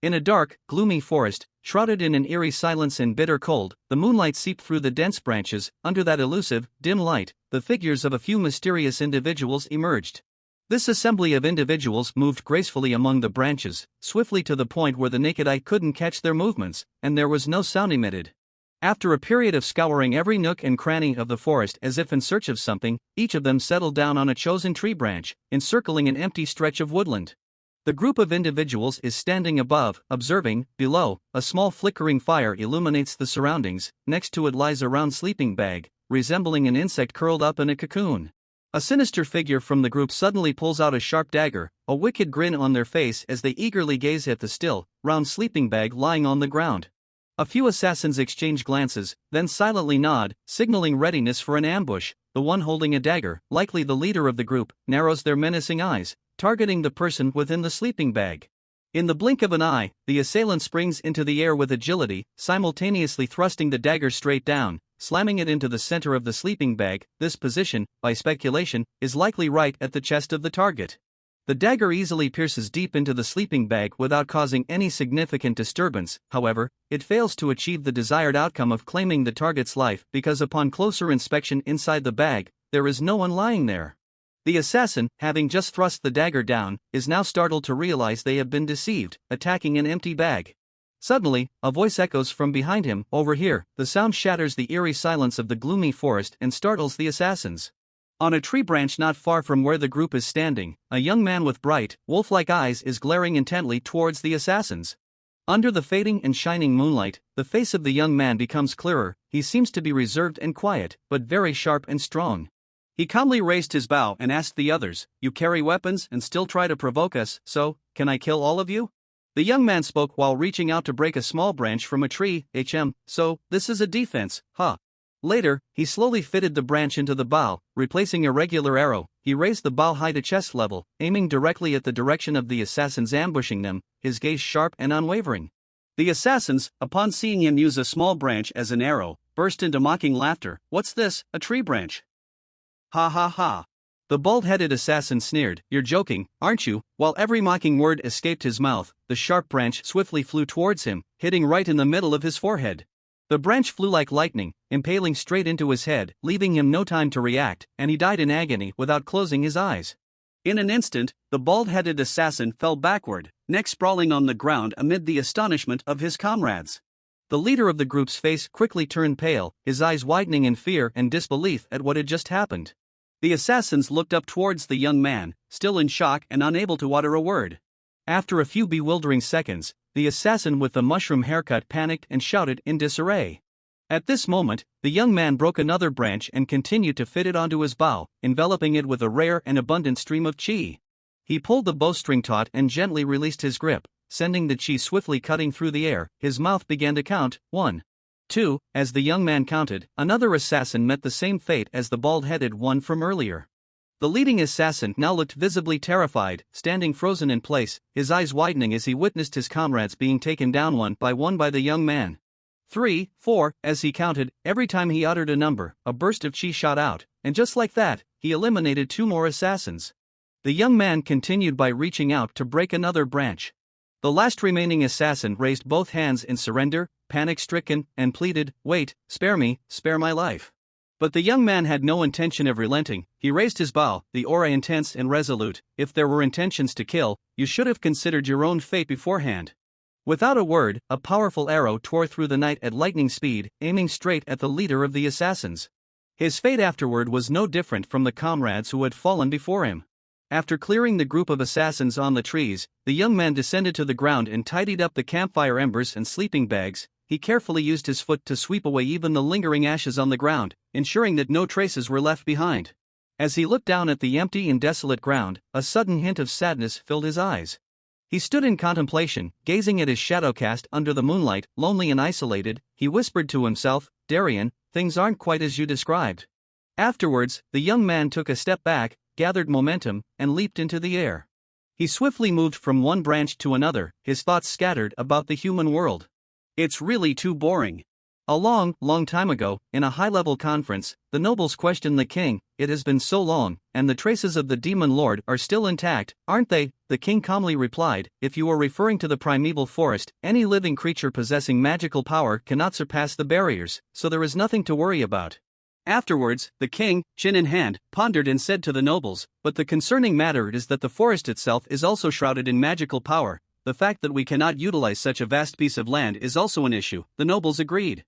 In a dark, gloomy forest, shrouded in an eerie silence and bitter cold, the moonlight seeped through the dense branches. Under that elusive, dim light, the figures of a few mysterious individuals emerged. This assembly of individuals moved gracefully among the branches, swiftly to the point where the naked eye couldn't catch their movements, and there was no sound emitted. After a period of scouring every nook and cranny of the forest as if in search of something, each of them settled down on a chosen tree branch, encircling an empty stretch of woodland. The group of individuals is standing above, observing. Below, a small flickering fire illuminates the surroundings. Next to it lies a round sleeping bag, resembling an insect curled up in a cocoon. A sinister figure from the group suddenly pulls out a sharp dagger, a wicked grin on their face as they eagerly gaze at the still, round sleeping bag lying on the ground. A few assassins exchange glances, then silently nod, signaling readiness for an ambush. The one holding a dagger, likely the leader of the group, narrows their menacing eyes, targeting the person within the sleeping bag. In the blink of an eye, the assailant springs into the air with agility, simultaneously thrusting the dagger straight down, slamming it into the center of the sleeping bag. This position, by speculation, is likely right at the chest of the target. The dagger easily pierces deep into the sleeping bag without causing any significant disturbance. However, it fails to achieve the desired outcome of claiming the target's life because upon closer inspection inside the bag, there is no one lying there. The assassin, having just thrust the dagger down, is now startled to realize they have been deceived, attacking an empty bag. Suddenly, a voice echoes from behind him. Over here. The sound shatters the eerie silence of the gloomy forest and startles the assassins. On a tree branch not far from where the group is standing, a young man with bright, wolf-like eyes is glaring intently towards the assassins. Under the fading and shining moonlight, the face of the young man becomes clearer. He seems to be reserved and quiet, but very sharp and strong. He calmly raised his bow and asked the others, "You carry weapons and still try to provoke us, so, can I kill all of you?" The young man spoke while reaching out to break a small branch from a tree. So, this is a defense, huh? Later, he slowly fitted the branch into the bow, replacing a regular arrow. He raised the bow high to chest level, aiming directly at the direction of the assassins ambushing them, his gaze sharp and unwavering. The assassins, upon seeing him use a small branch as an arrow, burst into mocking laughter. "What's this, a tree branch? Ha ha ha." The bald-headed assassin sneered. "You're joking, aren't you?" While every mocking word escaped his mouth, the sharp branch swiftly flew towards him, hitting right in the middle of his forehead. The branch flew like lightning, impaling straight into his head, leaving him no time to react, and he died in agony without closing his eyes. In an instant, the bald-headed assassin fell backward, neck sprawling on the ground amid the astonishment of his comrades. The leader of the group's face quickly turned pale, his eyes widening in fear and disbelief at what had just happened. The assassins looked up towards the young man, still in shock and unable to utter a word. After a few bewildering seconds, the assassin with the mushroom haircut panicked and shouted in disarray. At this moment, the young man broke another branch and continued to fit it onto his bow, enveloping it with a rare and abundant stream of chi. He pulled the bowstring taut and gently released his grip, sending the chi swiftly cutting through the air. His mouth began to count. 1, 2, as the young man counted, another assassin met the same fate as the bald-headed one from earlier. The leading assassin now looked visibly terrified, standing frozen in place, his eyes widening as he witnessed his comrades being taken down one by the young man. 3, 4, as he counted, every time he uttered a number, a burst of chi shot out, and just like that, he eliminated 2 more assassins. The young man continued by reaching out to break another branch. The last remaining assassin raised both hands in surrender, panic-stricken, and pleaded, "Wait, spare me, spare my life." But the young man had no intention of relenting. He raised his bow, the aura intense and resolute. "If there were intentions to kill, you should have considered your own fate beforehand." Without a word, a powerful arrow tore through the night at lightning speed, aiming straight at the leader of the assassins. His fate afterward was no different from the comrades who had fallen before him. After clearing the group of assassins on the trees, the young man descended to the ground and tidied up the campfire embers and sleeping bags. He carefully used his foot to sweep away even the lingering ashes on the ground, ensuring that no traces were left behind. As he looked down at the empty and desolate ground, a sudden hint of sadness filled his eyes. He stood in contemplation, gazing at his shadow cast under the moonlight, lonely and isolated. He whispered to himself, "Darian, things aren't quite as you described." Afterwards, the young man took a step back, gathered momentum, and leaped into the air. He swiftly moved from one branch to another, his thoughts scattered about the human world. "It's really too boring. A long time ago, in a high-level conference, the nobles questioned the king. It has been so long, and the traces of the demon lord are still intact, aren't they? The king calmly replied, if you are referring to the primeval forest, any living creature possessing magical power cannot surpass the barriers, so there is nothing to worry about. Afterwards, the king, chin in hand, pondered and said to the nobles, but the concerning matter is that the forest itself is also shrouded in magical power. The fact that we cannot utilize such a vast piece of land is also an issue, the nobles agreed.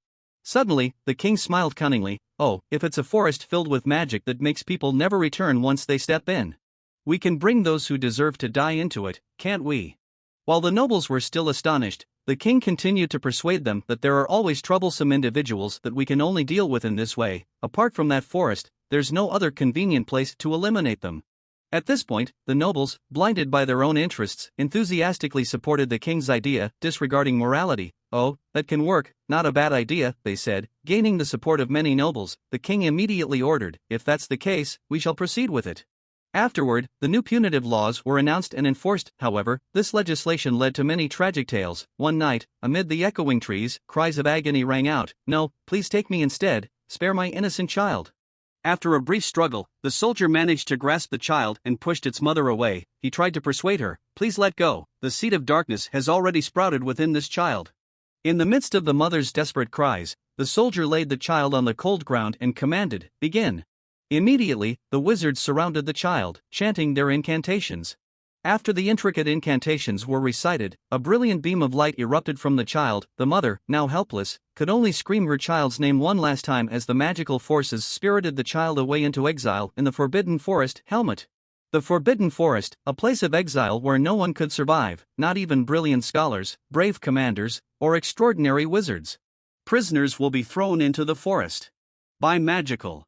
Suddenly, the king smiled cunningly, oh, if it's a forest filled with magic that makes people never return once they step in. We can bring those who deserve to die into it, can't we? While the nobles were still astonished, the king continued to persuade them that there are always troublesome individuals that we can only deal with in this way. Apart from that forest, there's no other convenient place to eliminate them. At this point, the nobles, blinded by their own interests, enthusiastically supported the king's idea, disregarding morality. Oh, that can work, not a bad idea, they said. Gaining the support of many nobles, the king immediately ordered, if that's the case, we shall proceed with it. Afterward, the new punitive laws were announced and enforced. However, this legislation led to many tragic tales. One night, amid the echoing trees, cries of agony rang out, no, please take me instead, spare my innocent child. After a brief struggle, the soldier managed to grasp the child and pushed its mother away. He tried to persuade her, please let go, the seed of darkness has already sprouted within this child. In the midst of the mother's desperate cries, the soldier laid the child on the cold ground and commanded, begin. Immediately, the wizards surrounded the child, chanting their incantations. After the intricate incantations were recited, a brilliant beam of light erupted from the child. The mother, now helpless, could only scream her child's name one last time as the magical forces spirited the child away into exile in the Forbidden Forest. Helmet. The Forbidden Forest, a place of exile where no one could survive, not even brilliant scholars, brave commanders, or extraordinary wizards. Prisoners will be thrown into the forest. By magical.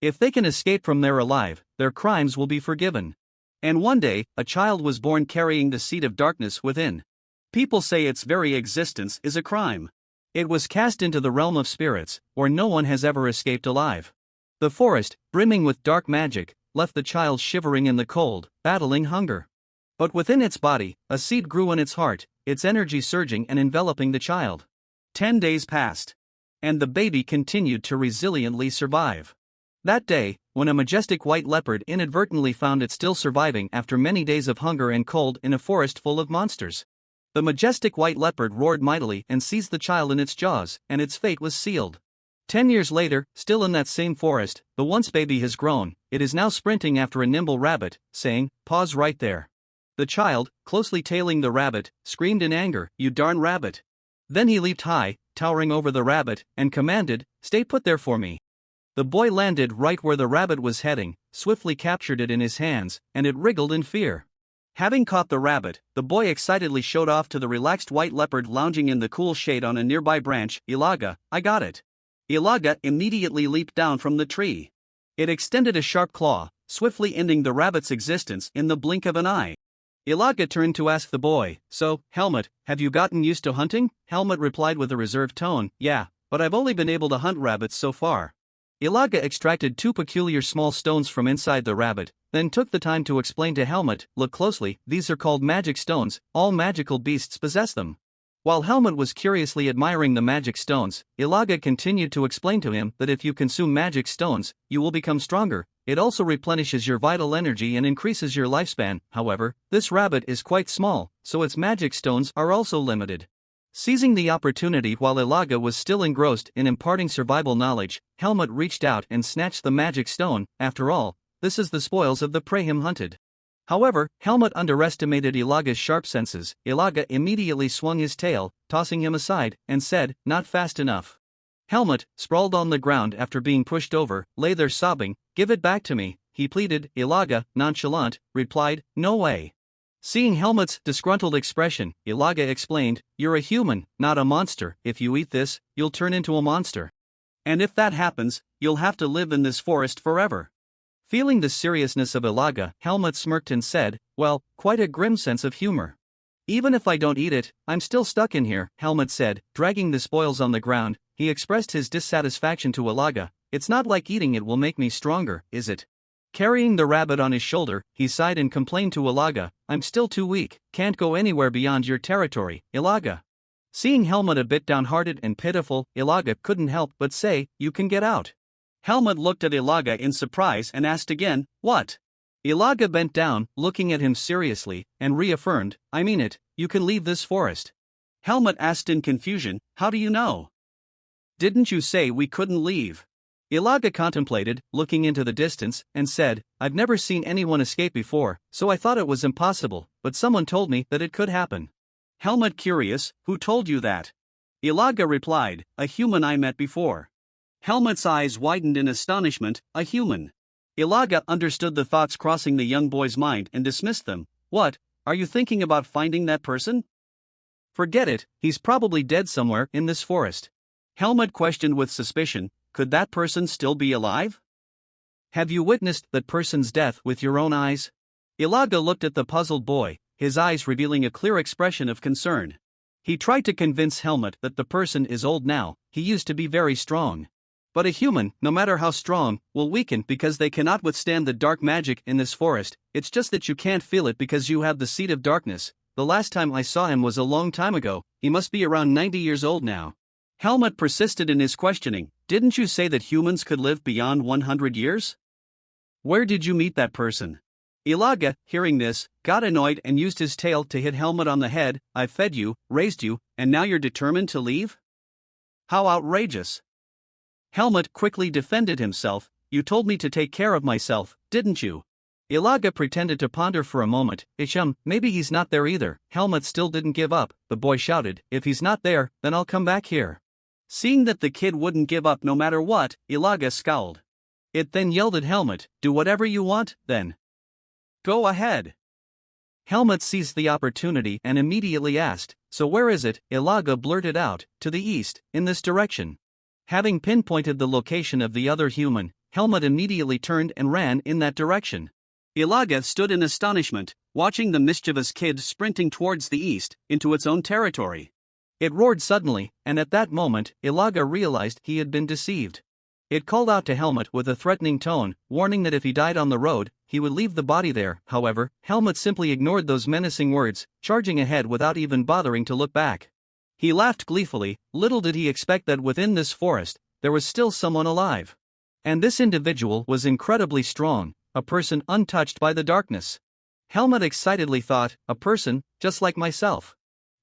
If they can escape from there alive, their crimes will be forgiven. And one day, a child was born carrying the seed of darkness within. People say its very existence is a crime. It was cast into the realm of spirits, where no one has ever escaped alive. The forest, brimming with dark magic, left the child shivering in the cold, battling hunger. But within its body, a seed grew in its heart, its energy surging and enveloping the child. 10 days passed. And the baby continued to resiliently survive. That day, when a majestic white leopard inadvertently found it still surviving after many days of hunger and cold in a forest full of monsters. The majestic white leopard roared mightily and seized the child in its jaws, and its fate was sealed. 10 years later, still in that same forest, the once baby has grown. It is now sprinting after a nimble rabbit, saying, pause right there. The child, closely tailing the rabbit, screamed in anger, you darn rabbit. Then he leaped high, towering over the rabbit, and commanded, stay put there for me. The boy landed right where the rabbit was heading, swiftly captured it in his hands, and it wriggled in fear. Having caught the rabbit, the boy excitedly showed off to the relaxed white leopard lounging in the cool shade on a nearby branch. Ilaga, I got it. Ilaga immediately leaped down from the tree. It extended a sharp claw, swiftly ending the rabbit's existence in the blink of an eye. Ilaga turned to ask the boy, so, Helmet, have you gotten used to hunting? Helmet replied with a reserved tone, yeah, but I've only been able to hunt rabbits so far. Ilaga extracted 2 peculiar small stones from inside the rabbit, then took the time to explain to Helmet, look closely, these are called magic stones, all magical beasts possess them. While Helmet was curiously admiring the magic stones, Ilaga continued to explain to him that if you consume magic stones, you will become stronger. It also replenishes your vital energy and increases your lifespan. However, this rabbit is quite small, so its magic stones are also limited. Seizing the opportunity while Ilaga was still engrossed in imparting survival knowledge, Helmet reached out and snatched the magic stone. After all, this is the spoils of the prey him hunted. However, Helmet underestimated Ilaga's sharp senses. Ilaga immediately swung his tail, tossing him aside, and said, not fast enough. Helmet, sprawled on the ground after being pushed over, lay there sobbing, give it back to me, he pleaded. Ilaga, nonchalant, replied, no way. Seeing Helmet's disgruntled expression, Ilaga explained, you're a human, not a monster. If you eat this, you'll turn into a monster. And if that happens, you'll have to live in this forest forever. Feeling the seriousness of Ilaga, Helmet smirked and said, well, quite a grim sense of humor. Even if I don't eat it, I'm still stuck in here, Helmet said, dragging the spoils on the ground. He expressed his dissatisfaction to Ilaga, it's not like eating it will make me stronger, is it? Carrying the rabbit on his shoulder, he sighed and complained to Ilaga, I'm still too weak, can't go anywhere beyond your territory, Ilaga. Seeing Helmut a bit downhearted and pitiful, Ilaga couldn't help but say, "You can get out." Helmut looked at Ilaga in surprise and asked again, "What?" Ilaga bent down, looking at him seriously, and reaffirmed, "I mean it, you can leave this forest." Helmut asked in confusion, "How do you know? Didn't you say we couldn't leave?" Ilaga contemplated, looking into the distance, and said, "I've never seen anyone escape before, so I thought it was impossible, but someone told me that it could happen." Helmut curious, "Who told you that?" Ilaga replied, "A human I met before." Helmut's eyes widened in astonishment, "A human?" Ilaga understood the thoughts crossing the young boy's mind and dismissed them. "What, are you thinking about finding that person?" "Forget it, he's probably dead somewhere in this forest." Helmut questioned with suspicion, "Could that person still be alive? Have you witnessed that person's death with your own eyes?" Ilaga looked at the puzzled boy, his eyes revealing a clear expression of concern. He tried to convince Helmut that the person is old now, he used to be very strong. But a human, no matter how strong, will weaken because they cannot withstand the dark magic in this forest. It's just that you can't feel it because you have the seed of darkness. The last time I saw him was a long time ago, he must be around 90 years old now. Helmut persisted in his questioning, "Didn't you say that humans could live beyond 100 years? Where did you meet that person?" Ilaga, hearing this, got annoyed and used his tail to hit Helmut on the head. "I've fed you, raised you, and now you're determined to leave? How outrageous!" Helmut quickly defended himself, "You told me to take care of myself, didn't you?" Ilaga pretended to ponder for a moment. Maybe he's not there either." Helmut still didn't give up. The boy shouted, "If he's not there, then I'll come back here." Seeing that the kid wouldn't give up no matter what, Ilaga scowled. It then yelled at Helmut, "Do whatever you want, then. Go ahead." Helmut seized the opportunity and immediately asked, "So where is it?" Ilaga blurted out, "To the east, in this direction." Having pinpointed the location of the other human, Helmut immediately turned and ran in that direction. Ilaga stood in astonishment, watching the mischievous kid sprinting towards the east, into its own territory. It roared suddenly, and at that moment, Ilaga realized he had been deceived. It called out to Helmut with a threatening tone, warning that if he died on the road, he would leave the body there. However, Helmut simply ignored those menacing words, charging ahead without even bothering to look back. He laughed gleefully. Little did he expect that within this forest, there was still someone alive. And this individual was incredibly strong, a person untouched by the darkness. Helmut excitedly thought, "A person, just like myself."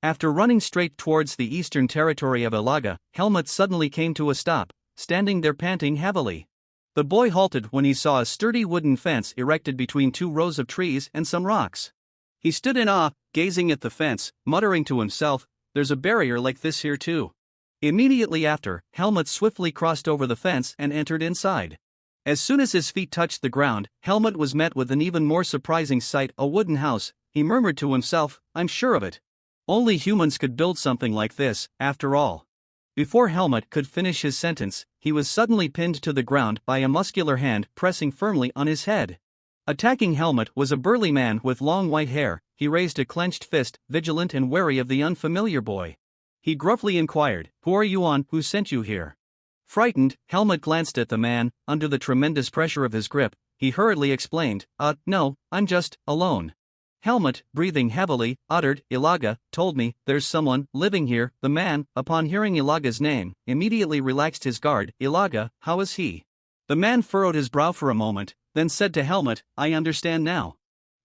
After running straight towards the eastern territory of Ilaga, Helmut suddenly came to a stop, standing there panting heavily. The boy halted when he saw a sturdy wooden fence erected between two rows of trees and some rocks. He stood in awe, gazing at the fence, muttering to himself, "There's a barrier like this here too." Immediately after, Helmut swiftly crossed over the fence and entered inside. As soon as his feet touched the ground, Helmut was met with an even more surprising sight, a wooden house. He murmured to himself, "I'm sure of it. Only humans could build something like this, after all." Before Helmut could finish his sentence, he was suddenly pinned to the ground by a muscular hand pressing firmly on his head. Attacking Helmut was a burly man with long white hair. He raised a clenched fist, vigilant and wary of the unfamiliar boy. He gruffly inquired, "Who are you on? Who sent you here?" Frightened, Helmut glanced at the man. Under the tremendous pressure of his grip, he hurriedly explained, No, I'm just alone." Helmut, breathing heavily, uttered, "Ilaga told me there's someone living here." The man, upon hearing Ilaga's name, immediately relaxed his guard. "Ilaga, how is he?" The man furrowed his brow for a moment, then said to Helmut, "I understand now."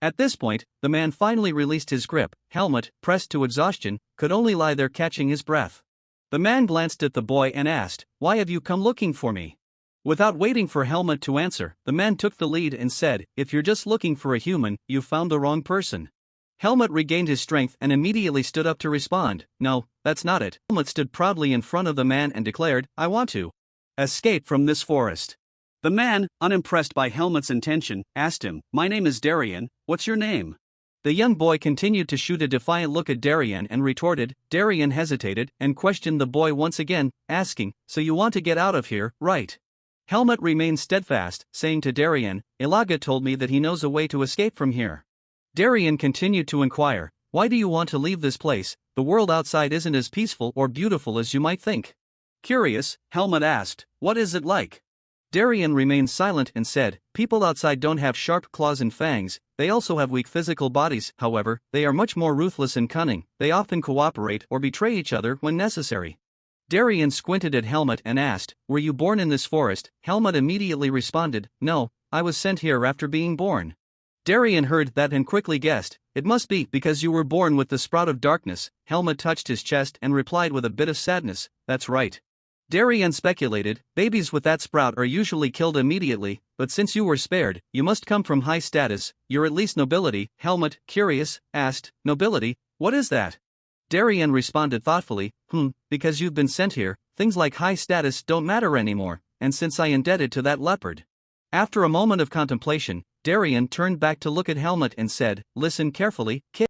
At this point, the man finally released his grip. Helmut, pressed to exhaustion, could only lie there catching his breath. The man glanced at the boy and asked, "Why have you come looking for me?" Without waiting for Helmut to answer, the man took the lead and said, "If you're just looking for a human, you've found the wrong person." Helmut regained his strength and immediately stood up to respond, "No, that's not it." Helmut stood proudly in front of the man and declared, "I want to escape from this forest." The man, unimpressed by Helmut's intention, asked him, "My name is Darien, what's your name?" The young boy continued to shoot a defiant look at Darien and retorted. Darien hesitated and questioned the boy once again, asking, "So you want to get out of here, right?" Helmut remained steadfast, saying to Darien, "Ilaga told me that he knows a way to escape from here." Darien continued to inquire, "Why do you want to leave this place? The world outside isn't as peaceful or beautiful as you might think." Curious, Helmut asked, "What is it like?" Darien remained silent and said, people outside don't have sharp claws and fangs, they also have weak physical bodies, however, they are much more ruthless and cunning, they often cooperate or betray each other when necessary. Darien squinted at Helmut and asked, were you born in this forest? Helmut immediately responded, no, I was sent here after being born. Darien heard that and quickly guessed, it must be because you were born with the sprout of darkness. Helmut touched his chest and replied with a bit of sadness, that's right. Darien speculated, babies with that sprout are usually killed immediately, but since you were spared, you must come from high status, you're at least nobility. Helmut, curious, asked, nobility, what is that? Darien responded thoughtfully, because you've been sent here, things like high status don't matter anymore, and since I indebted to that leopard. After a moment of contemplation, Darien turned back to look at Helmut and said, listen carefully, kid.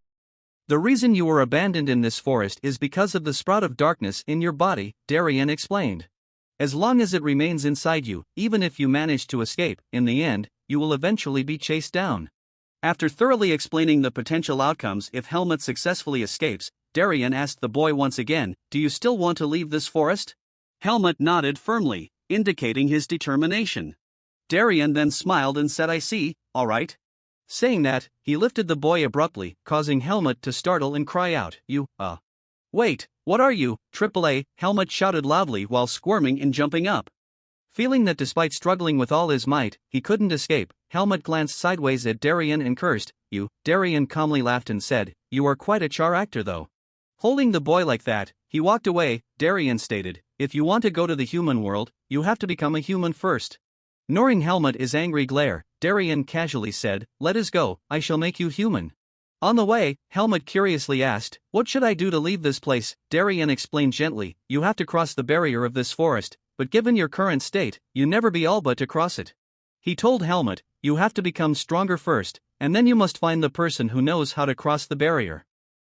The reason you were abandoned in this forest is because of the sprout of darkness in your body, Darien explained. As long as it remains inside you, even if you manage to escape, in the end, you will eventually be chased down. After thoroughly explaining the potential outcomes if Helmut successfully escapes, Darien asked the boy once again, do you still want to leave this forest? Helmut nodded firmly, indicating his determination. Darien then smiled and said, I see, all right. Saying that, he lifted the boy abruptly, causing Helmut to startle and cry out, Wait, what are you, AAA? Helmut shouted loudly while squirming and jumping up. Feeling that despite struggling with all his might, he couldn't escape, Helmut glanced sideways at Darien and cursed, you. Darien calmly laughed and said, you are quite a char actor though. Holding the boy like that, he walked away. Darien stated, if you want to go to the human world, you have to become a human first. Ignoring Helmut his angry glare, Darien casually said, let us go, I shall make you human. On the way, Helmut curiously asked, what should I do to leave this place? Darien explained gently, you have to cross the barrier of this forest, but given your current state, you never be all but to cross it. He told Helmut, you have to become stronger first, and then you must find the person who knows how to cross the barrier.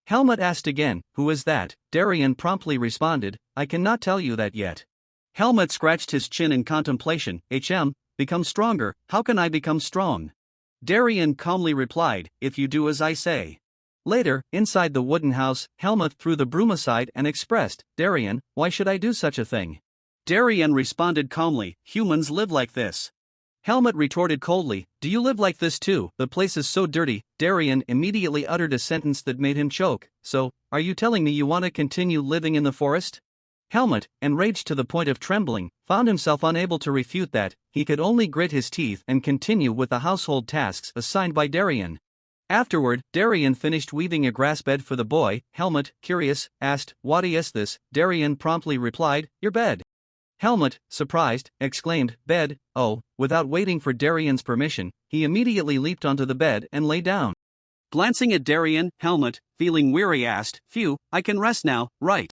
Helmut asked again, who is that? Darien promptly responded, I cannot tell you that yet. Helmut scratched his chin in contemplation, become stronger, how can I become strong? Darien calmly replied, if you do as I say. Later, inside the wooden house, Helmut threw the broom aside and expressed, Darien, why should I do such a thing? Darien responded calmly, humans live like this. Helmut retorted coldly, do you live like this too? The place is so dirty. Darien immediately uttered a sentence that made him choke, so, are you telling me you want to continue living in the forest? Helmut, enraged to the point of trembling, found himself unable to refute that. He could only grit his teeth and continue with the household tasks assigned by Darien. Afterward, Darien finished weaving a grass bed for the boy. Helmut, curious, asked, what is this? Darien promptly replied, your bed. Helmut, surprised, exclaimed, bed, oh. Without waiting for Darien's permission, he immediately leaped onto the bed and lay down. Glancing at Darien, Helmut, feeling weary, asked, phew, I can rest now, right?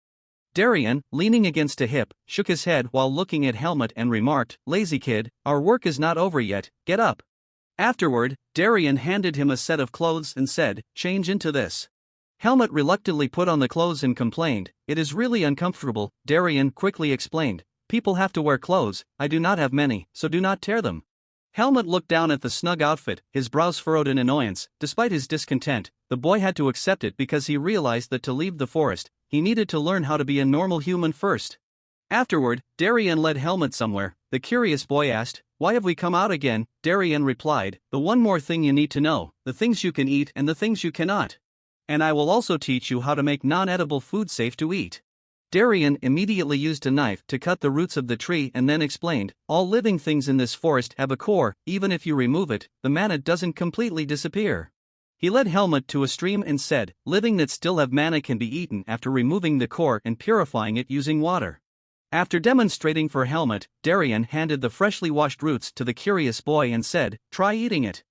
Darien, leaning against a hip, shook his head while looking at Helmut and remarked, lazy kid, our work is not over yet, get up. Afterward, Darien handed him a set of clothes and said, change into this. Helmut reluctantly put on the clothes and complained, it is really uncomfortable. Darien quickly explained, people have to wear clothes, I do not have many, so do not tear them. Helmut looked down at the snug outfit, his brows furrowed in annoyance. Despite his discontent, the boy had to accept it because he realized that to leave the forest, he needed to learn how to be a normal human first. Afterward, Darien led Helmut somewhere. The curious boy asked, why have we come out again? Darien replied, the one more thing you need to know, the things you can eat and the things you cannot. And I will also teach you how to make non-edible food safe to eat. Darien immediately used a knife to cut the roots of the tree and then explained, all living things in this forest have a core, even if you remove it, the mana doesn't completely disappear. He led Helmut to a stream and said, living that still have mana can be eaten after removing the core and purifying it using water. After demonstrating for Helmut, Darien handed the freshly washed roots to the curious boy and said, try eating it.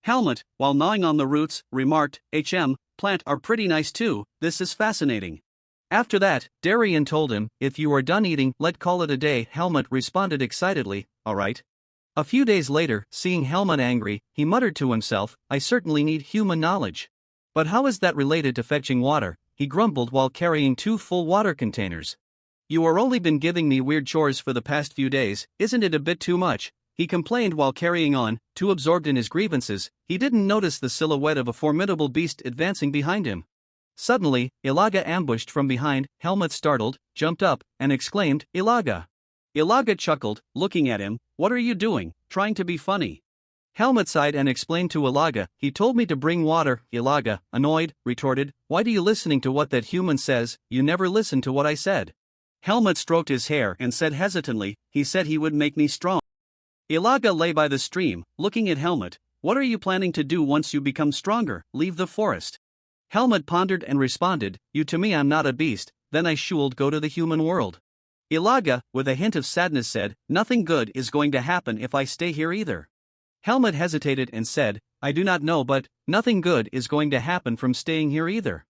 Helmut, while gnawing on the roots, remarked, plant are pretty nice too, this is fascinating. After that, Darien told him, if you are done eating, let's call it a day. Helmut responded excitedly, alright. A few days later, seeing Helmut angry, he muttered to himself, I certainly need human knowledge. But how is that related to fetching water? He grumbled while carrying 2 full water containers. You are only been giving me weird chores for the past few days, isn't it a bit too much? He complained while carrying on, too absorbed in his grievances, he didn't notice the silhouette of a formidable beast advancing behind him. Suddenly, Ilaga ambushed from behind. Helmut startled, jumped up, and exclaimed, Ilaga. Ilaga chuckled, looking at him. What are you doing, trying to be funny? Helmut sighed and explained to Ilaga, he told me to bring water. Ilaga, annoyed, retorted, why do you listening to what that human says, you never listen to what I said. Helmut stroked his hair and said hesitantly, he said he would make me strong. Ilaga lay by the stream, looking at Helmut. What are you planning to do once you become stronger? Leave the forest. Helmut pondered and responded, you to me I'm not a beast, then I should go to the human world. Ilaga, with a hint of sadness said, nothing good is going to happen if I stay here either. Helmut hesitated and said, I do not know, but nothing good is going to happen from staying here either.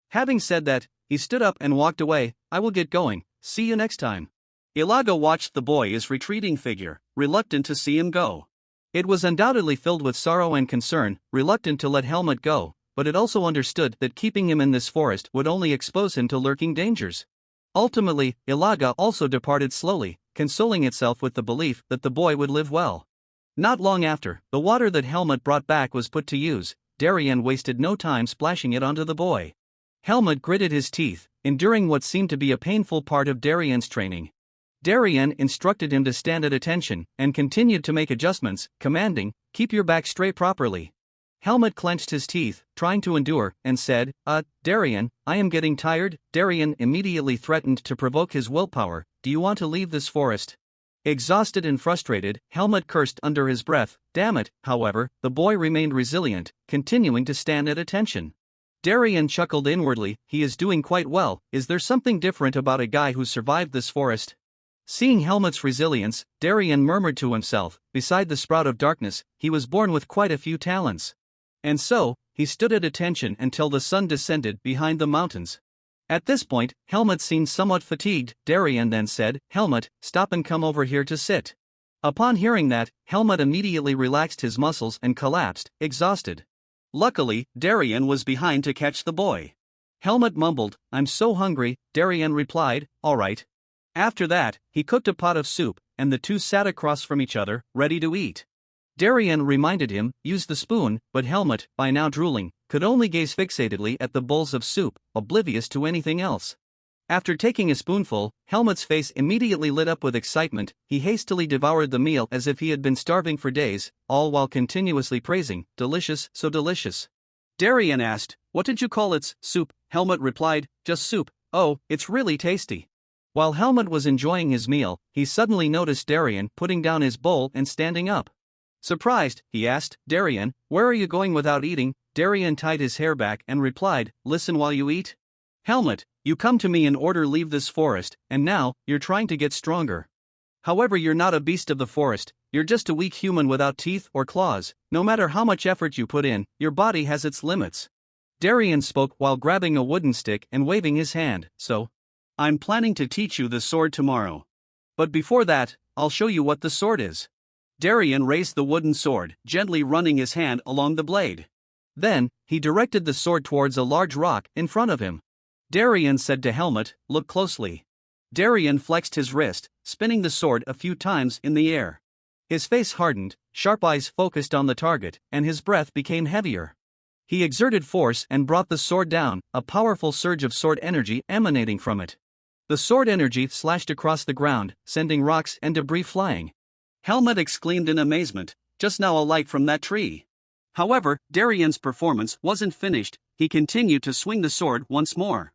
Having said that, he stood up and walked away. I will get going, see you next time. Ilaga watched the boy's retreating figure, reluctant to see him go. It was undoubtedly filled with sorrow and concern, reluctant to let Helmut go, but it also understood that keeping him in this forest would only expose him to lurking dangers. Ultimately, Ilaga also departed slowly, consoling itself with the belief that the boy would live well. Not long after, the water that Helmut brought back was put to use. Darien wasted no time splashing it onto the boy. Helmut gritted his teeth, enduring what seemed to be a painful part of Darien's training. Darien instructed him to stand at attention, and continued to make adjustments, commanding, keep your back straight properly. Helmut clenched his teeth, trying to endure, and said, Darien, I am getting tired. Darien immediately threatened to provoke his willpower, do you want to leave this forest? Exhausted and frustrated, Helmut cursed under his breath. Damn it, however, the boy remained resilient, continuing to stand at attention. Darien chuckled inwardly, he is doing quite well, is there something different about a guy who survived this forest? Seeing Helmut's resilience, Darien murmured to himself, beside the sprout of darkness, he was born with quite a few talents. And so, he stood at attention until the sun descended behind the mountains. At this point, Helmut seemed somewhat fatigued. Darien then said, Helmut, stop and come over here to sit. Upon hearing that, Helmut immediately relaxed his muscles and collapsed, exhausted. Luckily, Darien was behind to catch the boy. Helmut mumbled, I'm so hungry. Darien replied, all right. After that, he cooked a pot of soup, and the two sat across from each other, ready to eat. Darien reminded him, use the spoon, but Helmut, by now drooling, could only gaze fixatedly at the bowls of soup, oblivious to anything else. After taking a spoonful, Helmut's face immediately lit up with excitement. He hastily devoured the meal as if he had been starving for days, all while continuously praising, delicious, so delicious. Darien asked, what did you call it? Soup. Helmut replied, just soup. Oh, it's really tasty. While Helmut was enjoying his meal, he suddenly noticed Darien putting down his bowl and standing up. Surprised, he asked, Darien, where are you going without eating? Darien tied his hair back and replied, listen while you eat. Helmut, you come to me in order leave this forest, and now, you're trying to get stronger. However, you're not a beast of the forest, you're just a weak human without teeth or claws. No matter how much effort you put in, your body has its limits. Darien spoke while grabbing a wooden stick and waving his hand, so. I'm planning to teach you the sword tomorrow. But before that, I'll show you what the sword is. Darien raised the wooden sword, gently running his hand along the blade. Then, he directed the sword towards a large rock in front of him. Darien said to Helmut, look closely. Darien flexed his wrist, spinning the sword a few times in the air. His face hardened, sharp eyes focused on the target, and his breath became heavier. He exerted force and brought the sword down, a powerful surge of sword energy emanating from it. The sword energy slashed across the ground, sending rocks and debris flying. Helmut exclaimed in amazement, just now a light from that tree. However, Darien's performance wasn't finished, he continued to swing the sword once more.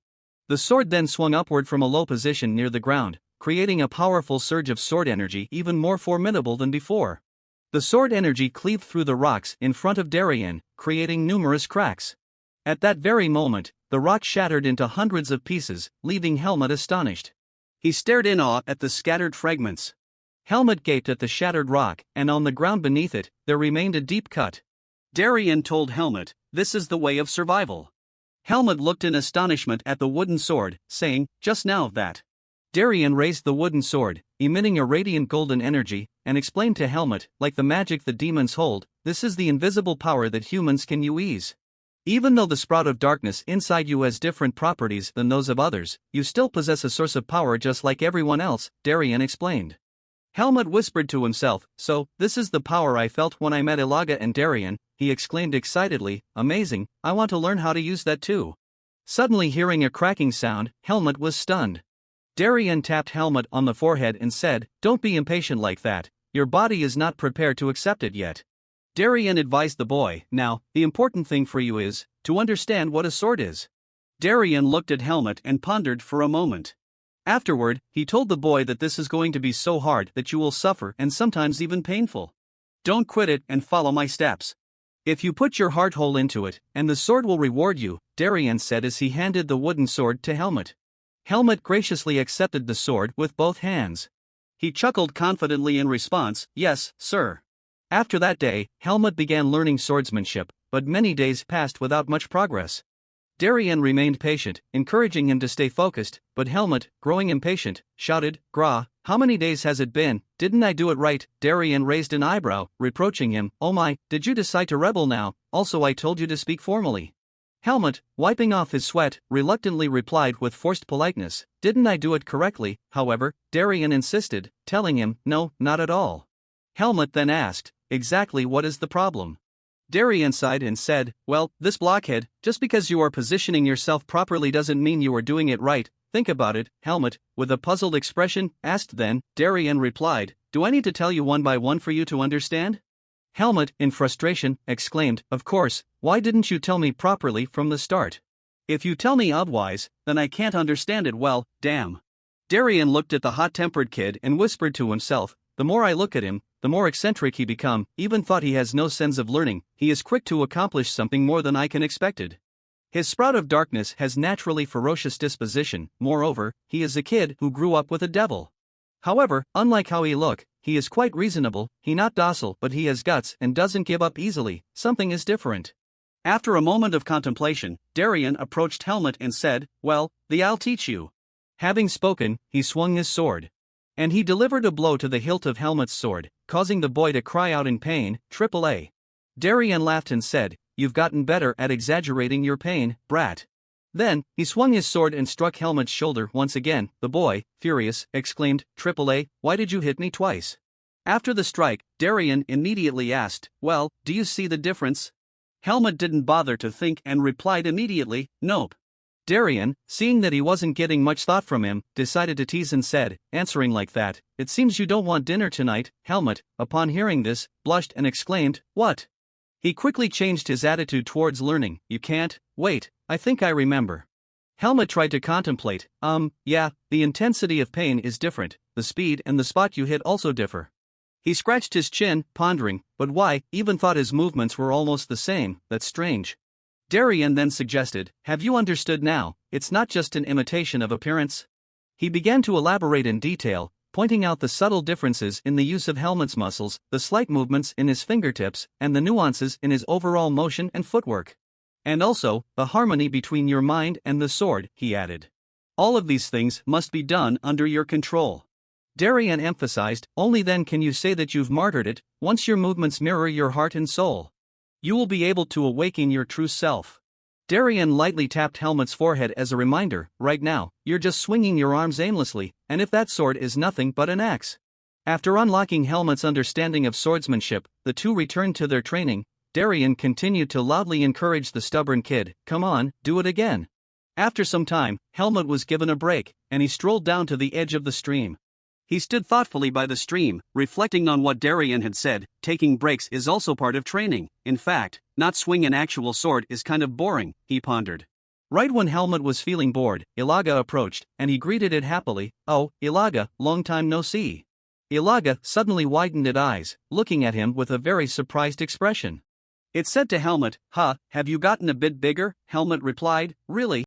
The sword then swung upward from a low position near the ground, creating a powerful surge of sword energy even more formidable than before. The sword energy cleaved through the rocks in front of Darien, creating numerous cracks. At that very moment, the rock shattered into hundreds of pieces, leaving Helmut astonished. He stared in awe at the scattered fragments. Helmut gaped at the shattered rock, and on the ground beneath it, there remained a deep cut. Darien told Helmut, this is the way of survival. Helmut looked in astonishment at the wooden sword, saying, just now that. Darien raised the wooden sword, emitting a radiant golden energy, and explained to Helmut, like the magic that demons hold, this is the invisible power that humans can use. Even though the sprout of darkness inside you has different properties than those of others, you still possess a source of power just like everyone else, Darien explained. Helmut whispered to himself, so, this is the power I felt when I met Ilaga and Darien, he exclaimed excitedly, amazing, I want to learn how to use that too. Suddenly hearing a cracking sound, Helmut was stunned. Darien tapped Helmut on the forehead and said, "Don't be impatient like that, your body is not prepared to accept it yet." Darien advised the boy, "Now, the important thing for you is to understand what a sword is." Darien looked at Helmut and pondered for a moment. Afterward, he told the boy that this is going to be so hard that you will suffer and sometimes even painful. "Don't quit it and follow my steps. If you put your heart whole into it, and the sword will reward you," Darien said as he handed the wooden sword to Helmut. Helmut graciously accepted the sword with both hands. He chuckled confidently in response, "Yes, sir." After that day, Helmut began learning swordsmanship, but many days passed without much progress. Darien remained patient, encouraging him to stay focused, but Helmut, growing impatient, shouted, "Gra, how many days has it been? Didn't I do it right?" Darien raised an eyebrow, reproaching him, "Oh my, did you decide to rebel now? Also I told you to speak formally." Helmut, wiping off his sweat, reluctantly replied with forced politeness, "Didn't I do it correctly?" However, Darien insisted, telling him, "No, not at all." Helmut then asked, "Exactly what is the problem?" Darien sighed and said, "Well, this blockhead, just because you are positioning yourself properly doesn't mean you are doing it right. Think about it." Helmut, with a puzzled expression, asked then. Darien replied, "Do I need to tell you one by one for you to understand?" Helmut, in frustration, exclaimed, "Of course, why didn't you tell me properly from the start? If you tell me otherwise, then I can't understand it well, damn." Darien looked at the hot-tempered kid and whispered to himself, "The more I look at him, the more eccentric he become, even thought he has no sense of learning, he is quick to accomplish something more than I can expected. His sprout of darkness has naturally ferocious disposition, moreover, he is a kid who grew up with a devil. However, unlike how he look, he is quite reasonable, he not docile but he has guts and doesn't give up easily, something is different." After a moment of contemplation, Darien approached Helmut and said, "Well, I'll teach you." Having spoken, he swung his sword. And he delivered a blow to the hilt of Helmut's sword, causing the boy to cry out in pain, "AAA." Darien laughed and said, "You've gotten better at exaggerating your pain, brat." Then, he swung his sword and struck Helmut's shoulder once again. The boy, furious, exclaimed, "AAA, why did you hit me twice?" After the strike, Darien immediately asked, "Well, do you see the difference?" Helmut didn't bother to think and replied immediately, "Nope." Darien, seeing that he wasn't getting much thought from him, decided to tease and said, "Answering like that, it seems you don't want dinner tonight." Helmut, upon hearing this, blushed and exclaimed, "What?" He quickly changed his attitude towards learning. "You can't, wait, I think I remember." Helmut tried to contemplate, yeah, the intensity of pain is different, the speed and the spot you hit also differ." He scratched his chin, pondering, but why, even thought his movements were almost the same, that's strange. Darien then suggested, "Have you understood now, it's not just an imitation of appearance?" He began to elaborate in detail, pointing out the subtle differences in the use of Helmut's muscles, the slight movements in his fingertips, and the nuances in his overall motion and footwork. "And also, the harmony between your mind and the sword," he added. "All of these things must be done under your control." Darien emphasized, "Only then can you say that you've mastered it, once your movements mirror your heart and soul. You will be able to awaken your true self." Darien lightly tapped Helmut's forehead as a reminder, "Right now, you're just swinging your arms aimlessly, and if that sword is nothing but an axe." After unlocking Helmut's understanding of swordsmanship, the two returned to their training. Darien continued to loudly encourage the stubborn kid, "Come on, do it again." After some time, Helmut was given a break, and he strolled down to the edge of the stream. He stood thoughtfully by the stream, reflecting on what Darien had said. Taking breaks is also part of training. In fact, not swing an actual sword is kind of boring, he pondered. Right when Helmut was feeling bored, Ilaga approached, and he greeted it happily. "Oh, Ilaga, long time no see." Ilaga suddenly widened its eyes, looking at him with a very surprised expression. It said to Helmut, "Have you gotten a bit bigger?" Helmut replied, "Really?"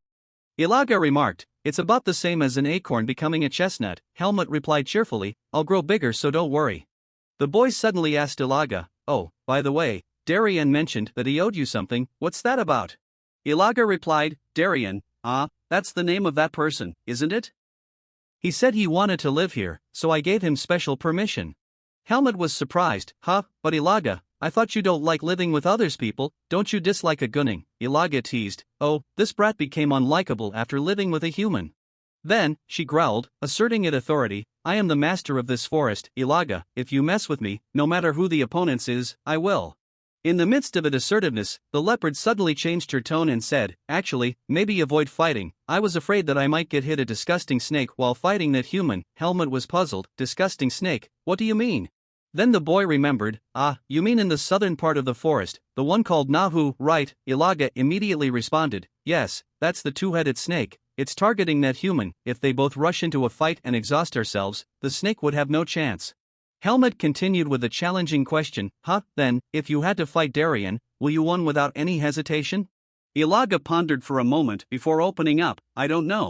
Ilaga remarked, "It's about the same as an acorn becoming a chestnut." Helmut replied cheerfully, "I'll grow bigger so don't worry." The boy suddenly asked Ilaga, "Oh, by the way, Darien mentioned that he owed you something, what's that about?" Ilaga replied, "Darien, that's the name of that person, isn't it? He said he wanted to live here, so I gave him special permission." Helmut was surprised, "But Ilaga, I thought you don't like living with others people, don't you dislike a gunning?" Ilaga teased, "Oh, this brat became unlikable after living with a human." Then, she growled, asserting its authority, "I am the master of this forest, Ilaga, if you mess with me, no matter who the opponents is, I will." In the midst of its assertiveness, the leopard suddenly changed her tone and said, "Actually, maybe avoid fighting. I was afraid that I might get hit a disgusting snake while fighting that human." Helmut was puzzled. "Disgusting snake? What do you mean?" Then the boy remembered. "Ah, you mean in the southern part of the forest, the one called Nahu, right?" Ilaga immediately responded, "Yes, that's the two-headed snake. It's targeting that human. If they both rush into a fight and exhaust ourselves, the snake would have no chance." Helmut continued with a challenging question. Then, if you had to fight Darien, will you win without any hesitation?" Ilaga pondered for a moment before opening up. "I don't know."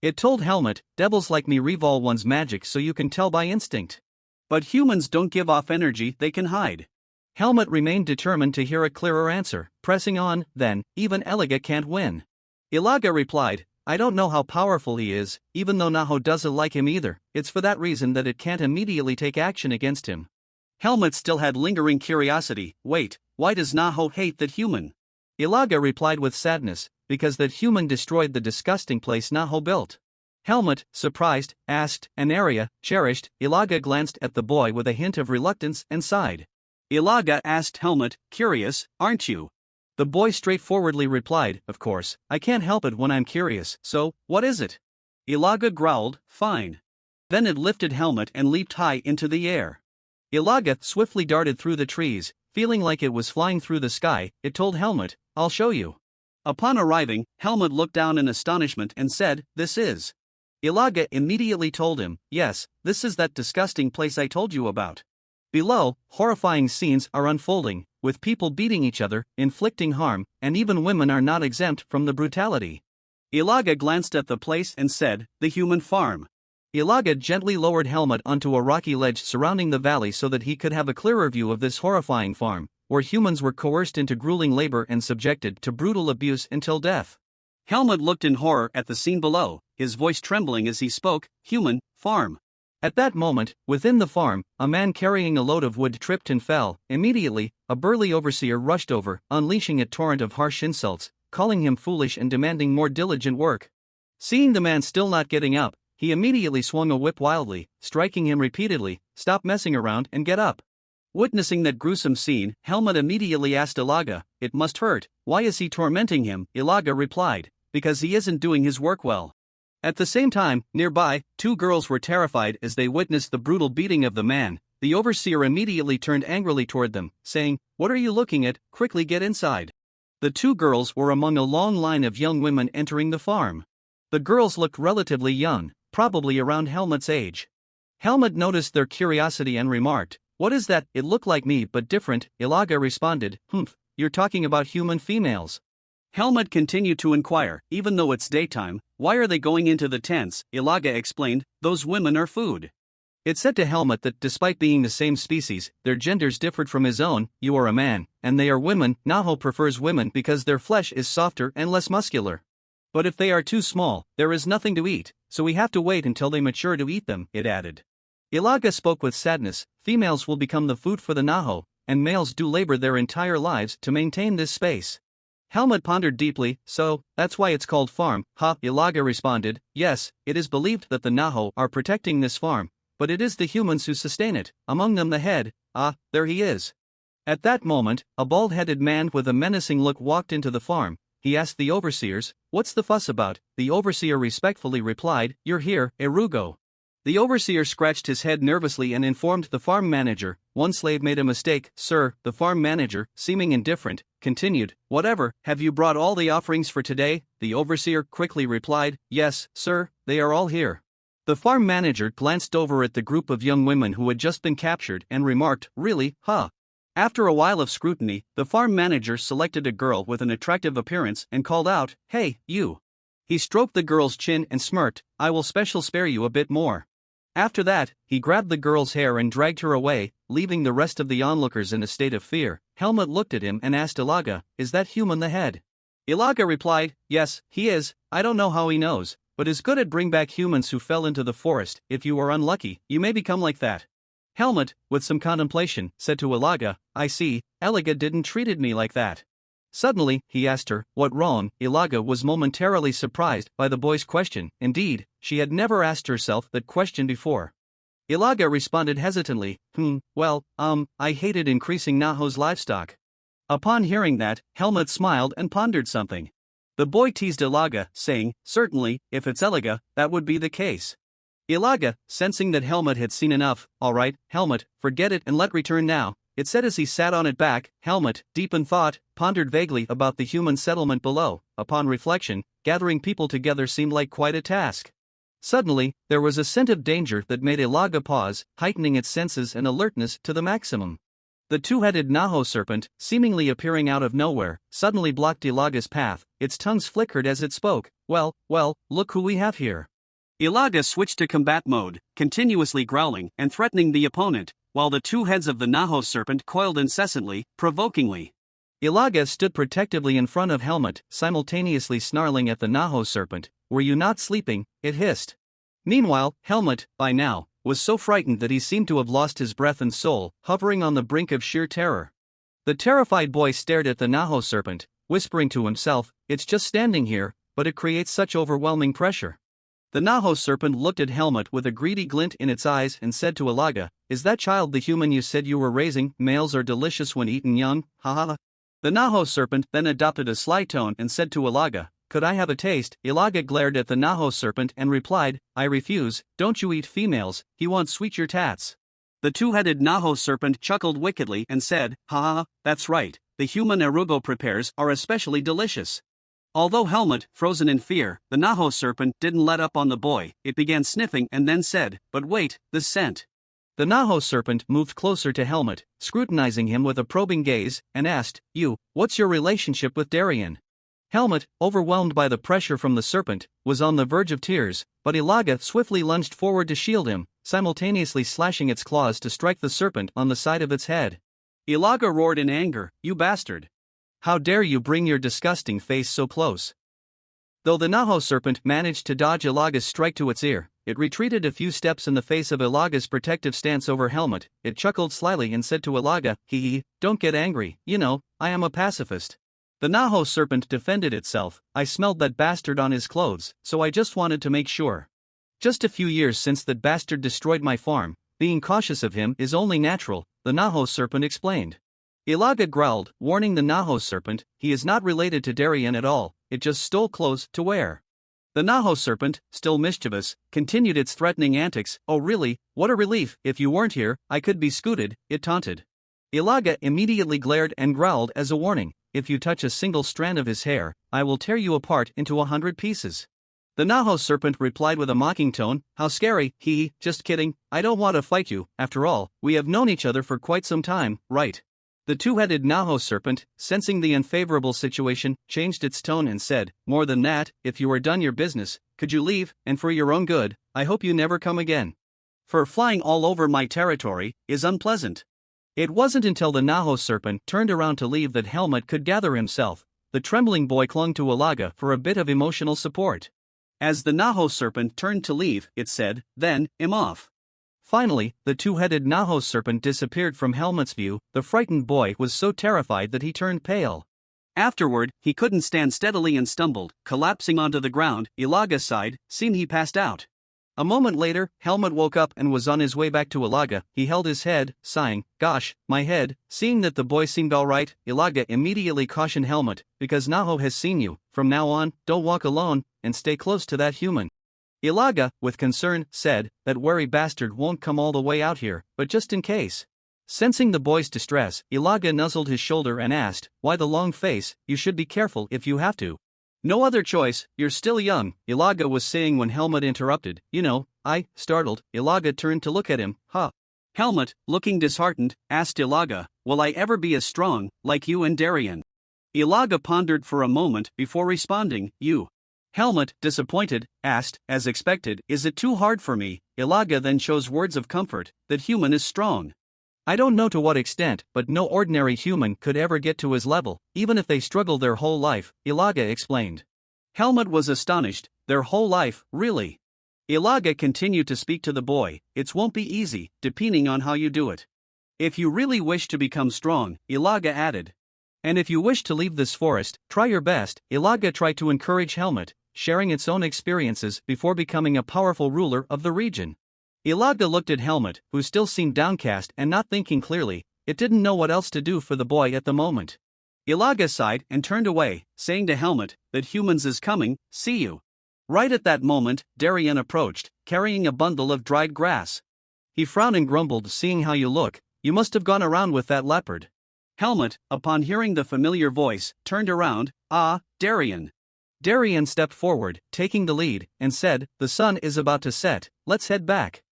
It told Helmut, "Devils like me revolve one's magic so you can tell by instinct. But humans don't give off energy they can hide." Helmut remained determined to hear a clearer answer, pressing on. "Then, even Eliga can't win." Ilaga replied, "I don't know how powerful he is, even though Naho doesn't like him either. It's for that reason that it can't immediately take action against him." Helmut still had lingering curiosity. "Wait, why does Naho hate that human?" Ilaga replied with sadness, "Because that human destroyed the disgusting place Naho built." Helmut, surprised, asked, "An area, cherished?" Ilaga glanced at the boy with a hint of reluctance and sighed. Ilaga asked Helmut, "Curious, aren't you?" The boy straightforwardly replied, "Of course, I can't help it when I'm curious, so, what is it?" Ilaga growled, "Fine." Then it lifted Helmut and leaped high into the air. Ilaga swiftly darted through the trees, feeling like it was flying through the sky. It told Helmut, "I'll show you." Upon arriving, Helmut looked down in astonishment and said, "This is." Ilaga immediately told him, "Yes, this is that disgusting place I told you about." Below, horrifying scenes are unfolding, with people beating each other, inflicting harm, and even women are not exempt from the brutality. Ilaga glanced at the place and said, "The human farm." Ilaga gently lowered Helmut onto a rocky ledge surrounding the valley so that he could have a clearer view of this horrifying farm, where humans were coerced into grueling labor and subjected to brutal abuse until death. Helmut looked in horror at the scene below, his voice trembling as he spoke. "Human farm." At that moment, within the farm, a man carrying a load of wood tripped and fell. Immediately, a burly overseer rushed over, unleashing a torrent of harsh insults, calling him foolish and demanding more diligent work. Seeing the man still not getting up, he immediately swung a whip wildly, striking him repeatedly. "Stop messing around and get up." Witnessing that gruesome scene, Helmut immediately asked Ilaga, "It must hurt. Why is he tormenting him?" Ilaga replied, "Because he isn't doing his work well." At the same time, nearby, two girls were terrified as they witnessed the brutal beating of the man. The overseer immediately turned angrily toward them, saying, "What are you looking at? Quickly get inside." The two girls were among a long line of young women entering the farm. The girls looked relatively young, probably around Helmut's age. Helmut noticed their curiosity and remarked, "What is that?" "It looked like me but different," Ilaga responded. You're talking about human females." Helmut continued to inquire, "Even though it's daytime, why are they going into the tents?" Ilaga explained, "Those women are food." It said to Helmut that despite being the same species, their genders differed from his own. "You are a man, and they are women." Naho prefers women because their flesh is softer and less muscular. "But if they are too small, there is nothing to eat, so we have to wait until they mature to eat them," it added. Ilaga spoke with sadness, "Females will become the food for the Naho, and males do labor their entire lives to maintain this space." Helmut pondered deeply. "So, that's why it's called farm, huh?" Ilaga responded, "Yes, it is believed that the Naho are protecting this farm, but it is the humans who sustain it, among them the head." There he is." At that moment, a bald-headed man with a menacing look walked into the farm. He asked the overseers, "What's the fuss about?" The overseer respectfully replied, "You're here, Erugo." The overseer scratched his head nervously and informed the farm manager, "One slave made a mistake, sir." The farm manager, seeming indifferent, continued, "Whatever, have you brought all the offerings for today?" The overseer quickly replied, "Yes, sir, they are all here." The farm manager glanced over at the group of young women who had just been captured and remarked, "Really, huh?" After a while of scrutiny, the farm manager selected a girl with an attractive appearance and called out, "Hey, you." He stroked the girl's chin and smirked, "I will spare you a bit more." After that, he grabbed the girl's hair and dragged her away, leaving the rest of the onlookers in a state of fear. Helmut looked at him and asked Ilaga, "Is that human the head?" Ilaga replied, "Yes, he is. I don't know how he knows, but is good at bring back humans who fell into the forest. If you are unlucky, you may become like that." Helmut, with some contemplation, said to Ilaga, "I see, Eliga didn't treated me like that." Suddenly, he asked her, "What wrong?" Ilaga was momentarily surprised by the boy's question. Indeed, she had never asked herself that question before. Ilaga responded hesitantly, well, I hated increasing Naho's livestock." Upon hearing that, Helmut smiled and pondered something. The boy teased Ilaga, saying, "Certainly, if it's Elaga, that would be the case." Ilaga, sensing that Helmut had seen enough, "All right, Helmut, forget it and let return now," it said as he sat on it back. Helmut, deep in thought, pondered vaguely about the human settlement below. Upon reflection, gathering people together seemed like quite a task. Suddenly, there was a scent of danger that made Ilaga pause, heightening its senses and alertness to the maximum. The two-headed Naho serpent, seemingly appearing out of nowhere, suddenly blocked Ilaga's path. Its tongues flickered as it spoke. Well, look who we have here." Ilaga switched to combat mode, continuously growling and threatening the opponent, while the two heads of the Naho serpent coiled incessantly, provokingly. Ilaga stood protectively in front of Helmut, simultaneously snarling at the Naho serpent. "Were you not sleeping?" it hissed. Meanwhile, Helmut, by now, was so frightened that he seemed to have lost his breath and soul, hovering on the brink of sheer terror. The terrified boy stared at the Naho serpent, whispering to himself, "It's just standing here, but it creates such overwhelming pressure." The Naho serpent looked at Helmut with a greedy glint in its eyes and said to Ilaga, "Is that child the human you said you were raising? Males are delicious when eaten young, ha." The Naho serpent then adopted a sly tone and said to Ilaga, "Could I have a taste?" Ilaga glared at the Naho serpent and replied, "I refuse, don't you eat females, he wants sweet your tats." The two-headed Naho serpent chuckled wickedly and said, "Ha, that's right, the human Arugo prepares are especially delicious." Although Helmut, frozen in fear, the Naho serpent didn't let up on the boy. It began sniffing and then said, "But wait, the scent." The Naho serpent moved closer to Helmut, scrutinizing him with a probing gaze, and asked, "What's your relationship with Darien?" Helmut, overwhelmed by the pressure from the serpent, was on the verge of tears, but Ilaga swiftly lunged forward to shield him, simultaneously slashing its claws to strike the serpent on the side of its head. Ilaga roared in anger, "You bastard! How dare you bring your disgusting face so close?" Though the Naho serpent managed to dodge Ilaga's strike to its ear, it retreated a few steps in the face of Ilaga's protective stance over Helmut. It chuckled slyly and said to Ilaga, "Hee, don't get angry, I am a pacifist." The Naho serpent defended itself, "I smelled that bastard on his clothes, so I just wanted to make sure. Just a few years since that bastard destroyed my farm, being cautious of him is only natural," the Naho serpent explained. Ilaga growled, warning the Naho serpent, "He is not related to Darien at all, it just stole clothes to wear." The Naho serpent, still mischievous, continued its threatening antics. "Oh really, what a relief, if you weren't here, I could be scooted," it taunted. Ilaga immediately glared and growled as a warning, "If you touch a single strand of his hair, I will tear you apart into 100 pieces." The Naho serpent replied with a mocking tone, "How scary, just kidding, I don't want to fight you, after all, we have known each other for quite some time, right?" The two-headed Naho serpent, sensing the unfavorable situation, changed its tone and said, "More than that, if you are done your business, could you leave, and for your own good, I hope you never come again. For flying all over my territory is unpleasant." It wasn't until the Naho serpent turned around to leave that Helmut could gather himself. The trembling boy clung to Ilaga for a bit of emotional support. As the Naho serpent turned to leave, it said, "Then, I'm off." Finally, the two-headed Naho serpent disappeared from Helmut's view. The frightened boy was so terrified that he turned pale. Afterward, he couldn't stand steadily and stumbled, collapsing onto the ground. Ilaga sighed, seemed he passed out. A moment later, Helmut woke up and was on his way back to Ilaga. He held his head, sighing, "Gosh, my head." Seeing that the boy seemed all right, Ilaga immediately cautioned Helmut, "Because Naho has seen you, from now on, don't walk alone, and stay close to that human." Ilaga, with concern, said, "That wary bastard won't come all the way out here, but just in case." Sensing the boy's distress, Ilaga nuzzled his shoulder and asked, "Why the long face? You should be careful if you have to." "No other choice, you're still young," Ilaga was saying when Helmut interrupted. Startled, Ilaga turned to look at him. "Huh." Helmut, looking disheartened, asked Ilaga, "Will I ever be as strong, like you and Darien?" Ilaga pondered for a moment before responding, "You." Helmut, disappointed, asked, as expected, "Is it too hard for me?" Ilaga then chose words of comfort, "That human is strong. I don't know to what extent, but no ordinary human could ever get to his level, even if they struggle their whole life," Ilaga explained. Helmut was astonished. Their whole life, really? Ilaga continued to speak to the boy, "It won't be easy, depending on how you do it. If you really wish to become strong," Ilaga added. "And if you wish to leave this forest, try your best." Ilaga tried to encourage Helmut, sharing its own experiences before becoming a powerful ruler of the region. Ilaga looked at Helmut, who still seemed downcast and not thinking clearly. It didn't know what else to do for the boy at the moment. Ilaga sighed and turned away, saying to Helmut that humans is coming, see you. Right at that moment, Darien approached, carrying a bundle of dried grass. He frowned and grumbled, seeing how you look, you must have gone around with that leopard. Helmut, upon hearing the familiar voice, turned around, ah, Darien. Darien stepped forward, taking the lead, and said, the sun is about to set, let's head back.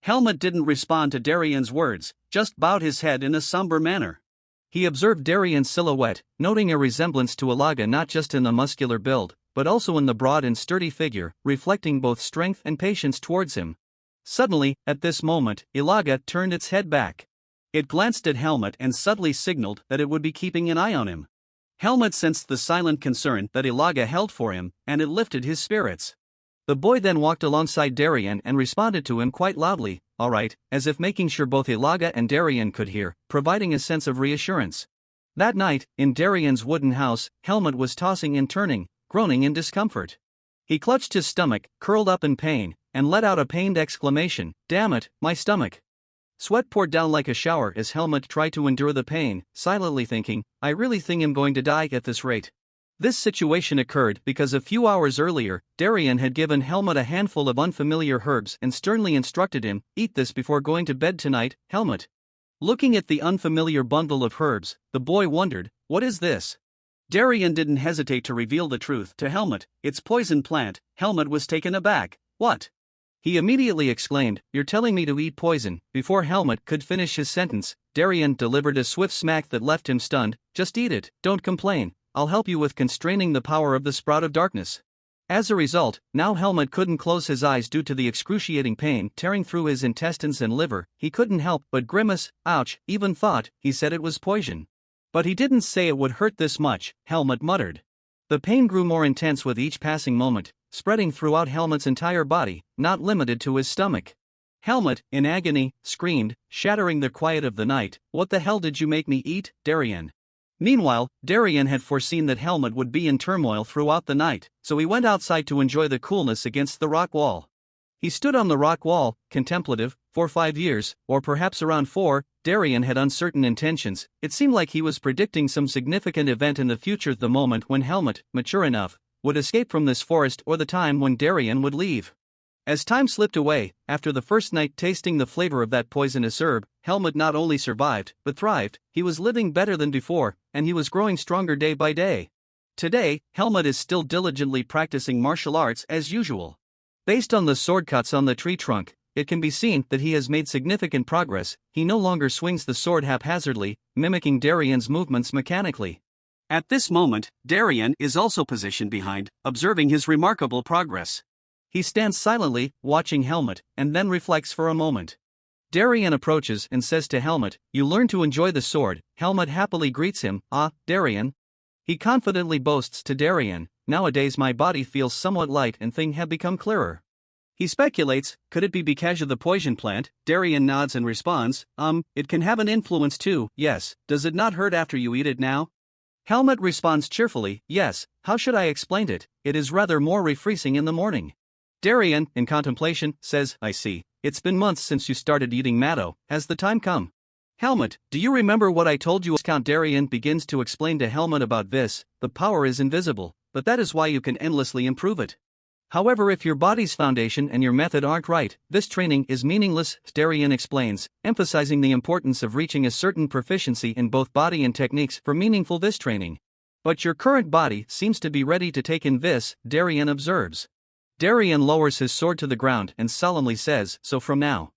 Helmut didn't respond to Darien's words, just bowed his head in a somber manner. He observed Darien's silhouette, noting a resemblance to Ilaga not just in the muscular build, but also in the broad and sturdy figure, reflecting both strength and patience towards him. Suddenly, at this moment, Ilaga turned its head back. It glanced at Helmut and subtly signaled that it would be keeping an eye on him. Helmut sensed the silent concern that Ilaga held for him, and it lifted his spirits. The boy then walked alongside Darien and responded to him quite loudly, all right, as if making sure both Ilaga and Darien could hear, providing a sense of reassurance. That night, in Darien's wooden house, Helmut was tossing and turning, groaning in discomfort. He clutched his stomach, curled up in pain, and let out a pained exclamation, damn it, my stomach. Sweat poured down like a shower as Helmut tried to endure the pain, silently thinking, I really think I'm going to die at this rate. This situation occurred because a few hours earlier, Darien had given Helmut a handful of unfamiliar herbs and sternly instructed him, eat this before going to bed tonight, Helmut. Looking at the unfamiliar bundle of herbs, the boy wondered, what is this? Darien didn't hesitate to reveal the truth to Helmut, it's poison plant. Helmut was taken aback, what? He immediately exclaimed, you're telling me to eat poison. Before Helmut could finish his sentence, Darien delivered a swift smack that left him stunned, just eat it, don't complain, I'll help you with constraining the power of the sprout of darkness. As a result, now Helmut couldn't close his eyes due to the excruciating pain tearing through his intestines and liver. He couldn't help but grimace, ouch, even thought he said it was poison. But he didn't say it would hurt this much, Helmut muttered. The pain grew more intense with each passing moment, spreading throughout Helmut's entire body, not limited to his stomach. Helmut, in agony, screamed, shattering the quiet of the night, what the hell did you make me eat, Darien? Meanwhile, Darien had foreseen that Helmut would be in turmoil throughout the night, so he went outside to enjoy the coolness against the rock wall. He stood on the rock wall, contemplative. For 5 years, or perhaps around 4, Darien had uncertain intentions. It seemed like he was predicting some significant event in the future, the moment when Helmut, mature enough, would escape from this forest, or the time when Darien would leave. As time slipped away, after the first night tasting the flavor of that poisonous herb, Helmut not only survived, but thrived. He was living better than before, and he was growing stronger day by day. Today, Helmut is still diligently practicing martial arts as usual. Based on the sword cuts on the tree trunk, it can be seen that he has made significant progress. He no longer swings the sword haphazardly, mimicking Darien's movements mechanically. At this moment, Darien is also positioned behind, observing his remarkable progress. He stands silently, watching Helmut, and then reflects for a moment. Darien approaches and says to Helmut, you learn to enjoy the sword. Helmut happily greets him, ah, Darien. He confidently boasts to Darien, nowadays my body feels somewhat light and things have become clearer. He speculates, could it be because of the poison plant? Darien nods and responds, it can have an influence too, yes, does it not hurt after you eat it now? Helmut responds cheerfully, yes, how should I explain it, it is rather more refreshing in the morning. Darien, in contemplation, says, I see, it's been months since you started eating matto, has the time come? Helmut, do you remember what I told you? Count Darien begins to explain to Helmut about this, the power is invisible, but that is why you can endlessly improve it. However, if your body's foundation and your method aren't right, this training is meaningless, Darien explains, emphasizing the importance of reaching a certain proficiency in both body and techniques for meaningful this training. But your current body seems to be ready to take in this, Darien observes. Darien lowers his sword to the ground and solemnly says, so from now,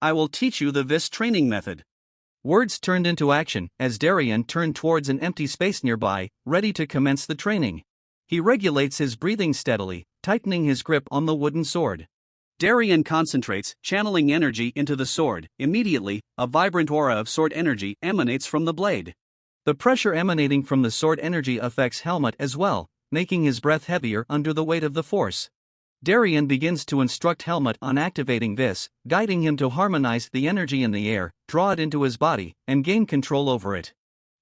I will teach you the Vis training method. Words turned into action as Darien turned towards an empty space nearby, ready to commence the training. He regulates his breathing steadily, tightening his grip on the wooden sword. Darien concentrates, channeling energy into the sword. Immediately, a vibrant aura of sword energy emanates from the blade. The pressure emanating from the sword energy affects Helmut as well, making his breath heavier under the weight of the force. Darien begins to instruct Helmut on activating this, guiding him to harmonize the energy in the air, draw it into his body, and gain control over it.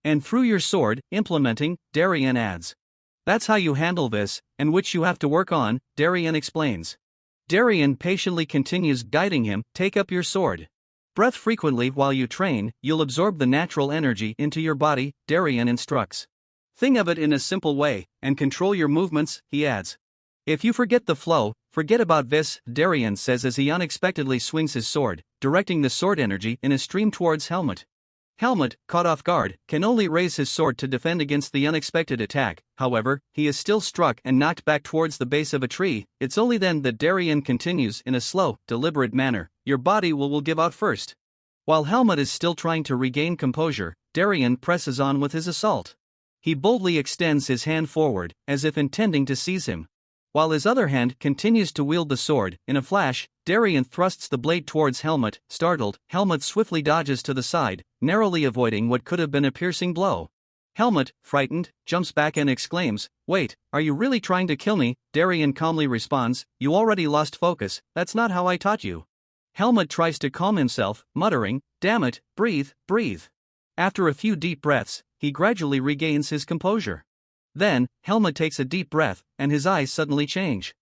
And through your sword, implementing, Darien adds. That's how you handle this, and which you have to work on, Darien explains. Darien patiently continues guiding him, take up your sword. Breath frequently while you train, you'll absorb the natural energy into your body, Darien instructs. Think of it in a simple way, and control your movements, he adds. If you forget the flow, forget about this, Darien says as he unexpectedly swings his sword, directing the sword energy in a stream towards Helmut. Helmut, caught off guard, can only raise his sword to defend against the unexpected attack. However, he is still struck and knocked back towards the base of a tree. It's only then that Darien continues in a slow, deliberate manner, your body will give out first. While Helmut is still trying to regain composure, Darien presses on with his assault. He boldly extends his hand forward, as if intending to seize him. While his other hand continues to wield the sword, in a flash, Darien thrusts the blade towards Helmut. Startled, Helmut swiftly dodges to the side, narrowly avoiding what could have been a piercing blow. Helmut, frightened, jumps back and exclaims, "Wait, are you really trying to kill me?" Darien calmly responds, "You already lost focus, that's not how I taught you." Helmut tries to calm himself, muttering, "Damn it, breathe, breathe." After a few deep breaths, he gradually regains his composure. Then, Helmut takes a deep breath, and his eyes suddenly change.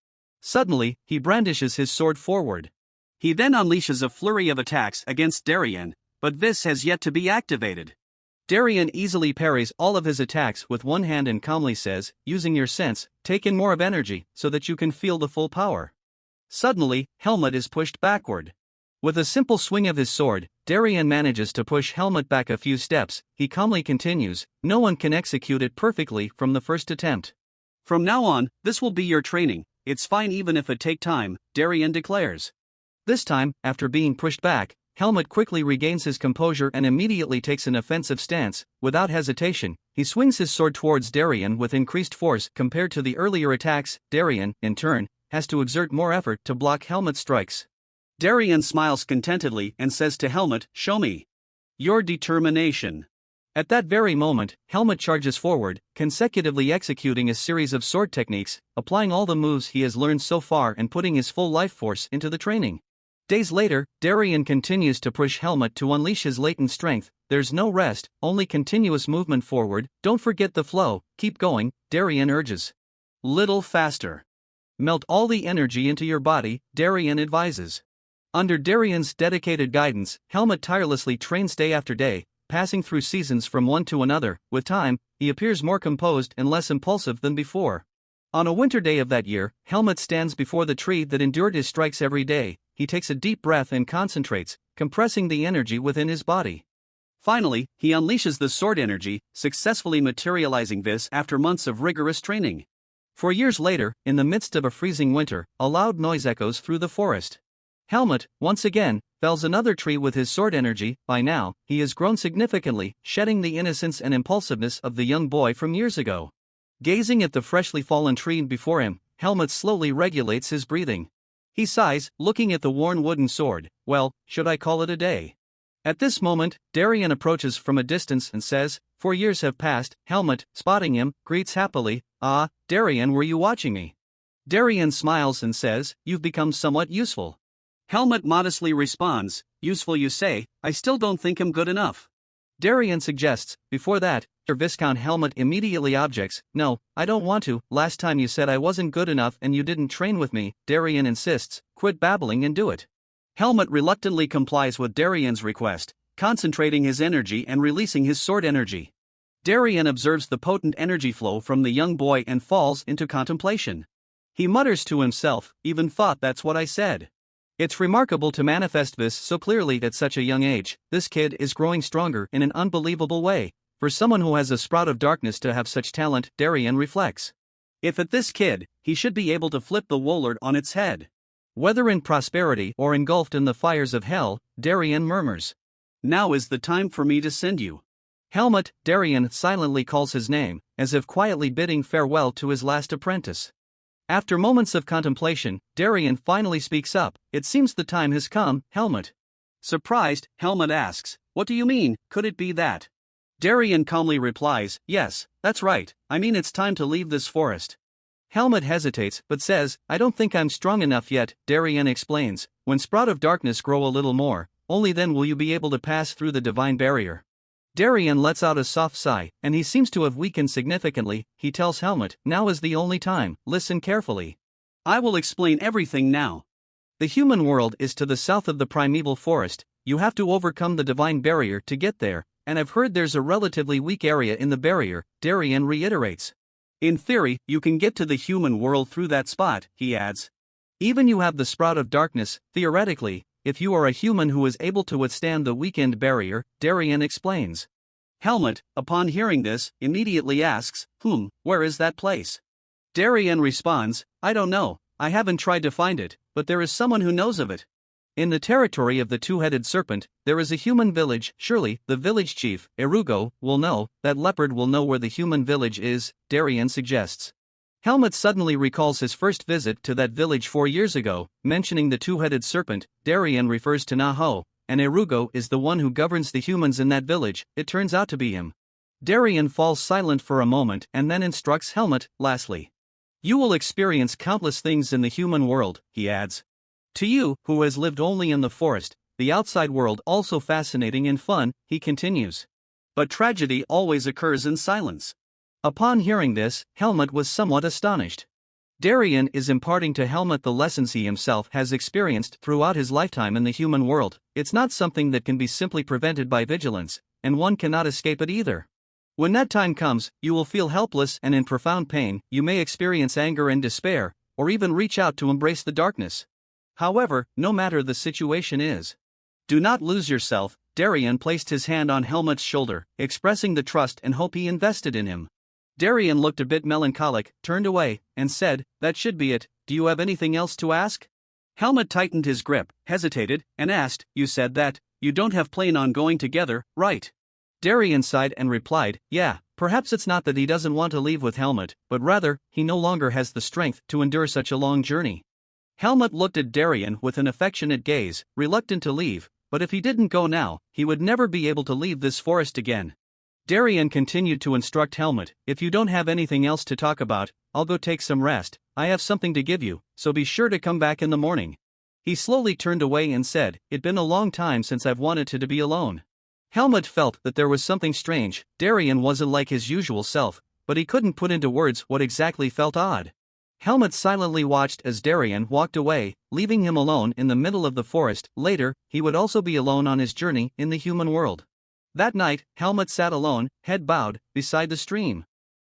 Suddenly, he brandishes his sword forward. He then unleashes a flurry of attacks against Darien, but this has yet to be activated. Darien easily parries all of his attacks with one hand and calmly says, "Using your sense, take in more of energy, so that you can feel the full power." Suddenly, Helmut is pushed backward. With a simple swing of his sword, Darien manages to push Helmut back a few steps. He calmly continues, "No one can execute it perfectly from the first attempt. From now on, this will be your training. It's fine even if it take time," Darien declares. This time, after being pushed back, Helmut quickly regains his composure and immediately takes an offensive stance. Without hesitation, he swings his sword towards Darien with increased force compared to the earlier attacks. Darien, in turn, has to exert more effort to block Helmut's strikes. Darien smiles contentedly and says to Helmut, "Show me your determination." At that very moment, Helmut charges forward, consecutively executing a series of sword techniques, applying all the moves he has learned so far and putting his full life force into the training. Days later, Darien continues to push Helmut to unleash his latent strength. There's no rest, only continuous movement forward. "Don't forget the flow, keep going," Darien urges. "Little faster. Melt all the energy into your body," Darien advises. Under Darien's dedicated guidance, Helmut tirelessly trains day after day, passing through seasons from one to another. With time, he appears more composed and less impulsive than before. On a winter day of that year, Helmut stands before the tree that endured his strikes every day. He takes a deep breath and concentrates, compressing the energy within his body. Finally, he unleashes the sword energy, successfully materializing this after months of rigorous training. 4 years later, in the midst of a freezing winter, a loud noise echoes through the forest. Helmut, once again, fells another tree with his sword energy. By now, he has grown significantly, shedding the innocence and impulsiveness of the young boy from years ago. Gazing at the freshly fallen tree before him, Helmut slowly regulates his breathing. He sighs, looking at the worn wooden sword. "Well, should I call it a day?" At this moment, Darien approaches from a distance and says, "4 years have passed." Helmut, spotting him, greets happily, "Ah, Darien, were you watching me?" Darien smiles and says, "You've become somewhat useful." Helmut modestly responds, "Useful you say, I still don't think him good enough." Darien suggests, "Before that, Viscount." Helmut immediately objects, "No, I don't want to. Last time you said I wasn't good enough and you didn't train with me." Darien insists, "Quit babbling and do it." Helmut reluctantly complies with Darien's request, concentrating his energy and releasing his sword energy. Darien observes the potent energy flow from the young boy and falls into contemplation. He mutters to himself, "Even thought that's what I said. It's remarkable to manifest this so clearly at such a young age. This kid is growing stronger in an unbelievable way. For someone who has a sprout of darkness to have such talent," Darien reflects. "If at this kid, he should be able to flip the world on its head. Whether in prosperity or engulfed in the fires of hell," Darien murmurs. "Now is the time for me to send you." Helmut, Darien silently calls his name, as if quietly bidding farewell to his last apprentice. After moments of contemplation, Darien finally speaks up, "It seems the time has come, Helmut." Surprised, Helmut asks, "What do you mean? Could it be that?" Darien calmly replies, "Yes, that's right, I mean it's time to leave this forest." Helmut hesitates, but says, "I don't think I'm strong enough yet." Darien explains, "When Sprout of Darkness grow a little more, only then will you be able to pass through the divine barrier." Darien lets out a soft sigh, and he seems to have weakened significantly. He tells Helmut, "Now is the only time, listen carefully. I will explain everything now. The human world is to the south of the primeval forest. You have to overcome the divine barrier to get there. and I've heard there's a relatively weak area in the barrier, Darien reiterates. In theory, you can get to the human world through that spot, he adds. Even you have the Sprout of Darkness, theoretically, if you are a human who is able to withstand the weakened barrier, Darien explains. Helmut, upon hearing this, immediately asks, where is that place? Darien responds, I don't know, I haven't tried to find it, but there is someone who knows of it. In the territory of the two-headed serpent, there is a human village. Surely, the village chief, Erugo, will know. That leopard will know where the human village is, Darien suggests. Helmut suddenly recalls his first visit to that village 4 years ago. Mentioning the two-headed serpent, Darien refers to Naho, and Erugo is the one who governs the humans in that village. It turns out to be him. Darien falls silent for a moment and then instructs Helmut, lastly. You will experience countless things in the human world, he adds. To you, who has lived only in the forest, the outside world also fascinating and fun, he continues. But tragedy always occurs in silence. Upon hearing this, Helmut was somewhat astonished. Darien is imparting to Helmut the lessons he himself has experienced throughout his lifetime in the human world. It's not something that can be simply prevented by vigilance, and one cannot escape it either. When that time comes, you will feel helpless and in profound pain. You may experience anger and despair, or even reach out to embrace the darkness. However, no matter the situation is, do not lose yourself. Darien placed his hand on Helmut's shoulder, expressing the trust and hope he invested in him. Darien looked a bit melancholic, turned away, and said, That should be it. Do you have anything else to ask? Helmut tightened his grip, hesitated, and asked, You said that you don't have plan on going together, right? Darien sighed and replied, Yeah, perhaps it's not that he doesn't want to leave with Helmut, but rather, he no longer has the strength to endure such a long journey. Helmut looked at Darien with an affectionate gaze, reluctant to leave, but if he didn't go now, he would never be able to leave this forest again. Darien continued to instruct Helmut, If you don't have anything else to talk about, I'll go take some rest. I have something to give you, so be sure to come back in the morning. He slowly turned away and said, It's been a long time since I've wanted to be alone. Helmut felt that there was something strange. Darien wasn't like his usual self, but he couldn't put into words what exactly felt odd. Helmut silently watched as Darien walked away, leaving him alone in the middle of the forest. Later, he would also be alone on his journey in the human world. That night, Helmut sat alone, head bowed, beside the stream.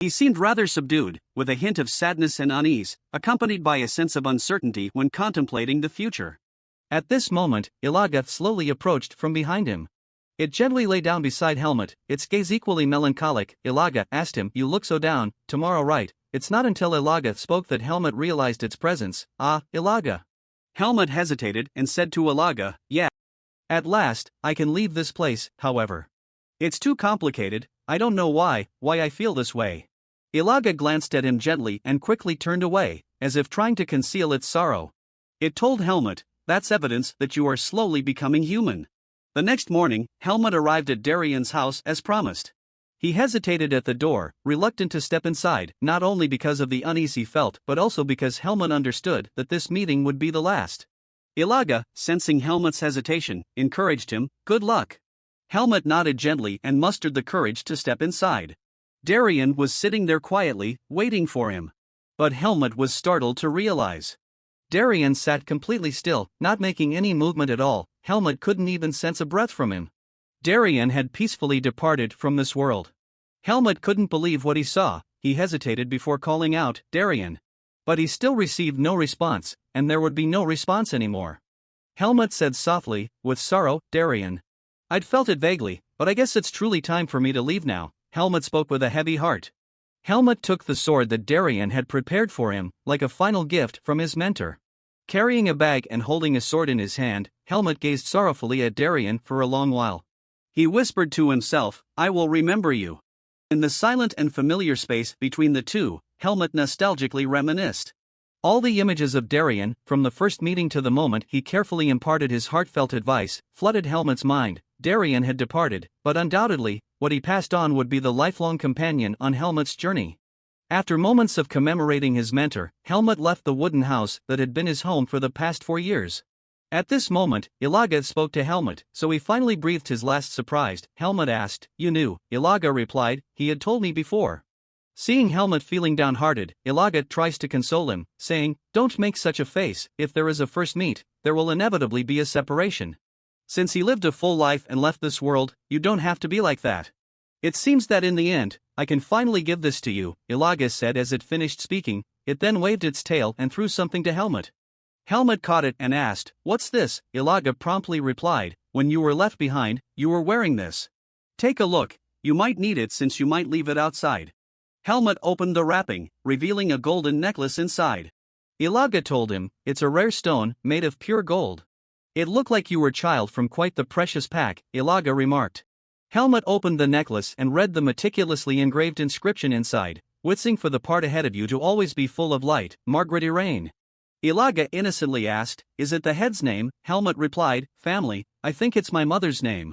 He seemed rather subdued, with a hint of sadness and unease, accompanied by a sense of uncertainty when contemplating the future. At this moment, Ilaga slowly approached from behind him. It gently lay down beside Helmut, its gaze equally melancholic. Ilaga asked him, You look so down, tomorrow, right? It's not until Ilaga spoke that Helmut realized its presence. Ah, Ilaga. Helmut hesitated and said to Ilaga, Yeah. At last, I can leave this place, however. It's too complicated, I don't know why I feel this way. Ilaga glanced at him gently and quickly turned away, as if trying to conceal its sorrow. It told Helmut, That's evidence that you are slowly becoming human. The next morning, Helmut arrived at Darien's house as promised. He hesitated at the door, reluctant to step inside, not only because of the unease he felt but also because Helmut understood that this meeting would be the last. Ilaga, sensing Helmut's hesitation, encouraged him, Good luck. Helmut nodded gently and mustered the courage to step inside. Darien was sitting there quietly, waiting for him. But Helmut was startled to realize. Darien sat completely still, not making any movement at all. Helmut couldn't even sense a breath from him. Darien had peacefully departed from this world. Helmut couldn't believe what he saw. He hesitated before calling out, Darien. But he still received no response, and there would be no response anymore. Helmut said softly, with sorrow, Darien. I'd felt it vaguely, but I guess it's truly time for me to leave now. Helmut spoke with a heavy heart. Helmut took the sword that Darien had prepared for him, like a final gift from his mentor. Carrying a bag and holding a sword in his hand, Helmut gazed sorrowfully at Darien for a long while. He whispered to himself, I will remember you. In the silent and familiar space between the two, Helmut nostalgically reminisced. All the images of Darien, from the first meeting to the moment he carefully imparted his heartfelt advice, flooded Helmut's mind. Darien had departed, but undoubtedly, what he passed on would be the lifelong companion on Helmut's journey. After moments of commemorating his mentor, Helmut left the wooden house that had been his home for the past 4 years. At this moment, Ilaga spoke to Helmut, so he finally breathed his last surprised. Helmut asked, You knew? Ilaga replied, He had told me before. Seeing Helmut feeling downhearted, Ilaga tries to console him, saying, Don't make such a face, if there is a first meet, there will inevitably be a separation. Since he lived a full life and left this world, you don't have to be like that. It seems that in the end, I can finally give this to you, Ilaga said as it finished speaking. It then waved its tail and threw something to Helmut. Helmut caught it and asked, "What's this?" Ilaga promptly replied, "When you were left behind, you were wearing this. Take a look, you might need it since you might leave it outside." Helmut opened the wrapping, revealing a golden necklace inside. Ilaga told him, "It's a rare stone, made of pure gold." "It looked like you were child from quite the precious pack," Ilaga remarked. Helmut opened the necklace and read the meticulously engraved inscription inside, "Wishing for the part ahead of you to always be full of light, Margaret Iraine." Ilaga innocently asked, "Is it the head's name?" Helmut replied, "Family, I think it's my mother's name."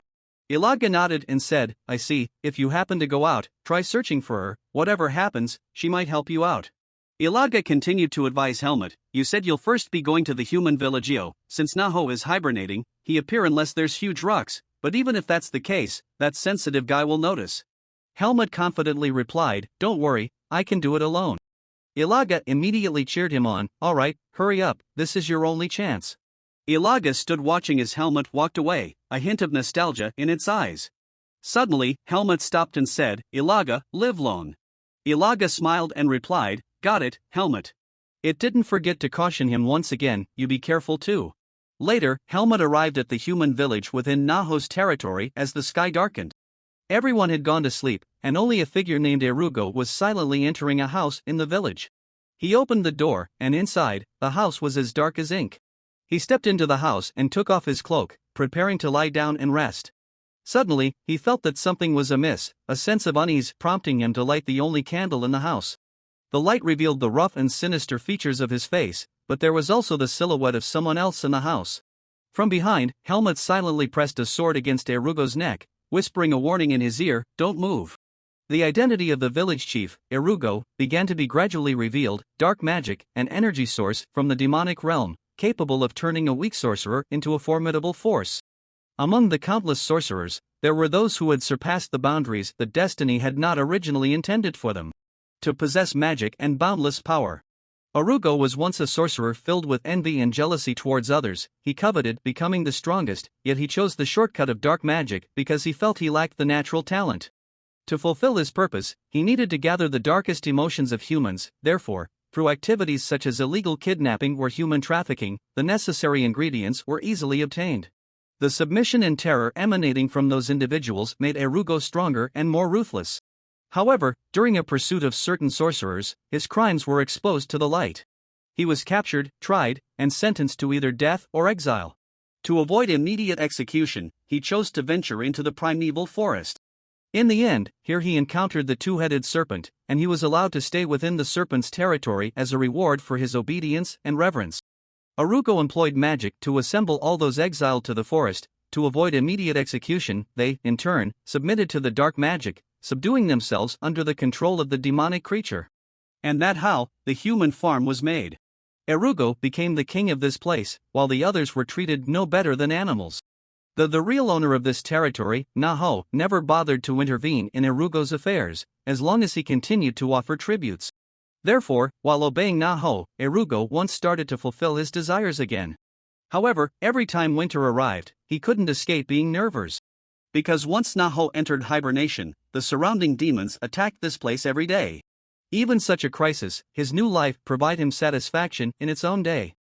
Ilaga nodded and said, "I see, if you happen to go out, try searching for her, whatever happens, she might help you out." Ilaga continued to advise Helmut, "You said you'll first be going to the human villageo, since Naho is hibernating, he appear unless there's huge rocks, but even if that's the case, that sensitive guy will notice." Helmut confidently replied, "Don't worry, I can do it alone." Ilaga immediately cheered him on, "All right, hurry up, this is your only chance." Ilaga stood watching as Helmut walked away, a hint of nostalgia in its eyes. Suddenly, Helmut stopped and said, "Ilaga, live long." Ilaga smiled and replied, "Got it, Helmut." It didn't forget to caution him once again, "You be careful too." Later, Helmut arrived at the human village within Naho's territory as the sky darkened. Everyone had gone to sleep, and only a figure named Erugo was silently entering a house in the village. He opened the door, and inside, the house was as dark as ink. He stepped into the house and took off his cloak, preparing to lie down and rest. Suddenly, he felt that something was amiss, a sense of unease prompting him to light the only candle in the house. The light revealed the rough and sinister features of his face, but there was also the silhouette of someone else in the house. From behind, Helmut silently pressed a sword against Erugo's neck, whispering a warning in his ear, "Don't move." The identity of the village chief, Erugo, began to be gradually revealed: dark magic, an energy source from the demonic realm, capable of turning a weak sorcerer into a formidable force. Among the countless sorcerers, there were those who had surpassed the boundaries that destiny had not originally intended for them. To possess magic and boundless power. Erugo was once a sorcerer filled with envy and jealousy towards others. He coveted becoming the strongest, yet he chose the shortcut of dark magic because he felt he lacked the natural talent. To fulfill his purpose, he needed to gather the darkest emotions of humans. Therefore, through activities such as illegal kidnapping or human trafficking, the necessary ingredients were easily obtained. The submission and terror emanating from those individuals made Erugo stronger and more ruthless. However, during a pursuit of certain sorcerers, his crimes were exposed to the light. He was captured, tried, and sentenced to either death or exile. To avoid immediate execution, he chose to venture into the primeval forest. In the end, here he encountered the two-headed serpent, and he was allowed to stay within the serpent's territory as a reward for his obedience and reverence. Erugo employed magic to assemble all those exiled to the forest. To avoid immediate execution, they, in turn, submitted to the dark magic, subduing themselves under the control of the demonic creature. And that's how the human farm was made. Erugo became the king of this place, while the others were treated no better than animals. The real owner of this territory, Naho, never bothered to intervene in Erugo's affairs, as long as he continued to offer tributes. Therefore, while obeying Naho, Erugo once started to fulfill his desires again. However, every time winter arrived, he couldn't escape being nervous. Because once Naho entered hibernation, the surrounding demons attacked this place every day. Even such a crisis, his new life provided him satisfaction in its own day.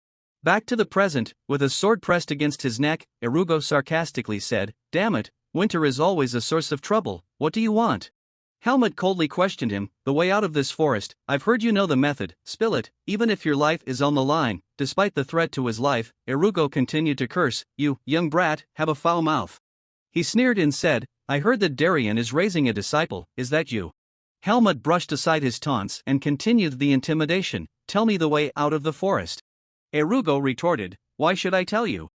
Back to the present, with a sword pressed against his neck, Erugo sarcastically said, "Damn it, winter is always a source of trouble, what do you want?" Helmut coldly questioned him, "The way out of this forest, I've heard you know the method, spill it, even if your life is on the line." Despite the threat to his life, Erugo continued to curse, "You, young brat, have a foul mouth." He sneered and said, "I heard that Darien is raising a disciple, is that you?" Helmut brushed aside his taunts and continued the intimidation, "Tell me the way out of the forest." Erugo retorted, "Why should I tell you?"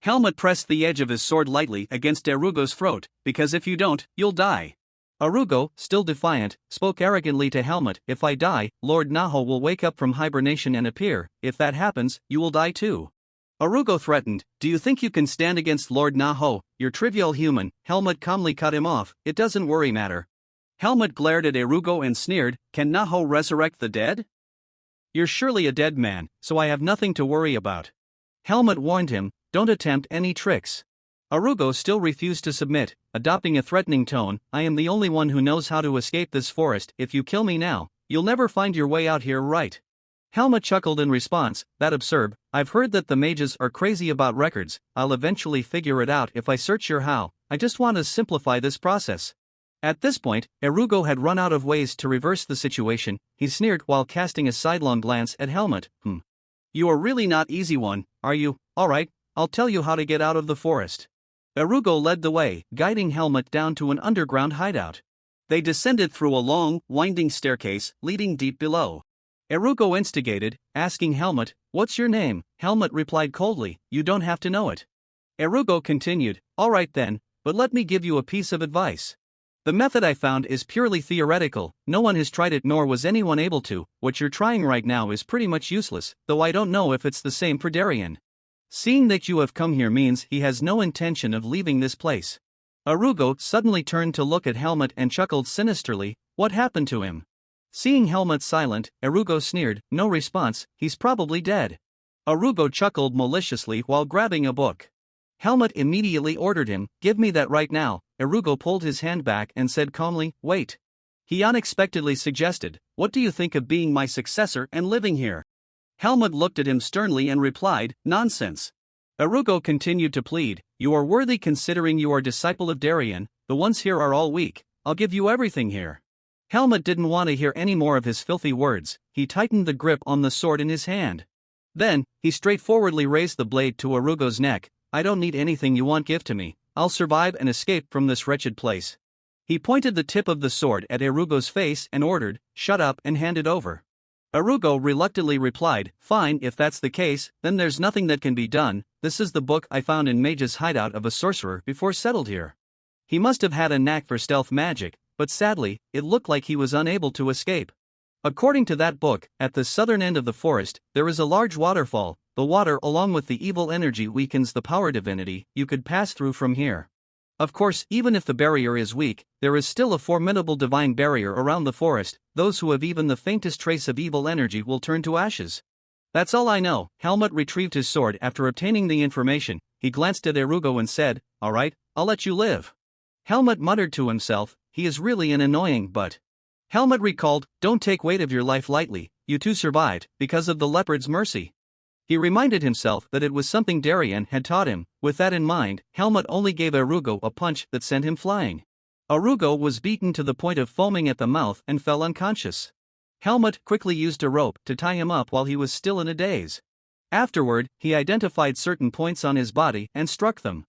Helmut pressed the edge of his sword lightly against Erugo's throat, "Because if you don't, you'll die." Erugo, still defiant, spoke arrogantly to Helmut, "If I die, Lord Naho will wake up from hibernation and appear. If that happens, you will die too." Erugo threatened, "Do you think you can stand against Lord Naho? You're trivial human." Helmut calmly cut him off, "It doesn't worry matter." Helmut glared at Erugo and sneered, "Can Naho resurrect the dead? You're surely a dead man, so I have nothing to worry about." Helmut warned him, "Don't attempt any tricks." Arugo still refused to submit, adopting a threatening tone. I am the only one who knows how to escape this forest. If you kill me now, you'll never find your way out here, right? Helma chuckled in response. That absurd. I've heard that the mages are crazy about records. I'll eventually figure it out if I search your how. I just want to simplify this process. At this point, Arugo had run out of ways to reverse the situation. He sneered while casting a sidelong glance at Helmut. You are really not easy one, are you? Alright, I'll tell you how to get out of the forest. Arugo led the way, guiding Helmut down to an underground hideout. They descended through a long, winding staircase, leading deep below. Arugo instigated, asking Helmut, "What's your name?" Helmut replied coldly, "You don't have to know it." Arugo continued, "Alright then, but let me give you a piece of advice. The method I found is purely theoretical, no one has tried it nor was anyone able to. What you're trying right now is pretty much useless, though I don't know if it's the same for Darien. Seeing that you have come here means he has no intention of leaving this place." Arugo suddenly turned to look at Helmut and chuckled sinisterly. What happened to him? Seeing Helmut silent, Arugo sneered, "No response, he's probably dead." Arugo chuckled maliciously while grabbing a book. Helmut immediately ordered him, "Give me that right now." Arugo pulled his hand back and said calmly, "Wait." He unexpectedly suggested, "What do you think of being my successor and living here?" Helmut looked at him sternly and replied, "Nonsense." Arugo continued to plead, "You are worthy considering you are disciple of Darien, the ones here are all weak, I'll give you everything here." Helmut didn't want to hear any more of his filthy words. He tightened the grip on the sword in his hand. Then, he straightforwardly raised the blade to Arugo's neck. "I don't need anything you want, give to me, I'll survive and escape from this wretched place." He pointed the tip of the sword at Arugo's face and ordered, "Shut up and hand it over." Arugo reluctantly replied, "Fine, if that's the case, then there's nothing that can be done. This is the book I found in Mage's hideout of a sorcerer before settled here. He must have had a knack for stealth magic, but sadly, it looked like he was unable to escape. According to that book, at the southern end of the forest, there is a large waterfall. The water along with the evil energy weakens the power divinity you could pass through from here. Of course, even if the barrier is weak, there is still a formidable divine barrier around the forest. Those who have even the faintest trace of evil energy will turn to ashes. That's all I know." Helmut retrieved his sword after obtaining the information. He glanced at Arugo and said, "Alright, I'll let you live." Helmut muttered to himself, "He is really an annoying but." Helmut recalled, "Don't take weight of your life lightly, you too survived, because of the leopard's mercy." He reminded himself that it was something Darien had taught him. With that in mind, Helmut only gave Arugo a punch that sent him flying. Arugo was beaten to the point of foaming at the mouth and fell unconscious. Helmut quickly used a rope to tie him up while he was still in a daze. Afterward, he identified certain points on his body and struck them.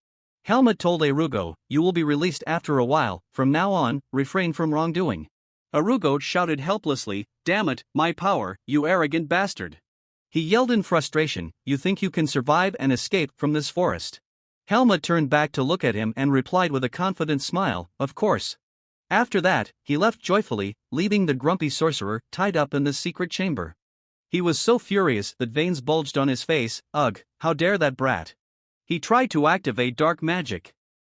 Helmut told Arugo, "You will be released after a while, from now on, refrain from wrongdoing." Arugo shouted helplessly, "Damn it, my power, you arrogant bastard!" He yelled in frustration, "You think you can survive and escape from this forest?" Helmut turned back to look at him and replied with a confident smile, "Of course." After that, he left joyfully, leaving the grumpy sorcerer tied up in the secret chamber. He was so furious that veins bulged on his face. Ugh, how dare that brat! He tried to activate dark magic.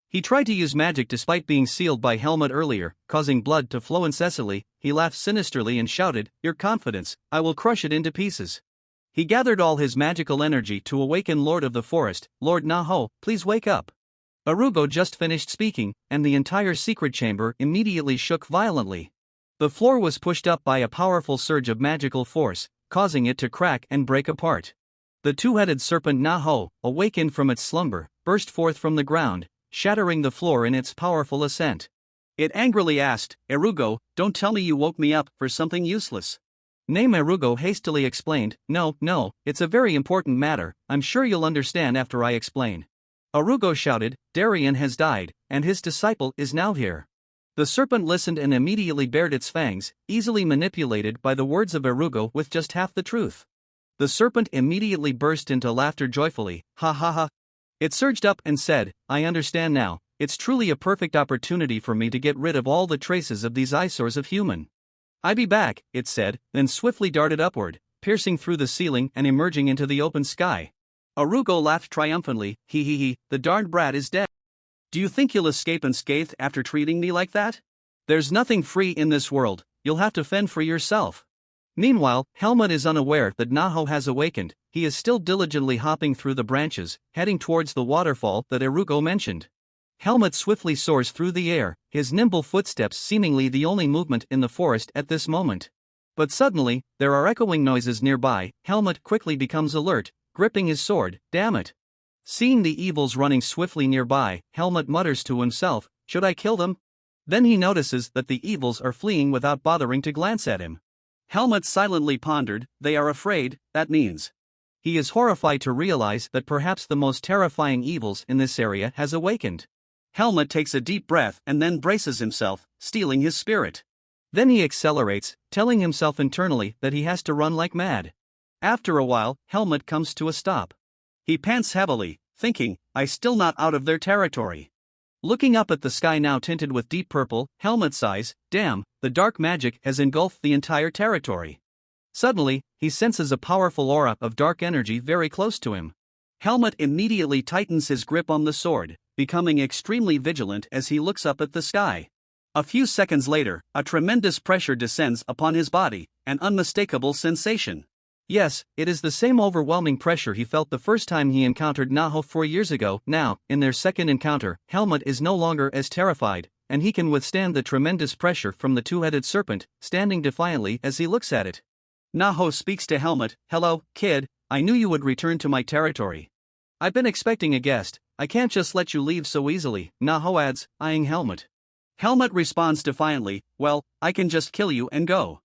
He tried to use magic despite being sealed by Helmut earlier, causing blood to flow incessantly. He laughed sinisterly and shouted, "Your confidence, I will crush it into pieces." He gathered all his magical energy to awaken Lord of the Forest. "Lord Naho, please wake up." Arugo just finished speaking, and the entire secret chamber immediately shook violently. The floor was pushed up by a powerful surge of magical force, causing it to crack and break apart. The two-headed serpent Naho, awakened from its slumber, burst forth from the ground, shattering the floor in its powerful ascent. It angrily asked, "Arugo, don't tell me you woke me up for something useless." Arugo hastily explained, No, it's a very important matter, I'm sure you'll understand after I explain." Arugo shouted, "Darien has died, and his disciple is now here." The serpent listened and immediately bared its fangs, easily manipulated by the words of Arugo with just half the truth. The serpent immediately burst into laughter joyfully, "Ha ha ha." It surged up and said, "I understand now, it's truly a perfect opportunity for me to get rid of all the traces of these eyesores of human. I be back," it said, then swiftly darted upward, piercing through the ceiling and emerging into the open sky. Arugo laughed triumphantly, "He, the darned brat is dead. Do you think you'll escape unscathed after treating me like that? There's nothing free in this world, you'll have to fend for yourself." Meanwhile, Helmut is unaware that Naho has awakened. He is still diligently hopping through the branches, heading towards the waterfall that Iruko mentioned. Helmut swiftly soars through the air, his nimble footsteps seemingly the only movement in the forest at this moment. But suddenly, there are echoing noises nearby. Helmut quickly becomes alert, gripping his sword. Damn it! Seeing the evils running swiftly nearby, Helmut mutters to himself, should I kill them? Then he notices that the evils are fleeing without bothering to glance at him. Helmut silently pondered, they are afraid, that means. He is horrified to realize that perhaps the most terrifying evils in this area has awakened. Helmut takes a deep breath and then braces himself, steeling his spirit. Then he accelerates, telling himself internally that he has to run like mad. After a while, Helmut comes to a stop. He pants heavily, thinking, I'm still not out of their territory. Looking up at the sky now tinted with deep purple, Helmut sighs, damn, the dark magic has engulfed the entire territory. Suddenly, he senses a powerful aura of dark energy very close to him. Helmut immediately tightens his grip on the sword, becoming extremely vigilant as he looks up at the sky. A few seconds later, a tremendous pressure descends upon his body, an unmistakable sensation. Yes, it is the same overwhelming pressure he felt the first time he encountered Naho 4 years ago. Now, in their second encounter, Helmut is no longer as terrified, and he can withstand the tremendous pressure from the two-headed serpent, standing defiantly as he looks at it. Naho speaks to Helmut, hello, kid, I knew you would return to my territory. I've been expecting a guest, I can't just let you leave so easily, Naho adds, eyeing Helmut. Helmut responds defiantly, well, I can just kill you and go.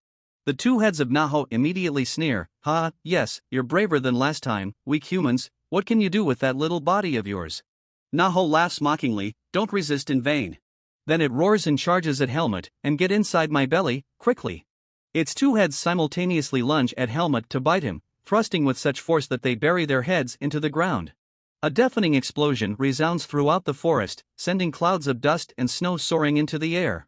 The two heads of Naho immediately sneer, ha, yes, you're braver than last time, weak humans, what can you do with that little body of yours? Naho laughs mockingly, don't resist in vain. Then it roars and charges at Helmut, and get inside my belly, quickly. Its two heads simultaneously lunge at Helmut to bite him, thrusting with such force that they bury their heads into the ground. A deafening explosion resounds throughout the forest, sending clouds of dust and snow soaring into the air.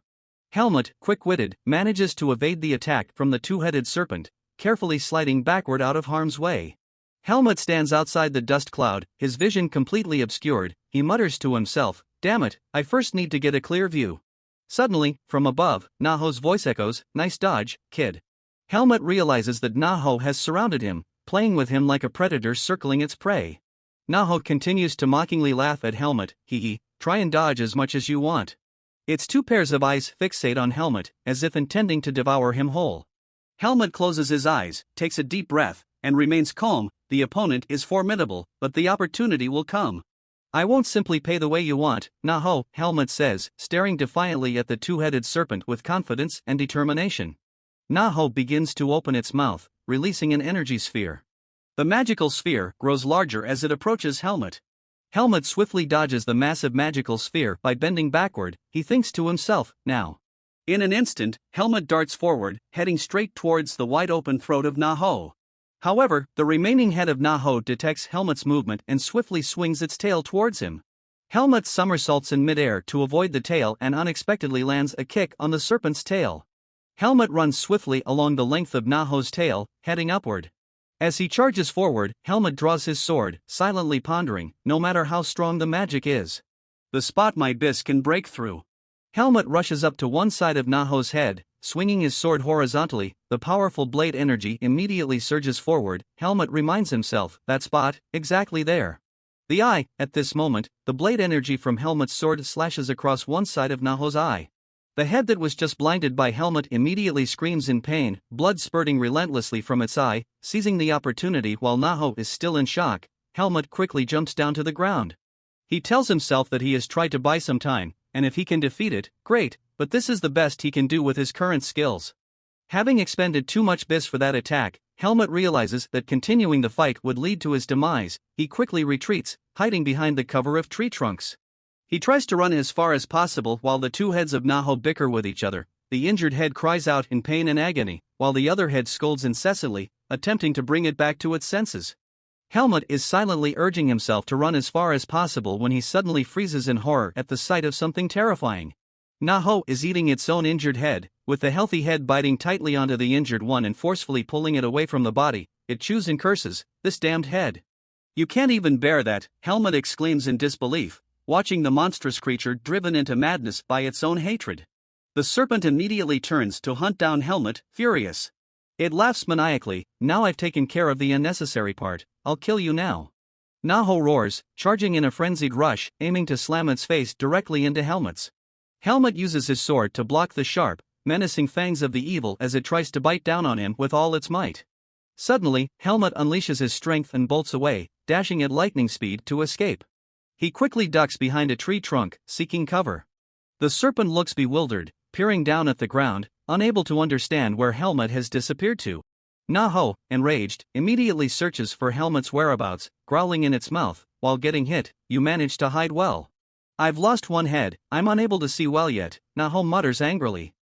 Helmut, quick-witted, manages to evade the attack from the two-headed serpent, carefully sliding backward out of harm's way. Helmut stands outside the dust cloud, his vision completely obscured. He mutters to himself, damn it, I first need to get a clear view. Suddenly, from above, Naho's voice echoes, nice dodge, kid. Helmut realizes that Naho has surrounded him, playing with him like a predator circling its prey. Naho continues to mockingly laugh at Helmut, hee, try and dodge as much as you want. Its two pairs of eyes fixate on Helmut, as if intending to devour him whole. Helmut closes his eyes, takes a deep breath, and remains calm. The opponent is formidable, but the opportunity will come. I won't simply pay the way you want, Naho, Helmut says, staring defiantly at the two-headed serpent with confidence and determination. Naho begins to open its mouth, releasing an energy sphere. The magical sphere grows larger as it approaches Helmut. Helmut swiftly dodges the massive magical sphere by bending backward. He thinks to himself, now. In an instant, Helmut darts forward, heading straight towards the wide-open throat of Naho. However, the remaining head of Naho detects Helmut's movement and swiftly swings its tail towards him. Helmut somersaults in midair to avoid the tail and unexpectedly lands a kick on the serpent's tail. Helmut runs swiftly along the length of Naho's tail, heading upward. As he charges forward, Helmut draws his sword, silently pondering, no matter how strong the magic is. The spot my bis can break through. Helmut rushes up to one side of Naho's head, swinging his sword horizontally. The powerful blade energy immediately surges forward. Helmut reminds himself, that spot, exactly there. The eye, at this moment, the blade energy from Helmut's sword slashes across one side of Naho's eye. The head that was just blinded by Helmut immediately screams in pain, blood spurting relentlessly from its eye. Seizing the opportunity while Naho is still in shock, Helmut quickly jumps down to the ground. He tells himself that he has tried to buy some time, and if he can defeat it, great, but this is the best he can do with his current skills. Having expended too much bis for that attack, Helmut realizes that continuing the fight would lead to his demise. He quickly retreats, hiding behind the cover of tree trunks. He tries to run as far as possible while the two heads of Naho bicker with each other. The injured head cries out in pain and agony, while the other head scolds incessantly, attempting to bring it back to its senses. Helmut is silently urging himself to run as far as possible when he suddenly freezes in horror at the sight of something terrifying. Naho is eating its own injured head, with the healthy head biting tightly onto the injured one and forcefully pulling it away from the body. It chews and curses, this damned head. You can't even bear that, Helmut exclaims in disbelief, watching the monstrous creature driven into madness by its own hatred. The serpent immediately turns to hunt down Helmut, furious. It laughs maniacally. Now I've taken care of the unnecessary part, I'll kill you now. Naho roars, charging in a frenzied rush, aiming to slam its face directly into Helmut's. Helmut uses his sword to block the sharp, menacing fangs of the evil as it tries to bite down on him with all its might. Suddenly, Helmut unleashes his strength and bolts away, dashing at lightning speed to escape. He quickly ducks behind a tree trunk, seeking cover. The serpent looks bewildered, peering down at the ground, unable to understand where Helmut has disappeared to. Naho, enraged, immediately searches for Helmut's whereabouts, growling in its mouth, "While getting hit, you managed to hide well." "I've lost one head, I'm unable to see well yet," Naho mutters angrily.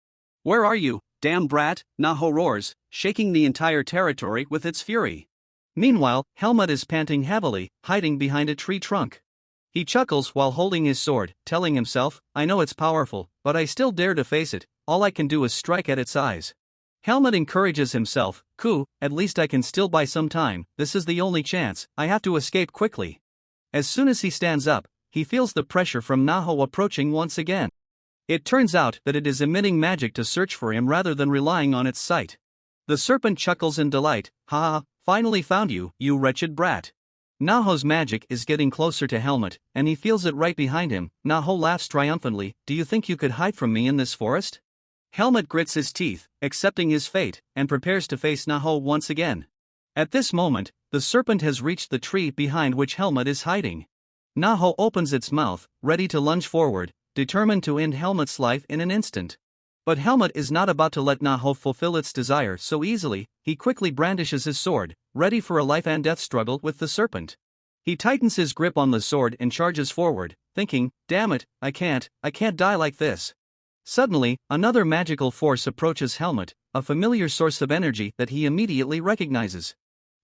"Where are you, damn brat?" Naho roars, shaking the entire territory with its fury. Meanwhile, Helmut is panting heavily, hiding behind a tree trunk. He chuckles while holding his sword, telling himself, "I know it's powerful, but I still dare to face it, all I can do is strike at its eyes." Helmut encourages himself, at least I can still buy some time, this is the only chance, I have to escape quickly." As soon as he stands up, he feels the pressure from Naho approaching once again. It turns out that it is emitting magic to search for him rather than relying on its sight. The serpent chuckles in delight, "Ha ha, finally found you, you wretched brat." Naho's magic is getting closer to Helmut, and he feels it right behind him. Naho laughs triumphantly, "Do you think you could hide from me in this forest?" Helmut grits his teeth, accepting his fate, and prepares to face Naho once again. At this moment, the serpent has reached the tree behind which Helmut is hiding. Naho opens its mouth, ready to lunge forward, determined to end Helmut's life in an instant. But Helmut is not about to let Naho fulfill its desire so easily. He quickly brandishes his sword, ready for a life and death struggle with the serpent. He tightens his grip on the sword and charges forward, thinking, "Damn it, I can't die like this." Suddenly, another magical force approaches Helmut, a familiar source of energy that he immediately recognizes.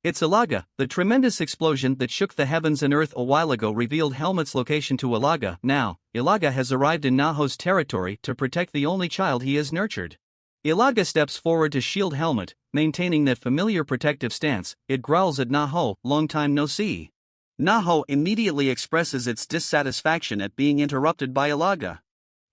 It's Ilaga. The tremendous explosion that shook the heavens and earth a while ago revealed Helmut's location to Ilaga. Now, Ilaga has arrived in Naho's territory to protect the only child he has nurtured. Ilaga steps forward to shield Helmut, maintaining that familiar protective stance. It growls at Naho, "Long time no see." Naho immediately expresses its dissatisfaction at being interrupted by Ilaga.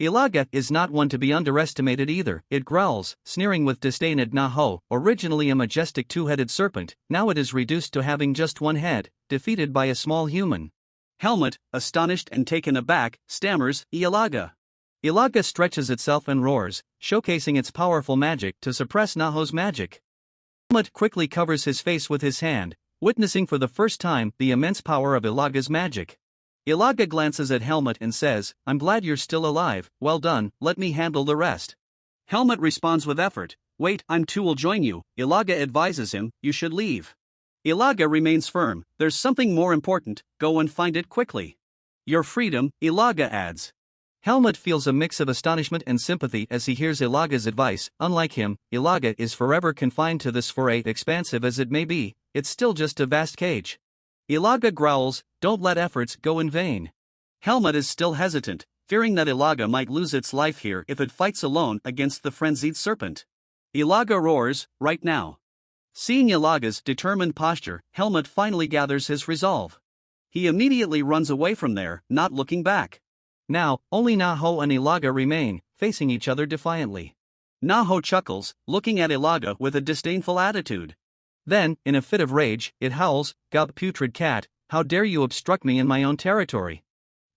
Ilaga is not one to be underestimated either. It growls, sneering with disdain at Naho, originally a majestic two-headed serpent, now it is reduced to having just one head, defeated by a small human. Helmut, astonished and taken aback, stammers, "Ilaga." Ilaga stretches itself and roars, showcasing its powerful magic to suppress Naho's magic. Helmut quickly covers his face with his hand, witnessing for the first time the immense power of Ilaga's magic. Ilaga glances at Helmut and says, "I'm glad you're still alive, well done, let me handle the rest." Helmut responds with effort, "Wait, I'm too will join you." Ilaga advises him, "You should leave." Ilaga remains firm, "There's something more important, go and find it quickly." "Your freedom," Ilaga adds. Helmut feels a mix of astonishment and sympathy as he hears Ilaga's advice. Unlike him, Ilaga is forever confined to this foray, expansive as it may be, it's still just a vast cage. Ilaga growls, "Don't let efforts go in vain." Helmut is still hesitant, fearing that Ilaga might lose its life here if it fights alone against the frenzied serpent. Ilaga roars, "Right now." Seeing Ilaga's determined posture, Helmut finally gathers his resolve. He immediately runs away from there, not looking back. Now, only Naho and Ilaga remain, facing each other defiantly. Naho chuckles, looking at Ilaga with a disdainful attitude. Then, in a fit of rage, it howls, "Gob putrid cat, how dare you obstruct me in my own territory?"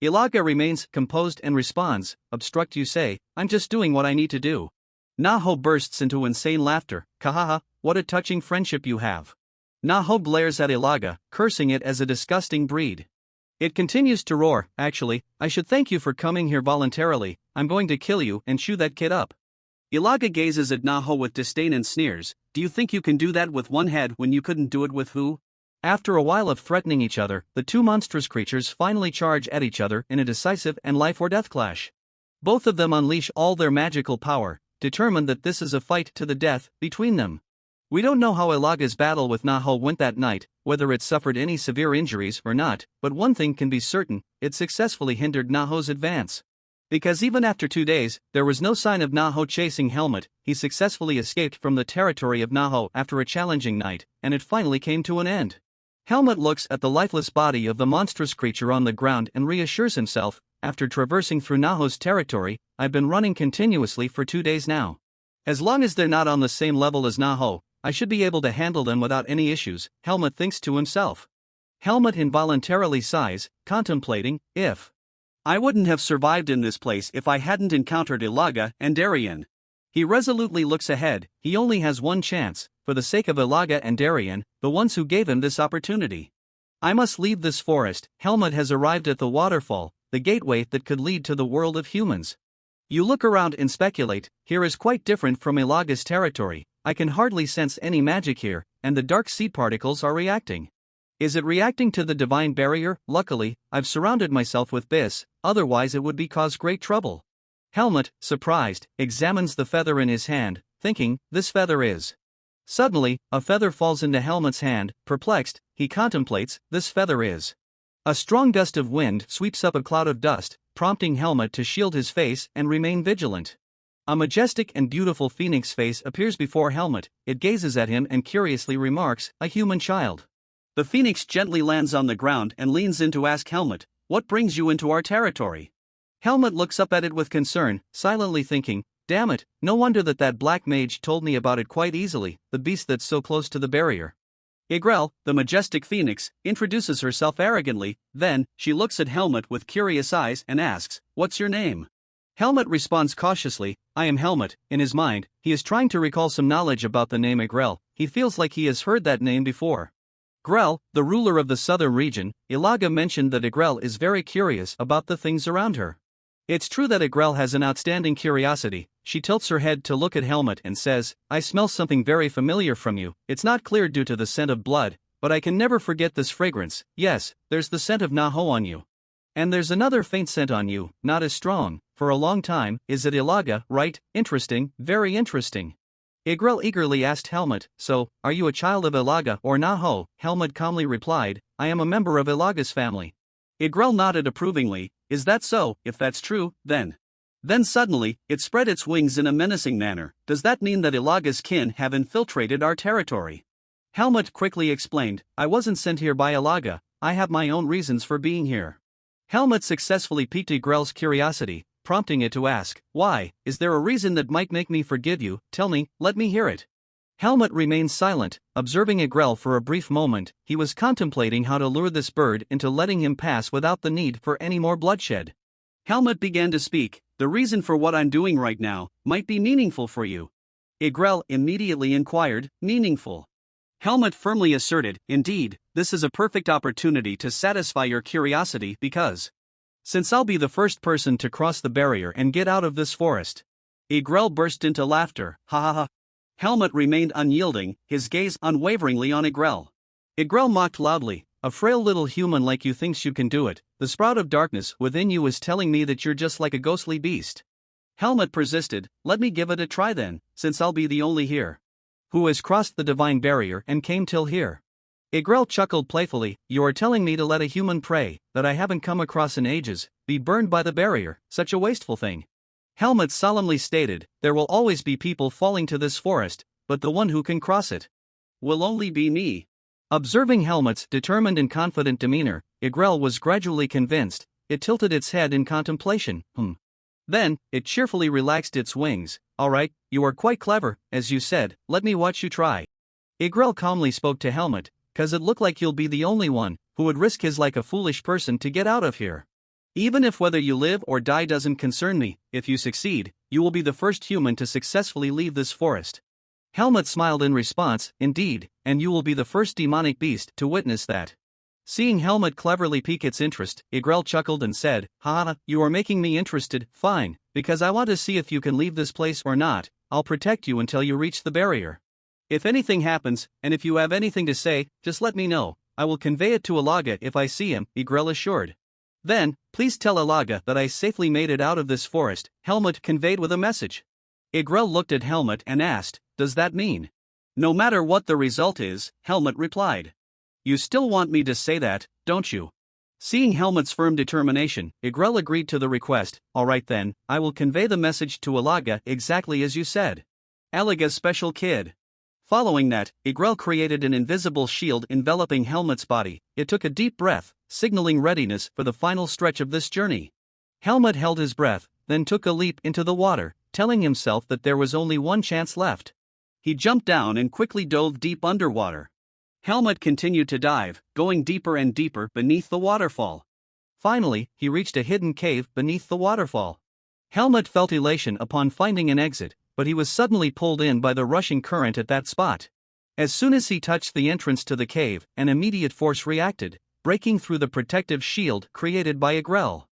Ilaga remains composed and responds, "Obstruct you say, I'm just doing what I need to do." Naho bursts into insane laughter, "Kahaha, what a touching friendship you have." Naho glares at Ilaga, cursing it as a disgusting breed. It continues to roar, "Actually, I should thank you for coming here voluntarily, I'm going to kill you and chew that kid up." Ilaga gazes at Naho with disdain and sneers, "Do you think you can do that with one head when you couldn't do it with who?" After a while of threatening each other, the two monstrous creatures finally charge at each other in a decisive and life-or-death clash. Both of them unleash all their magical power, determined that this is a fight to the death between them. We don't know how Ilaga's battle with Naho went that night, whether it suffered any severe injuries or not, but one thing can be certain, it successfully hindered Naho's advance. Because even after 2 days, there was no sign of Naho chasing Helmut. He successfully escaped from the territory of Naho after a challenging night, and it finally came to an end. Helmut looks at the lifeless body of the monstrous creature on the ground and reassures himself, after traversing through Naho's territory, "I've been running continuously for 2 days now. As long as they're not on the same level as Naho, I should be able to handle them without any issues, Helmut thinks to himself. Helmut involuntarily sighs, contemplating, if I wouldn't have survived in this place if I hadn't encountered Ilaga and Darien. He resolutely looks ahead. He only has one chance, for the sake of Ilaga and Darien, the ones who gave him this opportunity. I must leave this forest. Helmut has arrived at the waterfall, the gateway that could lead to the world of humans. You look around and speculate. Here is quite different from Ilaga's territory. I can hardly sense any magic here, and the dark seed particles are reacting. Is it reacting to the divine barrier? Luckily, I've surrounded myself with this, otherwise it would be cause great trouble. Helmut, surprised, examines the feather in his hand, thinking, this feather is. Suddenly, a feather falls into Helmut's hand. Perplexed, he contemplates, this feather is. A strong gust of wind sweeps up a cloud of dust, prompting Helmut to shield his face and remain vigilant. A majestic and beautiful phoenix face appears before Helmut. It gazes at him and curiously remarks, a human child. The phoenix gently lands on the ground and leans in to ask Helmut, what brings you into our territory? Helmut looks up at it with concern, silently thinking, damn it, no wonder that black mage told me about it quite easily, the beast that's so close to the barrier. Igrel, the majestic phoenix, introduces herself arrogantly, then, she looks at Helmut with curious eyes and asks, what's your name? Helmut responds cautiously, I am Helmut. In his mind, he is trying to recall some knowledge about the name Igrel. He feels like he has heard that name before. Grel, the ruler of the southern region, Ilaga mentioned that Igrel is very curious about the things around her. It's true that Igrel has an outstanding curiosity. She tilts her head to look at Helmut and says, I smell something very familiar from you. It's not clear due to the scent of blood, but I can never forget this fragrance. Yes, there's the scent of Naho on you. And there's another faint scent on you, not as strong, for a long time. Is it Ilaga, right? Interesting, very interesting. Igrel eagerly asked Helmut, so, are you a child of Ilaga or Naho? Helmut calmly replied, I am a member of Ilaga's family. Igrel nodded approvingly, is that so? If that's true, then. Then suddenly, it spread its wings in a menacing manner. Does that mean that Ilaga's kin have infiltrated our territory? Helmut quickly explained, I wasn't sent here by Ilaga, I have my own reasons for being here. Helmut successfully piqued Igrel's curiosity, prompting it to ask, why? Is there a reason that might make me forgive you? Tell me, let me hear it. Helmut remained silent, observing Igrel for a brief moment. He was contemplating how to lure this bird into letting him pass without the need for any more bloodshed. Helmut began to speak, the reason for what I'm doing right now might be meaningful for you. Igrel immediately inquired, meaningful? Helmut firmly asserted, indeed, this is a perfect opportunity to satisfy your curiosity because since I'll be the first person to cross the barrier and get out of this forest. Igrel burst into laughter, ha ha ha. Helmut remained unyielding, his gaze unwaveringly on Igrel. Igrel mocked loudly, a frail little human like you thinks you can do it, the sprout of darkness within you is telling me that you're just like a ghostly beast. Helmut persisted, let me give it a try then, since I'll be the only here who has crossed the divine barrier and came till here. Igrel chuckled playfully, you are telling me to let a human prey, that I haven't come across in ages, be burned by the barrier, such a wasteful thing. Helmut solemnly stated, there will always be people falling to this forest, but the one who can cross it will only be me. Observing Helmut's determined and confident demeanor, Igrel was gradually convinced. It tilted its head in contemplation. Then, it cheerfully relaxed its wings. All right, you are quite clever, as you said, let me watch you try. Igrel calmly spoke to Helmut, cause it look like you'll be the only one who would risk his like a foolish person to get out of here. Even if whether you live or die doesn't concern me, if you succeed, you will be the first human to successfully leave this forest. Helmut smiled in response, indeed, and you will be the first demonic beast to witness that. Seeing Helmut cleverly pique its interest, Igrel chuckled and said, ha, you are making me interested, fine, because I want to see if you can leave this place or not. I'll protect you until you reach the barrier. If anything happens, and if you have anything to say, just let me know, I will convey it to Ilaga if I see him, Igrel assured. Then, please tell Ilaga that I safely made it out of this forest, Helmut conveyed with a message. Igrel looked at Helmut and asked, does that mean? No matter what the result is, Helmut replied. You still want me to say that, don't you? Seeing Helmut's firm determination, Igrel agreed to the request. Alright then, I will convey the message to Ilaga exactly as you said. Ilaga's special kid. Following that, Igrel created an invisible shield enveloping Helmut's body. It took a deep breath, signaling readiness for the final stretch of this journey. Helmut held his breath, then took a leap into the water, telling himself that there was only one chance left. He jumped down and quickly dove deep underwater. Helmut continued to dive, going deeper and deeper beneath the waterfall. Finally, he reached a hidden cave beneath the waterfall. Helmut felt elation upon finding an exit, but he was suddenly pulled in by the rushing current at that spot. As soon as he touched the entrance to the cave, an immediate force reacted, breaking through the protective shield created by a grell.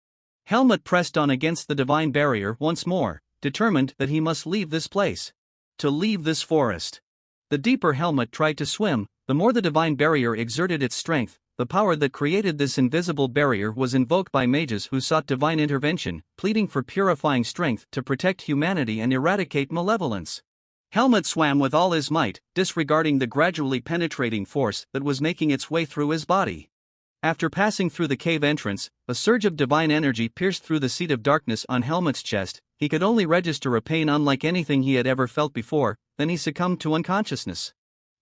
Helmut pressed on against the divine barrier once more, determined that he must leave this place. To leave this forest. The deeper Helmut tried to swim, the more the divine barrier exerted its strength. The power that created this invisible barrier was invoked by mages who sought divine intervention, pleading for purifying strength to protect humanity and eradicate malevolence. Helmut swam with all his might, disregarding the gradually penetrating force that was making its way through his body. After passing through the cave entrance, a surge of divine energy pierced through the seat of darkness on Helmut's chest. He could only register a pain unlike anything he had ever felt before, then he succumbed to unconsciousness.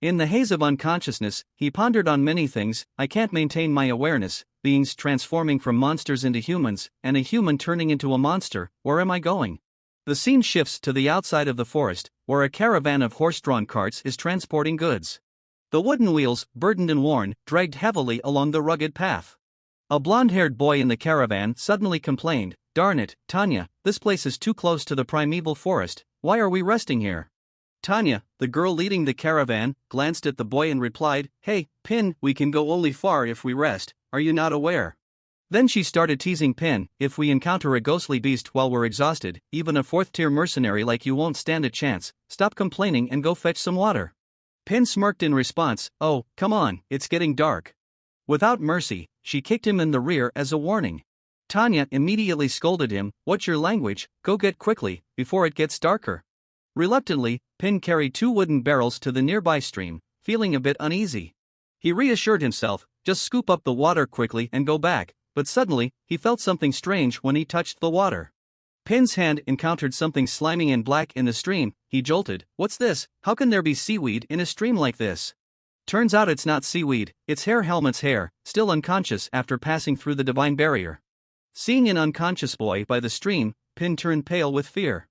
In the haze of unconsciousness, he pondered on many things. I can't maintain my awareness, beings transforming from monsters into humans, and a human turning into a monster. Where am I going? The scene shifts to the outside of the forest, where a caravan of horse-drawn carts is transporting goods. The wooden wheels, burdened and worn, dragged heavily along the rugged path. A blonde-haired boy in the caravan suddenly complained, "Darn it, Tanya, this place is too close to the primeval forest. Why are we resting here?" Tanya, the girl leading the caravan, glanced at the boy and replied, "Hey, Pin, we can go only far if we rest, are you not aware?" Then she started teasing Pin, "If we encounter a ghostly beast while we're exhausted, even a fourth-tier mercenary like you won't stand a chance. Stop complaining and go fetch some water." Pin smirked in response, "Oh, come on, it's getting dark." Without mercy, she kicked him in the rear as a warning. Tanya immediately scolded him, "What's your language? Go get quickly, before it gets darker." Reluctantly, Pin carried 2 wooden barrels to the nearby stream, feeling a bit uneasy. He reassured himself, "Just scoop up the water quickly and go back," but suddenly, he felt something strange when he touched the water. Pin's hand encountered something slimy and black in the stream. He jolted, "What's this? How can there be seaweed in a stream like this?" Turns out it's not seaweed, it's Helmut's hair, still unconscious after passing through the divine barrier. Seeing an unconscious boy by the stream, Pin turned pale with fear.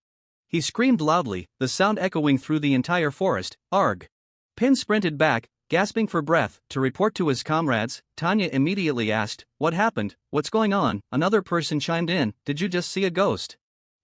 He screamed loudly, the sound echoing through the entire forest, "Arg!" Pin sprinted back, gasping for breath, to report to his comrades. Tanya immediately asked, "What happened? What's going on?" Another person chimed in, "Did you just see a ghost?"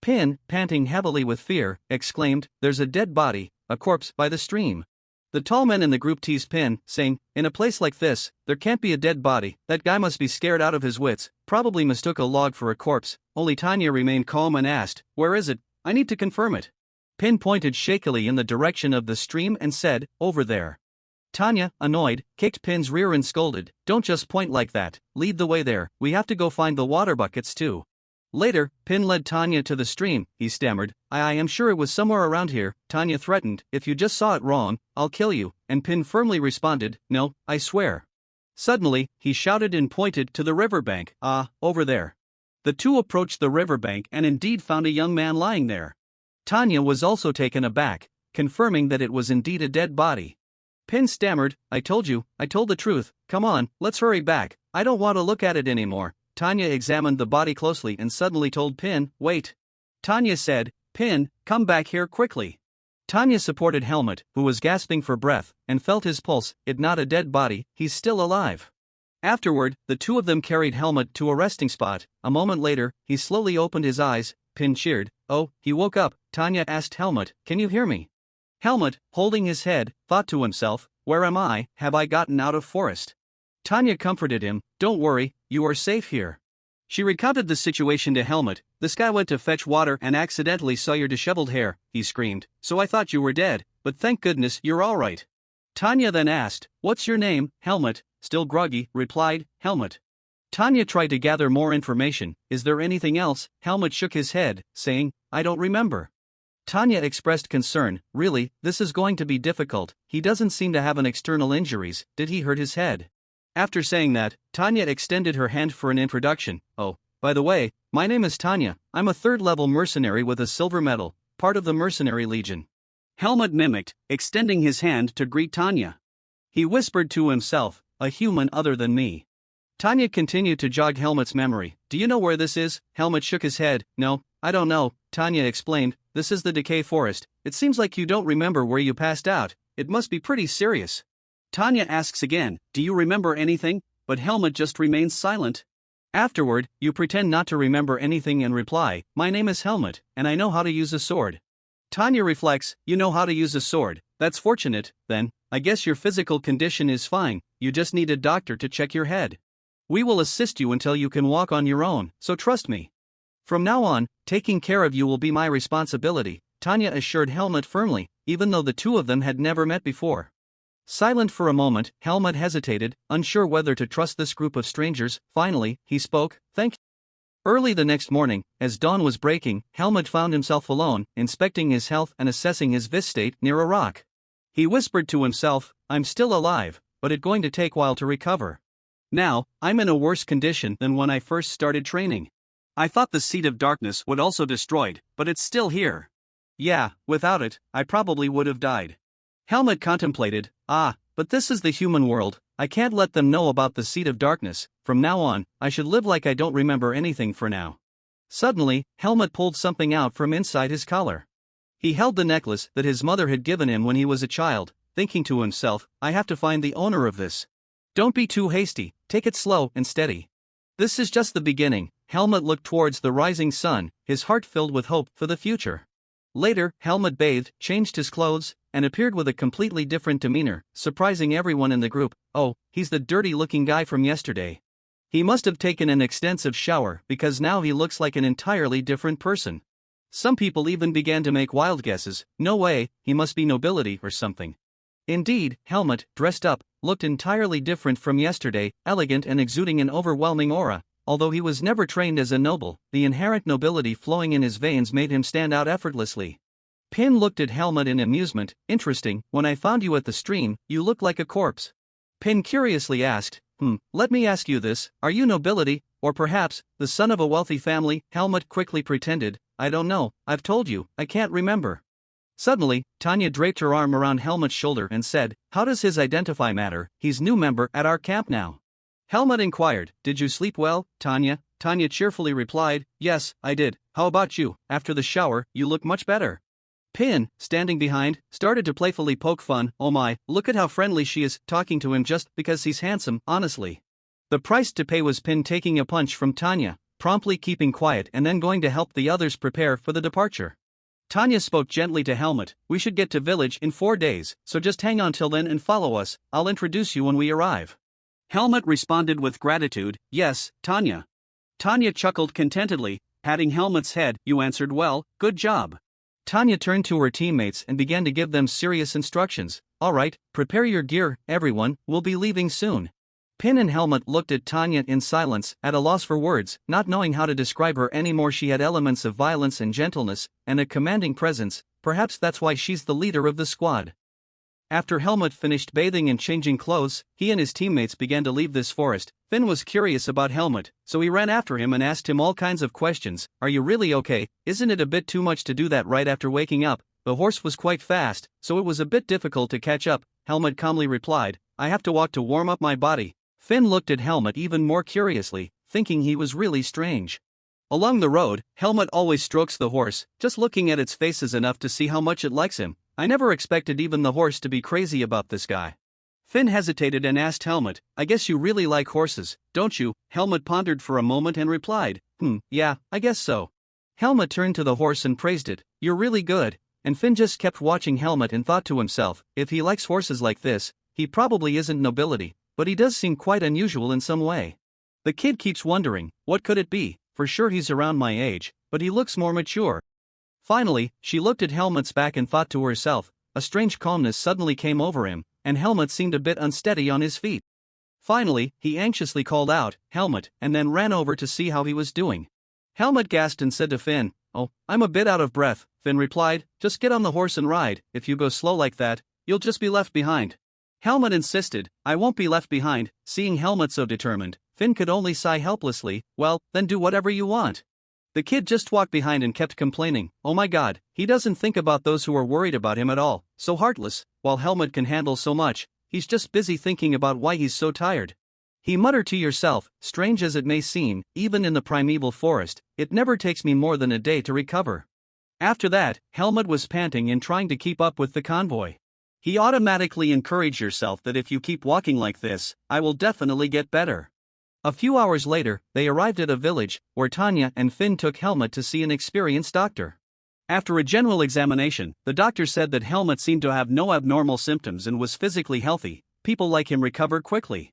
Pin, panting heavily with fear, exclaimed, "There's a dead body, a corpse, by the stream." The tall men in the group teased Pin, saying, "In a place like this, there can't be a dead body, that guy must be scared out of his wits, probably mistook a log for a corpse." Only Tanya remained calm and asked, "Where is it? I need to confirm it." Pin pointed shakily in the direction of the stream and said, "Over there." Tanya, annoyed, kicked Pin's rear and scolded, "Don't just point like that, lead the way there, we have to go find the water buckets too." Later, Pin led Tanya to the stream. He stammered, I am sure it was somewhere around here." Tanya threatened, "If you just saw it wrong, I'll kill you," and Pin firmly responded, "No, I swear." Suddenly, he shouted and pointed to the riverbank, "Ah, over there." The two approached the riverbank and indeed found a young man lying there. Tanya was also taken aback, confirming that it was indeed a dead body. Pin stammered, I told the truth, come on, let's hurry back, I don't want to look at it anymore." Tanya examined the body closely and suddenly told Pin, "Wait." Tanya said, "Pin, come back here quickly." Tanya supported Helmut, who was gasping for breath, and felt his pulse. It's not a dead body, he's still alive. Afterward, the two of them carried Helmut to a resting spot. A moment later, he slowly opened his eyes. Pin cheered, "Oh, he woke up." Tanya asked Helmut, "Can you hear me?" Helmut, holding his head, thought to himself, "Where am I? Have I gotten out of forest?" Tanya comforted him, "Don't worry, you are safe here." She recounted the situation to Helmut. "This guy went to fetch water and accidentally saw your disheveled hair," he screamed, "so I thought you were dead, but thank goodness you're all right." Tanya then asked, "What's your name?" Helmut, still groggy, replied, "Helmut." Tanya tried to gather more information. "Is there anything else?" Helmut shook his head, saying, "I don't remember." Tanya expressed concern, "Really, this is going to be difficult. He doesn't seem to have an external injuries. Did he hurt his head?" After saying that, Tanya extended her hand for an introduction. "Oh, by the way, my name is Tanya. I'm a third-level mercenary with a silver medal, part of the Mercenary Legion." Helmut mimicked, extending his hand to greet Tanya. He whispered to himself, "A human other than me." Tanya continued to jog Helmut's memory. "Do you know where this is?" Helmut shook his head. "No, I don't know." Tanya explained, this is the decay forest. It seems like you don't remember where you passed out. It must be pretty serious. Tanya asks again, do you remember anything? But Helmut just remains silent. Afterward, you pretend not to remember anything and reply, my name is Helmut, and I know how to use a sword. Tanya reflects, you know how to use a sword. That's fortunate, then. I guess your physical condition is fine, you just need a doctor to check your head. We will assist you until you can walk on your own, so trust me. From now on, taking care of you will be my responsibility, Tanya assured Helmut firmly, even though the two of them had never met before. Silent for a moment, Helmut hesitated, unsure whether to trust this group of strangers. Finally, he spoke, thank you. Early the next morning, as dawn was breaking, Helmut found himself alone, inspecting his health and assessing his vis state near a rock. He whispered to himself, I'm still alive, but it's going to take a while to recover. Now, I'm in a worse condition than when I first started training. I thought the Seed of Darkness would also destroyed, but it's still here. Yeah, without it, I probably would have died. Helmut contemplated, but this is the human world, I can't let them know about the Seed of Darkness. From now on, I should live like I don't remember anything for now. Suddenly, Helmut pulled something out from inside his collar. He held the necklace that his mother had given him when he was a child, thinking to himself, I have to find the owner of this. Don't be too hasty, take it slow and steady. This is just the beginning. Helmut looked towards the rising sun, his heart filled with hope for the future. Later, Helmut bathed, changed his clothes, and appeared with a completely different demeanor, surprising everyone in the group. Oh, he's the dirty-looking guy from yesterday. He must have taken an extensive shower because now he looks like an entirely different person. Some people even began to make wild guesses. No way, he must be nobility or something. Indeed, Helmut, dressed up, looked entirely different from yesterday, elegant and exuding an overwhelming aura. Although he was never trained as a noble, the inherent nobility flowing in his veins made him stand out effortlessly. Pin looked at Helmut in amusement. Interesting, when I found you at the stream, you look like a corpse. Pin curiously asked, let me ask you this, are you nobility, or perhaps, the son of a wealthy family? Helmut quickly pretended, I don't know, I've told you, I can't remember. Suddenly, Tanya draped her arm around Helmut's shoulder and said, how does his identify matter, he's new member at our camp now. Helmut inquired, did you sleep well, Tanya? Tanya cheerfully replied, yes, I did. How about you? After the shower, you look much better. Pin, standing behind, started to playfully poke fun. Oh my, look at how friendly she is, talking to him just because he's handsome, honestly. The price to pay was Pin taking a punch from Tanya, promptly keeping quiet and then going to help the others prepare for the departure. Tanya spoke gently to Helmut, we should get to village in 4 days, so just hang on till then and follow us, I'll introduce you when we arrive. Helmut responded with gratitude, yes, Tanya. Tanya chuckled contentedly, patting Helmut's head, you answered well, good job. Tanya turned to her teammates and began to give them serious instructions. Alright, prepare your gear, everyone, we'll be leaving soon. Pin and Helmut looked at Tanya in silence, at a loss for words, not knowing how to describe her anymore. She had elements of violence and gentleness, and a commanding presence, perhaps that's why she's the leader of the squad. After Helmut finished bathing and changing clothes, he and his teammates began to leave this forest. Finn was curious about Helmut, so he ran after him and asked him all kinds of questions. Are you really okay? Isn't it a bit too much to do that right after waking up? The horse was quite fast, so it was a bit difficult to catch up. Helmut calmly replied, I have to walk to warm up my body. Finn looked at Helmut even more curiously, thinking he was really strange. Along the road, Helmut always strokes the horse, just looking at its face is enough to see how much it likes him. I never expected even the horse to be crazy about this guy. Finn hesitated and asked Helmut, I guess you really like horses, don't you? Helmut pondered for a moment and replied, yeah, I guess so. Helmut turned to the horse and praised it, you're really good, and Finn just kept watching Helmut and thought to himself, if he likes horses like this, he probably isn't nobility, but he does seem quite unusual in some way. The kid keeps wondering, what could it be? For sure he's around my age, but he looks more mature. Finally, she looked at Helmut's back and thought to herself, a strange calmness suddenly came over him, and Helmut seemed a bit unsteady on his feet. Finally, he anxiously called out, Helmut, and then ran over to see how he was doing. Helmut gasped and said to Finn, oh, I'm a bit out of breath. Finn replied, just get on the horse and ride, if you go slow like that, you'll just be left behind. Helmut insisted, I won't be left behind. Seeing Helmut so determined, Finn could only sigh helplessly, well, then do whatever you want. The kid just walked behind and kept complaining, oh my god, he doesn't think about those who are worried about him at all, so heartless. While Helmut can handle so much, he's just busy thinking about why he's so tired. He muttered to yourself, strange as it may seem, even in the primeval forest, it never takes me more than a day to recover. After that, Helmut was panting and trying to keep up with the convoy. He automatically encouraged yourself that if you keep walking like this, I will definitely get better. A few hours later, they arrived at a village, where Tanya and Finn took Helmut to see an experienced doctor. After a general examination, the doctor said that Helmut seemed to have no abnormal symptoms and was physically healthy. People like him recover quickly.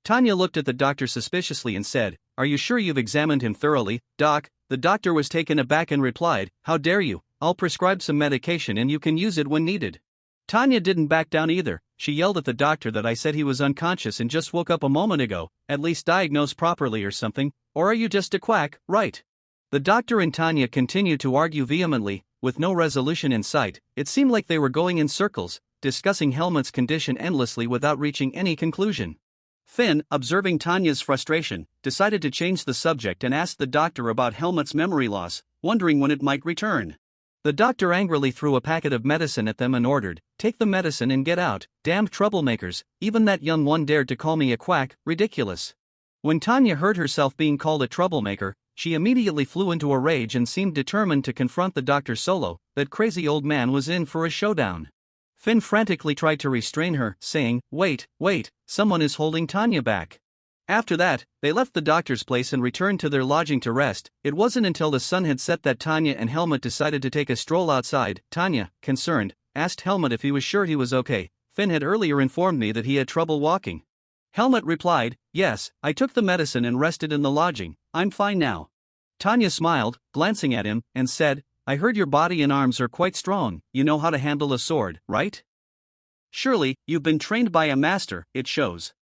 Tanya looked at the doctor suspiciously and said, "Are you sure you've examined him thoroughly, Doc?" The doctor was taken aback and replied, "How dare you? I'll prescribe some medication and you can use it when needed." Tanya didn't back down either. She yelled at the doctor that I said he was unconscious and just woke up a moment ago, at least diagnosed properly or something, or are you just a quack, right? The doctor and Tanya continued to argue vehemently, with no resolution in sight. It seemed like they were going in circles, discussing Helmut's condition endlessly without reaching any conclusion. Finn, observing Tanya's frustration, decided to change the subject and asked the doctor about Helmut's memory loss, wondering when it might return. The doctor angrily threw a packet of medicine at them and ordered, "Take the medicine and get out, damned troublemakers, even that young one dared to call me a quack, ridiculous." When Tanya heard herself being called a troublemaker, she immediately flew into a rage and seemed determined to confront the doctor solo. That crazy old man was in for a showdown. Finn frantically tried to restrain her, saying, wait, someone is holding Tanya back." After that, they left the doctor's place and returned to their lodging to rest. It wasn't until the sun had set that Tanya and Helmut decided to take a stroll outside. Tanya, concerned, asked Helmut if he was sure he was okay. Finn had earlier informed me that he had trouble walking. Helmut replied, "Yes, I took the medicine and rested in the lodging. I'm fine now." Tanya smiled, glancing at him, and said, "I heard your body and arms are quite strong. You know how to handle a sword, right? Surely, you've been trained by a master, it shows."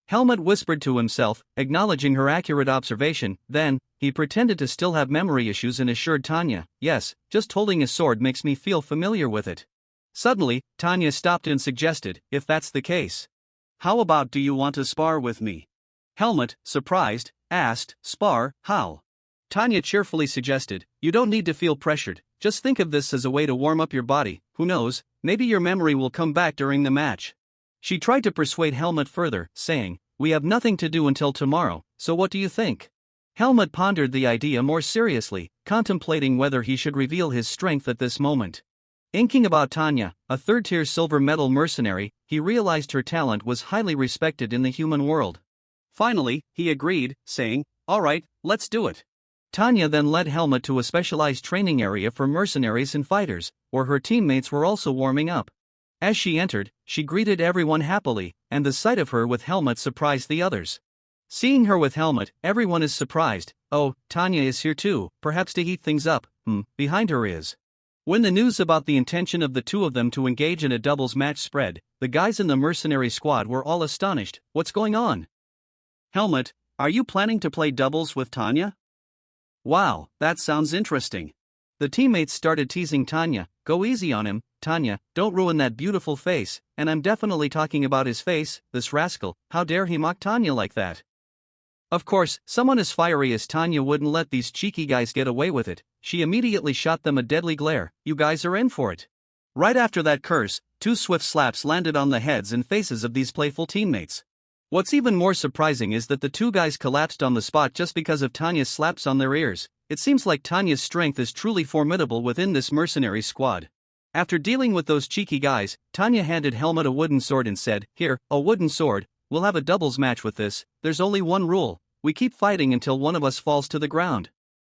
Helmut whispered to himself, acknowledging her accurate observation. Then, he pretended to still have memory issues and assured Tanya, "Yes, just holding a sword makes me feel familiar with it." Suddenly, Tanya stopped and suggested, "If that's the case, how about do you want to spar with me?" Helmut, surprised, asked, "Spar, how?" Tanya cheerfully suggested, "You don't need to feel pressured, just think of this as a way to warm up your body. Who knows, maybe your memory will come back during the match." She tried to persuade Helmut further, saying, "We have nothing to do until tomorrow, so what do you think?" Helmut pondered the idea more seriously, contemplating whether he should reveal his strength at this moment. Inking about Tanya, a third-tier silver medal mercenary, he realized her talent was highly respected in the human world. Finally, he agreed, saying, "All right, let's do it." Tanya then led Helmut to a specialized training area for mercenaries and fighters, where her teammates were also warming up. As she entered, she greeted everyone happily, and the sight of her with Helmut surprised the others. Seeing her with Helmut, everyone is surprised. "Oh, Tanya is here too, perhaps to heat things up." Behind her is. When the news about the intention of the two of them to engage in a doubles match spread, the guys in the mercenary squad were all astonished. "What's going on? Helmut, are you planning to play doubles with Tanya?" "Wow, that sounds interesting." The teammates started teasing Tanya, "Go easy on him, Tanya, don't ruin that beautiful face," and I'm definitely talking about his face, this rascal, how dare he mock Tanya like that? Of course, someone as fiery as Tanya wouldn't let these cheeky guys get away with it. She immediately shot them a deadly glare. "You guys are in for it." Right after that curse, two swift slaps landed on the heads and faces of these playful teammates. What's even more surprising is that the two guys collapsed on the spot just because of Tanya's slaps on their ears. It seems like Tanya's strength is truly formidable within this mercenary squad. After dealing with those cheeky guys, Tanya handed Helmut a wooden sword and said, "Here, a wooden sword, we'll have a doubles match with this. There's only one rule, we keep fighting until one of us falls to the ground."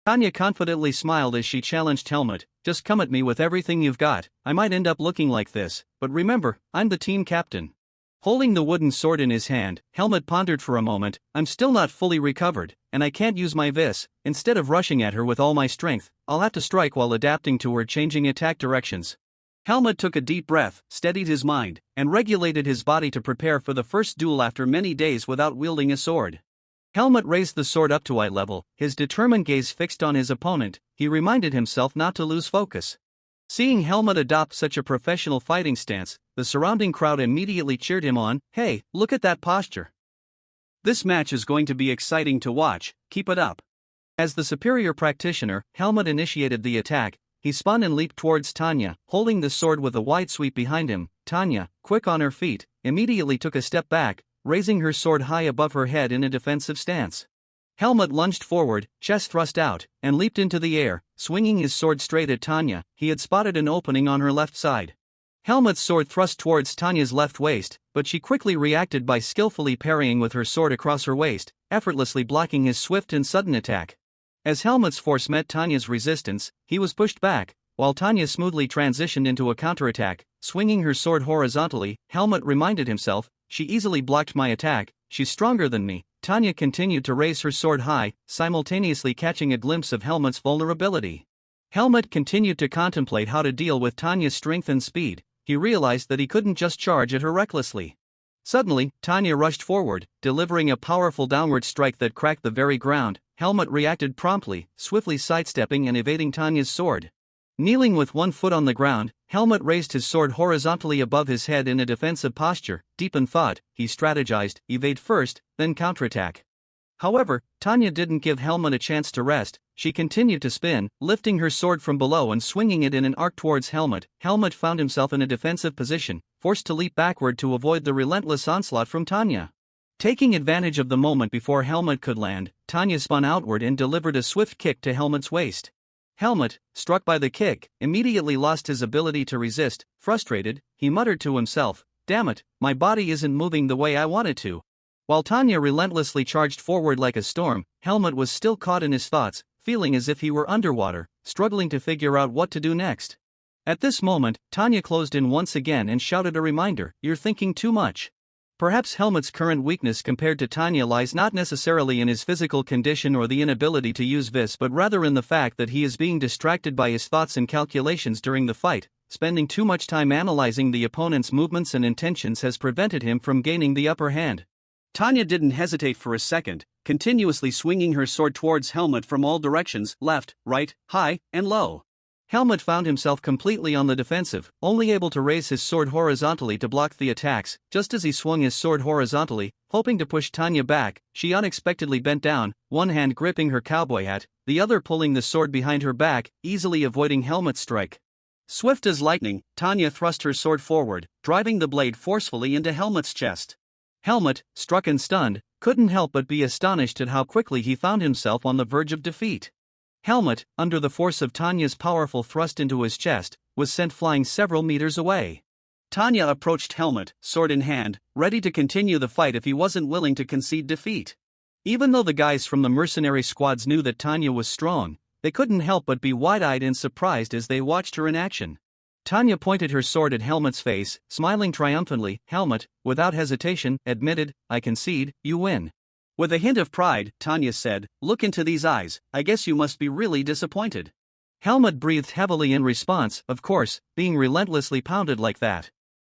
Tanya confidently smiled as she challenged Helmut, "Just come at me with everything you've got. I might end up looking like this, but remember, I'm the team captain." Holding the wooden sword in his hand, Helmut pondered for a moment. "I'm still not fully recovered, and I can't use my vis. Instead of rushing at her with all my strength, I'll have to strike while adapting to her changing attack directions." Helmut took a deep breath, steadied his mind, and regulated his body to prepare for the first duel after many days without wielding a sword. Helmut raised the sword up to eye level, his determined gaze fixed on his opponent. He reminded himself not to lose focus. Seeing Helmut adopt such a professional fighting stance, the surrounding crowd immediately cheered him on. "Hey, look at that posture. This match is going to be exciting to watch, keep it up." As the superior practitioner, Helmut initiated the attack. He spun and leaped towards Tanya, holding the sword with a wide sweep behind him. Tanya, quick on her feet, immediately took a step back, raising her sword high above her head in a defensive stance. Helmut lunged forward, chest thrust out, and leaped into the air, Swinging his sword straight at Tanya, he had spotted an opening on her left side. Helmut's sword thrust towards Tanya's left waist, but she quickly reacted by skillfully parrying with her sword across her waist, effortlessly blocking his swift and sudden attack. As Helmut's force met Tanya's resistance, he was pushed back, while Tanya smoothly transitioned into a counterattack, swinging her sword horizontally. Helmut reminded himself, "She easily blocked my attack, she's stronger than me." Tanya continued to raise her sword high, simultaneously catching a glimpse of Helmut's vulnerability. Helmut continued to contemplate how to deal with Tanya's strength and speed. He realized that he couldn't just charge at her recklessly. Suddenly, Tanya rushed forward, delivering a powerful downward strike that cracked the very ground. Helmut reacted promptly, swiftly sidestepping and evading Tanya's sword. Kneeling with one foot on the ground, Helmut raised his sword horizontally above his head in a defensive posture. Deep in thought, he strategized, evade first, then counterattack. However, Tanya didn't give Helmut a chance to rest. She continued to spin, lifting her sword from below and swinging it in an arc towards Helmut. Helmut found himself in a defensive position, forced to leap backward to avoid the relentless onslaught from Tanya. Taking advantage of the moment before Helmut could land, Tanya spun outward and delivered a swift kick to Helmut's waist. Helmut, struck by the kick, immediately lost his ability to resist. Frustrated, he muttered to himself, "Damn it, my body isn't moving the way I want it to." While Tanya relentlessly charged forward like a storm, Helmut was still caught in his thoughts, feeling as if he were underwater, struggling to figure out what to do next. At this moment, Tanya closed in once again and shouted a reminder, "You're thinking too much." Perhaps Helmut's current weakness compared to Tanya lies not necessarily in his physical condition or the inability to use vis, but rather in the fact that he is being distracted by his thoughts and calculations during the fight. Spending too much time analyzing the opponent's movements and intentions has prevented him from gaining the upper hand. Tanya didn't hesitate for a second, continuously swinging her sword towards Helmut from all directions, left, right, high, and low. Helmut found himself completely on the defensive, only able to raise his sword horizontally to block the attacks. Just as he swung his sword horizontally, hoping to push Tanya back, she unexpectedly bent down, one hand gripping her cowboy hat, the other pulling the sword behind her back, easily avoiding Helmut's strike. Swift as lightning, Tanya thrust her sword forward, driving the blade forcefully into Helmut's chest. Helmut, struck and stunned, couldn't help but be astonished at how quickly he found himself on the verge of defeat. Helmut, under the force of Tanya's powerful thrust into his chest, was sent flying several meters away. Tanya approached Helmut, sword in hand, ready to continue the fight if he wasn't willing to concede defeat. Even though the guys from the mercenary squads knew that Tanya was strong, they couldn't help but be wide-eyed and surprised as they watched her in action. Tanya pointed her sword at Helmut's face, smiling triumphantly. Helmut, without hesitation, admitted, "I concede, you win." With a hint of pride, Tanya said, "Look into these eyes, I guess you must be really disappointed." Helmut breathed heavily in response, of course, being relentlessly pounded like that.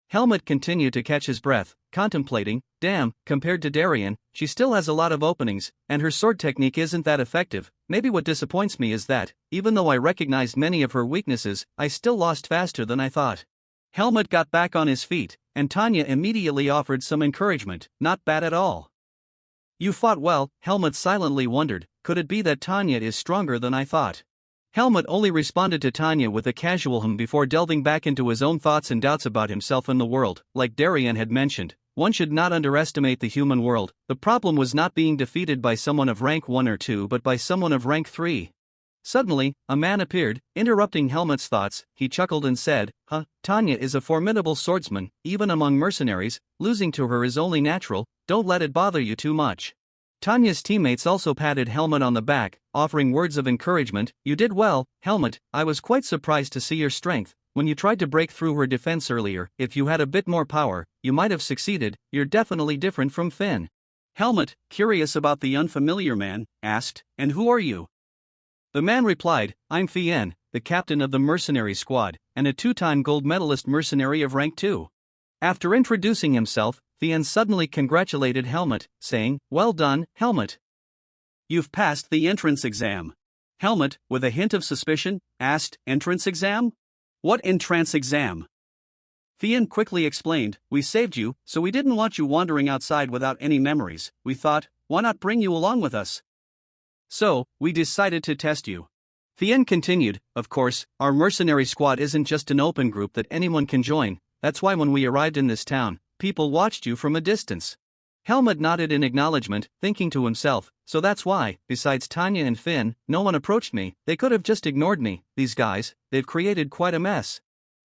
Helmut continued to catch his breath, contemplating, "Damn, compared to Darien, she still has a lot of openings, and her sword technique isn't that effective. Maybe what disappoints me is that, even though I recognized many of her weaknesses, I still lost faster than I thought." Helmut got back on his feet, and Tanya immediately offered some encouragement. "Not bad at all. You fought well." Helmut silently wondered, could it be that Tanya is stronger than I thought? Helmut only responded to Tanya with a casual hum before delving back into his own thoughts and doubts about himself and the world. Like Darien had mentioned, one should not underestimate the human world. The problem was not being defeated by someone of rank 1 or 2 but by someone of rank 3. Suddenly, a man appeared, interrupting Helmut's thoughts. He chuckled and said, Tanya is a formidable swordsman, even among mercenaries. Losing to her is only natural, don't let it bother you too much." Tanya's teammates also patted Helmut on the back, offering words of encouragement. "You did well, Helmut. I was quite surprised to see your strength. When you tried to break through her defense earlier, if you had a bit more power, you might have succeeded. You're definitely different from Finn." Helmut, curious about the unfamiliar man, asked, "And who are you?" The man replied, "I'm Fien, the captain of the mercenary squad, and a 2-time gold medalist mercenary of rank 2. After introducing himself, Fien suddenly congratulated Helmut, saying, "Well done, Helmut. You've passed the entrance exam." Helmut, with a hint of suspicion, asked, "Entrance exam? What entrance exam?" Fien quickly explained, "We saved you, so we didn't want you wandering outside without any memories. We thought, why not bring you along with us? So, we decided to test you." Fien continued, "Of course, our mercenary squad isn't just an open group that anyone can join. That's why when we arrived in this town, people watched you from a distance. Helmut nodded in acknowledgement, thinking to himself, so that's why, besides Tanya and Finn, no one approached me. They could have just ignored me. These guys, they've created quite a mess.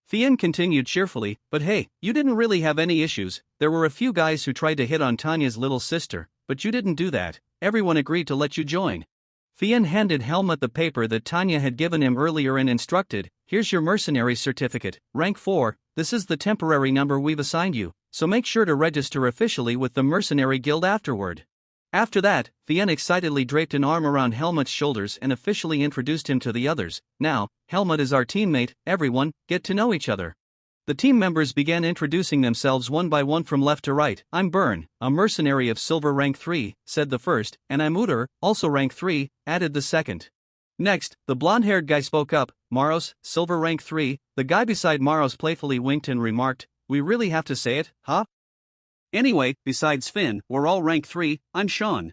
Finn continued cheerfully, but hey, you didn't really have any issues. There were a few guys who tried to hit on Tanya's little sister, but you didn't do that. Everyone agreed to let you join. Finn handed Helmut the paper that Tanya had given him earlier and instructed, here's your mercenary certificate, rank 4, this is the temporary number we've assigned you, so make sure to register officially with the mercenary guild afterward. After that, Finn excitedly draped an arm around Helmut's shoulders and officially introduced him to the others. Now, Helmut is our teammate, everyone, get to know each other. The team members began introducing themselves one by one from left to right. I'm Byrne, a mercenary of silver rank 3, said the first, and I'm Uter, also rank 3, added the second. Next, the blonde-haired guy spoke up, Maros, silver rank 3, the guy beside Maros playfully winked and remarked, we really have to say it, huh? Anyway, besides Finn, we're all rank 3, I'm Sean.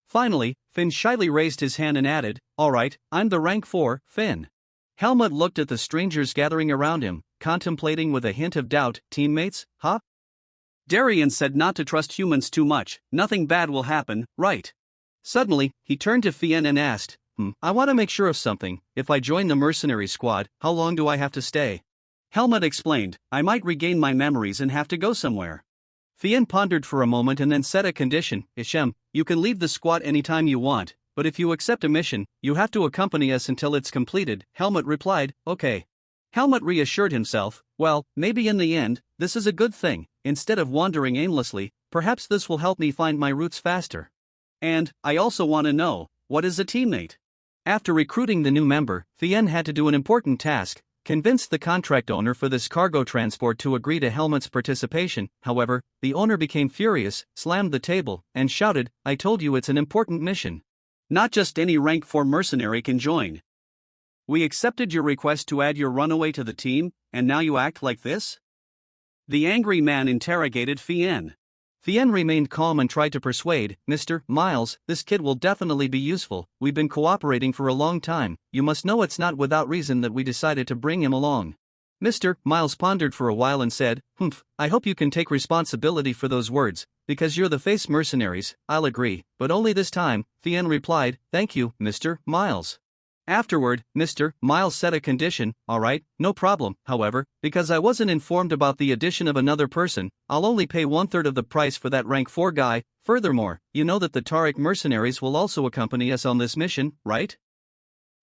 Finally, Finn shyly raised his hand and added, alright, I'm the rank 4, Finn. Helmut looked at the strangers gathering around him, contemplating with a hint of doubt, teammates, huh? Darian said not to trust humans too much, nothing bad will happen, right? Suddenly, he turned to Finn and asked, I want to make sure of something, if I join the mercenary squad, how long do I have to stay? Helmut explained, I might regain my memories and have to go somewhere. Finn pondered for a moment and then set a condition, Ishem, you can leave the squad anytime you want, but if you accept a mission, you have to accompany us until it's completed. Helmut replied, okay. Helmut reassured himself, well, maybe in the end, this is a good thing, instead of wandering aimlessly, perhaps this will help me find my roots faster. And, I also want to know, what is a teammate? After recruiting the new member, Finn had to do an important task, convince the contract owner for this cargo transport to agree to Helmut's participation. However, the owner became furious, slammed the table, and shouted, I told you it's an important mission. Not just any rank 4 mercenary can join. We accepted your request to add your runaway to the team, and now you act like this? The angry man interrogated Finn. Finn remained calm and tried to persuade, Mr. Miles, this kid will definitely be useful, we've been cooperating for a long time, you must know it's not without reason that we decided to bring him along. Mr. Miles pondered for a while and said, I hope you can take responsibility for those words, because you're the face mercenaries, I'll agree, but only this time. Finn replied, thank you, Mr. Miles. Afterward, Mr. Miles set a condition, alright, no problem, however, because I wasn't informed about the addition of another person, I'll only pay 1/3 of the price for that rank 4 guy. Furthermore, you know that the Tariq mercenaries will also accompany us on this mission, right?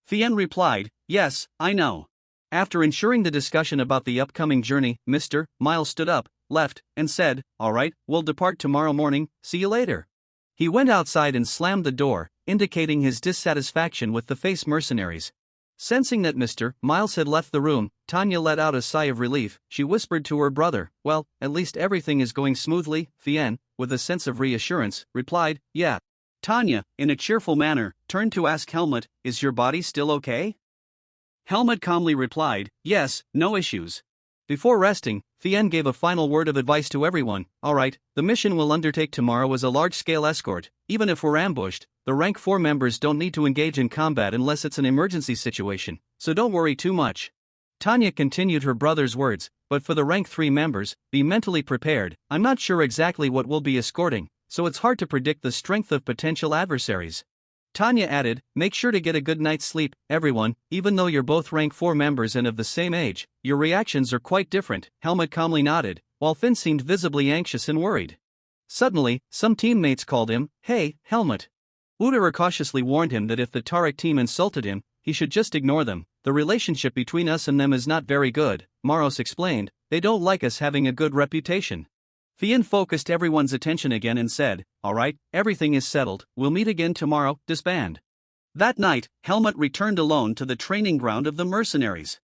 Finn replied, yes, I know. After ensuring the discussion about the upcoming journey, Mr. Miles stood up, left, and said, alright, we'll depart tomorrow morning, see you later. He went outside and slammed the door, indicating his dissatisfaction with the face mercenaries. Sensing that Mr. Miles had left the room, Tanya let out a sigh of relief. She whispered to her brother, well, at least everything is going smoothly. Finn, with a sense of reassurance, replied, yeah. Tanya, in a cheerful manner, turned to ask Helmut, is your body still okay? Helmut calmly replied, yes, no issues. Before resting, Finn gave a final word of advice to everyone, alright, the mission we'll undertake tomorrow is a large-scale escort. Even if we're ambushed, the rank 4 members don't need to engage in combat unless it's an emergency situation, so don't worry too much. Tanya continued her brother's words, but for the rank 3 members, be mentally prepared. I'm not sure exactly what we'll be escorting, so it's hard to predict the strength of potential adversaries. Tanya added, make sure to get a good night's sleep, everyone, even though you're both rank 4 members and of the same age, your reactions are quite different. Helmut calmly nodded, while Finn seemed visibly anxious and worried. Suddenly, some teammates called him, hey, Helmut. Uter cautiously warned him that if the Tariq team insulted him, he should just ignore them. The relationship between us and them is not very good, Maros explained, they don't like us having a good reputation. Finn focused everyone's attention again and said, alright, everything is settled, we'll meet again tomorrow, disband. That night, Helmut returned alone to the training ground of the mercenaries.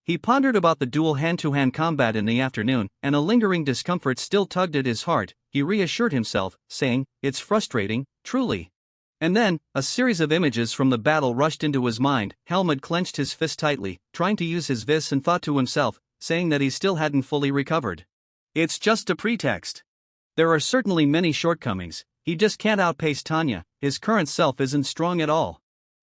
He pondered about the dual hand-to-hand combat in the afternoon, and a lingering discomfort still tugged at his heart. He reassured himself, saying, it's frustrating, truly. And then, a series of images from the battle rushed into his mind. Helmut clenched his fist tightly, trying to use his vis and thought to himself, saying that he still hadn't fully recovered. It's just a pretext. There are certainly many shortcomings, he just can't outpace Tanya, his current self isn't strong at all.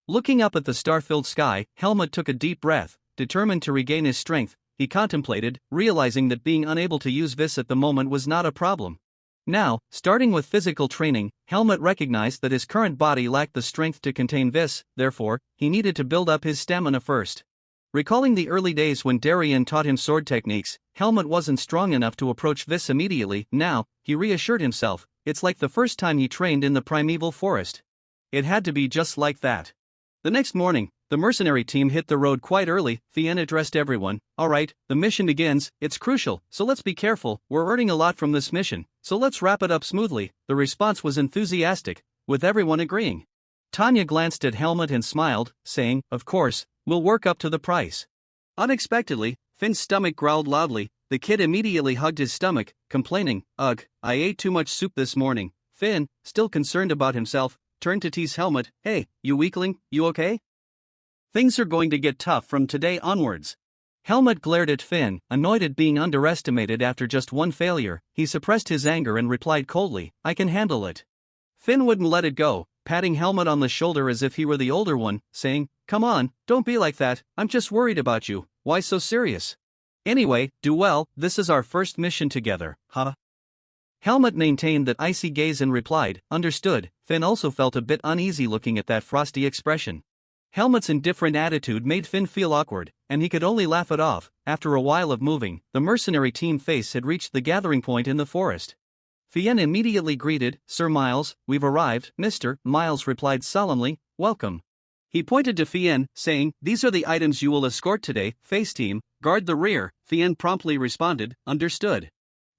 Looking up at the star-filled sky, Helmut took a deep breath, determined to regain his strength. He contemplated, realizing that being unable to use vis at the moment was not a problem. Now, starting with physical training, Helmut recognized that his current body lacked the strength to contain this, therefore, he needed to build up his stamina first. Recalling the early days when Darien taught him sword techniques, Helmut wasn't strong enough to approach this immediately. Now, he reassured himself, it's like the first time he trained in the primeval forest. It had to be just like that. The next morning, the mercenary team hit the road quite early. Fien addressed everyone. Alright, the mission begins, it's crucial, so let's be careful, we're earning a lot from this mission, so let's wrap it up smoothly. The response was enthusiastic, with everyone agreeing. Tanya glanced at Helmut and smiled, saying, of course, we'll work up to the price. Unexpectedly, Finn's stomach growled loudly. The kid immediately hugged his stomach, complaining, ugh, I ate too much soup this morning. Finn, still concerned about himself, turned to tease Helmut. Hey, you weakling, you okay? Things are going to get tough from today onwards. Helmut glared at Finn, annoyed at being underestimated after just one failure. He suppressed his anger and replied coldly, I can handle it. Finn wouldn't let it go, patting Helmut on the shoulder as if he were the older one, saying, come on, don't be like that, I'm just worried about you, why so serious? Anyway, do well, this is our first mission together, huh? Helmut maintained that icy gaze and replied, understood. Finn also felt a bit uneasy looking at that frosty expression. Helmut's indifferent attitude made Finn feel awkward, and he could only laugh it off. After a while of moving, the mercenary team face had reached the gathering point in the forest. Fien immediately greeted, Sir Miles, we've arrived. Mr. Miles replied solemnly, welcome. He pointed to Fien, saying, these are the items you will escort today. Face team, guard the rear. Fien promptly responded, understood.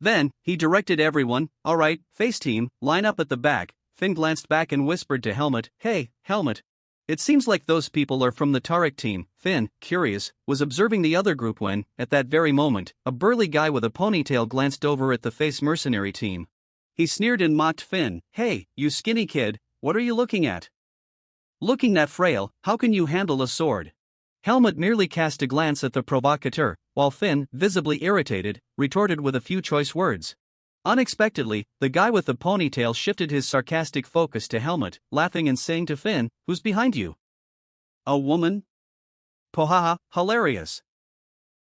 Then, he directed everyone, alright, face team, line up at the back. Finn glanced back and whispered to Helmut, hey, Helmut. It seems like those people are from the Tarek team. Finn, curious, was observing the other group when, at that very moment, a burly guy with a ponytail glanced over at the face mercenary team. He sneered and mocked Finn, hey, you skinny kid, what are you looking at? Looking that frail, how can you handle a sword? Helmut merely cast a glance at the provocateur, while Finn, visibly irritated, retorted with a few choice words. Unexpectedly, the guy with the ponytail shifted his sarcastic focus to Helmut, laughing and saying to Finn, who's behind you? A woman? Pohaha, hilarious.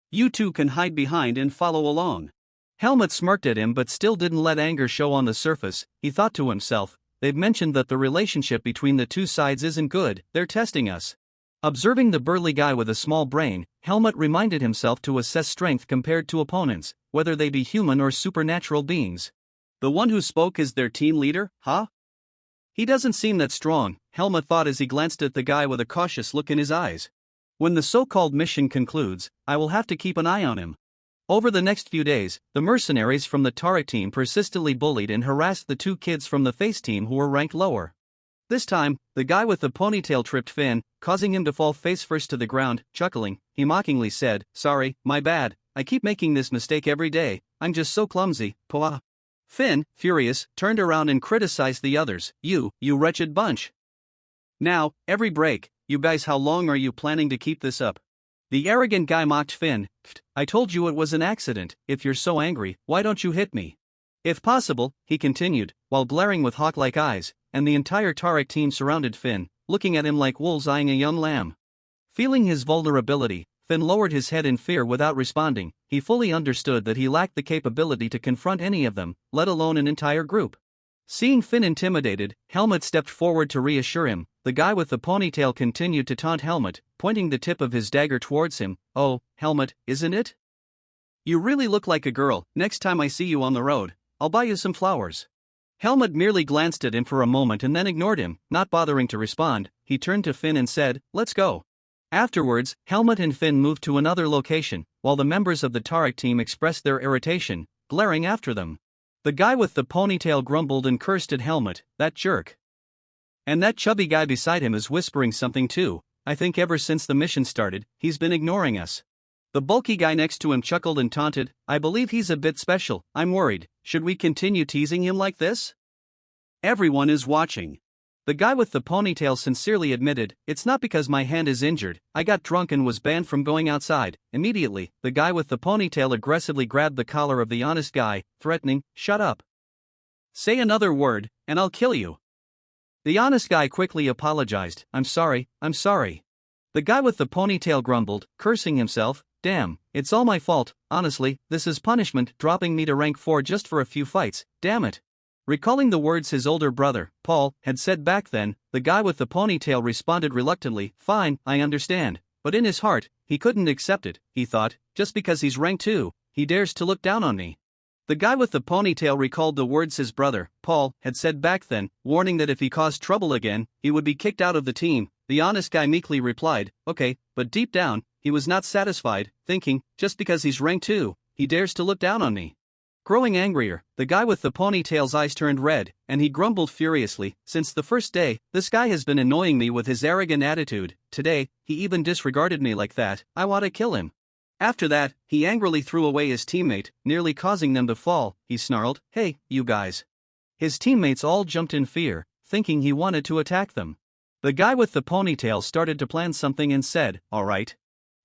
You two can hide behind and follow along. Helmut smirked at him but still didn't let anger show on the surface. He thought to himself, they've mentioned that the relationship between the two sides isn't good, they're testing us. Observing the burly guy with a small brain, Helmut reminded himself to assess strength compared to opponents, whether they be human or supernatural beings. The one who spoke is their team leader, huh? He doesn't seem that strong, Helmut thought as he glanced at the guy with a cautious look in his eyes. When the so-called mission concludes, I will have to keep an eye on him. Over the next few days, the mercenaries from the Tarek team persistently bullied and harassed the two kids from the face team who were ranked lower. This time, the guy with the ponytail tripped Finn, causing him to fall face first to the ground. Chuckling, he mockingly said, sorry, my bad, I keep making this mistake every day, I'm just so clumsy, poah. Finn, furious, turned around and criticized the others, you wretched bunch. Now, every break, you guys, how long are you planning to keep this up? The arrogant guy mocked Finn, I told you it was an accident, if you're so angry, why don't you hit me? If possible, he continued, while glaring with hawk-like eyes, and the entire Tarek team surrounded Finn, looking at him like wolves eyeing a young lamb. Feeling his vulnerability, Finn lowered his head in fear without responding. He fully understood that he lacked the capability to confront any of them, let alone an entire group. Seeing Finn intimidated, Helmut stepped forward to reassure him. The guy with the ponytail continued to taunt Helmut, pointing the tip of his dagger towards him. Oh, Helmut, isn't it? You really look like a girl. Next time I see you on the road, I'll buy you some flowers. Helmut merely glanced at him for a moment and then ignored him, not bothering to respond. He turned to Finn and said, let's go. Afterwards, Helmut and Finn moved to another location, while the members of the Tarek team expressed their irritation, glaring after them. The guy with the ponytail grumbled and cursed at Helmut, that jerk. And that chubby guy beside him is whispering something too. I think ever since the mission started, he's been ignoring us. The bulky guy next to him chuckled and taunted, I believe he's a bit special, I'm worried, should we continue teasing him like this? Everyone is watching. The guy with the ponytail sincerely admitted, it's not because my hand is injured, I got drunk and was banned from going outside. Immediately, the guy with the ponytail aggressively grabbed the collar of the honest guy, threatening, shut up. Say another word, and I'll kill you. The honest guy quickly apologized, I'm sorry. The guy with the ponytail grumbled, cursing himself, damn, it's all my fault, honestly, this is punishment, dropping me to rank 4 just for a few fights, damn it. Recalling the words his older brother, Paul, had said back then, the guy with the ponytail responded reluctantly, "Fine, I understand." But in his heart, he couldn't accept it. He thought, just because he's rank 2, he dares to look down on me. The guy with the ponytail recalled the words his brother, Paul, had said back then, warning that if he caused trouble again, he would be kicked out of the team. The honest guy meekly replied, "Okay," but deep down, he was not satisfied, thinking, just because he's rank 2, he dares to look down on me. Growing angrier, the guy with the ponytail's eyes turned red, and he grumbled furiously, "Since the first day, this guy has been annoying me with his arrogant attitude. Today, he even disregarded me like that. I want to kill him." After that, he angrily threw away his teammate, nearly causing them to fall. He snarled, "Hey, you guys." His teammates all jumped in fear, thinking he wanted to attack them. The guy with the ponytail started to plan something and said, "All right.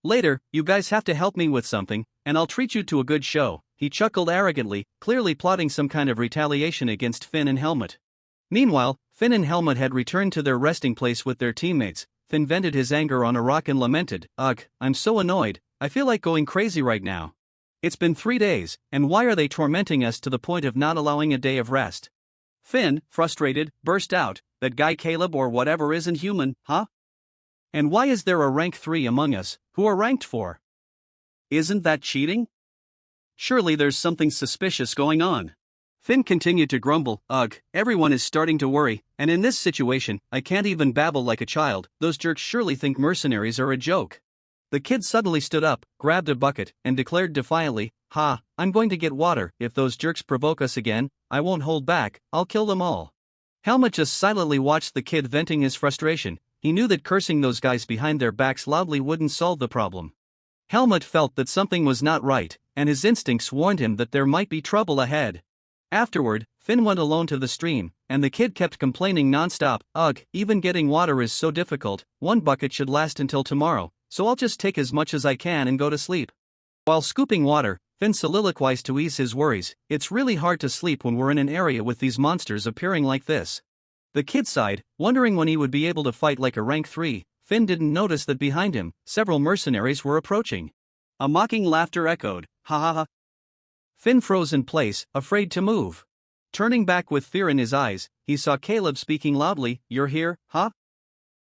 Later, you guys have to help me with something, and I'll treat you to a good show." He chuckled arrogantly, clearly plotting some kind of retaliation against Finn and Helmut. Meanwhile, Finn and Helmut had returned to their resting place with their teammates. Finn vented his anger on a rock and lamented, "Ugh, I'm so annoyed, I feel like going crazy right now. It's been 3 days, and why are they tormenting us to the point of not allowing a day of rest?" Finn, frustrated, burst out, "That guy Caleb or whatever isn't human, huh? And why is there a rank 3 among us, who are ranked 4? Isn't that cheating? Surely there's something suspicious going on." Finn continued to grumble, "Ugh, everyone is starting to worry, and in this situation, I can't even babble like a child. Those jerks surely think mercenaries are a joke." The kid suddenly stood up, grabbed a bucket, and declared defiantly, "Ha, I'm going to get water. If those jerks provoke us again, I won't hold back, I'll kill them all." Helmut just silently watched the kid venting his frustration. He knew that cursing those guys behind their backs loudly wouldn't solve the problem. Helmut felt that something was not right, and his instincts warned him that there might be trouble ahead. Afterward, Finn went alone to the stream, and the kid kept complaining non-stop, "Ugh, even getting water is so difficult. 1 bucket should last until tomorrow, so I'll just take as much as I can and go to sleep." While scooping water, Finn soliloquized to ease his worries, "It's really hard to sleep when we're in an area with these monsters appearing like this." The kid sighed, wondering when he would be able to fight like a rank 3. Finn didn't notice that behind him, several mercenaries were approaching. A mocking laughter echoed, "Ha ha ha." Finn froze in place, afraid to move. Turning back with fear in his eyes, he saw Caleb speaking loudly, "You're here, huh?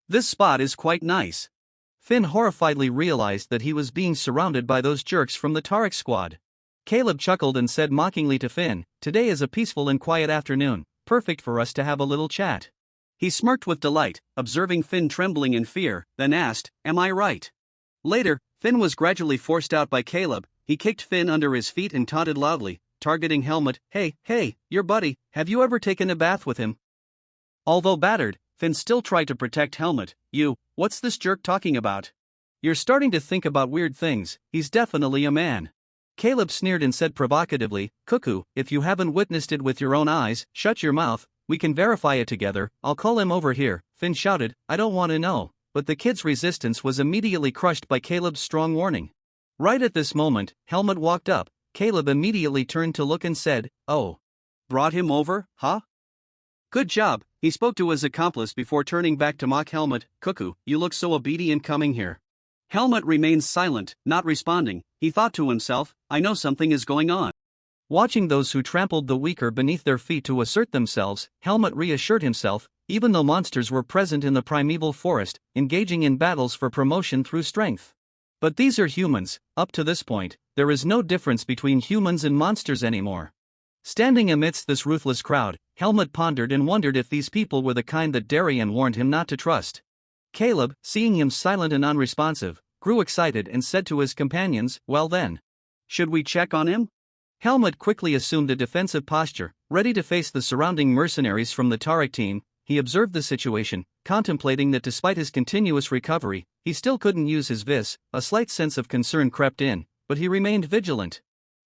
This spot is quite nice." Finn horrifiedly realized that he was being surrounded by those jerks from the Tarek squad. Caleb chuckled and said mockingly to Finn, "Today is a peaceful and quiet afternoon, perfect for us to have a little chat." He smirked with delight, observing Finn trembling in fear, then asked, "Am I right?" Later, Finn was gradually forced out by Caleb. He kicked Finn under his feet and taunted loudly, targeting Helmut, Hey, your buddy, have you ever taken a bath with him?" Although battered, Finn still tried to protect Helmut. What's this jerk talking about? You're starting to think about weird things, he's definitely a man." Caleb sneered and said provocatively, "Cuckoo, if you haven't witnessed it with your own eyes, shut your mouth, we can verify it together, I'll call him over here." Finn shouted, "I don't want to know," but the kid's resistance was immediately crushed by Caleb's strong warning. Right at this moment, Helmut walked up. Caleb immediately turned to look and said, "Oh. Brought him over, huh? Good job." He spoke to his accomplice before turning back to mock Helmut, "Cuckoo, you look so obedient coming here." Helmut remained silent, not responding. He thought to himself, "I know something is going on." Watching those who trampled the weaker beneath their feet to assert themselves, Helmut reassured himself, even though monsters were present in the primeval forest, engaging in battles for promotion through strength. But these are humans. Up to this point, there is no difference between humans and monsters anymore. Standing amidst this ruthless crowd, Helmut pondered and wondered if these people were the kind that Darien warned him not to trust. Caleb, seeing him silent and unresponsive, grew excited and said to his companions, "Well then, should we check on him?" Helmut quickly assumed a defensive posture, ready to face the surrounding mercenaries from the Tarek team. He observed the situation, contemplating that despite his continuous recovery, he still couldn't use his vis. A slight sense of concern crept in, but he remained vigilant.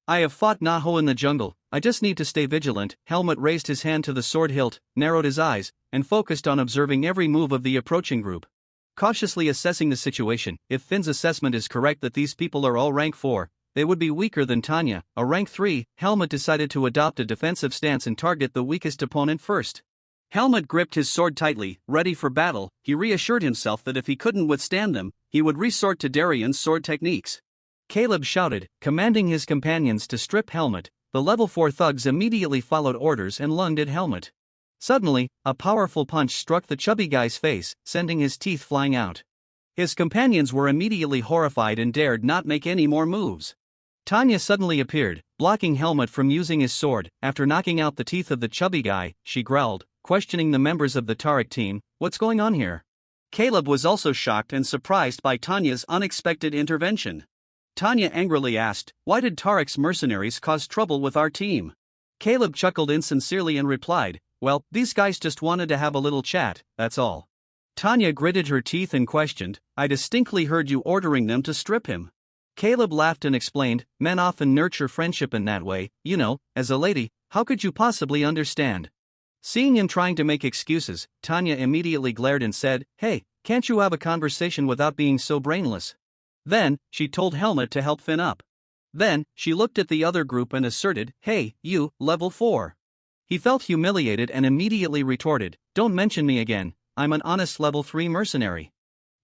"I have fought Naho in the jungle, I just need to stay vigilant." Helmut raised his hand to the sword hilt, narrowed his eyes, and focused on observing every move of the approaching group. Cautiously assessing the situation, if Finn's assessment is correct that these people are all rank 4, they would be weaker than Tanya, a rank 3. Helmut decided to adopt a defensive stance and target the weakest opponent first. Helmut gripped his sword tightly, ready for battle. He reassured himself that if he couldn't withstand them, he would resort to Darien's sword techniques. Caleb shouted, commanding his companions to strip Helmut. the level 4 thugs immediately followed orders and lunged at Helmut. Suddenly, a powerful punch struck the chubby guy's face, sending his teeth flying out. His companions were immediately horrified and dared not make any more moves. Tanya suddenly appeared, blocking Helmut from using his sword. After knocking out the teeth of the chubby guy, she growled, questioning the members of the Tarek team, "What's going on here?" Caleb was also shocked and surprised by Tanya's unexpected intervention. Tanya angrily asked, "Why did Tarek's mercenaries cause trouble with our team?" Caleb chuckled insincerely and replied, "Well, these guys just wanted to have a little chat, that's all." Tanya gritted her teeth and questioned, "I distinctly heard you ordering them to strip him." Caleb laughed and explained, "Men often nurture friendship in that way, you know, as a lady, how could you possibly understand?" Seeing him trying to make excuses, Tanya immediately glared and said, "Hey, can't you have a conversation without being so brainless?" Then, she told Helmut to help Finn up. Then, she looked at the other group and asserted, "Hey, you, level 4. He felt humiliated and immediately retorted, "Don't mention me again, I'm an honest level 3 mercenary."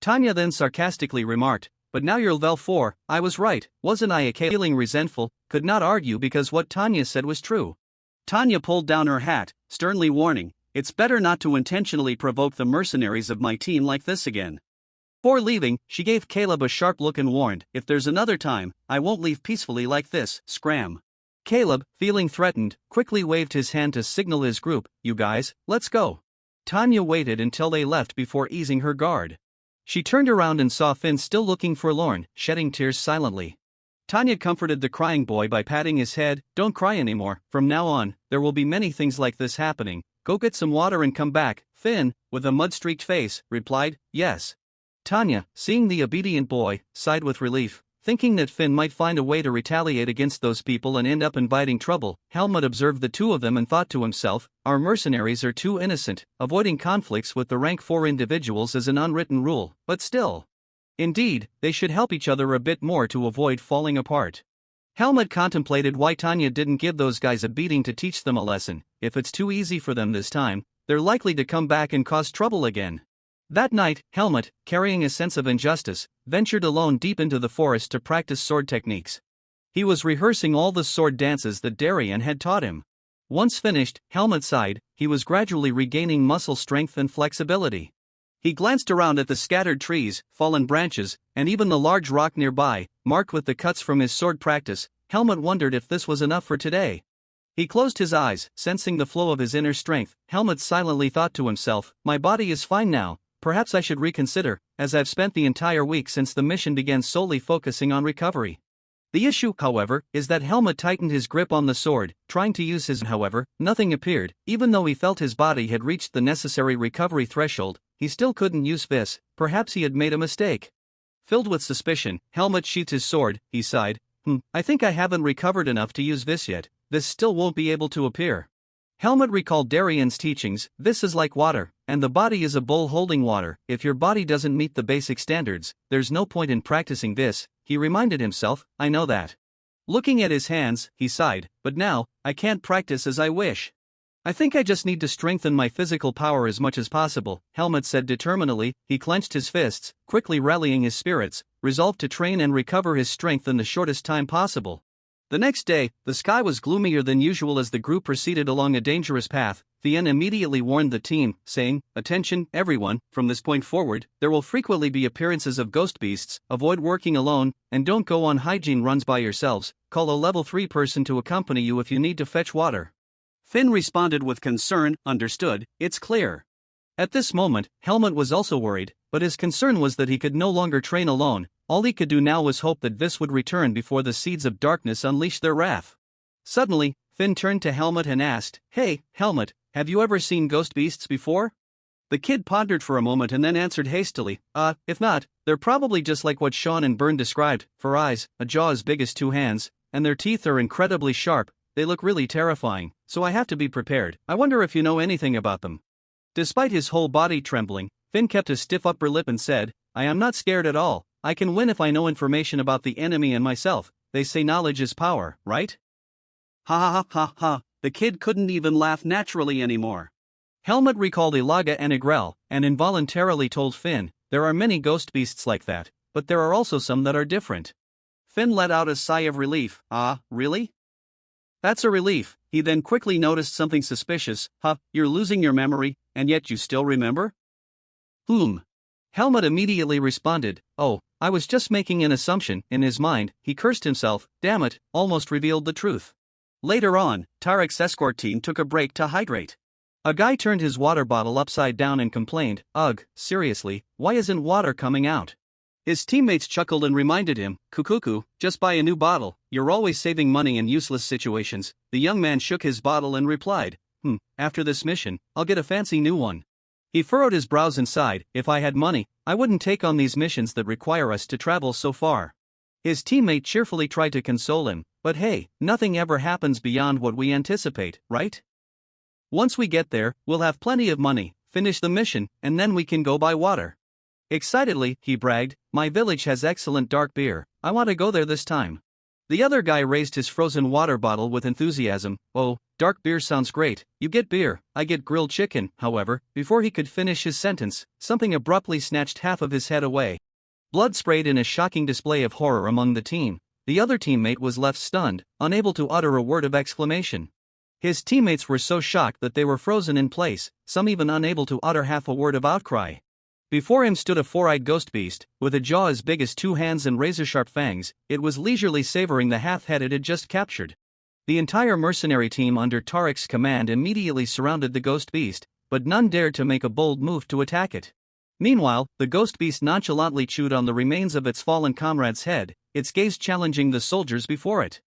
Tanya then sarcastically remarked, "But now you're level 4, I was right, wasn't I?" Feeling resentful, could not argue because what Tanya said was true. Tanya pulled down her hat, sternly warning, "It's better not to intentionally provoke the mercenaries of my team like this again." Before leaving, she gave Caleb a sharp look and warned, "If there's another time, I won't leave peacefully like this, scram." Caleb, feeling threatened, quickly waved his hand to signal his group, "You guys, let's go." Tanya waited until they left before easing her guard. She turned around and saw Finn still looking forlorn, shedding tears silently. Tanya comforted the crying boy by patting his head, "Don't cry anymore, from now on, there will be many things like this happening, go get some water and come back." Finn, with a mud-streaked face, replied, "Yes." Tanya, seeing the obedient boy, sighed with relief, thinking that Finn might find a way to retaliate against those people and end up inviting trouble. Helmut observed the two of them and thought to himself, "Our mercenaries are too innocent, avoiding conflicts with the rank 4 individuals is an unwritten rule, but still. Indeed, they should help each other a bit more to avoid falling apart." Helmut contemplated why Tanya didn't give those guys a beating to teach them a lesson. If it's too easy for them this time, they're likely to come back and cause trouble again. That night, Helmut, carrying a sense of injustice, ventured alone deep into the forest to practice sword techniques. He was rehearsing all the sword dances that Darien had taught him. Once finished, Helmut sighed, he was gradually regaining muscle strength and flexibility. He glanced around at the scattered trees, fallen branches, and even the large rock nearby, marked with the cuts from his sword practice. Helmut wondered if this was enough for today. He closed his eyes, sensing the flow of his inner strength. Helmut silently thought to himself, "My body is fine now. Perhaps I should reconsider, as I've spent the entire week since the mission began solely focusing on recovery." The issue, however, is that Helmut tightened his grip on the sword, trying to use his. However, nothing appeared. Even though he felt his body had reached the necessary recovery threshold, he still couldn't use this. Perhaps he had made a mistake. Filled with suspicion, Helmut sheathed his sword. He sighed, I think I haven't recovered enough to use this yet. This still won't be able to appear." Helmut recalled Darien's teachings, "This is like water, and the body is a bowl holding water. If your body doesn't meet the basic standards, there's no point in practicing this." He reminded himself, "I know that." Looking at his hands, he sighed, "But now, I can't practice as I wish. I think I just need to strengthen my physical power as much as possible," Helmut said determinedly. He clenched his fists, quickly rallying his spirits, resolved to train and recover his strength in the shortest time possible. The next day, the sky was gloomier than usual as the group proceeded along a dangerous path. Thien immediately warned the team, saying, "Attention, everyone, from this point forward, there will frequently be appearances of ghost beasts. Avoid working alone, and don't go on hygiene runs by yourselves. Call a level 3 person to accompany you if you need to fetch water." Finn responded with concern, "Understood, it's clear." At this moment, Helmut was also worried, but his concern was that he could no longer train alone. All he could do now was hope that Vis would return before the seeds of darkness unleashed their wrath. Suddenly, Finn turned to Helmut and asked, "Hey, Helmut, have you ever seen ghost beasts before?" The kid pondered for a moment and then answered hastily, If not, they're probably just like what Sean and Byrne described, 4 eyes, a jaw as big as 2 hands, and their teeth are incredibly sharp. They look really terrifying, so I have to be prepared. I wonder if you know anything about them." Despite his whole body trembling, Finn kept a stiff upper lip and said, "I am not scared at all. I can win if I know information about the enemy and myself. They say knowledge is power, right?" Ha ha ha ha ha, the kid couldn't even laugh naturally anymore. Helmut recalled Ilaga and Igrel, and involuntarily told Finn, "There are many ghost beasts like that, but there are also some that are different." Finn let out a sigh of relief. "Ah, really?" That's a relief. He then quickly noticed something suspicious. Huh, you're losing your memory, and yet you still remember? Helmut immediately responded, oh, I was just making an assumption. In his mind, he cursed himself, damn it, almost revealed the truth. Later on, Tarek's escort team took a break to hydrate. A guy turned his water bottle upside down and complained, ugh, seriously, why isn't water coming out? His teammates chuckled and reminded him, Kukuku, just buy a new bottle, you're always saving money in useless situations. The young man shook his bottle and replied, after this mission, I'll get a fancy new one. He furrowed his brows and sighed, if I had money, I wouldn't take on these missions that require us to travel so far. His teammate cheerfully tried to console him, but hey, nothing ever happens beyond what we anticipate, right? Once we get there, we'll have plenty of money, finish the mission, and then we can go buy water. Excitedly, he bragged, my village has excellent dark beer, I want to go there this time. The other guy raised his frozen water bottle with enthusiasm, oh, dark beer sounds great, you get beer, I get grilled chicken. However, before he could finish his sentence, something abruptly snatched half of his head away. Blood sprayed in a shocking display of horror among the team. The other teammate was left stunned, unable to utter a word of exclamation. His teammates were so shocked that they were frozen in place, some even unable to utter half a word of outcry. Before him stood a four-eyed ghost beast, with a jaw as big as two hands and razor-sharp fangs. It was leisurely savoring the half-head it had just captured. The entire mercenary team under Tarek's command immediately surrounded the ghost beast, but none dared to make a bold move to attack it. Meanwhile, the ghost beast nonchalantly chewed on the remains of its fallen comrade's head, its gaze challenging the soldiers before it.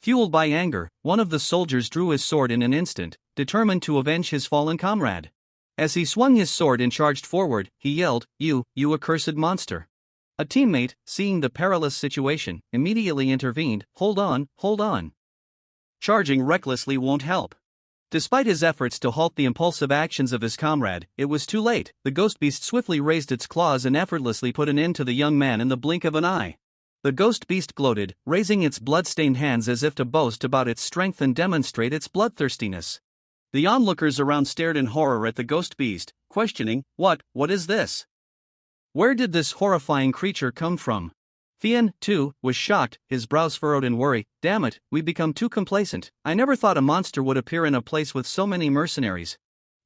Fueled by anger, one of the soldiers drew his sword in an instant, determined to avenge his fallen comrade. As he swung his sword and charged forward, he yelled, you accursed monster. A teammate, seeing the perilous situation, immediately intervened, hold on. Charging recklessly won't help. Despite his efforts to halt the impulsive actions of his comrade, it was too late. The ghost beast swiftly raised its claws and effortlessly put an end to the young man in the blink of an eye. The ghost beast gloated, raising its blood-stained hands as if to boast about its strength and demonstrate its bloodthirstiness. The onlookers around stared in horror at the ghost beast, questioning, what is this? Where did this horrifying creature come from? Fien, too, was shocked, his brows furrowed in worry. Damn it, we've become too complacent. I never thought a monster would appear in a place with so many mercenaries.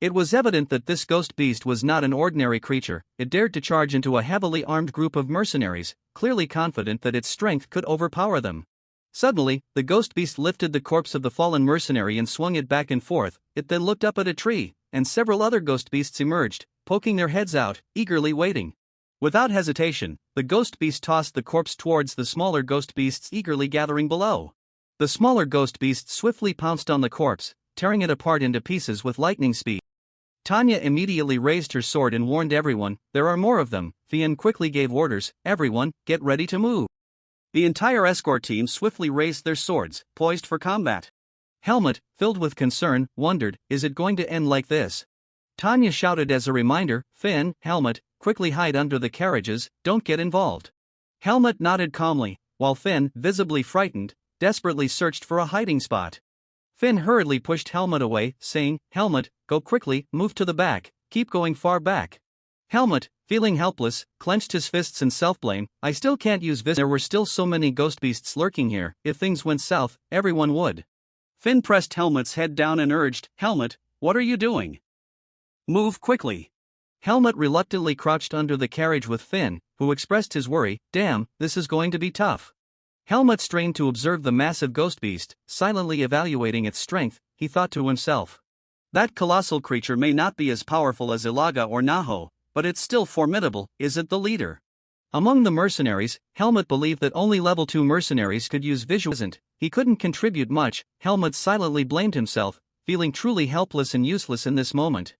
It was evident that this ghost beast was not an ordinary creature. It dared to charge into a heavily armed group of mercenaries, clearly confident that its strength could overpower them. Suddenly, the ghost beast lifted the corpse of the fallen mercenary and swung it back and forth. It then looked up at a tree, and several other ghost beasts emerged, poking their heads out, eagerly waiting. Without hesitation, the ghost beast tossed the corpse towards the smaller ghost beasts eagerly gathering below. The smaller ghost beast swiftly pounced on the corpse, tearing it apart into pieces with lightning speed. Tanya immediately raised her sword and warned everyone, there are more of them. Fien quickly gave orders, everyone, get ready to move. The entire escort team swiftly raised their swords, poised for combat. Helmut, filled with concern, wondered, is it going to end like this? Tanya shouted as a reminder, Finn, Helmut, quickly hide under the carriages, don't get involved. Helmut nodded calmly, while Finn, visibly frightened, desperately searched for a hiding spot. Finn hurriedly pushed Helmut away, saying, Helmut, go quickly, move to the back, keep going far back. Helmut, feeling helpless, clenched his fists in self-blame. I still can't use this. There were still so many ghost beasts lurking here. If things went south, everyone would. Finn pressed Helmut's head down and urged, Helmut, what are you doing? Move quickly. Helmut reluctantly crouched under the carriage with Finn, who expressed his worry, damn, this is going to be tough. Helmut strained to observe the massive ghost beast, silently evaluating its strength. He thought to himself. That colossal creature may not be as powerful as Ilaga or Naho, but it's still formidable. Is it the leader? Among the mercenaries, Helmut believed that only level 2 mercenaries could use visual. He couldn't contribute much. Helmut silently blamed himself, feeling truly helpless and useless in this moment.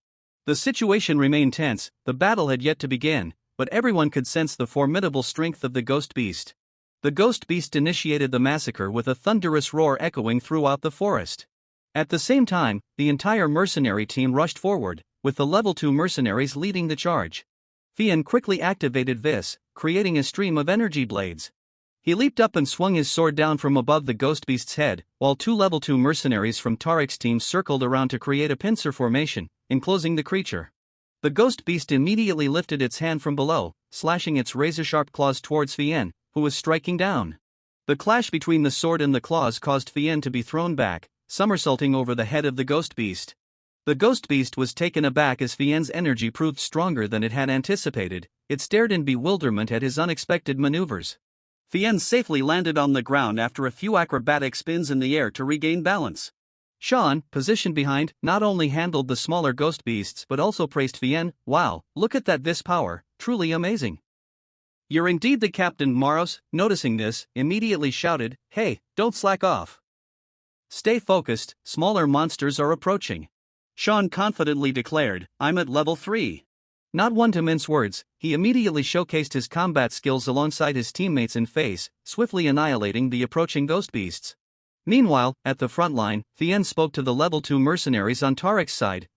The situation remained tense. The battle had yet to begin, but everyone could sense the formidable strength of the ghost beast. The ghost beast initiated the massacre with a thunderous roar echoing throughout the forest. At the same time, the entire mercenary team rushed forward, with the level 2 mercenaries leading the charge. Fien quickly activated Vis, creating a stream of energy blades. He leaped up and swung his sword down from above the ghost beast's head, while 2 level 2 mercenaries from Tarek's team circled around to create a pincer formation, enclosing the creature. The ghost beast immediately lifted its hand from below, slashing its razor-sharp claws towards Fien, who was striking down. The clash between the sword and the claws caused Fien to be thrown back, somersaulting over the head of the ghost beast. The ghost beast was taken aback as Fien's energy proved stronger than it had anticipated. It stared in bewilderment at his unexpected maneuvers. Fien safely landed on the ground after a few acrobatic spins in the air to regain balance. Sean, positioned behind, not only handled the smaller ghost beasts but also praised Fien. Wow, look at that, this power, truly amazing. You're indeed the captain. Maros, noticing this, immediately shouted, hey, don't slack off. Stay focused, smaller monsters are approaching. Sean confidently declared, I'm at level 3. Not one to mince words, he immediately showcased his combat skills alongside his teammates in face, swiftly annihilating the approaching ghost beasts. Meanwhile, at the front line, Fien spoke to the level 2 mercenaries on Tarek's side.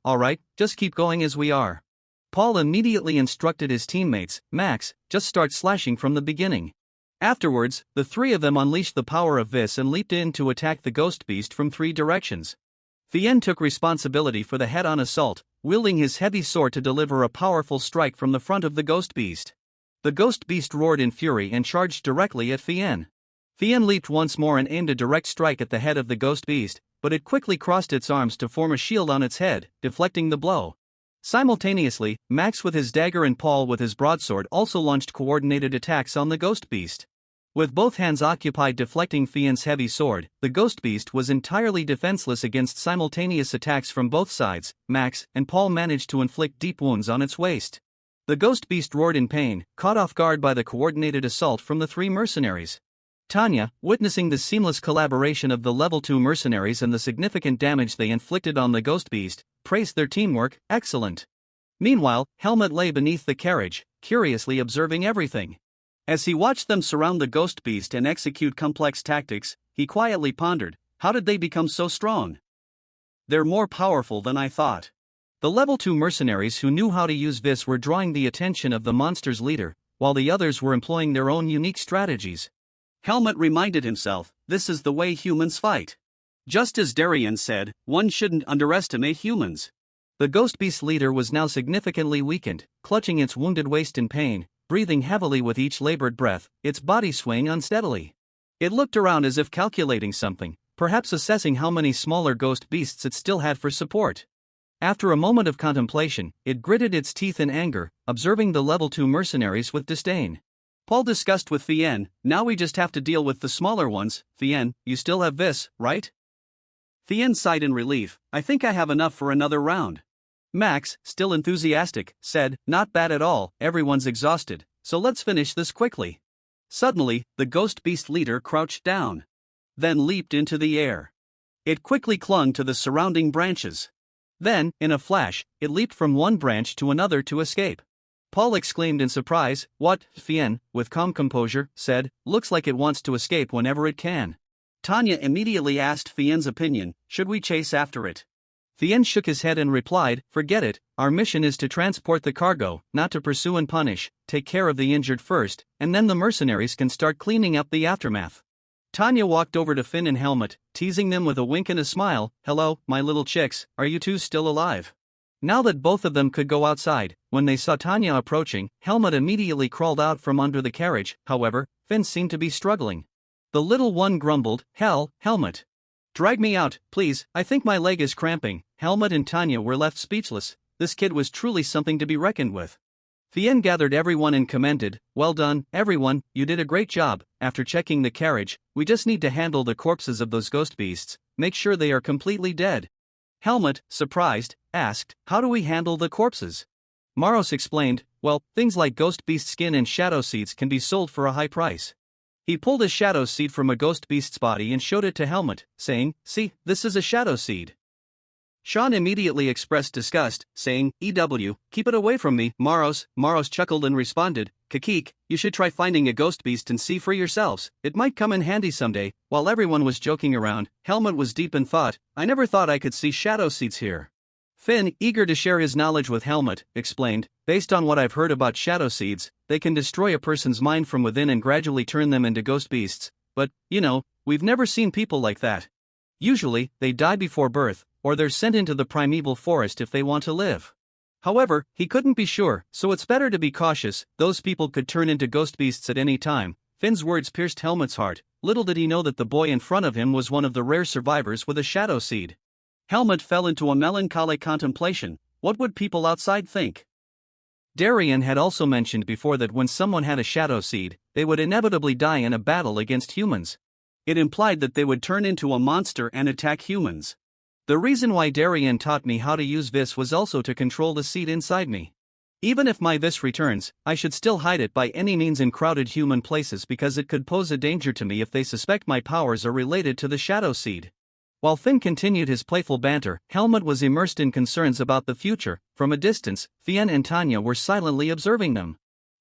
Alright, just keep going as we are. Paul immediately instructed his teammates, Max, just start slashing from the beginning. Afterwards, the three of them unleashed the power of Vis and leaped in to attack the ghost beast from 3 directions. Fien took responsibility for the head-on assault, wielding his heavy sword to deliver a powerful strike from the front of the ghost beast. The ghost beast roared in fury and charged directly at Fien. Fien leaped once more and aimed a direct strike at the head of the ghost beast, but it quickly crossed its arms to form a shield on its head, deflecting the blow. Simultaneously, Max with his dagger and Paul with his broadsword also launched coordinated attacks on the ghost beast. With both hands occupied deflecting Fien's heavy sword, the ghost beast was entirely defenseless against simultaneous attacks from both sides. Max and Paul managed to inflict deep wounds on its waist. The ghost beast roared in pain, caught off guard by the coordinated assault from the 3 mercenaries. Tanya, witnessing the seamless collaboration of the level 2 mercenaries and the significant damage they inflicted on the ghost beast, praised their teamwork. Excellent. Meanwhile, Helmut lay beneath the carriage, curiously observing everything. As he watched them surround the ghost beast and execute complex tactics, he quietly pondered, how did they become so strong? They're more powerful than I thought. The level 2 mercenaries who knew how to use Vis were drawing the attention of the monster's leader, while the others were employing their own unique strategies. Helmut reminded himself, this is the way humans fight. Just as Darien said, one shouldn't underestimate humans. The ghost beast's leader was now significantly weakened, clutching its wounded waist in pain, breathing heavily with each labored breath, its body swaying unsteadily. It looked around as if calculating something, perhaps assessing how many smaller ghost beasts it still had for support. After a moment of contemplation, it gritted its teeth in anger, observing the level 2 mercenaries with disdain. Paul discussed with Fien, now we just have to deal with the smaller ones. Fien, you still have Vis, right? Fien sighed in relief, I think I have enough for another round. Max, still enthusiastic, said, not bad at all, everyone's exhausted, so let's finish this quickly. Suddenly, the ghost beast leader crouched down. Then leaped into the air. It quickly clung to the surrounding branches. Then, in a flash, it leaped from one branch to another to escape. Paul exclaimed in surprise, what? Fien, with calm composure, said, looks like it wants to escape whenever it can. Tanya immediately asked Fien's opinion, should we chase after it? Fien shook his head and replied, forget it, our mission is to transport the cargo, not to pursue and punish, take care of the injured first, and then the mercenaries can start cleaning up the aftermath. Tanya walked over to Finn and Helmut, teasing them with a wink and a smile, hello, my little chicks, are you two still alive? Now that both of them could go outside, when they saw Tanya approaching, Helmut immediately crawled out from under the carriage. However, Finn seemed to be struggling. The little one grumbled, hell, Helmut. Drag me out, please, I think my leg is cramping. Helmut and Tanya were left speechless. This kid was truly something to be reckoned with. Fien gathered everyone and commended, well done, everyone, you did a great job. After checking the carriage, we just need to handle the corpses of those ghost beasts, make sure they are completely dead. Helmut, surprised, asked, how do we handle the corpses? Maros explained, well, things like ghost beast skin and shadow seeds can be sold for a high price. He pulled a shadow seed from a ghost beast's body and showed it to Helmut, saying, see, this is a shadow seed. Sean immediately expressed disgust, saying, EW, keep it away from me. Maros chuckled and responded, Kakik, you should try finding a ghost beast and see for yourselves, it might come in handy someday. While everyone was joking around, Helmut was deep in thought, I never thought I could see shadow seeds here. Finn, eager to share his knowledge with Helmut, explained, based on what I've heard about shadow seeds, they can destroy a person's mind from within and gradually turn them into ghost beasts, but, we've never seen people like that. Usually, they die before birth, or they're sent into the primeval forest if they want to live. However, he couldn't be sure, so it's better to be cautious, those people could turn into ghost beasts at any time. Finn's words pierced Helmut's heart, little did he know that the boy in front of him was one of the rare survivors with a shadow seed. Helmut fell into a melancholy contemplation. What would people outside think? Darien had also mentioned before that when someone had a shadow seed, they would inevitably die in a battle against humans. It implied that they would turn into a monster and attack humans. The reason why Darien taught me how to use this was also to control the seed inside me. Even if my vis returns, I should still hide it by any means in crowded human places because it could pose a danger to me if they suspect my powers are related to the shadow seed. While Finn continued his playful banter, Helmut was immersed in concerns about the future. From a distance, Fien and Tanya were silently observing them.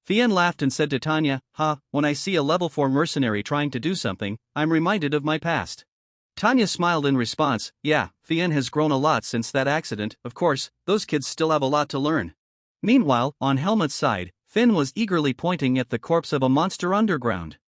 Fien laughed and said to Tanya, when I see a level 4 mercenary trying to do something, I'm reminded of my past. Tanya smiled in response, yeah, Fien has grown a lot since that accident, of course, those kids still have a lot to learn. Meanwhile, on Helmut's side, Finn was eagerly pointing at the corpse of a monster underground.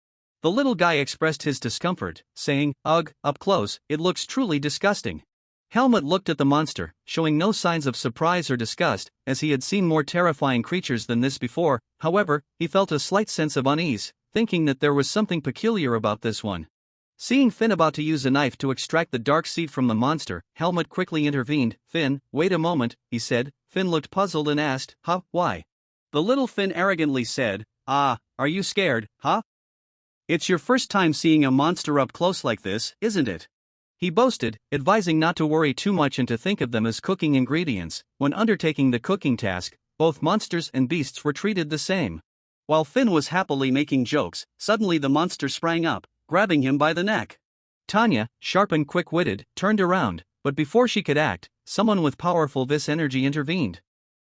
The little guy expressed his discomfort, saying, ugh, up close, it looks truly disgusting. Helmut looked at the monster, showing no signs of surprise or disgust, as he had seen more terrifying creatures than this before. However, he felt a slight sense of unease, thinking that there was something peculiar about this one. Seeing Finn about to use a knife to extract the dark seed from the monster, Helmut quickly intervened. Finn, wait a moment, he said. Finn looked puzzled and asked, why? The little Finn arrogantly said, are you scared, It's your first time seeing a monster up close like this, isn't it? He boasted, advising not to worry too much and to think of them as cooking ingredients. When undertaking the cooking task, both monsters and beasts were treated the same. While Finn was happily making jokes, suddenly the monster sprang up, grabbing him by the neck. Tanya, sharp and quick-witted, turned around, but before she could act, someone with powerful vis energy intervened.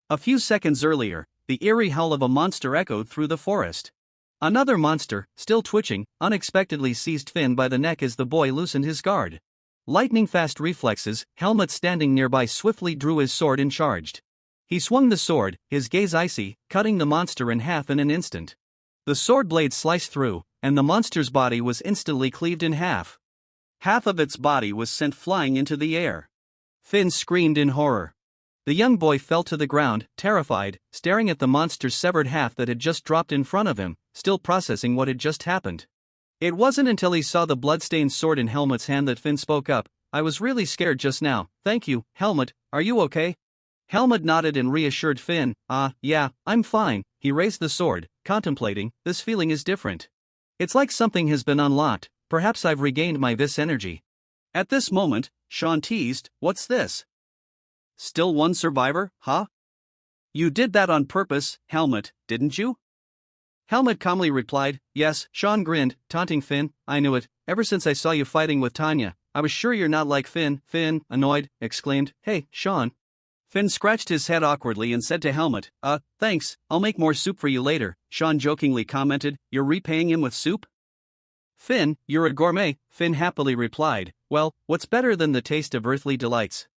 A few seconds earlier, the eerie howl of a monster echoed through the forest. Another monster, still twitching, unexpectedly seized Finn by the neck as the boy loosened his guard. Lightning-fast reflexes, Helmut standing nearby swiftly drew his sword and charged. He swung the sword, his gaze icy, cutting the monster in half in an instant. The sword blade sliced through, and the monster's body was instantly cleaved in half. Half of its body was sent flying into the air. Finn screamed in horror. The young boy fell to the ground, terrified, staring at the monster's severed half that had just dropped in front of him, still processing what had just happened. It wasn't until he saw the blood-stained sword in Helmut's hand that Finn spoke up. I was really scared just now, thank you, Helmut, are you okay? Helmut nodded and reassured Finn, yeah, I'm fine. He raised the sword, contemplating, this feeling is different. It's like something has been unlocked, perhaps I've regained my vis energy. At this moment, Sean teased, what's this? Still one survivor, You did that on purpose, Helmut, didn't you? Helmut calmly replied, yes. Sean grinned, taunting Finn, I knew it, ever since I saw you fighting with Tanya, I was sure you're not like Finn. Finn, annoyed, exclaimed, hey, Sean. Finn scratched his head awkwardly and said to Helmut, thanks, I'll make more soup for you later. Sean jokingly commented, you're repaying him with soup? Finn, you're a gourmet, Finn happily replied, well, what's better than the taste of earthly delights?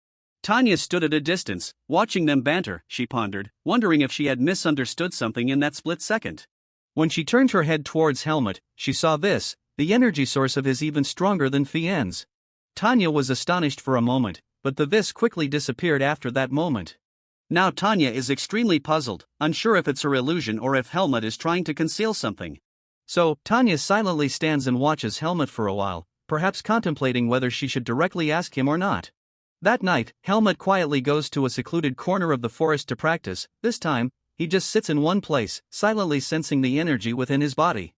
Tanya stood at a distance, watching them banter, she pondered, wondering if she had misunderstood something in that split second. When she turned her head towards Helmut, she saw this, the energy source of his even stronger than Fien's. Tanya was astonished for a moment, but the vis quickly disappeared after that moment. Now Tanya is extremely puzzled, unsure if it's her illusion or if Helmut is trying to conceal something. So, Tanya silently stands and watches Helmut for a while, perhaps contemplating whether she should directly ask him or not. That night, Helmut quietly goes to a secluded corner of the forest to practice. This time, he just sits in one place, silently sensing the energy within his body.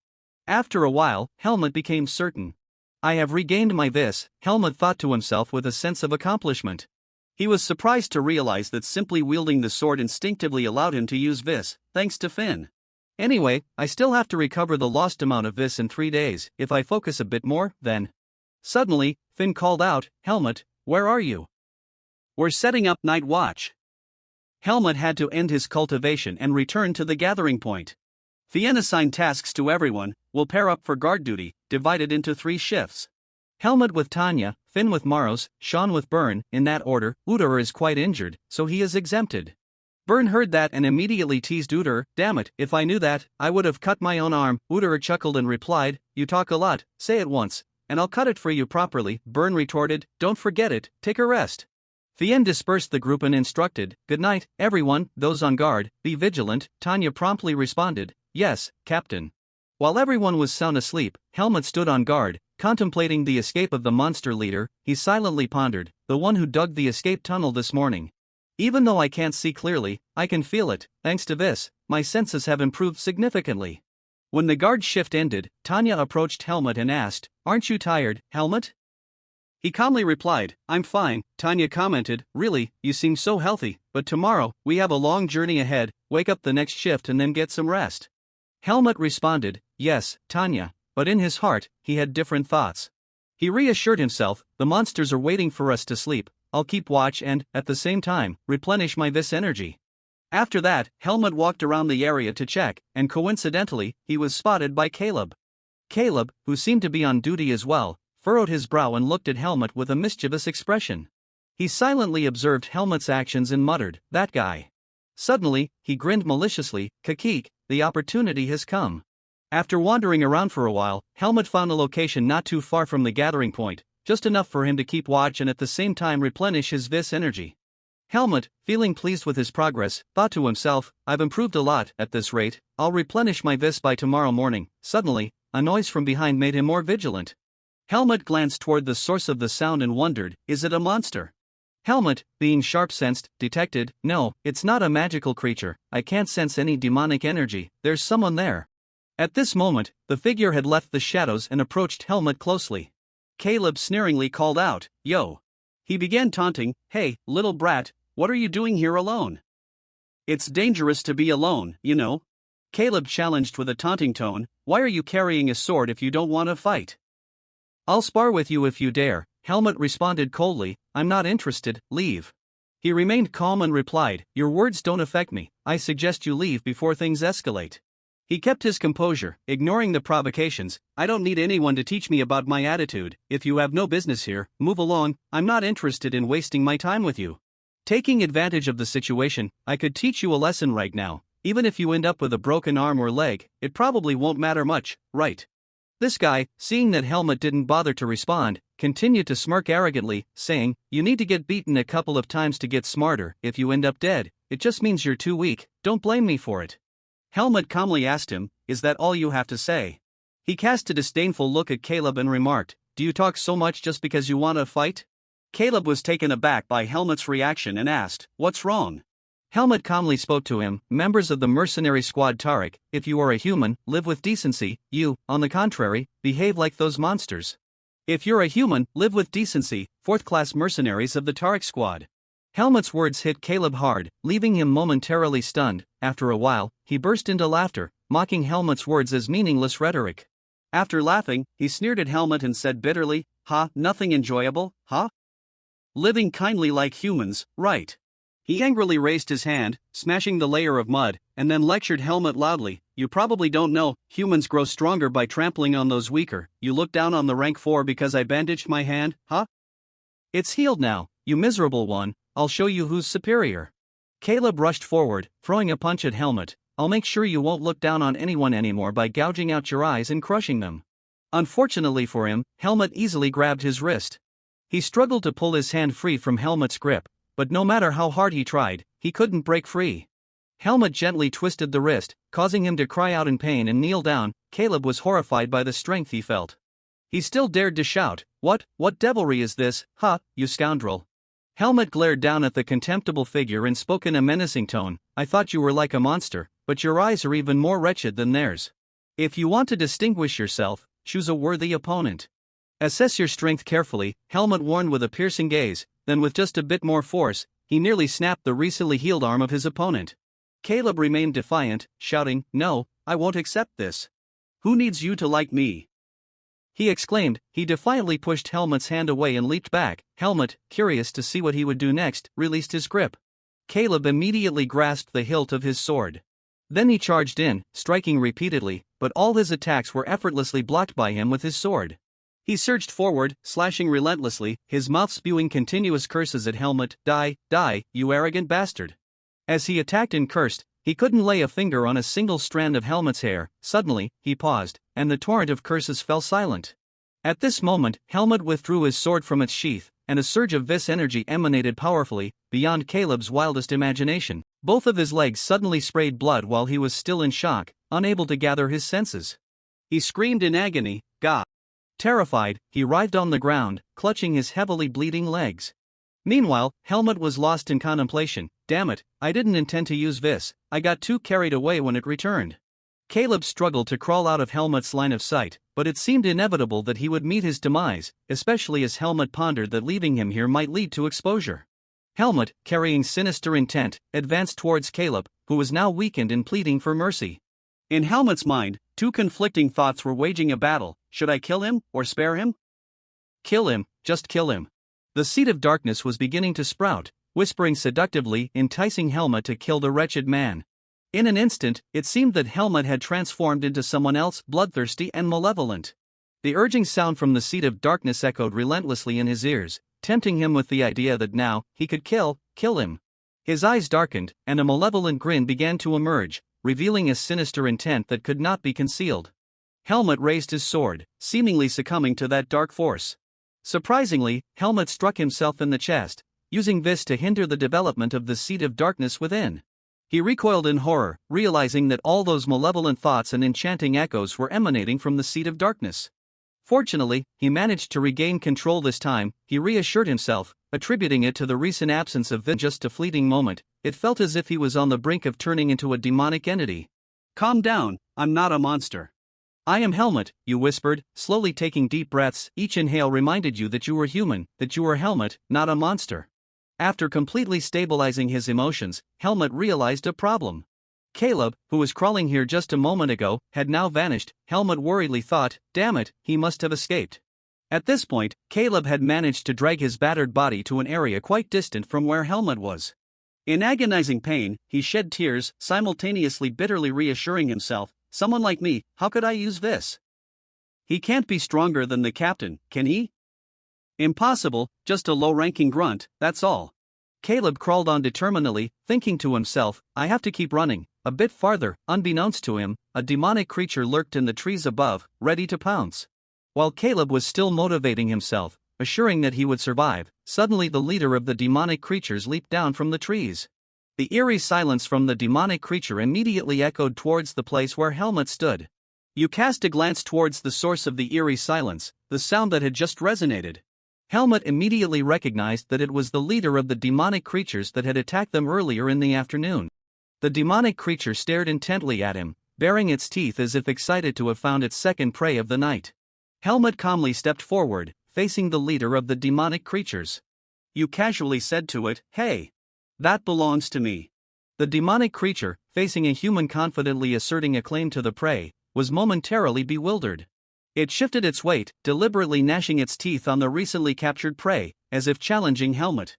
After a while, Helmut became certain. I have regained my vis, Helmut thought to himself with a sense of accomplishment. He was surprised to realize that simply wielding the sword instinctively allowed him to use vis, thanks to Finn. Anyway, I still have to recover the lost amount of vis in 3 days. If I focus a bit more, then. Suddenly, Finn called out, Helmut, where are you? We're setting up night watch. Helmut had to end his cultivation and return to the gathering point. Fien assigned tasks to everyone, will pair up for guard duty, divided into 3 shifts. Helmut with Tanya, Finn with Maros, Sean with Bern, in that order. Udur is quite injured, so he is exempted. Bern heard that and immediately teased Udur, damn it, if I knew that, I would have cut my own arm. Udur chuckled and replied, you talk a lot, say it once, and I'll cut it for you properly. Bern retorted, don't forget it, take a rest. Fien dispersed the group and instructed, good night, everyone, those on guard, be vigilant. Tanya promptly responded, yes, Captain. While everyone was sound asleep, Helmut stood on guard, contemplating the escape of the monster leader. He silently pondered, the one who dug the escape tunnel this morning. Even though I can't see clearly, I can feel it. Thanks to this, my senses have improved significantly. When the guard shift ended, Tanya approached Helmut and asked, "Aren't you tired, Helmut?" He calmly replied, "I'm fine." Tanya commented, "Really, you seem so healthy, but tomorrow, we have a long journey ahead. Wake up the next shift and then get some rest." Helmut responded, "Yes, Tanya," but in his heart, he had different thoughts. He reassured himself, "The monsters are waiting for us to sleep. I'll keep watch and, at the same time, replenish my vis energy." After that, Helmut walked around the area to check, and coincidentally, he was spotted by Caleb. Caleb, who seemed to be on duty as well, furrowed his brow and looked at Helmut with a mischievous expression. He silently observed Helmut's actions and muttered, "That guy." Suddenly, he grinned maliciously, "Geek, the opportunity has come." After wandering around for a while, Helmut found a location not too far from the gathering point, just enough for him to keep watch and at the same time replenish his vis energy. Helmut, feeling pleased with his progress, thought to himself, "I've improved a lot. At this rate, I'll replenish my vis by tomorrow morning." Suddenly, a noise from behind made him more vigilant. Helmut glanced toward the source of the sound and wondered, "Is it a monster?" Helmut, being sharp-sensed, detected, "No, it's not a magical creature. I can't sense any demonic energy. There's someone there." At this moment, the figure had left the shadows and approached Helmut closely. Caleb sneeringly called out, "Yo!" He began taunting, "Hey, little brat, what are you doing here alone? It's dangerous to be alone, you know." Caleb challenged with a taunting tone, "Why are you carrying a sword if you don't want to fight?" "I'll spar with you if you dare," Helmut responded coldly, "I'm not interested, leave." He remained calm and replied, "Your words don't affect me. I suggest you leave before things escalate." He kept his composure, ignoring the provocations. "I don't need anyone to teach me about my attitude. If you have no business here, move along. I'm not interested in wasting my time with you." Taking advantage of the situation, "I could teach you a lesson right now. Even if you end up with a broken arm or leg, it probably won't matter much, right?" This guy, seeing that Helmut didn't bother to respond, continued to smirk arrogantly, saying, "You need to get beaten a couple of times to get smarter. If you end up dead, it just means you're too weak. Don't blame me for it." Helmut calmly asked him, "Is that all you have to say?" He cast a disdainful look at Caleb and remarked, "Do you talk so much just because you want to fight?" Caleb was taken aback by Helmut's reaction and asked, "What's wrong?" Helmut calmly spoke to him, "Members of the mercenary squad Tarek, if you are a human, live with decency. You, on the contrary, behave like those monsters. If you're a human, live with decency, fourth-class mercenaries of the Tarek squad." Helmut's words hit Caleb hard, leaving him momentarily stunned. After a while, he burst into laughter, mocking Helmut's words as meaningless rhetoric. After laughing, he sneered at Helmut and said bitterly, "Ha, nothing enjoyable, huh? Living kindly like humans, right?" He angrily raised his hand, smashing the layer of mud, and then lectured Helmut loudly, "You probably don't know, humans grow stronger by trampling on those weaker. You look down on the rank 4 because I bandaged my hand, huh? It's healed now, you miserable one. I'll show you who's superior." Caleb rushed forward, throwing a punch at Helmut. "I'll make sure you won't look down on anyone anymore by gouging out your eyes and crushing them." Unfortunately for him, Helmut easily grabbed his wrist. He struggled to pull his hand free from Helmut's grip, but no matter how hard he tried, he couldn't break free. Helmut gently twisted the wrist, causing him to cry out in pain and kneel down. Caleb was horrified by the strength he felt. He still dared to shout, What devilry is this, ha, you scoundrel?" Helmut glared down at the contemptible figure and spoke in a menacing tone, "I thought you were like a monster, but your eyes are even more wretched than theirs. If you want to distinguish yourself, choose a worthy opponent. Assess your strength carefully." Helmut warned with a piercing gaze, then with just a bit more force, he nearly snapped the recently healed arm of his opponent. Caleb remained defiant, shouting, "No, I won't accept this. Who needs you to like me?" he exclaimed. He defiantly pushed Helmut's hand away and leaped back. Helmut, curious to see what he would do next, released his grip. Caleb immediately grasped the hilt of his sword. Then he charged in, striking repeatedly, but all his attacks were effortlessly blocked by him with his sword. He surged forward, slashing relentlessly, his mouth spewing continuous curses at Helmut. Die, you arrogant bastard." As he attacked and cursed, he couldn't lay a finger on a single strand of Helmut's hair. Suddenly, he paused, and the torrent of curses fell silent. At this moment, Helmut withdrew his sword from its sheath, and a surge of vis energy emanated powerfully, beyond Caleb's wildest imagination. Both of his legs suddenly sprayed blood while he was still in shock, unable to gather his senses. He screamed in agony, "Gah!" Terrified, he writhed on the ground, clutching his heavily bleeding legs. Meanwhile, Helmut was lost in contemplation. "Damn it, I didn't intend to use this, I got too carried away when it returned." Caleb struggled to crawl out of Helmut's line of sight, but it seemed inevitable that he would meet his demise, especially as Helmut pondered that leaving him here might lead to exposure. Helmut, carrying sinister intent, advanced towards Caleb, who was now weakened and pleading for mercy. In Helmut's mind, two conflicting thoughts were waging a battle: should I kill him, or spare him? Kill him, just kill him. The seed of darkness was beginning to sprout, whispering seductively, enticing Helmut to kill the wretched man. In an instant, it seemed that Helmut had transformed into someone else, bloodthirsty and malevolent. The urging sound from the seed of darkness echoed relentlessly in his ears, tempting him with the idea that now, he could kill him. His eyes darkened, and a malevolent grin began to emerge, revealing a sinister intent that could not be concealed. Helmut raised his sword, seemingly succumbing to that dark force. Surprisingly, Helmut struck himself in the chest, using this to hinder the development of the seed of darkness within. He recoiled in horror, realizing that all those malevolent thoughts and enchanting echoes were emanating from the seed of darkness. Fortunately, he managed to regain control this time. He reassured himself, attributing it to the recent absence of just a fleeting moment. It felt as if he was on the brink of turning into a demonic entity. "Calm down, I'm not a monster. I am Helmut," you whispered, slowly taking deep breaths. Each inhale reminded you that you were human, that you were Helmut, not a monster. After completely stabilizing his emotions, Helmut realized a problem. Caleb, who was crawling here just a moment ago, had now vanished. Helmut worriedly thought, "Damn it, he must have escaped." At this point, Caleb had managed to drag his battered body to an area quite distant from where Helmut was. In agonizing pain, he shed tears, simultaneously bitterly reassuring himself, "Someone like me, how could I use this? He can't be stronger than the captain, can he? Impossible, just a low-ranking grunt, that's all." Caleb crawled on determinedly, thinking to himself, "I have to keep running." A bit farther, unbeknownst to him, a demonic creature lurked in the trees above, ready to pounce. While Caleb was still motivating himself, assuring that he would survive, suddenly the leader of the demonic creatures leaped down from the trees. The eerie silence from the demonic creature immediately echoed towards the place where Helmut stood. You cast a glance towards the source of the eerie silence, the sound that had just resonated. Helmut immediately recognized that it was the leader of the demonic creatures that had attacked them earlier in the afternoon. The demonic creature stared intently at him, baring its teeth as if excited to have found its second prey of the night. Helmut calmly stepped forward, facing the leader of the demonic creatures. You casually said to it, "Hey, that belongs to me." The demonic creature, facing a human confidently asserting a claim to the prey, was momentarily bewildered. It shifted its weight, deliberately gnashing its teeth on the recently captured prey, as if challenging Helmut.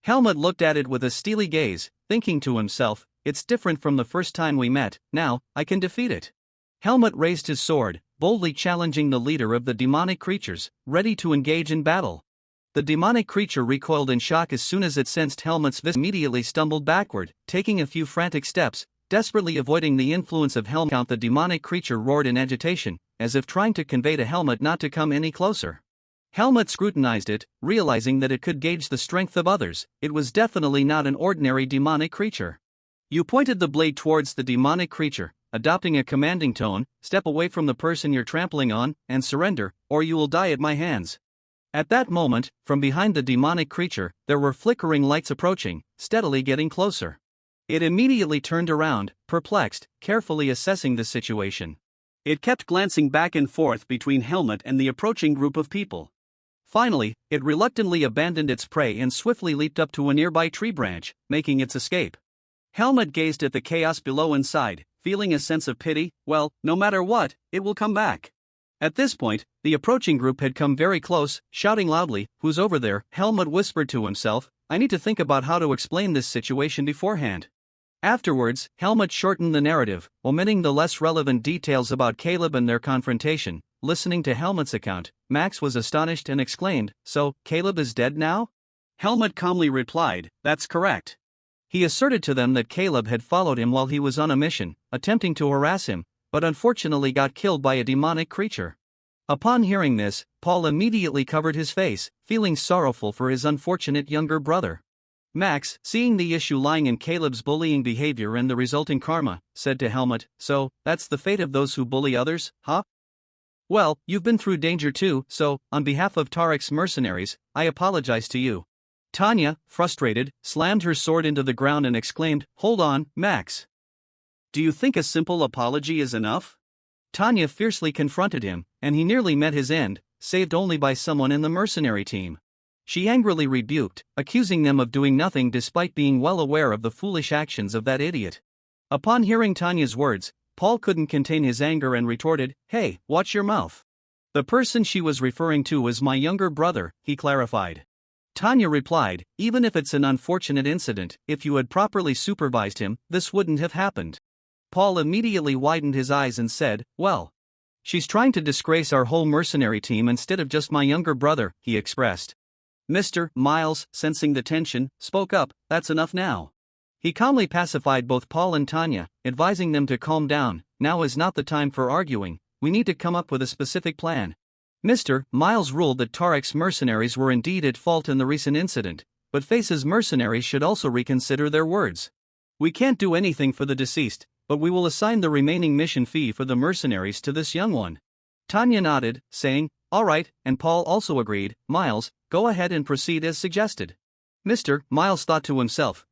Helmut looked at it with a steely gaze, thinking to himself, "It's different from the first time we met, now, I can defeat it." Helmut raised his sword, boldly challenging the leader of the demonic creatures, ready to engage in battle. The demonic creature recoiled in shock as soon as it sensed Helmut's fist, immediately stumbled backward, taking a few frantic steps, desperately avoiding the influence of Helmut. The demonic creature roared in agitation, as if trying to convey to Helmut not to come any closer. Helmut scrutinized it, realizing that it could gauge the strength of others. It was definitely not an ordinary demonic creature. You pointed the blade towards the demonic creature, adopting a commanding tone, "Step away from the person you're trampling on, and surrender, or you will die at my hands." At that moment, from behind the demonic creature, there were flickering lights approaching, steadily getting closer. It immediately turned around, perplexed, carefully assessing the situation. It kept glancing back and forth between Helmut and the approaching group of people. Finally, it reluctantly abandoned its prey and swiftly leaped up to a nearby tree branch, making its escape. Helmut gazed at the chaos below and sighed, feeling a sense of pity. Well, no matter what, it will come back. At this point, the approaching group had come very close, shouting loudly, "Who's over there?" Helmut whispered to himself, "I need to think about how to explain this situation beforehand." Afterwards, Helmut shortened the narrative, omitting the less relevant details about Caleb and their confrontation. Listening to Helmut's account, Max was astonished and exclaimed, "So, Caleb is dead now?" Helmut calmly replied, "That's correct." He asserted to them that Caleb had followed him while he was on a mission, attempting to harass him, but unfortunately got killed by a demonic creature. Upon hearing this, Paul immediately covered his face, feeling sorrowful for his unfortunate younger brother. Max, seeing the issue lying in Caleb's bullying behavior and the resulting karma, said to Helmut, "So, that's the fate of those who bully others, huh?" Well, you've been through danger too, so, on behalf of Tarek's mercenaries, I apologize to you. Tanya, frustrated, slammed her sword into the ground and exclaimed, "Hold on, Max. Do you think a simple apology is enough?" Tanya fiercely confronted him, and he nearly met his end, saved only by someone in the mercenary team. She angrily rebuked, accusing them of doing nothing despite being well aware of the foolish actions of that idiot. Upon hearing Tanya's words, Paul couldn't contain his anger and retorted, "Hey, watch your mouth. The person she was referring to was my younger brother," he clarified. Tanya replied, "Even if it's an unfortunate incident, if you had properly supervised him, this wouldn't have happened." Paul immediately widened his eyes and said, "Well, she's trying to disgrace our whole mercenary team instead of just my younger brother," he expressed. Mr. Miles, sensing the tension, spoke up, "That's enough now." He calmly pacified both Paul and Tanya, advising them to calm down. "Now is not the time for arguing, we need to come up with a specific plan." Mr. Miles ruled that Tarek's mercenaries were indeed at fault in the recent incident, but Face's mercenaries should also reconsider their words. "We can't do anything for the deceased, but we will assign the remaining mission fee for the mercenaries to this young one." Tanya nodded, saying, "All right," and Paul also agreed. "Miles, go ahead and proceed as suggested." Mr. Miles thought to himself,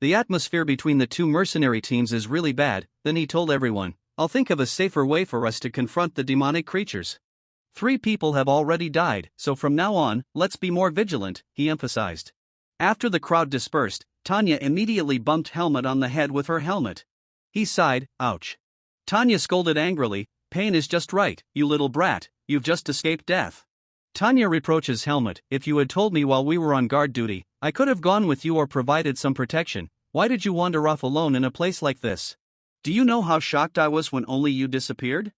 the atmosphere between the two mercenary teams is really bad. Then he told everyone, "I'll think of a safer way for us to confront the demonic creatures. 3 people have already died, so from now on, let's be more vigilant," he emphasized. After the crowd dispersed, Tanya immediately bumped Helmut on the head with her helmet. He sighed, "Ouch." Tanya scolded angrily, "Pain is just right, you little brat, you've just escaped death." Tanya reproaches Helmut, "If you had told me while we were on guard duty, I could have gone with you or provided some protection. Why did you wander off alone in a place like this?" "Do you know how shocked I was when only you disappeared?"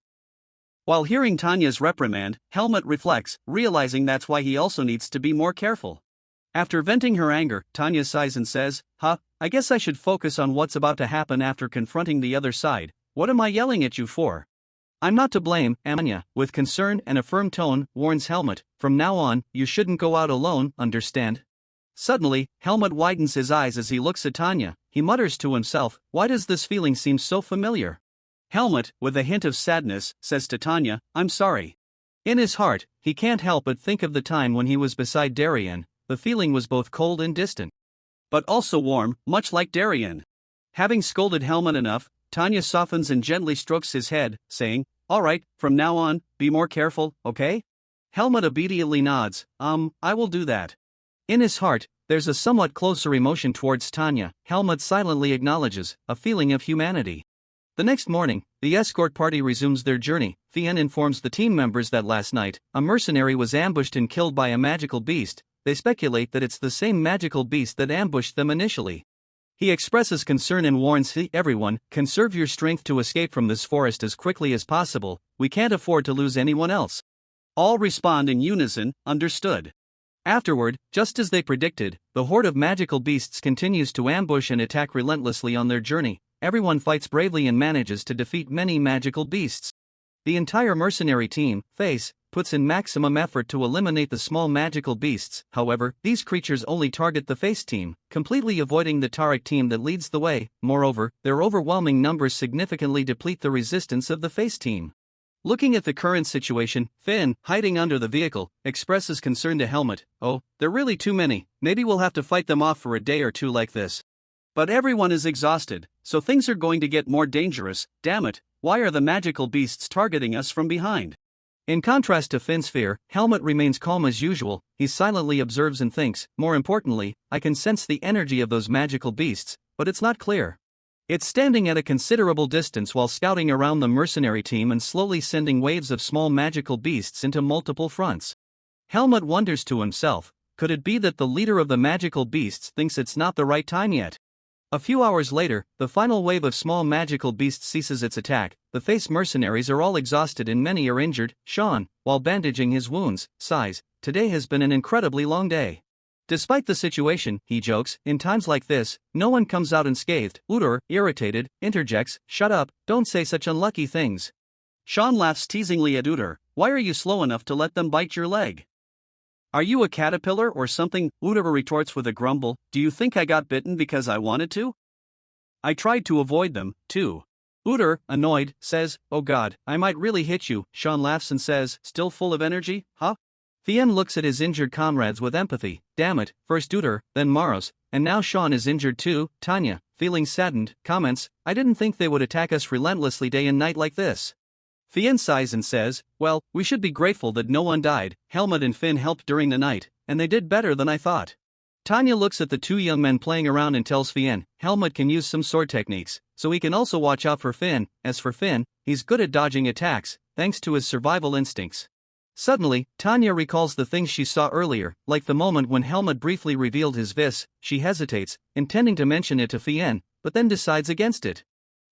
While hearing Tanya's reprimand, Helmut reflects, realizing that's why he also needs to be more careful. After venting her anger, Tanya sighs and says, I guess I should focus on what's about to happen after confronting the other side. What am I yelling at you for?" "I'm not to blame," Tanya, with concern and a firm tone, warns Helmut, "From now on, you shouldn't go out alone, understand?" Suddenly, Helmut widens his eyes as he looks at Tanya. He mutters to himself, "Why does this feeling seem so familiar?" Helmut, with a hint of sadness, says to Tanya, "I'm sorry." In his heart, he can't help but think of the time when he was beside Darien. The feeling was both cold and distant, but also warm, much like Darien. Having scolded Helmut enough, Tanya softens and gently strokes his head, saying, "All right, from now on, be more careful, okay?" Helmut obediently nods, I will do that." In his heart, there's a somewhat closer emotion towards Tanya. Helmut silently acknowledges a feeling of humanity. The next morning, the escort party resumes their journey. Fien informs the team members that last night, a mercenary was ambushed and killed by a magical beast. They speculate that it's the same magical beast that ambushed them initially. He expresses concern and warns everyone, "Conserve your strength to escape from this forest as quickly as possible. We can't afford to lose anyone else." All respond in unison, "Understood." Afterward, just as they predicted, the horde of magical beasts continues to ambush and attack relentlessly on their journey. Everyone fights bravely and manages to defeat many magical beasts. The entire mercenary team, Face, puts in maximum effort to eliminate the small magical beasts. However, these creatures only target the Face team, completely avoiding the Tarek team that leads the way. Moreover, their overwhelming numbers significantly deplete the resistance of the Face team. Looking at the current situation, Finn, hiding under the vehicle, expresses concern to Helmut. "Oh, they're really too many. Maybe we'll have to fight them off for a day or two like this." But everyone is exhausted, so things are going to get more dangerous. Damn it, why are the magical beasts targeting us from behind? In contrast to Finn's fear, Helmut remains calm as usual. He silently observes and thinks, "More importantly, I can sense the energy of those magical beasts, but it's not clear. It's standing at a considerable distance while scouting around the mercenary team and slowly sending waves of small magical beasts into multiple fronts." Helmut wonders to himself, could it be that the leader of the magical beasts thinks it's not the right time yet? A few hours later, the final wave of small magical beasts ceases its attack. The Face mercenaries are all exhausted and many are injured. Sean, while bandaging his wounds, sighs, "Today has been an incredibly long day." Despite the situation, he jokes, in times like this, no one comes out unscathed. Udur, irritated, interjects, "Shut up, don't say such unlucky things." Sean laughs teasingly at Udur, "Why are you slow enough to let them bite your leg? Are you a caterpillar or something?" Udur retorts with a grumble, "Do you think I got bitten because I wanted to? I tried to avoid them, too." Uter, annoyed, says, "Oh god, I might really hit you." Sean laughs and says, "Still full of energy, huh?" Thien looks at his injured comrades with empathy. Damn it, first Uter, then Maros, and now Sean is injured too. Tanya, feeling saddened, comments, "I didn't think they would attack us relentlessly day and night like this." Thien sighs and says, "Well, we should be grateful that no one died. Helmut and Finn helped during the night, and they did better than I thought." Tanya looks at the two young men playing around and tells Fien, Helmut can use some sword techniques, so he can also watch out for Finn. As for Finn, he's good at dodging attacks, thanks to his survival instincts. Suddenly, Tanya recalls the things she saw earlier, like the moment when Helmut briefly revealed his vis. She hesitates, intending to mention it to Fien, but then decides against it.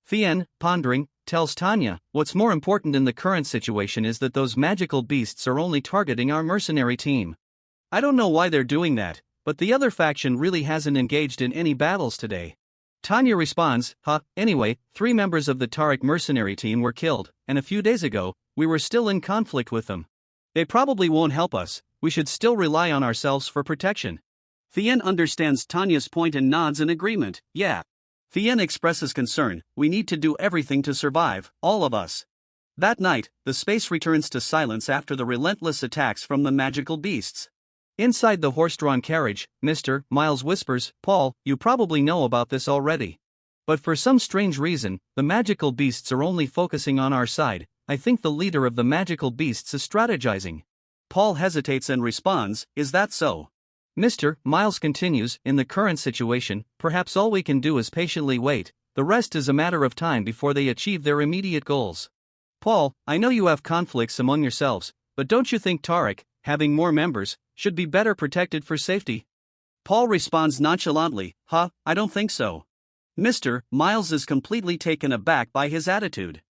Fien, pondering, tells Tanya, "What's more important in the current situation is that those magical beasts are only targeting our mercenary team. I don't know why they're doing that, but the other faction really hasn't engaged in any battles today." Tanya responds, anyway, 3 members of the Tariq mercenary team were killed, and a few days ago, we were still in conflict with them. They probably won't help us, we should still rely on ourselves for protection." Thien understands Tanya's point and nods in agreement. Yeah. Thien expresses concern, "We need to do everything to survive, all of us." That night, the space returns to silence after the relentless attacks from the magical beasts. Inside the horse-drawn carriage, Mr. Miles whispers, "Paul, you probably know about this already. But for some strange reason, the magical beasts are only focusing on our side. I think the leader of the magical beasts is strategizing." Paul hesitates and responds, "Is that so?" Mr. Miles continues, "In the current situation, perhaps all we can do is patiently wait. The rest is a matter of time before they achieve their immediate goals." Paul, "I know you have conflicts among yourselves, but don't you think Tariq, having more members, should be better protected for safety?" Paul responds nonchalantly, I don't think so." Mr. Miles is completely taken aback by his attitude.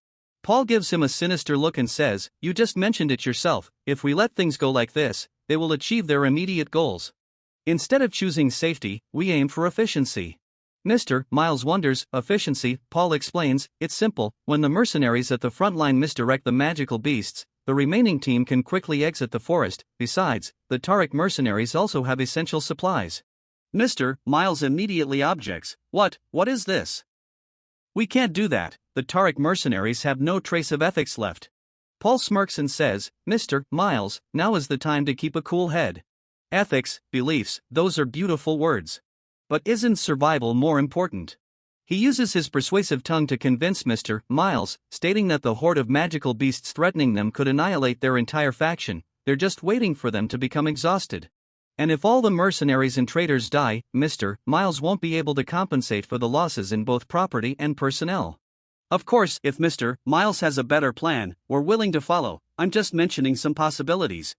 Paul gives him a sinister look and says, "You just mentioned it yourself, if we let things go like this, they will achieve their immediate goals. Instead of choosing safety, we aim for efficiency." Mr. Miles wonders, "Efficiency?" Paul explains, "It's simple, when the mercenaries at the front line misdirect the magical beasts, the remaining team can quickly exit the forest. Besides, the Tariq mercenaries also have essential supplies." Mr. Miles immediately objects, What is this? "We can't do that, the Tariq mercenaries have no trace of ethics left." Paul smirks and says, "Mr. Miles, now is the time to keep a cool head. Ethics, beliefs, those are beautiful words. But isn't survival more important?" He uses his persuasive tongue to convince Mr. Miles, stating that the horde of magical beasts threatening them could annihilate their entire faction, they're just waiting for them to become exhausted. And if all the mercenaries and traders die, Mr. Miles won't be able to compensate for the losses in both property and personnel. Of course, if Mr. Miles has a better plan, we're willing to follow. I'm just mentioning some possibilities.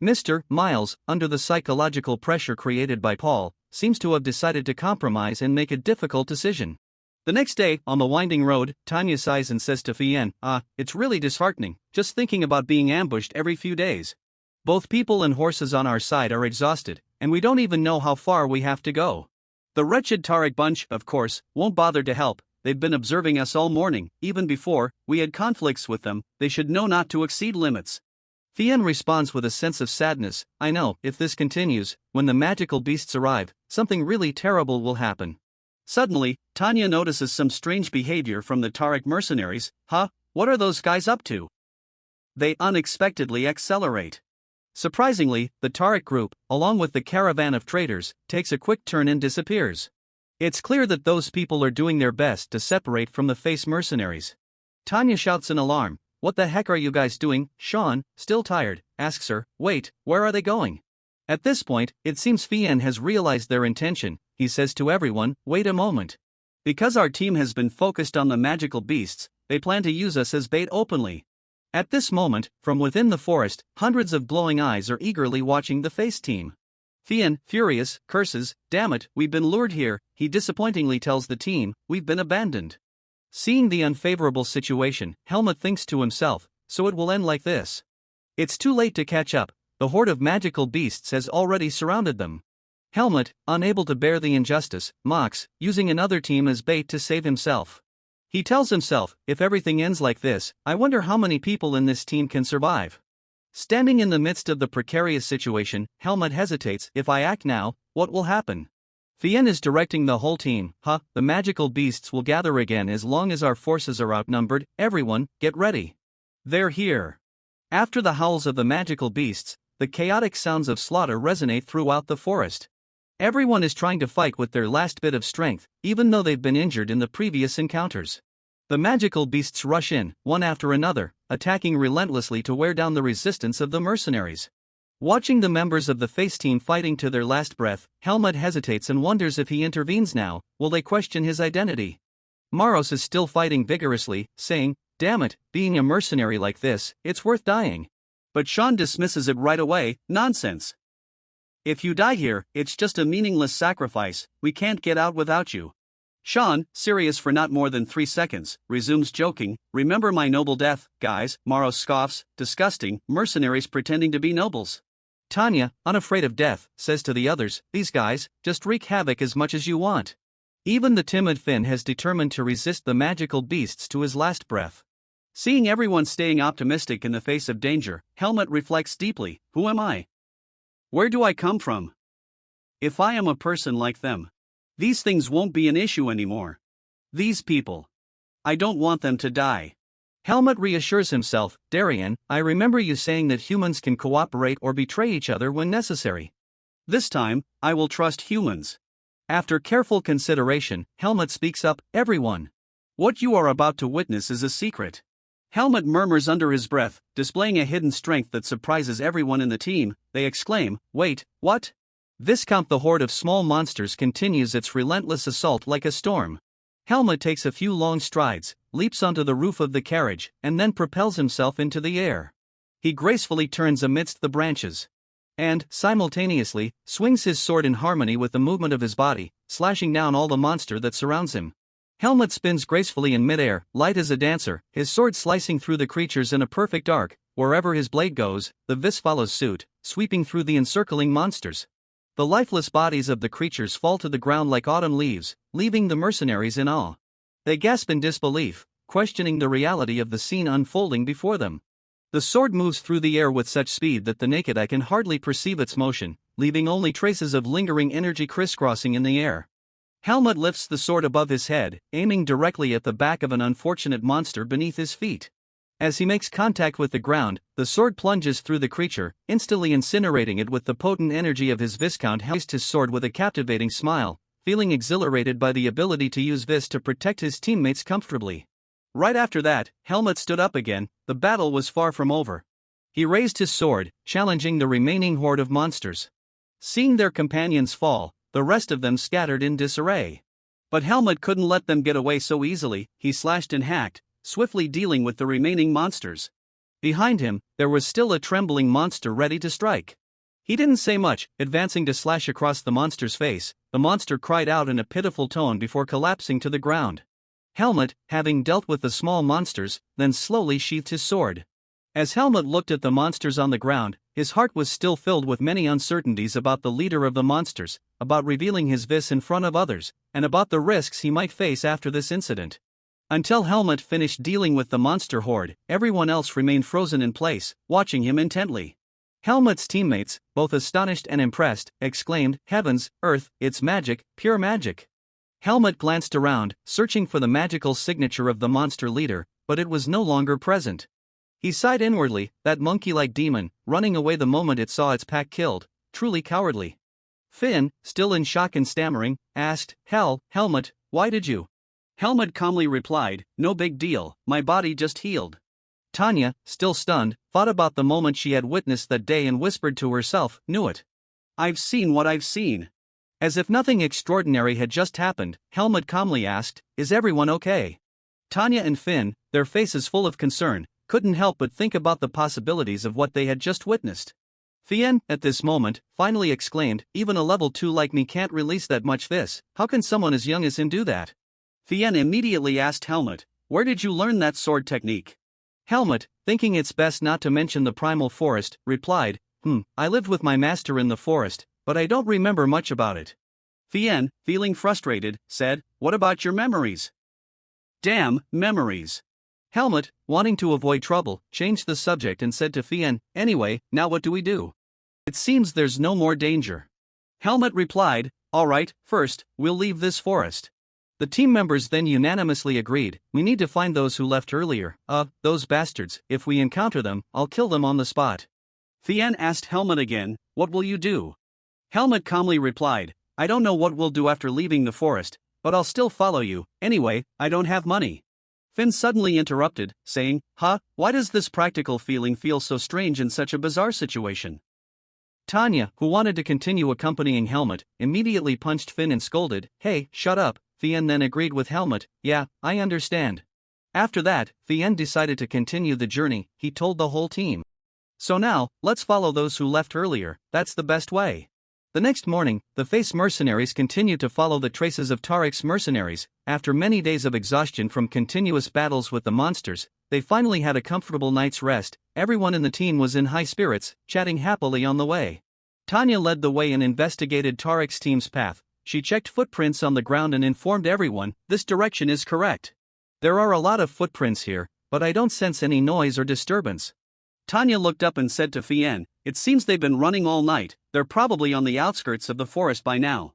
Mr. Miles, under the psychological pressure created by Paul, seems to have decided to compromise and make a difficult decision. The next day, on the winding road, Tanya sighs and says to Fien, it's really disheartening, just thinking about being ambushed every few days. Both people and horses on our side are exhausted, and we don't even know how far we have to go. The wretched Tariq bunch, of course, won't bother to help. They've been observing us all morning, even before we had conflicts with them. They should know not to exceed limits." Fien responds with a sense of sadness, "I know, if this continues, when the magical beasts arrive, something really terrible will happen." Suddenly, Tanya notices some strange behavior from the Tariq mercenaries. What are those guys up to? They unexpectedly accelerate. Surprisingly, the Tariq group, along with the caravan of traders, takes a quick turn and disappears. It's clear that those people are doing their best to separate from the face mercenaries. Tanya shouts in alarm, "What the heck are you guys doing?" Sean, still tired, asks her, "Wait, where are they going?" At this point, it seems Fien has realized their intention. He says to everyone, "Wait a moment. Because our team has been focused on the magical beasts, they plan to use us as bait openly." At this moment, from within the forest, hundreds of glowing eyes are eagerly watching the face team. Fien, furious, curses, "Damn it, we've been lured here." He disappointingly tells the team, "We've been abandoned." Seeing the unfavorable situation, Helmut thinks to himself, "So it will end like this." It's too late to catch up. The horde of magical beasts has already surrounded them. Helmut, unable to bear the injustice, mocks, using another team as bait to save himself. He tells himself, "If everything ends like this, I wonder how many people in this team can survive." Standing in the midst of the precarious situation, Helmut hesitates. "If I act now, what will happen? Fien is directing the whole team. The magical beasts will gather again as long as our forces are outnumbered. Everyone, get ready. They're here. After the howls of the magical beasts, the chaotic sounds of slaughter resonate throughout the forest. Everyone is trying to fight with their last bit of strength, even though they've been injured in the previous encounters. The magical beasts rush in, one after another, attacking relentlessly to wear down the resistance of the mercenaries. Watching the members of the face team fighting to their last breath, Helmut hesitates and wonders if he intervenes now, will they question his identity? Maros is still fighting vigorously, saying, "Damn it, being a mercenary like this, it's worth dying." But Sean dismisses it right away. "Nonsense. If you die here, it's just a meaningless sacrifice, we can't get out without you." Sean, serious for not more than 3 seconds, resumes joking, "Remember my noble death, guys." Maros scoffs, "Disgusting, mercenaries pretending to be nobles." Tanya, unafraid of death, says to the others, "These guys, just wreak havoc as much as you want." Even the timid Finn has determined to resist the magical beasts to his last breath. Seeing everyone staying optimistic in the face of danger, Helmut reflects deeply. Who am I? Where do I come from? If I am a person like them, these things won't be an issue anymore. These people, I don't want them to die. Helmut reassures himself, "Darien, I remember you saying that humans can cooperate or betray each other when necessary. This time, I will trust humans." After careful consideration, Helmut speaks up, "Everyone. What you are about to witness is a secret." Helmut murmurs under his breath, displaying a hidden strength that surprises everyone in the team. They exclaim, "Wait, what?" Viscount the horde of small monsters continues its relentless assault like a storm. Helmut takes a few long strides, leaps onto the roof of the carriage, and then propels himself into the air. He gracefully turns amidst the branches. And, simultaneously, swings his sword in harmony with the movement of his body, slashing down all the monster that surrounds him. Helmut spins gracefully in midair, light as a dancer, his sword slicing through the creatures in a perfect arc. Wherever his blade goes, the vis follows suit, sweeping through the encircling monsters. The lifeless bodies of the creatures fall to the ground like autumn leaves, leaving the mercenaries in awe. They gasp in disbelief, questioning the reality of the scene unfolding before them. The sword moves through the air with such speed that the naked eye can hardly perceive its motion, leaving only traces of lingering energy crisscrossing in the air. Helmut lifts the sword above his head, aiming directly at the back of an unfortunate monster beneath his feet. As he makes contact with the ground, the sword plunges through the creature, instantly incinerating it with the potent energy of his Viscount. Raised his sword with a captivating smile, feeling exhilarated by the ability to use Vis to protect his teammates comfortably. Right after that, Helmut stood up again. The battle was far from over. He raised his sword, challenging the remaining horde of monsters. Seeing their companions fall, the rest of them scattered in disarray. But Helmut couldn't let them get away so easily. He slashed and hacked, swiftly dealing with the remaining monsters. Behind him, there was still a trembling monster ready to strike. He didn't say much, advancing to slash across the monster's face. The monster cried out in a pitiful tone before collapsing to the ground. Helmut, having dealt with the small monsters, then slowly sheathed his sword. As Helmut looked at the monsters on the ground, his heart was still filled with many uncertainties about the leader of the monsters, about revealing his Vis in front of others, and about the risks he might face after this incident. Until Helmut finished dealing with the monster horde, everyone else remained frozen in place, watching him intently. Helmut's teammates, both astonished and impressed, exclaimed, "Heavens, Earth, it's magic, pure magic." Helmut glanced around, searching for the magical signature of the monster leader, but it was no longer present. He sighed inwardly, that monkey-like demon, running away the moment it saw its pack killed, truly cowardly. Finn, still in shock and stammering, asked, Helmut, why did you?" Helmut calmly replied, "No big deal, my body just healed." Tanya, still stunned, thought about the moment she had witnessed that day and whispered to herself, "Knew it. I've seen what I've seen." As if nothing extraordinary had just happened, Helmut calmly asked, "Is everyone okay?" Tanya and Finn, their faces full of concern, couldn't help but think about the possibilities of what they had just witnessed. Fien, at this moment, finally exclaimed, "Even a level 2 like me can't release that much Vis, how can someone as young as him do that?" Fien immediately asked Helmut, "Where did you learn that sword technique?" Helmut, thinking it's best not to mention the primal forest, replied, I lived with my master in the forest, but I don't remember much about it." Fien, feeling frustrated, said, "What about your memories?" "Damn, memories." Helmut, wanting to avoid trouble, changed the subject and said to Fien, "Anyway, now what do we do? It seems there's no more danger." Helmut replied, Alright, first, we'll leave this forest. The team members then unanimously agreed, we need to find those who left earlier. Those bastards, if we encounter them, I'll kill them on the spot. Thien asked Helmut again, what will you do? Helmut calmly replied, I don't know what we'll do after leaving the forest, but I'll still follow you. Anyway, I don't have money. Finn suddenly interrupted, saying, why does this practical feeling feel so strange in such a bizarre situation? Tanya, who wanted to continue accompanying Helmut, immediately punched Finn and scolded, hey, shut up. Thien then agreed with Helmut, yeah, I understand. After that, Thien decided to continue the journey, he told the whole team. So now, let's follow those who left earlier, that's the best way. The next morning, the Face mercenaries continued to follow the traces of Tariq's mercenaries. After many days of exhaustion from continuous battles with the monsters, they finally had a comfortable night's rest. Everyone in the team was in high spirits, chatting happily on the way. Tanya led the way and investigated Tariq's team's path. She checked footprints on the ground and informed everyone, this direction is correct. There are a lot of footprints here, but I don't sense any noise or disturbance. Tanya looked up and said to Thien, it seems they've been running all night, they're probably on the outskirts of the forest by now.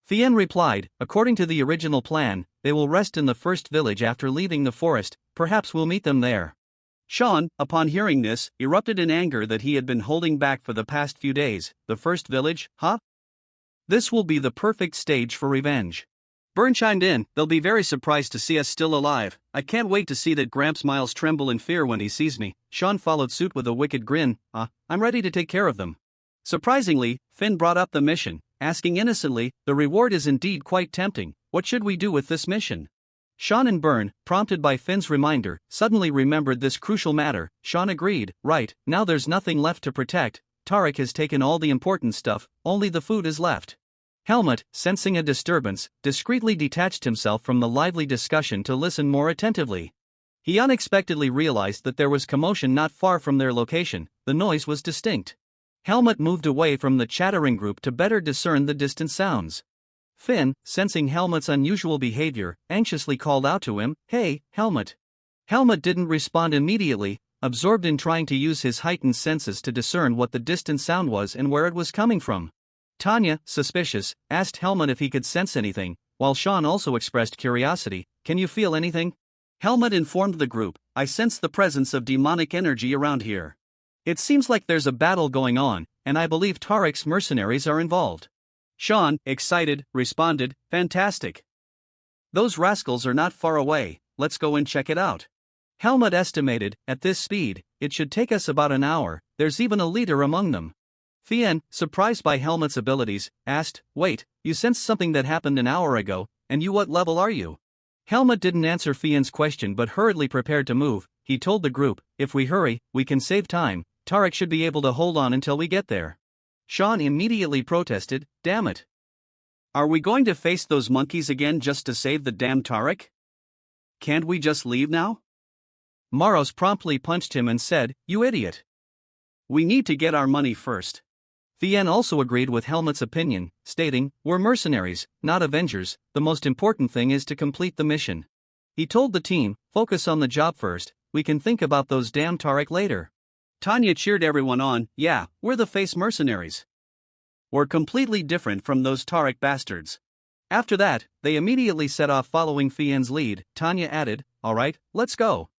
Thien replied, according to the original plan, they will rest in the first village after leaving the forest, perhaps we'll meet them there. Sean, upon hearing this, erupted in anger that he had been holding back for the past few days. The first village, This will be the perfect stage for revenge. Byrne chimed in, they'll be very surprised to see us still alive. I can't wait to see that Gramps Miles tremble in fear when he sees me. Sean followed suit with a wicked grin, I'm ready to take care of them. Surprisingly, Finn brought up the mission, asking innocently, the reward is indeed quite tempting, what should we do with this mission? Sean and Byrne, prompted by Finn's reminder, suddenly remembered this crucial matter. Sean agreed, right, now there's nothing left to protect, Tariq has taken all the important stuff, only the food is left. Helmut, sensing a disturbance, discreetly detached himself from the lively discussion to listen more attentively. He unexpectedly realized that there was commotion not far from their location. The noise was distinct. Helmut moved away from the chattering group to better discern the distant sounds. Finn, sensing Helmut's unusual behavior, anxiously called out to him, hey, Helmut. Helmut didn't respond immediately, absorbed in trying to use his heightened senses to discern what the distant sound was and where it was coming from. Tanya, suspicious, asked Helmut if he could sense anything, while Sean also expressed curiosity, can you feel anything? Helmut informed the group, I sense the presence of demonic energy around here. It seems like there's a battle going on, and I believe Tariq's mercenaries are involved. Sean, excited, responded, fantastic. Those rascals are not far away, let's go and check it out. Helmut estimated, at this speed, it should take us about an hour, there's even a leader among them. Thien, surprised by Helmut's abilities, asked, wait, you sensed something that happened an hour ago, and you what level are you? Helmut didn't answer Thien's question but hurriedly prepared to move. He told the group, if we hurry, we can save time, Tariq should be able to hold on until we get there. Sean immediately protested, damn it. Are we going to face those monkeys again just to save the damn Tariq? Can't we just leave now? Maros promptly punched him and said, you idiot. We need to get our money first. Thien also agreed with Helmut's opinion, stating, we're mercenaries, not avengers, the most important thing is to complete the mission. He told the team, focus on the job first, we can think about those damn Tariq later. Tanya cheered everyone on, yeah, we're the Face mercenaries. We're completely different from those Tariq bastards. After that, they immediately set off following Thien's lead. Tanya added, alright, let's go.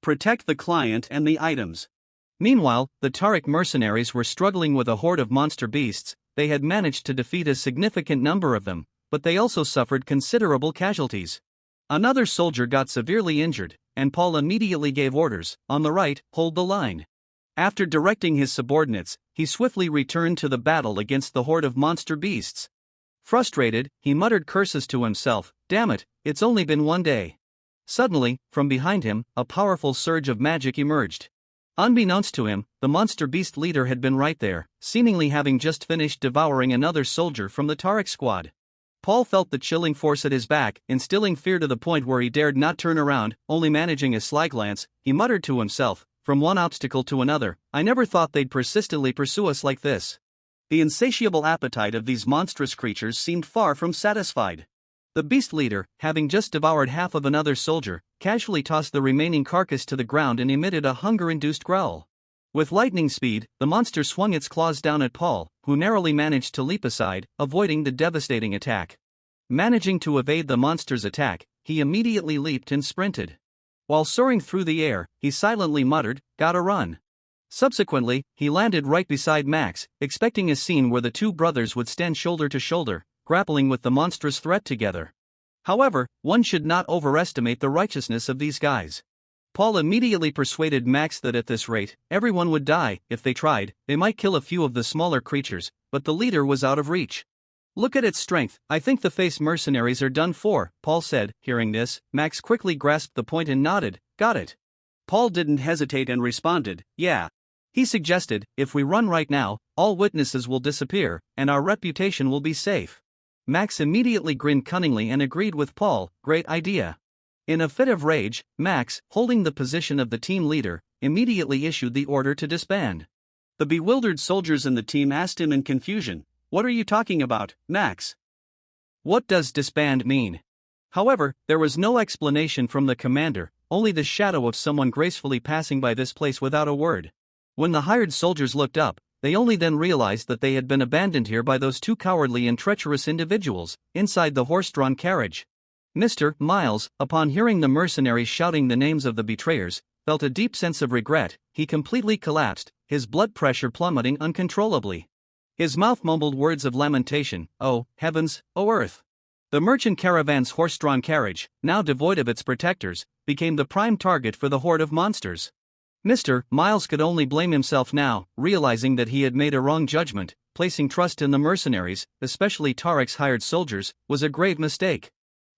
Protect the client and the items. Meanwhile, the Tariq mercenaries were struggling with a horde of monster beasts. They had managed to defeat a significant number of them, but they also suffered considerable casualties. Another soldier got severely injured, and Paul immediately gave orders, on the right, hold the line. After directing his subordinates, he swiftly returned to the battle against the horde of monster beasts. Frustrated, he muttered curses to himself, damn it, it's only been one day. Suddenly, from behind him, a powerful surge of magic emerged. Unbeknownst to him, the monster beast leader had been right there, seemingly having just finished devouring another soldier from the Tariq squad. Paul felt the chilling force at his back, instilling fear to the point where he dared not turn around, only managing a sly glance. He muttered to himself, from one obstacle to another, I never thought they'd persistently pursue us like this. The insatiable appetite of these monstrous creatures seemed far from satisfied. The beast leader, having just devoured half of another soldier, casually tossed the remaining carcass to the ground and emitted a hunger-induced growl. With lightning speed, the monster swung its claws down at Paul, who narrowly managed to leap aside, avoiding the devastating attack. Managing to evade the monster's attack, he immediately leaped and sprinted. While soaring through the air, he silently muttered, "Gotta run." Subsequently, he landed right beside Max, expecting a scene where the two brothers would stand shoulder to shoulder, grappling with the monstrous threat together. However, one should not overestimate the righteousness of these guys. Paul immediately persuaded Max that at this rate, everyone would die. If they tried, they might kill a few of the smaller creatures, but the leader was out of reach. "Look at its strength, I think the face mercenaries are done for," Paul said. Hearing this, Max quickly grasped the point and nodded, "Got it." Paul didn't hesitate and responded, "Yeah." He suggested, "If we run right now, all witnesses will disappear, and our reputation will be safe." Max immediately grinned cunningly and agreed with Paul, "Great idea." In a fit of rage, Max, holding the position of the team leader, immediately issued the order to disband. The bewildered soldiers in the team asked him in confusion, "What are you talking about, Max? What does disband mean?" However, there was no explanation from the commander, only the shadow of someone gracefully passing by this place without a word. When the hired soldiers looked up, they only then realized that they had been abandoned here by those two cowardly and treacherous individuals, inside the horse-drawn carriage. Mr. Miles, upon hearing the mercenaries shouting the names of the betrayers, felt a deep sense of regret. He completely collapsed, his blood pressure plummeting uncontrollably. His mouth mumbled words of lamentation, "Oh, heavens, oh earth." The merchant caravan's horse-drawn carriage, now devoid of its protectors, became the prime target for the horde of monsters. Mr. Miles could only blame himself now, realizing that he had made a wrong judgment. Placing trust in the mercenaries, especially Tarek's hired soldiers, was a grave mistake.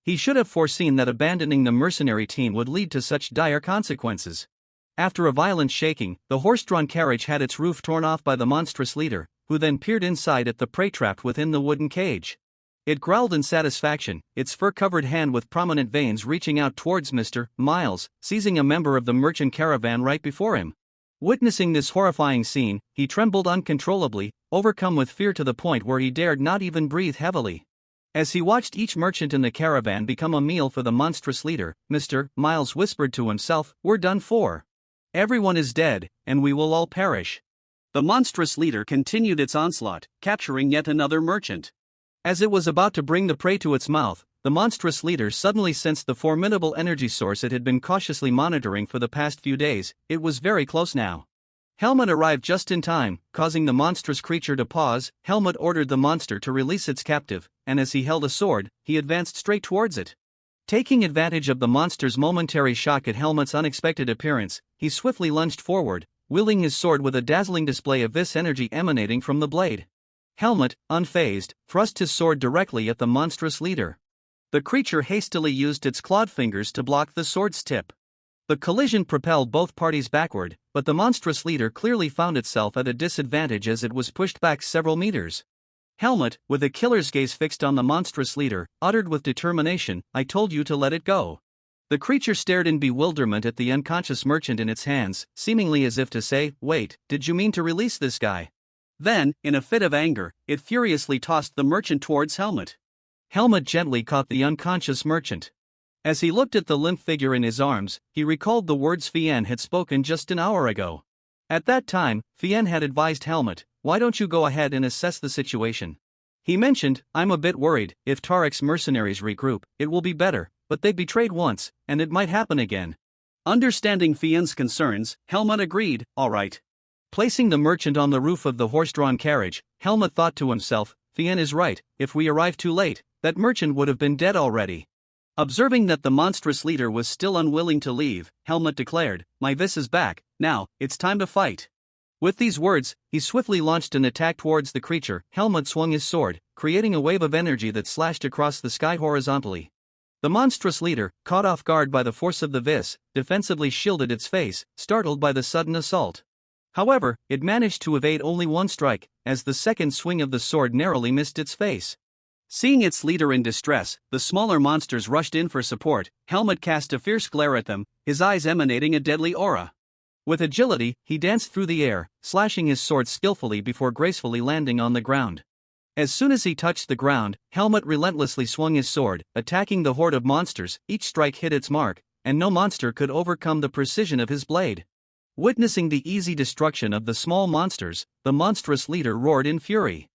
He should have foreseen that abandoning the mercenary team would lead to such dire consequences. After a violent shaking, the horse-drawn carriage had its roof torn off by the monstrous leader, who then peered inside at the prey trapped within the wooden cage. It growled in satisfaction, its fur-covered hand with prominent veins reaching out towards Mr. Miles, seizing a member of the merchant caravan right before him. Witnessing this horrifying scene, he trembled uncontrollably, overcome with fear to the point where he dared not even breathe heavily. As he watched each merchant in the caravan become a meal for the monstrous leader, Mr. Miles whispered to himself, "We're done for. Everyone is dead, and we will all perish." The monstrous leader continued its onslaught, capturing yet another merchant. As it was about to bring the prey to its mouth, the monstrous leader suddenly sensed the formidable energy source it had been cautiously monitoring for the past few days. It was very close now. Helmut arrived just in time, causing the monstrous creature to pause. Helmut ordered the monster to release its captive, and as he held a sword, he advanced straight towards it. Taking advantage of the monster's momentary shock at Helmut's unexpected appearance, he swiftly lunged forward, wielding his sword with a dazzling display of vis energy emanating from the blade. Helmut, unfazed, thrust his sword directly at the monstrous leader. The creature hastily used its clawed fingers to block the sword's tip. The collision propelled both parties backward, but the monstrous leader clearly found itself at a disadvantage as it was pushed back several meters. Helmut, with a killer's gaze fixed on the monstrous leader, uttered with determination, "I told you to let it go." The creature stared in bewilderment at the unconscious merchant in its hands, seemingly as if to say, "Wait, did you mean to release this guy?" Then, in a fit of anger, it furiously tossed the merchant towards Helmut. Helmut gently caught the unconscious merchant. As he looked at the limp figure in his arms, he recalled the words Fien had spoken just an hour ago. At that time, Fien had advised Helmut, "Why don't you go ahead and assess the situation?" He mentioned, "I'm a bit worried, if Tarek's mercenaries regroup, it will be better, but they betrayed once, and it might happen again." Understanding Fien's concerns, Helmut agreed, "All right." Placing the merchant on the roof of the horse-drawn carriage, Helmut thought to himself, "Fien is right, if we arrive too late, that merchant would have been dead already." Observing that the monstrous leader was still unwilling to leave, Helmut declared, "My vis is back, now, it's time to fight." With these words, he swiftly launched an attack towards the creature. Helmut swung his sword, creating a wave of energy that slashed across the sky horizontally. The monstrous leader, caught off guard by the force of the vis, defensively shielded its face, startled by the sudden assault. However, it managed to evade only one strike, as the second swing of the sword narrowly missed its face. Seeing its leader in distress, the smaller monsters rushed in for support. Helmut cast a fierce glare at them, his eyes emanating a deadly aura. With agility, he danced through the air, slashing his sword skillfully before gracefully landing on the ground. As soon as he touched the ground, Helmut relentlessly swung his sword, attacking the horde of monsters. Each strike hit its mark, and no monster could overcome the precision of his blade. Witnessing the easy destruction of the small monsters, the monstrous leader roared in fury.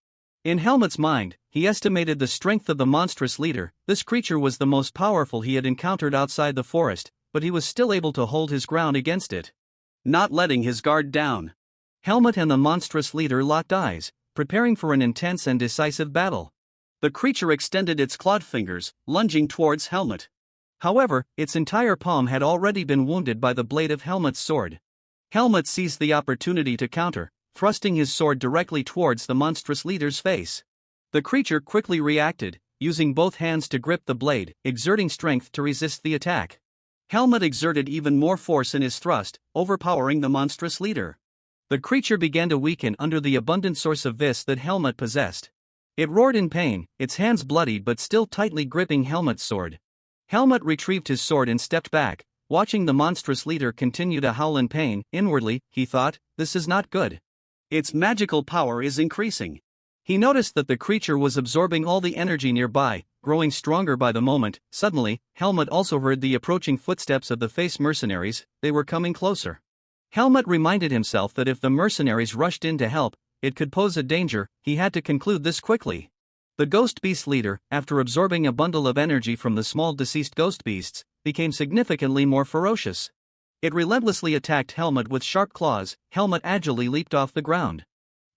In Helmut's mind, he estimated the strength of the monstrous leader. This creature was the most powerful he had encountered outside the forest, but he was still able to hold his ground against it, not letting his guard down. Helmut and the monstrous leader locked eyes, preparing for an intense and decisive battle. The creature extended its clawed fingers, lunging towards Helmut. However, its entire palm had already been wounded by the blade of Helmut's sword. Helmut seized the opportunity to counter, thrusting his sword directly towards the monstrous leader's face. The creature quickly reacted, using both hands to grip the blade, exerting strength to resist the attack. Helmut exerted even more force in his thrust, overpowering the monstrous leader. The creature began to weaken under the abundant source of vis that Helmut possessed. It roared in pain, its hands bloodied but still tightly gripping Helmut's sword. Helmut retrieved his sword and stepped back, watching the monstrous leader continue to howl in pain. Inwardly, he thought, this is not good. Its magical power is increasing. He noticed that the creature was absorbing all the energy nearby, growing stronger by the moment. Suddenly, Helmut also heard the approaching footsteps of the face mercenaries. They were coming closer. Helmut reminded himself that if the mercenaries rushed in to help, it could pose a danger. He had to conclude this quickly. The ghost beast leader, after absorbing a bundle of energy from the small deceased ghost beasts, became significantly more ferocious. It relentlessly attacked Helmut with sharp claws. Helmut agilely leaped off the ground.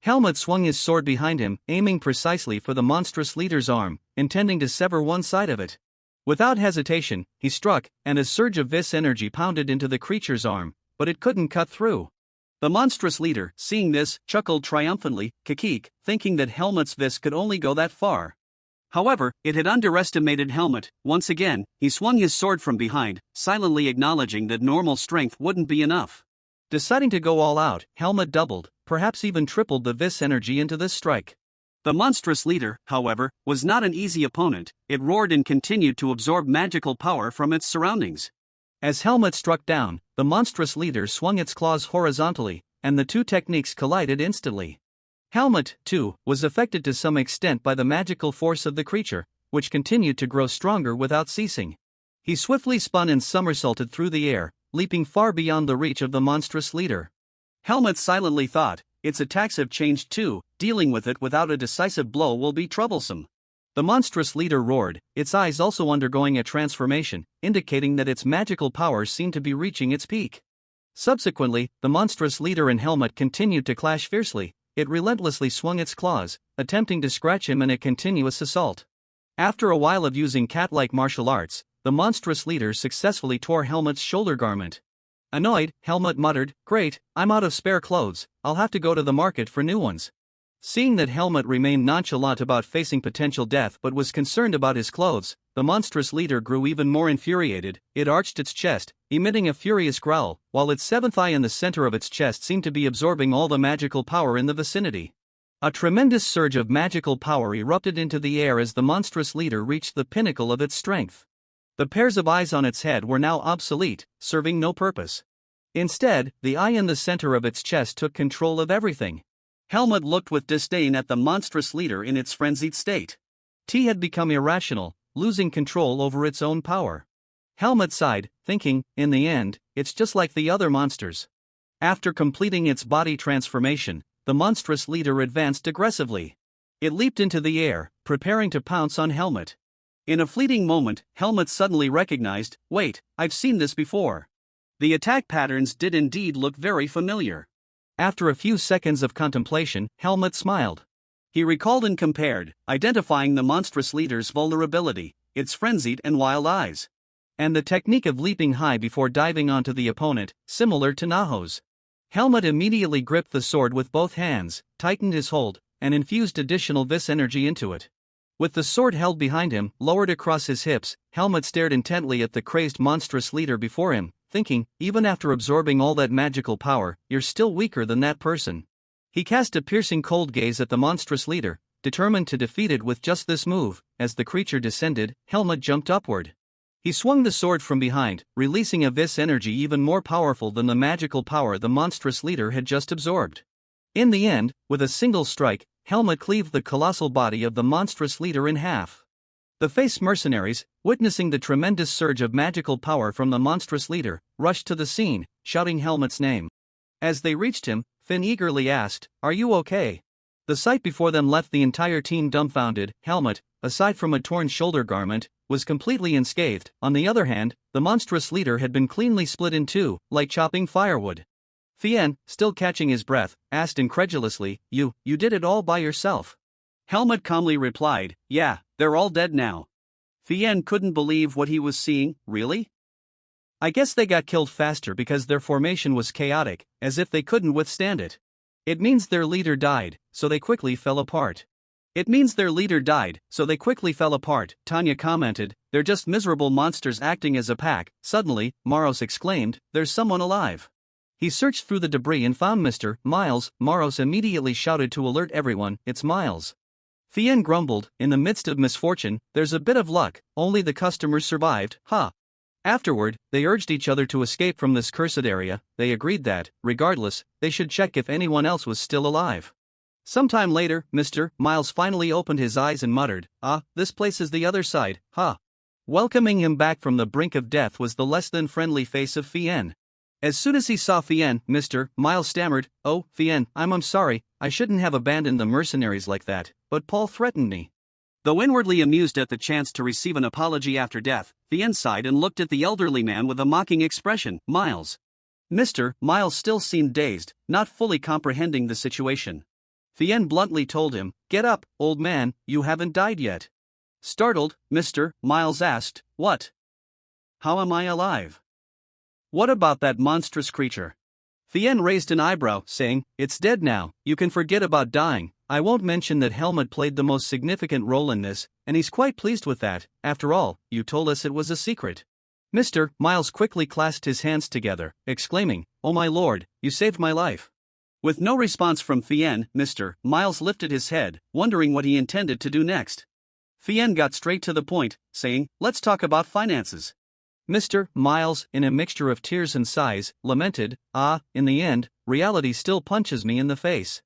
Helmut swung his sword behind him, aiming precisely for the monstrous leader's arm, intending to sever one side of it. Without hesitation, he struck, and a surge of vis energy pounded into the creature's arm, but it couldn't cut through. The monstrous leader, seeing this, chuckled triumphantly, geek, thinking that Helmut's vis could only go that far. However, it had underestimated Helmut. Once again, he swung his sword from behind, silently acknowledging that normal strength wouldn't be enough. Deciding to go all out, Helmut doubled, perhaps even tripled the vis energy into this strike. The monstrous leader, however, was not an easy opponent. It roared and continued to absorb magical power from its surroundings. As Helmut struck down, the monstrous leader swung its claws horizontally, and the two techniques collided instantly. Helmut, too, was affected to some extent by the magical force of the creature, which continued to grow stronger without ceasing. He swiftly spun and somersaulted through the air, leaping far beyond the reach of the monstrous leader. Helmut silently thought, its attacks have changed too, dealing with it without a decisive blow will be troublesome. The monstrous leader roared, its eyes also undergoing a transformation, indicating that its magical powers seemed to be reaching its peak. Subsequently, the monstrous leader and Helmut continued to clash fiercely. It relentlessly swung its claws, attempting to scratch him in a continuous assault. After a while of using cat-like martial arts, the monstrous leader successfully tore Helmut's shoulder garment. Annoyed, Helmut muttered, "Great, I'm out of spare clothes, I'll have to go to the market for new ones." Seeing that Helmut remained nonchalant about facing potential death but was concerned about his clothes, the monstrous leader grew even more infuriated. It arched its chest, emitting a furious growl, while its seventh eye in the center of its chest seemed to be absorbing all the magical power in the vicinity. A tremendous surge of magical power erupted into the air as the monstrous leader reached the pinnacle of its strength. The pairs of eyes on its head were now obsolete, serving no purpose. Instead, the eye in the center of its chest took control of everything. Helmut looked with disdain at the monstrous leader in its frenzied state. T had become irrational, losing control over its own power. Helmut sighed, thinking, in the end, it's just like the other monsters. After completing its body transformation, the monstrous leader advanced aggressively. It leaped into the air, preparing to pounce on Helmut. In a fleeting moment, Helmut suddenly recognized, wait, I've seen this before. The attack patterns did indeed look very familiar. After a few seconds of contemplation, Helmut smiled. He recalled and compared, identifying the monstrous leader's vulnerability, its frenzied and wild eyes, and the technique of leaping high before diving onto the opponent, similar to Naho's. Helmut immediately gripped the sword with both hands, tightened his hold, and infused additional vis energy into it. With the sword held behind him, lowered across his hips, Helmut stared intently at the crazed monstrous leader before him, thinking, even after absorbing all that magical power, you're still weaker than that person. He cast a piercing cold gaze at the monstrous leader, determined to defeat it with just this move. As the creature descended, Helmut jumped upward. He swung the sword from behind, releasing a vis energy even more powerful than the magical power the monstrous leader had just absorbed. In the end, with a single strike, Helmut cleaved the colossal body of the monstrous leader in half. The face mercenaries, witnessing the tremendous surge of magical power from the monstrous leader, rushed to the scene, shouting Helmut's name. As they reached him, Finn eagerly asked, "Are you okay?" The sight before them left the entire team dumbfounded. Helmut, aside from a torn shoulder garment, was completely unscathed. On the other hand, the monstrous leader had been cleanly split in two, like chopping firewood. Fien, still catching his breath, asked incredulously, You did it all by yourself?" Helmut calmly replied, "Yeah, they're all dead now." Fien couldn't believe what he was seeing. Really? "I guess they got killed faster because their formation was chaotic, as if they couldn't withstand it. It means their leader died, so they quickly fell apart." "It means their leader died, so they quickly fell apart," Tanya commented. "They're just miserable monsters acting as a pack." Suddenly, Maros exclaimed, "There's someone alive." He searched through the debris and found Mr. Miles. Maros immediately shouted to alert everyone, "It's Miles." Fien grumbled, "In the midst of misfortune, there's a bit of luck, only the customers survived, huh?" Afterward, they urged each other to escape from this cursed area. They agreed that, regardless, they should check if anyone else was still alive. Sometime later, Mr. Miles finally opened his eyes and muttered, "Ah, this place is the other side, huh?" Welcoming him back from the brink of death was the less than friendly face of Fien. As soon as he saw Fien, Mr. Miles stammered, "Oh, Fien, I'm sorry, I shouldn't have abandoned the mercenaries like that, but Paul threatened me." Though inwardly amused at the chance to receive an apology after death, Fien sighed and looked at the elderly man with a mocking expression. Miles. Mr. Miles still seemed dazed, not fully comprehending the situation. Fien bluntly told him, "Get up, old man, you haven't died yet." Startled, Mr. Miles asked, "What? How am I alive? What about that monstrous creature?" Fien raised an eyebrow, saying, "It's dead now, you can forget about dying. I won't mention that Helmut played the most significant role in this, and he's quite pleased with that. After all, you told us it was a secret." Mr. Miles quickly clasped his hands together, exclaiming, "Oh my lord, you saved my life." With no response from Fien, Mr. Miles lifted his head, wondering what he intended to do next. Fien got straight to the point, saying, "Let's talk about finances." Mr. Miles, in a mixture of tears and sighs, lamented, In the end, reality still punches me in the face."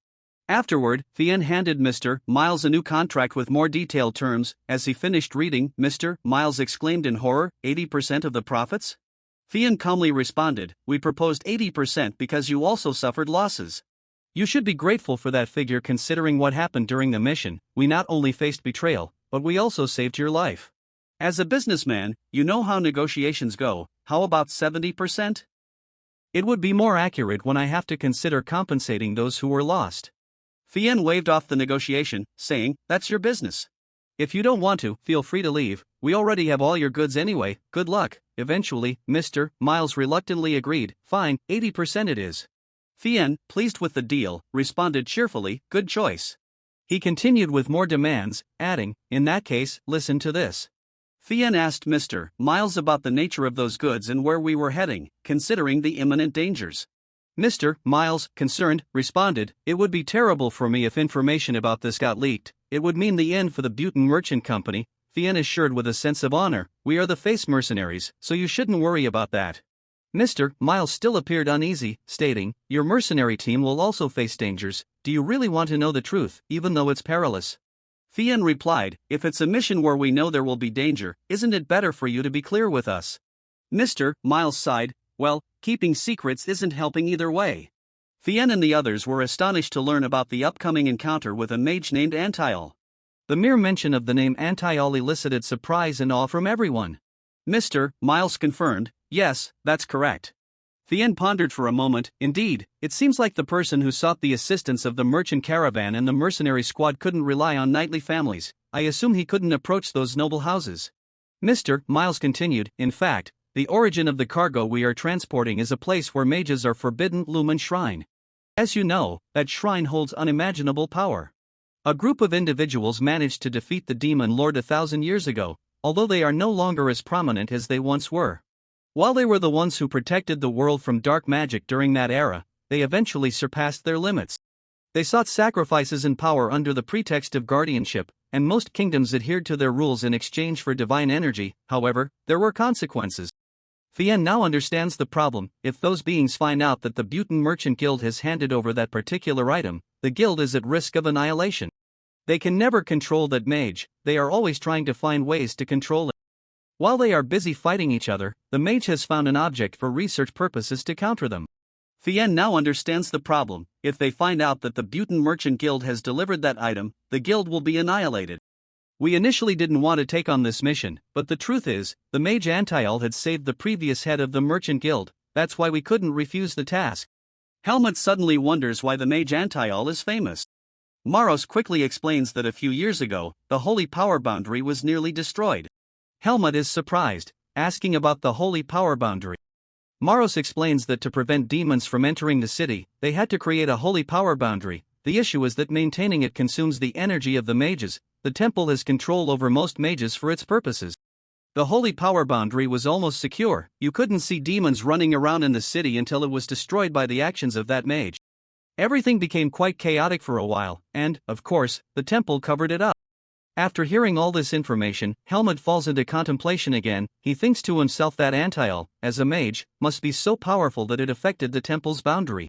Afterward, Fien handed Mr. Miles a new contract with more detailed terms. As he finished reading, Mr. Miles exclaimed in horror, 80% of the profits? Fien calmly responded, "We proposed 80% because you also suffered losses." "You should be grateful for that figure considering what happened during the mission. We not only faced betrayal, but we also saved your life." "As a businessman, you know how negotiations go. How about 70%? "It would be more accurate when I have to consider compensating those who were lost." Fien waved off the negotiation, saying, "That's your business. If you don't want to, feel free to leave. We already have all your goods anyway. Good luck." Eventually, Mr. Miles reluctantly agreed. "Fine, 80% it is." Fien, pleased with the deal, responded cheerfully, "Good choice." He continued with more demands, adding, "In that case, listen to this." Fien asked Mr. Miles about the nature of those goods and where we were heading, considering the imminent dangers. Mr. Miles, concerned, responded, "It would be terrible for me if information about this got leaked. It would mean the end for the Butin Merchant Company." Fien assured with a sense of honor, "We are the face mercenaries, so you shouldn't worry about that." Mr. Miles still appeared uneasy, stating, "Your mercenary team will also face dangers. Do you really want to know the truth, even though it's perilous?" Fien replied, "If it's a mission where we know there will be danger, isn't it better for you to be clear with us?" Mr. Miles sighed, "Well, keeping secrets isn't helping either way." Fien and the others were astonished to learn about the upcoming encounter with a mage named Antiol. The mere mention of the name Antiol elicited surprise and awe from everyone. Mr. Miles confirmed, "Yes, that's correct." Fien pondered for a moment. "Indeed, it seems like the person who sought the assistance of the merchant caravan and the mercenary squad couldn't rely on knightly families. I assume he couldn't approach those noble houses." Mr. Miles continued, "In fact, the origin of the cargo we are transporting is a place where mages are forbidden. Lumen Shrine. As you know, that shrine holds unimaginable power. A group of individuals managed to defeat the demon lord 1,000 years ago, although they are no longer as prominent as they once were. While they were the ones who protected the world from dark magic during that era, they eventually surpassed their limits. They sought sacrifices and power under the pretext of guardianship, and most kingdoms adhered to their rules in exchange for divine energy. However, there were consequences. Fien now understands the problem. If those beings find out that the Butin Merchant Guild has handed over that particular item, the guild is at risk of annihilation. They can never control that mage, they are always trying to find ways to control it. While they are busy fighting each other, the mage has found an object for research purposes to counter them. Fien now understands the problem. If they find out that the Butin Merchant Guild has delivered that item, the guild will be annihilated. We initially didn't want to take on this mission, but the truth is, the mage Antiol had saved the previous head of the Merchant Guild, that's why we couldn't refuse the task. Helmut suddenly wonders why the mage Antiol is famous. Maros quickly explains that a few years ago, the holy power boundary was nearly destroyed. Helmut is surprised, asking about the holy power boundary. Maros explains that to prevent demons from entering the city, they had to create a holy power boundary. The issue is that maintaining it consumes the energy of the mages. The temple has control over most mages for its purposes. The holy power boundary was almost secure. You couldn't see demons running around in the city until it was destroyed by the actions of that mage. Everything became quite chaotic for a while, and, of course, the temple covered it up. After hearing all this information, Helmut falls into contemplation again. He thinks to himself that Antiol, as a mage, must be so powerful that it affected the temple's boundary.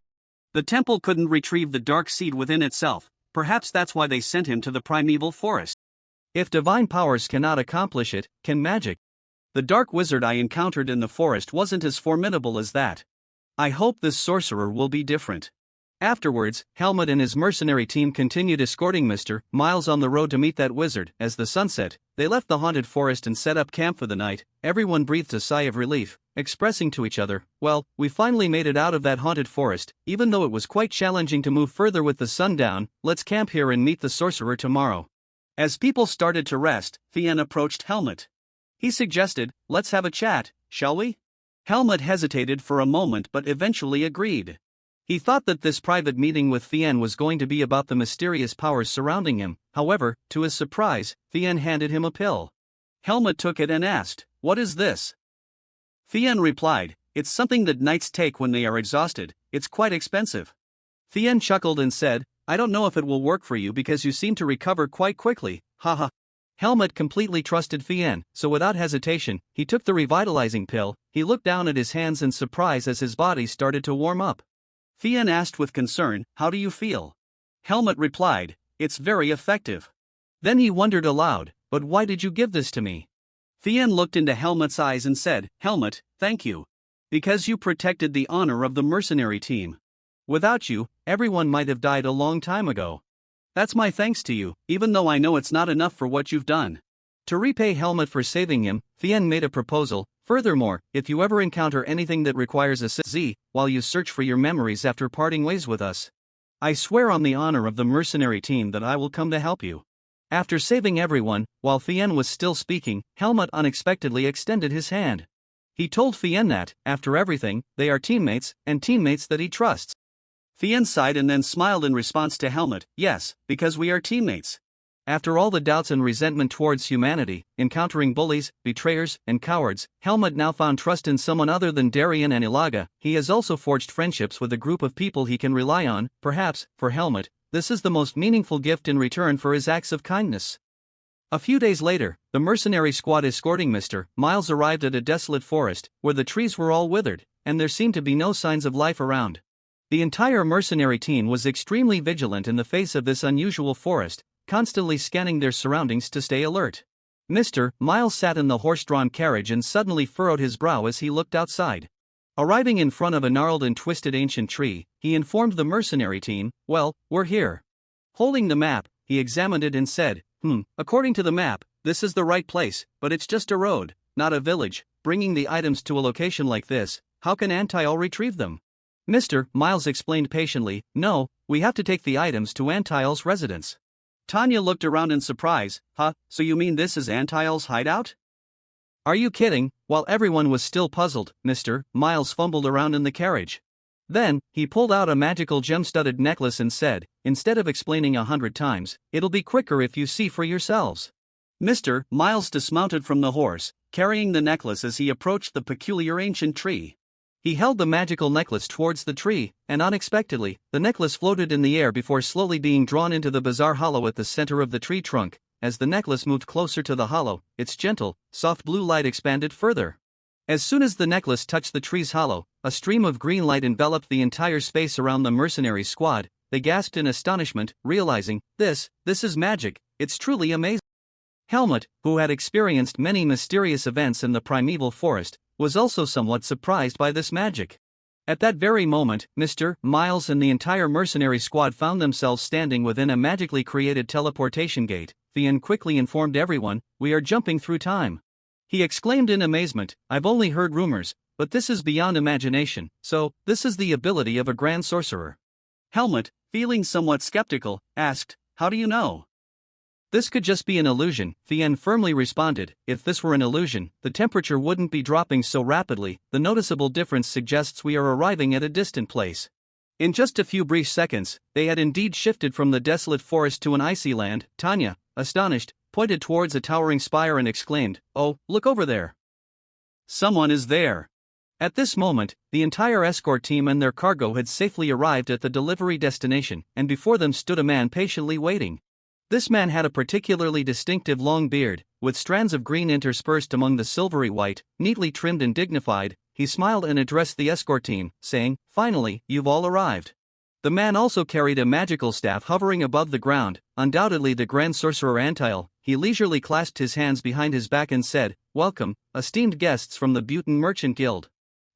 The temple couldn't retrieve the dark seed within itself. Perhaps that's why they sent him to the primeval forest. If divine powers cannot accomplish it, can magic? The dark wizard I encountered in the forest wasn't as formidable as that. I hope this sorcerer will be different. Afterwards, Helmut and his mercenary team continued escorting Mr. Miles on the road to meet that wizard. As the sun set, they left the haunted forest and set up camp for the night. Everyone breathed a sigh of relief, expressing to each other, "Well, we finally made it out of that haunted forest, even though it was quite challenging to move further with the sun down. Let's camp here and meet the sorcerer tomorrow." As people started to rest, Fien approached Helmut. He suggested, "Let's have a chat, shall we?" Helmut hesitated for a moment but eventually agreed. He thought that this private meeting with Fien was going to be about the mysterious powers surrounding him. However, to his surprise, Fien handed him a pill. Helmut took it and asked, "What is this?" Fien replied, "It's something that knights take when they are exhausted. It's quite expensive." Fien chuckled and said, "I don't know if it will work for you because you seem to recover quite quickly, haha." Helmut completely trusted Fien, so without hesitation, he took the revitalizing pill. He looked down at his hands in surprise as his body started to warm up. Fien asked with concern, "How do you feel?" Helmut replied, "It's very effective." Then he wondered aloud, "But why did you give this to me?" Fien looked into Helmut's eyes and said, "Helmut, thank you. Because you protected the honor of the mercenary team. Without you, everyone might have died a long time ago. That's my thanks to you, even though I know it's not enough for what you've done." To repay Helmut for saving him, Fien made a proposal. "Furthermore, if you ever encounter anything that requires assistance while you search for your memories after parting ways with us, I swear on the honor of the mercenary team that I will come to help you." After saving everyone, while Fien was still speaking, Helmut unexpectedly extended his hand. He told Fien that, after everything, they are teammates, and teammates that he trusts. Fien sighed and then smiled in response to Helmut, "Yes, because we are teammates." After all the doubts and resentment towards humanity, encountering bullies, betrayers, and cowards, Helmut now found trust in someone other than Darien and Ilaga. He has also forged friendships with a group of people he can rely on. Perhaps, for Helmut, this is the most meaningful gift in return for his acts of kindness. A few days later, the mercenary squad escorting Mr. Miles arrived at a desolate forest, where the trees were all withered, and there seemed to be no signs of life around. The entire mercenary team was extremely vigilant in the face of this unusual forest, constantly scanning their surroundings to stay alert. Mr. Miles sat in the horse-drawn carriage and suddenly furrowed his brow as he looked outside. Arriving in front of a gnarled and twisted ancient tree, he informed the mercenary team, "Well, we're here." Holding the map, he examined it and said, According to the map, this is the right place, but it's just a road, not a village. Bringing the items to a location like this, how can Antiol retrieve them?" Mr. Miles explained patiently, "No, we have to take the items to Antiol's residence." Tanya looked around in surprise. So you mean this is Antiol's hideout?" "Are you kidding?" While everyone was still puzzled, Mr. Miles fumbled around in the carriage. Then, he pulled out a magical gem-studded necklace and said, "Instead of explaining 100 times, it'll be quicker if you see for yourselves." Mr. Miles dismounted from the horse, carrying the necklace as he approached the peculiar ancient tree. He held the magical necklace towards the tree, and unexpectedly, the necklace floated in the air before slowly being drawn into the bizarre hollow at the center of the tree trunk. As the necklace moved closer to the hollow, its gentle, soft blue light expanded further. As soon as the necklace touched the tree's hollow, a stream of green light enveloped the entire space around the mercenary squad. They gasped in astonishment, realizing, this is magic, it's truly amazing. Helmut, who had experienced many mysterious events in the primeval forest, was also somewhat surprised by this magic. At that very moment, Mr. Miles and the entire mercenary squad found themselves standing within a magically created teleportation gate. Thean quickly informed everyone, "We are jumping through time." He exclaimed in amazement, "I've only heard rumors, but this is beyond imagination, so, this is the ability of a grand sorcerer." Helmut, feeling somewhat skeptical, asked, "How do you know?" "This could just be an illusion," Thean firmly responded. "If this were an illusion, the temperature wouldn't be dropping so rapidly. The noticeable difference suggests we are arriving at a distant place." In just a few brief seconds, they had indeed shifted from the desolate forest to an icy land. Tanya, astonished, pointed towards a towering spire and exclaimed, "Oh, look over there. Someone is there." At this moment, the entire escort team and their cargo had safely arrived at the delivery destination, and before them stood a man patiently waiting. This man had a particularly distinctive long beard, with strands of green interspersed among the silvery white, neatly trimmed and dignified. He smiled and addressed the escort team, saying, "Finally, you've all arrived." The man also carried a magical staff hovering above the ground, undoubtedly the Grand Sorcerer Antiel. He leisurely clasped his hands behind his back and said, "Welcome, esteemed guests from the Butin Merchant Guild."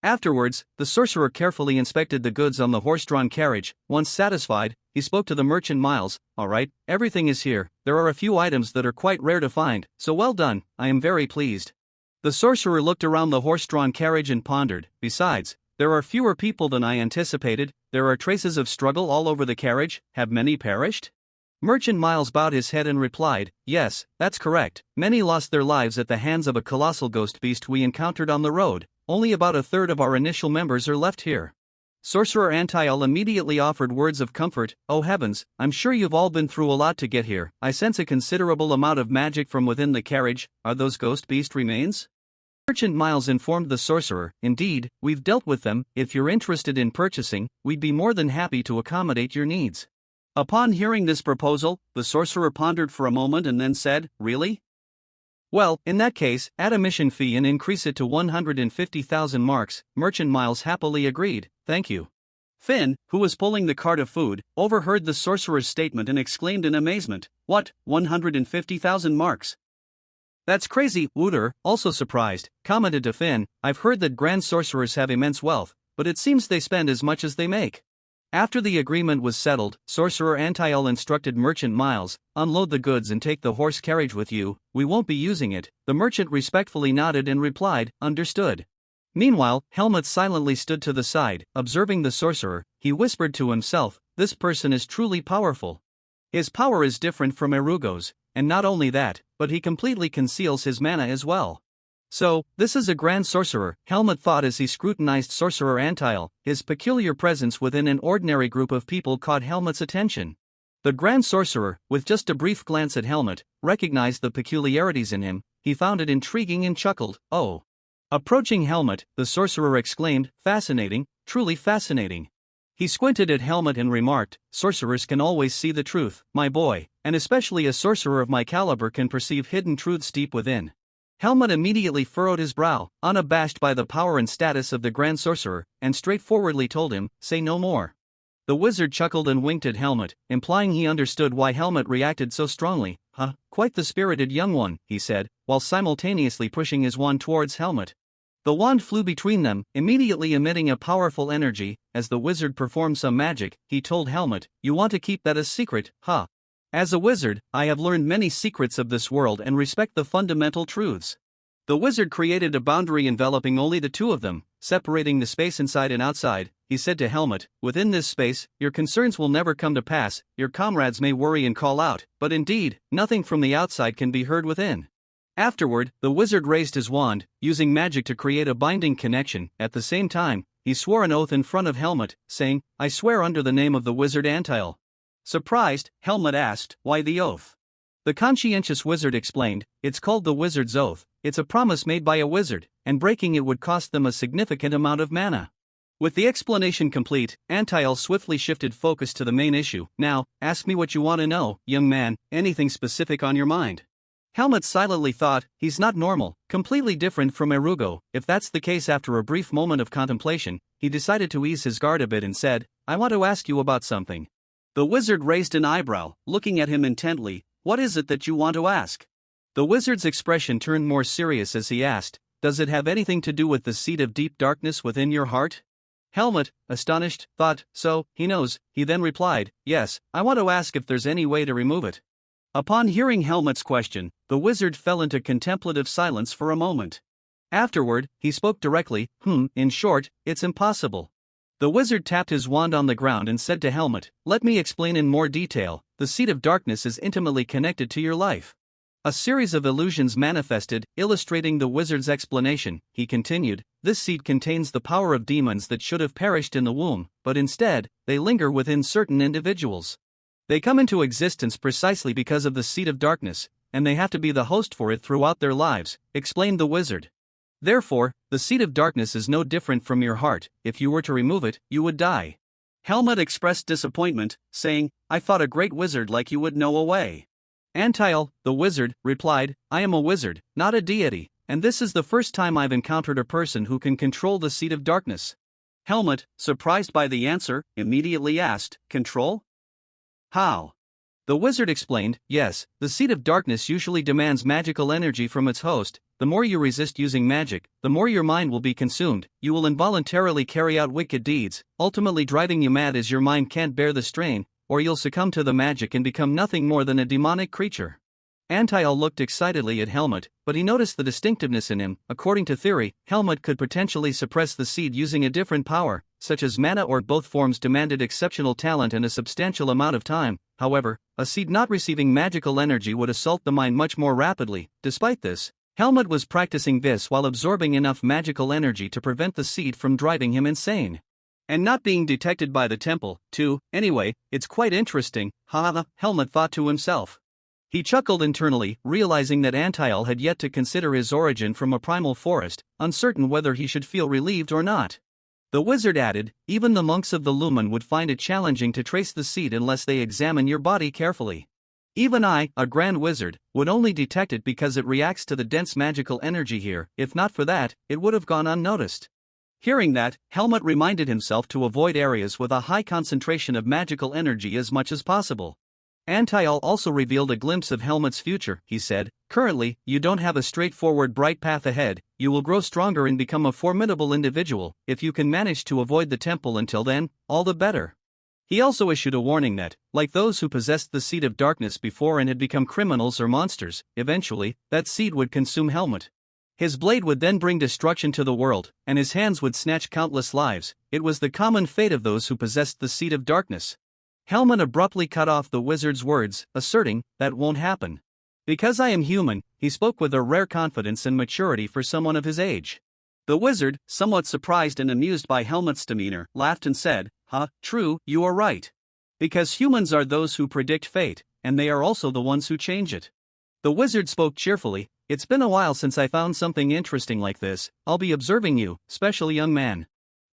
Afterwards, the sorcerer carefully inspected the goods on the horse-drawn carriage. Once satisfied, he spoke to the merchant Miles. "All right, everything is here. There are a few items that are quite rare to find, so well done, I am very pleased." The sorcerer looked around the horse-drawn carriage and pondered, "Besides, there are fewer people than I anticipated. There are traces of struggle all over the carriage. Have many perished?" Merchant Miles bowed his head and replied, "Yes, that's correct. Many lost their lives at the hands of a colossal ghost beast we encountered on the road. Only about a third of our initial members are left here." Sorcerer Antiel immediately offered words of comfort. "Oh heavens, I'm sure you've all been through a lot to get here. I sense a considerable amount of magic from within the carriage. Are those ghost beast remains?" Merchant Miles informed the sorcerer, "Indeed, we've dealt with them. If you're interested in purchasing, we'd be more than happy to accommodate your needs." Upon hearing this proposal, the sorcerer pondered for a moment and then said, "Really? "Well, in that case, add a mission fee and increase it to 150,000 marks. Merchant Miles happily agreed. "Thank you." Finn, who was pulling the cart of food, overheard the sorcerer's statement and exclaimed in amazement, "What, 150,000 marks? "That's crazy." Wooter, also surprised, commented to Finn, "I've heard that grand sorcerers have immense wealth, but it seems they spend as much as they make." After the agreement was settled, Sorcerer Antiel instructed Merchant Miles, "Unload the goods and take the horse carriage with you. We won't be using it." The merchant respectfully nodded and replied, "Understood." Meanwhile, Helmut silently stood to the side, observing the sorcerer. He whispered to himself, "This person is truly powerful. His power is different from Erugo's, and not only that, but he completely conceals his mana as well. So, this is a grand sorcerer," Helmut thought as he scrutinized Sorcerer Antiel. His peculiar presence within an ordinary group of people caught Helmut's attention. The grand sorcerer, with just a brief glance at Helmut, recognized the peculiarities in him. He found it intriguing and chuckled, "Oh." Approaching Helmut, the sorcerer exclaimed, "Fascinating, truly fascinating." He squinted at Helmut and remarked, "Sorcerers can always see the truth, my boy, and especially a sorcerer of my caliber can perceive hidden truths deep within." Helmut immediately furrowed his brow, unabashed by the power and status of the Grand Sorcerer, and straightforwardly told him, "Say no more." The wizard chuckled and winked at Helmut, implying he understood why Helmut reacted so strongly. "Huh, quite the spirited young one," he said, while simultaneously pushing his wand towards Helmut. The wand flew between them, immediately emitting a powerful energy. As the wizard performed some magic, he told Helmut, "You want to keep that a secret, huh? As a wizard, I have learned many secrets of this world and respect the fundamental truths." The wizard created a boundary enveloping only the two of them, separating the space inside and outside. He said to Helmut, "Within this space, your concerns will never come to pass. Your comrades may worry and call out, but indeed, nothing from the outside can be heard within." Afterward, the wizard raised his wand, using magic to create a binding connection. At the same time, he swore an oath in front of Helmut, saying, "I swear under the name of the wizard Antiel." Surprised, Helmut asked, "Why the oath?" The conscientious wizard explained, "It's called the wizard's oath. It's a promise made by a wizard, and breaking it would cost them a significant amount of mana." With the explanation complete, Antiel swiftly shifted focus to the main issue. "Now, ask me what you want to know, young man, anything specific on your mind." Helmut silently thought, "He's not normal, completely different from Erugo." If that's the case, after a brief moment of contemplation, he decided to ease his guard a bit and said, "I want to ask you about something." The wizard raised an eyebrow, looking at him intently. "What is it that you want to ask?" The wizard's expression turned more serious as he asked, "Does it have anything to do with the seed of deep darkness within your heart?" Helmut, astonished, thought, so, he knows. He then replied, yes, I want to ask if there's any way to remove it. Upon hearing Helmut's question, the wizard fell into contemplative silence for a moment. Afterward, he spoke directly, in short, it's impossible. The wizard tapped his wand on the ground and said to Helmut, let me explain in more detail. The seed of darkness is intimately connected to your life. A series of illusions manifested, illustrating the wizard's explanation. He continued, this seed contains the power of demons that should have perished in the womb, but instead, they linger within certain individuals. They come into existence precisely because of the seed of darkness, and they have to be the host for it throughout their lives, explained the wizard. Therefore, the seed of darkness is no different from your heart. If you were to remove it, you would die. Helmut expressed disappointment, saying, I thought a great wizard like you would know a way. Antiel, the wizard, replied, I am a wizard, not a deity, and this is the first time I've encountered a person who can control the seed of darkness. Helmut, surprised by the answer, immediately asked, control? How? The wizard explained, yes, the seed of darkness usually demands magical energy from its host. The more you resist using magic, the more your mind will be consumed. You will involuntarily carry out wicked deeds, ultimately driving you mad as your mind can't bear the strain, or you'll succumb to the magic and become nothing more than a demonic creature. Antiel looked excitedly at Helmut, but he noticed the distinctiveness in him. According to theory, Helmut could potentially suppress the seed using a different power, such as mana, or both forms demanded exceptional talent and a substantial amount of time. However, a seed not receiving magical energy would assault the mind much more rapidly. Despite this, Helmut was practicing this while absorbing enough magical energy to prevent the seed from driving him insane. And not being detected by the temple, too. Anyway, it's quite interesting, Helmut thought to himself. He chuckled internally, realizing that Antiel had yet to consider his origin from a primal forest, uncertain whether he should feel relieved or not. The wizard added, even the monks of the Lumen would find it challenging to trace the seed unless they examine your body carefully. Even I, a grand wizard, would only detect it because it reacts to the dense magical energy here. If not for that, it would have gone unnoticed. Hearing that, Helmut reminded himself to avoid areas with a high concentration of magical energy as much as possible. Antiel also revealed a glimpse of Helmut's future. He said, currently, you don't have a straightforward bright path ahead. You will grow stronger and become a formidable individual. If you can manage to avoid the temple until then, all the better. He also issued a warning that, like those who possessed the seed of darkness before and had become criminals or monsters, eventually, that seed would consume Helmut. His blade would then bring destruction to the world, and his hands would snatch countless lives. It was the common fate of those who possessed the seed of darkness. Helmut abruptly cut off the wizard's words, asserting, that won't happen. Because I am human, he spoke with a rare confidence and maturity for someone of his age. The wizard, somewhat surprised and amused by Helmut's demeanor, laughed and said, true, you are right. Because humans are those who predict fate, and they are also the ones who change it. The wizard spoke cheerfully, it's been a while since I found something interesting like this. I'll be observing you, special young man.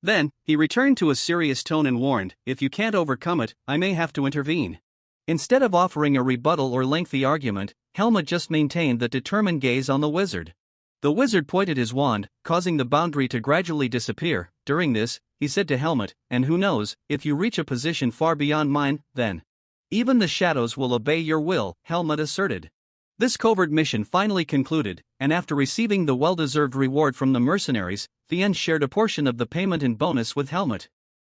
Then, he returned to a serious tone and warned, if you can't overcome it, I may have to intervene. Instead of offering a rebuttal or lengthy argument, Helmut just maintained that determined gaze on the wizard. The wizard pointed his wand, causing the boundary to gradually disappear. During this, he said to Helmut, and who knows, if you reach a position far beyond mine, then even the shadows will obey your will, Helmut asserted. This covert mission finally concluded, and after receiving the well-deserved reward from the mercenaries, Thien shared a portion of the payment in bonus with Helmut.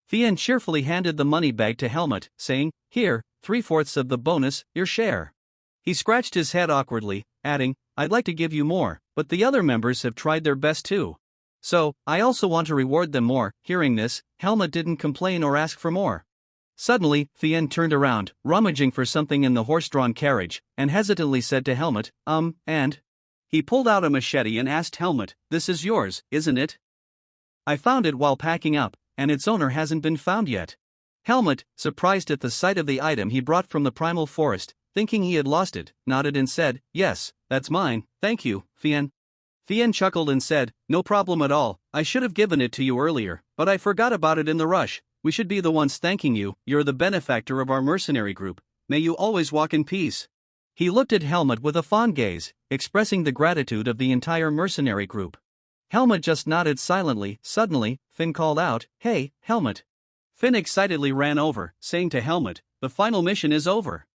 Thien cheerfully handed the money bag to Helmut, saying, here, 3/4 of the bonus, your share. He scratched his head awkwardly, adding, I'd like to give you more, but the other members have tried their best too. So, I also want to reward them more. Hearing this, Helmut didn't complain or ask for more. Suddenly, Thien turned around, rummaging for something in the horse-drawn carriage, and hesitantly said to Helmut, and? He pulled out a machete and asked Helmut, this is yours, isn't it? I found it while packing up, and its owner hasn't been found yet. Helmut, surprised at the sight of the item he brought from the primal forest, thinking he had lost it, nodded and said, yes, that's mine, thank you, Thien. Thien chuckled and said, no problem at all, I should have given it to you earlier, but I forgot about it in the rush. We should be the ones thanking you, you're the benefactor of our mercenary group, may you always walk in peace. He looked at Helmut with a fond gaze, expressing the gratitude of the entire mercenary group. Helmut just nodded silently. Suddenly, Finn called out, hey, Helmut. Finn excitedly ran over, saying to Helmut, the final mission is over.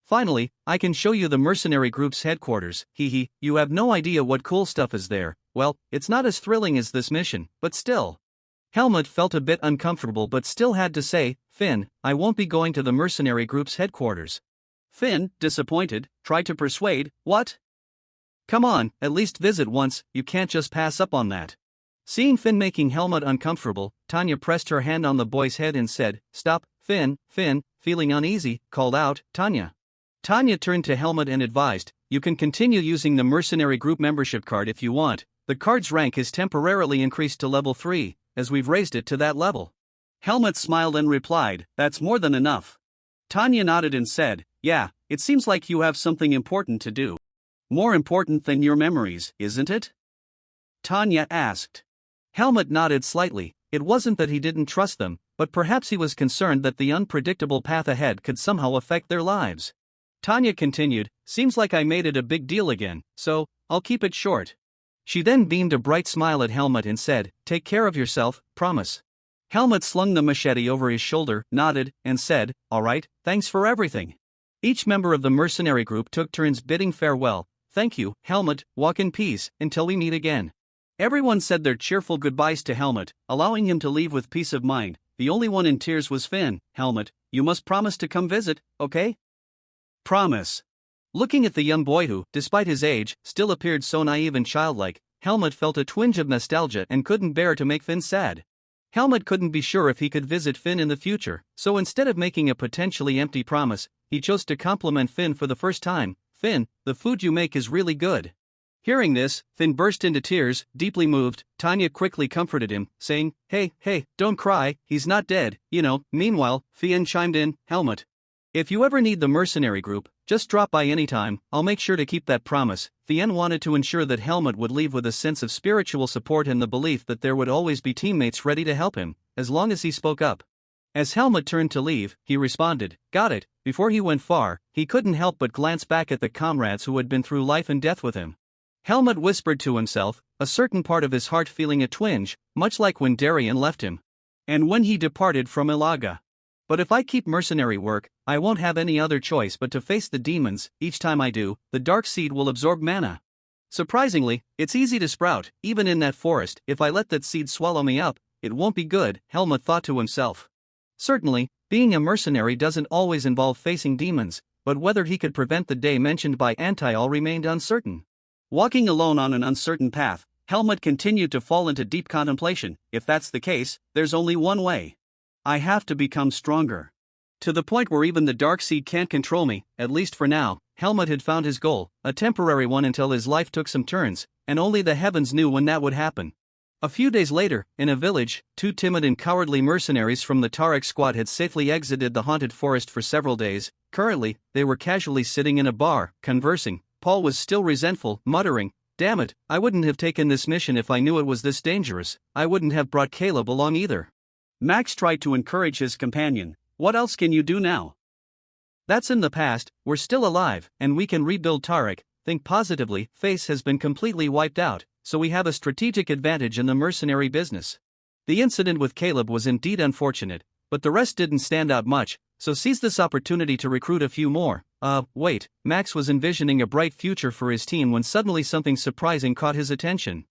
Finally, I can show you the mercenary group's headquarters, you have no idea what cool stuff is there. Well, it's not as thrilling as this mission, but still. Helmut felt a bit uncomfortable but still had to say, Finn, I won't be going to the mercenary group's headquarters. Finn, disappointed, tried to persuade, what? Come on, at least visit once, you can't just pass up on that. Seeing Finn making Helmut uncomfortable, Tanya pressed her hand on the boy's head and said, Stop, Finn, feeling uneasy, called out, Tanya. Tanya turned to Helmut and advised, You can continue using the mercenary group membership card if you want. The card's rank is temporarily increased to level 3, as we've raised it to that level. Helmut smiled and replied, That's more than enough. Tanya nodded and said, Yeah, it seems like you have something important to do. More important than your memories, isn't it? Tanya asked. Helmut nodded slightly. It wasn't that he didn't trust them, but perhaps he was concerned that the unpredictable path ahead could somehow affect their lives. Tanya continued, Seems like I made it a big deal again, so I'll keep it short. She then beamed a bright smile at Helmut and said, Take care of yourself, promise. Helmut slung the machete over his shoulder, nodded, and said, All right, thanks for everything. Each member of the mercenary group took turns bidding farewell. Thank you, Helmut, walk in peace, until we meet again. Everyone said their cheerful goodbyes to Helmut, allowing him to leave with peace of mind. The only one in tears was Finn. Helmut, you must promise to come visit, okay? Promise. Looking at the young boy who, despite his age, still appeared so naive and childlike, Helmut felt a twinge of nostalgia and couldn't bear to make Finn sad. Helmut couldn't be sure if he could visit Finn in the future, so instead of making a potentially empty promise, he chose to compliment Finn for the first time. Finn, the food you make is really good. Hearing this, Finn burst into tears, deeply moved. Tanya quickly comforted him, saying, Hey, don't cry, he's not dead, you know. Meanwhile, Finn chimed in, Helmut, if you ever need the mercenary group, just drop by anytime, I'll make sure to keep that promise. Finn wanted to ensure that Helmut would leave with a sense of spiritual support and the belief that there would always be teammates ready to help him, as long as he spoke up. As Helmut turned to leave, he responded, Got it. Before he went far, he couldn't help but glance back at the comrades who had been through life and death with him. Helmut whispered to himself, a certain part of his heart feeling a twinge, much like when Darien left him. And when he departed from Ilaga. But if I keep mercenary work, I won't have any other choice but to face the demons. Each time I do, the dark seed will absorb mana. Surprisingly, it's easy to sprout, even in that forest. If I let that seed swallow me up, it won't be good, Helmut thought to himself. Certainly, being a mercenary doesn't always involve facing demons, but whether he could prevent the day mentioned by Antial remained uncertain. Walking alone on an uncertain path, Helmut continued to fall into deep contemplation. If that's the case, there's only one way. I have to become stronger. To the point where even the dark seed can't control me, at least for now. Helmut had found his goal, a temporary one until his life took some turns, and only the heavens knew when that would happen. A few days later, in a village, 2 timid and cowardly mercenaries from the Tarek squad had safely exited the haunted forest for several days. Currently, they were casually sitting in a bar, conversing. Paul was still resentful, muttering, Damn it, I wouldn't have taken this mission if I knew it was this dangerous. I wouldn't have brought Caleb along either. Max tried to encourage his companion. What else can you do now? That's in the past, we're still alive, and we can rebuild Tarek. Think positively, Face has been completely wiped out, so we have a strategic advantage in the mercenary business. The incident with Caleb was indeed unfortunate, but the rest didn't stand out much, so seize this opportunity to recruit a few more. Wait, Max was envisioning a bright future for his team when suddenly something surprising caught his attention.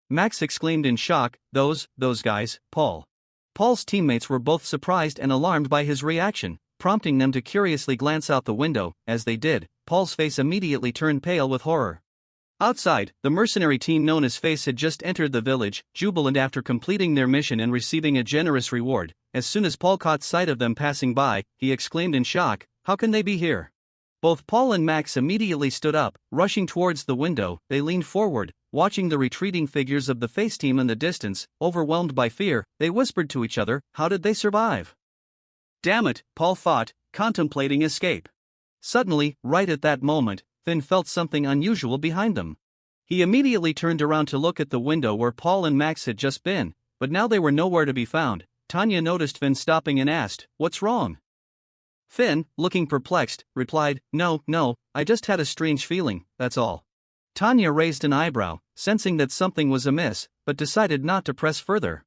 Max exclaimed in shock, Those guys, Paul. Paul's teammates were both surprised and alarmed by his reaction, prompting them to curiously glance out the window. As they did, Paul's face immediately turned pale with horror. Outside, the mercenary team known as Face had just entered the village, jubilant after completing their mission and receiving a generous reward. As soon as Paul caught sight of them passing by, he exclaimed in shock, How can they be here? Both Paul and Max immediately stood up, rushing towards the window. They leaned forward, watching the retreating figures of the Face team in the distance. Overwhelmed by fear, they whispered to each other, How did they survive? Damn it, Paul thought, contemplating escape. Suddenly, right at that moment, Finn felt something unusual behind them. He immediately turned around to look at the window where Paul and Max had just been, but now they were nowhere to be found. Tanya noticed Finn stopping and asked, What's wrong? Finn, looking perplexed, replied, No, I just had a strange feeling, that's all. Tanya raised an eyebrow, sensing that something was amiss, but decided not to press further.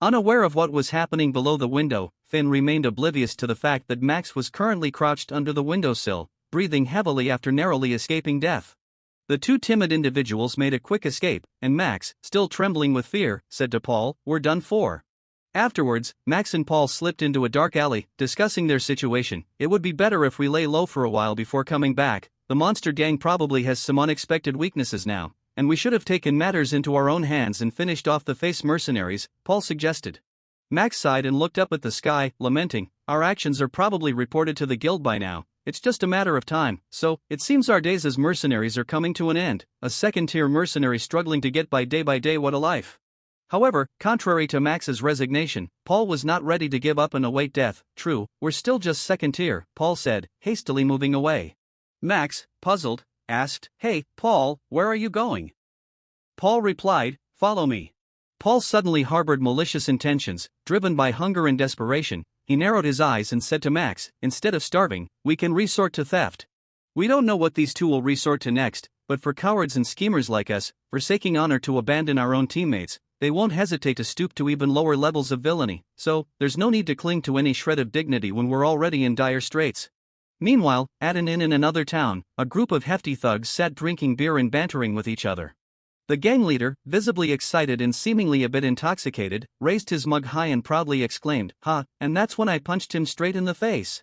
Unaware of what was happening below the window, Finn remained oblivious to the fact that Max was currently crouched under the windowsill, breathing heavily after narrowly escaping death. The 2 timid individuals made a quick escape, and Max, still trembling with fear, said to Paul, We're done for. Afterwards, Max and Paul slipped into a dark alley, discussing their situation. It would be better if we lay low for a while before coming back. The monster gang probably has some unexpected weaknesses now, and we should have taken matters into our own hands and finished off the face mercenaries, Paul suggested. Max sighed and looked up at the sky, lamenting, our actions are probably reported to the guild by now. It's just a matter of time, so it seems our days as mercenaries are coming to an end. A second-tier mercenary struggling to get by day, what a life. However, contrary to Max's resignation, Paul was not ready to give up and await death. True, we're still just second tier, Paul said, hastily moving away. Max, puzzled, asked, hey, Paul, where are you going? Paul replied, follow me. Paul suddenly harbored malicious intentions, driven by hunger and desperation. He narrowed his eyes and said to Max, instead of starving, we can resort to theft. We don't know what these two will resort to next, but for cowards and schemers like us, forsaking honor to abandon our own teammates, they won't hesitate to stoop to even lower levels of villainy, so there's no need to cling to any shred of dignity when we're already in dire straits. Meanwhile, at an inn in another town, a group of hefty thugs sat drinking beer and bantering with each other. The gang leader, visibly excited and seemingly a bit intoxicated, raised his mug high and proudly exclaimed, ha, and that's when I punched him straight in the face.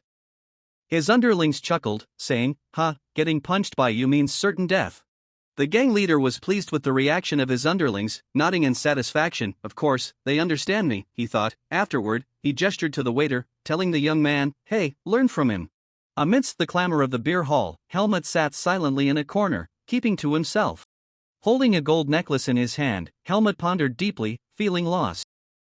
His underlings chuckled, saying, ha, getting punched by you means certain death. The gang leader was pleased with the reaction of his underlings, nodding in satisfaction. Of course, they understand me, he thought. Afterward, he gestured to the waiter, telling the young man, hey, learn from him. Amidst the clamor of the beer hall, Helmut sat silently in a corner, keeping to himself. Holding a gold necklace in his hand, Helmut pondered deeply, feeling lost.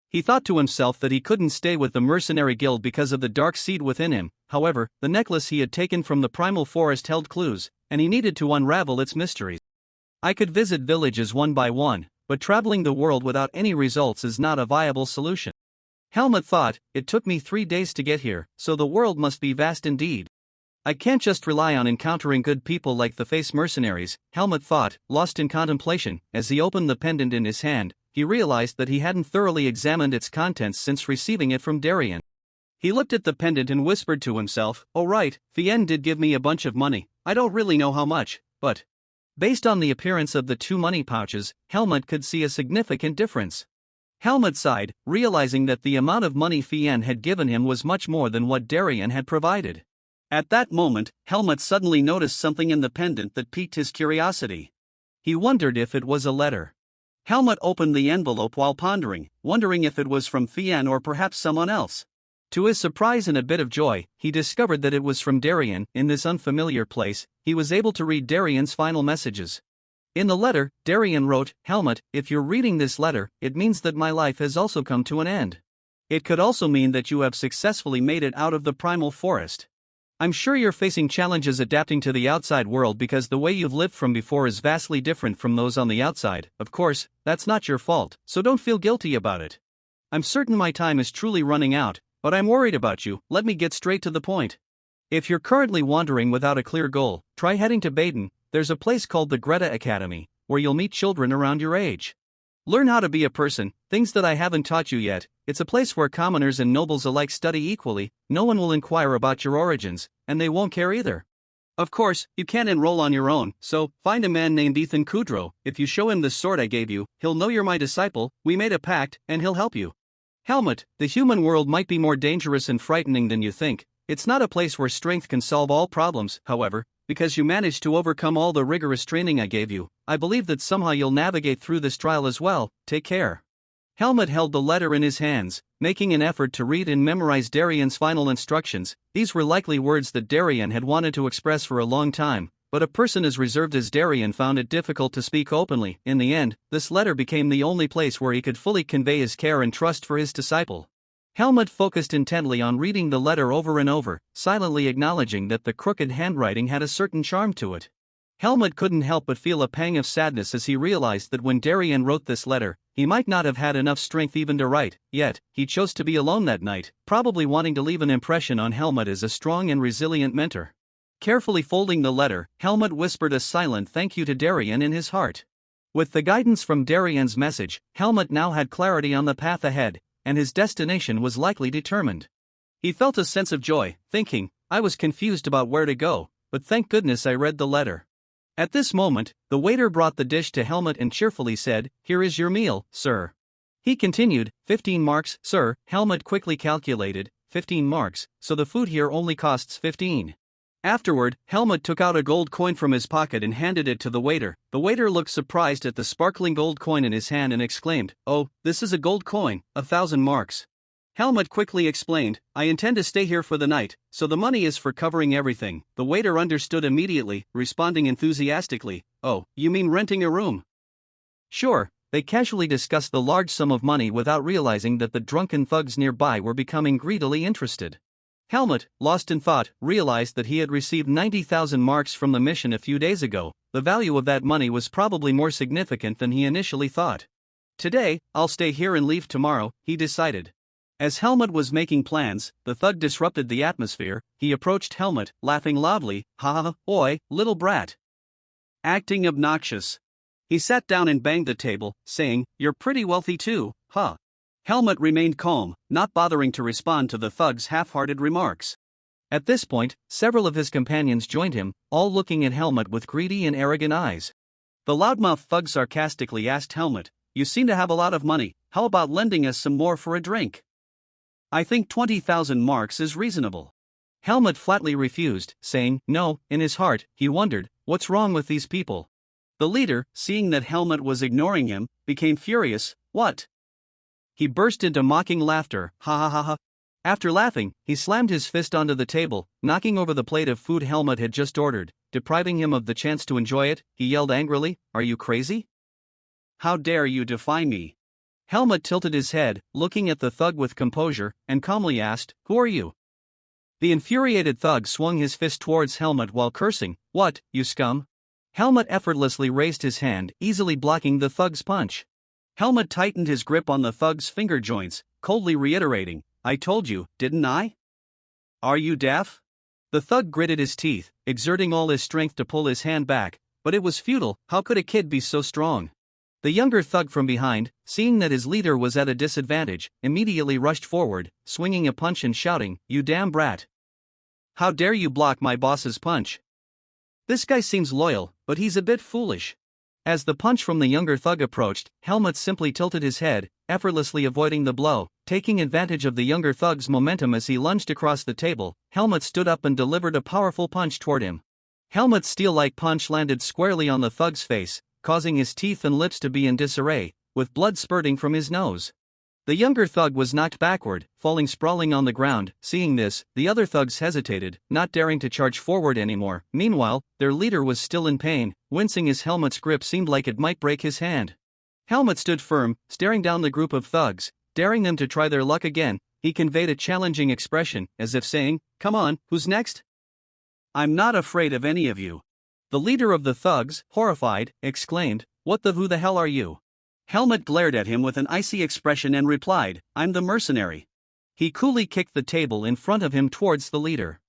He thought to himself that he couldn't stay with the mercenary guild because of the dark seed within him. However, the necklace he had taken from the primal forest held clues, and he needed to unravel its mysteries. I could visit villages one by one, but traveling the world without any results is not a viable solution. Helmut thought, it took me 3 days to get here, so the world must be vast indeed. I can't just rely on encountering good people like the face mercenaries, Helmut thought, lost in contemplation. As he opened the pendant in his hand, he realized that he hadn't thoroughly examined its contents since receiving it from Darien. He looked at the pendant and whispered to himself, oh right, Fien did give me a bunch of money, I don't really know how much, but... Based on the appearance of the 2 money pouches, Helmut could see a significant difference. Helmut sighed, realizing that the amount of money Fien had given him was much more than what Darien had provided. At that moment, Helmut suddenly noticed something in the pendant that piqued his curiosity. He wondered if it was a letter. Helmut opened the envelope while pondering, wondering if it was from Fien or perhaps someone else. To his surprise and a bit of joy, he discovered that it was from Darien. In this unfamiliar place, he was able to read Darien's final messages. In the letter, Darien wrote, Helmut, if you're reading this letter, it means that my life has also come to an end. It could also mean that you have successfully made it out of the primal forest. I'm sure you're facing challenges adapting to the outside world because the way you've lived from before is vastly different from those on the outside. Of course, that's not your fault, so don't feel guilty about it. I'm certain my time is truly running out, but I'm worried about you. Let me get straight to the point. If you're currently wandering without a clear goal, try heading to Baden. There's a place called the Greta Academy, where you'll meet children around your age. Learn how to be a person, things that I haven't taught you yet. It's a place where commoners and nobles alike study equally. No one will inquire about your origins, and they won't care either. Of course, you can't enroll on your own, so find a man named Ethan Kudrow. If you show him the sword I gave you, he'll know you're my disciple. We made a pact, and he'll help you. Helmut, the human world might be more dangerous and frightening than you think. It's not a place where strength can solve all problems, however, because you managed to overcome all the rigorous training I gave you. I believe that somehow you'll navigate through this trial as well. Take care. Helmut held the letter in his hands, making an effort to read and memorize Darien's final instructions. These were likely words that Darien had wanted to express for a long time, but a person as reserved as Darien found it difficult to speak openly. In the end, this letter became the only place where he could fully convey his care and trust for his disciple. Helmut focused intently on reading the letter over and over, silently acknowledging that the crooked handwriting had a certain charm to it. Helmut couldn't help but feel a pang of sadness as he realized that when Darien wrote this letter, he might not have had enough strength even to write, yet, he chose to be alone that night, probably wanting to leave an impression on Helmut as a strong and resilient mentor. Carefully folding the letter, Helmut whispered a silent thank you to Darien in his heart. With the guidance from Darien's message, Helmut now had clarity on the path ahead, and his destination was likely determined. He felt a sense of joy, thinking, I was confused about where to go, but thank goodness I read the letter. At this moment, the waiter brought the dish to Helmut and cheerfully said, Here is your meal, sir. He continued, 15 marks, sir. Helmut quickly calculated, 15 marks, so the food here only costs 15. Afterward, Helmut took out a gold coin from his pocket and handed it to the waiter. The waiter looked surprised at the sparkling gold coin in his hand and exclaimed, "Oh, this is a gold coin, 1,000 marks." Helmut quickly explained, "I intend to stay here for the night, so the money is for covering everything." The waiter understood immediately, responding enthusiastically, "Oh, you mean renting a room?" Sure. They casually discussed the large sum of money without realizing that the drunken thugs nearby were becoming greedily interested. Helmut, lost in thought, realized that he had received 90,000 marks from the mission a few days ago. The value of that money was probably more significant than he initially thought. Today, I'll stay here and leave tomorrow, he decided. As Helmut was making plans, the thug disrupted the atmosphere. He approached Helmut, laughing loudly, "Ha ha ha, oi, little brat." Acting obnoxious. He sat down and banged the table, saying, "You're pretty wealthy too, huh?" Helmut remained calm, not bothering to respond to the thug's half-hearted remarks. At this point, several of his companions joined him, all looking at Helmut with greedy and arrogant eyes. The loudmouth thug sarcastically asked Helmut, "You seem to have a lot of money, how about lending us some more for a drink?" "I think 20,000 marks is reasonable." Helmut flatly refused, saying, "No." In his heart, he wondered, what's wrong with these people? The leader, seeing that Helmut was ignoring him, became furious. "What?" He burst into mocking laughter, "Ha ha ha ha." After laughing, he slammed his fist onto the table, knocking over the plate of food Helmut had just ordered, depriving him of the chance to enjoy it. He yelled angrily, "Are you crazy? How dare you defy me?" Helmut tilted his head, looking at the thug with composure, and calmly asked, "Who are you?" The infuriated thug swung his fist towards Helmut while cursing, "What, you scum?" Helmut effortlessly raised his hand, easily blocking the thug's punch. Helmut tightened his grip on the thug's finger joints, coldly reiterating, "I told you, didn't I? Are you deaf?" The thug gritted his teeth, exerting all his strength to pull his hand back, but it was futile. How could a kid be so strong? The younger thug from behind, seeing that his leader was at a disadvantage, immediately rushed forward, swinging a punch and shouting, "You damn brat! How dare you block my boss's punch? This guy seems loyal, but he's a bit foolish." As the punch from the younger thug approached, Helmut simply tilted his head, effortlessly avoiding the blow. Taking advantage of the younger thug's momentum as he lunged across the table, Helmut stood up and delivered a powerful punch toward him. Helmut's steel-like punch landed squarely on the thug's face, causing his teeth and lips to be in disarray, with blood spurting from his nose. The younger thug was knocked backward, falling sprawling on the ground. Seeing this, the other thugs hesitated, not daring to charge forward anymore. Meanwhile, their leader was still in pain, wincing as Helmut's grip seemed like it might break his hand. Helmut stood firm, staring down the group of thugs, daring them to try their luck again. He conveyed a challenging expression, as if saying, "Come on, who's next? I'm not afraid of any of you." The leader of the thugs, horrified, exclaimed, who the hell are you?" Helmut glared at him with an icy expression and replied, "I'm the mercenary." He coolly kicked the table in front of him towards the leader.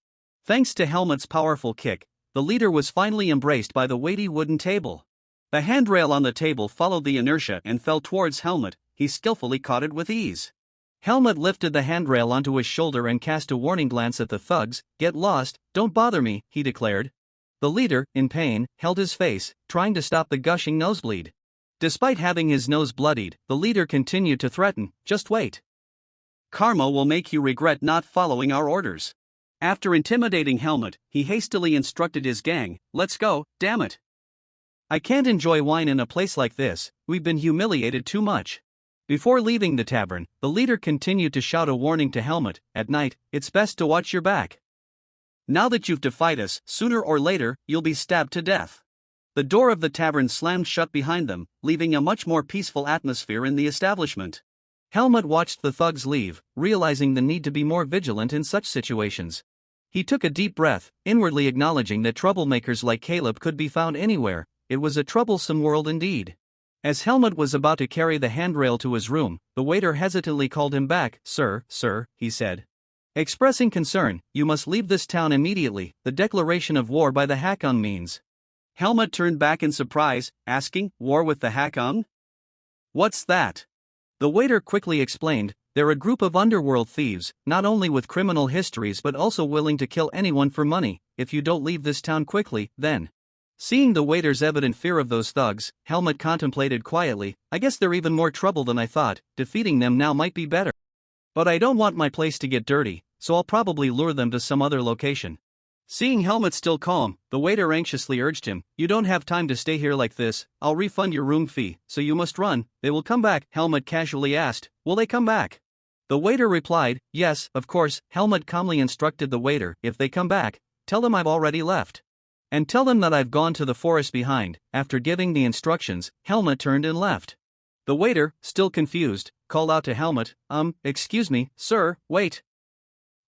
Thanks to Helmut's powerful kick, the leader was finally embraced by the weighty wooden table. The handrail on the table followed the inertia and fell towards Helmut. He skillfully caught it with ease. Helmut lifted the handrail onto his shoulder and cast a warning glance at the thugs. "Get lost, don't bother me," he declared. The leader, in pain, held his face, trying to stop the gushing nosebleed. Despite having his nose bloodied, the leader continued to threaten, "Just wait. Karma will make you regret not following our orders." After intimidating Helmut, he hastily instructed his gang, "Let's go, damn it. I can't enjoy wine in a place like this, we've been humiliated too much." Before leaving the tavern, the leader continued to shout a warning to Helmut, "At night, it's best to watch your back. Now that you've defied us, sooner or later, you'll be stabbed to death." The door of the tavern slammed shut behind them, leaving a much more peaceful atmosphere in the establishment. Helmut watched the thugs leave, realizing the need to be more vigilant in such situations. He took a deep breath, inwardly acknowledging that troublemakers like Caleb could be found anywhere. It was a troublesome world indeed. As Helmut was about to carry the handrail to his room, the waiter hesitantly called him back. Sir, he said. Expressing concern, "You must leave this town immediately, the declaration of war by the Hakon means." Helmut turned back in surprise, asking, "War with the Hakon? What's that?" The waiter quickly explained, "They're a group of underworld thieves, not only with criminal histories but also willing to kill anyone for money. If you don't leave this town quickly, then Seeing the waiter's evident fear of those thugs, Helmut contemplated quietly, I guess they're even more trouble than I thought, defeating them now might be better. But I don't want my place to get dirty, so I'll probably lure them to some other location. Seeing Helmut still calm, the waiter anxiously urged him, you don't have time to stay here like this, I'll refund your room fee, so you must run, they will come back. Helmut casually asked, will they come back? The waiter replied, yes, of course. Helmut calmly instructed the waiter, if they come back, tell them I've already left. And tell them that I've gone to the forest behind. After giving the instructions, Helmut turned and left. The waiter, still confused, called out to Helmut, excuse me, sir, wait.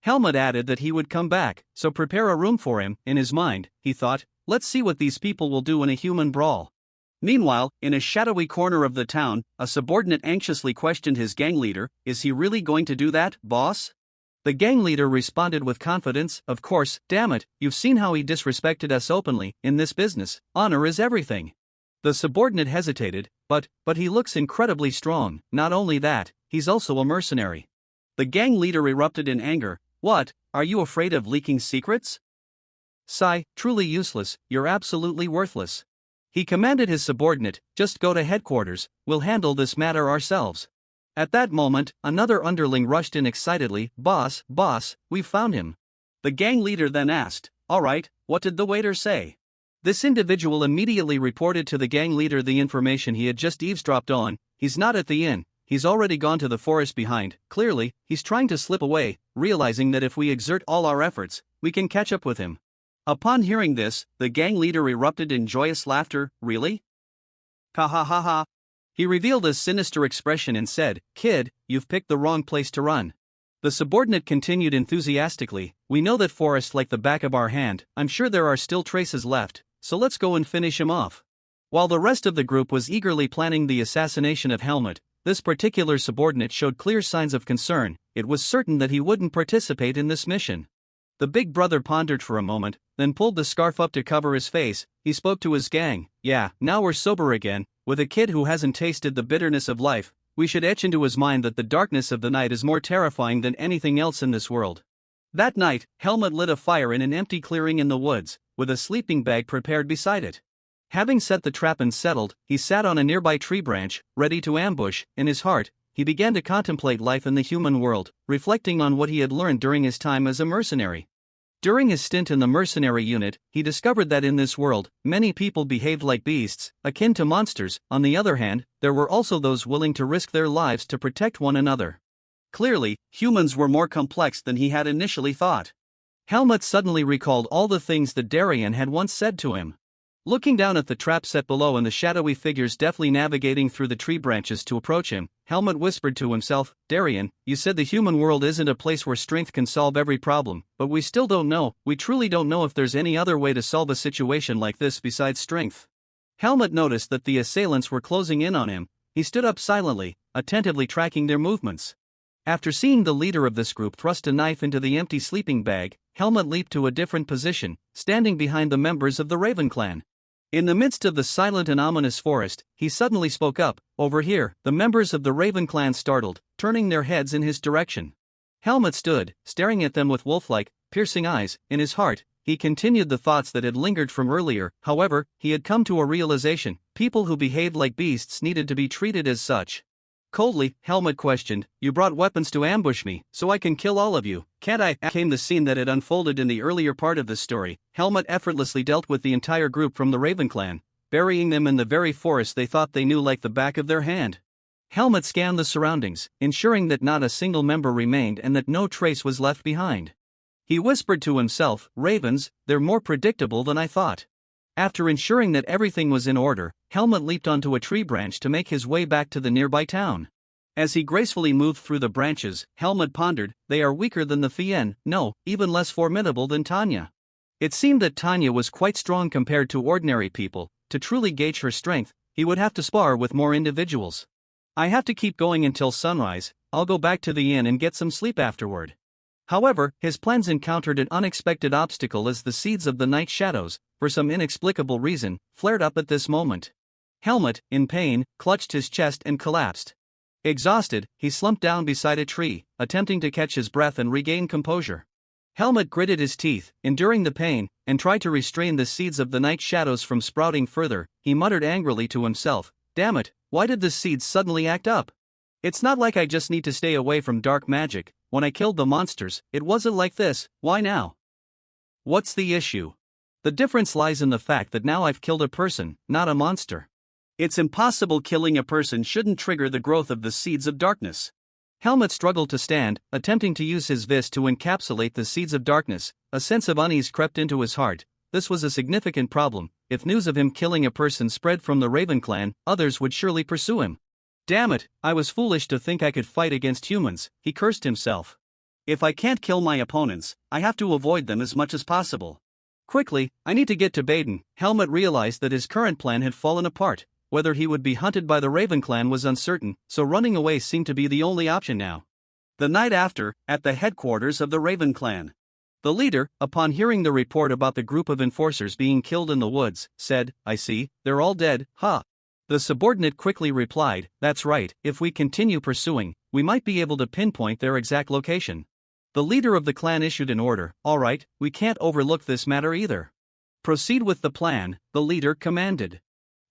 Helmut added that he would come back, so prepare a room for him. In his mind, he thought, let's see what these people will do in a human brawl. Meanwhile, in a shadowy corner of the town, a subordinate anxiously questioned his gang leader, is he really going to do that, boss? The gang leader responded with confidence, of course, damn it, you've seen how he disrespected us openly. In this business, honor is everything. The subordinate hesitated, but he looks incredibly strong. Not only that, he's also a mercenary. The gang leader erupted in anger. What, are you afraid of leaking secrets? Sigh, truly useless, you're absolutely worthless. He commanded his subordinate, just go to headquarters, we'll handle this matter ourselves. At that moment, another underling rushed in excitedly, boss, we've found him. The gang leader then asked, alright, what did the waiter say? This individual immediately reported to the gang leader the information he had just eavesdropped on. He's not at the inn, he's already gone to the forest behind. Clearly, he's trying to slip away, realizing that if we exert all our efforts, we can catch up with him. Upon hearing this, the gang leader erupted in joyous laughter. Really? Ha ha ha ha. He revealed a sinister expression and said, kid, you've picked the wrong place to run. The subordinate continued enthusiastically, we know that forest like the back of our hand. I'm sure there are still traces left, so let's go and finish him off. While the rest of the group was eagerly planning the assassination of Helmut, this particular subordinate showed clear signs of concern. It was certain that he wouldn't participate in this mission. The big brother pondered for a moment, then pulled the scarf up to cover his face. He spoke to his gang, yeah, now we're sober again. With a kid who hasn't tasted the bitterness of life, we should etch into his mind that the darkness of the night is more terrifying than anything else in this world. That night, Helmut lit a fire in an empty clearing in the woods, with a sleeping bag prepared beside it. Having set the trap and settled, he sat on a nearby tree branch, ready to ambush. In his heart, he began to contemplate life in the human world, reflecting on what he had learned during his time as a mercenary. During his stint in the mercenary unit, he discovered that in this world, many people behaved like beasts, akin to monsters. On the other hand, there were also those willing to risk their lives to protect one another. Clearly, humans were more complex than he had initially thought. Helmut suddenly recalled all the things that Darien had once said to him. Looking down at the trap set below and the shadowy figures deftly navigating through the tree branches to approach him, Helmut whispered to himself, Darien, you said the human world isn't a place where strength can solve every problem, but we still don't know, we truly don't know if there's any other way to solve a situation like this besides strength. Helmut noticed that the assailants were closing in on him. He stood up silently, attentively tracking their movements. After seeing the leader of this group thrust a knife into the empty sleeping bag, Helmut leaped to a different position, standing behind the members of the Raven clan. In the midst of the silent and ominous forest, he suddenly spoke up, over here. The members of the Raven clan startled, turning their heads in his direction. Helmut stood, staring at them with wolf-like, piercing eyes. In his heart, he continued the thoughts that had lingered from earlier. However, he had come to a realization, people who behaved like beasts needed to be treated as such. Coldly, Helmut questioned, you brought weapons to ambush me, so I can kill all of you, can't I? Came the scene that had unfolded in the earlier part of the story. Helmut effortlessly dealt with the entire group from the Raven clan, burying them in the very forest they thought they knew like the back of their hand. Helmut scanned the surroundings, ensuring that not a single member remained and that no trace was left behind. He whispered to himself, Ravens, they're more predictable than I thought. After ensuring that everything was in order, Helmut leaped onto a tree branch to make his way back to the nearby town. As he gracefully moved through the branches, Helmut pondered, they are weaker than the Fien, no, even less formidable than Tanya. It seemed that Tanya was quite strong compared to ordinary people. To truly gauge her strength, he would have to spar with more individuals. I have to keep going until sunrise. I'll go back to the inn and get some sleep afterward. However, his plans encountered an unexpected obstacle as the seeds of the night shadows, for some inexplicable reason, flared up at this moment. Helmut, in pain, clutched his chest and collapsed. Exhausted, he slumped down beside a tree, attempting to catch his breath and regain composure. Helmut gritted his teeth, enduring the pain, and tried to restrain the seeds of the night shadows from sprouting further. He muttered angrily to himself, "Damn it, why did the seeds suddenly act up? It's not like I just need to stay away from dark magic. When I killed the monsters, it wasn't like this. Why now? What's the issue? The difference lies in the fact that now I've killed a person, not a monster. It's impossible. Killing a person shouldn't trigger the growth of the seeds of darkness." Helmut struggled to stand, attempting to use his fist to encapsulate the seeds of darkness. A sense of unease crept into his heart. This was a significant problem. If news of him killing a person spread from the Raven clan, others would surely pursue him. Damn it, I was foolish to think I could fight against humans, he cursed himself. If I can't kill my opponents, I have to avoid them as much as possible. Quickly, I need to get to Baden. Helmut realized that his current plan had fallen apart. Whether he would be hunted by the Raven clan was uncertain, so running away seemed to be the only option now. The night after, at the headquarters of the Raven clan, the leader, upon hearing the report about the group of enforcers being killed in the woods, said, "I see, they're all dead, huh?" The subordinate quickly replied, "That's right, if we continue pursuing, we might be able to pinpoint their exact location." The leader of the clan issued an order, "All right, we can't overlook this matter either. Proceed with the plan," the leader commanded.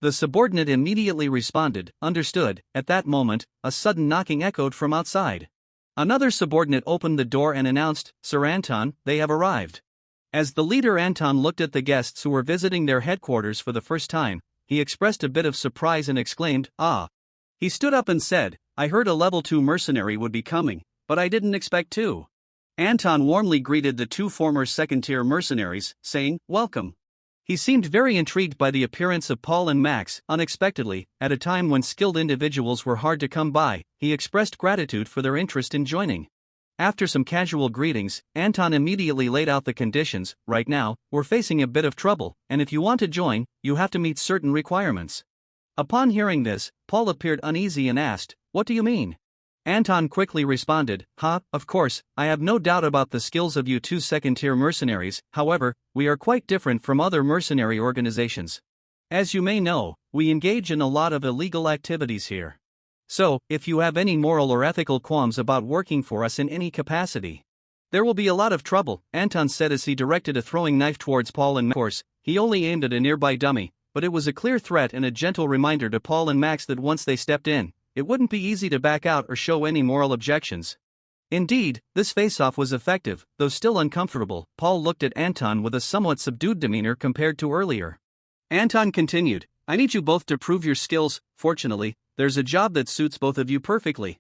The subordinate immediately responded, "Understood." At that moment, a sudden knocking echoed from outside. Another subordinate opened the door and announced, "Sir Anton, they have arrived." As the leader Anton looked at the guests who were visiting their headquarters for the first time, he expressed a bit of surprise and exclaimed, "Ah." He stood up and said, "I heard a level 2 mercenary would be coming, but I didn't expect two." Anton warmly greeted the two former second-tier mercenaries, saying, "Welcome." He seemed very intrigued by the appearance of Paul and Max. Unexpectedly, at a time when skilled individuals were hard to come by, he expressed gratitude for their interest in joining. After some casual greetings, Anton immediately laid out the conditions. "Right now, we're facing a bit of trouble, and if you want to join, you have to meet certain requirements." Upon hearing this, Paul appeared uneasy and asked, "What do you mean?" Anton quickly responded, Of course, I have no doubt about the skills of you two second-tier mercenaries. However, we are quite different from other mercenary organizations. As you may know, we engage in a lot of illegal activities here. So, if you have any moral or ethical qualms about working for us in any capacity, there will be a lot of trouble," Anton said as he directed a throwing knife towards Paul and Max. Of course, he only aimed at a nearby dummy, but it was a clear threat and a gentle reminder to Paul and Max that once they stepped in, it wouldn't be easy to back out or show any moral objections. Indeed, this face-off was effective, though still uncomfortable. Paul looked at Anton with a somewhat subdued demeanor compared to earlier. Anton continued, "I need you both to prove your skills. Fortunately, there's a job that suits both of you perfectly."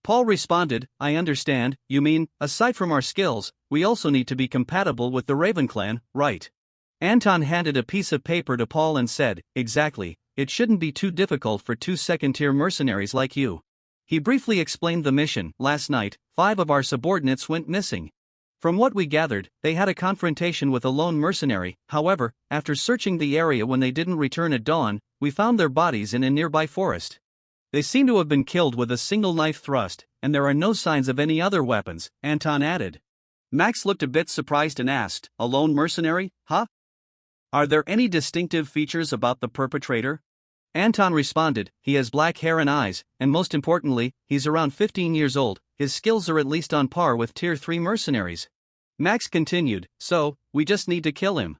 Paul responded, "I understand. You mean, aside from our skills, we also need to be compatible with the Raven clan, right?" Anton handed a piece of paper to Paul and said, "Exactly. It shouldn't be too difficult for two second-tier mercenaries like you." He briefly explained the mission. "Last night, 5 of our subordinates went missing. From what we gathered, they had a confrontation with a lone mercenary. However, after searching the area when they didn't return at dawn, we found their bodies in a nearby forest. They seem to have been killed with a single knife thrust, and there are no signs of any other weapons," Anton added. Max looked a bit surprised and asked, "A lone mercenary, huh? Are there any distinctive features about the perpetrator?" Anton responded, "He has black hair and eyes, and most importantly, he's around 15 years old. His skills are at least on par with Tier 3 mercenaries." Max continued, "So, we just need to kill him."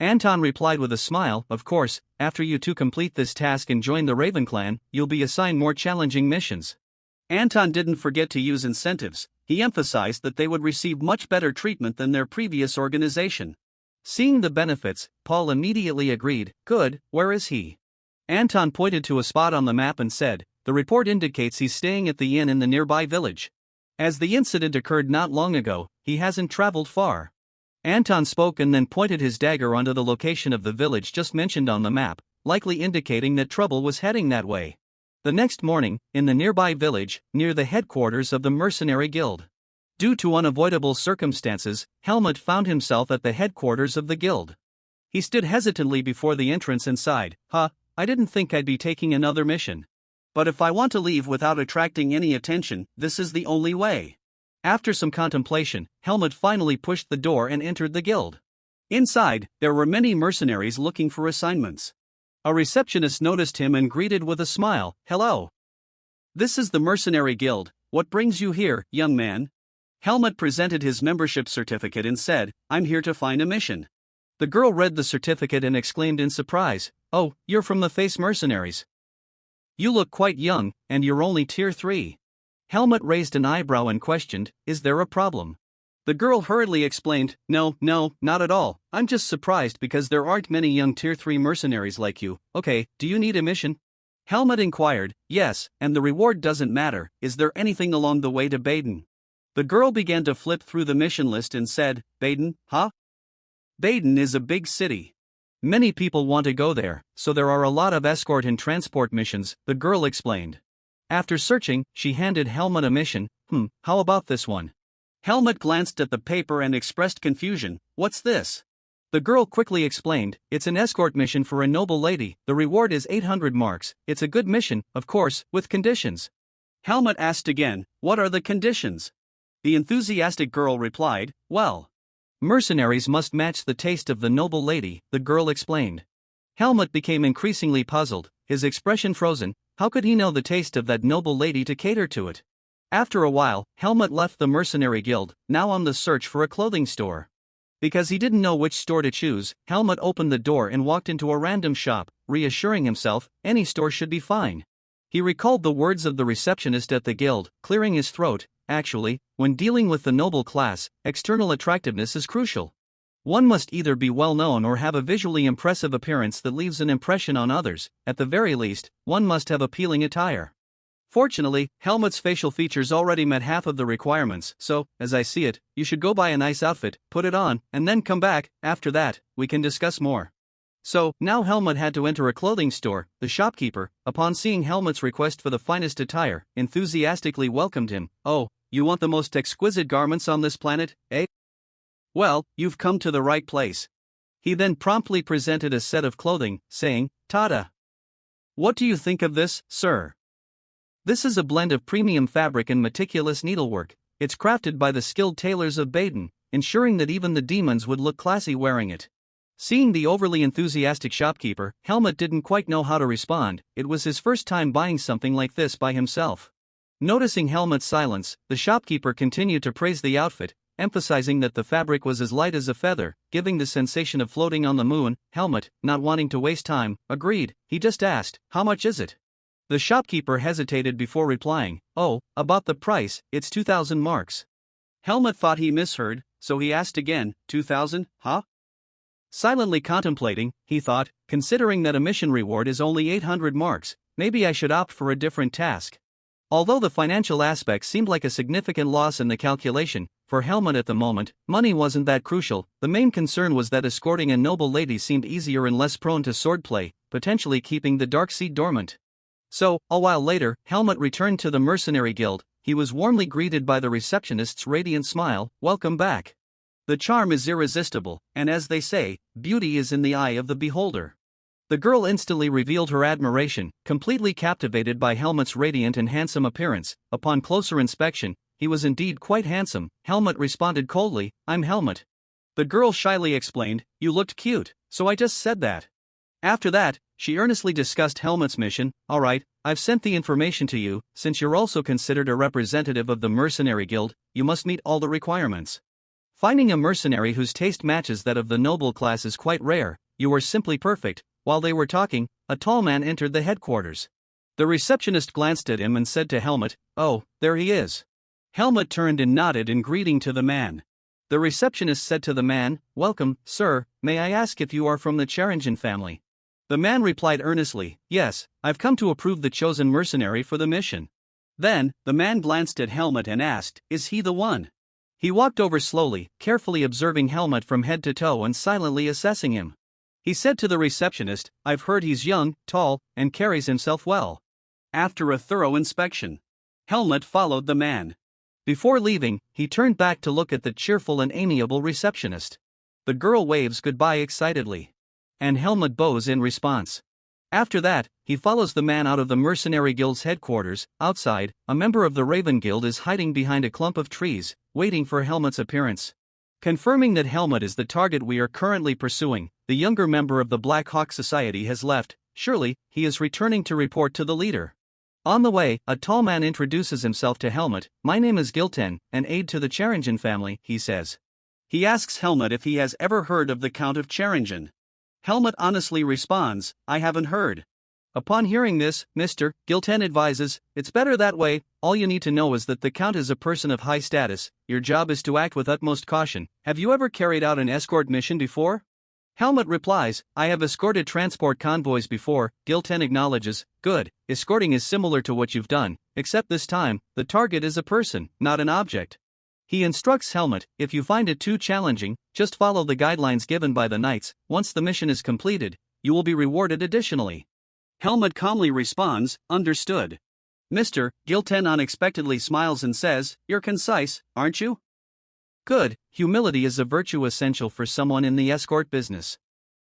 Anton replied with a smile, "Of course, after you two complete this task and join the Raven clan, you'll be assigned more challenging missions." Anton didn't forget to use incentives. He emphasized that they would receive much better treatment than their previous organization. Seeing the benefits, Paul immediately agreed. "Good, where is he?" Anton pointed to a spot on the map and said, "The report indicates he's staying at the inn in the nearby village. As the incident occurred not long ago, he hasn't traveled far." Anton spoke and then pointed his dagger onto the location of the village just mentioned on the map, likely indicating that trouble was heading that way. The next morning, in the nearby village, near the headquarters of the mercenary guild. Due to unavoidable circumstances, Helmut found himself at the headquarters of the guild. He stood hesitantly before the entrance and sighed, I didn't think I'd be taking another mission. But if I want to leave without attracting any attention, this is the only way." After some contemplation, Helmut finally pushed the door and entered the guild. Inside, there were many mercenaries looking for assignments. A receptionist noticed him and greeted with a smile, "Hello. This is the mercenary guild. What brings you here, young man?" Helmut presented his membership certificate and said, "I'm here to find a mission." The girl read the certificate and exclaimed in surprise, "Oh, you're from the Face Mercenaries. You look quite young, and you're only Tier 3. Helmut raised an eyebrow and questioned, "Is there a problem?" The girl hurriedly explained, No, not at all. I'm just surprised because there aren't many young Tier 3 mercenaries like you. Okay, do you need a mission?" Helmut inquired, "Yes, and the reward doesn't matter. Is there anything along the way to Baden?" The girl began to flip through the mission list and said, "Baden, huh? Baden is a big city. Many people want to go there, so there are a lot of escort and transport missions," the girl explained. After searching, she handed Helmut a mission. How about this one?" Helmut glanced at the paper and expressed confusion. "What's this?" The girl quickly explained, "It's an escort mission for a noble lady. The reward is 800 marks. It's a good mission, of course, with conditions." Helmut asked again, "What are the conditions?" The enthusiastic girl replied, "Well, mercenaries must match the taste of the noble lady," the girl explained. Helmut became increasingly puzzled, his expression frozen. How could he know the taste of that noble lady to cater to it? After a while, Helmut left the mercenary guild, now on the search for a clothing store. Because he didn't know which store to choose, Helmut opened the door and walked into a random shop, reassuring himself, any store should be fine. He recalled the words of the receptionist at the guild, clearing his throat. Actually, when dealing with the noble class, external attractiveness is crucial. One must either be well known or have a visually impressive appearance that leaves an impression on others. At the very least, one must have appealing attire. Fortunately, Helmut's facial features already met half of the requirements, so, as I see it, you should go buy a nice outfit, put it on, and then come back. After that, we can discuss more. So, now Helmut had to enter a clothing store. The shopkeeper, upon seeing Helmut's request for the finest attire, enthusiastically welcomed him. "Oh, you want the most exquisite garments on this planet, eh? Well, you've come to the right place." He then promptly presented a set of clothing, saying, "Ta-da! What do you think of this, sir? This is a blend of premium fabric and meticulous needlework. It's crafted by the skilled tailors of Baden, ensuring that even the demons would look classy wearing it." Seeing the overly enthusiastic shopkeeper, Helmut didn't quite know how to respond. It was his first time buying something like this by himself. Noticing Helmut's silence, the shopkeeper continued to praise the outfit, emphasizing that the fabric was as light as a feather, giving the sensation of floating on the moon. Helmut, not wanting to waste time, agreed. He just asked, "How much is it?" The shopkeeper hesitated before replying, "Oh, about the price, it's 2,000 marks." Helmut thought he misheard, so he asked again, 2,000, huh? Silently contemplating, he thought, considering that a mission reward is only 800 marks, maybe I should opt for a different task. Although the financial aspect seemed like a significant loss in the calculation, for Helmut at the moment, money wasn't that crucial. The main concern was that escorting a noble lady seemed easier and less prone to swordplay, potentially keeping the dark seed dormant. So, a while later, Helmut returned to the mercenary guild. He was warmly greeted by the receptionist's radiant smile. "Welcome back. The charm is irresistible, and as they say, beauty is in the eye of the beholder." The girl instantly revealed her admiration, completely captivated by Helmut's radiant and handsome appearance. Upon closer inspection, he was indeed quite handsome. Helmut responded coldly, "I'm Helmut." The girl shyly explained, "You looked cute, so I just said that." After that, she earnestly discussed Helmut's mission. "Alright, I've sent the information to you. Since you're also considered a representative of the mercenary guild, you must meet all the requirements. Finding a mercenary whose taste matches that of the noble class is quite rare. You are simply perfect." While they were talking, a tall man entered the headquarters. The receptionist glanced at him and said to Helmut, "Oh, there he is." Helmut turned and nodded in greeting to the man. The receptionist said to the man, "Welcome, sir. May I ask if you are from the Charingen family?" The man replied earnestly, "Yes, I've come to approve the chosen mercenary for the mission." Then, the man glanced at Helmut and asked, "Is he the one?" He walked over slowly, carefully observing Helmut from head to toe and silently assessing him. He said to the receptionist, "I've heard he's young, tall, and carries himself well." After a thorough inspection, Helmut followed the man. Before leaving, he turned back to look at the cheerful and amiable receptionist. The girl waves goodbye excitedly, and Helmut bows in response. After that, he follows the man out of the Mercenary Guild's headquarters. Outside, a member of the Raven Guild is hiding behind a clump of trees, waiting for Helmut's appearance. Confirming that Helmut is the target we are currently pursuing, the younger member of the Black Hawk Society has left. Surely, he is returning to report to the leader. On the way, a tall man introduces himself to Helmut. My name is Gilten, an aide to the Charingen family, he says. He asks Helmut if he has ever heard of the Count of Charingen. Helmut honestly responds, I haven't heard. Upon hearing this, Mr. Gilten advises, it's better that way. All you need to know is that the Count is a person of high status. Your job is to act with utmost caution. Have you ever carried out an escort mission before? Helmut replies, I have escorted transport convoys before. Gilten acknowledges, good, escorting is similar to what you've done, except this time, the target is a person, not an object. He instructs Helmut, if you find it too challenging, just follow the guidelines given by the knights. Once the mission is completed, you will be rewarded additionally. Helmut calmly responds, understood. Mr. Gilten unexpectedly smiles and says, you're concise, aren't you? Good, humility is a virtue essential for someone in the escort business.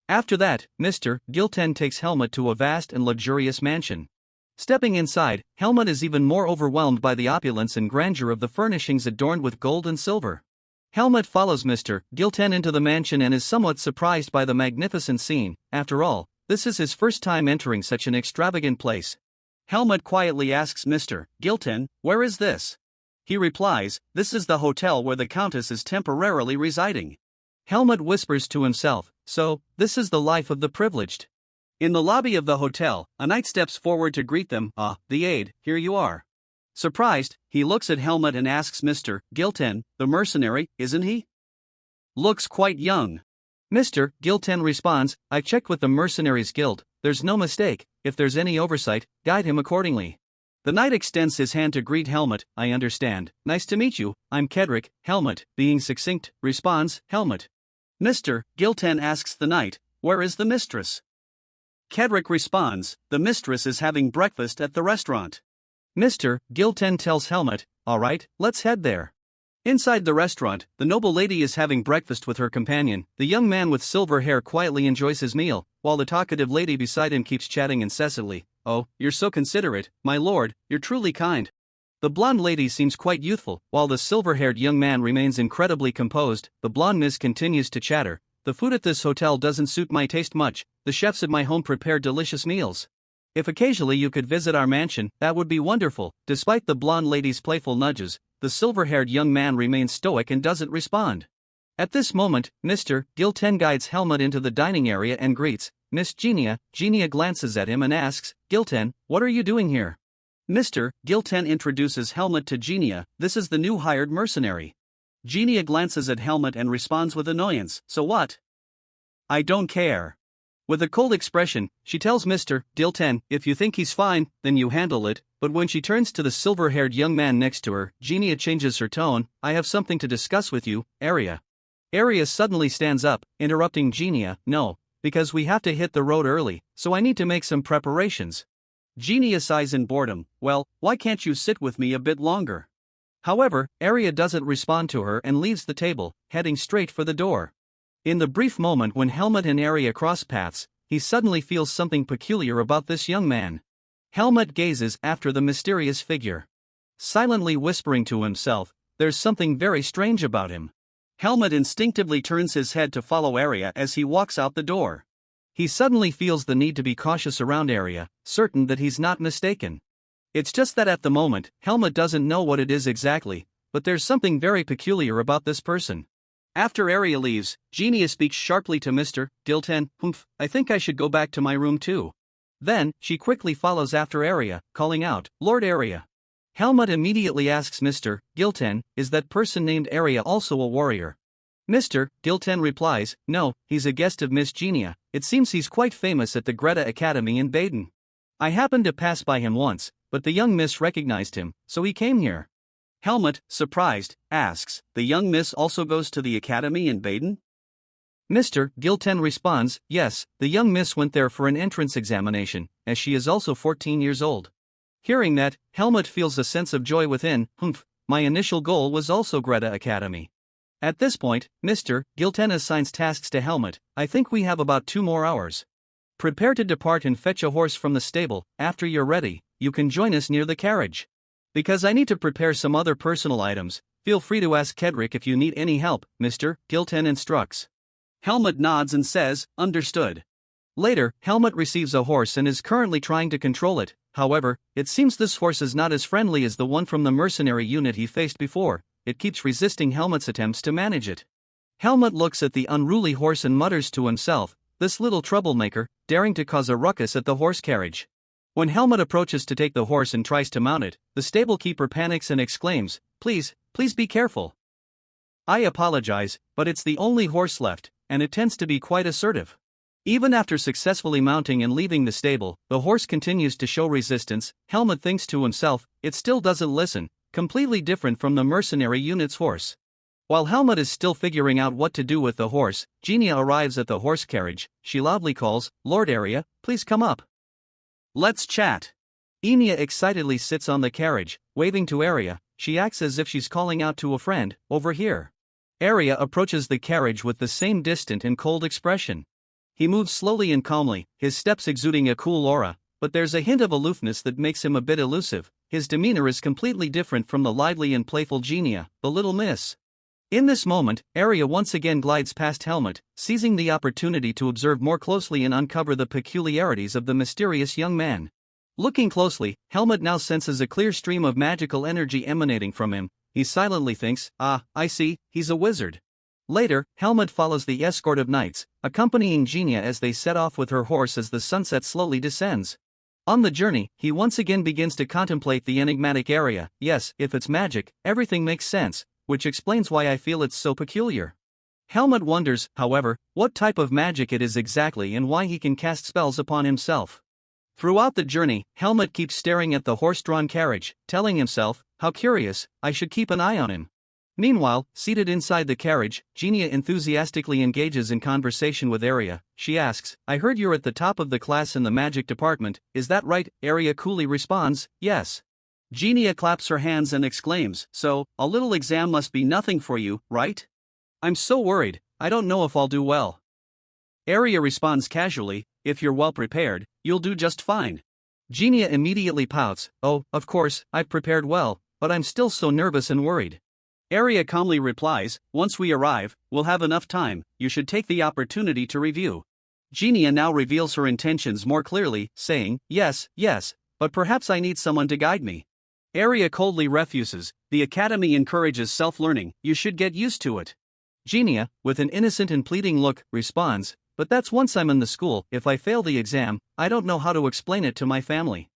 After that, Mr. Gilten takes Helmut to a vast and luxurious mansion. Stepping inside, Helmut is even more overwhelmed by the opulence and grandeur of the furnishings adorned with gold and silver. Helmut follows Mr. Gilten into the mansion and is somewhat surprised by the magnificent scene. After all, this is his first time entering such an extravagant place. Helmut quietly asks Mr. Gilten, where is this? He replies, this is the hotel where the Countess is temporarily residing. Helmut whispers to himself, so, this is the life of the privileged. In the lobby of the hotel, a knight steps forward to greet them. The aide, here you are. Surprised, he looks at Helmut and asks Mr. Gilten, the mercenary, isn't he? Looks quite young. Mr. Gilten responds, I checked with the Mercenaries Guild, there's no mistake. If there's any oversight, guide him accordingly. The knight extends his hand to greet Helmut. I understand. Nice to meet you, I'm Kedrick. Helmut, being succinct, responds, Helmut. Mr. Gilten asks the knight, where is the mistress? Kedrick responds, the mistress is having breakfast at the restaurant. Mr. Gilten tells Helmut, all right, let's head there. Inside the restaurant, the noble lady is having breakfast with her companion. The young man with silver hair quietly enjoys his meal, while the talkative lady beside him keeps chatting incessantly. Oh, you're so considerate, my lord, you're truly kind. The blonde lady seems quite youthful, while the silver-haired young man remains incredibly composed. The blonde miss continues to chatter. The food at this hotel doesn't suit my taste much. The chefs at my home prepare delicious meals. If occasionally you could visit our mansion, that would be wonderful. Despite the blonde lady's playful nudges, the silver-haired young man remains stoic and doesn't respond. At this moment, Mr. Gilten guides Helmut into the dining area and greets Miss Genia. Genia glances at him and asks, Gilten, what are you doing here? Mr. Gilten introduces Helmut to Genia. This is the new hired mercenary. Genia glances at Helmut and responds with annoyance, so what? I don't care. With a cold expression, she tells Mr. Gilten, if you think he's fine, then you handle it. But when she turns to the silver-haired young man next to her, Genia changes her tone. I have something to discuss with you, Arya. Arya suddenly stands up, interrupting Genia, no, because we have to hit the road early, so I need to make some preparations. Genia sighs in boredom, well, why can't you sit with me a bit longer? However, Arya doesn't respond to her and leaves the table, heading straight for the door. In the brief moment when Helmut and Arya cross paths, he suddenly feels something peculiar about this young man. Helmut gazes after the mysterious figure. Silently whispering to himself, there's something very strange about him. Helmut instinctively turns his head to follow Arya as he walks out the door. He suddenly feels the need to be cautious around Arya, certain that he's not mistaken. It's just that at the moment, Helmut doesn't know what it is exactly, but there's something very peculiar about this person. After Arya leaves, Genia speaks sharply to Mr. Gilten, I think I should go back to my room too. Then, she quickly follows after Arya, calling out, Lord Arya. Helmut immediately asks Mr. Gilten, is that person named Arya also a warrior? Mr. Gilten replies, no, he's a guest of Miss Genia. It seems he's quite famous at the Greta Academy in Baden. I happened to pass by him once, but the young miss recognized him, so he came here. Helmut, surprised, asks, the young miss also goes to the academy in Baden? Mr. Gilten responds, yes, the young miss went there for an entrance examination, as she is also 14 years old. Hearing that, Helmut feels a sense of joy within. My initial goal was also Greta Academy. At this point, Mr. Gilten assigns tasks to Helmut. I think we have about 2 more hours. Prepare to depart and fetch a horse from the stable. After you're ready, you can join us near the carriage. Because I need to prepare some other personal items, feel free to ask Kedrick if you need any help, Mr. Gilten instructs. Helmut nods and says, understood. Later, Helmut receives a horse and is currently trying to control it. However, it seems this horse is not as friendly as the one from the mercenary unit he faced before. It keeps resisting Helmut's attempts to manage it. Helmut looks at the unruly horse and mutters to himself, "This little troublemaker, daring to cause a ruckus at the horse carriage." When Helmut approaches to take the horse and tries to mount it, the stable keeper panics and exclaims, "Please, please be careful. I apologize, but it's the only horse left," and it tends to be quite assertive. Even after successfully mounting and leaving the stable, the horse continues to show resistance. Helmut thinks to himself, it still doesn't listen, completely different from the mercenary unit's horse. While Helmut is still figuring out what to do with the horse, Genia arrives at the horse carriage. She loudly calls, "Lord Arya, please come up. Let's chat." Enya excitedly sits on the carriage, waving to Arya. She acts as if she's calling out to a friend, "Over here." Arya approaches the carriage with the same distant and cold expression. He moves slowly and calmly, his steps exuding a cool aura, but there's a hint of aloofness that makes him a bit elusive. His demeanor is completely different from the lively and playful Genia, the little miss. In this moment, Arya once again glides past Helmut, seizing the opportunity to observe more closely and uncover the peculiarities of the mysterious young man. Looking closely, Helmut now senses a clear stream of magical energy emanating from him. He silently thinks, "Ah, I see, he's a wizard." Later, Helmut follows the escort of knights, accompanying Genia as they set off with her horse as the sunset slowly descends. On the journey, he once again begins to contemplate the enigmatic area. Yes, if it's magic, everything makes sense, which explains why I feel it's so peculiar. Helmut wonders, however, what type of magic it is exactly and why he can cast spells upon himself. Throughout the journey, Helmut keeps staring at the horse-drawn carriage, telling himself, "How curious, I should keep an eye on him." Meanwhile, seated inside the carriage, Genia enthusiastically engages in conversation with Arya. She asks, "I heard you're at the top of the class in the magic department, is that right?" Arya coolly responds, "Yes." Genia claps her hands and exclaims, "So, a little exam must be nothing for you, right? I'm so worried, I don't know if I'll do well." Arya responds casually, "If you're well prepared, you'll do just fine." Genia immediately pouts, "Oh, of course, I've prepared well, but I'm still so nervous and worried." Arya calmly replies, "Once we arrive, we'll have enough time, you should take the opportunity to review." Genia now reveals her intentions more clearly, saying, "Yes, but perhaps I need someone to guide me." Arya coldly refuses, "The academy encourages self-learning, you should get used to it." Genia, with an innocent and pleading look, responds, "But that's once I'm in the school, if I fail the exam, I don't know how to explain it to my family."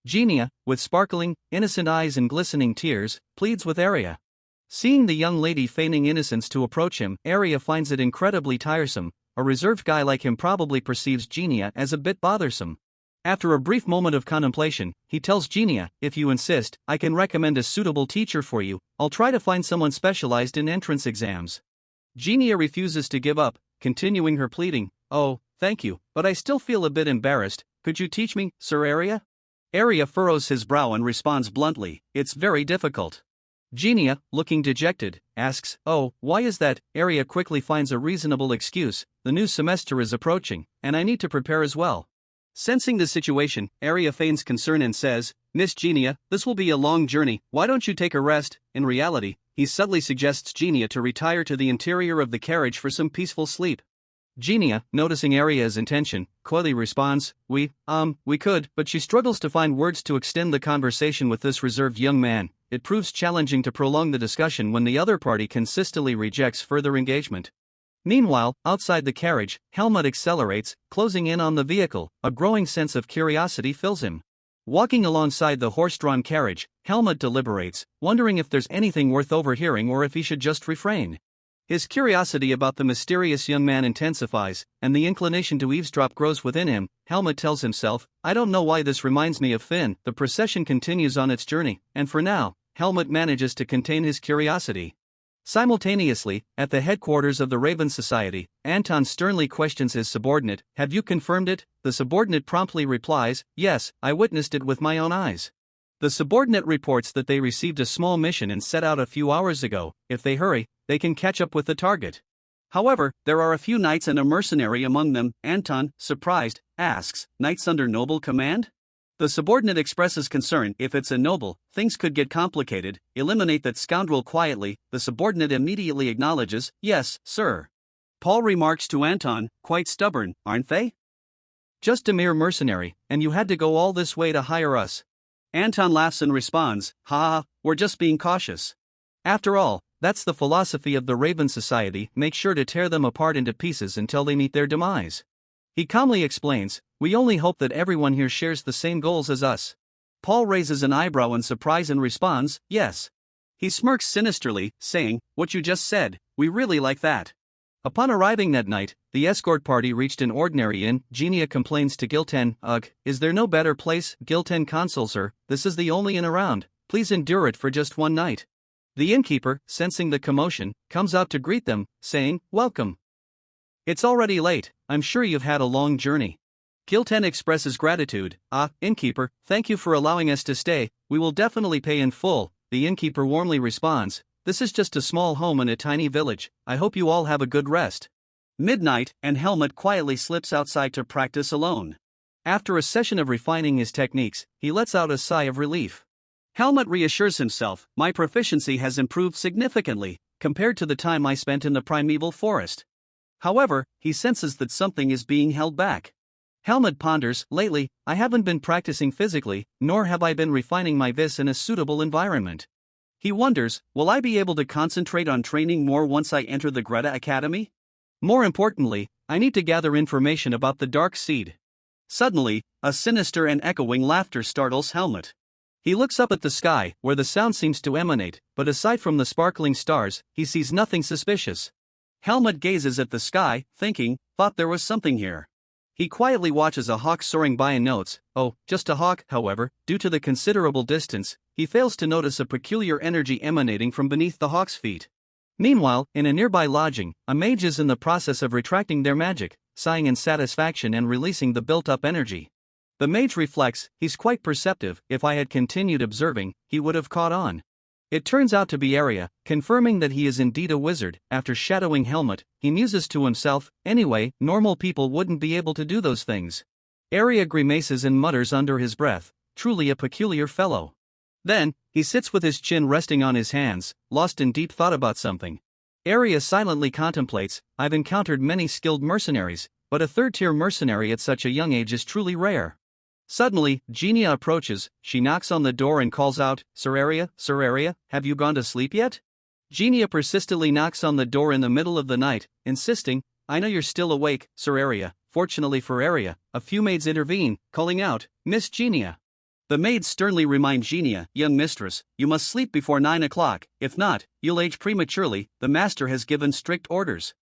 Genia, with sparkling, innocent eyes and glistening tears, pleads with Arya. Seeing the young lady feigning innocence to approach him, Arya finds it incredibly tiresome. A reserved guy like him probably perceives Genia as a bit bothersome. After a brief moment of contemplation, he tells Genia, "If you insist, I can recommend a suitable teacher for you. I'll try to find someone specialized in entrance exams." Genia refuses to give up, continuing her pleading, "Oh, thank you, but I still feel a bit embarrassed. Could you teach me, Sir Arya?" Arya furrows his brow and responds bluntly, "It's very difficult." Genia, looking dejected, asks, "Oh, why is that?" Arya quickly finds a reasonable excuse, "The new semester is approaching, and I need to prepare as well." Sensing the situation, Arya feigns concern and says, "Miss Genia, this will be a long journey, why don't you take a rest?" In reality, he subtly suggests Genia to retire to the interior of the carriage for some peaceful sleep. Genia, noticing Arya's intention, coyly responds, we could," but she struggles to find words to extend the conversation with this reserved young man. It proves challenging to prolong the discussion when the other party consistently rejects further engagement. Meanwhile, outside the carriage, Helmut accelerates, closing in on the vehicle. A growing sense of curiosity fills him. Walking alongside the horse-drawn carriage, Helmut deliberates, wondering if there's anything worth overhearing or if he should just refrain. His curiosity about the mysterious young man intensifies, and the inclination to eavesdrop grows within him. Helmut tells himself, "I don't know why this reminds me of Finn." The procession continues on its journey, and for now, Helmut manages to contain his curiosity. Simultaneously, at the headquarters of the Raven Society, Anton sternly questions his subordinate, "Have you confirmed it?" The subordinate promptly replies, "Yes, I witnessed it with my own eyes." The subordinate reports that they received a small mission and set out a few hours ago. If they hurry, they can catch up with the target. However, there are a few knights and a mercenary among them. Anton, surprised, asks, "Knights under noble command?" The subordinate expresses concern. "If it's a noble, things could get complicated. Eliminate that scoundrel quietly." The subordinate immediately acknowledges, "Yes, sir." Paul remarks to Anton, "Quite stubborn, aren't they?" Just a mere mercenary, and you had to go all this way to hire us. Anton laughs and responds, haha, we're just being cautious. After all, that's the philosophy of the Raven Society, make sure to tear them apart into pieces until they meet their demise. He calmly explains, we only hope that everyone here shares the same goals as us. Paul raises an eyebrow in surprise and responds, yes. He smirks sinisterly, saying, what you just said, we really like that. Upon arriving that night, the escort party reached an ordinary inn. Genia complains to Gilten, ugh, is there no better place? Gilten consoles her, this is the only inn around, please endure it for just one night. The innkeeper, sensing the commotion, comes out to greet them, saying, welcome. It's already late, I'm sure you've had a long journey. Gilten expresses gratitude, innkeeper, thank you for allowing us to stay, we will definitely pay in full. The innkeeper warmly responds, this is just a small home in a tiny village, I hope you all have a good rest. Midnight, and Helmut quietly slips outside to practice alone. After a session of refining his techniques, he lets out a sigh of relief. Helmut reassures himself, my proficiency has improved significantly, compared to the time I spent in the primeval forest. However, he senses that something is being held back. Helmut ponders, lately, I haven't been practicing physically, nor have I been refining my vis in a suitable environment. He wonders, will I be able to concentrate on training more once I enter the Greta Academy? More importantly, I need to gather information about the Dark Seed. Suddenly, a sinister and echoing laughter startles Helmut. He looks up at the sky, where the sound seems to emanate, but aside from the sparkling stars, he sees nothing suspicious. Helmut gazes at the sky, thinking, thought there was something here. He quietly watches a hawk soaring by and notes, oh, just a hawk. However, due to the considerable distance, he fails to notice a peculiar energy emanating from beneath the hawk's feet. Meanwhile, in a nearby lodging, a mage is in the process of retracting their magic, sighing in satisfaction and releasing the built-up energy. The mage reflects, he's quite perceptive, if I had continued observing, he would have caught on. It turns out to be Arya, confirming that he is indeed a wizard. After shadowing Helmut, he muses to himself, anyway, normal people wouldn't be able to do those things. Arya grimaces and mutters under his breath, truly a peculiar fellow. Then, he sits with his chin resting on his hands, lost in deep thought about something. Arya silently contemplates, I've encountered many skilled mercenaries, but a third-tier mercenary at such a young age is truly rare. Suddenly, Genia approaches, she knocks on the door and calls out, Sir Arya, have you gone to sleep yet? Genia persistently knocks on the door in the middle of the night, insisting, I know you're still awake, Sir Arya. Fortunately for Arya, a few maids intervene, calling out, Miss Genia. The maids sternly remind Genia, young mistress, you must sleep before 9 o'clock, if not, you'll age prematurely, the master has given strict orders.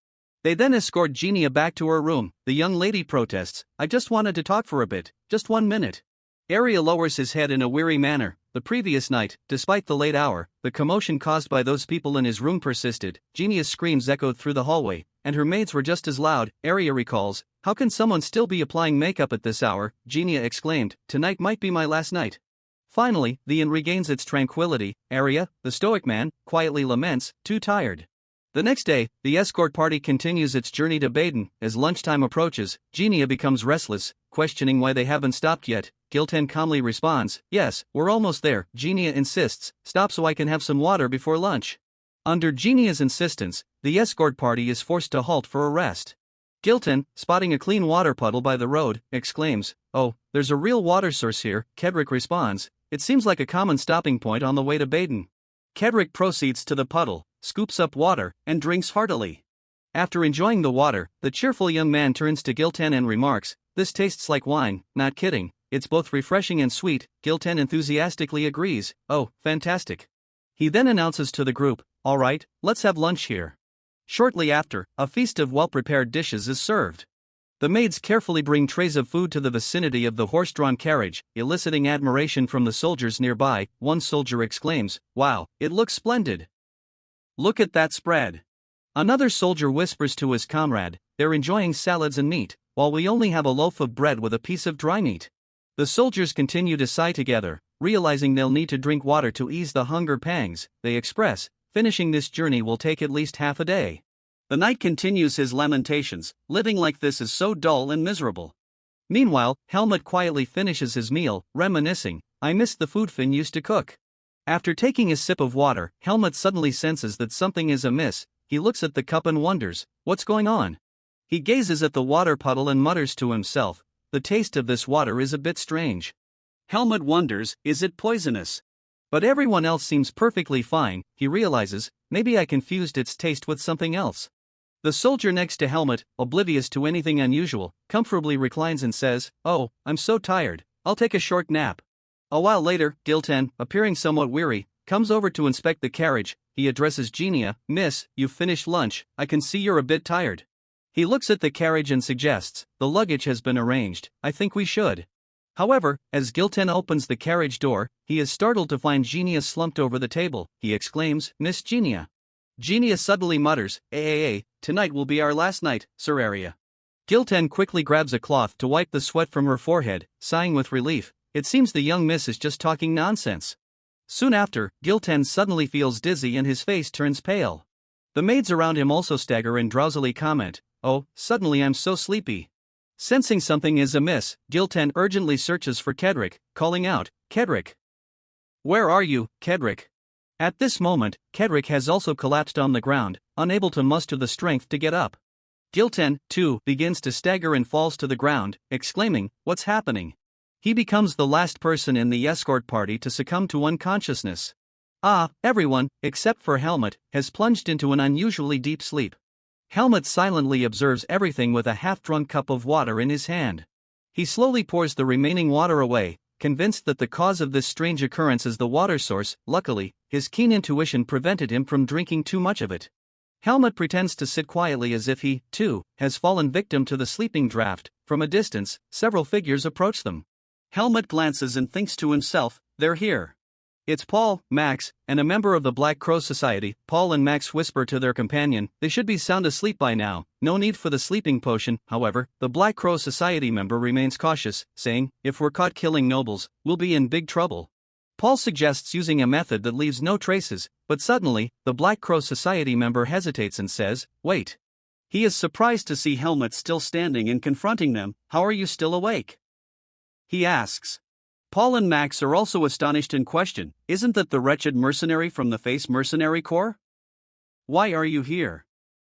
They then escort Genia back to her room. The young lady protests, I just wanted to talk for a bit, just 1 minute. Arya lowers his head in a weary manner. The previous night, despite the late hour, the commotion caused by those people in his room persisted. Genia's screams echoed through the hallway, and her maids were just as loud. Arya recalls, how can someone still be applying makeup at this hour? Genia exclaimed, tonight might be my last night. Finally, the inn regains its tranquility. Arya, the stoic man, quietly laments, too tired. The next day, the escort party continues its journey to Baden. As lunchtime approaches, Genia becomes restless, questioning why they haven't stopped yet. Gilten calmly responds, yes, we're almost there. Genia insists, stop so I can have some water before lunch. Under Genia's insistence, the escort party is forced to halt for a rest. Gilten, spotting a clean water puddle by the road, exclaims, oh, there's a real water source here. Kedrick responds, it seems like a common stopping point on the way to Baden. Kedrick proceeds to the puddle, scoops up water, and drinks heartily. After enjoying the water, the cheerful young man turns to Gilten and remarks, this tastes like wine, not kidding, it's both refreshing and sweet. Gilten enthusiastically agrees, oh, fantastic. He then announces to the group, all right, let's have lunch here. Shortly after, a feast of well-prepared dishes is served. The maids carefully bring trays of food to the vicinity of the horse-drawn carriage, eliciting admiration from the soldiers nearby. One soldier exclaims, wow, it looks splendid. Look at that spread. Another soldier whispers to his comrade, they're enjoying salads and meat, while we only have a loaf of bread with a piece of dry meat. The soldiers continue to sigh together, realizing they'll need to drink water to ease the hunger pangs. They express, finishing this journey will take at least half a day. The knight continues his lamentations, living like this is so dull and miserable. Meanwhile, Helmut quietly finishes his meal, reminiscing, I missed the food Finn used to cook. After taking a sip of water, Helmut suddenly senses that something is amiss. He looks at the cup and wonders, what's going on? He gazes at the water puddle and mutters to himself, the taste of this water is a bit strange. Helmut wonders, is it poisonous? But everyone else seems perfectly fine. He realizes, maybe I confused its taste with something else. The soldier next to Helmut, oblivious to anything unusual, comfortably reclines and says, "Oh, I'm so tired, I'll take a short nap." A while later, Gilten, appearing somewhat weary, comes over to inspect the carriage. He addresses Genia, "Miss, you've finished lunch, I can see you're a bit tired." He looks at the carriage and suggests, "The luggage has been arranged, I think we should." However, as Gilten opens the carriage door, he is startled to find Genia slumped over the table. He exclaims, "Miss Genia." Genia suddenly mutters, Tonight will be our last night, Sir Area." Gilten quickly grabs a cloth to wipe the sweat from her forehead, sighing with relief. It seems the young miss is just talking nonsense. Soon after, Gilten suddenly feels dizzy and his face turns pale. The maids around him also stagger and drowsily comment, "Oh, suddenly I'm so sleepy." Sensing something is amiss, Gilten urgently searches for Kedrick, calling out, "Kedrick! Where are you, Kedrick?" At this moment, Kedrick has also collapsed on the ground, unable to muster the strength to get up. Gilten, too, begins to stagger and falls to the ground, exclaiming, "What's happening?" He becomes the last person in the escort party to succumb to unconsciousness. Everyone, except for Helmut, has plunged into an unusually deep sleep. Helmut silently observes everything with a half-drunk cup of water in his hand. He slowly pours the remaining water away, convinced that the cause of this strange occurrence is the water source. Luckily, his keen intuition prevented him from drinking too much of it. Helmut pretends to sit quietly as if he, too, has fallen victim to the sleeping draft. From a distance, several figures approach them. Helmut glances and thinks to himself, "They're here." It's Paul, Max, and a member of the Black Crow Society. Paul and Max whisper to their companion, "They should be sound asleep by now, no need for the sleeping potion." However, the Black Crow Society member remains cautious, saying, "If we're caught killing nobles, we'll be in big trouble." Paul suggests using a method that leaves no traces, but suddenly, the Black Crow Society member hesitates and says, "Wait." He is surprised to see Helmut still standing and confronting them. "How are you still awake?" he asks. Paul and Max are also astonished and question, "Isn't that the wretched mercenary from the Face Mercenary Corps? Why are you here?"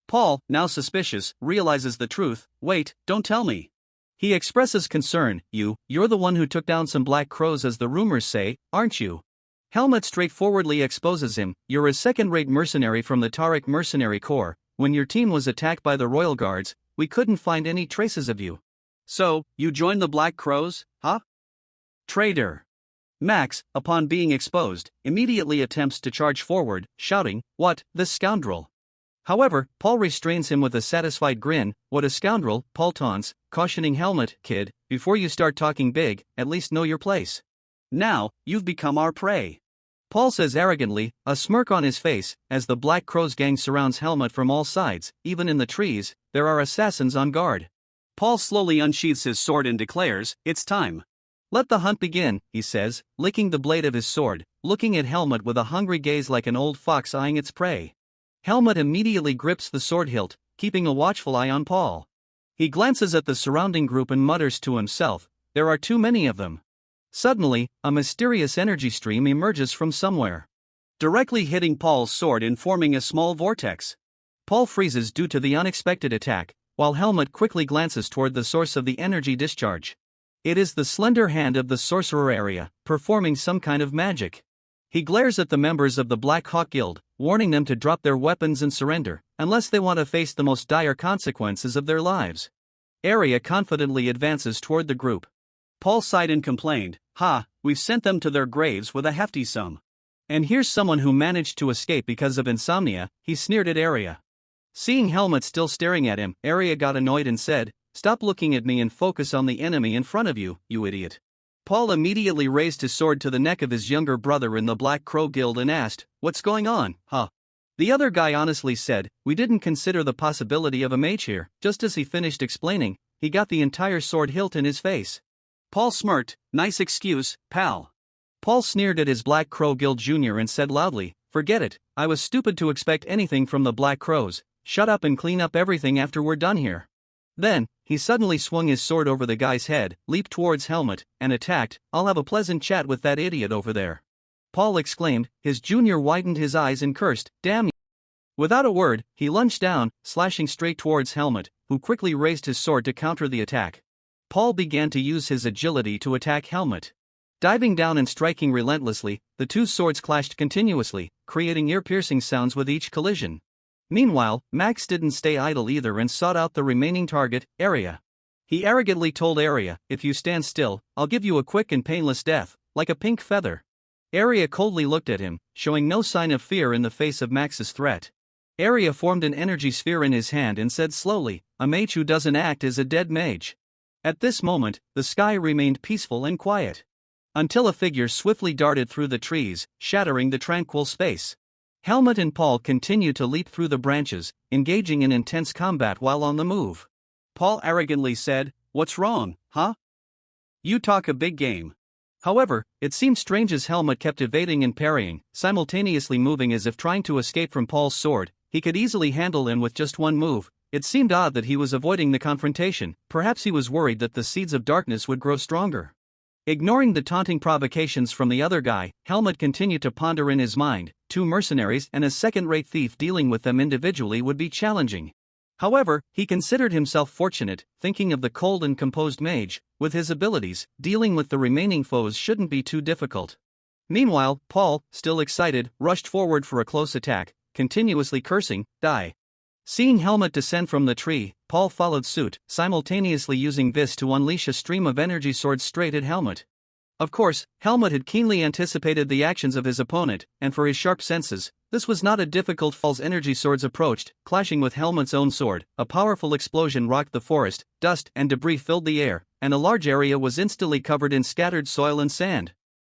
Paul, now suspicious, realizes the truth. "Wait, don't tell me." He expresses concern, You're the one who took down some black crows as the rumors say, aren't you?" Helmut straightforwardly exposes him, "You're a second-rate mercenary from the Tariq Mercenary Corps. When your team was attacked by the Royal Guards, we couldn't find any traces of you. So, you joined the Black Crows, huh? Traitor." Max, upon being exposed, immediately attempts to charge forward, shouting, "What, this scoundrel!" However, Paul restrains him with a satisfied grin. "What a scoundrel," Paul taunts, cautioning Helmut, "Kid, before you start talking big, at least know your place. Now, you've become our prey." Paul says arrogantly, a smirk on his face, as the Black Crows gang surrounds Helmut from all sides. Even in the trees, there are assassins on guard. Paul slowly unsheathes his sword and declares, "It's time. Let the hunt begin," he says, licking the blade of his sword, looking at Helmut with a hungry gaze like an old fox eyeing its prey. Helmut immediately grips the sword hilt, keeping a watchful eye on Paul. He glances at the surrounding group and mutters to himself, "There are too many of them." Suddenly, a mysterious energy stream emerges from somewhere, directly hitting Paul's sword and forming a small vortex. Paul freezes due to the unexpected attack, while Helmut quickly glances toward the source of the energy discharge. It is the slender hand of the sorcerer area, performing some kind of magic. He glares at the members of the Black Hawk Guild, warning them to drop their weapons and surrender, unless they want to face the most dire consequences of their lives. Area confidently advances toward the group. Paul sighed and complained, "We've sent them to their graves with a hefty sum. And here's someone who managed to escape because of insomnia," he sneered at Area. Seeing Helmut still staring at him, Area got annoyed and said, "Stop looking at me and focus on the enemy in front of you, you idiot." Paul immediately raised his sword to the neck of his younger brother in the Black Crow Guild and asked, "What's going on, huh?" The other guy honestly said, "We didn't consider the possibility of a mage here." Just as he finished explaining, he got the entire sword hilt in his face. Paul smirked, "Nice excuse, pal." Paul sneered at his Black Crow Guild Jr. and said loudly, "Forget it, I was stupid to expect anything from the Black Crows. Shut up and clean up everything after we're done here." Then, he suddenly swung his sword over the guy's head, leaped towards Helmut, and attacked. "I'll have a pleasant chat with that idiot over there," Paul exclaimed. His junior widened his eyes and cursed, "Damn you." Without a word, he lunged down, slashing straight towards Helmut, who quickly raised his sword to counter the attack. Paul began to use his agility to attack Helmut. Diving down and striking relentlessly, the two swords clashed continuously, creating ear-piercing sounds with each collision. Meanwhile, Max didn't stay idle either and sought out the remaining target, Arya. He arrogantly told Arya, "If you stand still, I'll give you a quick and painless death, like a pink feather." Arya coldly looked at him, showing no sign of fear in the face of Max's threat. Arya formed an energy sphere in his hand and said slowly, "A mage who doesn't act is a dead mage." At this moment, the sky remained peaceful and quiet. Until a figure swiftly darted through the trees, shattering the tranquil space. Helmut and Paul continued to leap through the branches, engaging in intense combat while on the move. Paul arrogantly said, "What's wrong, huh? You talk a big game." However, it seemed strange as Helmut kept evading and parrying, simultaneously moving as if trying to escape from Paul's sword. He could easily handle him with just one move. It seemed odd that he was avoiding the confrontation. Perhaps he was worried that the seeds of darkness would grow stronger. Ignoring the taunting provocations from the other guy, Helmut continued to ponder in his mind, two mercenaries and a second-rate thief. Dealing with them individually would be challenging. However, he considered himself fortunate, thinking of the cold and composed mage. With his abilities, dealing with the remaining foes shouldn't be too difficult. Meanwhile, Paul, still excited, rushed forward for a close attack, continuously cursing, "Die." Seeing Helmut descend from the tree, Paul followed suit, simultaneously using this to unleash a stream of energy swords straight at Helmut. Of course, Helmut had keenly anticipated the actions of his opponent, and for his sharp senses, this was not a difficult feat. Energy swords approached, clashing with Helmut's own sword. A powerful explosion rocked the forest, dust and debris filled the air, and a large area was instantly covered in scattered soil and sand.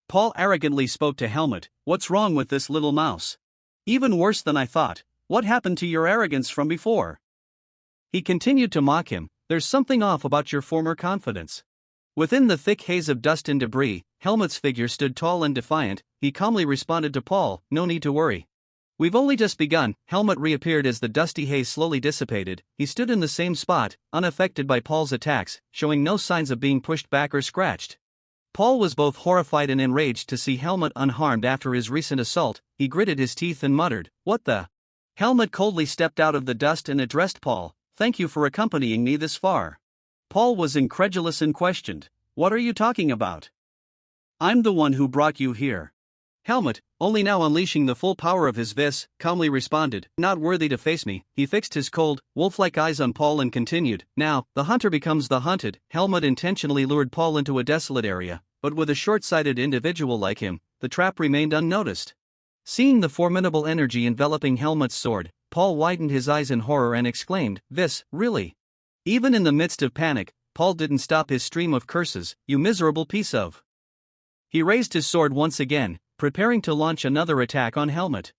Paul arrogantly spoke to Helmut, "What's wrong with this little mouse? Even worse than I thought. What happened to your arrogance from before?" He continued to mock him, "There's something off about your former confidence." Within the thick haze of dust and debris, Helmut's figure stood tall and defiant. He calmly responded to Paul, "No need to worry. We've only just begun." Helmut reappeared as the dusty haze slowly dissipated. He stood in the same spot, unaffected by Paul's attacks, showing no signs of being pushed back or scratched. Paul was both horrified and enraged to see Helmut unharmed after his recent assault. He gritted his teeth and muttered, "What the?" Helmut coldly stepped out of the dust and addressed Paul, "Thank you for accompanying me this far." Paul was incredulous and questioned, "What are you talking about? I'm the one who brought you here." Helmut, only now unleashing the full power of his vis, calmly responded, "Not worthy to face me." He fixed his cold, wolf-like eyes on Paul and continued, "Now, the hunter becomes the hunted." Helmut intentionally lured Paul into a desolate area, but with a short-sighted individual like him, the trap remained unnoticed. Seeing the formidable energy enveloping Helmut's sword, Paul widened his eyes in horror and exclaimed, "This, really?" Even in the midst of panic, Paul didn't stop his stream of curses, "You miserable piece of..." He raised his sword once again, preparing to launch another attack on Helmut.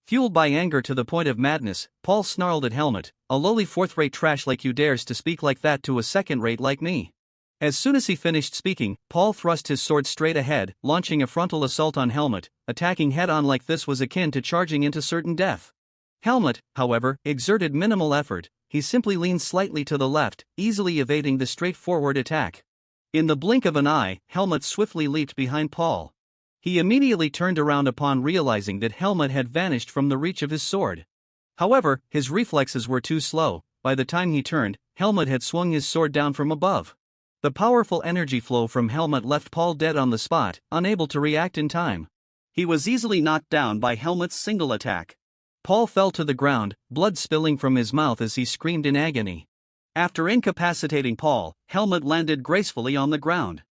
Fueled by anger to the point of madness, Paul snarled at Helmut, "A lowly fourth-rate trash like you dares to speak like that to a second-rate like me." As soon as he finished speaking, Paul thrust his sword straight ahead, launching a frontal assault on Helmut. Attacking head-on like this was akin to charging into certain death. Helmut, however, exerted minimal effort. He simply leaned slightly to the left, easily evading the straightforward attack. In the blink of an eye, Helmut swiftly leaped behind Paul. He immediately turned around upon realizing that Helmut had vanished from the reach of his sword. However, his reflexes were too slow. By the time he turned, Helmut had swung his sword down from above. The powerful energy flow from Helmut left Paul dead on the spot, unable to react in time. He was easily knocked down by Helmut's single attack. Paul fell to the ground, blood spilling from his mouth as he screamed in agony. After incapacitating Paul, Helmut landed gracefully on the ground.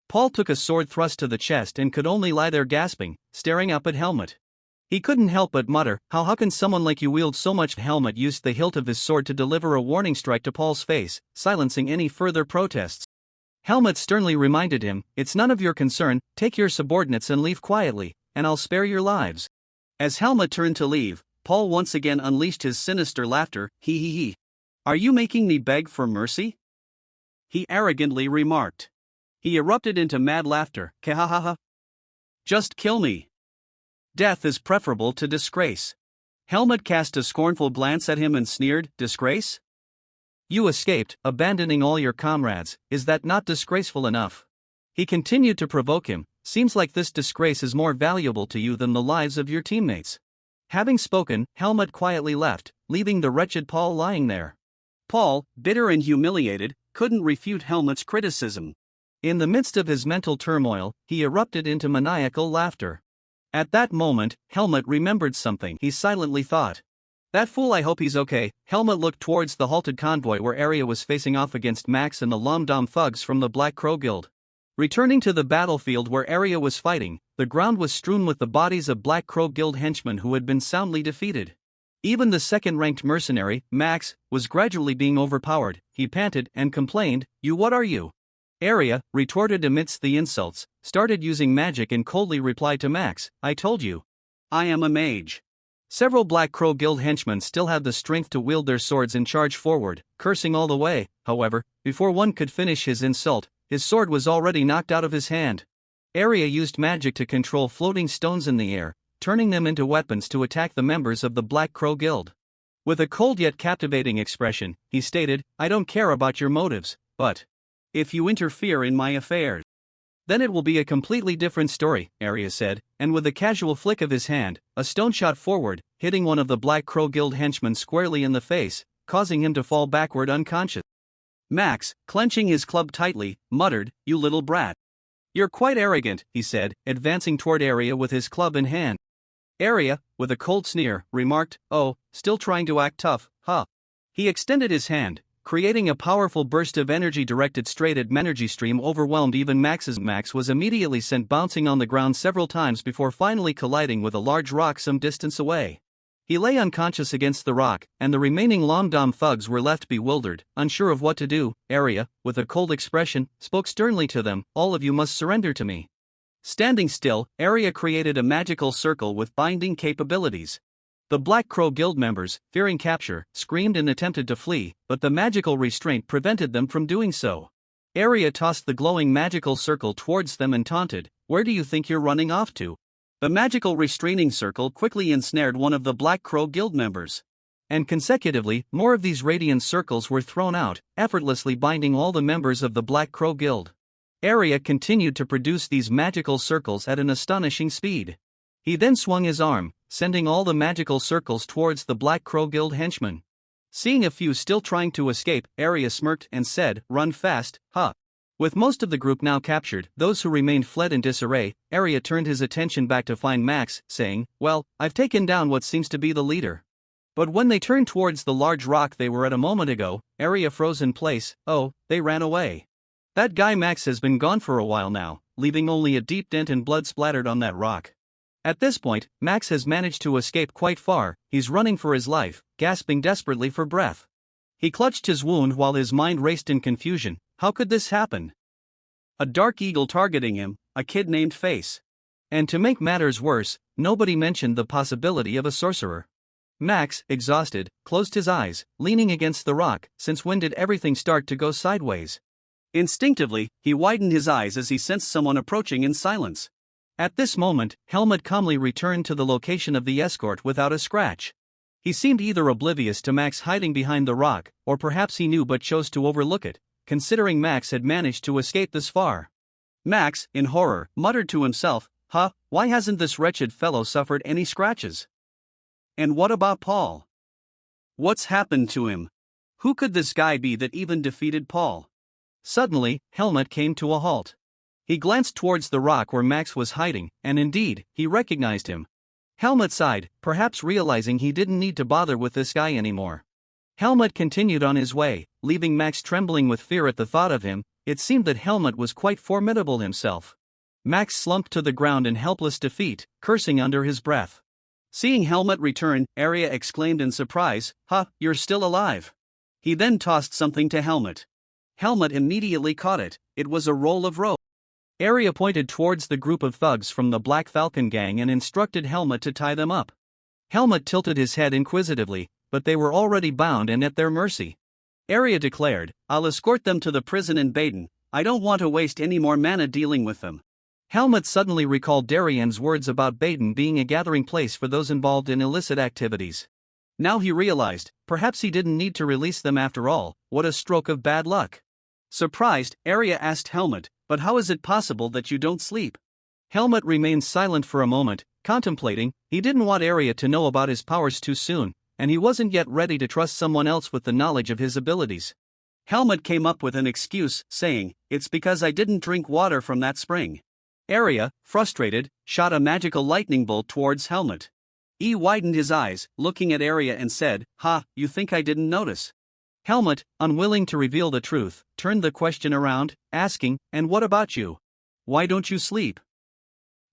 Paul took a sword thrust to the chest and could only lie there gasping, staring up at Helmut. He couldn't help but mutter, How can someone like you wield so much?" Helmut used the hilt of his sword to deliver a warning strike to Paul's face, silencing any further protests. Helmut sternly reminded him, "It's none of your concern, take your subordinates and leave quietly, and I'll spare your lives." As Helmut turned to leave, Paul once again unleashed his sinister laughter, "He. Are you making me beg for mercy?" he arrogantly remarked. He erupted into mad laughter, "Kahahaha. Just kill me. Death is preferable to disgrace." Helmut cast a scornful glance at him and sneered, "Disgrace? You escaped, abandoning all your comrades, is that not disgraceful enough?" He continued to provoke him, "Seems like this disgrace is more valuable to you than the lives of your teammates." Having spoken, Helmut quietly left, leaving the wretched Paul lying there. Paul, bitter and humiliated, couldn't refute Helmut's criticism. In the midst of his mental turmoil, he erupted into maniacal laughter. At that moment, Helmut remembered something. He silently thought, "That fool, I hope he's okay." Helmut looked towards the halted convoy where Arya was facing off against Max and the Lomdom thugs from the Black Crow Guild. Returning to the battlefield where Arya was fighting, the ground was strewn with the bodies of Black Crow Guild henchmen who had been soundly defeated. Even the second-ranked mercenary, Max, was gradually being overpowered. He panted and complained, "You, what are you?" Arya, retorted amidst the insults, started using magic and coldly replied to Max, "I told you. I am a mage." Several Black Crow Guild henchmen still had the strength to wield their swords and charge forward, cursing all the way. However, before one could finish his insult, his sword was already knocked out of his hand. Arya used magic to control floating stones in the air, turning them into weapons to attack the members of the Black Crow Guild. With a cold yet captivating expression, he stated, "I don't care about your motives, but if you interfere in my affairs, then it will be a completely different story," Arya said, and with a casual flick of his hand, a stone shot forward, hitting one of the Black Crow Guild henchmen squarely in the face, causing him to fall backward unconscious. Max, clenching his club tightly, muttered, "You little brat. You're quite arrogant," he said, advancing toward Arya with his club in hand. Arya, with a cold sneer, remarked, "Oh, still trying to act tough, huh?" He extended his hand, creating a powerful burst of energy directed straight at Energy stream overwhelmed even Max's. Max was immediately sent bouncing on the ground several times before finally colliding with a large rock some distance away. He lay unconscious against the rock, and the remaining Lomdom thugs were left bewildered, unsure of what to do. Arya, with a cold expression, spoke sternly to them, "All of you must surrender to me." Standing still, Arya created a magical circle with binding capabilities. The Black Crow Guild members, fearing capture, screamed and attempted to flee, but the magical restraint prevented them from doing so. Arya tossed the glowing magical circle towards them and taunted, "Where do you think you're running off to?" The magical restraining circle quickly ensnared one of the Black Crow Guild members. And consecutively, more of these radiant circles were thrown out, effortlessly binding all the members of the Black Crow Guild. Arya continued to produce these magical circles at an astonishing speed. He then swung his arm, sending all the magical circles towards the Black Crow Guild henchmen. Seeing a few still trying to escape, Arya smirked and said, "Run fast, huh?" With most of the group now captured, those who remained fled in disarray, Arya turned his attention back to find Max, saying, "Well, I've taken down what seems to be the leader." But when they turned towards the large rock they were at a moment ago, Arya froze in place. "Oh, they ran away. That guy Max has been gone for a while now, leaving only a deep dent and blood splattered on that rock. At this point, Max has managed to escape quite far. He's running for his life, gasping desperately for breath." He clutched his wound while his mind raced in confusion. How could this happen? A dark eagle targeting him, a kid named Face. And to make matters worse, nobody mentioned the possibility of a sorcerer. Max, exhausted, closed his eyes, leaning against the rock. Since when did everything start to go sideways? Instinctively, he widened his eyes as he sensed someone approaching in silence. At this moment, Helmut calmly returned to the location of the escort without a scratch. He seemed either oblivious to Max hiding behind the rock, or perhaps he knew but chose to overlook it, considering Max had managed to escape this far. Max, in horror, muttered to himself, "Huh, why hasn't this wretched fellow suffered any scratches? And what about Paul? What's happened to him? Who could this guy be that even defeated Paul?" Suddenly, Helmut came to a halt. He glanced towards the rock where Max was hiding, and indeed, he recognized him. Helmut sighed, perhaps realizing he didn't need to bother with this guy anymore. Helmut continued on his way, leaving Max trembling with fear at the thought of him. It seemed that Helmut was quite formidable himself. Max slumped to the ground in helpless defeat, cursing under his breath. Seeing Helmut return, Arya exclaimed in surprise, "Huh, you're still alive." He then tossed something to Helmut. Helmut immediately caught it. It was a roll of rope. Arya pointed towards the group of thugs from the Black Falcon gang and instructed Helmut to tie them up. Helmut tilted his head inquisitively, but they were already bound and at their mercy. Arya declared, "I'll escort them to the prison in Baden. I don't want to waste any more mana dealing with them." Helmut suddenly recalled Darian's words about Baden being a gathering place for those involved in illicit activities. Now he realized, perhaps he didn't need to release them after all. What a stroke of bad luck. Surprised, Arya asked Helmut, "But how is it possible that you don't sleep?" Helmut remained silent for a moment, contemplating. He didn't want Arya to know about his powers too soon, and he wasn't yet ready to trust someone else with the knowledge of his abilities. Helmut came up with an excuse, saying, "It's because I didn't drink water from that spring." Arya, frustrated, shot a magical lightning bolt towards Helmut. He widened his eyes, looking at Arya and said, "Ha, you think I didn't notice?" Helmut, unwilling to reveal the truth, turned the question around, asking, "And what about you? Why don't you sleep?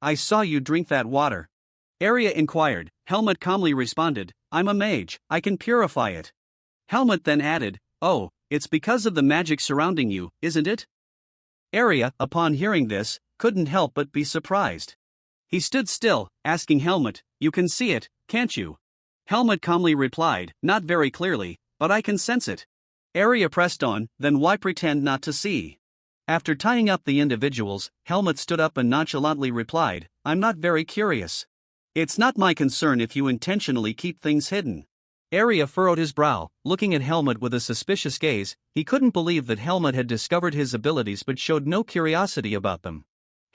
I saw you drink that water." Arya inquired. Helmut calmly responded, "I'm a mage, I can purify it." Helmut then added, "Oh, it's because of the magic surrounding you, isn't it?" Arya, upon hearing this, couldn't help but be surprised. He stood still, asking Helmut, "You can see it, can't you?" Helmut calmly replied, "Not very clearly, but I can sense it." Arya pressed on, "Then why pretend not to see?" After tying up the individuals, Helmut stood up and nonchalantly replied, "I'm not very curious. It's not my concern if you intentionally keep things hidden." Arya furrowed his brow, looking at Helmut with a suspicious gaze. He couldn't believe that Helmut had discovered his abilities but showed no curiosity about them.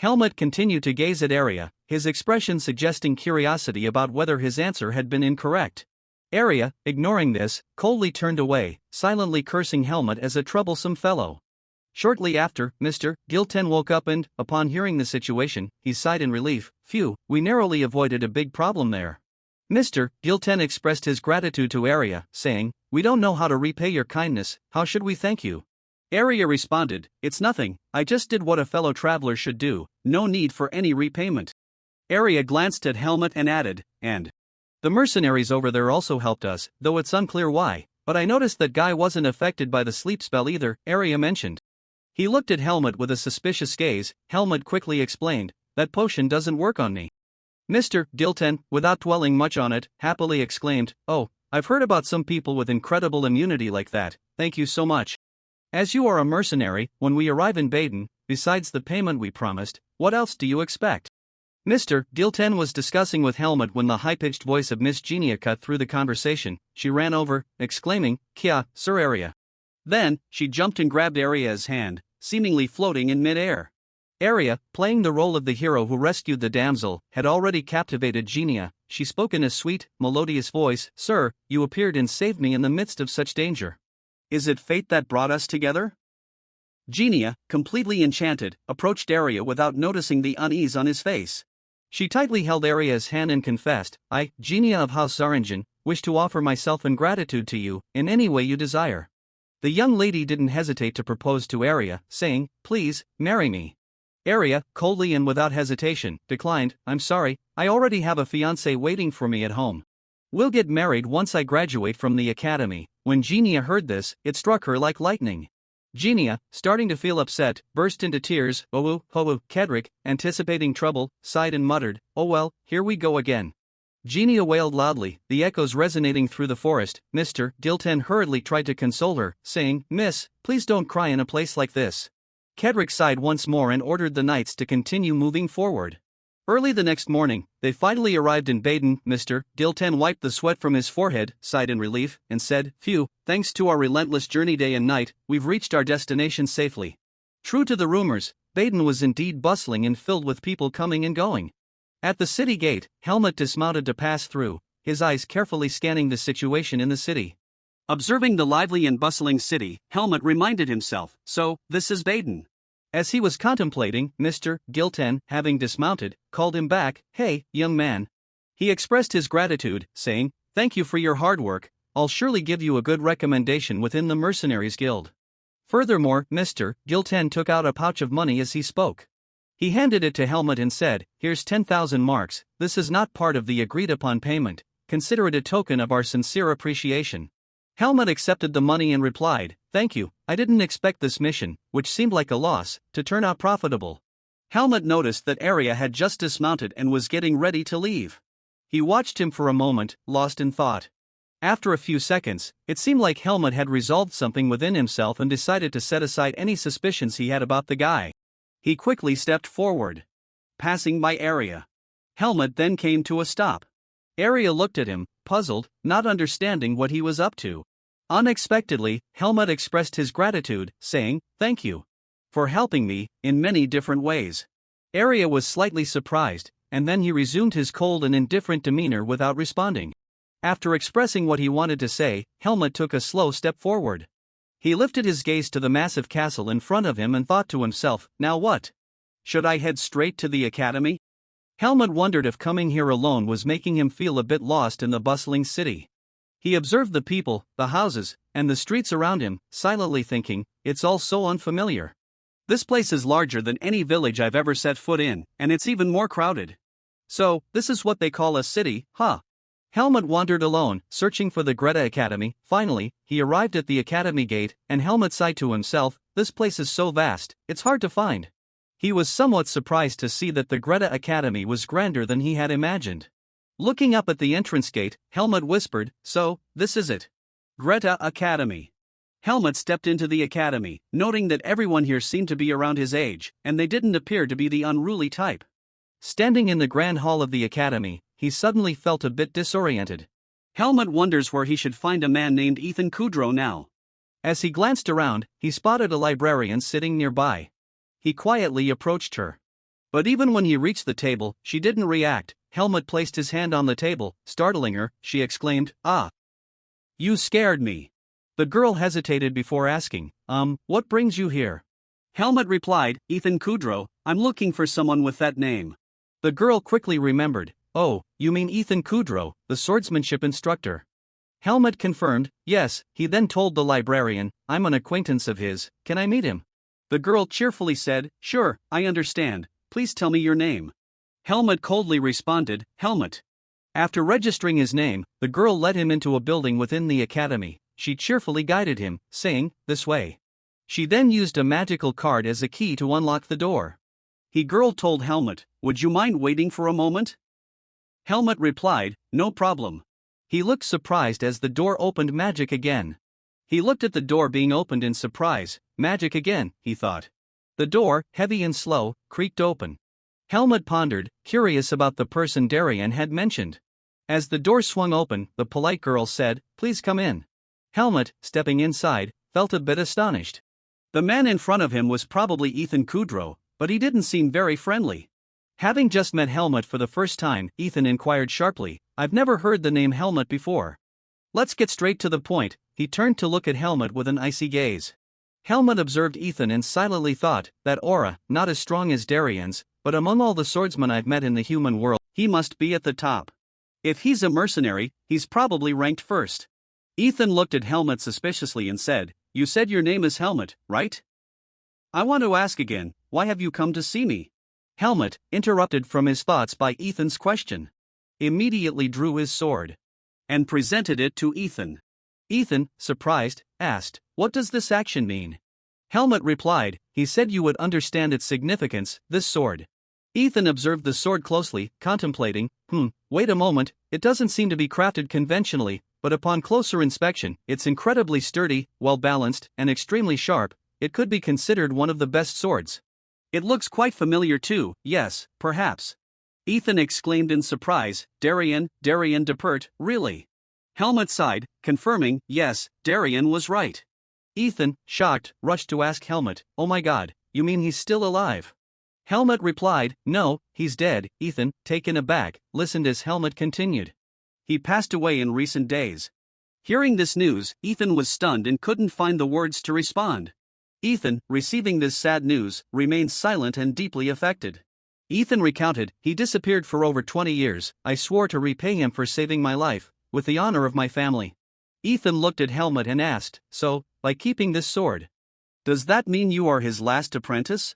Helmut continued to gaze at Arya, his expression suggesting curiosity about whether his answer had been incorrect. Arya, ignoring this, coldly turned away, silently cursing Helmut as a troublesome fellow. Shortly after, Mr. Gilten woke up and, upon hearing the situation, he sighed in relief. "Phew, we narrowly avoided a big problem there." Mr. Gilten expressed his gratitude to Arya, saying, "We don't know how to repay your kindness, how should we thank you?" Arya responded, "It's nothing, I just did what a fellow traveler should do, no need for any repayment." Arya glanced at Helmut and added, "And the mercenaries over there also helped us, though it's unclear why, but I noticed that guy wasn't affected by the sleep spell either," Arya mentioned. He looked at Helmut with a suspicious gaze. Helmut quickly explained, "That potion doesn't work on me." Mr. Gilten, without dwelling much on it, happily exclaimed, "Oh, I've heard about some people with incredible immunity like that, thank you so much. As you are a mercenary, when we arrive in Baden, besides the payment we promised, what else do you expect?" Mr. Gilten was discussing with Helmut when the high-pitched voice of Miss Genia cut through the conversation. She ran over, exclaiming, "Kya, Sir Arya." Then, she jumped and grabbed Arya's hand, seemingly floating in mid-air. Arya, playing the role of the hero who rescued the damsel, had already captivated Genia. She spoke in a sweet, melodious voice, "Sir, you appeared and saved me in the midst of such danger. Is it fate that brought us together?" Genia, completely enchanted, approached Arya without noticing the unease on his face. She tightly held Arya's hand and confessed, "I, Genia of House Zaranjan, wish to offer myself in gratitude to you, in any way you desire." The young lady didn't hesitate to propose to Arya, saying, "Please, marry me." Arya, coldly and without hesitation, declined, "I'm sorry, I already have a fiancé waiting for me at home. We'll get married once I graduate from the academy." When Genia heard this, it struck her like lightning. Genia, starting to feel upset, burst into tears. "Oh, Kedrick," anticipating trouble, sighed and muttered, "Oh well, here we go again." Genia wailed loudly, the echoes resonating through the forest. Mr. Gilten hurriedly tried to console her, saying, "Miss, please don't cry in a place like this." Kedrick sighed once more and ordered the knights to continue moving forward. Early the next morning, they finally arrived in Baden. Mr. Gilten wiped the sweat from his forehead, sighed in relief, and said, "Phew, thanks to our relentless journey day and night, we've reached our destination safely." True to the rumors, Baden was indeed bustling and filled with people coming and going. At the city gate, Helmut dismounted to pass through, his eyes carefully scanning the situation in the city. Observing the lively and bustling city, Helmut reminded himself, "So, this is Baden." As he was contemplating, Mr. Gilten, having dismounted, called him back, "Hey, young man." He expressed his gratitude, saying, "Thank you for your hard work, I'll surely give you a good recommendation within the Mercenaries Guild." Furthermore, Mr. Gilten took out a pouch of money as he spoke. He handed it to Helmut and said, "Here's 10,000 marks, this is not part of the agreed-upon payment, consider it a token of our sincere appreciation." Helmut accepted the money and replied, "Thank you, I didn't expect this mission, which seemed like a loss, to turn out profitable." Helmut noticed that Arya had just dismounted and was getting ready to leave. He watched him for a moment, lost in thought. After a few seconds, it seemed like Helmut had resolved something within himself and decided to set aside any suspicions he had about the guy. He quickly stepped forward, passing by Arya. Helmut then came to a stop. Arya looked at him, puzzled, not understanding what he was up to. Unexpectedly, Helmut expressed his gratitude, saying, "Thank you for helping me, in many different ways." Arya was slightly surprised, and then he resumed his cold and indifferent demeanor without responding. After expressing what he wanted to say, Helmut took a slow step forward. He lifted his gaze to the massive castle in front of him and thought to himself, now what? Should I head straight to the academy? Helmut wondered if coming here alone was making him feel a bit lost in the bustling city. He observed the people, the houses, and the streets around him, silently thinking, it's all so unfamiliar. This place is larger than any village I've ever set foot in, and it's even more crowded. So, this is what they call a city, huh? Helmut wandered alone, searching for the Greta Academy. Finally, he arrived at the academy gate, and Helmut sighed to himself, this place is so vast, it's hard to find. He was somewhat surprised to see that the Greta Academy was grander than he had imagined. Looking up at the entrance gate, Helmut whispered, so, this is it. Greta Academy. Helmut stepped into the academy, noting that everyone here seemed to be around his age, and they didn't appear to be the unruly type. Standing in the grand hall of the academy, he suddenly felt a bit disoriented. Helmut wonders where he should find a man named Ethan Kudrow now. As he glanced around, he spotted a librarian sitting nearby. He quietly approached her. But even when he reached the table, she didn't react. Helmut placed his hand on the table, startling her. She exclaimed, "Ah! You scared me." The girl hesitated before asking, what brings you here? Helmut replied, Ethan Kudrow, I'm looking for someone with that name. The girl quickly remembered, oh, you mean Ethan Kudrow, the swordsmanship instructor. Helmut confirmed, yes. He then told the librarian, I'm an acquaintance of his, can I meet him? The girl cheerfully said, sure, I understand, please tell me your name. Helmut coldly responded, Helmut. After registering his name, the girl led him into a building within the academy. She cheerfully guided him, saying, this way. She then used a magical card as a key to unlock the door. The girl told Helmut, would you mind waiting for a moment? Helmut replied, no problem. He looked surprised as the door opened magic again. He looked at the door being opened in surprise, magic again, he thought. The door, heavy and slow, creaked open. Helmut pondered, curious about the person Darian had mentioned. As the door swung open, the polite girl said, please come in. Helmut, stepping inside, felt a bit astonished. The man in front of him was probably Ethan Kudrow, but he didn't seem very friendly. Having just met Helmut for the first time, Ethan inquired sharply, I've never heard the name Helmut before. Let's get straight to the point. He turned to look at Helmut with an icy gaze. Helmut observed Ethan and silently thought, that aura, not as strong as Darian's, but among all the swordsmen I've met in the human world, he must be at the top. If he's a mercenary, he's probably ranked first. Ethan looked at Helmut suspiciously and said, you said your name is Helmut, right? I want to ask again, why have you come to see me? Helmut, interrupted from his thoughts by Ethan's question, immediately drew his sword and presented it to Ethan. Ethan, surprised, asked, what does this action mean? Helmut replied, he said you would understand its significance, this sword. Ethan observed the sword closely, contemplating, wait a moment, it doesn't seem to be crafted conventionally, but upon closer inspection, it's incredibly sturdy, well-balanced, and extremely sharp. It could be considered one of the best swords. It looks quite familiar too, yes, perhaps. Ethan exclaimed in surprise, Darian Depert, really? Helmut sighed, confirming, yes, Darian was right. Ethan, shocked, rushed to ask Helmut, oh my god, you mean he's still alive? Helmut replied, no, he's dead. Ethan, taken aback, listened as Helmut continued. He passed away in recent days. Hearing this news, Ethan was stunned and couldn't find the words to respond. Ethan, receiving this sad news, remained silent and deeply affected. Ethan recounted, he disappeared for over 20 years, I swore to repay him for saving my life, with the honor of my family. Ethan looked at Helmut and asked, so, by keeping this sword, does that mean you are his last apprentice?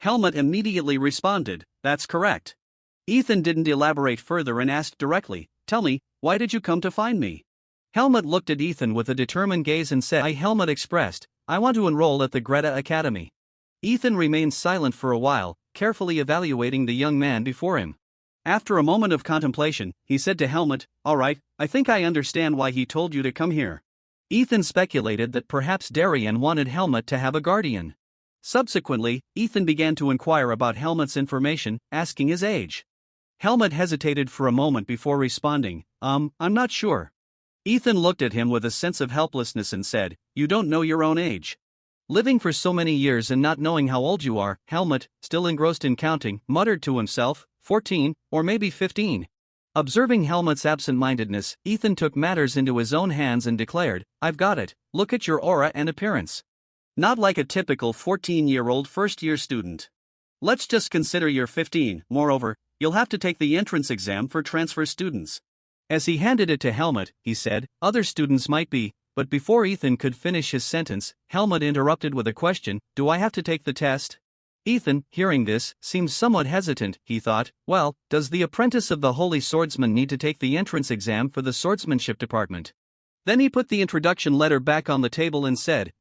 Helmut immediately responded, that's correct. Ethan didn't elaborate further and asked directly, tell me, why did you come to find me? Helmut looked at Ethan with a determined gaze and said, Helmut expressed, I want to enroll at the Greta Academy. Ethan remained silent for a while, carefully evaluating the young man before him. After a moment of contemplation, he said to Helmut, all right, I think I understand why he told you to come here. Ethan speculated that perhaps Darian wanted Helmut to have a guardian. Subsequently, Ethan began to inquire about Helmut's information, asking his age. Helmut hesitated for a moment before responding, I'm not sure. Ethan looked at him with a sense of helplessness and said, you don't know your own age. Living for so many years and not knowing how old you are, Helmut, still engrossed in counting, muttered to himself, 14, or maybe 15. Observing Helmut's absent-mindedness, Ethan took matters into his own hands and declared, "I've got it, look at your aura and appearance. Not like a typical 14-year-old first-year student. Let's just consider you're 15, moreover, you'll have to take the entrance exam for transfer students." As he handed it to Helmut, he said, "Other students might be," but before Ethan could finish his sentence, Helmut interrupted with a question, "Do I have to take the test?" Ethan, hearing this, seemed somewhat hesitant. He thought, well, does the apprentice of the Holy Swordsman need to take the entrance exam for the swordsmanship department? Then he put the introduction letter back on the table and said,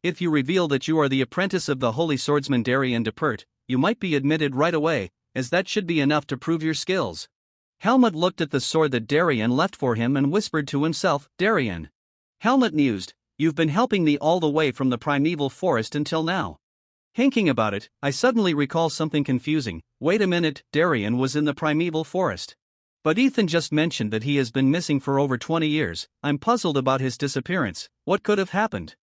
if you reveal that you are the apprentice of the Holy Swordsman Darien de Pert, you might be admitted right away, as that should be enough to prove your skills." Helmut looked at the sword that Darien left for him and whispered to himself, "Darien." Helmut mused, "You've been helping me all the way from the primeval forest until now." Thinking about it, I suddenly recall something confusing. Wait a minute, Darien was in the primeval forest. But Ethan just mentioned that he has been missing for over 20 years. I'm puzzled about his disappearance. What could have happened?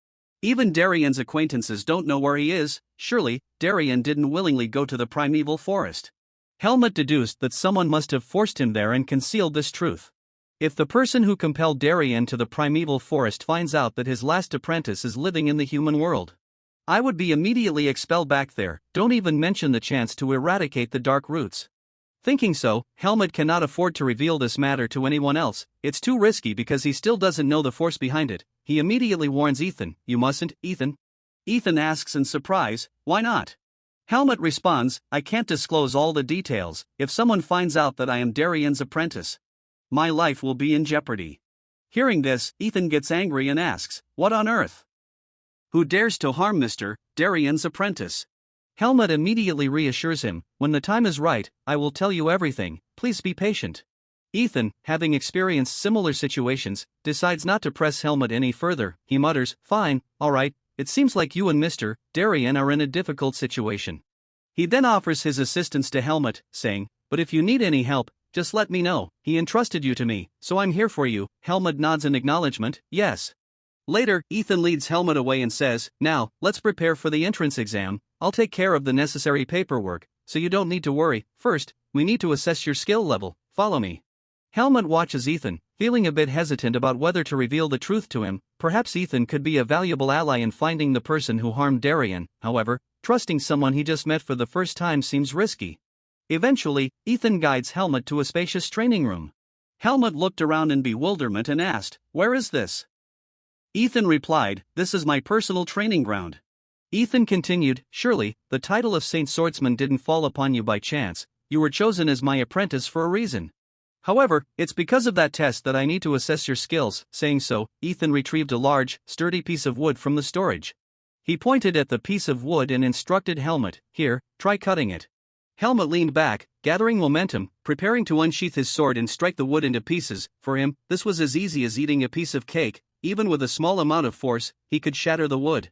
Even Darien's acquaintances don't know where he is. Surely, Darien didn't willingly go to the primeval forest. Helmut deduced that someone must have forced him there and concealed this truth. If the person who compelled Darien to the primeval forest finds out that his last apprentice is living in the human world, I would be immediately expelled back there. Don't even mention the chance to eradicate the dark roots. Thinking so, Helmut cannot afford to reveal this matter to anyone else. It's too risky because he still doesn't know the force behind it. He immediately warns Ethan, "You mustn't, Ethan." Ethan asks in surprise, "Why not?" Helmut responds, "I can't disclose all the details. If someone finds out that I am Darien's apprentice, my life will be in jeopardy." Hearing this, Ethan gets angry and asks, "What on earth? Who dares to harm Mr. Darien's apprentice?" Helmut immediately reassures him, "When the time is right, I will tell you everything, please be patient." Ethan, having experienced similar situations, decides not to press Helmut any further. He mutters, "Fine, alright, it seems like you and Mr. Darien are in a difficult situation." He then offers his assistance to Helmut, saying, "But if you need any help, just let me know. He entrusted you to me, so I'm here for you." Helmut nods in acknowledgement, "Yes." Later, Ethan leads Helmut away and says, "Now, let's prepare for the entrance exam. I'll take care of the necessary paperwork, so you don't need to worry. First, we need to assess your skill level. Follow me." Helmut watches Ethan, feeling a bit hesitant about whether to reveal the truth to him. Perhaps Ethan could be a valuable ally in finding the person who harmed Darien. However, trusting someone he just met for the first time seems risky. Eventually, Ethan guides Helmut to a spacious training room. Helmut looked around in bewilderment and asked, "Where is this?" Ethan replied, "This is my personal training ground." Ethan continued, "Surely, the title of Saint Swordsman didn't fall upon you by chance. You were chosen as my apprentice for a reason. However, it's because of that test that I need to assess your skills." Saying so, Ethan retrieved a large, sturdy piece of wood from the storage. He pointed at the piece of wood and instructed Helmut, "Here, try cutting it." Helmut leaned back, gathering momentum, preparing to unsheath his sword and strike the wood into pieces. For him, this was as easy as eating a piece of cake. Even with a small amount of force, he could shatter the wood.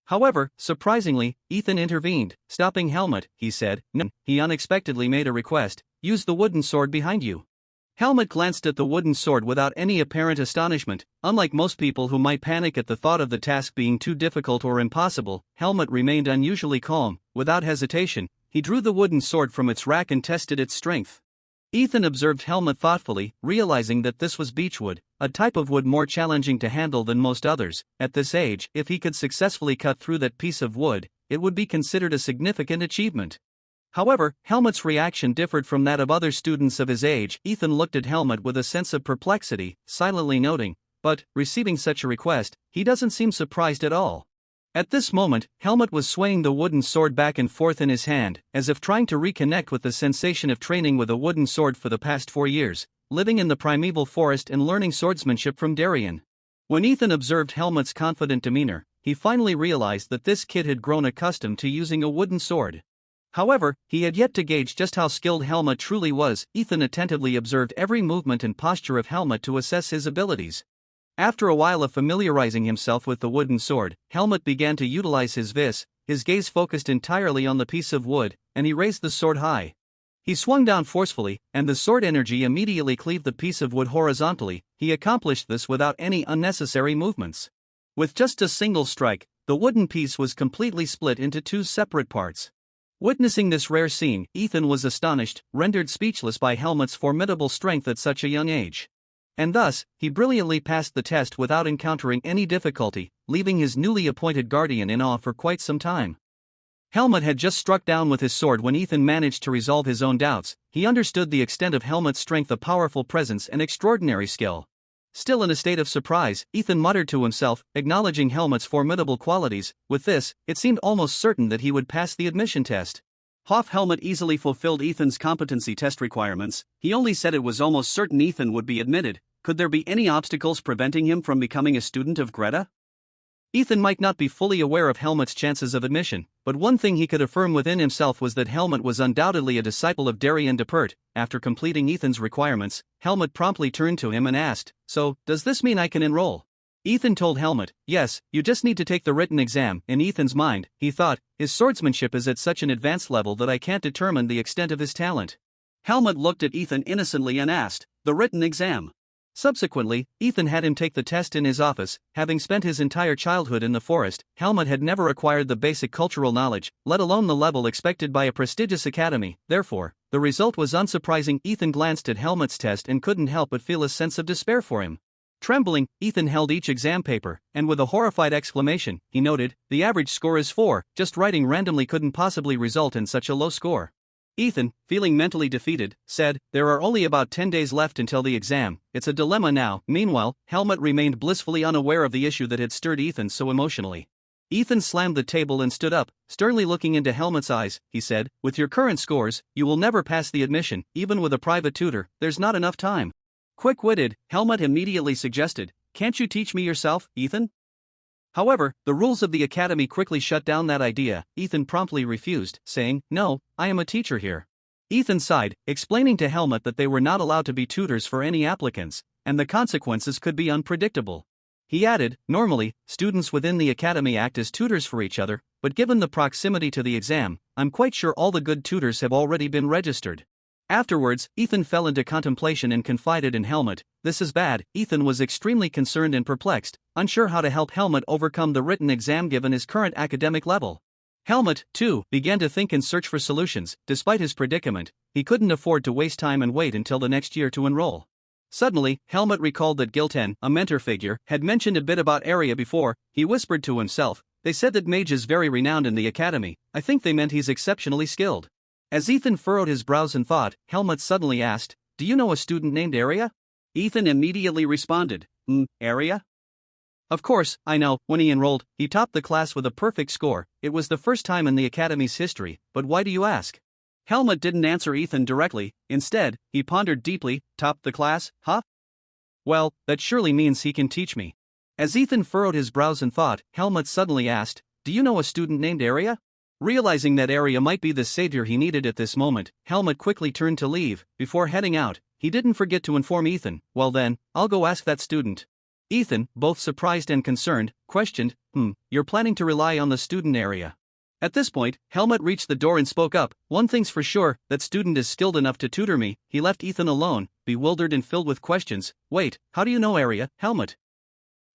However, surprisingly, Ethan intervened. Stopping Helmut, he said, "No." He unexpectedly made a request, "Use the wooden sword behind you." Helmut glanced at the wooden sword without any apparent astonishment. Unlike most people who might panic at the thought of the task being too difficult or impossible, Helmut remained unusually calm. Without hesitation, he drew the wooden sword from its rack and tested its strength. Ethan observed Helmut thoughtfully, realizing that this was beechwood, a type of wood more challenging to handle than most others. At this age, if he could successfully cut through that piece of wood, it would be considered a significant achievement. However, Helmut's reaction differed from that of other students of his age. Ethan looked at Helmut with a sense of perplexity, silently noting, "But, receiving such a request, he doesn't seem surprised at all." At this moment, Helmut was swaying the wooden sword back and forth in his hand, as if trying to reconnect with the sensation of training with a wooden sword for the past 4 years, living in the primeval forest and learning swordsmanship from Darien. When Ethan observed Helmut's confident demeanor, he finally realized that this kid had grown accustomed to using a wooden sword. However, he had yet to gauge just how skilled Helmut truly was. Ethan attentively observed every movement and posture of Helmut to assess his abilities. After a while of familiarizing himself with the wooden sword, Helmut began to utilize his vis. His gaze focused entirely on the piece of wood, and he raised the sword high. He swung down forcefully, and the sword energy immediately cleaved the piece of wood horizontally. He accomplished this without any unnecessary movements. With just a single strike, the wooden piece was completely split into 2 separate parts. Witnessing this rare scene, Ethan was astonished, rendered speechless by Helmut's formidable strength at such a young age. And thus, he brilliantly passed the test without encountering any difficulty, leaving his newly appointed guardian in awe for quite some time. Helmut had just struck down with his sword when Ethan managed to resolve his own doubts. He understood the extent of Helmut's strength, a powerful presence, and extraordinary skill. Still in a state of surprise, Ethan muttered to himself, acknowledging Helmut's formidable qualities. With this, it seemed almost certain that he would pass the admission test. Helmut easily fulfilled Ethan's competency test requirements. He only said it was almost certain Ethan would be admitted. Could there be any obstacles preventing him from becoming a student of Greta? Ethan might not be fully aware of Helmut's chances of admission, but one thing he could affirm within himself was that Helmut was undoubtedly a disciple of Darien Depert. After completing Ethan's requirements, Helmut promptly turned to him and asked, "So, does this mean I can enroll?" Ethan told Helmut, "Yes, you just need to take the written exam." In Ethan's mind, he thought, his swordsmanship is at such an advanced level that I can't determine the extent of his talent. Helmut looked at Ethan innocently and asked, "The written exam?" Subsequently, Ethan had him take the test in his office. Having spent his entire childhood in the forest, Helmut had never acquired the basic cultural knowledge, let alone the level expected by a prestigious academy. Therefore, the result was unsurprising. Ethan glanced at Helmut's test and couldn't help but feel a sense of despair for him. Trembling, Ethan held each exam paper, and with a horrified exclamation, he noted, "The average score is 4, just writing randomly couldn't possibly result in such a low score." Ethan, feeling mentally defeated, said, "There are only about 10 days left until the exam, it's a dilemma now." Meanwhile, Helmut remained blissfully unaware of the issue that had stirred Ethan so emotionally. Ethan slammed the table and stood up, sternly looking into Helmut's eyes. He said, "With your current scores, you will never pass the admission. Even with a private tutor, there's not enough time." Quick-witted, Helmut immediately suggested, "Can't you teach me yourself, Ethan?" However, the rules of the academy quickly shut down that idea. Ethan promptly refused, saying, "No, I am a teacher here." Ethan sighed, explaining to Helmut that they were not allowed to be tutors for any applicants, and the consequences could be unpredictable. He added, "Normally, students within the academy act as tutors for each other, but given the proximity to the exam, I'm quite sure all the good tutors have already been registered." Afterwards, Ethan fell into contemplation and confided in Helmut, "This is bad." Ethan was extremely concerned and perplexed, unsure how to help Helmut overcome the written exam given his current academic level. Helmut, too, began to think and search for solutions. Despite his predicament, he couldn't afford to waste time and wait until the next year to enroll. Suddenly, Helmut recalled that Gilten, a mentor figure, had mentioned a bit about Arya before. He whispered to himself, "They said that Mage is very renowned in the academy. I think they meant he's exceptionally skilled." As Ethan furrowed his brows in thought, Helmut suddenly asked, "Do you know a student named Arya?" Ethan immediately responded, Arya? "Of course, I know. When he enrolled, he topped the class with a perfect score. It was the first time in the academy's history, but why do you ask?" Helmut didn't answer Ethan directly. Instead, he pondered deeply. "Topped the class, huh? Well, that surely means he can teach me." As Ethan furrowed his brows in thought, Helmut suddenly asked, "Do you know a student named Arya?" Realizing that Arya might be the savior he needed at this moment, Helmut quickly turned to leave. Before heading out, he didn't forget to inform Ethan, "Well then, I'll go ask that student." Ethan, both surprised and concerned, questioned, "You're planning to rely on the student Arya?" At this point, Helmut reached the door and spoke up, "One thing's for sure, that student is skilled enough to tutor me." He left Ethan alone, bewildered and filled with questions. "Wait, how do you know Arya, Helmut?"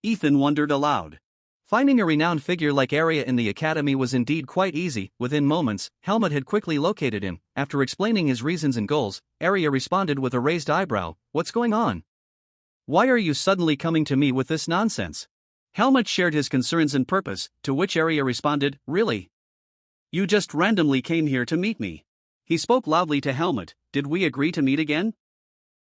Ethan wondered aloud. Finding a renowned figure like Arya in the academy was indeed quite easy. Within moments, Helmut had quickly located him. After explaining his reasons and goals, Arya responded with a raised eyebrow, "What's going on? Why are you suddenly coming to me with this nonsense?" Helmut shared his concerns and purpose, to which Arya responded, "Really? You just randomly came here to meet me." He spoke loudly to Helmut, "Did we agree to meet again?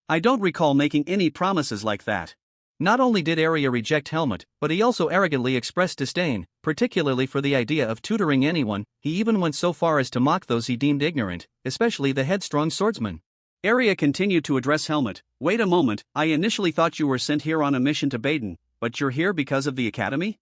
I don't recall making any promises like that." Not only did Arya reject Helmut, but he also arrogantly expressed disdain, particularly for the idea of tutoring anyone. He even went so far as to mock those he deemed ignorant, especially the headstrong swordsman. Arya continued to address Helmut, "Wait a moment, I initially thought you were sent here on a mission to Baden, but you're here because of the academy?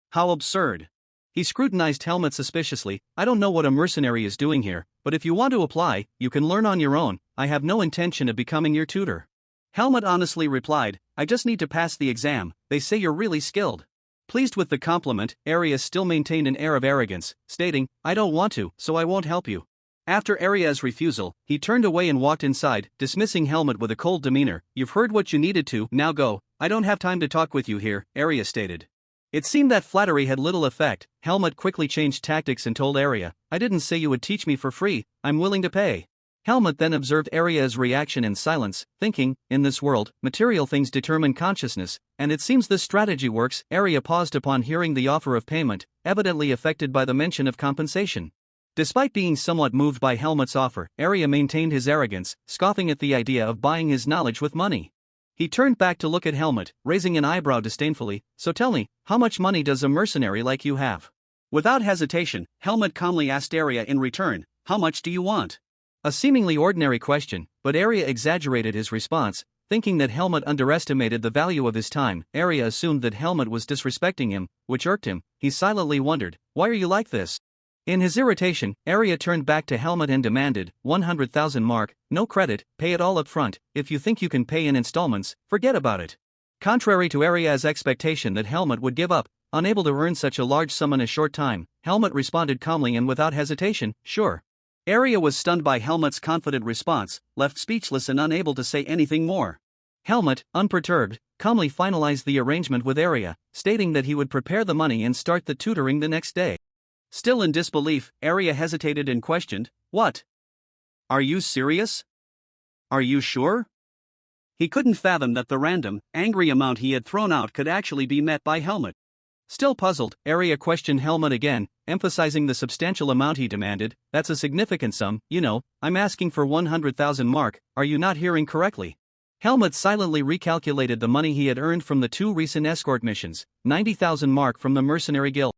How absurd." He scrutinized Helmut suspiciously. "I don't know what a mercenary is doing here, but if you want to apply, you can learn on your own. I have no intention of becoming your tutor." Helmut honestly replied, "I just need to pass the exam. They say you're really skilled." Pleased with the compliment, Arya still maintained an air of arrogance, stating, "I don't want to, so I won't help you." After Arya's refusal, he turned away and walked inside, dismissing Helmut with a cold demeanor. "You've heard what you needed to, now go. I don't have time to talk with you here," Arya stated. It seemed that flattery had little effect. Helmut quickly changed tactics and told Arya, I didn't say you would teach me for free, I'm willing to pay. Helmut then observed Arya's reaction in silence, thinking, in this world, material things determine consciousness, and it seems this strategy works. Arya paused upon hearing the offer of payment, evidently affected by the mention of compensation. Despite being somewhat moved by Helmut's offer, Arya maintained his arrogance, scoffing at the idea of buying his knowledge with money. He turned back to look at Helmut, raising an eyebrow disdainfully, so tell me, how much money does a mercenary like you have? Without hesitation, Helmut calmly asked Arya in return, how much do you want? A seemingly ordinary question, but Arya exaggerated his response, thinking that Helmut underestimated the value of his time. Arya assumed that Helmut was disrespecting him, which irked him. He silently wondered, why are you like this? In his irritation, Arya turned back to Helmut and demanded, 100,000 mark, no credit, pay it all up front. If you think you can pay in installments, forget about it. Contrary to Arya's expectation that Helmut would give up, unable to earn such a large sum in a short time, Helmut responded calmly and without hesitation, sure. Arya was stunned by Helmut's confident response, left speechless and unable to say anything more. Helmut, unperturbed, calmly finalized the arrangement with Arya, stating that he would prepare the money and start the tutoring the next day. Still in disbelief, Arya hesitated and questioned, what? Are you serious? Are you sure? He couldn't fathom that the random, angry amount he had thrown out could actually be met by Helmut. Still puzzled, Arya questioned Helmut again, emphasizing the substantial amount he demanded. That's a significant sum, you know, I'm asking for 100,000 mark, are you not hearing correctly? Helmut silently recalculated the money he had earned from the 2 recent escort missions, 90,000 mark from the mercenary guild,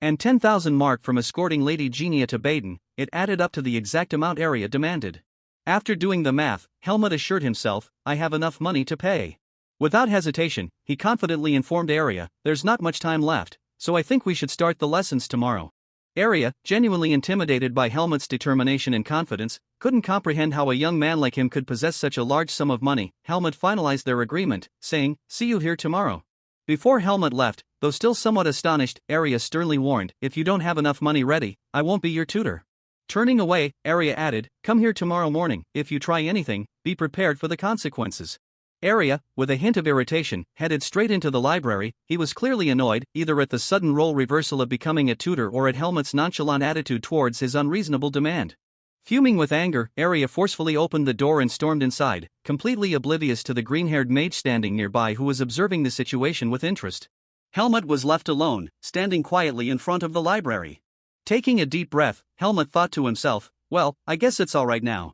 and 10,000 mark from escorting Lady Genia to Baden. It added up to the exact amount Arya demanded. After doing the math, Helmut assured himself, I have enough money to pay. Without hesitation, he confidently informed Arya, there's not much time left, so I think we should start the lessons tomorrow. Arya, genuinely intimidated by Helmut's determination and confidence, couldn't comprehend how a young man like him could possess such a large sum of money. Helmut finalized their agreement, saying, see you here tomorrow. Before Helmut left, though still somewhat astonished, Arya sternly warned, if you don't have enough money ready, I won't be your tutor. Turning away, Arya added, come here tomorrow morning, if you try anything, be prepared for the consequences. Arya, with a hint of irritation, headed straight into the library. He was clearly annoyed, either at the sudden role reversal of becoming a tutor or at Helmut's nonchalant attitude towards his unreasonable demand. Fuming with anger, Arya forcefully opened the door and stormed inside, completely oblivious to the green-haired mage standing nearby who was observing the situation with interest. Helmut was left alone, standing quietly in front of the library. Taking a deep breath, Helmut thought to himself, well, I guess it's all right now.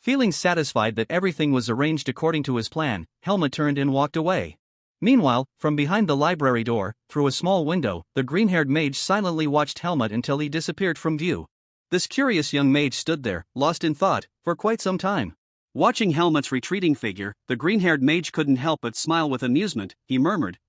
Feeling satisfied that everything was arranged according to his plan, Helmut turned and walked away. Meanwhile, from behind the library door, through a small window, the green-haired mage silently watched Helmut until he disappeared from view. This curious young mage stood there, lost in thought, for quite some time. Watching Helmut's retreating figure, the green-haired mage couldn't help but smile with amusement. He murmured,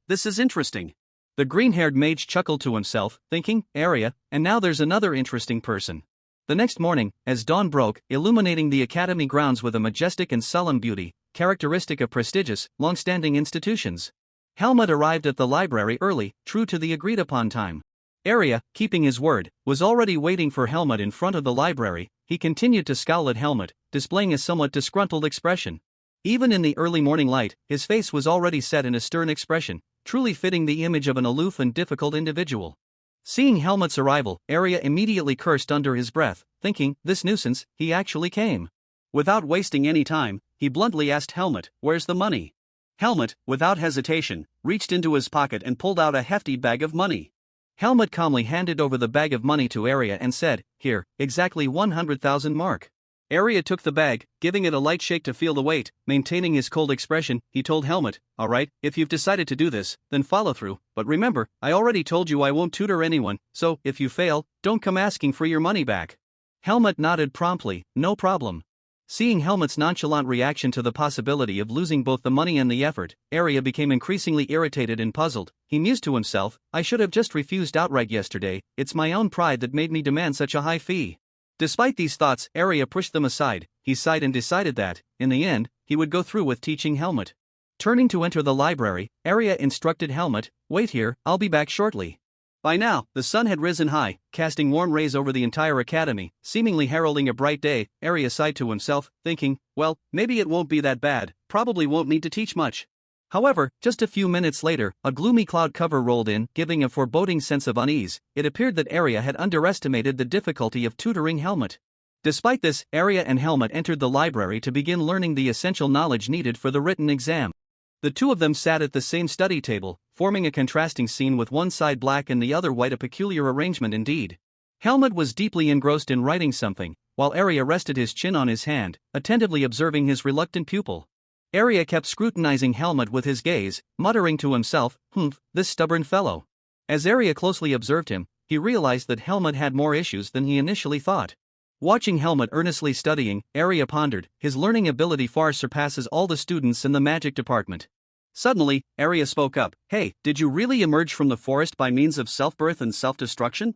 this is interesting. The green-haired mage chuckled to himself, thinking, Arya, and now there's another interesting person. The next morning, as dawn broke, illuminating the academy grounds with a majestic and solemn beauty, characteristic of prestigious, long-standing institutions, Helmut arrived at the library early, true to the agreed-upon time. Arya, keeping his word, was already waiting for Helmut in front of the library. He continued to scowl at Helmut, displaying a somewhat disgruntled expression. Even in the early morning light, his face was already set in a stern expression, truly fitting the image of an aloof and difficult individual. Seeing Helmut's arrival, Arya immediately cursed under his breath, thinking, this nuisance, he actually came. Without wasting any time, he bluntly asked Helmut, where's the money? Helmut, without hesitation, reached into his pocket and pulled out a hefty bag of money. Helmut calmly handed over the bag of money to Arya and said, here, exactly 100,000 mark. Arya took the bag, giving it a light shake to feel the weight. Maintaining his cold expression, he told Helmut, all right, if you've decided to do this, then follow through, but remember, I already told you I won't tutor anyone, so, if you fail, don't come asking for your money back. Helmut nodded promptly, no problem. Seeing Helmut's nonchalant reaction to the possibility of losing both the money and the effort, Arya became increasingly irritated and puzzled. He mused to himself, I should have just refused outright yesterday, it's my own pride that made me demand such a high fee. Despite these thoughts, Arya pushed them aside. He sighed and decided that, in the end, he would go through with teaching Helmut. Turning to enter the library, Arya instructed Helmut, wait here, I'll be back shortly. By now, the sun had risen high, casting warm rays over the entire academy, seemingly heralding a bright day. Arya sighed to himself, thinking, well, maybe it won't be that bad, probably won't need to teach much. However, just a few minutes later, a gloomy cloud cover rolled in, giving a foreboding sense of unease. It appeared that Arya had underestimated the difficulty of tutoring Helmut. Despite this, Arya and Helmut entered the library to begin learning the essential knowledge needed for the written exam. The two of them sat at the same study table, forming a contrasting scene with one side black and the other white, a peculiar arrangement indeed. Helmut was deeply engrossed in writing something, while Arya rested his chin on his hand, attentively observing his reluctant pupil. Arya kept scrutinizing Helmut with his gaze, muttering to himself, this stubborn fellow. As Arya closely observed him, he realized that Helmut had more issues than he initially thought. Watching Helmut earnestly studying, Arya pondered, his learning ability far surpasses all the students in the magic department. Suddenly, Arya spoke up, "Hey, did you really emerge from the forest by means of self-birth and self-destruction?"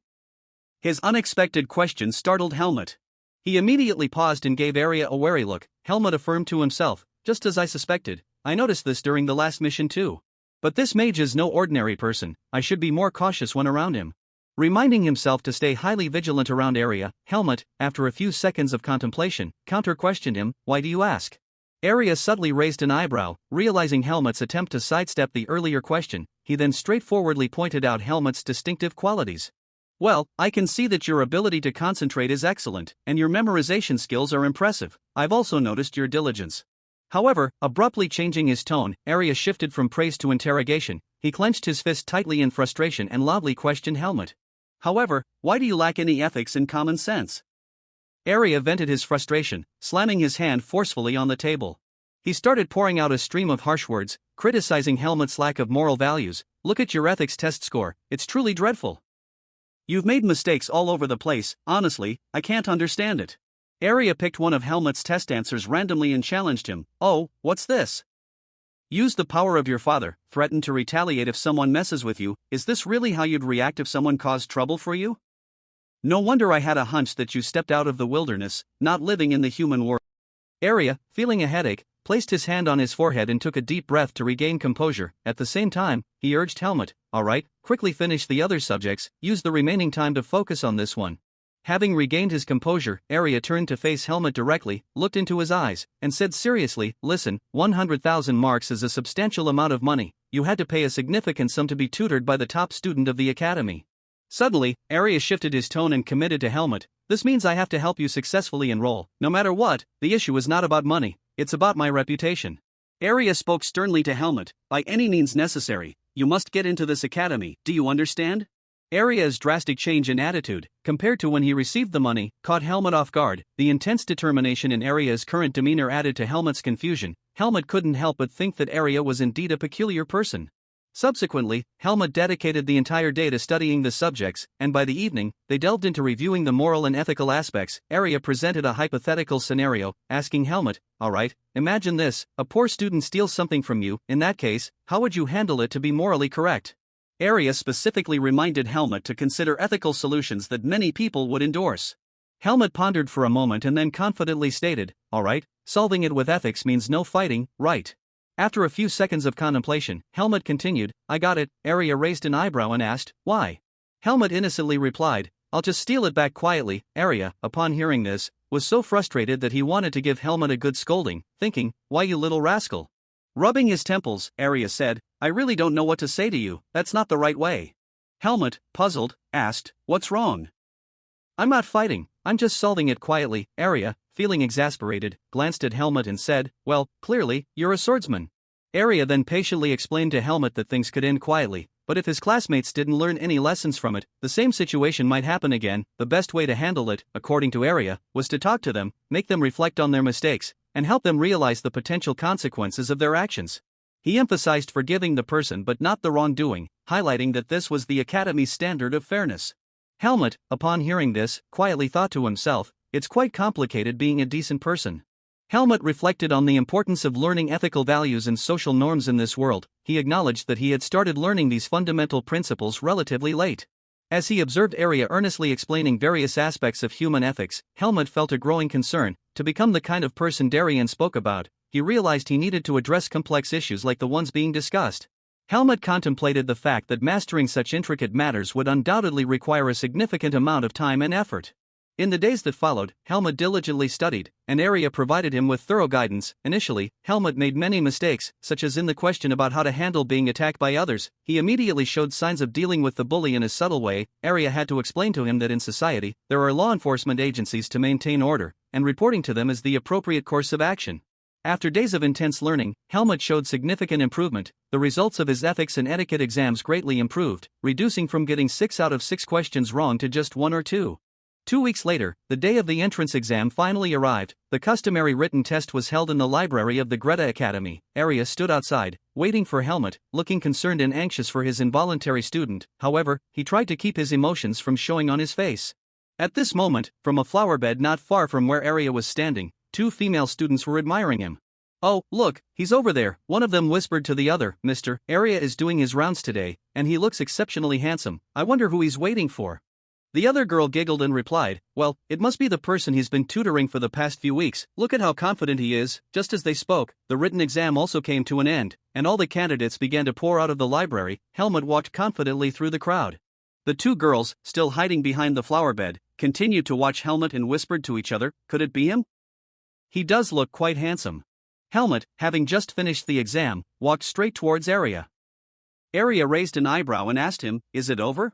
His unexpected question startled Helmut. He immediately paused and gave Arya a wary look. Helmut affirmed to himself, "Just as I suspected, I noticed this during the last mission too. But this mage is no ordinary person, I should be more cautious when around him." Reminding himself to stay highly vigilant around Arya, Helmut, after a few seconds of contemplation, counter-questioned him, "Why do you ask?" Arya subtly raised an eyebrow, realizing Helmut's attempt to sidestep the earlier question. He then straightforwardly pointed out Helmut's distinctive qualities. "Well, I can see that your ability to concentrate is excellent, and your memorization skills are impressive. I've also noticed your diligence." However, abruptly changing his tone, Arya shifted from praise to interrogation. He clenched his fist tightly in frustration and loudly questioned Helmut. "However, why do you lack any ethics and common sense?" Arya vented his frustration, slamming his hand forcefully on the table. He started pouring out a stream of harsh words, criticizing Helmut's lack of moral values. "Look at your ethics test score, it's truly dreadful. You've made mistakes all over the place, honestly, I can't understand it." Arya picked one of Helmut's test answers randomly and challenged him. "Oh, what's this? Use the power of your father, threaten to retaliate if someone messes with you. Is this really how you'd react if someone caused trouble for you? No wonder I had a hunch that you stepped out of the wilderness, not living in the human world." Arya, feeling a headache, placed his hand on his forehead and took a deep breath to regain composure. At the same time, he urged Helmut, "Alright, quickly finish the other subjects, use the remaining time to focus on this one." Having regained his composure, Arya turned to face Helmut directly, looked into his eyes, and said seriously, "Listen, 100,000 marks is a substantial amount of money. You had to pay a significant sum to be tutored by the top student of the academy." Suddenly, Arya shifted his tone and committed to Helmut. "This means I have to help you successfully enroll. No matter what, the issue is not about money, it's about my reputation." Arya spoke sternly to Helmut, "By any means necessary, you must get into this academy, do you understand?" Arya's drastic change in attitude, compared to when he received the money, caught Helmut off guard. The intense determination in Arya's current demeanor added to Helmut's confusion. Helmut couldn't help but think that Arya was indeed a peculiar person. Subsequently, Helmut dedicated the entire day to studying the subjects, and by the evening, they delved into reviewing the moral and ethical aspects. Arya presented a hypothetical scenario, asking Helmut, "Alright, imagine this, a poor student steals something from you. In that case, how would you handle it to be morally correct?" Arya specifically reminded Helmut to consider ethical solutions that many people would endorse. Helmut pondered for a moment and then confidently stated, "Alright, solving it with ethics means no fighting, right?" After a few seconds of contemplation, Helmut continued, "I got it." Arya raised an eyebrow and asked, "Why?" Helmut innocently replied, "I'll just steal it back quietly." Arya, upon hearing this, was so frustrated that he wanted to give Helmut a good scolding, thinking, "Why, you little rascal?" Rubbing his temples, Arya said, "I really don't know what to say to you, that's not the right way." Helmut, puzzled, asked, "What's wrong?" "I'm not fighting, I'm just solving it quietly." Arya, feeling exasperated, glanced at Helmut and said, "Well, clearly, you're a swordsman." Arya then patiently explained to Helmut that things could end quietly, but if his classmates didn't learn any lessons from it, the same situation might happen again. The best way to handle it, according to Arya, was to talk to them, make them reflect on their mistakes, and help them realize the potential consequences of their actions. He emphasized forgiving the person but not the wrongdoing, highlighting that this was the academy's standard of fairness. Helmut, upon hearing this, quietly thought to himself, "It's quite complicated being a decent person." Helmut reflected on the importance of learning ethical values and social norms in this world. He acknowledged that he had started learning these fundamental principles relatively late. As he observed Arya earnestly explaining various aspects of human ethics, Helmut felt a growing concern. To become the kind of person Darien spoke about, he realized he needed to address complex issues like the ones being discussed. Helmut contemplated the fact that mastering such intricate matters would undoubtedly require a significant amount of time and effort. In the days that followed, Helmut diligently studied, and Arya provided him with thorough guidance. Initially, Helmut made many mistakes, such as in the question about how to handle being attacked by others. He immediately showed signs of dealing with the bully in a subtle way. Arya had to explain to him that in society, there are law enforcement agencies to maintain order, and reporting to them is the appropriate course of action. After days of intense learning, Helmut showed significant improvement. The results of his ethics and etiquette exams greatly improved, reducing from getting 6 out of 6 questions wrong to just 1 or 2. 2 weeks later, the day of the entrance exam finally arrived. The customary written test was held in the library of the Greta Academy. Arya stood outside, waiting for Helmut, looking concerned and anxious for his involuntary student. However, he tried to keep his emotions from showing on his face. At this moment, from a flower bed not far from where Arya was standing, 2 female students were admiring him. "Oh, look, he's over there," one of them whispered to the other. "Mr. Arya is doing his rounds today, and he looks exceptionally handsome. I wonder who he's waiting for." The other girl giggled and replied, "Well, it must be the person he's been tutoring for the past few weeks. Look at how confident he is." Just as they spoke, the written exam also came to an end, and all the candidates began to pour out of the library. Helmut walked confidently through the crowd. The 2 girls, still hiding behind the flower bed, continued to watch Helmut and whispered to each other, "Could it be him? He does look quite handsome." Helmut, having just finished the exam, walked straight towards Arya. Arya raised an eyebrow and asked him, "Is it over?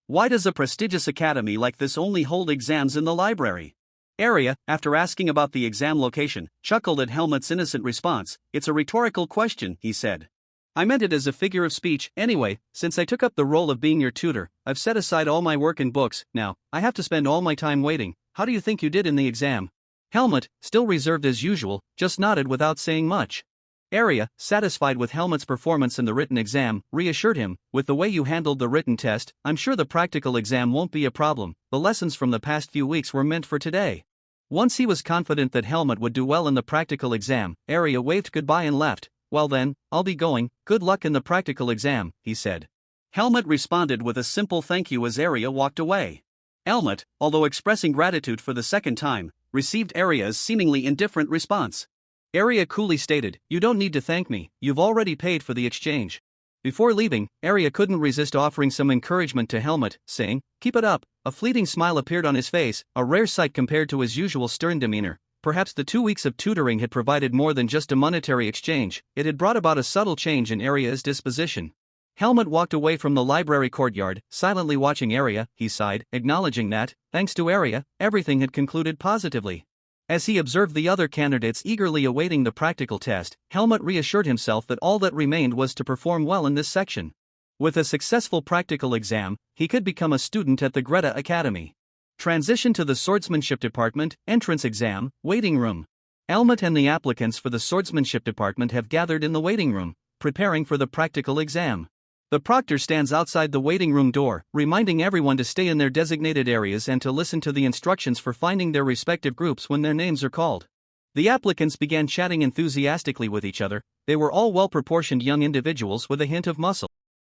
Why does a prestigious academy like this only hold exams in the library?" Arya, after asking about the exam location, chuckled at Helmut's innocent response. "It's a rhetorical question," he said. "I meant it as a figure of speech. Anyway, since I took up the role of being your tutor, I've set aside all my work and books. Now, I have to spend all my time waiting. How do you think you did in the exam?" Helmut, still reserved as usual, just nodded without saying much. Arya, satisfied with Helmut's performance in the written exam, reassured him, "With the way you handled the written test, I'm sure the practical exam won't be a problem. The lessons from the past few weeks were meant for today." Once he was confident that Helmut would do well in the practical exam, Arya waved goodbye and left. "Well then, I'll be going. Good luck in the practical exam," he said. Helmut responded with a simple thank you as Arya walked away. Helmut, although expressing gratitude for the second time, received Arya's seemingly indifferent response. Arya coolly stated, "You don't need to thank me, you've already paid for the exchange." Before leaving, Arya couldn't resist offering some encouragement to Helmut, saying, "Keep it up." A fleeting smile appeared on his face, a rare sight compared to his usual stern demeanor. Perhaps the 2 weeks of tutoring had provided more than just a monetary exchange, it had brought about a subtle change in Arya's disposition. Helmut walked away from the library courtyard, silently watching Arya. He sighed, acknowledging that, thanks to Arya, everything had concluded positively. As he observed the other candidates eagerly awaiting the practical test, Helmut reassured himself that all that remained was to perform well in this section. With a successful practical exam, he could become a student at the Greta Academy. Transition to the swordsmanship department, entrance exam, waiting room. Helmut and the applicants for the swordsmanship department have gathered in the waiting room, preparing for the practical exam. The proctor stands outside the waiting room door, reminding everyone to stay in their designated areas and to listen to the instructions for finding their respective groups when their names are called. The applicants began chatting enthusiastically with each other. They were all well-proportioned young individuals with a hint of muscle.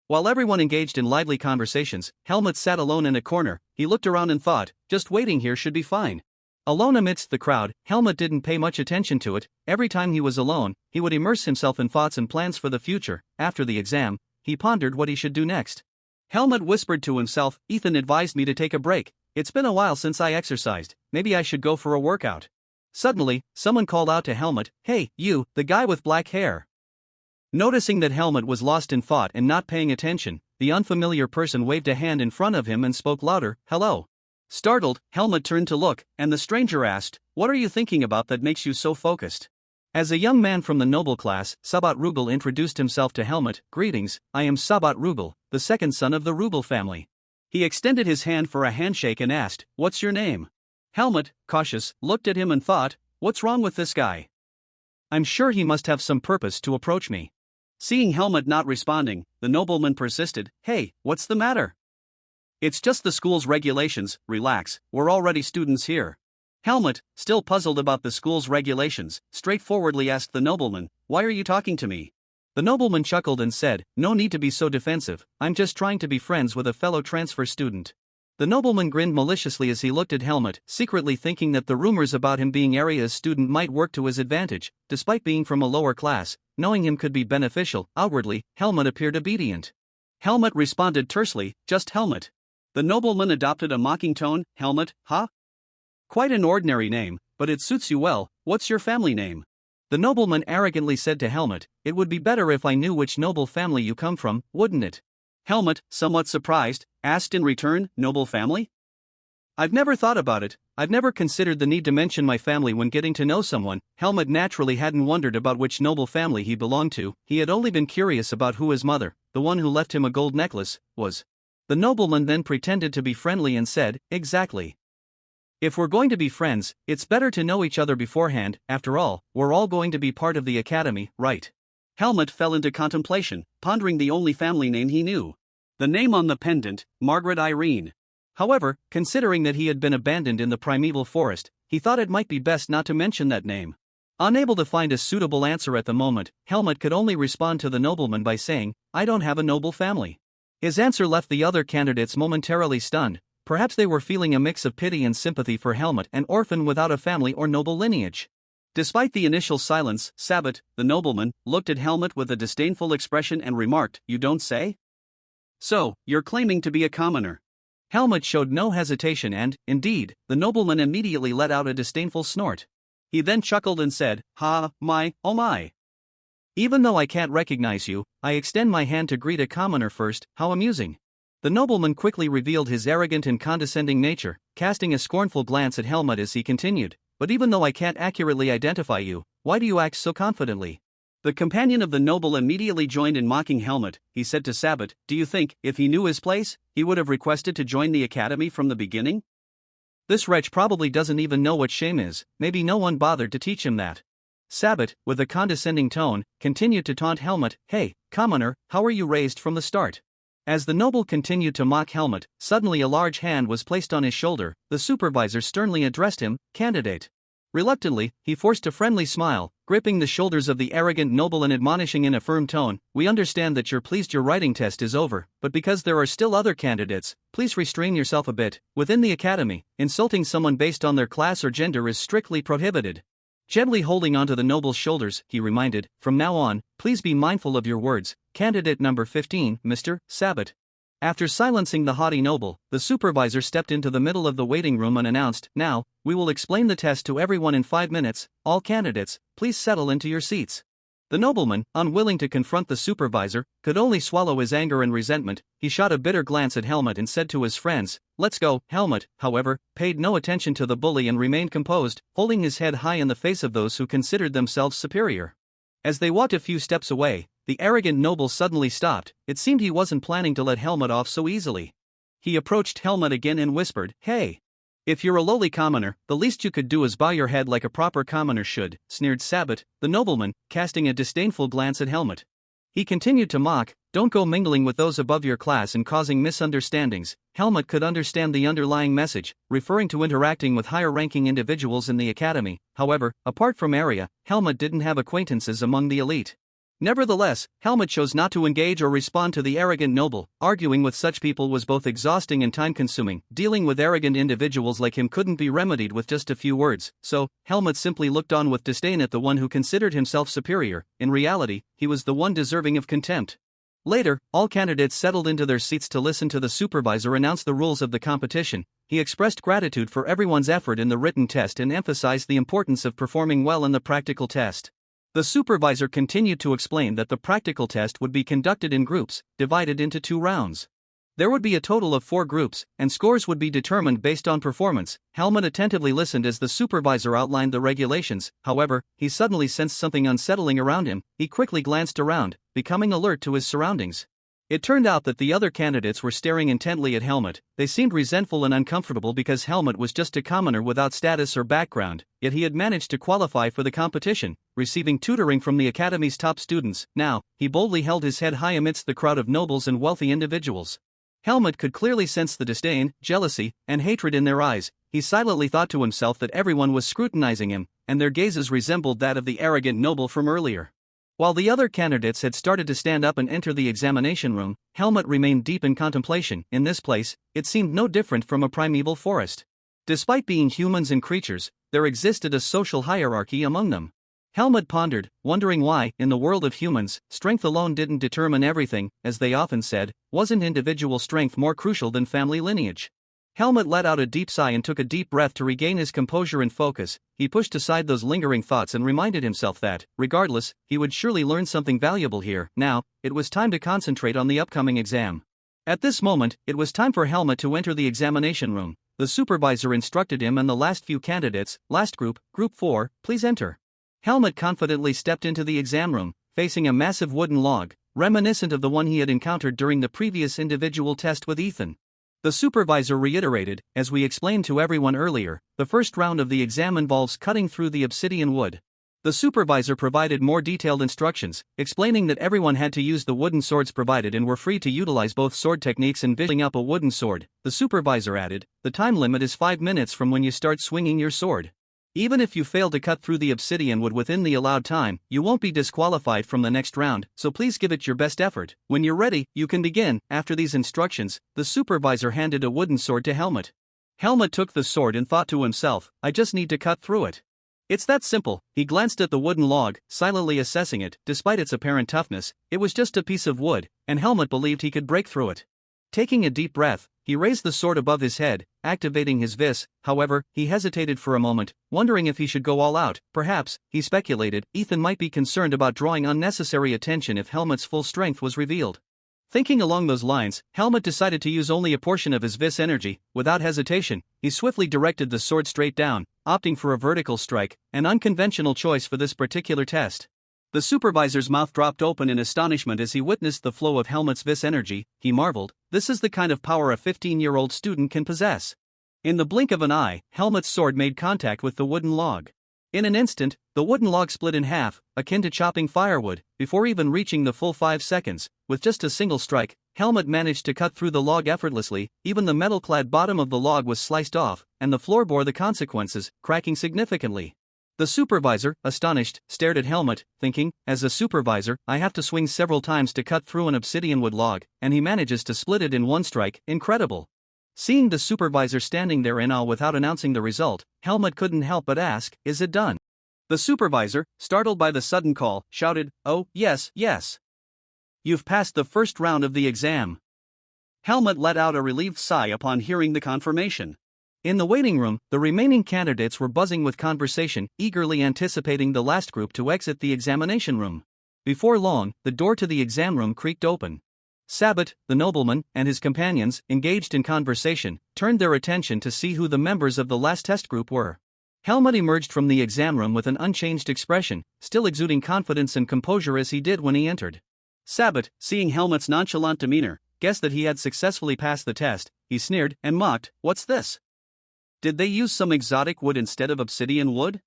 While everyone engaged in lively conversations, Helmut sat alone in a corner. He looked around and thought, just waiting here should be fine. Alone amidst the crowd, Helmut didn't pay much attention to it. Every time he was alone, he would immerse himself in thoughts and plans for the future. After the exam, he pondered what he should do next. Helmut whispered to himself, "Ethan advised me to take a break. It's been a while since I exercised. Maybe I should go for a workout." Suddenly, someone called out to Helmut, "Hey, you, the guy with black hair." Noticing that Helmut was lost in thought and not paying attention, the unfamiliar person waved a hand in front of him and spoke louder, "Hello." Startled, Helmut turned to look, and the stranger asked, "What are you thinking about that makes you so focused?" As a young man from the noble class, Sabat Rugel introduced himself to Helmut. "Greetings, I am Sabat Rugel, the second son of the Rugel family." He extended his hand for a handshake and asked, "What's your name?" Helmut, cautious, looked at him and thought, "What's wrong with this guy? I'm sure he must have some purpose to approach me." Seeing Helmut not responding, the nobleman persisted, "Hey, what's the matter?" "It's just the school's regulations, relax, we're already students here." Helmut, still puzzled about the school's regulations, straightforwardly asked the nobleman, "Why are you talking to me?" The nobleman chuckled and said, "No need to be so defensive, I'm just trying to be friends with a fellow transfer student." The nobleman grinned maliciously as he looked at Helmut, secretly thinking that the rumors about him being Arya's student might work to his advantage. Despite being from a lower class, knowing him could be beneficial. Outwardly, Helmut appeared obedient. Helmut responded tersely, "Just Helmut." The nobleman adopted a mocking tone. Helmut, huh? Quite an ordinary name, but it suits you well. What's your family name? The nobleman arrogantly said to Helmut, "It would be better if I knew which noble family you come from, wouldn't it?" Helmut, somewhat surprised, asked in return, "Noble family?" "I've never thought about it. I've never considered the need to mention my family when getting to know someone." Helmut naturally hadn't wondered about which noble family he belonged to, he had only been curious about who his mother, the one who left him a gold necklace, was. The nobleman then pretended to be friendly and said, "Exactly. If we're going to be friends, it's better to know each other beforehand. After all, we're all going to be part of the academy, right?" Helmut fell into contemplation, pondering the only family name he knew. The name on the pendant, Margaret Irene. However, considering that he had been abandoned in the primeval forest, he thought it might be best not to mention that name. Unable to find a suitable answer at the moment, Helmut could only respond to the nobleman by saying, "I don't have a noble family." His answer left the other candidates momentarily stunned. Perhaps they were feeling a mix of pity and sympathy for Helmut, an orphan without a family or noble lineage. Despite the initial silence, Sabbat, the nobleman, looked at Helmut with a disdainful expression and remarked, "You don't say? So, you're claiming to be a commoner?" Helmut showed no hesitation and, indeed, the nobleman immediately let out a disdainful snort. He then chuckled and said, "Ha, my, oh my. Even though I can't recognize you, I extend my hand to greet a commoner first. How amusing." The nobleman quickly revealed his arrogant and condescending nature, casting a scornful glance at Helmut as he continued, "But even though I can't accurately identify you, why do you act so confidently?" The companion of the noble immediately joined in mocking Helmut. He said to Sabbat, "Do you think, if he knew his place, he would have requested to join the academy from the beginning? This wretch probably doesn't even know what shame is, maybe no one bothered to teach him that." Sabbat, with a condescending tone, continued to taunt Helmut, "Hey, commoner, how were you raised from the start?" As the noble continued to mock Helmut, suddenly a large hand was placed on his shoulder. The supervisor sternly addressed him, "Candidate." Reluctantly, he forced a friendly smile, gripping the shoulders of the arrogant noble and admonishing in a firm tone, "We understand that you're pleased your writing test is over, but because there are still other candidates, please restrain yourself a bit. Within the academy, insulting someone based on their class or gender is strictly prohibited." Gently holding onto the noble's shoulders, he reminded, "From now on, please be mindful of your words. Candidate number 15, Mr. Sabbat." After silencing the haughty noble, the supervisor stepped into the middle of the waiting room and announced, "Now, we will explain the test to everyone in 5 minutes. All candidates, please settle into your seats." The nobleman, unwilling to confront the supervisor, could only swallow his anger and resentment. He shot a bitter glance at Helmut and said to his friends, "Let's go." Helmut, however, paid no attention to the bully and remained composed, holding his head high in the face of those who considered themselves superior. As they walked a few steps away, the arrogant noble suddenly stopped. It seemed he wasn't planning to let Helmut off so easily. He approached Helmut again and whispered, "Hey! If you're a lowly commoner, the least you could do is bow your head like a proper commoner should," sneered Sabbat, the nobleman, casting a disdainful glance at Helmut. He continued to mock, "Don't go mingling with those above your class and causing misunderstandings." Helmut could understand the underlying message, referring to interacting with higher-ranking individuals in the academy. However, apart from area, Helmut didn't have acquaintances among the elite. Nevertheless, Helmut chose not to engage or respond to the arrogant noble. Arguing with such people was both exhausting and time-consuming. Dealing with arrogant individuals like him couldn't be remedied with just a few words, so Helmut simply looked on with disdain at the one who considered himself superior. In reality, he was the one deserving of contempt. Later, all candidates settled into their seats to listen to the supervisor announce the rules of the competition. He expressed gratitude for everyone's effort in the written test and emphasized the importance of performing well in the practical test. The supervisor continued to explain that the practical test would be conducted in groups, divided into 2 rounds. There would be a total of 4 groups, and scores would be determined based on performance. Helmut attentively listened as the supervisor outlined the regulations. However, he suddenly sensed something unsettling around him. He quickly glanced around, becoming alert to his surroundings. It turned out that the other candidates were staring intently at Helmut. They seemed resentful and uncomfortable because Helmut was just a commoner without status or background, yet he had managed to qualify for the competition, receiving tutoring from the academy's top students. Now, he boldly held his head high amidst the crowd of nobles and wealthy individuals. Helmut could clearly sense the disdain, jealousy, and hatred in their eyes. He silently thought to himself that everyone was scrutinizing him, and their gazes resembled that of the arrogant noble from earlier. While the other candidates had started to stand up and enter the examination room, Helmut remained deep in contemplation. In this place, it seemed no different from a primeval forest. Despite being humans and creatures, there existed a social hierarchy among them. Helmut pondered, wondering why, in the world of humans, strength alone didn't determine everything. As they often said, wasn't individual strength more crucial than family lineage? Helmut let out a deep sigh and took a deep breath to regain his composure and focus. He pushed aside those lingering thoughts and reminded himself that, regardless, he would surely learn something valuable here. Now, it was time to concentrate on the upcoming exam. At this moment, it was time for Helmut to enter the examination room. The supervisor instructed him and the last few candidates, last group, Group 4, please enter. Helmut confidently stepped into the exam room, facing a massive wooden log, reminiscent of the one he had encountered during the previous individual test with Ethan. The supervisor reiterated, as we explained to everyone earlier, the first round of the exam involves cutting through the obsidian wood. The supervisor provided more detailed instructions, explaining that everyone had to use the wooden swords provided and were free to utilize both sword techniques and building up a wooden sword. The supervisor added, the time limit is 5 minutes from when you start swinging your sword. Even if you fail to cut through the obsidian wood within the allowed time, you won't be disqualified from the next round, so please give it your best effort. When you're ready, you can begin. After these instructions, the supervisor handed a wooden sword to Helmut. Helmut took the sword and thought to himself, I just need to cut through it. It's that simple. He glanced at the wooden log, silently assessing it. Despite its apparent toughness, it was just a piece of wood, and Helmut believed he could break through it. Taking a deep breath, he raised the sword above his head, activating his vis. However, he hesitated for a moment, wondering if he should go all out. Perhaps, he speculated, Ethan might be concerned about drawing unnecessary attention if Helmut's full strength was revealed. Thinking along those lines, Helmut decided to use only a portion of his vis energy. Without hesitation, he swiftly directed the sword straight down, opting for a vertical strike, an unconventional choice for this particular test. The supervisor's mouth dropped open in astonishment as he witnessed the flow of Helmut's vis energy. He marveled, this is the kind of power a 15-year-old student can possess. In the blink of an eye, Helmut's sword made contact with the wooden log. In an instant, the wooden log split in half, akin to chopping firewood. Before even reaching the full 5 seconds, with just a single strike, Helmut managed to cut through the log effortlessly. Even the metal-clad bottom of the log was sliced off, and the floor bore the consequences, cracking significantly. The supervisor, astonished, stared at Helmut, thinking, as a supervisor, I have to swing several times to cut through an obsidian wood log, and he manages to split it in one strike. Incredible. Seeing the supervisor standing there in awe without announcing the result, Helmut couldn't help but ask, is it done? The supervisor, startled by the sudden call, shouted, oh, yes, yes. You've passed the first round of the exam. Helmut let out a relieved sigh upon hearing the confirmation. In the waiting room, the remaining candidates were buzzing with conversation, eagerly anticipating the last group to exit the examination room. Before long, the door to the exam room creaked open. Sabbat, the nobleman, and his companions, engaged in conversation, turned their attention to see who the members of the last test group were. Helmut emerged from the exam room with an unchanged expression, still exuding confidence and composure as he did when he entered. Sabbat, seeing Helmut's nonchalant demeanor, guessed that he had successfully passed the test. He sneered and mocked, what's this? Did they use some exotic wood instead of obsidian wood?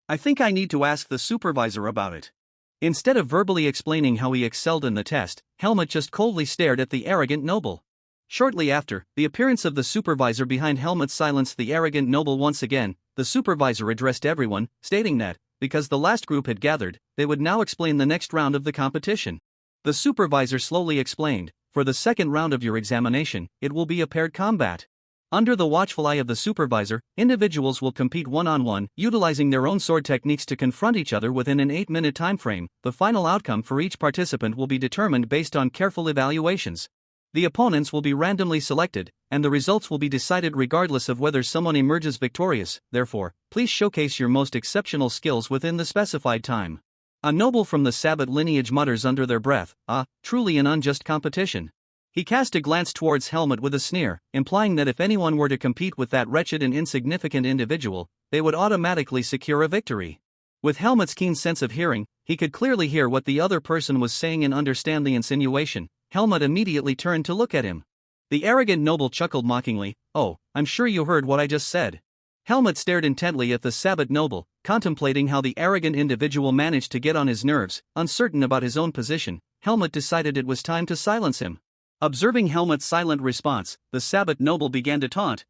I think I need to ask the supervisor about it. Instead of verbally explaining how he excelled in the test, Helmut just coldly stared at the arrogant noble. Shortly after, the appearance of the supervisor behind Helmut silenced the arrogant noble once again. The supervisor addressed everyone, stating that, because the last group had gathered, they would now explain the next round of the competition. The supervisor slowly explained, for the second round of your examination, it will be a paired combat. Under the watchful eye of the supervisor, individuals will compete one-on-one, utilizing their own sword techniques to confront each other within an 8-minute time frame. The final outcome for each participant will be determined based on careful evaluations. The opponents will be randomly selected, and the results will be decided regardless of whether someone emerges victorious. Therefore, please showcase your most exceptional skills within the specified time. A noble from the Sabbat lineage mutters under their breath, ah, truly an unjust competition. He cast a glance towards Helmut with a sneer, implying that if anyone were to compete with that wretched and insignificant individual, they would automatically secure a victory. With Helmut's keen sense of hearing, he could clearly hear what the other person was saying and understand the insinuation. Helmut immediately turned to look at him. The arrogant noble chuckled mockingly, oh, I'm sure you heard what I just said. Helmut stared intently at the Sabbat noble, contemplating how the arrogant individual managed to get on his nerves. Uncertain about his own position, Helmut decided it was time to silence him. Observing Helmut's silent response, the Sabbat noble began to taunt,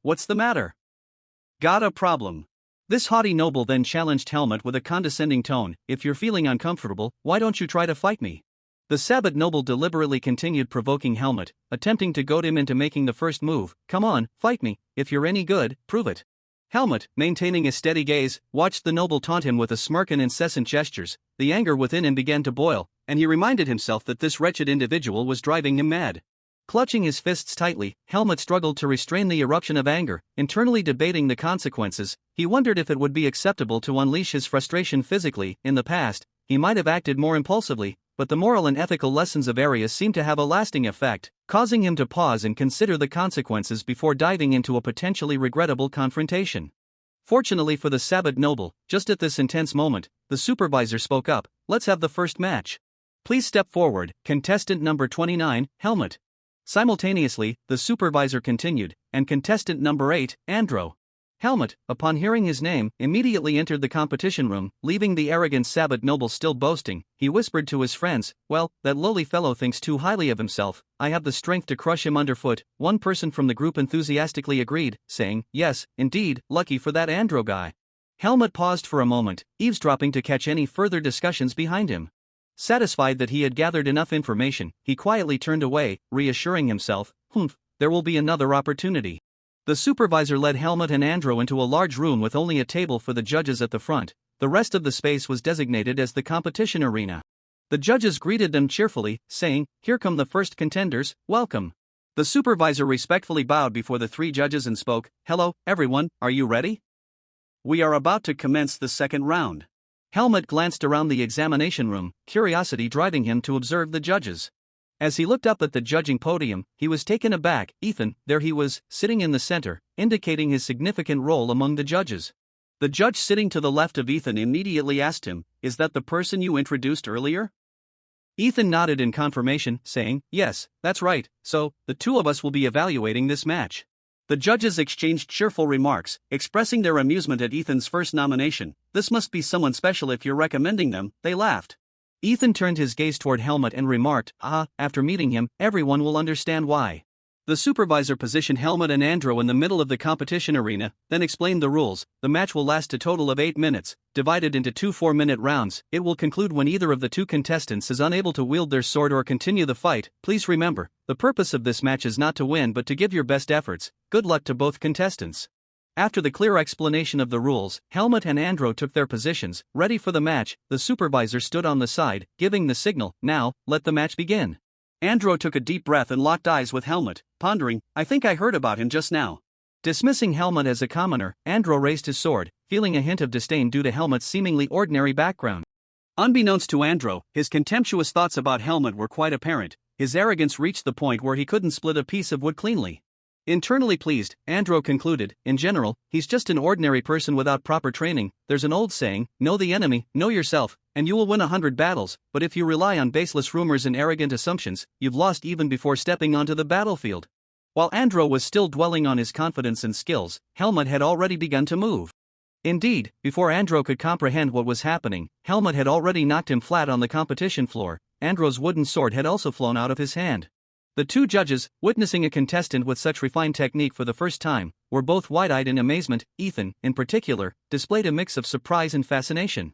what's the matter? Got a problem? This haughty noble then challenged Helmut with a condescending tone, if you're feeling uncomfortable, why don't you try to fight me? The Sabbat noble deliberately continued provoking Helmut, attempting to goad him into making the first move. Come on, fight me, if you're any good, prove it. Helmut, maintaining a steady gaze, watched the noble taunt him with a smirk and incessant gestures. The anger within him began to boil, and he reminded himself that this wretched individual was driving him mad. Clutching his fists tightly, Helmut struggled to restrain the eruption of anger, internally debating the consequences. He wondered if it would be acceptable to unleash his frustration physically. In the past, he might have acted more impulsively, but the moral and ethical lessons of Arius seemed to have a lasting effect, causing him to pause and consider the consequences before diving into a potentially regrettable confrontation. Fortunately for the Sabbat noble, just at this intense moment, the supervisor spoke up. "Let's have the first match. Please step forward, contestant number 29, Helmut." Simultaneously, the supervisor continued, "And contestant number 8, Andro." Helmut, upon hearing his name, immediately entered the competition room, leaving the arrogant Sabbat noble still boasting. He whispered to his friends, "Well, that lowly fellow thinks too highly of himself. I have the strength to crush him underfoot." One person from the group enthusiastically agreed, saying, "Yes, indeed, lucky for that Andro guy." Helmut paused for a moment, eavesdropping to catch any further discussions behind him. Satisfied that he had gathered enough information, he quietly turned away, reassuring himself, there will be another opportunity." The supervisor led Helmut and Andro into a large room with only a table for the judges at the front. The rest of the space was designated as the competition arena. The judges greeted them cheerfully, saying, "Here come the first contenders, welcome." The supervisor respectfully bowed before the three judges and spoke, "Hello, everyone, are you ready? We are about to commence the second round." Helmut glanced around the examination room, curiosity driving him to observe the judges. As he looked up at the judging podium, he was taken aback. Ethan, there he was, sitting in the center, indicating his significant role among the judges. The judge sitting to the left of Ethan immediately asked him, "Is that the person you introduced earlier?" Ethan nodded in confirmation, saying, "Yes, that's right, so, the two of us will be evaluating this match." The judges exchanged cheerful remarks, expressing their amusement at Ethan's first nomination. "This must be someone special if you're recommending them," they laughed. Ethan turned his gaze toward Helmut and remarked, "After meeting him, everyone will understand why." The supervisor positioned Helmut and Andro in the middle of the competition arena, then explained the rules. The match will last a total of 8 minutes, divided into 2 4-minute rounds. It will conclude when either of the two contestants is unable to wield their sword or continue the fight. Please remember, the purpose of this match is not to win but to give your best efforts. Good luck to both contestants. After the clear explanation of the rules, Helmut and Andro took their positions, ready for the match. The supervisor stood on the side, giving the signal, "Now, let the match begin." Andro took a deep breath and locked eyes with Helmut, pondering, "I think I heard about him just now." Dismissing Helmut as a commoner, Andro raised his sword, feeling a hint of disdain due to Helmut's seemingly ordinary background. Unbeknownst to Andro, his contemptuous thoughts about Helmut were quite apparent. His arrogance reached the point where he couldn't split a piece of wood cleanly. Internally pleased, Andro concluded, "In general, he's just an ordinary person without proper training. There's an old saying, know the enemy, know yourself, and you will win 100 battles, but if you rely on baseless rumors and arrogant assumptions, you've lost even before stepping onto the battlefield." While Andro was still dwelling on his confidence and skills, Helmut had already begun to move. Indeed, before Andro could comprehend what was happening, Helmut had already knocked him flat on the competition floor. Andro's wooden sword had also flown out of his hand. The two judges, witnessing a contestant with such refined technique for the first time, were both wide-eyed in amazement. Ethan, in particular, displayed a mix of surprise and fascination.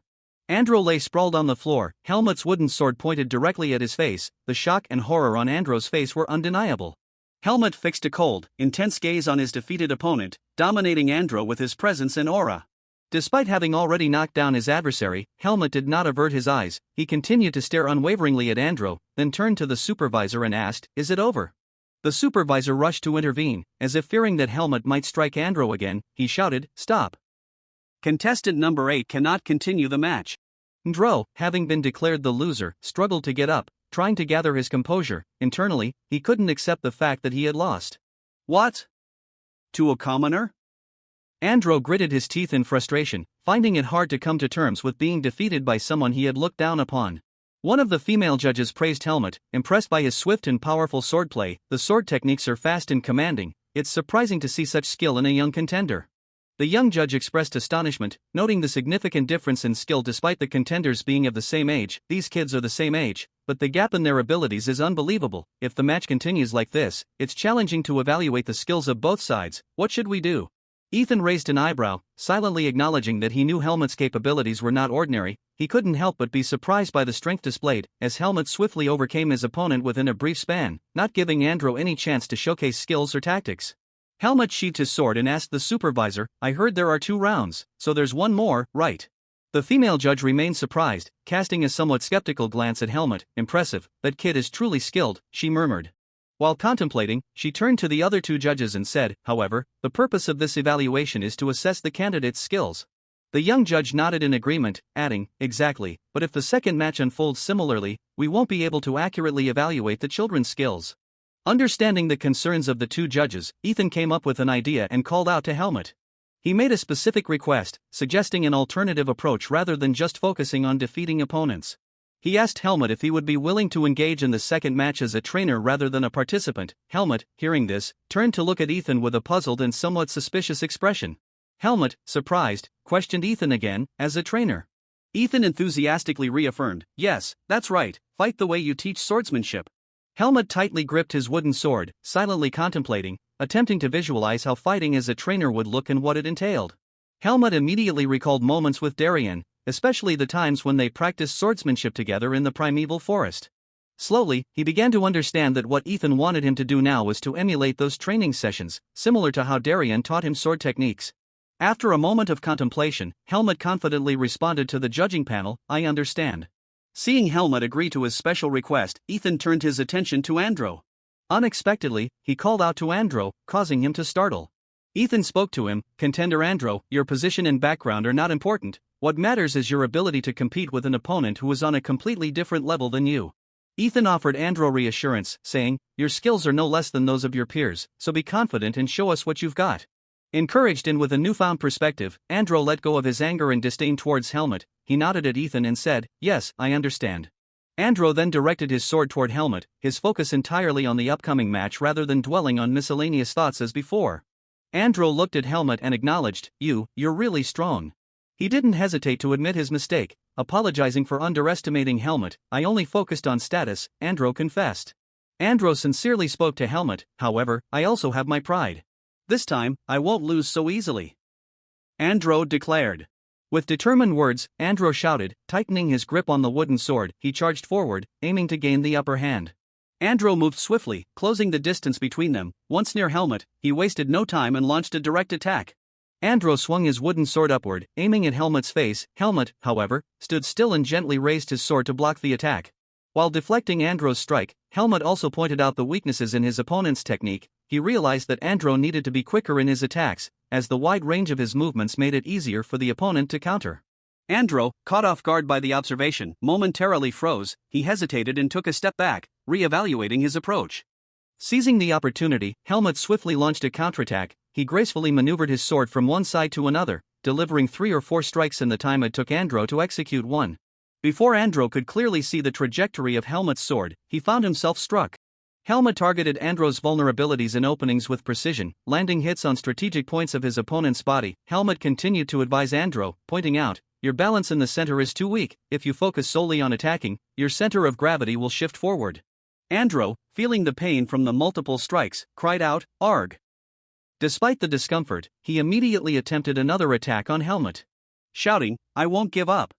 Andro lay sprawled on the floor, Helmut's wooden sword pointed directly at his face. The shock and horror on Andro's face were undeniable. Helmut fixed a cold, intense gaze on his defeated opponent, dominating Andro with his presence and aura. Despite having already knocked down his adversary, Helmut did not avert his eyes. He continued to stare unwaveringly at Andro, then turned to the supervisor and asked, "Is it over?" The supervisor rushed to intervene. As if fearing that Helmut might strike Andro again, he shouted, "Stop. Contestant number 8 cannot continue the match." Andro, having been declared the loser, struggled to get up, trying to gather his composure. Internally, he couldn't accept the fact that he had lost. "What? To a commoner?" Andro gritted his teeth in frustration, finding it hard to come to terms with being defeated by someone he had looked down upon. One of the female judges praised Helmut, impressed by his swift and powerful swordplay. "The sword techniques are fast and commanding. It's surprising to see such skill in a young contender." The young judge expressed astonishment, noting the significant difference in skill despite the contenders being of the same age. "These kids are the same age, but the gap in their abilities is unbelievable. If the match continues like this, it's challenging to evaluate the skills of both sides. What should we do?" Ethan raised an eyebrow, silently acknowledging that he knew Helmut's capabilities were not ordinary. He couldn't help but be surprised by the strength displayed, as Helmut swiftly overcame his opponent within a brief span, not giving Andro any chance to showcase skills or tactics. Helmut sheathed his sword and asked the supervisor, I heard there are 2 rounds, so there's one more, right? The female judge remained surprised, casting a somewhat skeptical glance at Helmut. Impressive, that kid is truly skilled, she murmured. While contemplating, she turned to the other 2 judges and said, however, the purpose of this evaluation is to assess the candidate's skills. The young judge nodded in agreement, adding, exactly, but if the second match unfolds similarly, we won't be able to accurately evaluate the children's skills. Understanding the concerns of the 2 judges, Ethan came up with an idea and called out to Helmut. He made a specific request, suggesting an alternative approach rather than just focusing on defeating opponents. He asked Helmut if he would be willing to engage in the second match as a trainer rather than a participant. Helmut, hearing this, turned to look at Ethan with a puzzled and somewhat suspicious expression. Helmut, surprised, questioned Ethan again, as a trainer. Ethan enthusiastically reaffirmed, yes, that's right, fight the way you teach swordsmanship. Helmut tightly gripped his wooden sword, silently contemplating, attempting to visualize how fighting as a trainer would look and what it entailed. Helmut immediately recalled moments with Darien, especially the times when they practiced swordsmanship together in the primeval forest. Slowly, he began to understand that what Ethan wanted him to do now was to emulate those training sessions, similar to how Darien taught him sword techniques. After a moment of contemplation, Helmut confidently responded to the judging panel, I understand. Seeing Helmut agree to his special request, Ethan turned his attention to Andro. Unexpectedly, he called out to Andro, causing him to startle. Ethan spoke to him, Contender Andro, your position and background are not important, what matters is your ability to compete with an opponent who is on a completely different level than you. Ethan offered Andro reassurance, saying, your skills are no less than those of your peers, so be confident and show us what you've got. Encouraged and with a newfound perspective, Andro let go of his anger and disdain towards Helmut. He nodded at Ethan and said, yes, I understand. Andro then directed his sword toward Helmut, his focus entirely on the upcoming match rather than dwelling on miscellaneous thoughts as before. Andro looked at Helmut and acknowledged, you're really strong. He didn't hesitate to admit his mistake, apologizing for underestimating Helmut. I only focused on status, Andro confessed. Andro sincerely spoke to Helmut, however, I also have my pride. This time, I won't lose so easily. Andro declared. With determined words, Andro shouted, tightening his grip on the wooden sword, he charged forward, aiming to gain the upper hand. Andro moved swiftly, closing the distance between them. Once near Helmut, he wasted no time and launched a direct attack. Andro swung his wooden sword upward, aiming at Helmut's face. Helmut, however, stood still and gently raised his sword to block the attack. While deflecting Andro's strike, Helmut also pointed out the weaknesses in his opponent's technique. He realized that Andro needed to be quicker in his attacks, as the wide range of his movements made it easier for the opponent to counter. Andro, caught off guard by the observation, momentarily froze. He hesitated and took a step back, re-evaluating his approach. Seizing the opportunity, Helmut swiftly launched a counterattack. He gracefully maneuvered his sword from one side to another, delivering 3 or 4 strikes in the time it took Andro to execute one. Before Andro could clearly see the trajectory of Helmut's sword, he found himself struck. Helmut targeted Andro's vulnerabilities and openings with precision, landing hits on strategic points of his opponent's body. Helmut continued to advise Andro, pointing out, your balance in the center is too weak. If you focus solely on attacking, your center of gravity will shift forward. Andro, feeling the pain from the multiple strikes, cried out, Arg! Despite the discomfort, he immediately attempted another attack on Helmut. Shouting, I won't give up.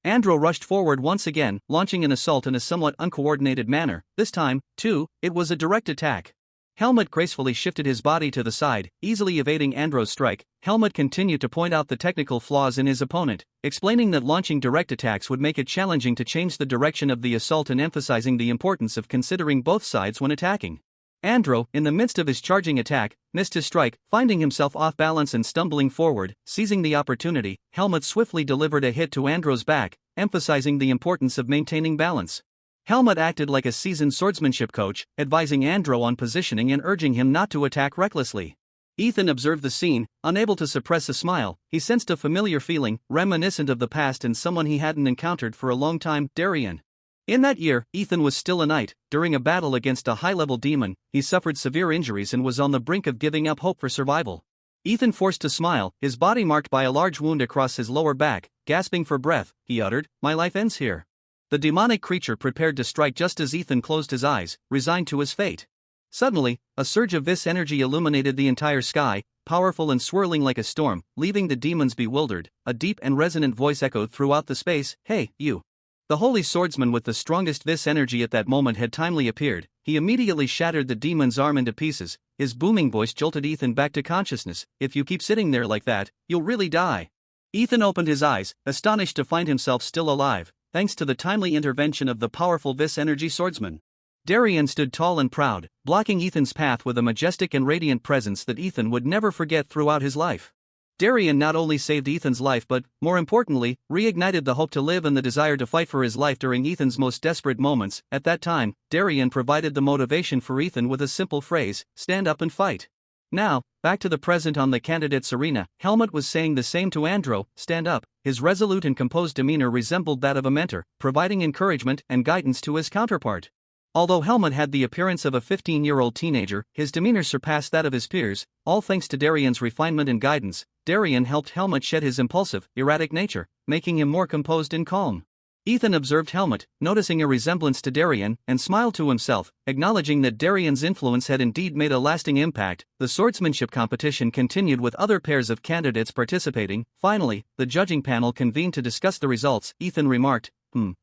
Andro rushed forward once again, launching an assault in a somewhat uncoordinated manner. This time, too, it was a direct attack. Helmut gracefully shifted his body to the side, easily evading Andro's strike. Helmut continued to point out the technical flaws in his opponent, explaining that launching direct attacks would make it challenging to change the direction of the assault and emphasizing the importance of considering both sides when attacking. Andro, in the midst of his charging attack, missed his strike, finding himself off balance and stumbling forward. Seizing the opportunity, Helmut swiftly delivered a hit to Andro's back, emphasizing the importance of maintaining balance. Helmut acted like a seasoned swordsmanship coach, advising Andro on positioning and urging him not to attack recklessly. Ethan observed the scene, unable to suppress a smile. He sensed a familiar feeling, reminiscent of the past and someone he hadn't encountered for a long time, Darien. In that year, Ethan was still a knight. During a battle against a high-level demon, he suffered severe injuries and was on the brink of giving up hope for survival. Ethan forced a smile, his body marked by a large wound across his lower back. Gasping for breath, he uttered, my life ends here. The demonic creature prepared to strike just as Ethan closed his eyes, resigned to his fate. Suddenly, a surge of vis energy illuminated the entire sky, powerful and swirling like a storm, leaving the demons bewildered. A deep and resonant voice echoed throughout the space, hey, you. The holy swordsman with the strongest vis energy at that moment had timely appeared. He immediately shattered the demon's arm into pieces. His booming voice jolted Ethan back to consciousness. "If you keep sitting there like that, you'll really die." Ethan opened his eyes, astonished to find himself still alive, thanks to the timely intervention of the powerful vis energy swordsman. Darien stood tall and proud, blocking Ethan's path with a majestic and radiant presence that Ethan would never forget throughout his life. Darien not only saved Ethan's life but, more importantly, reignited the hope to live and the desire to fight for his life during Ethan's most desperate moments. At that time, Darien provided the motivation for Ethan with a simple phrase: "Stand up and fight." Now, back to the present on the candidate's arena, Helmut was saying the same to Andro: "Stand up." His resolute and composed demeanor resembled that of a mentor, providing encouragement and guidance to his counterpart. Although Helmut had the appearance of a 15-year-old teenager, his demeanor surpassed that of his peers, all thanks to Darien's refinement and guidance. Darien helped Helmut shed his impulsive, erratic nature, making him more composed and calm. Ethan observed Helmut, noticing a resemblance to Darien, and smiled to himself, acknowledging that Darien's influence had indeed made a lasting impact. The swordsmanship competition continued with other pairs of candidates participating. Finally, the judging panel convened to discuss the results. Ethan remarked,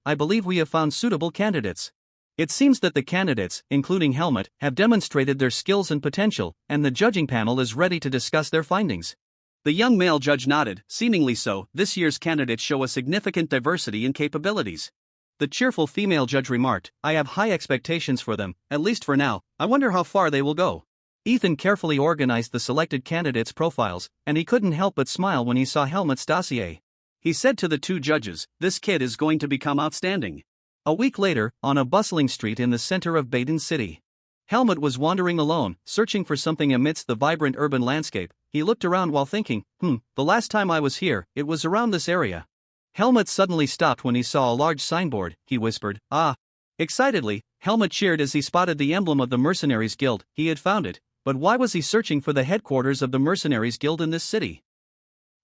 I believe we have found suitable candidates. It seems that the candidates, including Helmut, have demonstrated their skills and potential, and the judging panel is ready to discuss their findings." The young male judge nodded. "Seemingly so, this year's candidates show a significant diversity in capabilities." The cheerful female judge remarked, "I have high expectations for them, at least for now. I wonder how far they will go." Ethan carefully organized the selected candidates' profiles, and he couldn't help but smile when he saw Helmut's dossier. He said to the two judges, "This kid is going to become outstanding." A week later, on a bustling street in the center of Baden City, Helmut was wandering alone, searching for something amidst the vibrant urban landscape. He looked around while thinking, the last time I was here, it was around this area. Helmut suddenly stopped when he saw a large signboard. He whispered, "Ah!" Excitedly, Helmut cheered as he spotted the emblem of the Mercenaries Guild. He had found it. But why was he searching for the headquarters of the Mercenaries Guild in this city?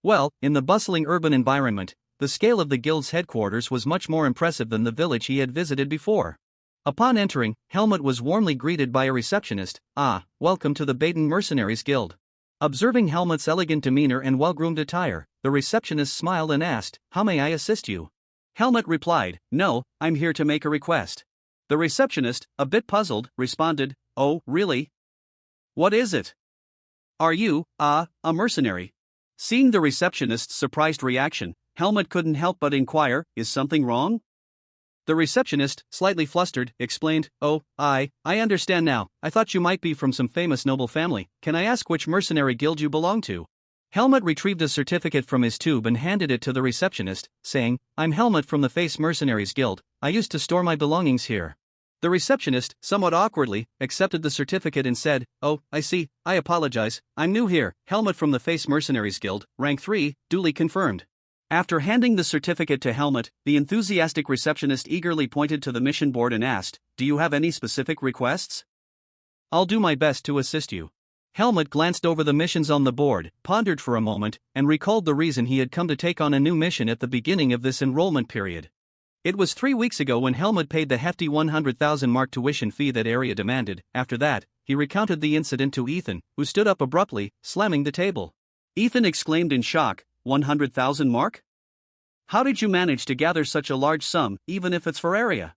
Well, in the bustling urban environment, the scale of the guild's headquarters was much more impressive than the village he had visited before. Upon entering, Helmut was warmly greeted by a receptionist. "Ah, welcome to the Baden Mercenaries Guild." Observing Helmut's elegant demeanor and well-groomed attire, the receptionist smiled and asked, "How may I assist you?" Helmut replied, "No, I'm here to make a request." The receptionist, a bit puzzled, responded, "Oh, really? What is it? Are you, a mercenary?" Seeing the receptionist's surprised reaction, Helmut couldn't help but inquire, "Is something wrong?" The receptionist, slightly flustered, explained, "Oh, I understand now. I thought you might be from some famous noble family. Can I ask which mercenary guild you belong to?" Helmut retrieved a certificate from his tube and handed it to the receptionist, saying, "I'm Helmut from the Face Mercenaries Guild. I used to store my belongings here." The receptionist, somewhat awkwardly, accepted the certificate and said, "Oh, I see, I apologize, I'm new here. Helmut from the Face Mercenaries Guild, rank 3, duly confirmed." After handing the certificate to Helmut, the enthusiastic receptionist eagerly pointed to the mission board and asked, "Do you have any specific requests?" "I'll do my best to assist you." Helmut glanced over the missions on the board, pondered for a moment, and recalled the reason he had come to take on a new mission at the beginning of this enrollment period. It was 3 weeks ago when Helmut paid the hefty 100,000 mark tuition fee that area demanded. After that, he recounted the incident to Ethan, who stood up abruptly, slamming the table. Ethan exclaimed in shock, 100,000 mark? How did you manage to gather such a large sum, even if it's for area?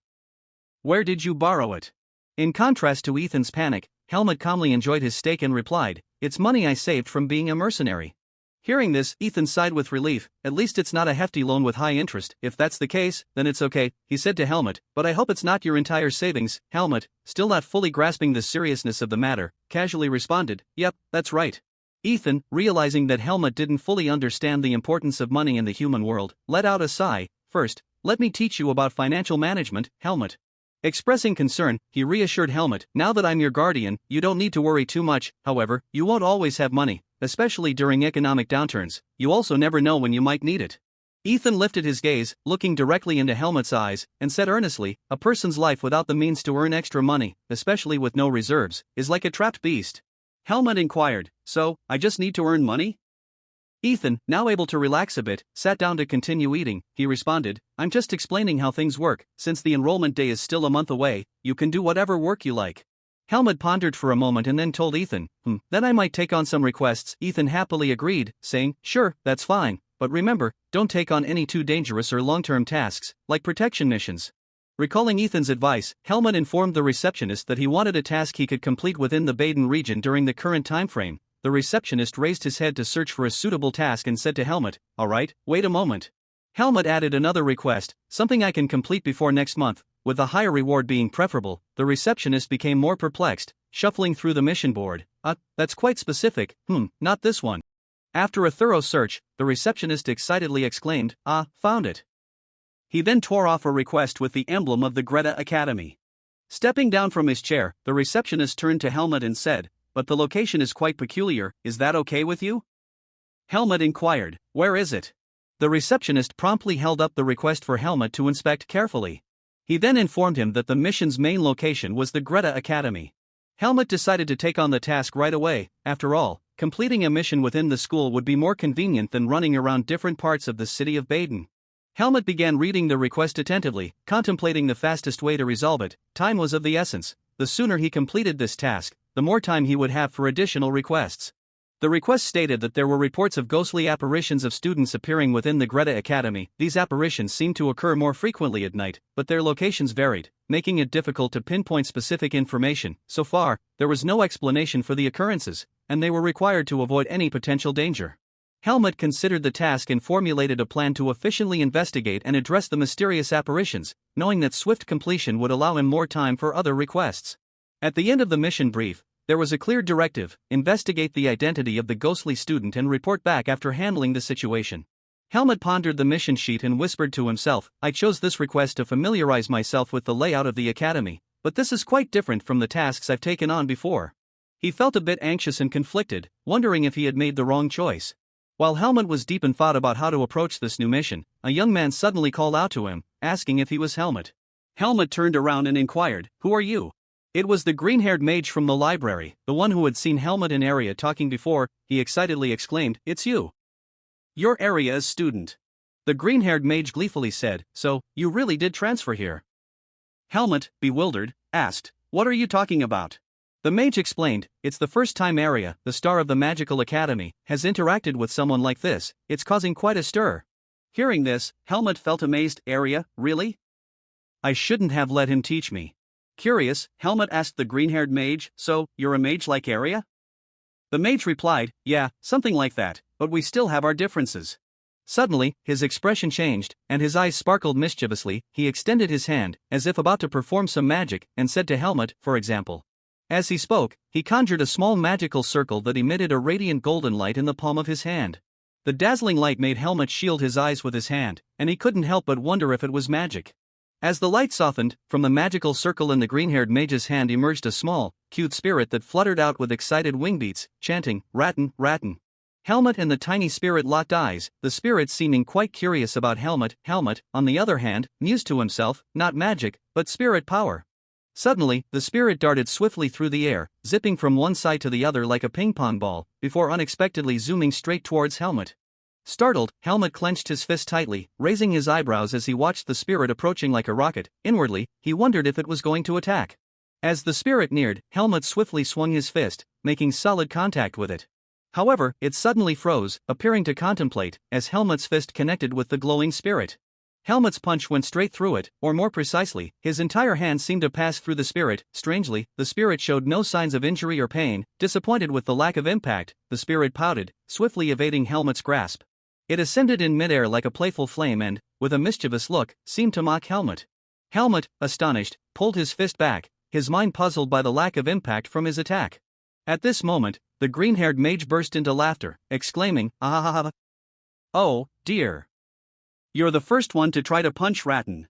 Where did you borrow it? In contrast to Ethan's panic, Helmut calmly enjoyed his steak and replied, "It's money I saved from being a mercenary." Hearing this, Ethan sighed with relief. "At least it's not a hefty loan with high interest. If that's the case, then it's okay," he said to Helmut, "but I hope it's not your entire savings." Helmut, still not fully grasping the seriousness of the matter, casually responded, "Yep, that's right." Ethan, realizing that Helmut didn't fully understand the importance of money in the human world, let out a sigh. "First, let me teach you about financial management, Helmut." Expressing concern, he reassured Helmut, "Now that I'm your guardian, you don't need to worry too much. However, you won't always have money, especially during economic downturns. You also never know when you might need it." Ethan lifted his gaze, looking directly into Helmut's eyes, and said earnestly, "A person's life without the means to earn extra money, especially with no reserves, is like a trapped beast." Helmut inquired, "So, I just need to earn money?" Ethan, now able to relax a bit, sat down to continue eating. He responded, "I'm just explaining how things work. Since the enrollment day is still a month away, you can do whatever work you like." Helmut pondered for a moment and then told Ethan, Then I might take on some requests." Ethan happily agreed, saying, "Sure, that's fine, but remember, don't take on any too dangerous or long-term tasks, like protection missions. Recalling Ethan's advice, Helmut informed the receptionist that he wanted a task he could complete within the Baden region during the current time frame. The receptionist raised his head to search for a suitable task and said to Helmut, "All right, wait a moment." Helmut added another request, something I can complete before next month, with a higher reward being preferable. The receptionist became more perplexed, shuffling through the mission board. That's quite specific, not this one. After a thorough search, the receptionist excitedly exclaimed, found it. He then tore off a request with the emblem of the Greta Academy. Stepping down from his chair, the receptionist turned to Helmut and said, "But the location is quite peculiar, is that okay with you?" Helmut inquired, "Where is it?" The receptionist promptly held up the request for Helmut to inspect carefully. He then informed him that the mission's main location was the Greta Academy. Helmut decided to take on the task right away. After all, completing a mission within the school would be more convenient than running around different parts of the city of Baden. Helmut began reading the request attentively, contemplating the fastest way to resolve it. Time was of the essence. The sooner he completed this task, the more time he would have for additional requests. The request stated that there were reports of ghostly apparitions of students appearing within the Greta Academy. These apparitions seemed to occur more frequently at night, but their locations varied, making it difficult to pinpoint specific information. So far, there was no explanation for the occurrences, and they were required to avoid any potential danger. Helmut considered the task and formulated a plan to efficiently investigate and address the mysterious apparitions, knowing that swift completion would allow him more time for other requests. At the end of the mission brief, there was a clear directive: investigate the identity of the ghostly student and report back after handling the situation. Helmut pondered the mission sheet and whispered to himself, "I chose this request to familiarize myself with the layout of the academy, but this is quite different from the tasks I've taken on before." He felt a bit anxious and conflicted, wondering if he had made the wrong choice. While Helmut was deep in thought about how to approach this new mission, a young man suddenly called out to him, asking if he was Helmut. Helmut turned around and inquired, "Who are you?" It was the green-haired mage from the library, the one who had seen Helmut in area talking before. He excitedly exclaimed, "It's you! Your area's student." The green-haired mage gleefully said, "So, you really did transfer here?" Helmut, bewildered, asked, "What are you talking about?" The mage explained, "It's the first time Arya, the star of the magical academy, has interacted with someone like this. It's causing quite a stir." Hearing this, Helmut felt amazed. "Arya, really? I shouldn't have let him teach me." Curious, Helmut asked the green-haired mage, "So, you're a mage like Arya?" The mage replied, "Yeah, something like that, but we still have our differences." Suddenly, his expression changed, and his eyes sparkled mischievously. He extended his hand, as if about to perform some magic, and said to Helmut, "For example." As he spoke, he conjured a small magical circle that emitted a radiant golden light in the palm of his hand. The dazzling light made Helmut shield his eyes with his hand, and he couldn't help but wonder if it was magic. As the light softened, from the magical circle in the green-haired mage's hand emerged a small, cute spirit that fluttered out with excited wingbeats, chanting, "Ratten, Ratten." Helmut and the tiny spirit locked eyes, the spirit seeming quite curious about Helmut. Helmut, on the other hand, mused to himself, not magic, but spirit power. Suddenly, the spirit darted swiftly through the air, zipping from one side to the other like a ping-pong ball, before unexpectedly zooming straight towards Helmut. Startled, Helmut clenched his fist tightly, raising his eyebrows as he watched the spirit approaching like a rocket. Inwardly, he wondered if it was going to attack. As the spirit neared, Helmut swiftly swung his fist, making solid contact with it. However, it suddenly froze, appearing to contemplate, as Helmut's fist connected with the glowing spirit. Helmut's punch went straight through it, or more precisely, his entire hand seemed to pass through the spirit. Strangely, the spirit showed no signs of injury or pain. Disappointed with the lack of impact, the spirit pouted, swiftly evading Helmut's grasp. It ascended in midair like a playful flame and, with a mischievous look, seemed to mock Helmut. Helmut, astonished, pulled his fist back, his mind puzzled by the lack of impact from his attack. At this moment, the green-haired mage burst into laughter, exclaiming, "Ah! Oh, dear! You're the first one to try to punch Ratten."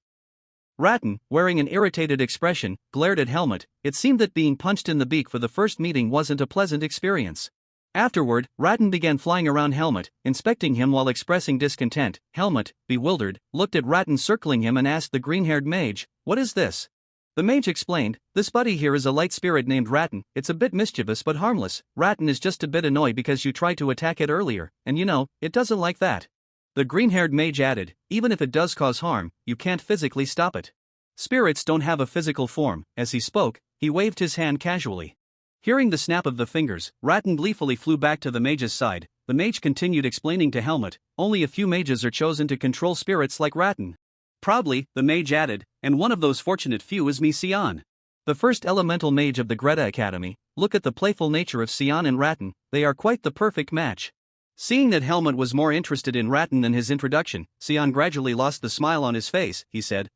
Ratten, wearing an irritated expression, glared at Helmut. It seemed that being punched in the beak for the first meeting wasn't a pleasant experience. Afterward, Ratten began flying around Helmut, inspecting him while expressing discontent. Helmut, bewildered, looked at Ratten circling him and asked the green-haired mage, "What is this?" The mage explained, "This buddy here is a light spirit named Ratten. It's a bit mischievous but harmless. Ratten is just a bit annoyed because you tried to attack it earlier, and it doesn't like that." The green-haired mage added, "Even if it does cause harm, you can't physically stop it. Spirits don't have a physical form." As he spoke, he waved his hand casually. Hearing the snap of the fingers, Ratten gleefully flew back to the mage's side, the mage continued explaining to Helmut, only a few mages are chosen to control spirits like Rattan. Proudly, the mage added, and one of those fortunate few is me, Sion. The first elemental mage of the Greta Academy. Look at the playful nature of Sion and Rattan, they are quite the perfect match. Seeing that Helmut was more interested in Rattan than his introduction, Sion gradually lost the smile on his face. He said,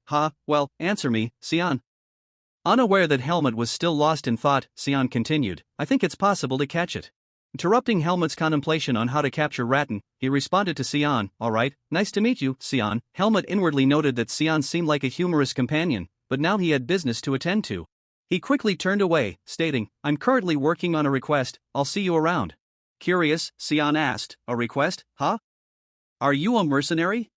well, answer me, Sion. Unaware that Helmut was still lost in thought, Sion continued, I think it's possible to catch it. Interrupting Helmut's contemplation on how to capture Rattan, he responded to Sion, alright, nice to meet you, Sion. Helmut inwardly noted that Sion seemed like a humorous companion, but now he had business to attend to. He quickly turned away, stating, I'm currently working on a request, I'll see you around. Curious, Sion asked, a request, huh? Are you a mercenary?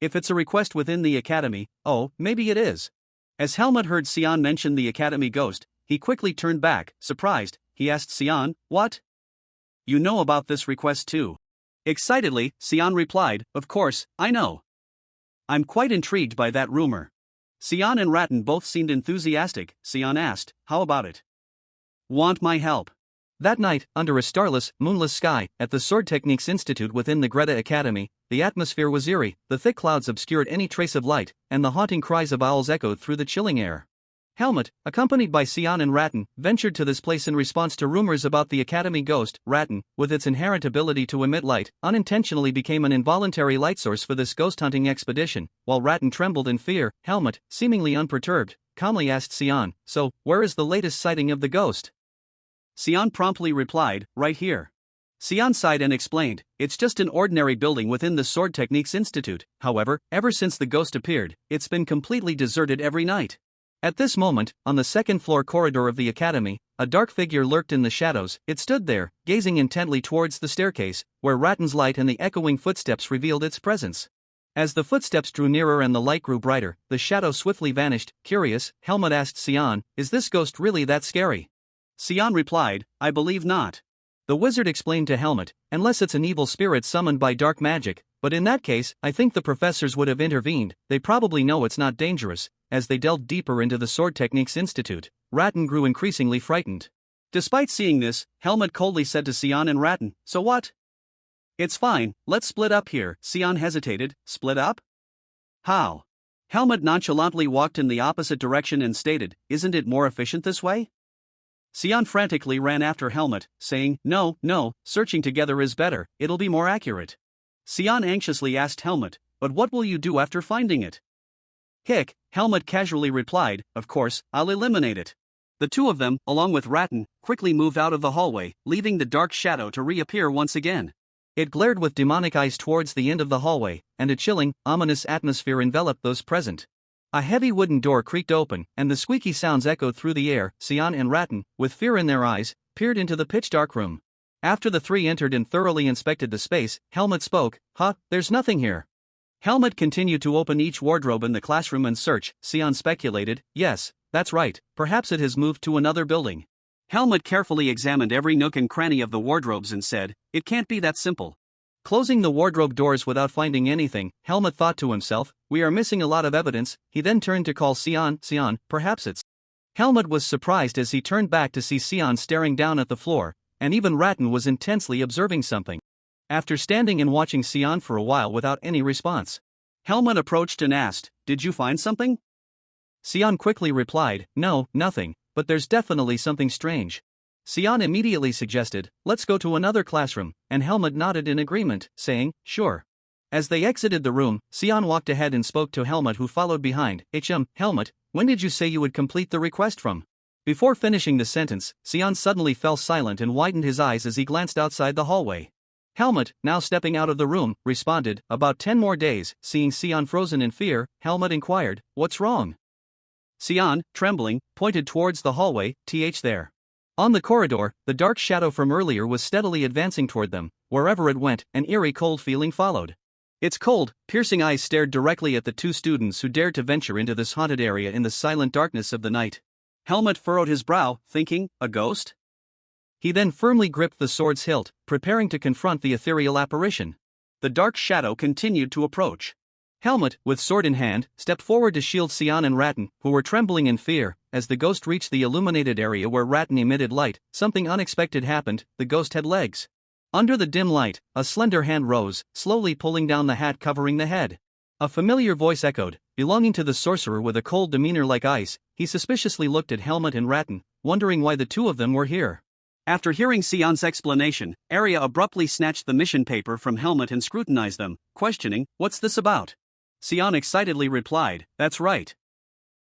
If it's a request within the academy, oh, maybe it is. As Helmut heard Sion mention the academy ghost, he quickly turned back, surprised. He asked Sion, what? You know about this request too? Excitedly, Sion replied, of course, I know. I'm quite intrigued by that rumor. Sion and Rattan both seemed enthusiastic. Sion asked, how about it? Want my help? That night, under a starless, moonless sky, at the Sword Techniques Institute within the Greta Academy, the atmosphere was eerie, the thick clouds obscured any trace of light, and the haunting cries of owls echoed through the chilling air. Helmut, accompanied by Sion and Rattan, ventured to this place in response to rumors about the Academy ghost. Rattan, with its inherent ability to emit light, unintentionally became an involuntary light source for this ghost-hunting expedition. While Rattan trembled in fear, Helmut, seemingly unperturbed, calmly asked Sion, so, where is the latest sighting of the ghost? Sion promptly replied, right here. Sion sighed and explained, it's just an ordinary building within the Sword Techniques Institute. However, ever since the ghost appeared, it's been completely deserted every night. At this moment, on the second-floor corridor of the academy, a dark figure lurked in the shadows. It stood there, gazing intently towards the staircase, where Rattan's light and the echoing footsteps revealed its presence. As the footsteps drew nearer and the light grew brighter, the shadow swiftly vanished. Curious, Helmut asked Sion, is this ghost really that scary? Sion replied, I believe not. The wizard explained to Helmut, unless it's an evil spirit summoned by dark magic, but in that case, I think the professors would have intervened. They probably know it's not dangerous. As they delved deeper into the Sword Techniques Institute, Rattan grew increasingly frightened. Despite seeing this, Helmut coldly said to Sion and Rattan, so what? It's fine, let's split up here. Sion hesitated, split up? How? Helmut nonchalantly walked in the opposite direction and stated, isn't it more efficient this way? Sion frantically ran after Helmut, saying, no, searching together is better, it'll be more accurate. Sion anxiously asked Helmut, but what will you do after finding it? Hick, Helmut casually replied, of course, I'll eliminate it. The two of them, along with Rattan, quickly moved out of the hallway, leaving the dark shadow to reappear once again. It glared with demonic eyes towards the end of the hallway, and a chilling, ominous atmosphere enveloped those present. A heavy wooden door creaked open, and the squeaky sounds echoed through the air. Sion and Rattan, with fear in their eyes, peered into the pitch-dark room. After the three entered and thoroughly inspected the space, Helmut spoke, there's nothing here. Helmut continued to open each wardrobe in the classroom and search. Sion speculated, yes, that's right, perhaps it has moved to another building. Helmut carefully examined every nook and cranny of the wardrobes and said, it can't be that simple. Closing the wardrobe doors without finding anything, Helmut thought to himself, we are missing a lot of evidence. He then turned to call Sion, perhaps it's. Helmut was surprised as he turned back to see Sion staring down at the floor, and even Rattan was intensely observing something. After standing and watching Sion for a while without any response, Helmut approached and asked, did you find something? Sion quickly replied, no, nothing, but there's definitely something strange. Sion immediately suggested, let's go to another classroom, and Helmut nodded in agreement, saying, sure. As they exited the room, Sion walked ahead and spoke to Helmut, who followed behind. Helmut, when did you say you would complete the request from? Before finishing the sentence, Sion suddenly fell silent and widened his eyes as he glanced outside the hallway. Helmut, now stepping out of the room, responded, about 10 more days. Seeing Sion frozen in fear, Helmut inquired, what's wrong? Sion, trembling, pointed towards the hallway, there. On the corridor, the dark shadow from earlier was steadily advancing toward them. Wherever it went, an eerie cold feeling followed. Its cold, piercing eyes stared directly at the two students who dared to venture into this haunted area in the silent darkness of the night. Helmut furrowed his brow, thinking, a ghost? He then firmly gripped the sword's hilt, preparing to confront the ethereal apparition. The dark shadow continued to approach. Helmut, with sword in hand, stepped forward to shield Sion and Rattan, who were trembling in fear. As the ghost reached the illuminated area where Rattan emitted light, something unexpected happened. The ghost had legs. Under the dim light, a slender hand rose, slowly pulling down the hat covering the head. A familiar voice echoed, belonging to the sorcerer with a cold demeanor like ice. He suspiciously looked at Helmut and Rattan, wondering why the two of them were here. After hearing Sion's explanation, Arya abruptly snatched the mission paper from Helmut and scrutinized them, questioning, "What's this about?" Sion excitedly replied, "That's right.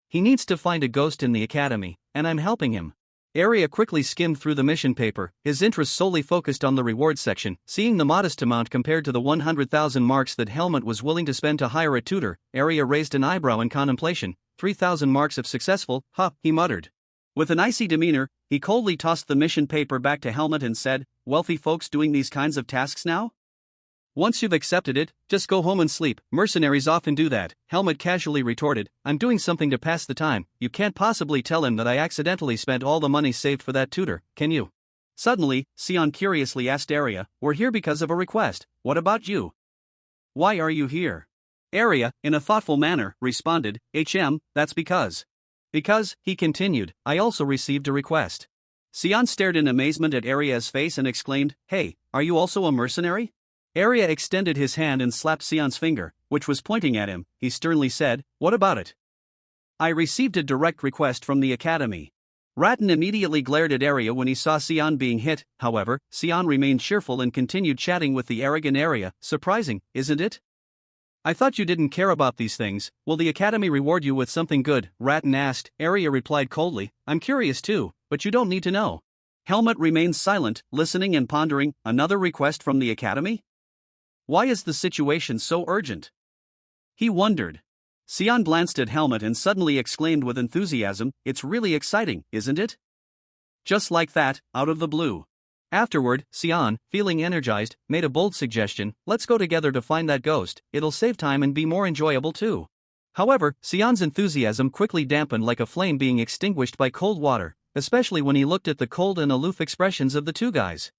He needs to find a ghost in the academy, and I'm helping him." Arya quickly skimmed through the mission paper, his interest solely focused on the rewards section. Seeing the modest amount compared to the 100,000 marks that Helmut was willing to spend to hire a tutor, Arya raised an eyebrow in contemplation. 3,000 marks if successful, huh, he muttered. With an icy demeanor, he coldly tossed the mission paper back to Helmut and said, "Wealthy folks doing these kinds of tasks now? Once you've accepted it, just go home and sleep. Mercenaries often do that," Helmut casually retorted. "I'm doing something to pass the time. You can't possibly tell him that I accidentally spent all the money saved for that tutor, can you?" Suddenly, Sion curiously asked Arya, "We're here because of a request. What about you? Why are you here?" Arya, in a thoughtful manner, responded, "That's because." "Because," he continued, "I also received a request." Sion stared in amazement at Arya's face and exclaimed, "Hey, are you also a mercenary?" Arya extended his hand and slapped Sion's finger, which was pointing at him. He sternly said, "What about it?" "I received a direct request from the academy." Rattan immediately glared at Arya when he saw Sion being hit. However, Sion remained cheerful and continued chatting with the arrogant Arya. "Surprising, isn't it? I thought you didn't care about these things. Will the academy reward you with something good?" Rattan asked. Arya replied coldly, "I'm curious too, but you don't need to know." Helmut remained silent, listening and pondering. Another request from the academy? Why is the situation so urgent? He wondered. Sion glanced at Helmut and suddenly exclaimed with enthusiasm, "It's really exciting, isn't it?" Just like that, out of the blue. Afterward, Sion, feeling energized, made a bold suggestion, "Let's go together to find that ghost, it'll save time and be more enjoyable too." However, Sion's enthusiasm quickly dampened like a flame being extinguished by cold water, especially when he looked at the cold and aloof expressions of the two guys.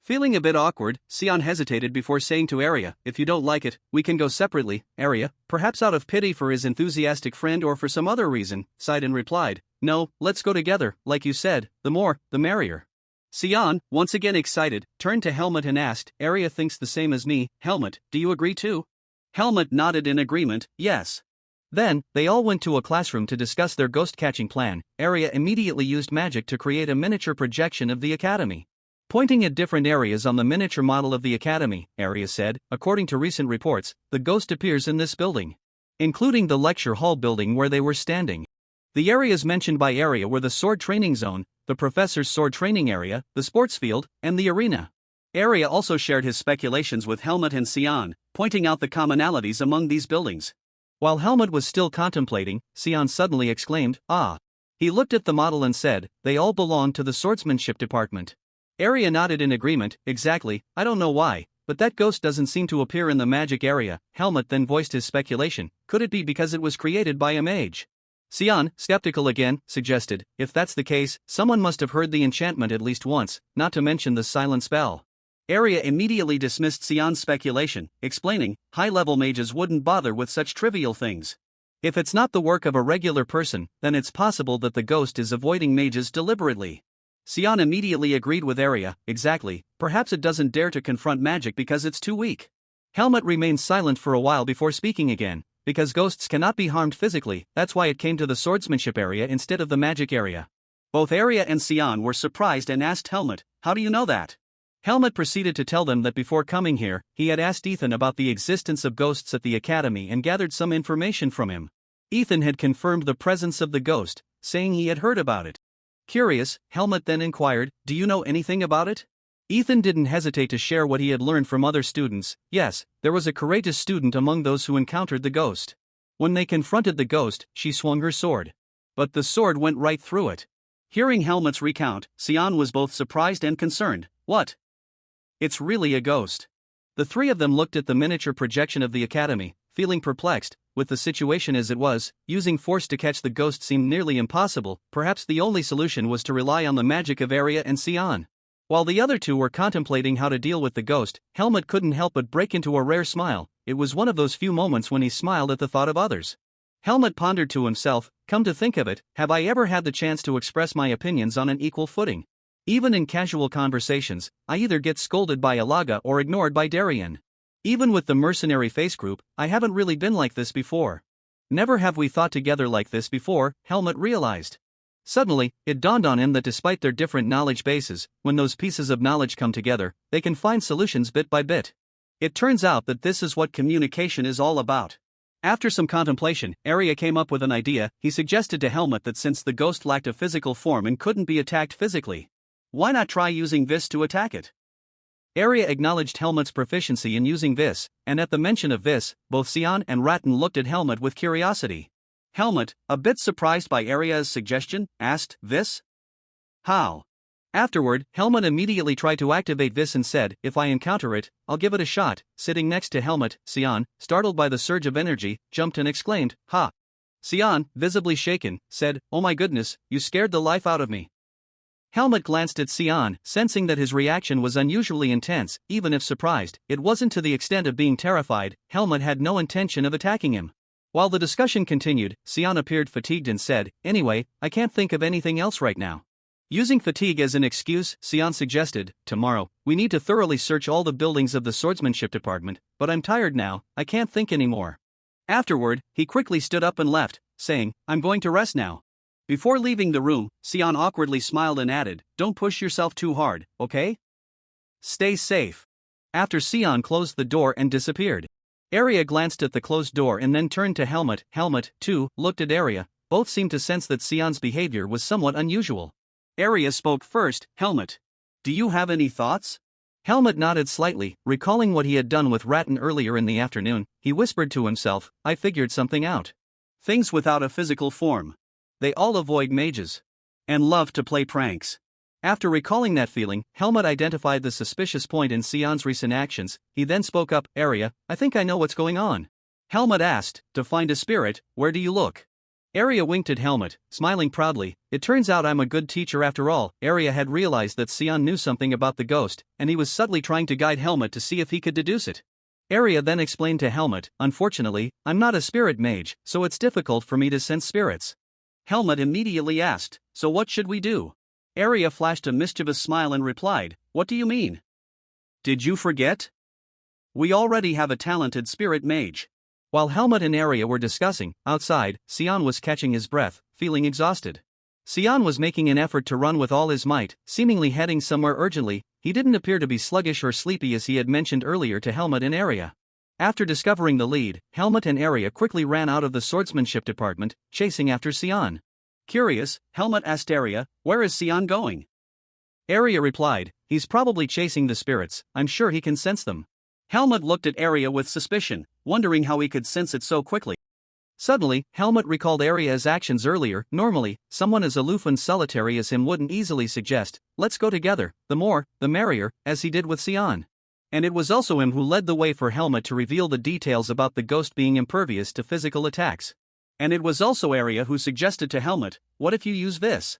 Feeling a bit awkward, Sion hesitated before saying to Arya, "If you don't like it, we can go separately." Arya, perhaps out of pity for his enthusiastic friend or for some other reason, sighed and replied, "No, let's go together, like you said, the more, the merrier." Sion, once again excited, turned to Helmut and asked, "Arya thinks the same as me. Helmut, do you agree too?" Helmut nodded in agreement, yes. Then, they all went to a classroom to discuss their ghost-catching plan. Arya immediately used magic to create a miniature projection of the academy. Pointing at different areas on the miniature model of the academy, Arya said, "According to recent reports, the ghost appears in this building, including the lecture hall building where they were standing." The areas mentioned by Arya were the sword training zone, the professor's sword training area, the sports field, and the arena. Arya also shared his speculations with Helmut and Sion, pointing out the commonalities among these buildings. While Helmut was still contemplating, Sion suddenly exclaimed, "Ah!" He looked at the model and said, "They all belong to the swordsmanship department." Arya nodded in agreement, "Exactly, I don't know why, but that ghost doesn't seem to appear in the magic area." Helmut then voiced his speculation, "Could it be because it was created by a mage?" Sion, skeptical again, suggested, "If that's the case, someone must have heard the enchantment at least once, not to mention the silent spell." Arya immediately dismissed Sion's speculation, explaining, "High-level mages wouldn't bother with such trivial things. If it's not the work of a regular person, then it's possible that the ghost is avoiding mages deliberately." Sion immediately agreed with Arya, "Exactly, perhaps it doesn't dare to confront magic because it's too weak." Helmut remained silent for a while before speaking again. "Because ghosts cannot be harmed physically, that's why it came to the swordsmanship area instead of the magic area." Both Arya and Sion were surprised and asked Helmut, "How do you know that?" Helmut proceeded to tell them that before coming here, he had asked Ethan about the existence of ghosts at the academy and gathered some information from him. Ethan had confirmed the presence of the ghost, saying he had heard about it. Curious, Helmut then inquired, "Do you know anything about it?" Ethan didn't hesitate to share what he had learned from other students. Yes, there was a courageous student among those who encountered the ghost. When they confronted the ghost, she swung her sword. But the sword went right through it. Hearing Helmut's recount, Sion was both surprised and concerned. "What? It's really a ghost?" The three of them looked at the miniature projection of the academy, feeling perplexed. With the situation as it was, using force to catch the ghost seemed nearly impossible. Perhaps the only solution was to rely on the magic of Arya and Sion. While the other two were contemplating how to deal with the ghost, Helmut couldn't help but break into a rare smile. It was one of those few moments when he smiled at the thought of others. Helmut pondered to himself, "Come to think of it, have I ever had the chance to express my opinions on an equal footing? Even in casual conversations, I either get scolded by Ilaga or ignored by Darien. Even with the mercenary face group, I haven't really been like this before. Never have we thought together like this before, Helmut realized. Suddenly, it dawned on him that despite their different knowledge bases, when those pieces of knowledge come together, they can find solutions bit by bit. It turns out that this is what communication is all about. After some contemplation, Arya came up with an idea. He suggested to Helmut that since the ghost lacked a physical form and couldn't be attacked physically, why not try using Vis to attack it? Arya acknowledged Helmut's proficiency in using Vis, and at the mention of Vis, both Sion and Rattan looked at Helmut with curiosity. Helmut, a bit surprised by Arya's suggestion, asked, Vis? How? Afterward, Helmut immediately tried to activate Vis and said, if I encounter it, I'll give it a shot. Sitting next to Helmut, Sion, startled by the surge of energy, jumped and exclaimed, Ha! Sion, visibly shaken, said, Oh my goodness, you scared the life out of me. Helmut glanced at Sion, sensing that his reaction was unusually intense. Even if surprised, it wasn't to the extent of being terrified. Helmut had no intention of attacking him. While the discussion continued, Sion appeared fatigued and said, Anyway, I can't think of anything else right now. Using fatigue as an excuse, Sion suggested, Tomorrow, we need to thoroughly search all the buildings of the swordsmanship department, but I'm tired now, I can't think anymore. Afterward, he quickly stood up and left, saying, I'm going to rest now. Before leaving the room, Sion awkwardly smiled and added, Don't push yourself too hard, okay? Stay safe. After Sion closed the door and disappeared, Arya glanced at the closed door and then turned to Helmut. Helmut, too, looked at Arya. Both seemed to sense that Sion's behavior was somewhat unusual. Arya spoke first, Helmut. Do you have any thoughts? Helmut nodded slightly, recalling what he had done with Rattan earlier in the afternoon. He whispered to himself, I figured something out. Things without a physical form. They all avoid mages. And love to play pranks. After recalling that feeling, Helmut identified the suspicious point in Sion's recent actions. He then spoke up, Arya, I think I know what's going on. Helmut asked, To find a spirit, where do you look? Arya winked at Helmut, smiling proudly. It turns out I'm a good teacher after all. Arya had realized that Sion knew something about the ghost, and he was subtly trying to guide Helmut to see if he could deduce it. Arya then explained to Helmut, Unfortunately, I'm not a spirit mage, so it's difficult for me to sense spirits. Helmut immediately asked, So what should we do? Arya flashed a mischievous smile and replied, What do you mean? Did you forget? We already have a talented spirit mage. While Helmut and Arya were discussing, outside, Sion was catching his breath, feeling exhausted. Sion was making an effort to run with all his might, seemingly heading somewhere urgently. He didn't appear to be sluggish or sleepy as he had mentioned earlier to Helmut and Arya. After discovering the lead, Helmut and Arya quickly ran out of the swordsmanship department, chasing after Sion. Curious, Helmut asked Arya, Where is Sion going? Arya replied, He's probably chasing the spirits, I'm sure he can sense them. Helmut looked at Arya with suspicion, wondering how he could sense it so quickly. Suddenly, Helmut recalled Arya's actions earlier. Normally, someone as aloof and solitary as him wouldn't easily suggest, Let's go together, the more, the merrier, as he did with Sion. And it was also him who led the way for Helmut to reveal the details about the ghost being impervious to physical attacks. And it was also Arya who suggested to Helmut, What if you use Vis?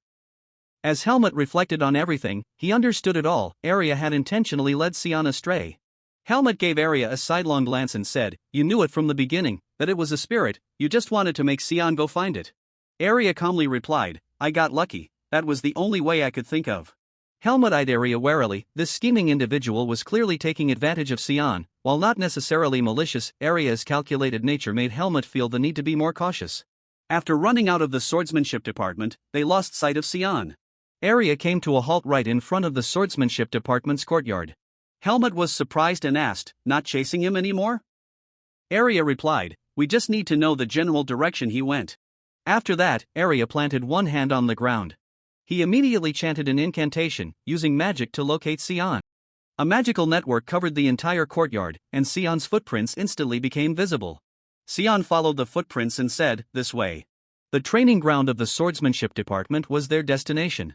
As Helmut reflected on everything, he understood it all. Arya had intentionally led Sion astray. Helmut gave Arya a sidelong glance and said, You knew it from the beginning, that it was a spirit, you just wanted to make Sion go find it. Arya calmly replied, I got lucky, that was the only way I could think of. Helmut eyed Arya warily. This scheming individual was clearly taking advantage of Sion. While not necessarily malicious, Arya's calculated nature made Helmut feel the need to be more cautious. After running out of the swordsmanship department, they lost sight of Sion. Arya came to a halt right in front of the swordsmanship department's courtyard. Helmut was surprised and asked, Not chasing him anymore? Arya replied, We just need to know the general direction he went. After that, Arya planted one hand on the ground. He immediately chanted an incantation, using magic to locate Sion. A magical network covered the entire courtyard, and Sion's footprints instantly became visible. Sion followed the footprints and said, This way. The training ground of the swordsmanship department was their destination.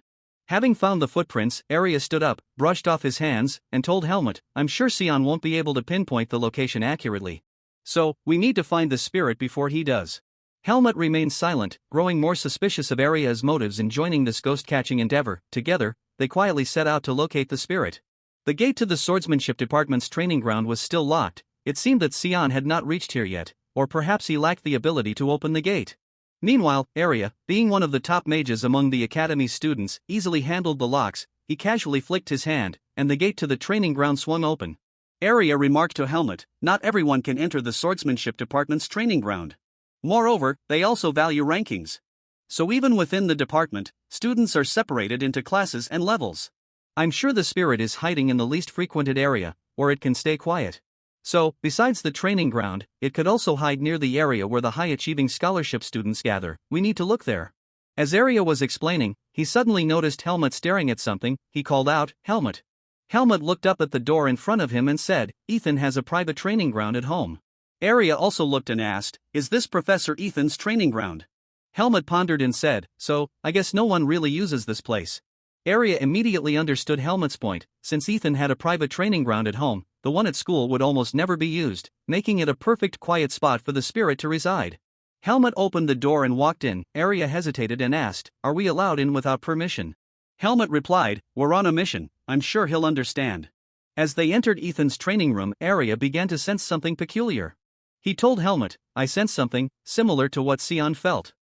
Having found the footprints, Arya stood up, brushed off his hands, and told Helmut, I'm sure Sion won't be able to pinpoint the location accurately. So, we need to find the spirit before he does. Helmut remained silent, growing more suspicious of Arya's motives in joining this ghost-catching endeavor. Together, they quietly set out to locate the spirit. The gate to the swordsmanship department's training ground was still locked. It seemed that Sion had not reached here yet, or perhaps he lacked the ability to open the gate. Meanwhile, Arya, being one of the top mages among the academy's students, easily handled the locks. he casually flicked his hand, and the gate to the training ground swung open. Arya remarked to Helmut, not everyone can enter the swordsmanship department's training ground. Moreover, they also value rankings. So even within the department, students are separated into classes and levels. I'm sure the spirit is hiding in the least frequented area, where it can stay quiet. So, besides the training ground, it could also hide near the area where the high-achieving scholarship students gather. We need to look there. As Arya was explaining, he suddenly noticed Helmut staring at something. He called out, "Helmut." Helmut looked up at the door in front of him and said, "Ethan has a private training ground at home." Arya also looked and asked, "Is this Professor Ethan's training ground?" Helmut pondered and said, "So, I guess no one really uses this place." Arya immediately understood Helmut's point. Since Ethan had a private training ground at home, the one at school would almost never be used, making it a perfect quiet spot for the spirit to reside. Helmut opened the door and walked in. Arya hesitated and asked, "Are we allowed in without permission?" Helmut replied, "We're on a mission, I'm sure he'll understand." As they entered Ethan's training room, Arya began to sense something peculiar. He told Helmut, "I sense something similar to what Sion felt."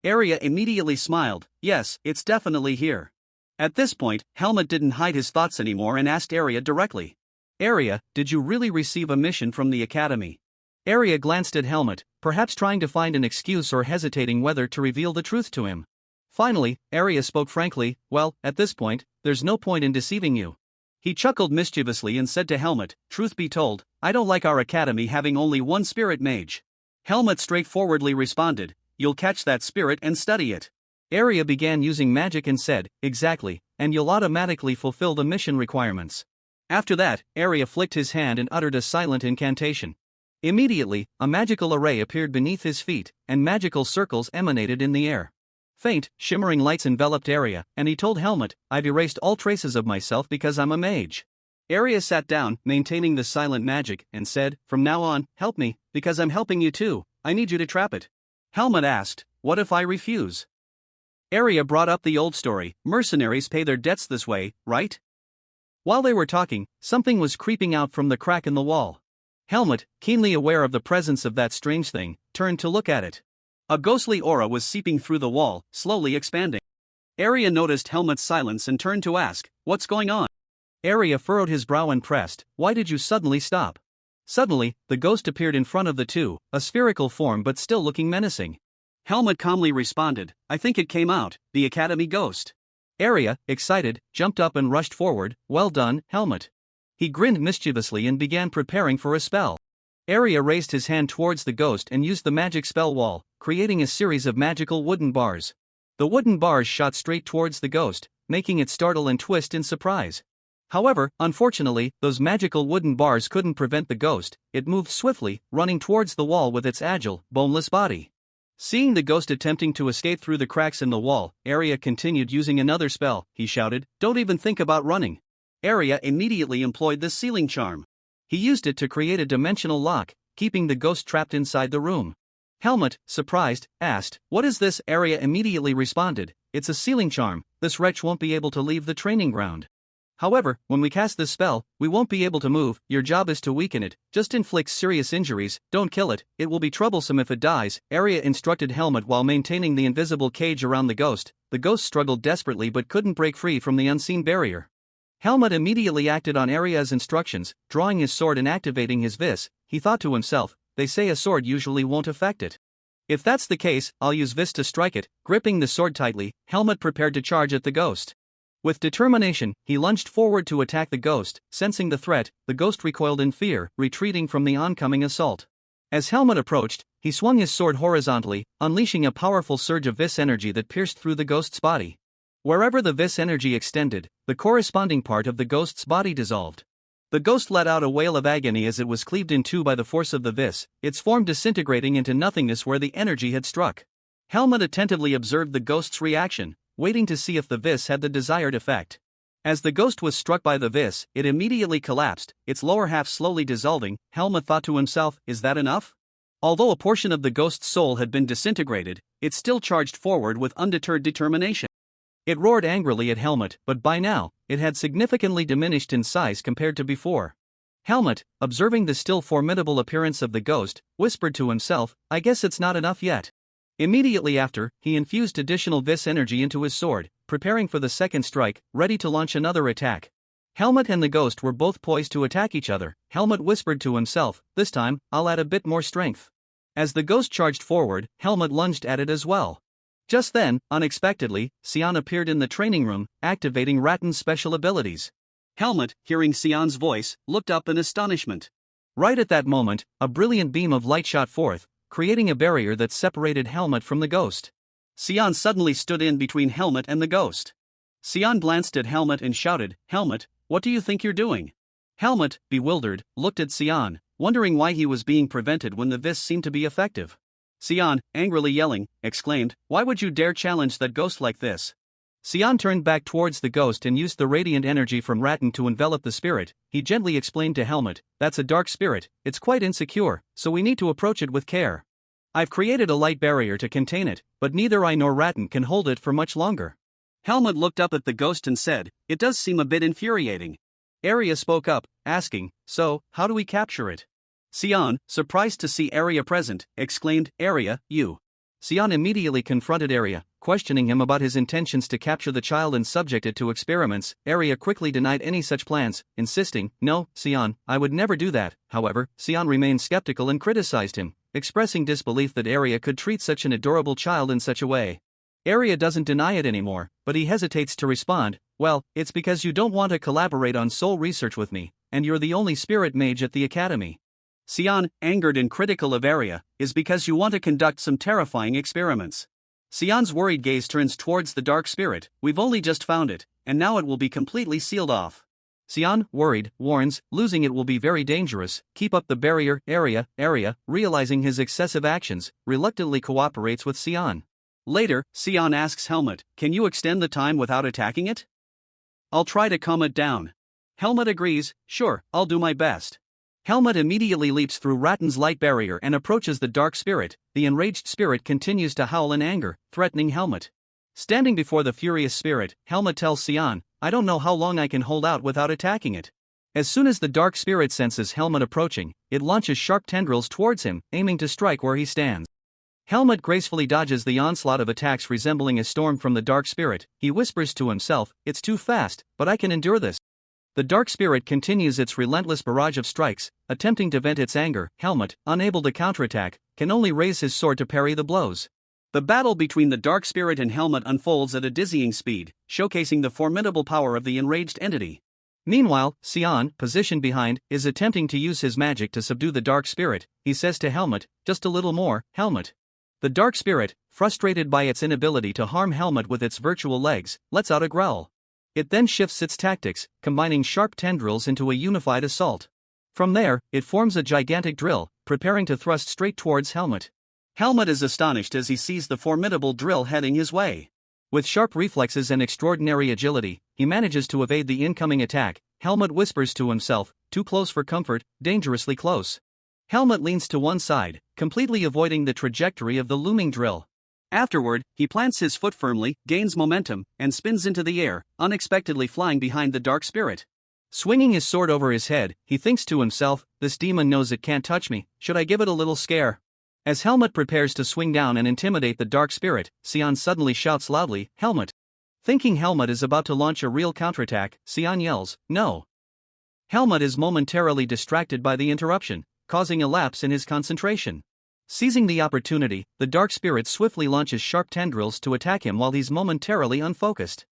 Arya immediately smiled, "Yes, it's definitely here." At this point, Helmut didn't hide his thoughts anymore and asked Arya directly, "Arya, did you really receive a mission from the academy?" Arya glanced at Helmut, perhaps trying to find an excuse or hesitating whether to reveal the truth to him. Finally, Arya spoke frankly, "Well, at this point, there's no point in deceiving you." He chuckled mischievously and said to Helmut, "Truth be told, I don't like our academy having only one spirit mage." Helmut straightforwardly responded, "You'll catch that spirit and study it." Arya began using magic and said, "Exactly, and you'll automatically fulfill the mission requirements." After that, Arya flicked his hand and uttered a silent incantation. Immediately, a magical array appeared beneath his feet, and magical circles emanated in the air. Faint, shimmering lights enveloped Arya, and he told Helmut, "I've erased all traces of myself because I'm a mage." Arya sat down, maintaining the silent magic, and said, "From now on, help me, because I'm helping you too. I need you to trap it." Helmut asked, "What if I refuse?" Arya brought up the old story, mercenaries pay their debts this way, right? While they were talking, something was creeping out from the crack in the wall. Helmut, keenly aware of the presence of that strange thing, turned to look at it. A ghostly aura was seeping through the wall, slowly expanding. Arya noticed Helmut's silence and turned to ask, "What's going on?" Arya furrowed his brow and pressed, "Why did you suddenly stop?" Suddenly, the ghost appeared in front of the two, a spherical form but still looking menacing. Helmut calmly responded, "I think it came out, the academy ghost." Arya, excited, jumped up and rushed forward, "Well done, Helmut." He grinned mischievously and began preparing for a spell. Arya raised his hand towards the ghost and used the magic spell wall, creating a series of magical wooden bars. The wooden bars shot straight towards the ghost, making it startle and twist in surprise. However, unfortunately, those magical wooden bars couldn't prevent the ghost. It moved swiftly, running towards the wall with its agile, boneless body. Seeing the ghost attempting to escape through the cracks in the wall, Arya continued using another spell. He shouted, "Don't even think about running." Arya immediately employed the sealing charm. He used it to create a dimensional lock, keeping the ghost trapped inside the room. Helmut, surprised, asked, "What is this?" Arya immediately responded, "It's a sealing charm. This wretch won't be able to leave the training ground. However, when we cast this spell, we won't be able to move. Your job is to weaken it, just inflict serious injuries, don't kill it, it will be troublesome if it dies." Arya instructed Helmut while maintaining the invisible cage around the ghost. The ghost struggled desperately but couldn't break free from the unseen barrier. Helmut immediately acted on Arya's instructions, drawing his sword and activating his vis. He thought to himself, "They say a sword usually won't affect it. If that's the case, I'll use vis to strike it." Gripping the sword tightly, Helmut prepared to charge at the ghost. With determination, he lunged forward to attack the ghost. Sensing the threat, the ghost recoiled in fear, retreating from the oncoming assault. As Helmut approached, he swung his sword horizontally, unleashing a powerful surge of vis energy that pierced through the ghost's body. Wherever the vis energy extended, the corresponding part of the ghost's body dissolved. The ghost let out a wail of agony as it was cleaved in two by the force of the vis, its form disintegrating into nothingness where the energy had struck. Helmut attentively observed the ghost's reaction, waiting to see if the vis had the desired effect. As the ghost was struck by the vis, it immediately collapsed, its lower half slowly dissolving. Helmut thought to himself, "Is that enough?" Although a portion of the ghost's soul had been disintegrated, it still charged forward with undeterred determination. It roared angrily at Helmut, but by now, it had significantly diminished in size compared to before. Helmut, observing the still formidable appearance of the ghost, whispered to himself, "I guess it's not enough yet." Immediately after, he infused additional vis energy into his sword, preparing for the second strike, ready to launch another attack. Helmut and the ghost were both poised to attack each other. Helmut whispered to himself, "This time, I'll add a bit more strength." As the ghost charged forward, Helmut lunged at it as well. Just then, unexpectedly, Xian appeared in the training room, activating Ratten's special abilities. Helmut, hearing Xian's voice, looked up in astonishment. Right at that moment, a brilliant beam of light shot forth, creating a barrier that separated Helmut from the ghost. Xian suddenly stood in between Helmut and the ghost. Xian glanced at Helmut and shouted, "Helmut, what do you think you're doing?" Helmut, bewildered, looked at Xian, wondering why he was being prevented when the vis seemed to be effective. Xian, angrily yelling, exclaimed, "Why would you dare challenge that ghost like this?" Xian turned back towards the ghost and used the radiant energy from Ratten to envelop the spirit. He gently explained to Helmut, "That's a dark spirit, it's quite insecure, so we need to approach it with care. I've created a light barrier to contain it, but neither I nor Ratten can hold it for much longer." Helmut looked up at the ghost and said, "It does seem a bit infuriating." Arya spoke up, asking, "So, how do we capture it?" Xian, surprised to see Arya present, exclaimed, "Arya, you." Xian immediately confronted Arya, questioning him about his intentions to capture the child and subject it to experiments. Arya quickly denied any such plans, insisting, "No, Xian, I would never do that." However, Xian remained skeptical and criticized him, expressing disbelief that Arya could treat such an adorable child in such a way. Arya doesn't deny it anymore, but he hesitates to respond, "Well, it's because you don't want to collaborate on soul research with me, and you're the only spirit mage at the academy." Xian, angered and critical of Arya, "Is because you want to conduct some terrifying experiments." Xian's worried gaze turns towards the dark spirit. "We've only just found it, and now it will be completely sealed off." Xian, worried, warns, "Losing it will be very dangerous. Keep up the barrier." Arya, realizing his excessive actions, reluctantly cooperates with Xian. Later, Xian asks Helmut, "Can you extend the time without attacking it?" "I'll try to calm it down." Helmut agrees, "Sure, I'll do my best." Helmut immediately leaps through Ratten's light barrier and approaches the dark spirit. The enraged spirit continues to howl in anger, threatening Helmut. Standing before the furious spirit, Helmut tells Xian, "I don't know how long I can hold out without attacking it." As soon as the dark spirit senses Helmut approaching, it launches sharp tendrils towards him, aiming to strike where he stands. Helmut gracefully dodges the onslaught of attacks resembling a storm from the dark spirit. He whispers to himself, "It's too fast, but I can endure this." The dark spirit continues its relentless barrage of strikes, attempting to vent its anger. Helmut, unable to counterattack, can only raise his sword to parry the blows. The battle between the dark spirit and Helmut unfolds at a dizzying speed, showcasing the formidable power of the enraged entity. Meanwhile, Xian, positioned behind, is attempting to use his magic to subdue the dark spirit. He says to Helmut, "Just a little more, Helmut." The dark spirit, frustrated by its inability to harm Helmut with its virtual legs, lets out a growl. It then shifts its tactics, combining sharp tendrils into a unified assault. From there, it forms a gigantic drill, preparing to thrust straight towards Helmut. Helmut is astonished as he sees the formidable drill heading his way. With sharp reflexes and extraordinary agility, he manages to evade the incoming attack. Helmut whispers to himself, "Too close for comfort, dangerously close." Helmut leans to one side, completely avoiding the trajectory of the looming drill. Afterward, he plants his foot firmly, gains momentum, and spins into the air, unexpectedly flying behind the dark spirit. Swinging his sword over his head, he thinks to himself, "This demon knows it can't touch me, should I give it a little scare?" As Helmut prepares to swing down and intimidate the dark spirit, Xian suddenly shouts loudly, "Helmut!" Thinking Helmut is about to launch a real counterattack, Xian yells, "No!" Helmut is momentarily distracted by the interruption, causing a lapse in his concentration. Seizing the opportunity, the dark spirit swiftly launches sharp tendrils to attack him while he's momentarily unfocused.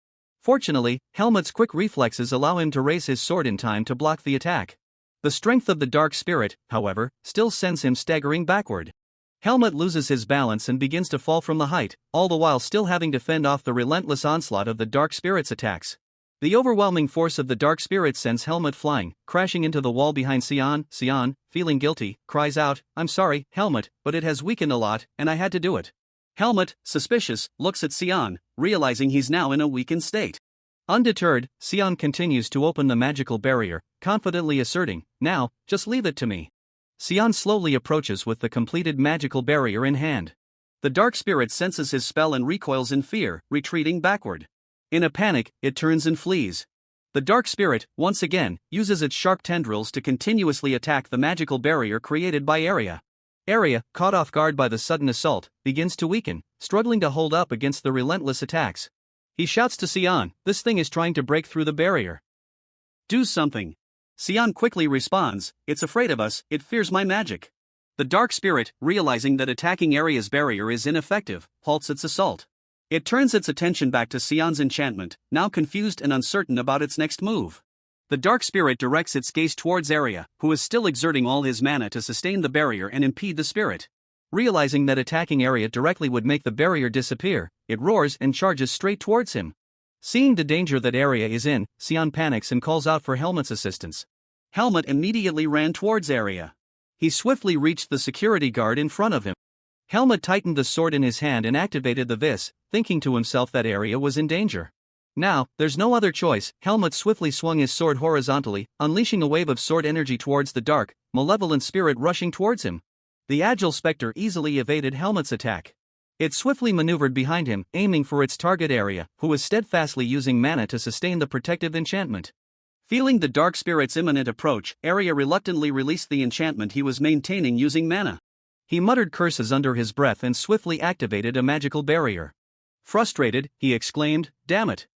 Fortunately, Helmut's quick reflexes allow him to raise his sword in time to block the attack. The strength of the dark spirit, however, still sends him staggering backward. Helmut loses his balance and begins to fall from the height, all the while still having to fend off the relentless onslaught of the dark spirit's attacks. The overwhelming force of the dark spirit sends Helmut flying, crashing into the wall behind Xian. Xian, feeling guilty, cries out, "I'm sorry, Helmut, but it has weakened a lot, and I had to do it." Helmut, suspicious, looks at Xian, realizing he's now in a weakened state. Undeterred, Xian continues to open the magical barrier, confidently asserting, "Now, just leave it to me." Xian slowly approaches with the completed magical barrier in hand. The dark spirit senses his spell and recoils in fear, retreating backward. In a panic, it turns and flees. The dark spirit, once again, uses its sharp tendrils to continuously attack the magical barrier created by Arya. Arya, caught off guard by the sudden assault, begins to weaken, struggling to hold up against the relentless attacks. He shouts to Sion, this thing is trying to break through the barrier. Do something. Sion quickly responds, it's afraid of us, it fears my magic. The dark spirit, realizing that attacking Aria's barrier is ineffective, halts its assault. It turns its attention back to Sion's enchantment, now confused and uncertain about its next move. The dark spirit directs its gaze towards Aria, who is still exerting all his mana to sustain the barrier and impede the spirit. Realizing that attacking Aria directly would make the barrier disappear, it roars and charges straight towards him. Seeing the danger that Aria is in, Sion panics and calls out for Helmut's assistance. Helmut immediately ran towards Aria. He swiftly reached the security guard in front of him. Helmut tightened the sword in his hand and activated the vis, thinking to himself that Aria was in danger. Now, there's no other choice. Helmut swiftly swung his sword horizontally, unleashing a wave of sword energy towards the dark, malevolent spirit rushing towards him. The agile specter easily evaded Helmut's attack. It swiftly maneuvered behind him, aiming for its target Aria, who was steadfastly using mana to sustain the protective enchantment. Feeling the dark spirit's imminent approach, Aria reluctantly released the enchantment he was maintaining using mana. He muttered curses under his breath and swiftly activated a magical barrier. Frustrated, he exclaimed, damn it.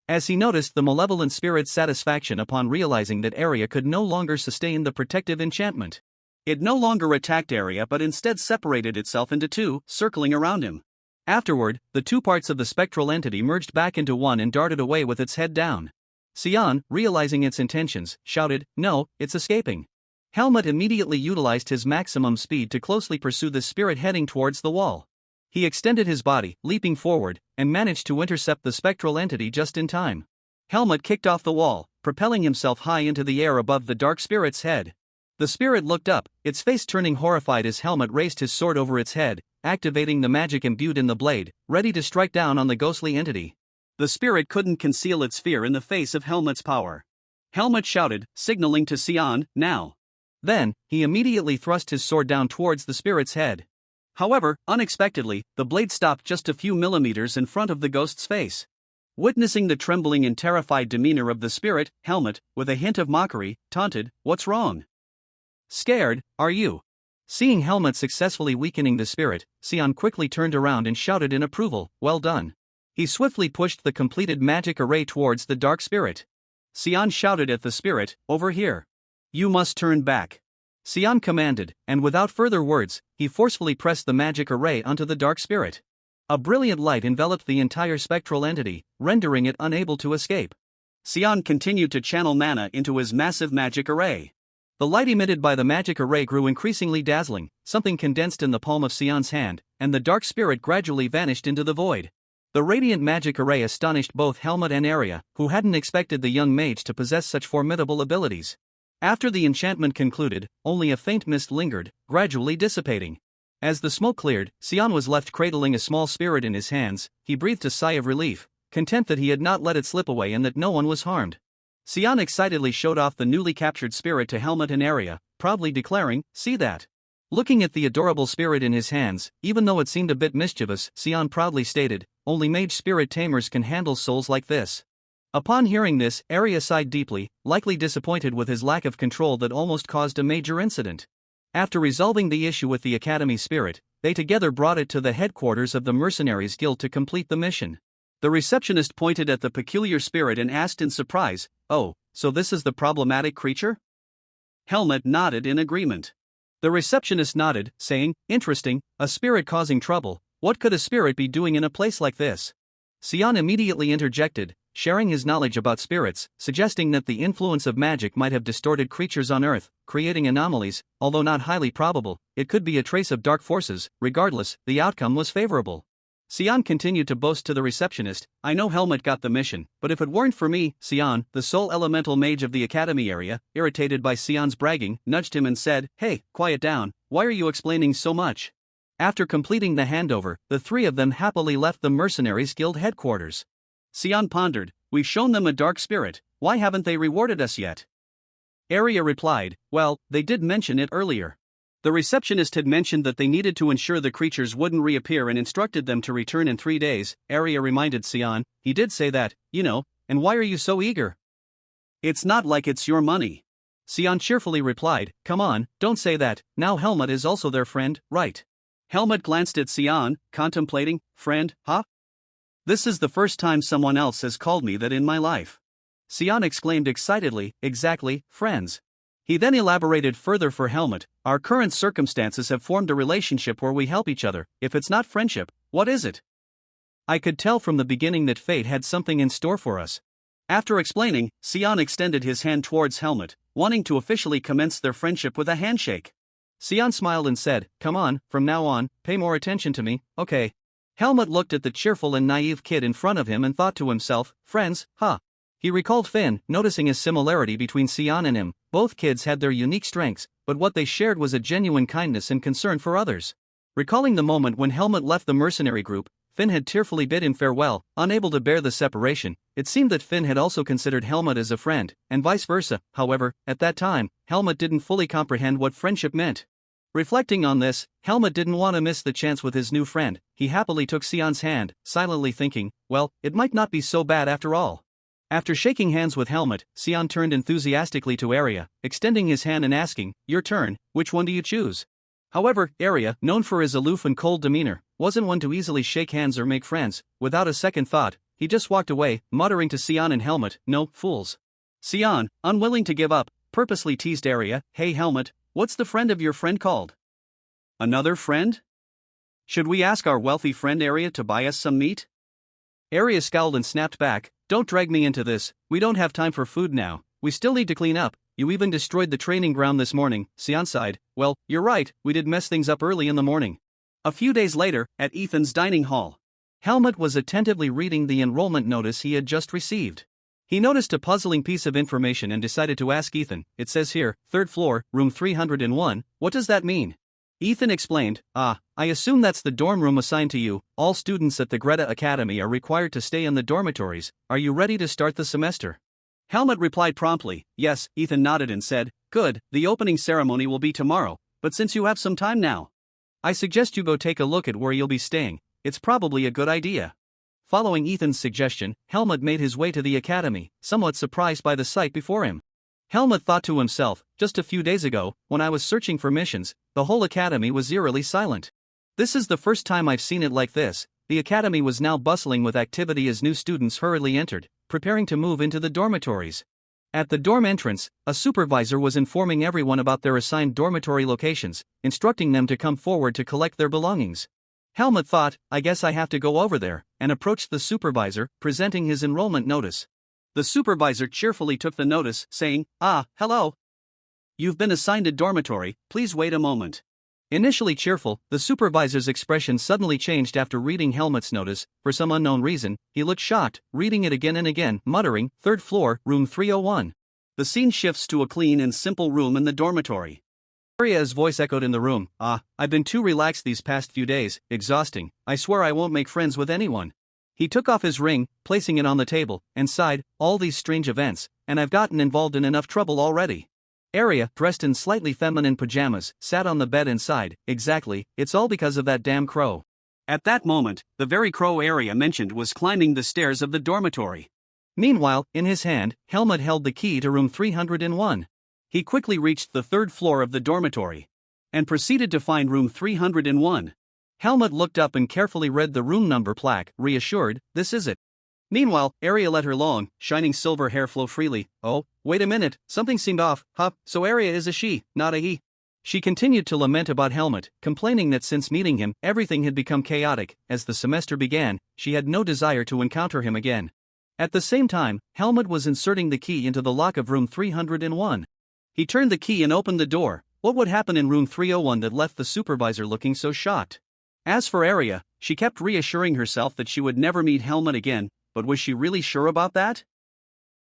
As he noticed the malevolent spirit's satisfaction upon realizing that Aria could no longer sustain the protective enchantment. It no longer attacked Aria but instead separated itself into two, circling around him. Afterward, the two parts of the spectral entity merged back into one and darted away with its head down. Sion, realizing its intentions, shouted, no, it's escaping. Helmut immediately utilized his maximum speed to closely pursue the spirit heading towards the wall. He extended his body, leaping forward, and managed to intercept the spectral entity just in time. Helmut kicked off the wall, propelling himself high into the air above the dark spirit's head. The spirit looked up, its face turning horrified as Helmut raised his sword over its head, activating the magic imbued in the blade, ready to strike down on the ghostly entity. The spirit couldn't conceal its fear in the face of Helmut's power. Helmut shouted, signaling to Sion, now. Then, he immediately thrust his sword down towards the spirit's head. However, unexpectedly, the blade stopped just a few millimeters in front of the ghost's face. Witnessing the trembling and terrified demeanor of the spirit, Helmut, with a hint of mockery, taunted, what's wrong? Scared, are you? Seeing Helmut successfully weakening the spirit, Sion quickly turned around and shouted in approval, well done. He swiftly pushed the completed magic array towards the dark spirit. Sion shouted at the spirit, over here. You must turn back. Sion commanded, and without further words, he forcefully pressed the magic array onto the dark spirit. A brilliant light enveloped the entire spectral entity, rendering it unable to escape. Sion continued to channel mana into his massive magic array. The light emitted by the magic array grew increasingly dazzling, something condensed in the palm of Sion's hand, and the dark spirit gradually vanished into the void. The radiant magic array astonished both Helmut and Aria, who hadn't expected the young mage to possess such formidable abilities. After the enchantment concluded, only a faint mist lingered, gradually dissipating. As the smoke cleared, Sion was left cradling a small spirit in his hands. He breathed a sigh of relief, content that he had not let it slip away and that no one was harmed. Sion excitedly showed off the newly captured spirit to Helmut and Aria, proudly declaring, see that. Looking at the adorable spirit in his hands, even though it seemed a bit mischievous, Sion proudly stated, only mage spirit tamers can handle souls like this. Upon hearing this, Aria sighed deeply, likely disappointed with his lack of control that almost caused a major incident. After resolving the issue with the Academy spirit, they together brought it to the headquarters of the Mercenaries Guild to complete the mission. The receptionist pointed at the peculiar spirit and asked in surprise, oh, so this is the problematic creature? Helmut nodded in agreement. The receptionist nodded, saying, interesting, a spirit causing trouble, what could a spirit be doing in a place like this? Sion immediately interjected, sharing his knowledge about spirits, suggesting that the influence of magic might have distorted creatures on Earth, creating anomalies. Although not highly probable, it could be a trace of dark forces. Regardless, the outcome was favorable. Sion continued to boast to the receptionist, I know Helmut got the mission, but if it weren't for me, Sion, the sole elemental mage of the Academy area, irritated by Sion's bragging, nudged him and said, hey, quiet down, why are you explaining so much? After completing the handover, the three of them happily left the Mercenaries Guild headquarters. Sion pondered, we've shown them a dark spirit, why haven't they rewarded us yet? Aria replied, well, they did mention it earlier. The receptionist had mentioned that they needed to ensure the creatures wouldn't reappear and instructed them to return in 3 days. Aria reminded Sion, he did say that, you know, and why are you so eager? It's not like it's your money. Sion cheerfully replied, come on, don't say that, now Helmut is also their friend, right? Helmut glanced at Sion, contemplating, friend, huh? This is the first time someone else has called me that in my life. Sion exclaimed excitedly, exactly, friends. He then elaborated further for Helmut, our current circumstances have formed a relationship where we help each other. If it's not friendship, what is it? I could tell from the beginning that fate had something in store for us. After explaining, Sion extended his hand towards Helmut, wanting to officially commence their friendship with a handshake. Sion smiled and said, come on, from now on, pay more attention to me, okay? Helmut looked at the cheerful and naive kid in front of him and thought to himself, friends, huh? He recalled Finn, noticing a similarity between Sion and him. Both kids had their unique strengths, but what they shared was a genuine kindness and concern for others. Recalling the moment when Helmut left the mercenary group, Finn had tearfully bid him farewell, unable to bear the separation. It seemed that Finn had also considered Helmut as a friend, and vice versa. However, at that time, Helmut didn't fully comprehend what friendship meant. Reflecting on this, Helmut didn't want to miss the chance with his new friend. He happily took Sion's hand, silently thinking, well, it might not be so bad after all. After shaking hands with Helmut, Sion turned enthusiastically to Arya, extending his hand and asking, your turn, which one do you choose? However, Arya, known for his aloof and cold demeanor, wasn't one to easily shake hands or make friends. Without a second thought, he just walked away, muttering to Sion and Helmut, no, fools. Sion, unwilling to give up, purposely teased Arya, hey Helmut, what's the friend of your friend called? Another friend? Should we ask our wealthy friend Arya to buy us some meat? Arya scowled and snapped back, don't drag me into this, we don't have time for food now, we still need to clean up, you even destroyed the training ground this morning. Sion sighed, well, you're right, we did mess things up early in the morning. A few days later, at Ethan's dining hall, Helmut was attentively reading the enrollment notice he had just received. He noticed a puzzling piece of information and decided to ask Ethan, it says here, 3rd floor, room 301, what does that mean? Ethan explained, I assume that's the dorm room assigned to you. All students at the Greta Academy are required to stay in the dormitories. Are you ready to start the semester? Helmut replied promptly, yes. Ethan nodded and said, good, the opening ceremony will be tomorrow, but since you have some time now, I suggest you go take a look at where you'll be staying. It's probably a good idea. Following Ethan's suggestion, Helmut made his way to the academy, somewhat surprised by the sight before him. Helmut thought to himself, just a few days ago, when I was searching for missions, the whole academy was eerily silent. This is the first time I've seen it like this. The academy was now bustling with activity as new students hurriedly entered, preparing to move into the dormitories. At the dorm entrance, a supervisor was informing everyone about their assigned dormitory locations, instructing them to come forward to collect their belongings. Helmut thought, I guess I have to go over there, and approached the supervisor, presenting his enrollment notice. The supervisor cheerfully took the notice, saying, hello. You've been assigned a dormitory, please wait a moment. Initially cheerful, the supervisor's expression suddenly changed after reading Helmut's notice. For some unknown reason, he looked shocked, reading it again and again, muttering, 3rd floor, room 301. The scene shifts to a clean and simple room in the dormitory. Arya's voice echoed in the room, I've been too relaxed these past few days, exhausting, I swear I won't make friends with anyone. He took off his ring, placing it on the table, and sighed, all these strange events, and I've gotten involved in enough trouble already. Arya, dressed in slightly feminine pajamas, sat on the bed and sighed, exactly, it's all because of that damn crow. At that moment, the very crow Arya mentioned was climbing the stairs of the dormitory. Meanwhile, in his hand, Helmut held the key to room 301. He quickly reached the 3rd floor of the dormitory and proceeded to find room 301. Helmut looked up and carefully read the room number plaque, reassured, this is it. Meanwhile, Arya let her long, shining silver hair flow freely. Oh, wait a minute, something seemed off, so Arya is a she, not a he. She continued to lament about Helmut, complaining that since meeting him, everything had become chaotic. As the semester began, she had no desire to encounter him again. At the same time, Helmut was inserting the key into the lock of room 301. He turned the key and opened the door. What would happen in room 301 that left the supervisor looking so shocked? As for Arya, she kept reassuring herself that she would never meet Helmut again, but was she really sure about that?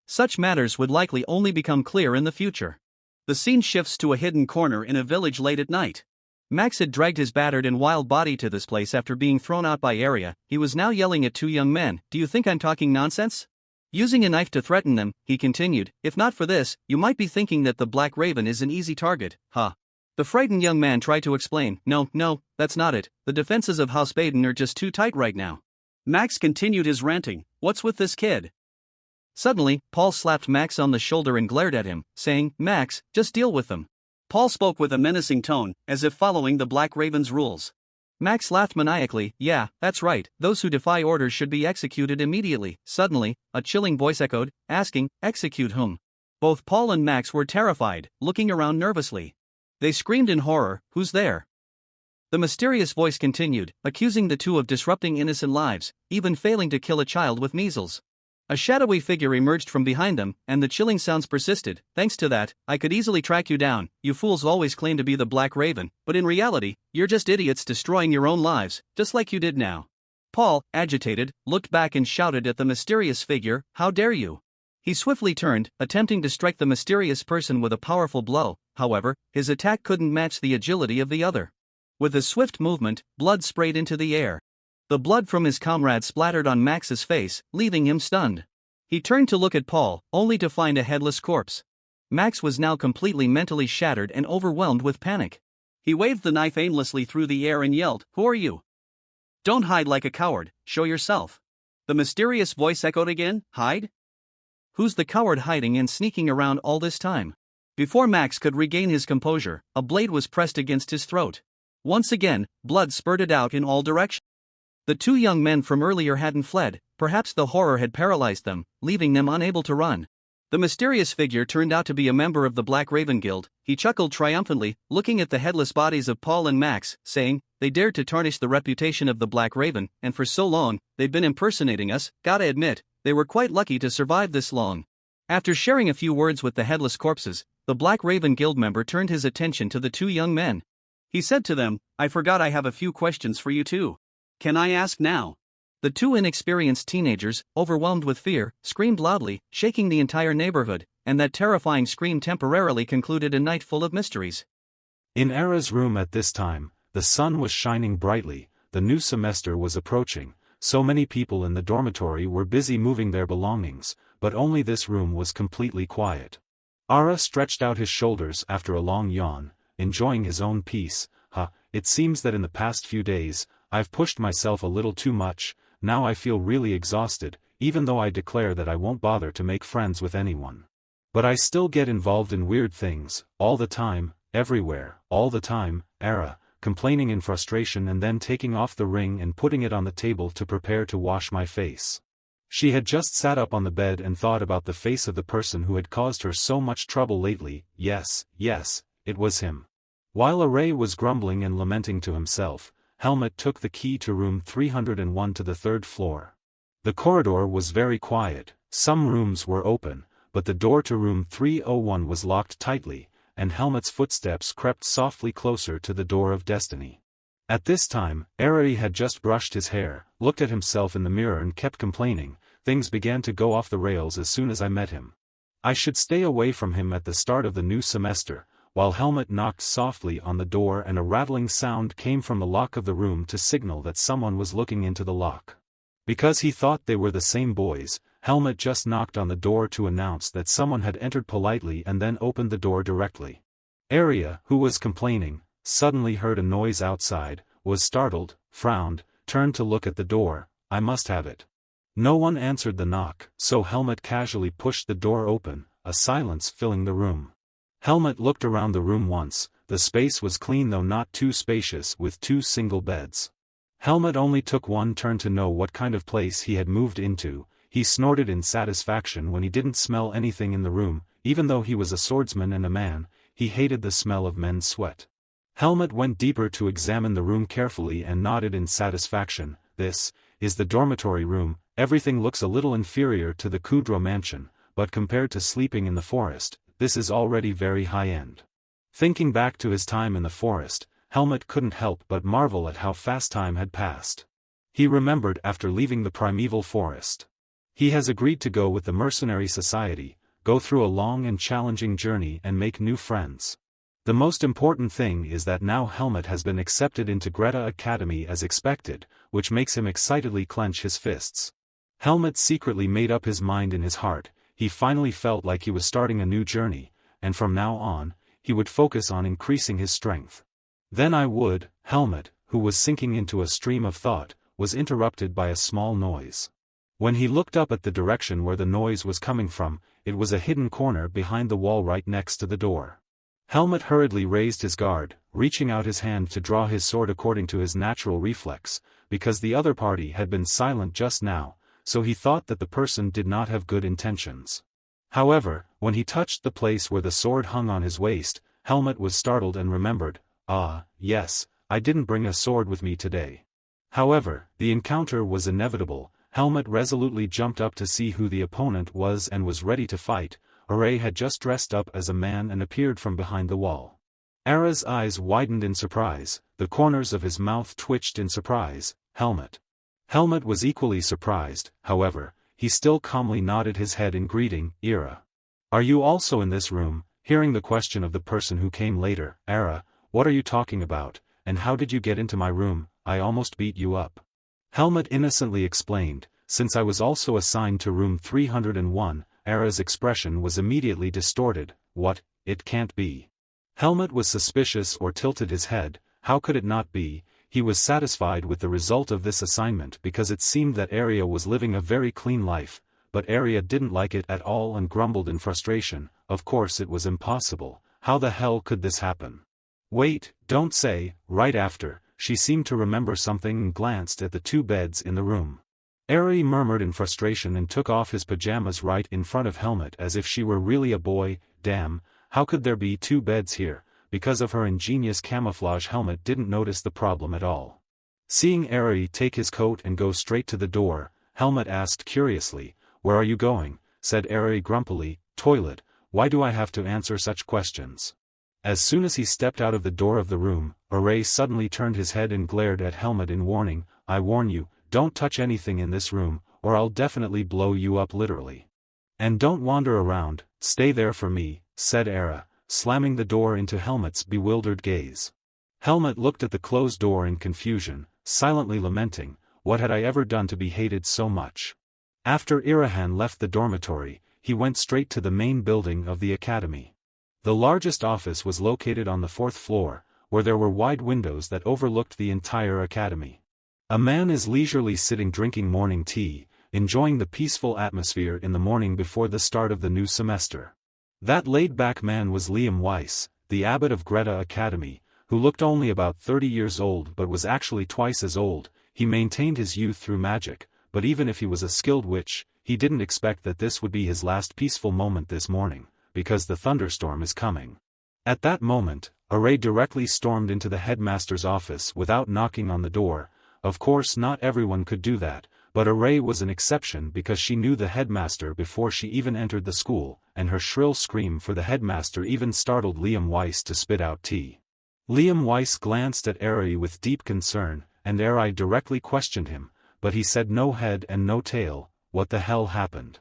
Such matters would likely only become clear in the future. The scene shifts to a hidden corner in a village late at night. Max had dragged his battered and wild body to this place after being thrown out by Arya. He was now yelling at two young men, do you think I'm talking nonsense? Using a knife to threaten them, he continued, if not for this, you might be thinking that the Black Raven is an easy target, The frightened young man tried to explain, no, that's not it, the defenses of House Baden are just too tight right now. Max continued his ranting, what's with this kid? Suddenly, Paul slapped Max on the shoulder and glared at him, saying, Max, just deal with them. Paul spoke with a menacing tone, as if following the Black Raven's rules. Max laughed maniacally. Yeah, that's right, those who defy orders should be executed immediately. Suddenly, a chilling voice echoed, asking, execute whom? Both Paul and Max were terrified, looking around nervously. They screamed in horror, who's there? The mysterious voice continued, accusing the two of disrupting innocent lives, even failing to kill a child with measles. A shadowy figure emerged from behind them, and the chilling sounds persisted. Thanks to that, I could easily track you down. You fools always claim to be the Black Raven, but in reality, you're just idiots destroying your own lives, just like you did now. Paul, agitated, looked back and shouted at the mysterious figure, how dare you? He swiftly turned, attempting to strike the mysterious person with a powerful blow. However, his attack couldn't match the agility of the other. With a swift movement, blood sprayed into the air. The blood from his comrade splattered on Max's face, leaving him stunned. He turned to look at Paul, only to find a headless corpse. Max was now completely mentally shattered and overwhelmed with panic. He waved the knife aimlessly through the air and yelled, who are you? Don't hide like a coward, show yourself. The mysterious voice echoed again, hide? Who's the coward hiding and sneaking around all this time? Before Max could regain his composure, a blade was pressed against his throat. Once again, blood spurted out in all directions. The two young men from earlier hadn't fled, perhaps the horror had paralyzed them, leaving them unable to run. The mysterious figure turned out to be a member of the Black Raven Guild. He chuckled triumphantly, looking at the headless bodies of Paul and Max, saying, they dared to tarnish the reputation of the Black Raven, and for so long, they've been impersonating us. Gotta admit, they were quite lucky to survive this long. After sharing a few words with the headless corpses, the Black Raven Guild member turned his attention to the two young men. He said to them, I forgot I have a few questions for you too. Can I ask now? The two inexperienced teenagers, overwhelmed with fear, screamed loudly, shaking the entire neighborhood, and that terrifying scream temporarily concluded a night full of mysteries. In Era's room at this time, the sun was shining brightly, the new semester was approaching, so many people in the dormitory were busy moving their belongings, but only this room was completely quiet. Ara stretched out his shoulders after a long yawn, enjoying his own peace. It seems that in the past few days, I've pushed myself a little too much. Now I feel really exhausted, even though I declare that I won't bother to make friends with anyone. But I still get involved in weird things, all the time, everywhere, all the time. Era, complaining in frustration and then taking off the ring and putting it on the table to prepare to wash my face. She had just sat up on the bed and thought about the face of the person who had caused her so much trouble lately. Yes, it was him. While Array was grumbling and lamenting to himself, Helmut took the key to room 301 to the third floor. The corridor was very quiet, some rooms were open, but the door to room 301 was locked tightly, and Helmut's footsteps crept softly closer to the door of destiny. At this time, Array had just brushed his hair, looked at himself in the mirror and kept complaining, things began to go off the rails as soon as I met him. I should stay away from him at the start of the new semester. While Helmut knocked softly on the door and a rattling sound came from the lock of the room to signal that someone was looking into the lock. Because he thought they were the same boys, Helmut just knocked on the door to announce that someone had entered politely and then opened the door directly. Arya, who was complaining, suddenly heard a noise outside, was startled, frowned, turned to look at the door. I must have it. No one answered the knock, so Helmut casually pushed the door open, a silence filling the room. Helmut looked around the room once. The space was clean though not too spacious, with two single beds. Helmut only took one turn to know what kind of place he had moved into. He snorted in satisfaction when he didn't smell anything in the room. Even though he was a swordsman and a man, he hated the smell of men's sweat. Helmut went deeper to examine the room carefully and nodded in satisfaction. This is the dormitory room. Everything looks a little inferior to the Kudrow mansion, but compared to sleeping in the forest, this is already very high-end. Thinking back to his time in the forest, Helmut couldn't help but marvel at how fast time had passed. He remembered after leaving the primeval forest. He has agreed to go with the mercenary society, go through a long and challenging journey and make new friends. The most important thing is that now Helmut has been accepted into Greta Academy as expected, which makes him excitedly clench his fists. Helmut secretly made up his mind in his heart. He finally felt like he was starting a new journey, and from now on, he would focus on increasing his strength. Then Helmut, who was sinking into a stream of thought, was interrupted by a small noise. When he looked up at the direction where the noise was coming from, it was a hidden corner behind the wall right next to the door. Helmut hurriedly raised his guard, reaching out his hand to draw his sword according to his natural reflex, because the other party had been silent just now, so he thought that the person did not have good intentions. However, when he touched the place where the sword hung on his waist, Helmut was startled and remembered, yes, I didn't bring a sword with me today. However, the encounter was inevitable. Helmut resolutely jumped up to see who the opponent was and was ready to fight. Aray had just dressed up as a man and appeared from behind the wall. Ara's eyes widened in surprise, the corners of his mouth twitched in surprise. Helmut. Helmut was equally surprised, however, he still calmly nodded his head in greeting. Ara. Are you also in this room? Hearing the question of the person who came later. Ara, what are you talking about, and how did you get into my room? I almost beat you up. Helmut innocently explained, since I was also assigned to room 301, Ara's expression was immediately distorted. What? It can't be. Helmut was suspicious or tilted his head. How could it not be? He was satisfied with the result of this assignment because it seemed that Arya was living a very clean life, but Arya didn't like it at all and grumbled in frustration. Of course it was impossible. How the hell could this happen? Wait, don't say. Right after, she seemed to remember something and glanced at the two beds in the room. Arya murmured in frustration and took off his pajamas right in front of Helmut as if she were really a boy. Damn, how could there be two beds here? Because of her ingenious camouflage, Helmut didn't notice the problem at all. Seeing Arya take his coat and go straight to the door, Helmut asked curiously, "Where are you going?" Said Arya grumpily, "Toilet. Why do I have to answer such questions?" As soon as he stepped out of the door of the room, Arya suddenly turned his head and glared at Helmut in warning. "I warn you, don't touch anything in this room, or I'll definitely blow you up literally. And don't wander around, stay there for me," said Arya, slamming the door into Helmut's bewildered gaze. Helmut looked at the closed door in confusion, silently lamenting, what had I ever done to be hated so much? After Irahan left the dormitory, he went straight to the main building of the academy. The largest office was located on the 4th floor, where there were wide windows that overlooked the entire academy. A man is leisurely sitting drinking morning tea, enjoying the peaceful atmosphere in the morning before the start of the new semester. That laid-back man was Liam Weiss, the abbot of Greta Academy, who looked only about 30 years old but was actually twice as old. He maintained his youth through magic, but even if he was a skilled witch, he didn't expect that this would be his last peaceful moment this morning, because the thunderstorm is coming. At that moment, Array directly stormed into the headmaster's office without knocking on the door. Of course not everyone could do that, but Array was an exception because she knew the headmaster before she even entered the school, and her shrill scream for the headmaster even startled Liam Weiss to spit out tea. Liam Weiss glanced at Array with deep concern, and Array directly questioned him, but he said no head and no tail. What the hell happened?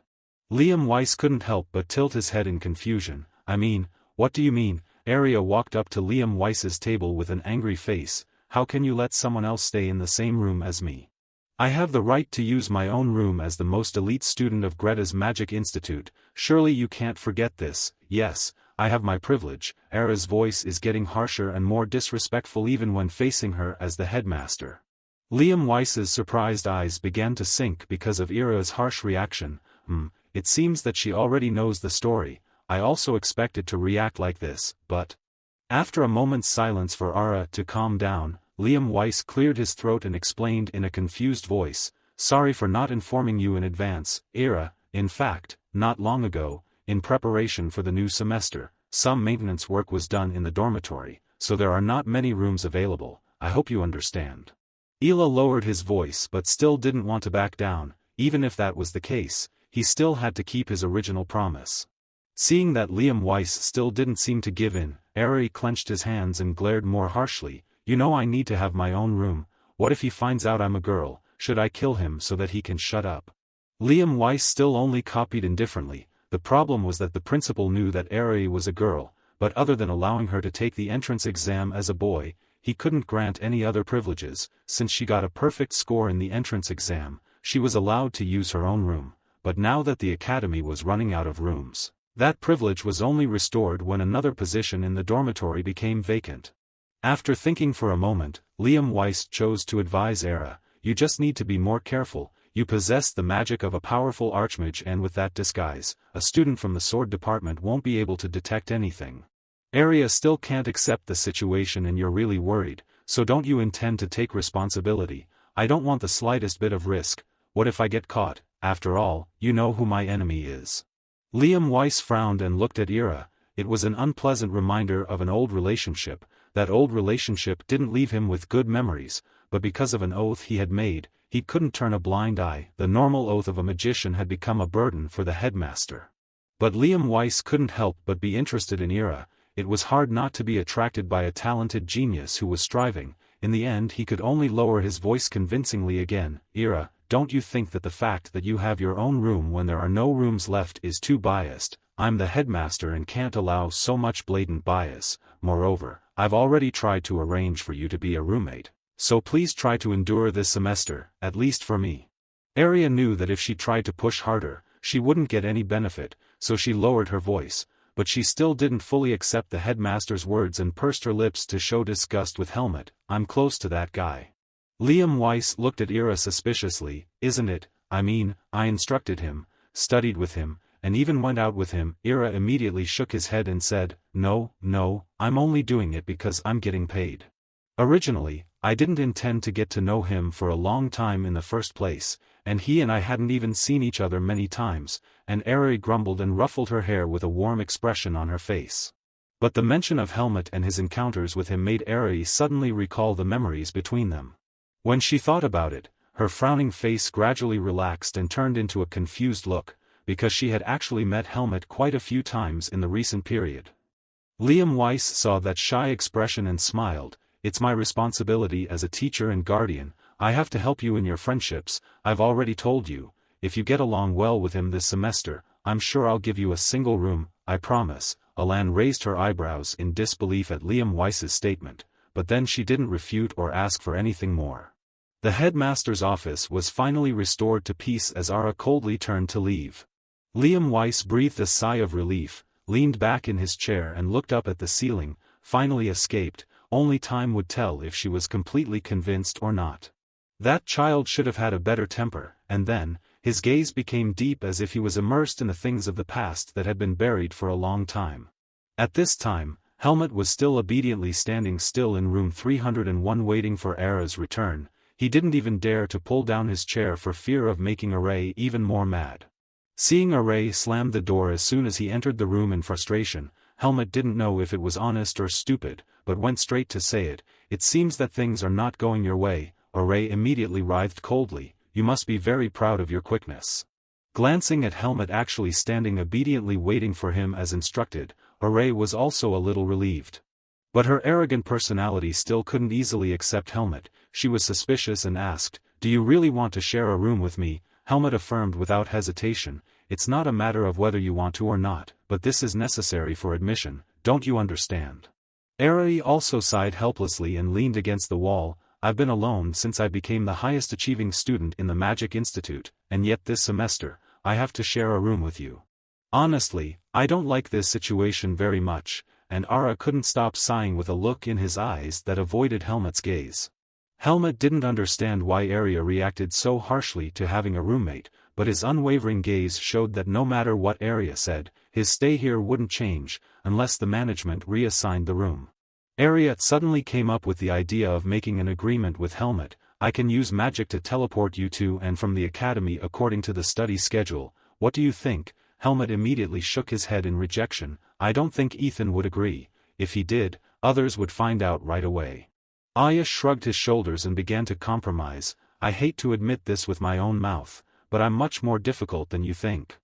Liam Weiss couldn't help but tilt his head in confusion. I mean, what do you mean? Arya walked up to Liam Weiss's table with an angry face. How can you let someone else stay in the same room as me? I have the right to use my own room as the most elite student of Greta's Magic Institute. Surely you can't forget this. Yes, I have my privilege. Ara's voice is getting harsher and more disrespectful even when facing her as the headmaster. Liam Weiss's surprised eyes began to sink because of Ara's harsh reaction. It seems that she already knows the story. I also expected to react like this, but... After a moment's silence for Ara to calm down, Liam Weiss cleared his throat and explained in a confused voice, "Sorry for not informing you in advance, Ara. In fact, not long ago, in preparation for the new semester, some maintenance work was done in the dormitory, so there are not many rooms available. I hope you understand." Ela lowered his voice but still didn't want to back down. Even if that was the case, he still had to keep his original promise. Seeing that Liam Weiss still didn't seem to give in, Ari clenched his hands and glared more harshly. "You know I need to have my own room. What if he finds out I'm a girl? Should I kill him so that he can shut up?" Liam Weiss still only copied indifferently. The problem was that the principal knew that Ari was a girl, but other than allowing her to take the entrance exam as a boy, he couldn't grant any other privileges. Since she got a perfect score in the entrance exam, she was allowed to use her own room, but now that the academy was running out of rooms, that privilege was only restored when another position in the dormitory became vacant. After thinking for a moment, Liam Weiss chose to advise Ara, "You just need to be more careful. You possess the magic of a powerful archmage, and with that disguise, a student from the sword department won't be able to detect anything." Arya still can't accept the situation and you're really worried, so don't you intend to take responsibility? I don't want the slightest bit of risk. What if I get caught? After all, you know who my enemy is. Liam Weiss frowned and looked at Ira. It was an unpleasant reminder of an old relationship. That old relationship didn't leave him with good memories, but because of an oath he had made, he couldn't turn a blind eye. The normal oath of a magician had become a burden for the headmaster. But Liam Weiss couldn't help but be interested in Ira. It was hard not to be attracted by a talented genius who was striving. In the end he could only lower his voice convincingly again. Ira, don't you think that the fact that you have your own room when there are no rooms left is too biased? I'm the headmaster and can't allow so much blatant bias. Moreover, I've already tried to arrange for you to be a roommate. So please try to endure this semester, at least for me. Arya knew that if she tried to push harder, she wouldn't get any benefit, so she lowered her voice, but she still didn't fully accept the headmaster's words and pursed her lips to show disgust with Helmut. I'm close to that guy. Liam Weiss looked at Ira suspiciously. Isn't it? I mean, I instructed him, studied with him, and even went out with him. Ira immediately shook his head and said, No, I'm only doing it because I'm getting paid. Originally, I didn't intend to get to know him for a long time in the first place, and he and I hadn't even seen each other many times, and Arya grumbled and ruffled her hair with a warm expression on her face. But the mention of Helmut and his encounters with him made Arya suddenly recall the memories between them. When she thought about it, her frowning face gradually relaxed and turned into a confused look, because she had actually met Helmut quite a few times in the recent period. Liam Weiss saw that shy expression and smiled. It's my responsibility as a teacher and guardian. I have to help you in your friendships. I've already told you, if you get along well with him this semester, I'm sure I'll give you a single room, I promise. Alan raised her eyebrows in disbelief at Liam Weiss's statement, but then she didn't refute or ask for anything more. The headmaster's office was finally restored to peace as Ara coldly turned to leave. Liam Weiss breathed a sigh of relief, leaned back in his chair and looked up at the ceiling. Finally escaped. Only time would tell if she was completely convinced or not. That child should have had a better temper. And then, his gaze became deep as if he was immersed in the things of the past that had been buried for a long time. At this time, Helmut was still obediently standing still in room 301 waiting for Ara's return. He didn't even dare to pull down his chair for fear of making Ara even more mad. Seeing Ara slam the door as soon as he entered the room in frustration, Helmut didn't know if it was honest or stupid, but went straight to say it. It seems that things are not going your way. Ara immediately writhed coldly. You must be very proud of your quickness. Glancing at Helmut actually standing obediently waiting for him as instructed, Ara was also a little relieved. But her arrogant personality still couldn't easily accept Helmut. She was suspicious and asked, Do you really want to share a room with me? Helmut affirmed without hesitation, It's not a matter of whether you want to or not, but this is necessary for admission, don't you understand? Ara also sighed helplessly and leaned against the wall. I've been alone since I became the highest achieving student in the Magic Institute, and yet this semester, I have to share a room with you. Honestly, I don't like this situation very much, and Ara couldn't stop sighing with a look in his eyes that avoided Helmut's gaze. Helmut didn't understand why Arya reacted so harshly to having a roommate, but his unwavering gaze showed that no matter what Arya said, his stay here wouldn't change, unless the management reassigned the room. Arya suddenly came up with the idea of making an agreement with Helmut. I can use magic to teleport you to and from the academy according to the study schedule. What do you think? Helmut immediately shook his head in rejection. I don't think Ethan would agree. If he did, others would find out right away. Arya shrugged his shoulders and began to compromise. I hate to admit this with my own mouth, but I'm much more difficult than you think.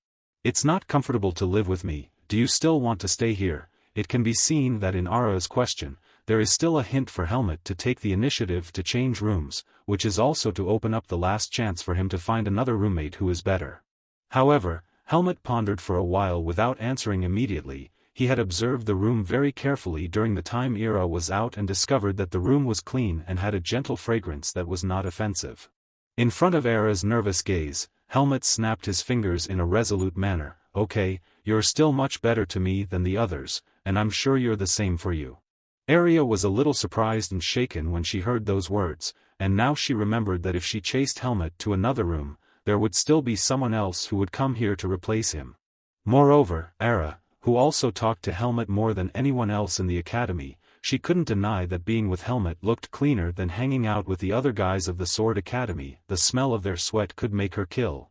It's not comfortable to live with me. Do you still want to stay here? It can be seen that in Ara's question, there is still a hint for Helmut to take the initiative to change rooms, which is also to open up the last chance for him to find another roommate who is better. However, Helmut pondered for a while without answering immediately. He had observed the room very carefully during the time Ira was out and discovered that the room was clean and had a gentle fragrance that was not offensive. In front of Ara's nervous gaze, Helmut snapped his fingers in a resolute manner. Okay, you're still much better to me than the others, and I'm sure you're the same for you. Arya was a little surprised and shaken when she heard those words, and now she remembered that if she chased Helmut to another room, there would still be someone else who would come here to replace him. Moreover, Ara, who also talked to Helmet more than anyone else in the academy, she couldn't deny that being with Helmet looked cleaner than hanging out with the other guys of the Sword Academy. The smell of their sweat could make her kill.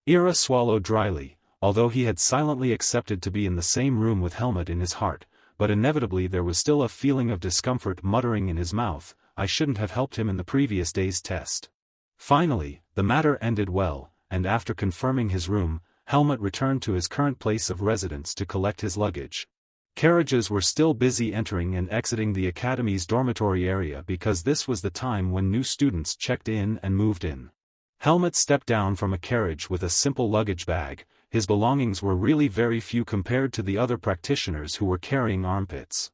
Ira swallowed dryly, although he had silently accepted to be in the same room with Helmet in his heart, but inevitably there was still a feeling of discomfort muttering in his mouth, I shouldn't have helped him in the previous day's test. Finally, the matter ended well, and after confirming his room, Helmet returned to his current place of residence to collect his luggage. Carriages were still busy entering and exiting the academy's dormitory area because this was the time when new students checked in and moved in. Helmet stepped down from a carriage with a simple luggage bag. His belongings were really very few compared to the other practitioners who were carrying armpits.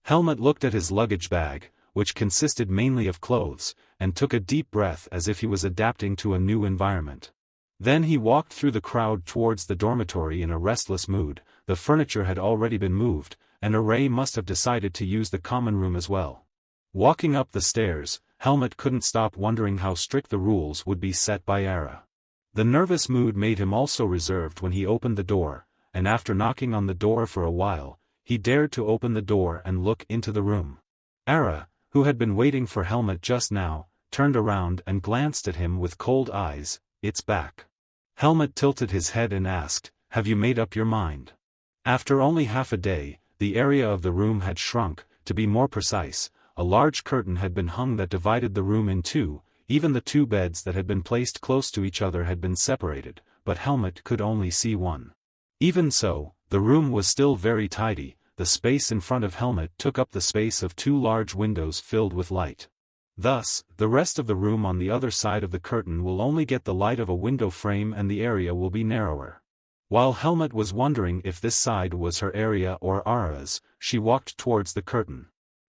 Helmet looked at his luggage bag, which consisted mainly of clothes, and took a deep breath as if he was adapting to a new environment. Then he walked through the crowd towards the dormitory in a restless mood. The furniture had already been moved, and Ray must have decided to use the common room as well. Walking up the stairs, Helmet couldn't stop wondering how strict the rules would be set by Ara. The nervous mood made him also reserved when he opened the door, and after knocking on the door for a while, he dared to open the door and look into the room. Ara, who had been waiting for Helmet just now, turned around and glanced at him with cold eyes. It's back. Helmet tilted his head and asked, have you made up your mind? After only half a day, the area of the room had shrunk. To be more precise, a large curtain had been hung that divided the room in two. Even the two beds that had been placed close to each other had been separated, but Helmet could only see one. Even so, the room was still very tidy. The space in front of Helmet took up the space of two large windows filled with light. Thus, the rest of the room on the other side of the curtain will only get the light of a window frame and the area will be narrower. While Helmet was wondering if this side was her area or Ara's, she walked towards the curtain.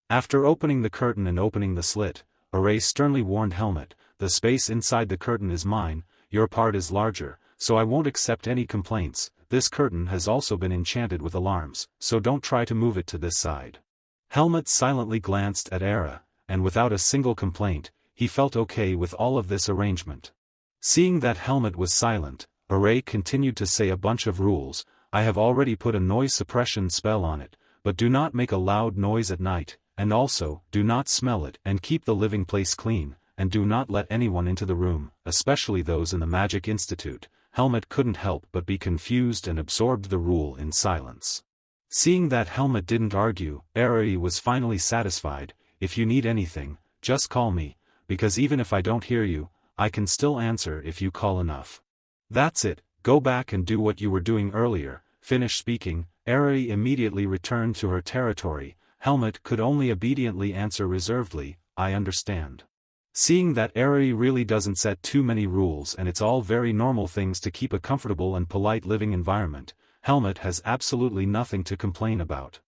After opening the curtain and opening the slit, Ray sternly warned Helmet, the space inside the curtain is mine, your part is larger, so I won't accept any complaints. This curtain has also been enchanted with alarms, so don't try to move it to this side. Helmet silently glanced at Ara, and without a single complaint, he felt okay with all of this arrangement. Seeing that Helmet was silent, Ray continued to say a bunch of rules. I have already put a noise suppression spell on it, but do not make a loud noise at night, and also, do not smell it and keep the living place clean, and do not let anyone into the room, especially those in the Magic Institute. Helmet couldn't help but be confused and absorbed the rule in silence. Seeing that Helmet didn't argue, Ari was finally satisfied. If you need anything, just call me, because even if I don't hear you, I can still answer if you call enough. That's it, go back and do what you were doing earlier. Finished speaking, Ari immediately returned to her territory. Helmet could only obediently answer reservedly, I understand. Seeing that Ari really doesn't set too many rules and it's all very normal things to keep a comfortable and polite living environment, Helmet has absolutely nothing to complain about.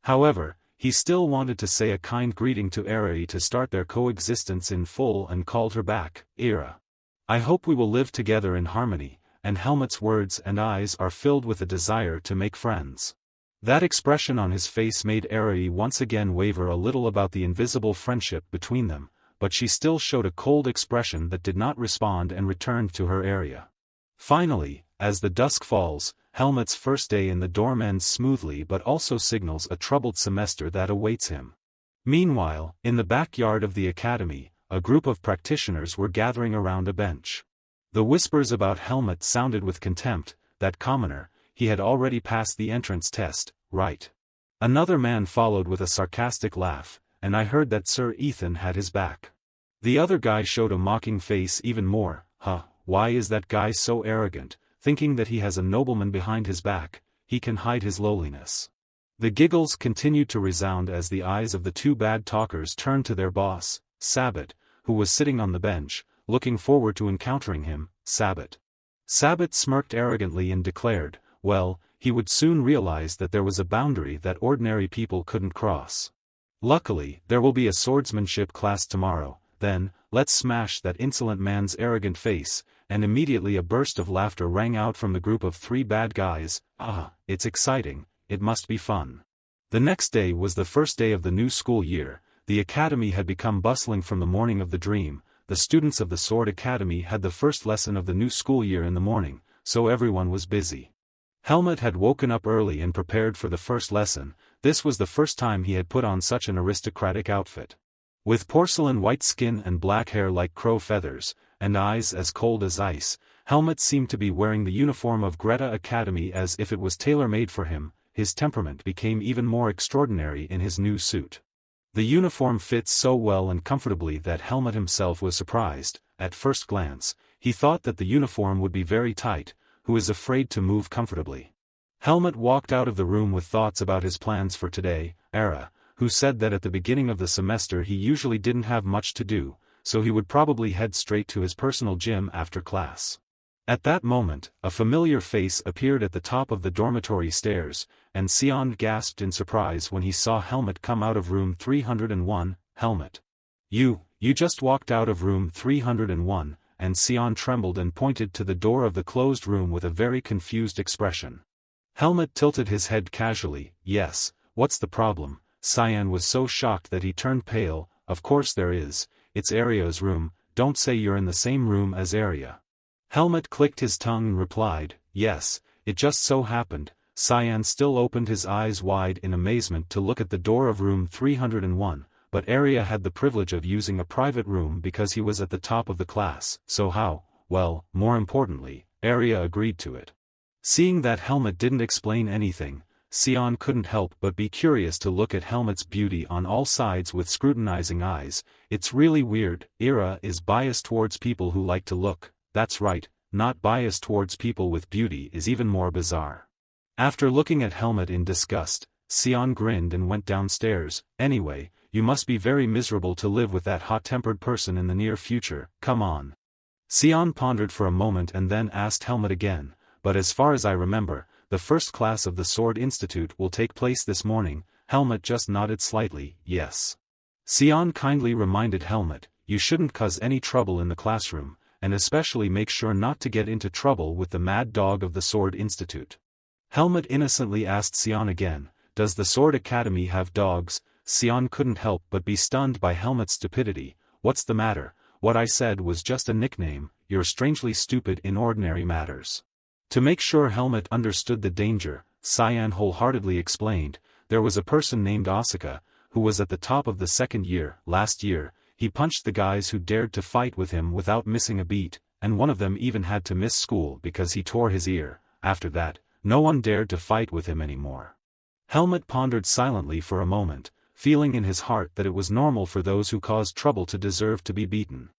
However, he still wanted to say a kind greeting to Ari to start their coexistence in full and called her back, Ira. I hope we will live together in harmony, and Helmet's words and eyes are filled with a desire to make friends. That expression on his face made Ari once again waver a little about the invisible friendship between them, but she still showed a cold expression that did not respond and returned to her area. Finally, as the dusk falls, Helmet's first day in the dorm ends smoothly but also signals a troubled semester that awaits him. Meanwhile, in the backyard of the academy, a group of practitioners were gathering around a bench. The whispers about Helmet sounded with contempt. That commoner, he had already passed the entrance test, right? Another man followed with a sarcastic laugh, and I heard that Sir Ethan had his back. The other guy showed a mocking face even more. Why is that guy so arrogant, thinking that he has a nobleman behind his back, he can hide his lowliness. The giggles continued to resound as the eyes of the two bad talkers turned to their boss, Sabbat, who was sitting on the bench, looking forward to encountering him. Sabbat smirked arrogantly and declared, well, he would soon realize that there was a boundary that ordinary people couldn't cross. Luckily, there will be a swordsmanship class tomorrow, then, let's smash that insolent man's arrogant face, and immediately a burst of laughter rang out from the group of three bad guys. It's exciting, it must be fun. The next day was the first day of the new school year. The academy had become bustling from the morning of the dream. The students of the Sword Academy had the first lesson of the new school year in the morning, so everyone was busy. Helmut had woken up early and prepared for the first lesson. This was the first time he had put on such an aristocratic outfit. With porcelain white skin and black hair like crow feathers, and eyes as cold as ice, Helmut seemed to be wearing the uniform of Greta Academy as if it was tailor-made for him. His temperament became even more extraordinary in his new suit. The uniform fits so well and comfortably that Helmut himself was surprised. At first glance, he thought that the uniform would be very tight. Who is afraid to move comfortably? Helmut walked out of the room with thoughts about his plans for today. Era, who said that at the beginning of the semester he usually didn't have much to do, so he would probably head straight to his personal gym after class. At that moment, a familiar face appeared at the top of the dormitory stairs, and Sion gasped in surprise when he saw Helmut come out of room 301. Helmut. You just walked out of room 301, and Sion trembled and pointed to the door of the closed room with a very confused expression. Helmut tilted his head casually. Yes, what's the problem? Sion was so shocked that he turned pale. Of course there is, it's Aria's room. Don't say you're in the same room as Aria. Helmut clicked his tongue and replied, yes, it just so happened. Sion still opened his eyes wide in amazement to look at the door of room 301, but Aria had the privilege of using a private room because he was at the top of the class, so how? Well, more importantly, Aria agreed to it. Seeing that Helmut didn't explain anything, Sion couldn't help but be curious to look at Helmut's beauty on all sides with scrutinizing eyes. It's really weird. Era is biased towards people who like to look. That's right, not biased towards people with beauty is even more bizarre. After looking at Helmut in disgust, Sion grinned and went downstairs. Anyway, you must be very miserable to live with that hot-tempered person in the near future. Come on. Sion pondered for a moment and then asked Helmut again, but as far as I remember, the first class of the Sword Institute will take place this morning. Helmut just nodded slightly. Yes. Sion kindly reminded Helmut, you shouldn't cause any trouble in the classroom, and especially make sure not to get into trouble with the mad dog of the Sword Institute. Helmut innocently asked Sion again, does the Sword Academy have dogs? Sion couldn't help but be stunned by Helmut's stupidity. What's the matter? What I said was just a nickname. You're strangely stupid in ordinary matters. To make sure Helmut understood the danger, Sion wholeheartedly explained, there was a person named Asuka, who was at the top of the second year. Last year, he punched the guys who dared to fight with him without missing a beat, and one of them even had to miss school because he tore his ear. After that, no one dared to fight with him anymore. Helmut pondered silently for a moment, feeling in his heart that it was normal for those who caused trouble to deserve to be beaten.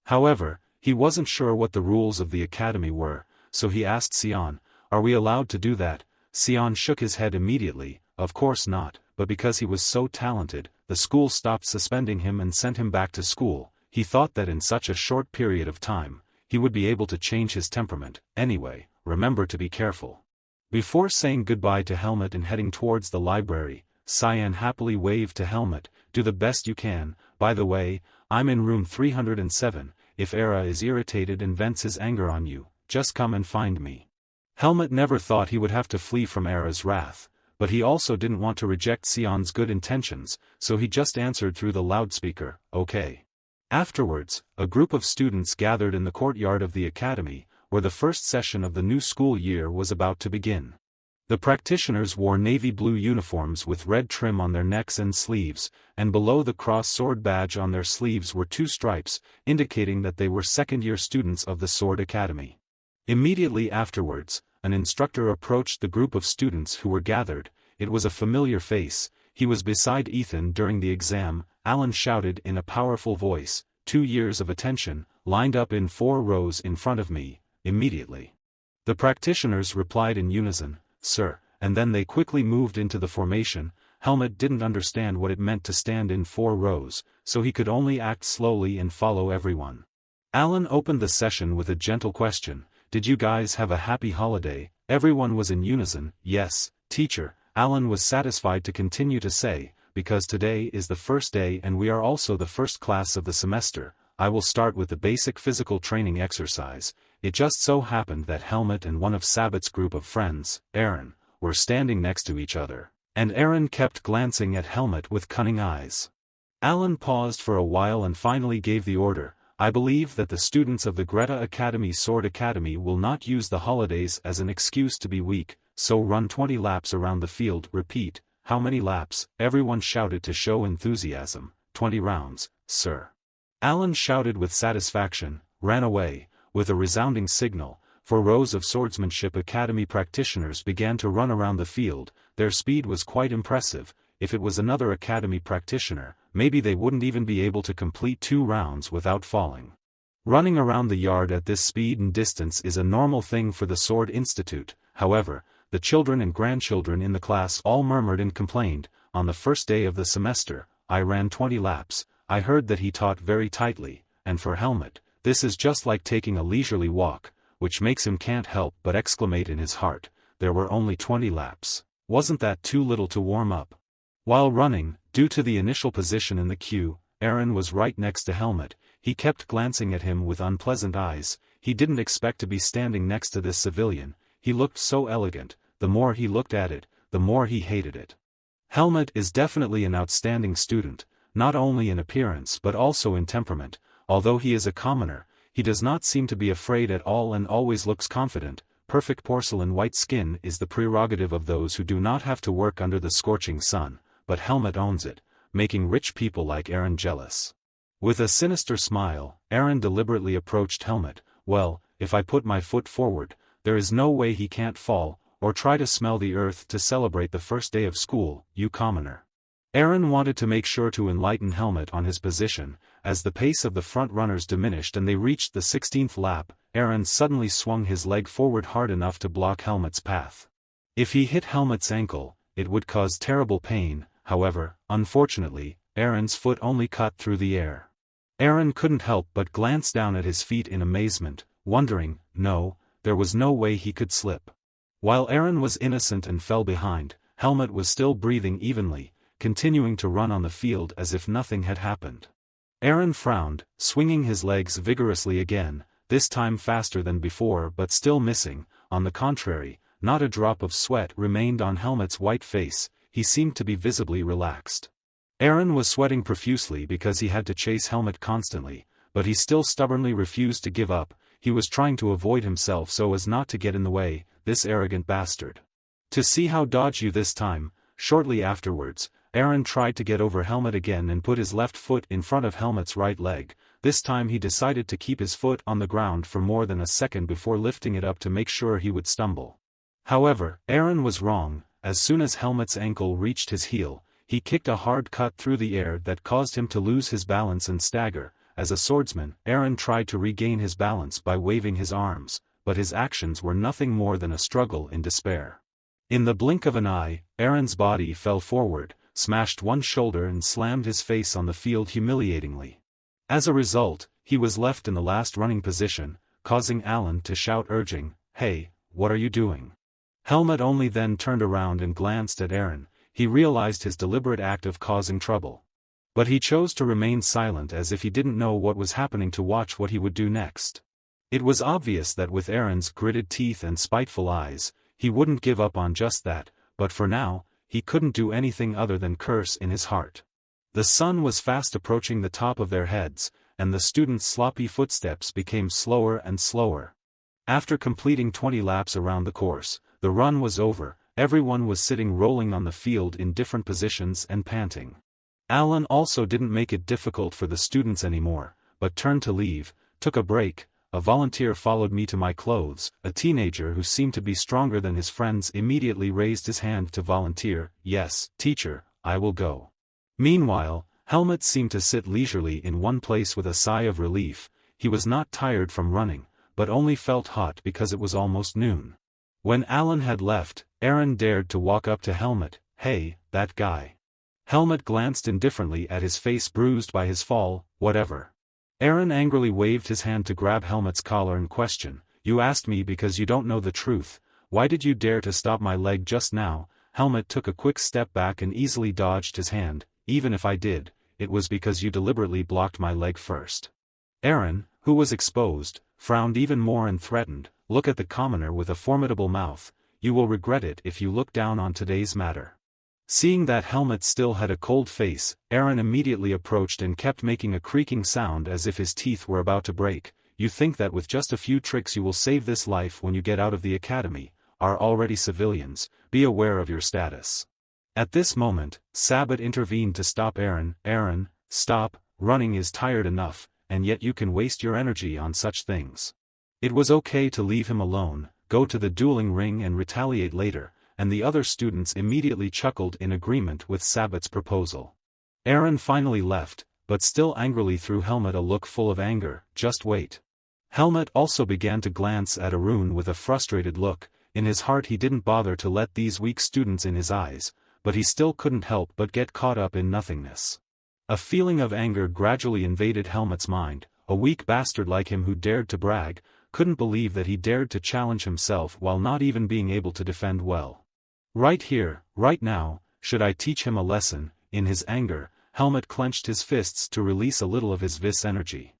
However, he wasn't sure what the rules of the academy were, so he asked Sion, are we allowed to do that? Sion shook his head immediately. Of course not, but because he was so talented, the school stopped suspending him and sent him back to school. He thought that in such a short period of time, he would be able to change his temperament. Anyway, remember to be careful. Before saying goodbye to Helmut and heading towards the library, Sion happily waved to Helmut, do the best you can. By the way, I'm in room 307, if Era is irritated and vents his anger on you, just come and find me. Helmut never thought he would have to flee from Era's wrath, but he also didn't want to reject Sion's good intentions, so he just answered through the loudspeaker, okay. Afterwards, a group of students gathered in the courtyard of the academy, where the first session of the new school year was about to begin. The practitioners wore navy blue uniforms with red trim on their necks and sleeves, and below the cross-sword badge on their sleeves were 2 stripes, indicating that they were second-year students of the Sword Academy. Immediately afterwards, an instructor approached the group of students who were gathered. It was a familiar face. He was beside Ethan during the exam. Alan shouted in a powerful voice, 2 years of attention, lined up in 4 rows in front of me, immediately. The practitioners replied in unison, sir, and then they quickly moved into the formation. Helmut didn't understand what it meant to stand in 4 rows, so he could only act slowly and follow everyone. Alan opened the session with a gentle question, did you guys have a happy holiday? Everyone was in unison, yes, teacher. Alan was satisfied to continue to say, because today is the first day and we are also the first class of the semester, I will start with the basic physical training exercise. It just so happened that Helmut and one of Sabbath's group of friends, Aaron, were standing next to each other, and Aaron kept glancing at Helmut with cunning eyes. Alan paused for a while and finally gave the order, I believe that the students of the Greta Academy Sword Academy will not use the holidays as an excuse to be weak, so run 20 laps around the field. Repeat, how many laps? Everyone shouted to show enthusiasm. 20 rounds, sir. Alan shouted with satisfaction, ran away, with a resounding signal, for rows of swordsmanship academy practitioners began to run around the field. Their speed was quite impressive. If it was another academy practitioner, maybe they wouldn't even be able to complete 2 rounds without falling. Running around the yard at this speed and distance is a normal thing for the Sword Institute. However, the children and grandchildren in the class all murmured and complained. On the first day of the semester, I ran 20 laps. I heard that he taught very tightly, and for Helmut, this is just like taking a leisurely walk, which makes him can't help but exclamate in his heart, there were only 20 laps. Wasn't that too little to warm up? While running, due to the initial position in the queue, Aaron was right next to Helmut. He kept glancing at him with unpleasant eyes. He didn't expect to be standing next to this civilian. He looked so elegant. The more he looked at it, the more he hated it. Helmut is definitely an outstanding student, not only in appearance but also in temperament. Although he is a commoner, he does not seem to be afraid at all and always looks confident. Perfect porcelain white skin is the prerogative of those who do not have to work under the scorching sun, but Helmut owns it, making rich people like Aaron jealous. With a sinister smile, Aaron deliberately approached Helmut. Well, if I put my foot forward, there is no way he can't fall, or try to smell the earth to celebrate the first day of school, you commoner. Aaron wanted to make sure to enlighten Helmut on his position. As the pace of the front runners diminished and they reached the 16th lap, Aaron suddenly swung his leg forward hard enough to block Helmut's path. If he hit Helmut's ankle, it would cause terrible pain. However, unfortunately, Aaron's foot only cut through the air. Aaron couldn't help but glance down at his feet in amazement, wondering, no, there was no way he could slip. While Aaron was innocent and fell behind, Helmut was still breathing evenly, continuing to run on the field as if nothing had happened. Aaron frowned, swinging his legs vigorously again, this time faster than before but still missing. On the contrary, not a drop of sweat remained on Helmut's white face. He seemed to be visibly relaxed. Aaron was sweating profusely because he had to chase Helmut constantly, but he still stubbornly refused to give up. He was trying to avoid himself so as not to get in the way, this arrogant bastard. To see how dodge you this time. Shortly afterwards, Aaron tried to get over Helmut again and put his left foot in front of Helmut's right leg. This time he decided to keep his foot on the ground for more than a second before lifting it up to make sure he would stumble. However, Aaron was wrong. As soon as Helmut's ankle reached his heel, he kicked a hard cut through the air that caused him to lose his balance and stagger. As a swordsman, Aaron tried to regain his balance by waving his arms, but his actions were nothing more than a struggle in despair. In the blink of an eye, Aaron's body fell forward, smashed one shoulder and slammed his face on the field humiliatingly. As a result, he was left in the last running position, causing Alan to shout urging, "Hey, what are you doing?" Helmut only then turned around and glanced at Aaron. He realized his deliberate act of causing trouble. But he chose to remain silent as if he didn't know what was happening to watch what he would do next. It was obvious that with Aaron's gritted teeth and spiteful eyes, he wouldn't give up on just that, but for now, he couldn't do anything other than curse in his heart. The sun was fast approaching the top of their heads, and the students' sloppy footsteps became slower and slower. After completing 20 laps around the course, the run was over. Everyone was sitting rolling on the field in different positions and panting. Alan also didn't make it difficult for the students anymore, but turned to leave, took a break. A volunteer followed me to my clothes. A teenager who seemed to be stronger than his friends immediately raised his hand to volunteer. "Yes, teacher, I will go." Meanwhile, Helmut seemed to sit leisurely in one place with a sigh of relief. He was not tired from running, but only felt hot because it was almost noon. When Alan had left, Aaron dared to walk up to Helmut. "Hey, that guy." Helmut glanced indifferently at his face bruised by his fall. "Whatever." Aaron angrily waved his hand to grab Helmut's collar and question, "You asked me because you don't know the truth. Why did you dare to stop my leg just now?" Helmut took a quick step back and easily dodged his hand. "Even if I did, it was because you deliberately blocked my leg first." Aaron, who was exposed, frowned even more and threatened, "Look at the commoner with a formidable mouth. You will regret it if you look down on today's matter." Seeing that Helmut still had a cold face, Aaron immediately approached and kept making a creaking sound as if his teeth were about to break. "You think that with just a few tricks you will save this life when you get out of the academy? are already civilians, be aware of your status. At this moment, Sabbat intervened to stop Aaron. Aaron, stop, running is tired enough, and yet you can waste your energy on such things. It was okay to leave him alone, go to the dueling ring and retaliate later, and the other students immediately chuckled in agreement with Sabbat's proposal. Aaron finally left, but still angrily threw Helmut a look full of anger. Just wait. Helmut also began to glance at Arun with a frustrated look. In his heart he didn't bother to let these weak students in his eyes, but he still couldn't help but get caught up in nothingness. A feeling of anger gradually invaded Helmut's mind. A weak bastard like him who dared to brag, couldn't believe that he dared to challenge himself while not even being able to defend well. Right here, right now, should I teach him a lesson? In his anger, Helmut clenched his fists to release a little of his vis energy.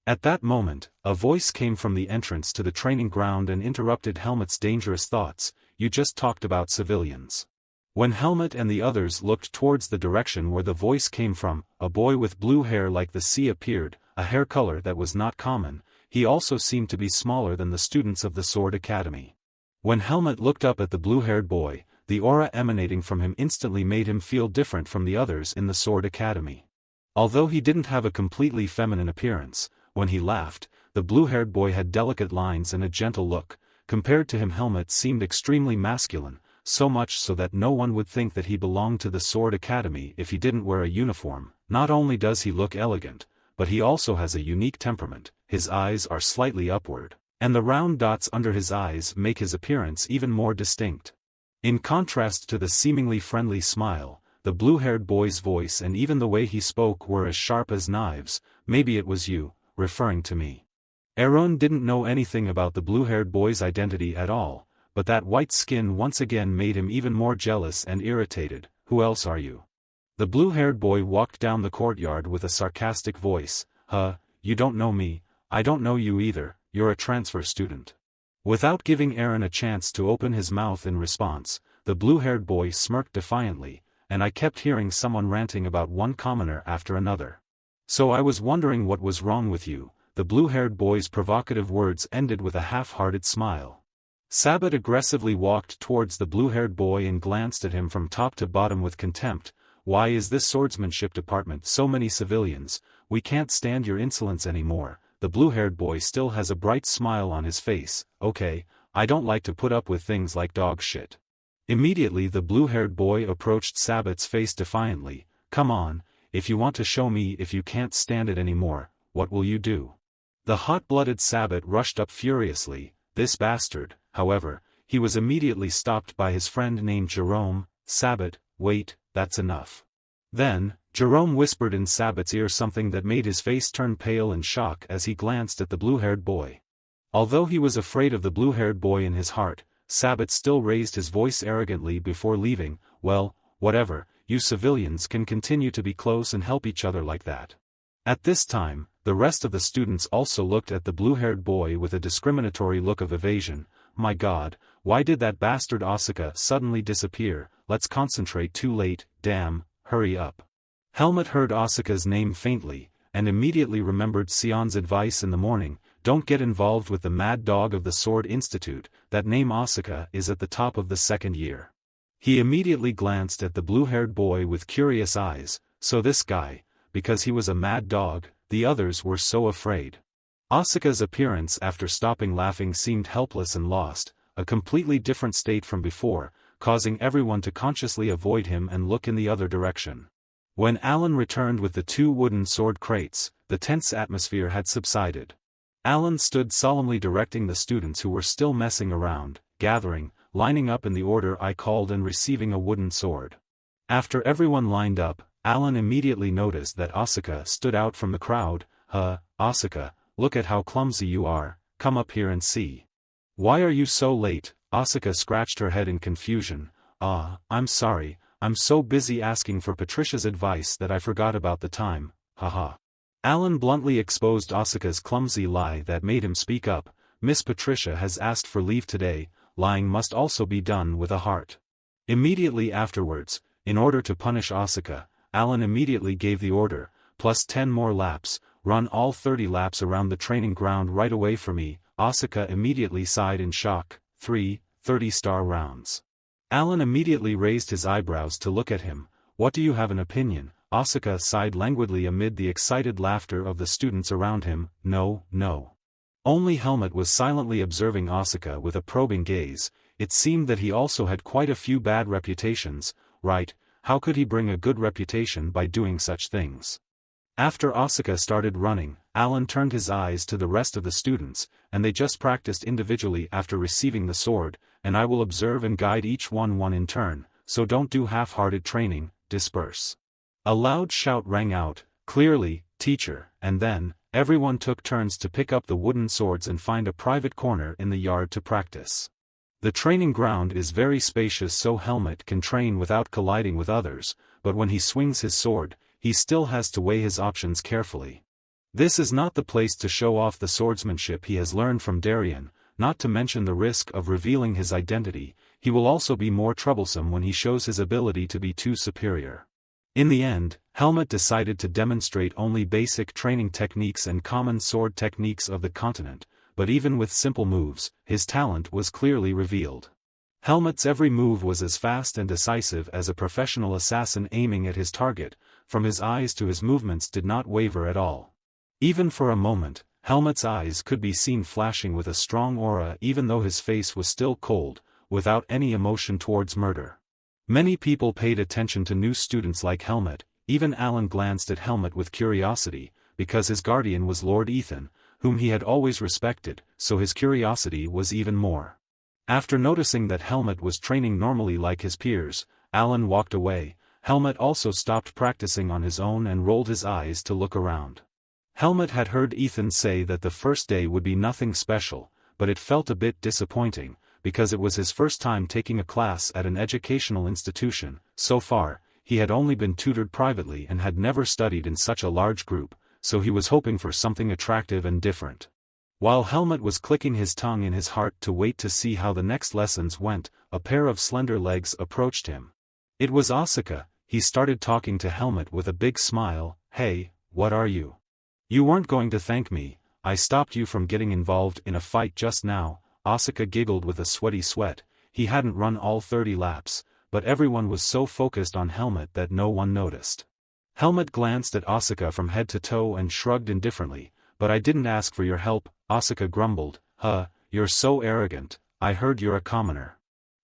At that moment, a voice came from the entrance to the training ground and interrupted Helmut's dangerous thoughts. You just talked about civilians. When Helmut and the others looked towards the direction where the voice came from, a boy with blue hair like the sea appeared, a hair color that was not common. He also seemed to be smaller than the students of the Sword Academy. When Helmut looked up at the blue-haired boy, the aura emanating from him instantly made him feel different from the others in the Sword Academy. Although he didn't have a completely feminine appearance, when he laughed, the blue-haired boy had delicate lines and a gentle look. Compared to him, Helmut seemed extremely masculine, so much so that no one would think that he belonged to the Sword Academy if he didn't wear a uniform. Not only does he look elegant, but he also has a unique temperament. His eyes are slightly upward, and the round dots under his eyes make his appearance even more distinct. In contrast to the seemingly friendly smile, the blue-haired boy's voice and even the way he spoke were as sharp as knives. Maybe it was you, referring to me. Arun didn't know anything about the blue-haired boy's identity at all, but that white skin once again made him even more jealous and irritated. Who else are you? The blue-haired boy walked down the courtyard with a sarcastic voice. You don't know me, I don't know you either, you're a transfer student. Without giving Aaron a chance to open his mouth in response, the blue-haired boy smirked defiantly, and I kept hearing someone ranting about one commoner after another. So I was wondering what was wrong with you. The blue-haired boy's provocative words ended with a half-hearted smile. Sabbat aggressively walked towards the blue-haired boy and glanced at him from top to bottom with contempt. Why is this swordsmanship department so many civilians? We can't stand your insolence anymore. The blue-haired boy still has a bright smile on his face. Okay, I don't like to put up with things like dog shit. Immediately the blue-haired boy approached Sabbat's face defiantly. Come on, if you want to show me if you can't stand it anymore, what will you do? The hot-blooded Sabbat rushed up furiously. This bastard, however, he was immediately stopped by his friend named Jerome. Sabbat, wait, that's enough. Then, Jerome whispered in Sabbat's ear something that made his face turn pale in shock as he glanced at the blue-haired boy. Although he was afraid of the blue-haired boy in his heart, Sabbat still raised his voice arrogantly before leaving. Well, whatever, you civilians can continue to be close and help each other like that. At this time, the rest of the students also looked at the blue-haired boy with a discriminatory look of evasion. My God, why did that bastard Asuka suddenly disappear? Let's concentrate. Too late, damn, hurry up. Helmut heard Asuka's name faintly, and immediately remembered Sion's advice in the morning. Don't get involved with the mad dog of the Sword Institute. That name Asuka is at the top of the second year. He immediately glanced at the blue-haired boy with curious eyes. So this guy, because he was a mad dog, the others were so afraid. Asuka's appearance after stopping laughing seemed helpless and lost, a completely different state from before, causing everyone to consciously avoid him and look in the other direction. When Alan returned with the 2 wooden sword crates, the tense atmosphere had subsided. Alan stood solemnly directing the students who were still messing around, gathering, lining up in the order I called and receiving a wooden sword. After everyone lined up, Alan immediately noticed that Asuka stood out from the crowd. Asuka, look at how clumsy you are, come up here and see. Why are you so late? Asuka scratched her head in confusion. I'm sorry, I'm so busy asking for Patricia's advice that I forgot about the time, haha. Alan bluntly exposed Asuka's clumsy lie that made him speak up. Miss Patricia has asked for leave today. Lying must also be done with a heart. Immediately afterwards, in order to punish Asuka, Alan immediately gave the order, plus 10 more laps, run all 30 laps around the training ground right away for me. Asuka immediately sighed in shock. 3 30-star rounds. Alan immediately raised his eyebrows to look at him. What do you have an opinion? Asuka sighed languidly amid the excited laughter of the students around him. No, no. Only Helmut was silently observing Asuka with a probing gaze. It seemed that he also had quite a few bad reputations, right? How could he bring a good reputation by doing such things? After Asuka started running, Alan turned his eyes to the rest of the students, and they just practiced individually after receiving the sword, and I will observe and guide each one in turn, so don't do half-hearted training, disperse. A loud shout rang out, clearly, teacher, and then, everyone took turns to pick up the wooden swords and find a private corner in the yard to practice. The training ground is very spacious so Helmut can train without colliding with others, but when he swings his sword, he still has to weigh his options carefully. This is not the place to show off the swordsmanship he has learned from Darien, not to mention the risk of revealing his identity. He will also be more troublesome when he shows his ability to be too superior. In the end, Helmut decided to demonstrate only basic training techniques and common sword techniques of the continent, but even with simple moves, his talent was clearly revealed. Helmut's every move was as fast and decisive as a professional assassin aiming at his target. From his eyes to his movements did not waver at all. Even for a moment, Helmut's eyes could be seen flashing with a strong aura even though his face was still cold, without any emotion towards murder. Many people paid attention to new students like Helmut. Even Alan glanced at Helmut with curiosity, because his guardian was Lord Ethan, whom he had always respected, so his curiosity was even more. After noticing that Helmut was training normally like his peers, Alan walked away. Helmut also stopped practicing on his own and rolled his eyes to look around. Helmut had heard Ethan say that the first day would be nothing special, but it felt a bit disappointing, because it was his first time taking a class at an educational institution. So far, he had only been tutored privately and had never studied in such a large group, so he was hoping for something attractive and different. While Helmut was clicking his tongue in his heart to wait to see how the next lessons went, a pair of slender legs approached him. It was Asuka. He started talking to Helmut with a big smile. Hey, what are you? You weren't going to thank me. I stopped you from getting involved in a fight just now. Asuka giggled with a sweaty sweat. He hadn't run all 30 laps, but everyone was so focused on Helmut that no one noticed. Helmut glanced at Asuka from head to toe and shrugged indifferently. But I didn't ask for your help, Asuka grumbled. You're so arrogant. I heard you're a commoner.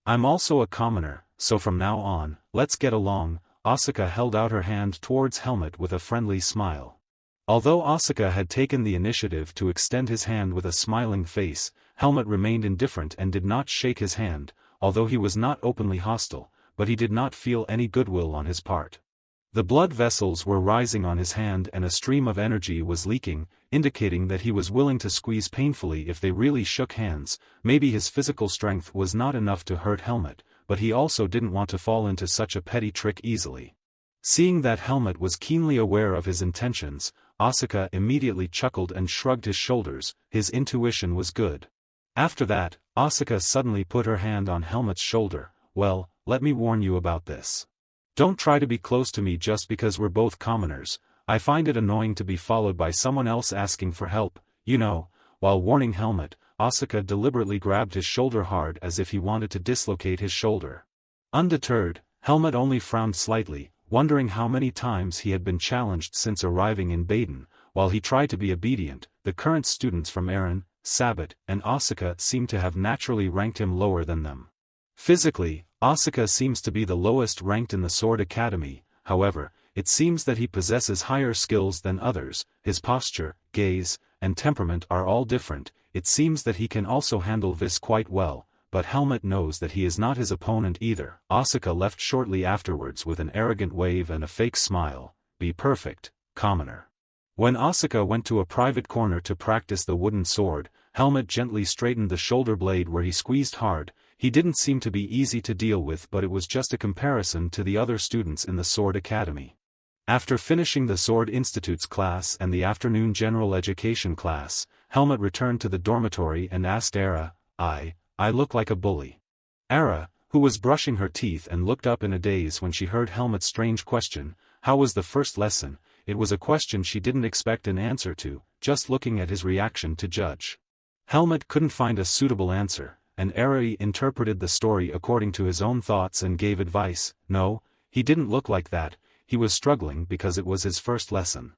I'm also a commoner, so from now on, let's get along. Asuka held out her hand towards Helmut with a friendly smile. Although Asuka had taken the initiative to extend his hand with a smiling face, Helmut remained indifferent and did not shake his hand, although he was not openly hostile, but he did not feel any goodwill on his part. The blood vessels were rising on his hand and a stream of energy was leaking, indicating that he was willing to squeeze painfully if they really shook hands. Maybe his physical strength was not enough to hurt Helmut, but he also didn't want to fall into such a petty trick easily. Seeing that Helmut was keenly aware of his intentions, Asuka immediately chuckled and shrugged his shoulders. His intuition was good. After that, Asuka suddenly put her hand on Helmut's shoulder. Well, let me warn you about this. Don't try to be close to me just because we're both commoners. I find it annoying to be followed by someone else asking for help, you know. While warning Helmut, Asuka deliberately grabbed his shoulder hard as if he wanted to dislocate his shoulder. Undeterred, Helmut only frowned slightly, wondering how many times he had been challenged since arriving in Baden. While he tried to be obedient, the current students from Aaron, Sabbat, and Asuka seemed to have naturally ranked him lower than them. Physically, Asuka seems to be the lowest ranked in the Sword Academy. However, it seems that he possesses higher skills than others. His posture, gaze, and temperament are all different. It seems that he can also handle this quite well, but Helmut knows that he is not his opponent either. Asuka left shortly afterwards with an arrogant wave and a fake smile. Be perfect, commoner. When Asuka went to a private corner to practice the wooden sword, Helmut gently straightened the shoulder blade where he squeezed hard. He didn't seem to be easy to deal with, but it was just a comparison to the other students in the Sword Academy. After finishing the Sword Institute's class and the afternoon general education class, Helmut returned to the dormitory and asked Ara, I look like a bully. Ara, who was brushing her teeth and looked up in a daze when she heard Helmut's strange question, how was the first lesson? It was a question she didn't expect an answer to, just looking at his reaction to judge. Helmut couldn't find a suitable answer. and Eri interpreted the story according to his own thoughts and gave advice. No, he didn't look like that, he was struggling because it was his first lesson.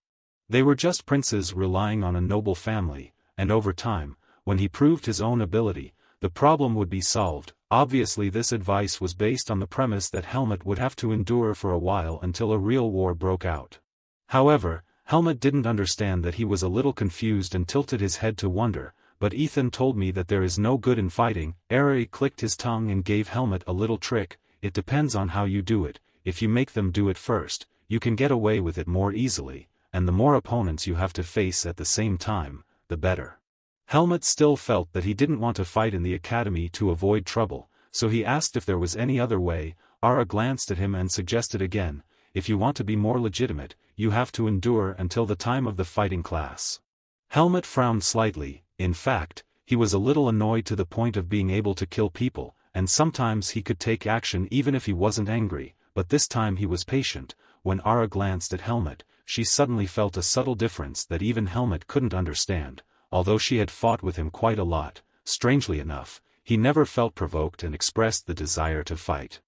They were just princes relying on a noble family, and over time, when he proved his own ability, the problem would be solved. Obviously this advice was based on the premise that Helmut would have to endure for a while until a real war broke out. However, Helmut didn't understand that he was a little confused and tilted his head to wonder, but Ethan told me that there is no good in fighting. Eri clicked his tongue and gave Helmut a little trick. It depends on how you do it. If you make them do it first, you can get away with it more easily, and the more opponents you have to face at the same time, the better. Helmut still felt that he didn't want to fight in the academy to avoid trouble, so he asked if there was any other way. Ara glanced at him and suggested again, if you want to be more legitimate, you have to endure until the time of the fighting class. Helmut frowned slightly. In fact, he was a little annoyed to the point of being able to kill people, and sometimes he could take action even if he wasn't angry, but this time he was patient. When Ara glanced at Helmut, she suddenly felt a subtle difference that even Helmut couldn't understand. Although she had fought with him quite a lot, strangely enough, he never felt provoked and expressed the desire to fight.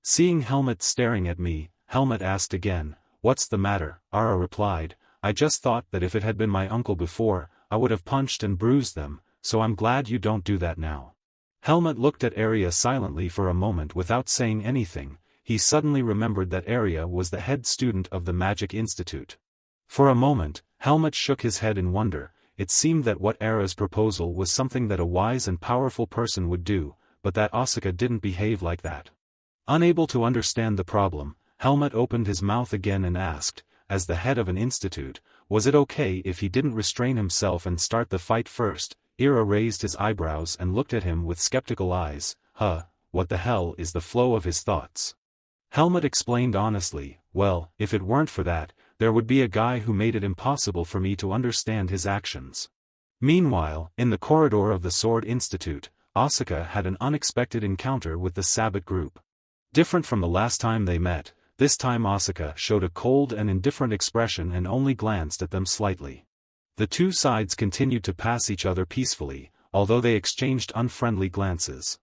Seeing Helmut staring at me, Helmut asked again, "What's the matter?" Ara replied, "I just thought that if it had been my uncle before, I would have punched and bruised them, so I'm glad you don't do that now." Helmut looked at Arya silently for a moment without saying anything. He suddenly remembered that Arya was the head student of the Magic Institute. For a moment, Helmut shook his head in wonder. It seemed that what Ara's proposal was something that a wise and powerful person would do, but that Asuka didn't behave like that. Unable to understand the problem, Helmut opened his mouth again and asked, as the head of an institute, was it okay if he didn't restrain himself and start the fight first? Ira raised his eyebrows and looked at him with skeptical eyes. What the hell is the flow of his thoughts? Helmut explained honestly, well, if it weren't for that, there would be a guy who made it impossible for me to understand his actions. Meanwhile, in the corridor of the Sword Institute, Asuka had an unexpected encounter with the Sabbat group. Different from the last time they met, this time Asuka showed a cold and indifferent expression and only glanced at them slightly. The two sides continued to pass each other peacefully, although they exchanged unfriendly glances.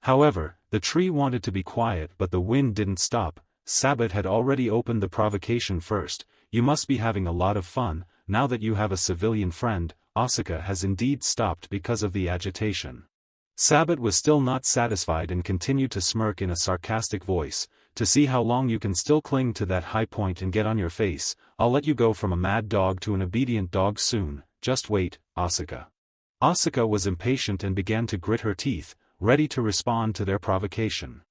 However, the tree wanted to be quiet but the wind didn't stop. Sabbat had already opened the provocation first. "You must be having a lot of fun, now that you have a civilian friend." Asuka has indeed stopped because of the agitation. Sabbat was still not satisfied and continued to smirk in a sarcastic voice, "To see how long you can still cling to that high point and get on your face, I'll let you go from a mad dog to an obedient dog soon, just wait, Asuka." Asuka was impatient and began to grit her teeth, ready to respond to their provocation.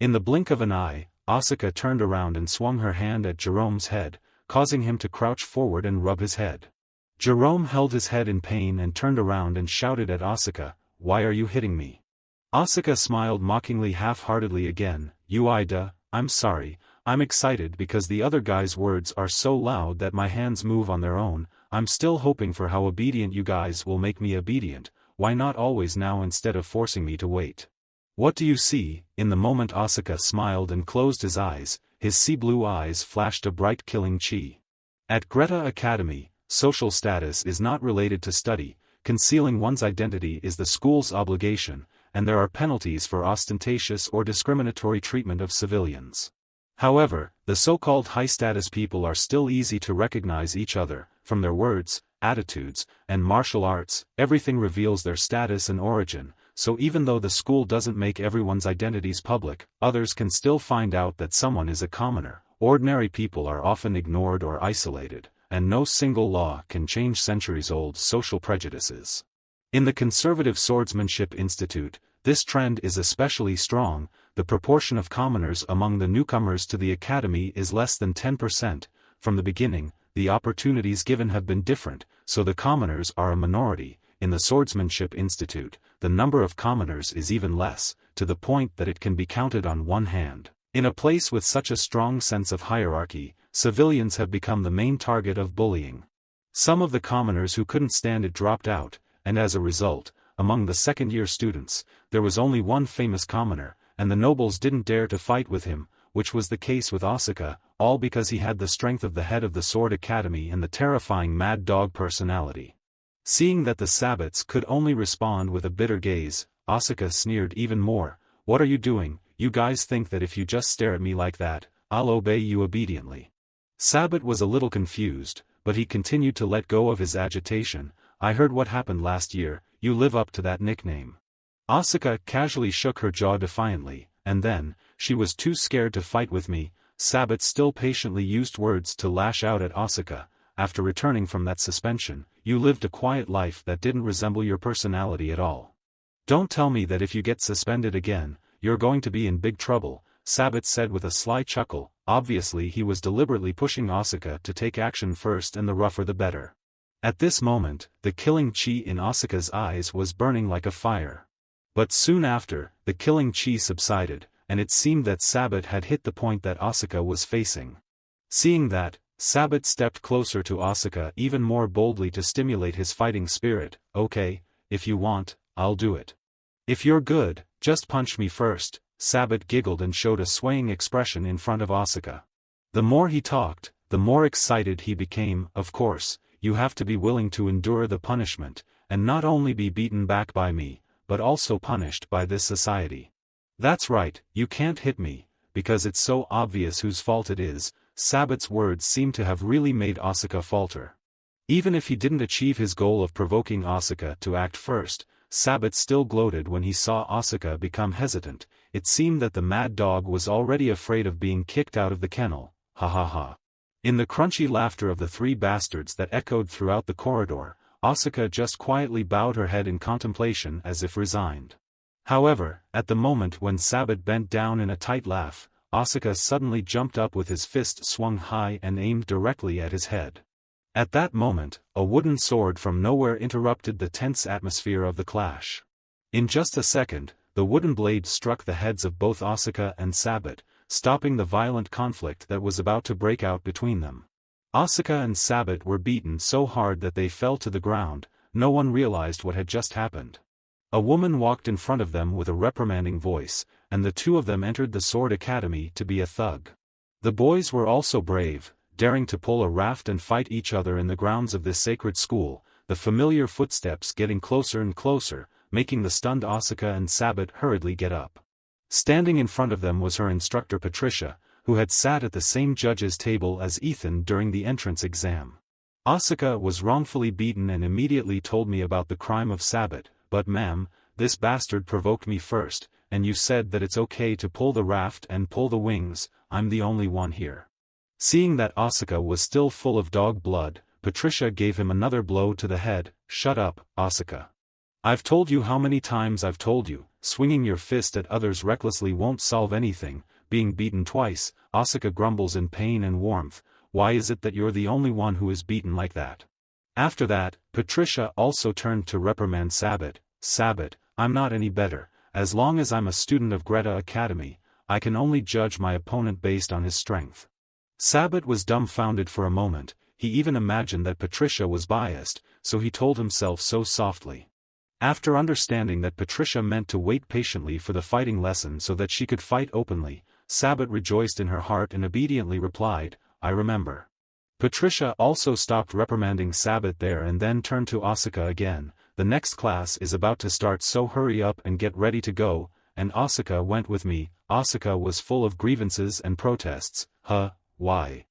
In the blink of an eye, Asuka turned around and swung her hand at Jerome's head, causing him to crouch forward and rub his head. Jerome held his head in pain and turned around and shouted at Asuka, "Why are you hitting me?" Asuka smiled mockingly half-heartedly again, "Uida, I'm sorry, I'm excited because the other guy's words are so loud that my hands move on their own. I'm still hoping for how obedient you guys will make me obedient. Why not always now instead of forcing me to wait?" "What do you see?" In the moment Asuka smiled and closed his eyes, his sea-blue eyes flashed a bright killing chi. At Greta Academy, social status is not related to study, concealing one's identity is the school's obligation, and there are penalties for ostentatious or discriminatory treatment of civilians. However, the so-called high-status people are still easy to recognize each other, from their words, attitudes, and martial arts. Everything reveals their status and origin. So even though the school doesn't make everyone's identities public, others can still find out that someone is a commoner. Ordinary people are often ignored or isolated, and no single law can change centuries-old social prejudices. In the Conservative Swordsmanship Institute, this trend is especially strong. The proportion of commoners among the newcomers to the academy is less than 10%. From the beginning, the opportunities given have been different, so the commoners are a minority. In the Swordsmanship Institute, the number of commoners is even less, to the point that it can be counted on one hand. In a place with such a strong sense of hierarchy, civilians have become the main target of bullying. Some of the commoners who couldn't stand it dropped out, and as a result, among the second-year students, there was only one famous commoner, and the nobles didn't dare to fight with him, which was the case with Asuka, all because he had the strength of the head of the Sword Academy and the terrifying mad dog personality. Seeing that the Sabbats could only respond with a bitter gaze, Asuka sneered even more. What are you doing? You guys think that if you just stare at me like that, I'll obey you obediently. Sabbat was a little confused, but he continued to let go of his agitation. I heard what happened last year, you live up to that nickname. Asuka casually shook her jaw defiantly, and then, she was too scared to fight with me. Sabbat still patiently used words to lash out at Asuka. After returning from that suspension, you lived a quiet life that didn't resemble your personality at all. Don't tell me that if you get suspended again, you're going to be in big trouble, Sabbat said with a sly chuckle. Obviously he was deliberately pushing Asuka to take action first, and the rougher the better. At this moment, the killing chi in Asuka's eyes was burning like a fire. But soon after, the killing chi subsided, and it seemed that Sabbat had hit the point that Asuka was facing. Seeing that, Sabbat stepped closer to Asuka even more boldly to stimulate his fighting spirit. Okay, if you want, I'll do it. If you're good, just punch me first, Sabbat giggled and showed a swaying expression in front of Asuka. The more he talked, the more excited he became. Of course, you have to be willing to endure the punishment, and not only be beaten back by me, but also punished by this society. That's right, you can't hit me, because it's so obvious whose fault it is. Sabbat's words seemed to have really made Asuka falter. Even if he didn't achieve his goal of provoking Asuka to act first, Sabbat still gloated when he saw Asuka become hesitant. It seemed that the mad dog was already afraid of being kicked out of the kennel. Ha ha ha. In the crunchy laughter of the three bastards that echoed throughout the corridor, Asuka just quietly bowed her head in contemplation as if resigned. However, at the moment when Sabbat bent down in a tight laugh, Asuka suddenly jumped up with his fist swung high and aimed directly at his head. At that moment, a wooden sword from nowhere interrupted the tense atmosphere of the clash. In just a second, the wooden blade struck the heads of both Asuka and Sabbat, stopping the violent conflict that was about to break out between them. Asuka and Sabbat were beaten so hard that they fell to the ground. No one realized what had just happened. A woman walked in front of them with a reprimanding voice, and the two of them entered the Sword Academy to be a thug. The boys were also brave, daring to pull a raft and fight each other in the grounds of this sacred school, the familiar footsteps getting closer and closer, making the stunned Asuka and Sabbat hurriedly get up. Standing in front of them was her instructor Patricia, who had sat at the same judge's table as Ethan during the entrance exam. Asuka was wrongfully beaten and immediately told me about the crime of Sabbat. But ma'am, this bastard provoked me first, and you said that it's okay to pull the raft and pull the wings. I'm the only one here. Seeing that Asuka was still full of dog blood, Patricia gave him another blow to the head. Shut up, Asuka. I've told you how many times I've told you, swinging your fist at others recklessly won't solve anything. Being beaten twice, Asuka grumbles in pain and warmth. Why is it that you're the only one who is beaten like that? After that, Patricia also turned to reprimand Sabbat. Sabbat, I'm not any better. As long as I'm a student of Greta Academy, I can only judge my opponent based on his strength. Sabbat was dumbfounded for a moment. He even imagined that Patricia was biased, so he told himself so softly. After understanding that Patricia meant to wait patiently for the fighting lesson so that she could fight openly, Sabbat rejoiced in her heart and obediently replied, I remember. Patricia also stopped reprimanding Sabbat there and then turned to Asuka again. The next class is about to start, so hurry up and get ready to go. And Asuka went with me. Asuka was full of grievances and protests. Why?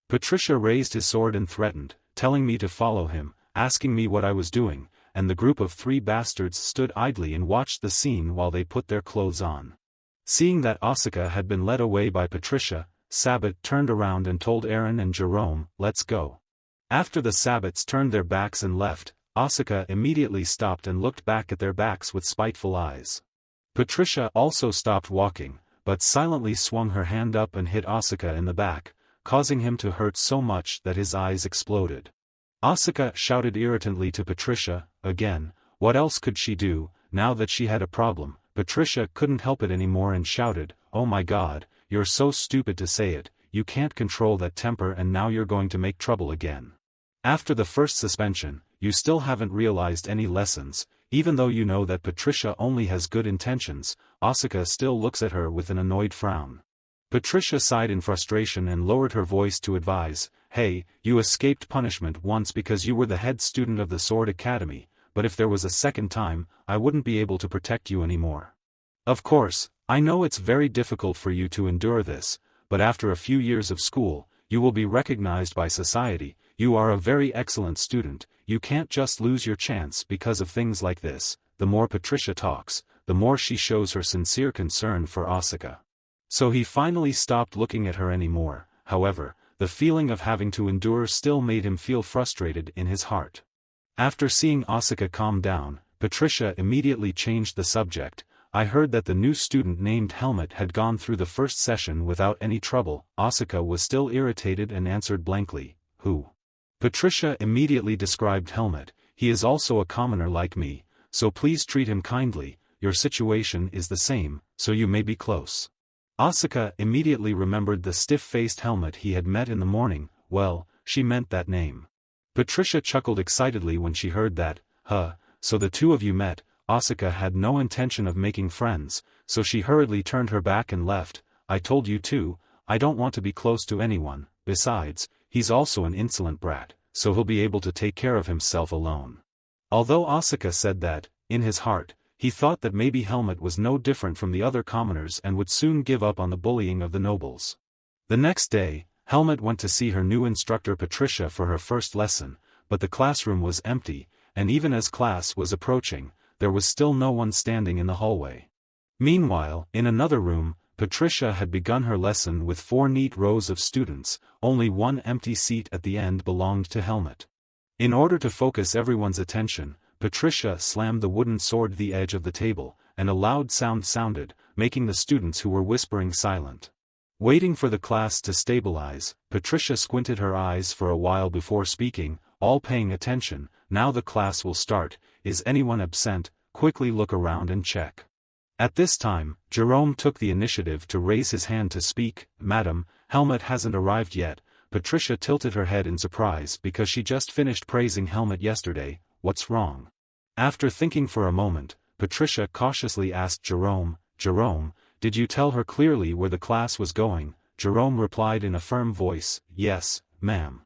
Patricia raised his sword and threatened, telling me to follow him, asking me what I was doing, and the group of three bastards stood idly and watched the scene while they put their clothes on. Seeing that Asuka had been led away by Patricia, Sabbat turned around and told Aaron and Jerome, let's go. After the Sabbats turned their backs and left, Asuka immediately stopped and looked back at their backs with spiteful eyes. Patricia also stopped walking, but silently swung her hand up and hit Asuka in the back, causing him to hurt so much that his eyes exploded. Asuka shouted irritantly to Patricia, again. What else could she do? Now that she had a problem, Patricia couldn't help it anymore and shouted, oh my god, you're so stupid to say it, you can't control that temper and now you're going to make trouble again. After the first suspension, you still haven't realized any lessons. Even though you know that Patricia only has good intentions, Asuka still looks at her with an annoyed frown. Patricia sighed in frustration and lowered her voice to advise, hey, you escaped punishment once because you were the head student of the Sword Academy, but if there was a second time, I wouldn't be able to protect you anymore. Of course, I know it's very difficult for you to endure this, but after a few years of school, you will be recognized by society. You are a very excellent student, you can't just lose your chance because of things like this. The more Patricia talks, the more she shows her sincere concern for Asuka. So he finally stopped looking at her anymore. However, the feeling of having to endure still made him feel frustrated in his heart. After seeing Asuka calm down, Patricia immediately changed the subject. I heard that the new student named Helmet had gone through the first session without any trouble. Asuka was still irritated and answered blankly, "Who?" Patricia immediately described Helmet. "He is also a commoner like me, so please treat him kindly. Your situation is the same, so you may be close." Asuka immediately remembered the stiff-faced Helmet he had met in the morning. Well, she meant that name. Patricia chuckled excitedly when she heard that. So the two of you met." Asuka had no intention of making friends, so she hurriedly turned her back and left. "I told you too, I don't want to be close to anyone. Besides, he's also an insolent brat, so he'll be able to take care of himself alone." Although Asuka said that, in his heart, he thought that maybe Helmet was no different from the other commoners and would soon give up on the bullying of the nobles. The next day, Helmet went to see her new instructor Patricia for her first lesson, but the classroom was empty, and even as class was approaching, there was still no one standing in the hallway. Meanwhile, in another room, Patricia had begun her lesson with 4 neat rows of students. Only one empty seat at the end belonged to Helmet. In order to focus everyone's attention, Patricia slammed the wooden sword to the edge of the table, and a loud sound sounded, making the students who were whispering silent. Waiting for the class to stabilize, Patricia squinted her eyes for a while before speaking, all paying attention. "Now the class will start. Is anyone absent? Quickly look around and check." At this time, Jerome took the initiative to raise his hand to speak. "Madam, Helmet hasn't arrived yet." Patricia tilted her head in surprise because she just finished praising Helmet yesterday. "What's wrong?" After thinking for a moment, Patricia cautiously asked Jerome, "Jerome, did you tell her clearly where the class was going?" Jerome replied in a firm voice, "Yes, ma'am."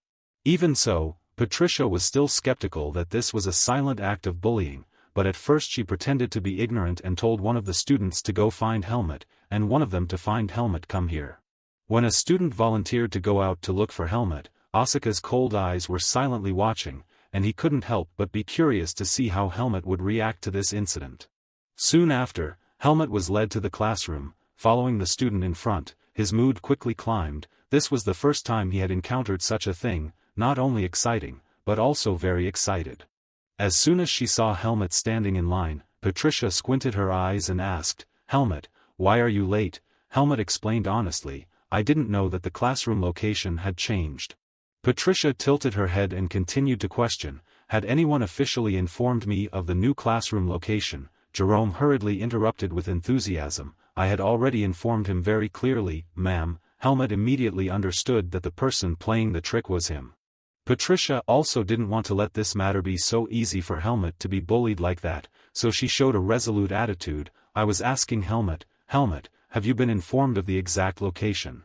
Even so, Patricia was still skeptical that this was a silent act of bullying, but at first she pretended to be ignorant and told one of the students to go find Helmet, and one of them to find Helmet come here. When a student volunteered to go out to look for Helmet, Asuka's cold eyes were silently watching, and he couldn't help but be curious to see how Helmet would react to this incident. Soon after, Helmet was led to the classroom. Following the student in front, his mood quickly climbed. This was the first time he had encountered such a thing, not only exciting, but also very excited. As soon as she saw Helmet standing in line, Patricia squinted her eyes and asked, "Helmet, why are you late?" Helmet explained honestly, "I didn't know that the classroom location had changed." Patricia tilted her head and continued to question, "Had anyone officially informed me of the new classroom location?" Jerome hurriedly interrupted with enthusiasm, "I had already informed him very clearly, ma'am." Helmet immediately understood that the person playing the trick was him. Patricia also didn't want to let this matter be so easy for Helmet to be bullied like that, so she showed a resolute attitude. "I was asking Helmet, have you been informed of the exact location?"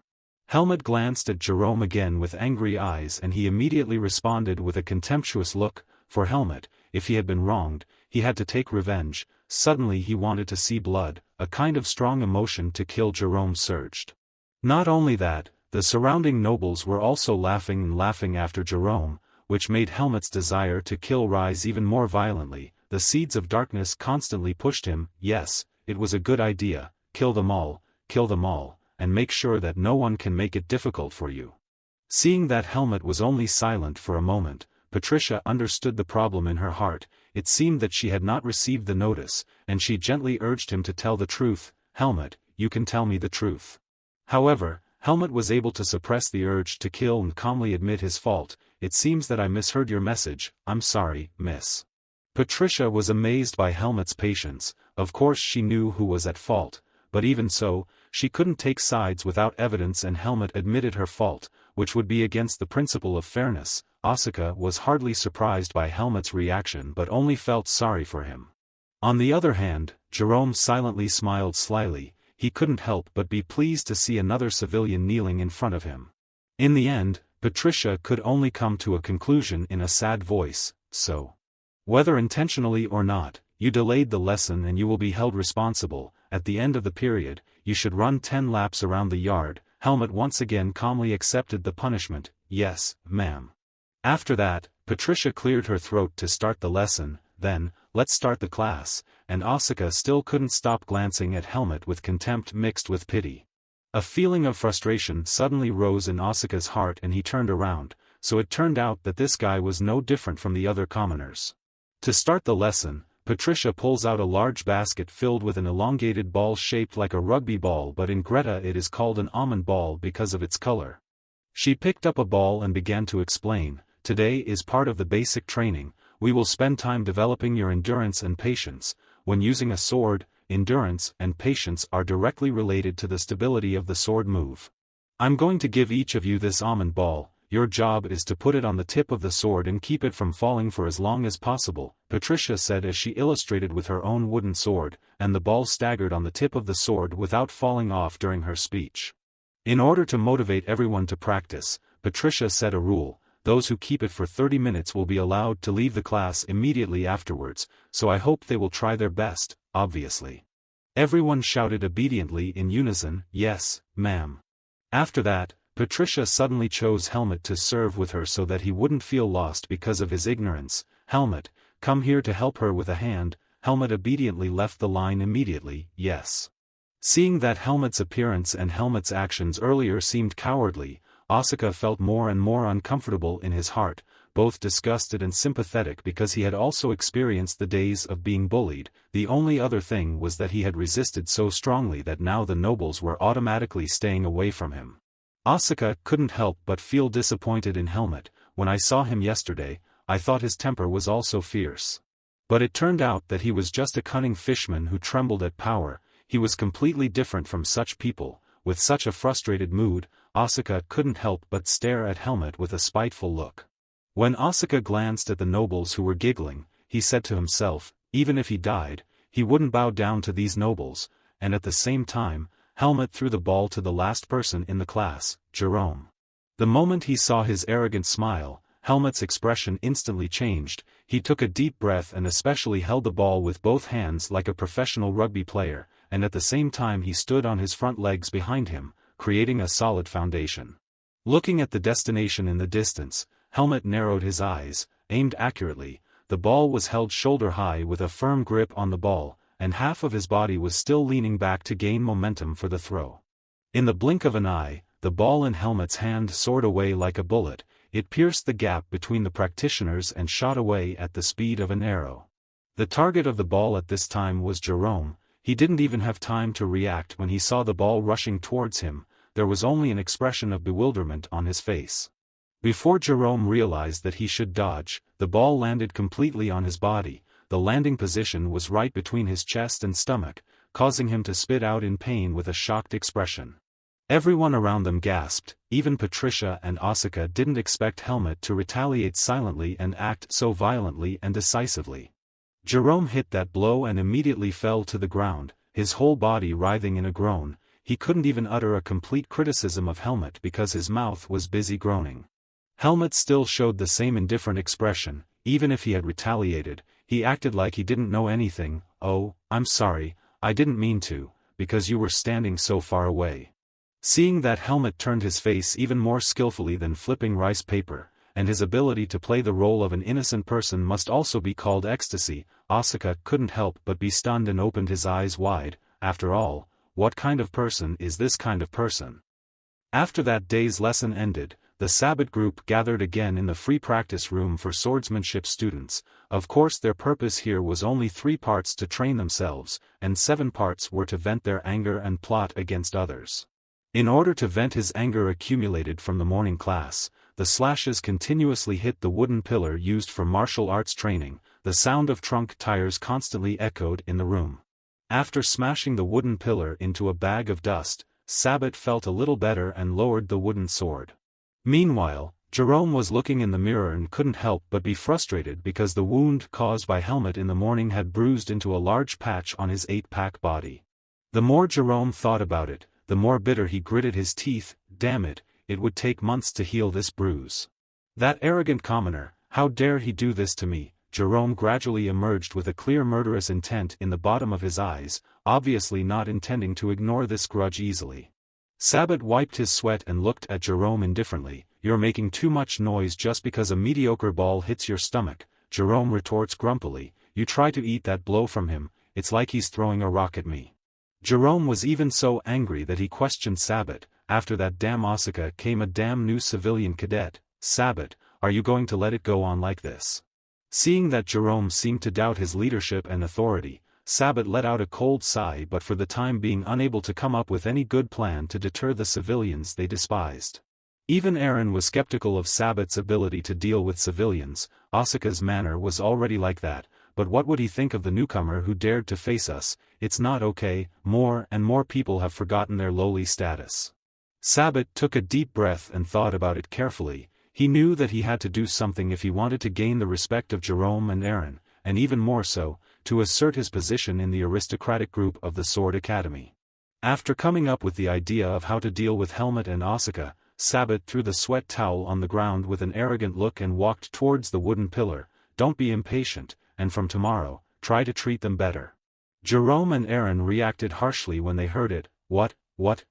Helmet glanced at Jerome again with angry eyes and he immediately responded with a contemptuous look. For Helmet, if he had been wronged, he had to take revenge. Suddenly he wanted to see blood. A kind of strong emotion to kill Jerome surged. Not only that, the surrounding nobles were also laughing and laughing after Jerome, which made Helmet's desire to kill rise even more violently. The seeds of darkness constantly pushed him. Yes, it was a good idea. Kill them all, and make sure that no one can make it difficult for you. Seeing that Helmet was only silent for a moment, Patricia understood the problem in her heart. It seemed that she had not received the notice, and she gently urged him to tell the truth. "Helmet, you can tell me the truth." However, Helmet was able to suppress the urge to kill and calmly admit his fault. "It seems that I misheard your message. I'm sorry, miss." Patricia was amazed by Helmet's patience. Of course she knew who was at fault, but even so, she couldn't take sides without evidence and Helmet admitted her fault, which would be against the principle of fairness. Asuka was hardly surprised by Helmet's reaction but only felt sorry for him. On the other hand, Jerome silently smiled slyly. He couldn't help but be pleased to see another civilian kneeling in front of him. In the end, Patricia could only come to a conclusion in a sad voice, "So, Whether intentionally or not, you delayed the lesson and you will be held responsible. At the end of the period, you should run 10 laps around the yard. Helmut once again calmly accepted the punishment. Yes, ma'am. After that, Patricia cleared her throat to start the lesson. Then, let's start the class, and Asuka still couldn't stop glancing at Helmut with contempt mixed with pity. A feeling of frustration suddenly rose in Asuka's heart and he turned around, so it turned out that this guy was no different from the other commoners. To start the lesson, Patricia pulls out a large basket filled with an elongated ball shaped like a rugby ball, but in Greta it is called an almond ball because of its color. She picked up a ball and began to explain, "Today is part of the basic training. We will spend time developing your endurance and patience. When using a sword, endurance and patience are directly related to the stability of the sword move. I'm going to give each of you this almond ball. Your job is to put it on the tip of the sword and keep it from falling for as long as possible," Patricia said as she illustrated with her own wooden sword, and the ball staggered on the tip of the sword without falling off during her speech. In order to motivate everyone to practice, Patricia set a rule: those who keep it for 30 minutes will be allowed to leave the class immediately afterwards, so I hope they will try their best, obviously. Everyone shouted obediently in unison, "Yes, ma'am." After that, Patricia suddenly chose Helmut to serve with her so that he wouldn't feel lost because of his ignorance. "Helmut, come here to help her with a hand." Helmut obediently left the line immediately. "Yes." Seeing that Helmut's appearance and Helmut's actions earlier seemed cowardly, Asuka felt more and more uncomfortable in his heart, both disgusted and sympathetic because he had also experienced the days of being bullied. The only other thing was that he had resisted so strongly that now the nobles were automatically staying away from him. Asuka couldn't help but feel disappointed in Helmut. "When I saw him yesterday, I thought his temper was also fierce. But it turned out that he was just a cunning fishman who trembled at power. He was completely different from such people." With such a frustrated mood, Asuka couldn't help but stare at Helmut with a spiteful look. When Asuka glanced at the nobles who were giggling, he said to himself, even if he died, he wouldn't bow down to these nobles, and at the same time, Helmut threw the ball to the last person in the class, Jerome. The moment he saw his arrogant smile, Helmut's expression instantly changed. He took a deep breath and especially held the ball with both hands like a professional rugby player, and at the same time he stood on his front legs behind him, creating a solid foundation. Looking at the destination in the distance, Helmut narrowed his eyes, aimed accurately. The ball was held shoulder high with a firm grip on the ball, and half of his body was still leaning back to gain momentum for the throw. In the blink of an eye, the ball in Helmut's hand soared away like a bullet. It pierced the gap between the practitioners and shot away at the speed of an arrow. The target of the ball at this time was Jerome. He didn't even have time to react when he saw the ball rushing towards him. There was only an expression of bewilderment on his face. Before Jerome realized that he should dodge, the ball landed completely on his body. The landing position was right between his chest and stomach, causing him to spit out in pain with a shocked expression. Everyone around them gasped. Even Patricia and Asuka didn't expect Helmut to retaliate silently and act so violently and decisively. Jerome hit that blow and immediately fell to the ground, his whole body writhing in a groan. He couldn't even utter a complete criticism of Helmut because his mouth was busy groaning. Helmut still showed the same indifferent expression. Even if he had retaliated, he acted like he didn't know anything. "Oh, I'm sorry, I didn't mean to, because you were standing so far away." Seeing that Helmut turned his face even more skillfully than flipping rice paper, and his ability to play the role of an innocent person must also be called ecstasy, Asuka couldn't help but be stunned and opened his eyes wide. After all, what kind of person is this kind of person? After that day's lesson ended, the Sabbath group gathered again in the free practice room for swordsmanship students. Of course their purpose here was only 3 parts to train themselves, and 7 parts were to vent their anger and plot against others. In order to vent his anger accumulated from the morning class, the slashes continuously hit the wooden pillar used for martial arts training. The sound of trunk tires constantly echoed in the room. After smashing the wooden pillar into a bag of dust, Sabbath felt a little better and lowered the wooden sword. Meanwhile, Jerome was looking in the mirror and couldn't help but be frustrated because the wound caused by Helmut in the morning had bruised into a large patch on his 8-pack body. The more Jerome thought about it, the more bitter he gritted his teeth. Damn it, it would take months to heal this bruise. That arrogant commoner, how dare he do this to me? Jerome gradually emerged with a clear murderous intent in the bottom of his eyes, obviously not intending to ignore this grudge easily. Sabbat wiped his sweat and looked at Jerome indifferently. "You're making too much noise just because a mediocre ball hits your stomach," Jerome retorts grumpily. "You try to eat that blow from him, it's like he's throwing a rock at me." Jerome was even so angry that he questioned Sabbat. "After that damn Asuka came a damn new civilian cadet. Sabbat, are you going to let it go on like this?" Seeing that Jerome seemed to doubt his leadership and authority, Sabbat let out a cold sigh, but for the time being unable to come up with any good plan to deter the civilians they despised. Even Aaron was skeptical of Sabbat's ability to deal with civilians. Asuka's manner was already like that, but what would he think of the newcomer who dared to face us? It's not okay. More and more people have forgotten their lowly status. Sabbat took a deep breath and thought about it carefully. He knew that he had to do something if he wanted to gain the respect of Jerome and Aaron, and even more so, to assert his position in the aristocratic group of the Sword Academy. After coming up with the idea of how to deal with Helmut and Asuka, Sabbat threw the sweat towel on the ground with an arrogant look and walked towards the wooden pillar. "Don't be impatient, and from tomorrow, try to treat them better." Jerome and Aaron reacted harshly when they heard it. What,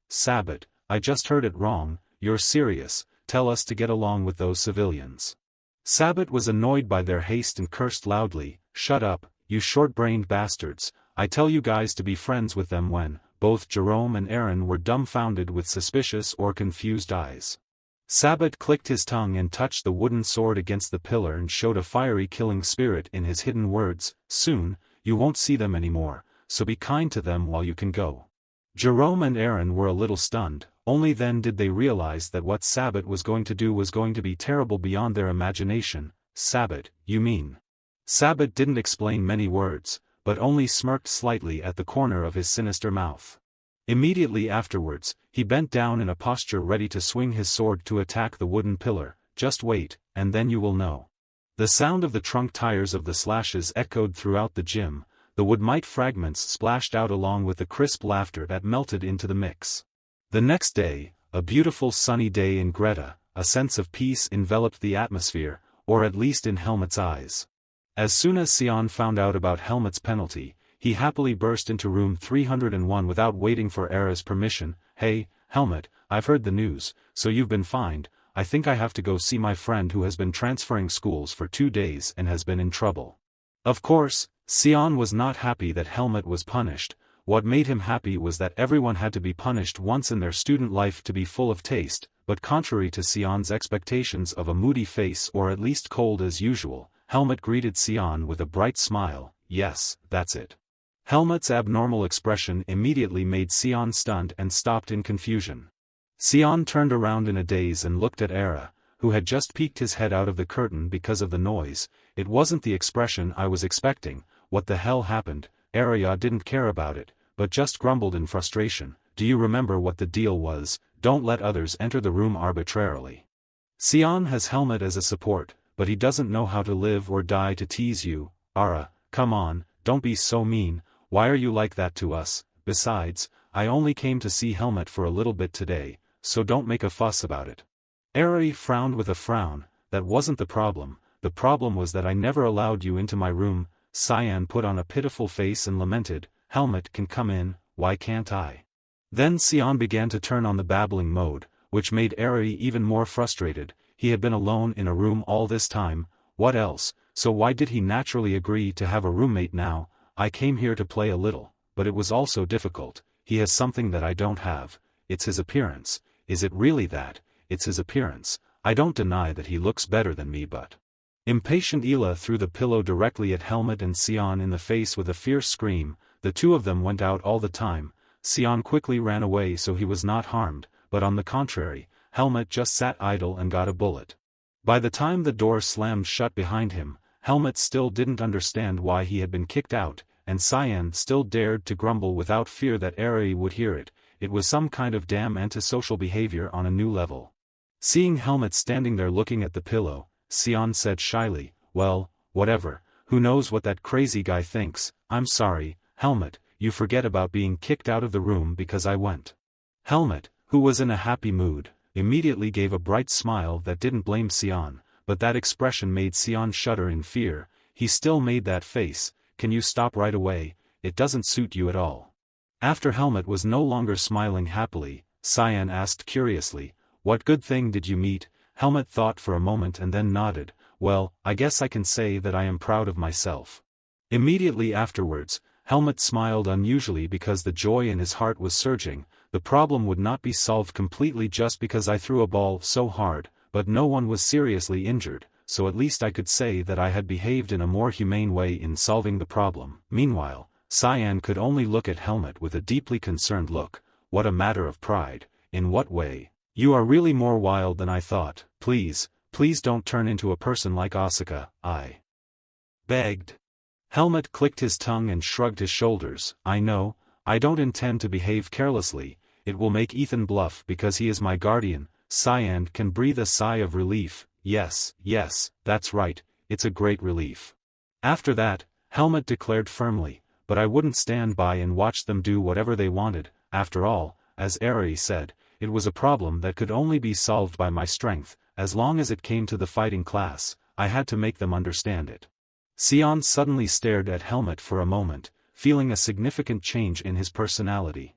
Sabbat, I just heard it wrong. You're serious? Tell us to get along with those civilians." Sabbat was annoyed by their haste and cursed loudly. "Shut up, you short-brained bastards. I tell you guys to be friends with them." When both Jerome and Aaron were dumbfounded with suspicious or confused eyes. Sabbat clicked his tongue and touched the wooden sword against the pillar and showed a fiery killing spirit in his hidden words. "Soon, you won't see them anymore, so be kind to them while you can go." Jerome and Aaron were a little stunned. Only then did they realize that what Sabbat was going to do was going to be terrible beyond their imagination. "Sabbat, you mean?" Sabbat didn't explain many words, but only smirked slightly at the corner of his sinister mouth. Immediately afterwards, he bent down in a posture ready to swing his sword to attack the wooden pillar. "Just wait, and then you will know." The sound of the trunk tires of the slashes echoed throughout the gym. The woodmite fragments splashed out along with the crisp laughter that melted into the mix. The next day, a beautiful sunny day in Greta, a sense of peace enveloped the atmosphere, or at least in Helmut's eyes. As soon as Sion found out about Helmut's penalty, he happily burst into room 301 without waiting for Era's permission. "Hey, Helmut, I've heard the news, so you've been fined. I think I have to go see my friend who has been transferring schools for 2 days and has been in trouble." Of course, Sion was not happy that Helmut was punished. What made him happy was that everyone had to be punished once in their student life to be full of taste, but contrary to Sion's expectations of a moody face or at least cold as usual, Helmut greeted Sion with a bright smile. "Yes, that's it." Helmut's abnormal expression immediately made Sion stunned and stopped in confusion. Sion turned around in a daze and looked at Era, who had just peeked his head out of the curtain because of the noise. "It wasn't the expression I was expecting. What the hell happened?" Era didn't care about it, but just grumbled in frustration. "Do you remember what the deal was? Don't let others enter the room arbitrarily." Sion has Helmut as a support, but he doesn't know how to live or die to tease you. "Ara, come on, don't be so mean. Why are you like that to us? Besides, I only came to see Helmut for a little bit today, so don't make a fuss about it." Era frowned with a frown. "That wasn't the problem. The problem was that I never allowed you into my room." Sion put on a pitiful face and lamented. "Helmut can come in, why can't I?" Then Sion began to turn on the babbling mode, which made Era even more frustrated. He had been alone in a room all this time. What else? So why did he naturally agree to have a roommate now? "I came here to play a little, but it was also difficult. He has something that I don't have. It's his appearance." "Is it really that? It's his appearance. I don't deny that he looks better than me, but..." Impatient Ela threw the pillow directly at Helmut and Sion in the face with a fierce scream. The two of them went out all the time. Sion quickly ran away so he was not harmed, but on the contrary, Helmut just sat idle and got a bullet. By the time the door slammed shut behind him, Helmut still didn't understand why he had been kicked out, and Sion still dared to grumble without fear that Era would hear it. It was some kind of damn antisocial behavior on a new level. Seeing Helmut standing there looking at the pillow, Sion said shyly, "Well, whatever, who knows what that crazy guy thinks. I'm sorry, Helmut, you forget about being kicked out of the room because I went." Helmut, who was in a happy mood, immediately gave a bright smile that didn't blame Sion, but that expression made Sion shudder in fear. he still made that face. Can you stop right away, it doesn't suit you at all. After Helmut was no longer smiling happily, Cyan asked curiously, what good thing did you meet? Helmut thought for a moment and then nodded, well, I guess I can say that I am proud of myself. Immediately afterwards, Helmut smiled unusually because the joy in his heart was surging. The problem would not be solved completely just because I threw a ball so hard, but no one was seriously injured, so at least I could say that I had behaved in a more humane way in solving the problem. Meanwhile, Cyan could only look at Helmut with a deeply concerned look. What a matter of pride, in what way? You are really more wild than I thought. Please don't turn into a person like Asuka, I begged. Helmut clicked his tongue and shrugged his shoulders. I know, I don't intend to behave carelessly, it will make Ethan bluff because he is my guardian. Cyan can breathe a sigh of relief. Yes, that's right, it's a great relief. After that, Helmut declared firmly, but I wouldn't stand by and watch them do whatever they wanted. After all, as Eri said, it was a problem that could only be solved by my strength. As long as it came to the fighting class, I had to make them understand it. Cyan suddenly stared at Helmut for a moment, feeling a significant change in his personality.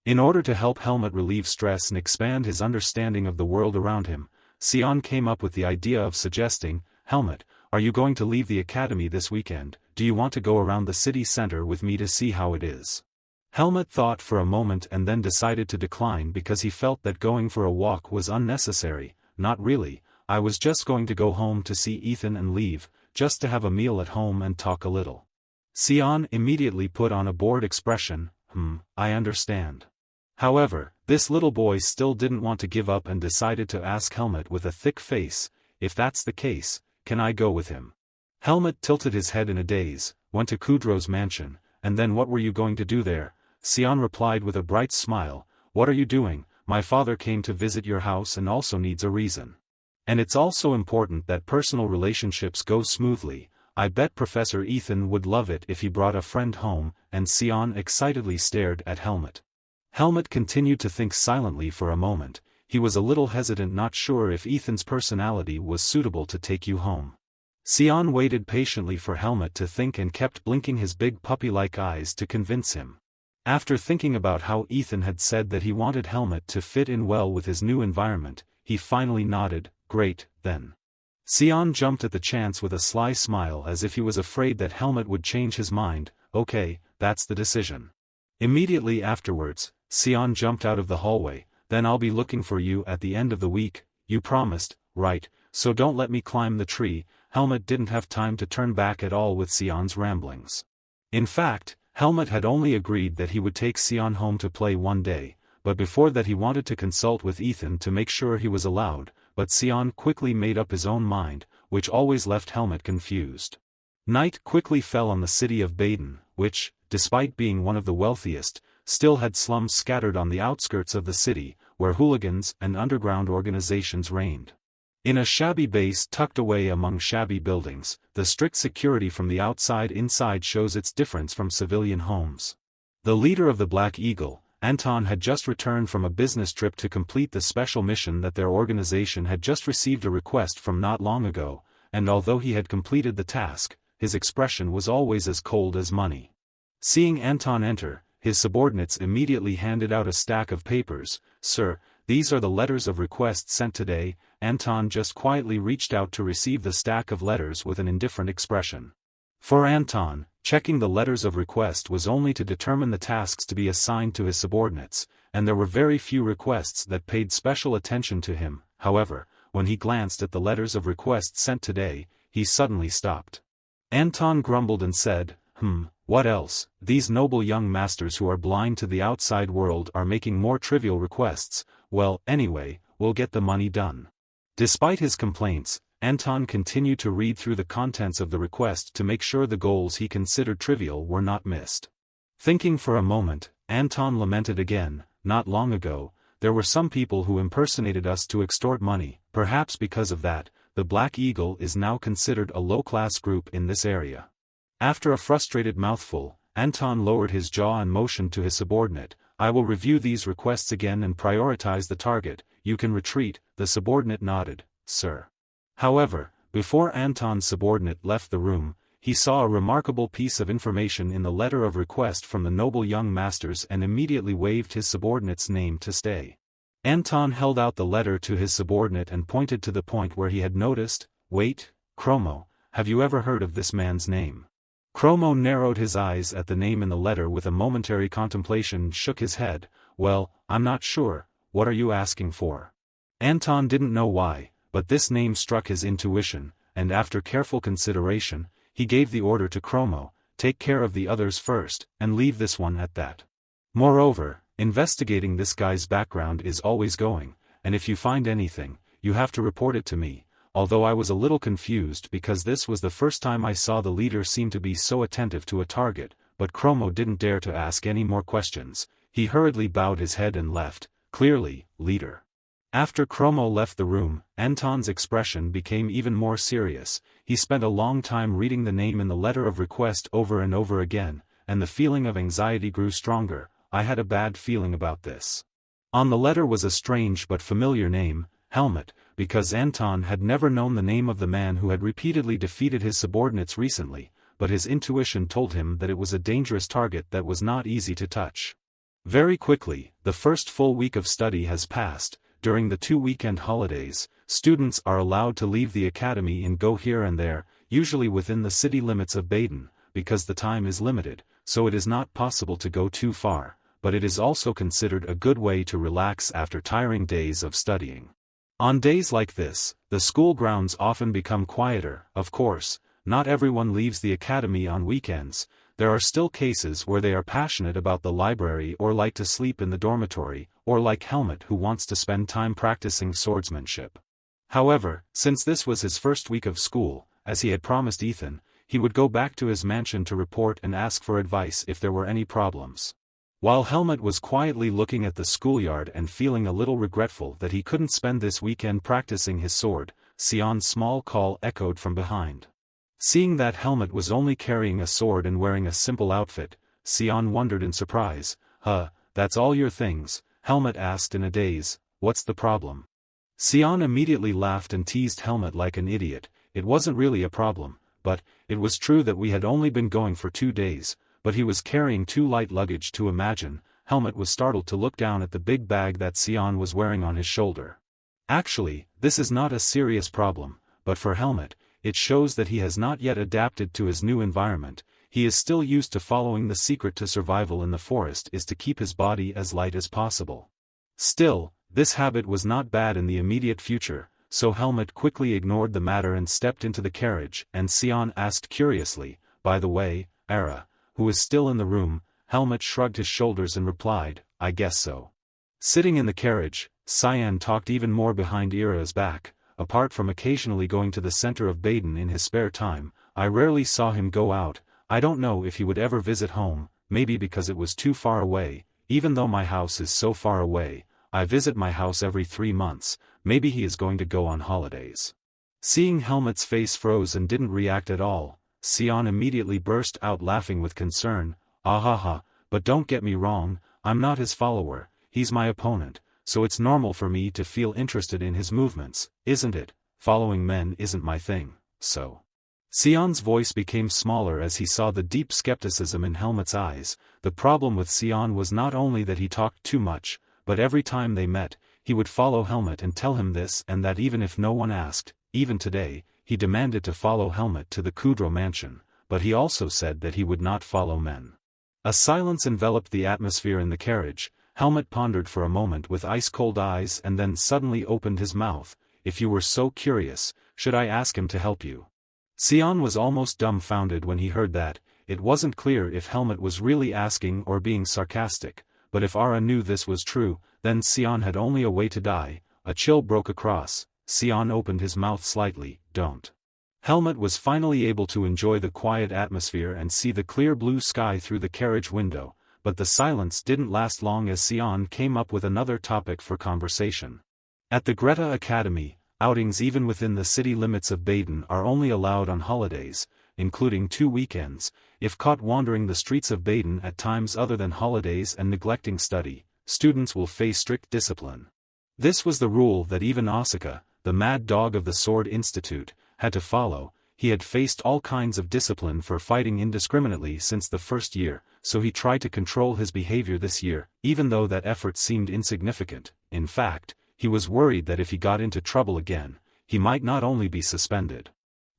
In order to help Helmut relieve stress and expand his understanding of the world around him, Cyan came up with the idea of suggesting, Helmut, are you going to leave the academy this weekend? Do you want to go around the city center with me to see how it is? Helmut thought for a moment and then decided to decline because he felt that going for a walk was unnecessary. Not really, I was just going to go home to see Ethan and leave, just to have a meal at home and talk a little. Cyan immediately put on a bored expression. I understand. However, this little boy still didn't want to give up and decided to ask Helmut with a thick face, if that's the case, can I go with him? Helmut tilted his head in a daze, went to Kudro's mansion, and then what were you going to do there? Cyan replied with a bright smile, what are you doing? My father came to visit your house and also needs a reason. And it's also important that personal relationships go smoothly. I bet Professor Ethan would love it if he brought a friend home, and Cyan excitedly stared at Helmut. Helmut continued to think silently for a moment. He was a little hesitant, not sure if Ethan's personality was suitable to take you home. Cyan waited patiently for Helmut to think and kept blinking his big puppy-like eyes to convince him. After thinking about how Ethan had said that he wanted Helmut to fit in well with his new environment, he finally nodded. Great, then. Cyan jumped at the chance with a sly smile as if he was afraid that Helmut would change his mind. Okay, that's the decision. Immediately afterwards, Cyan jumped out of the hallway. Then I'll be looking for you at the end of the week, you promised, right, so don't let me climb the tree. Helmut didn't have time to turn back at all with Cyan's ramblings. In fact, Helmut had only agreed that he would take Cyan home to play one day, but before that he wanted to consult with Ethan to make sure he was allowed, but Cyan quickly made up his own mind, which always left Helmut confused. Night quickly fell on the city of Baden, which, despite being one of the wealthiest, still had slums scattered on the outskirts of the city, where hooligans and underground organizations reigned. In a shabby base tucked away among shabby buildings, the strict security from the outside inside shows its difference from civilian homes. The leader of the Black Eagle, Anton, had just returned from a business trip to complete the special mission that their organization had just received a request from not long ago, and although he had completed the task, his expression was always as cold as money. Seeing Anton enter, his subordinates immediately handed out a stack of papers. Sir, these are the letters of request sent today. Anton just quietly reached out to receive the stack of letters with an indifferent expression. For Anton, checking the letters of request was only to determine the tasks to be assigned to his subordinates, and there were very few requests that paid special attention to him. However, when he glanced at the letters of request sent today, he suddenly stopped. Anton grumbled and said, what else? These noble young masters who are blind to the outside world are making more trivial requests. Well, anyway, we'll get the money done. Despite his complaints, Anton continued to read through the contents of the request to make sure the goals he considered trivial were not missed. Thinking for a moment, Anton lamented again. Not long ago, there were some people who impersonated us to extort money. Perhaps because of that, the Black Eagle is now considered a low-class group in this area. After a frustrated mouthful, Anton lowered his jaw and motioned to his subordinate. I will review these requests again and prioritize the target. You can retreat. The subordinate nodded. Sir. However, before Anton's subordinate left the room, he saw a remarkable piece of information in the letter of request from the noble young masters and immediately waved his subordinate's name to stay. Anton held out the letter to his subordinate and pointed to the point where he had noticed, "Wait, Chromo, have you ever heard of this man's name?" Chromo narrowed his eyes at the name in the letter with a momentary contemplation and shook his head. "Well, I'm not sure, what are you asking for?" Anton didn't know why, but this name struck his intuition, and after careful consideration, he gave the order to Chromo, "Take care of the others first, and leave this one at that. Moreover, investigating this guy's background is always going, and if you find anything, you have to report it to me." Although I was a little confused because this was the first time I saw the leader seem to be so attentive to a target, but Chromo didn't dare to ask any more questions. He hurriedly bowed his head and left. "Clearly, leader." After Chromo left the room, Anton's expression became even more serious. He spent a long time reading the name in the letter of request over and over again, and the feeling of anxiety grew stronger. I had a bad feeling about this. On the letter was a strange but familiar name, Helmet, because Anton had never known the name of the man who had repeatedly defeated his subordinates recently, but his intuition told him that it was a dangerous target that was not easy to touch. Very quickly, the first full week of study has passed. During the 2 weekend holidays, students are allowed to leave the academy and go here and there, usually within the city limits of Baden, because the time is limited, so it is not possible to go too far, but it is also considered a good way to relax after tiring days of studying. On days like this, the school grounds often become quieter. Of course, not everyone leaves the academy on weekends. There are still cases where they are passionate about the library or like to sleep in the dormitory, or like Helmet who wants to spend time practicing swordsmanship. However, since this was his first week of school, as he had promised Ethan, he would go back to his mansion to report and ask for advice if there were any problems. While Helmet was quietly looking at the schoolyard and feeling a little regretful that he couldn't spend this weekend practicing his sword, Sion's small call echoed from behind. Seeing that Helmet was only carrying a sword and wearing a simple outfit, Sion wondered in surprise. That's all your things?" Helmet asked in a daze. "What's the problem?" Sion immediately laughed and teased Helmet like an idiot. It wasn't really a problem, but it was true that we had only been going for 2 days. But he was carrying too light luggage to imagine. Helmet was startled to look down at the big bag that Sion was wearing on his shoulder. Actually, this is not a serious problem, but for Helmet, it shows that he has not yet adapted to his new environment. He is still used to following the secret to survival in the forest is to keep his body as light as possible. Still, this habit was not bad in the immediate future, so Helmet quickly ignored the matter and stepped into the carriage, and Sion asked curiously, "By the way, Ara, who is still in the room?" Helmet shrugged his shoulders and replied, "I guess so." Sitting in the carriage, Sion talked even more behind Ira's back. Apart from occasionally going to the center of Baden in his spare time, I rarely saw him go out. I don't know if he would ever visit home, maybe because it was too far away. Even though my house is so far away, I visit my house every 3 months, maybe he is going to go on holidays. Seeing Helmet's face froze and didn't react at all, Sion immediately burst out laughing with concern. "Ahaha, but don't get me wrong, I'm not his follower, he's my opponent, so it's normal for me to feel interested in his movements, isn't it? Following men isn't my thing, so." Sion's voice became smaller as he saw the deep skepticism in Helmet's eyes. The problem with Sion was not only that he talked too much, but every time they met, he would follow Helmet and tell him this and that even if no one asked. Even today, he demanded to follow Helmet to the Kudrow mansion, but he also said that he would not follow men. A silence enveloped the atmosphere in the carriage. Helmet pondered for a moment with ice-cold eyes and then suddenly opened his mouth. "If you were so curious, should I ask him to help you?" Sion was almost dumbfounded when he heard that. It wasn't clear if Helmet was really asking or being sarcastic, but if Ara knew this was true, then Sion had only a way to die. A chill broke across. Sion opened his mouth slightly. "Don't." Helmet was finally able to enjoy the quiet atmosphere and see the clear blue sky through the carriage window, but the silence didn't last long as Sion came up with another topic for conversation. At the Greta Academy, outings even within the city limits of Baden are only allowed on holidays, including 2 weekends. If caught wandering the streets of Baden at times other than holidays and neglecting study, students will face strict discipline. This was the rule that even Osaka, the mad dog of the Sword Institute, had to follow. He had faced all kinds of discipline for fighting indiscriminately since the first year, so he tried to control his behavior this year, even though that effort seemed insignificant. In fact, he was worried that if he got into trouble again, he might not only be suspended.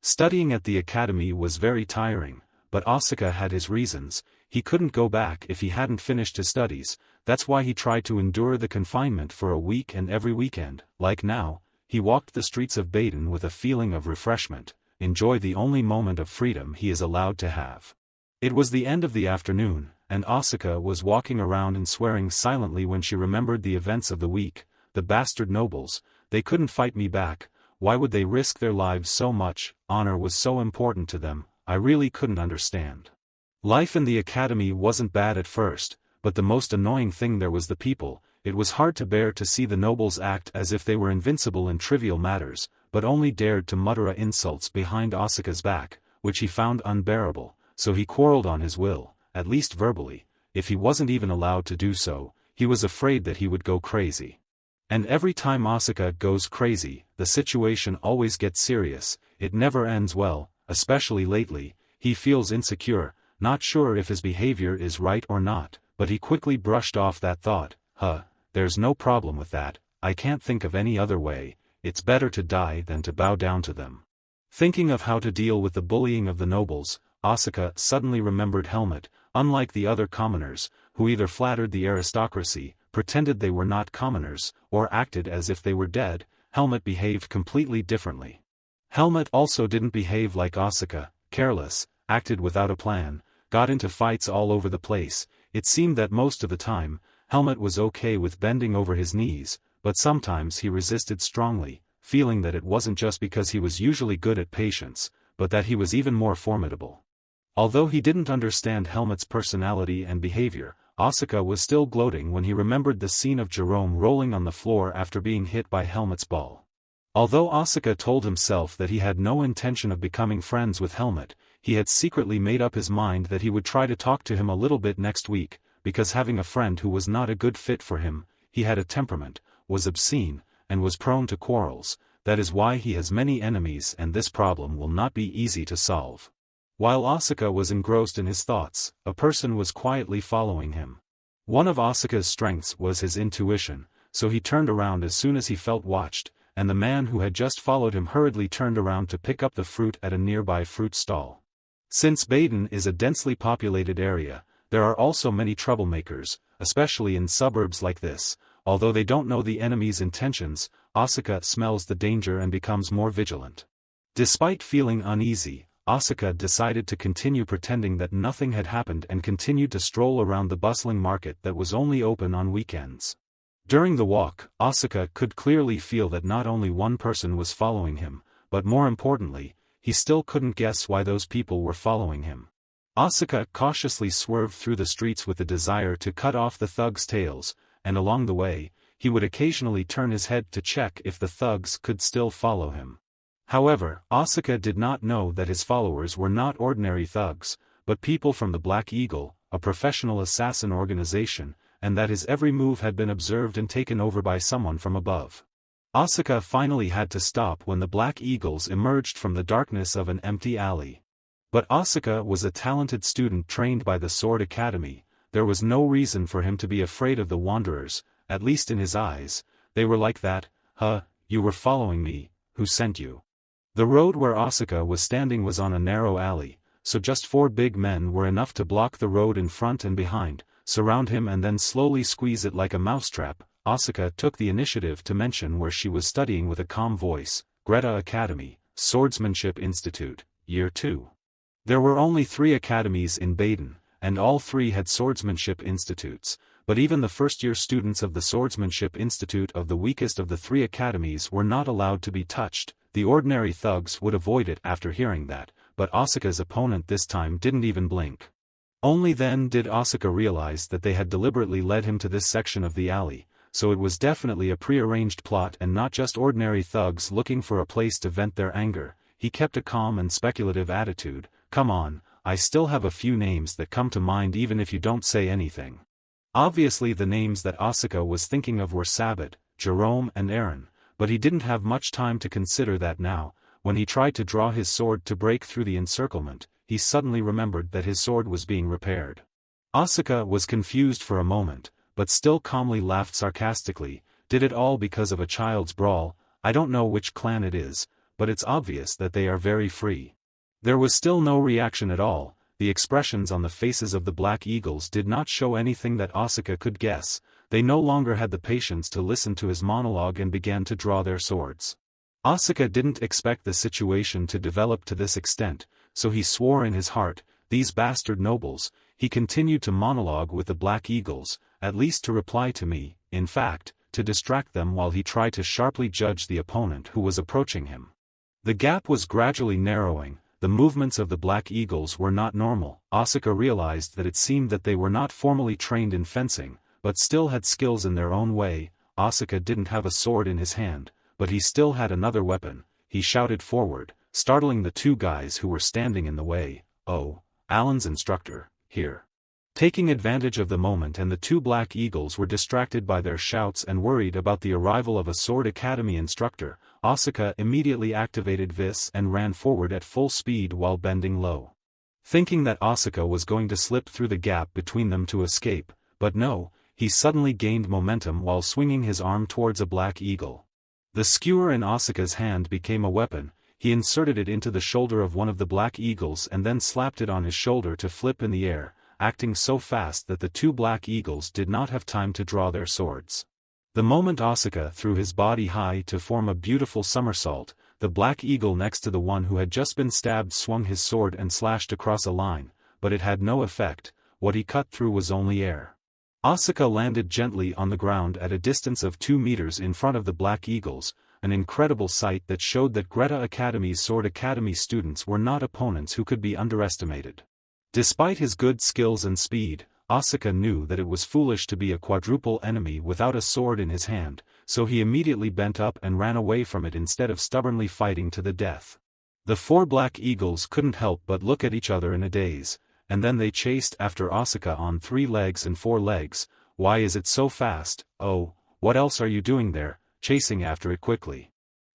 Studying at the academy was very tiring, but Asuka had his reasons. He couldn't go back if he hadn't finished his studies. That's why he tried to endure the confinement for a week, and every weekend, like now, he walked the streets of Baden with a feeling of refreshment, enjoy the only moment of freedom he is allowed to have. It was the end of the afternoon, and Asuka was walking around and swearing silently when she remembered the events of the week. The bastard nobles, they couldn't fight me back. Why would they risk their lives so much? Honor was so important to them. I really couldn't understand. Life in the academy wasn't bad at first, but the most annoying thing there was the people. It was hard to bear to see the nobles act as if they were invincible in trivial matters, but only dared to mutter insults behind Asuka's back, which he found unbearable, so he quarreled on his will, at least verbally. If he wasn't even allowed to do so, he was afraid that he would go crazy. And every time Asuka goes crazy, the situation always gets serious. It never ends well, especially lately. He feels insecure, not sure if his behavior is right or not, but he quickly brushed off that thought. There's no problem with that. I can't think of any other way. It's better to die than to bow down to them. Thinking of how to deal with the bullying of the nobles, Asuka suddenly remembered Helmut. Unlike the other commoners, who either flattered the aristocracy, pretended they were not commoners, or acted as if they were dead, Helmut behaved completely differently. Helmut also didn't behave like Asuka, careless, acted without a plan, got into fights all over the place. It seemed that most of the time, Helmut was okay with bending over his knees, but sometimes he resisted strongly, feeling that it wasn't just because he was usually good at patience, but that he was even more formidable. Although he didn't understand Helmut's personality and behavior, Asuka was still gloating when he remembered the scene of Jerome rolling on the floor after being hit by Helmut's ball. Although Asuka told himself that he had no intention of becoming friends with Helmut, he had secretly made up his mind that he would try to talk to him a little bit next week, because having a friend who was not a good fit for him, he had a temperament, was obscene, and was prone to quarrels. That is why he has many enemies, and this problem will not be easy to solve. While Asuka was engrossed in his thoughts, a person was quietly following him. One of Asuka's strengths was his intuition, so he turned around as soon as he felt watched, and the man who had just followed him hurriedly turned around to pick up the fruit at a nearby fruit stall. Since Baden is a densely populated area, there are also many troublemakers, especially in suburbs like this. Although they don't know the enemy's intentions, Asuka smells the danger and becomes more vigilant. Despite feeling uneasy, Asuka decided to continue pretending that nothing had happened and continued to stroll around the bustling market that was only open on weekends. During the walk, Asuka could clearly feel that not only one person was following him, but more importantly, he still couldn't guess why those people were following him. Asuka cautiously swerved through the streets with the desire to cut off the thugs' tails, and along the way, he would occasionally turn his head to check if the thugs could still follow him. However, Asuka did not know that his followers were not ordinary thugs, but people from the Black Eagle, a professional assassin organization, and that his every move had been observed and taken over by someone from above. Asuka finally had to stop when the Black Eagles emerged from the darkness of an empty alley. But Asuka was a talented student trained by the Sword Academy. There was no reason for him to be afraid of the Wanderers, at least in his eyes. They were like that. You were following me. Who sent you? The road where Asuka was standing was on a narrow alley, so just 4 big men were enough to block the road in front and behind, surround him and then slowly squeeze it like a mousetrap. Asuka took the initiative to mention where she was studying with a calm voice. Greta Academy, Swordsmanship Institute, Year 2. There were only 3 academies in Baden, and all 3 had swordsmanship institutes, but even the first-year students of the Swordsmanship Institute of the weakest of the 3 academies were not allowed to be touched. The ordinary thugs would avoid it after hearing that, but Asuka's opponent this time didn't even blink. Only then did Asuka realize that they had deliberately led him to this section of the alley, so it was definitely a prearranged plot and not just ordinary thugs looking for a place to vent their anger. He kept a calm and speculative attitude. Come on, I still have a few names that come to mind even if you don't say anything. Obviously the names that Asuka was thinking of were Sabbat, Jerome and Aaron, but he didn't have much time to consider that now. when he tried to draw his sword to break through the encirclement, he suddenly remembered that his sword was being repaired. Asuka was confused for a moment, but still calmly laughed sarcastically. Did it all because of a child's brawl? I don't know which clan it is, but it's obvious that they are very free. There was still no reaction at all. The expressions on the faces of the Black Eagles did not show anything that Asuka could guess. They no longer had the patience to listen to his monologue and began to draw their swords. Asuka didn't expect the situation to develop to this extent, so he swore in his heart, "These bastard nobles." He continued to monologue with the Black Eagles, at least to reply to me, in fact, to distract them while he tried to sharply judge the opponent who was approaching him. The gap was gradually narrowing. The movements of the Black Eagles were not normal. Asuka realized that it seemed that they were not formally trained in fencing, but still had skills in their own way. Asuka didn't have a sword in his hand, but he still had another weapon. He shouted forward, startling the two guys who were standing in the way. "Oh, Alan's instructor, here." Taking advantage of the moment, and the two Black Eagles were distracted by their shouts and worried about the arrival of a Sword Academy instructor, Asuka immediately activated this and ran forward at full speed while bending low. Thinking that Asuka was going to slip through the gap between them to escape, but no, he suddenly gained momentum while swinging his arm towards a Black Eagle. The skewer in Asuka's hand became a weapon. He inserted it into the shoulder of one of the Black Eagles and then slapped it on his shoulder to flip in the air, acting so fast that the two Black Eagles did not have time to draw their swords. The moment Asuka threw his body high to form a beautiful somersault, the Black Eagle next to the one who had just been stabbed swung his sword and slashed across a line, but it had no effect. What he cut through was only air. Asuka landed gently on the ground at a distance of 2 meters in front of the Black Eagles, an incredible sight that showed that Greta Academy's Sword Academy students were not opponents who could be underestimated. Despite his good skills and speed, Asuka knew that it was foolish to be a quadruple enemy without a sword in his hand, so he immediately bent up and ran away from it instead of stubbornly fighting to the death. The 4 Black Eagles couldn't help but look at each other in a daze, and then they chased after Asuka on 3 legs and 4 legs. "Why is it so fast? Oh, what else are you doing there?" chasing after it quickly.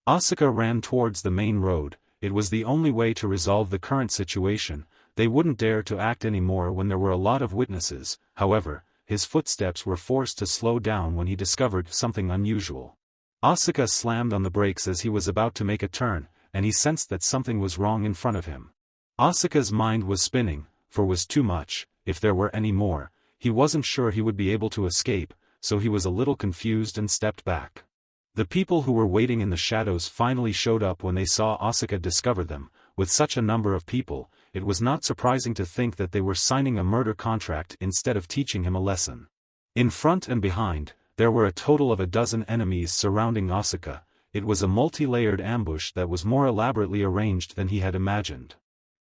Asuka ran towards the main road. It was the only way to resolve the current situation. They wouldn't dare to act anymore when there were a lot of witnesses. However, his footsteps were forced to slow down when he discovered something unusual. Asuka slammed on the brakes as he was about to make a turn, and he sensed that something was wrong in front of him. Asuka's mind was spinning, for was too much. If there were any more, he wasn't sure he would be able to escape, so he was a little confused and stepped back. The people who were waiting in the shadows finally showed up when they saw Asuka discover them. With such a number of people, it was not surprising to think that they were signing a murder contract instead of teaching him a lesson. In front and behind, there were a total of 12 enemies surrounding Asuka. It was a multi-layered ambush that was more elaborately arranged than he had imagined.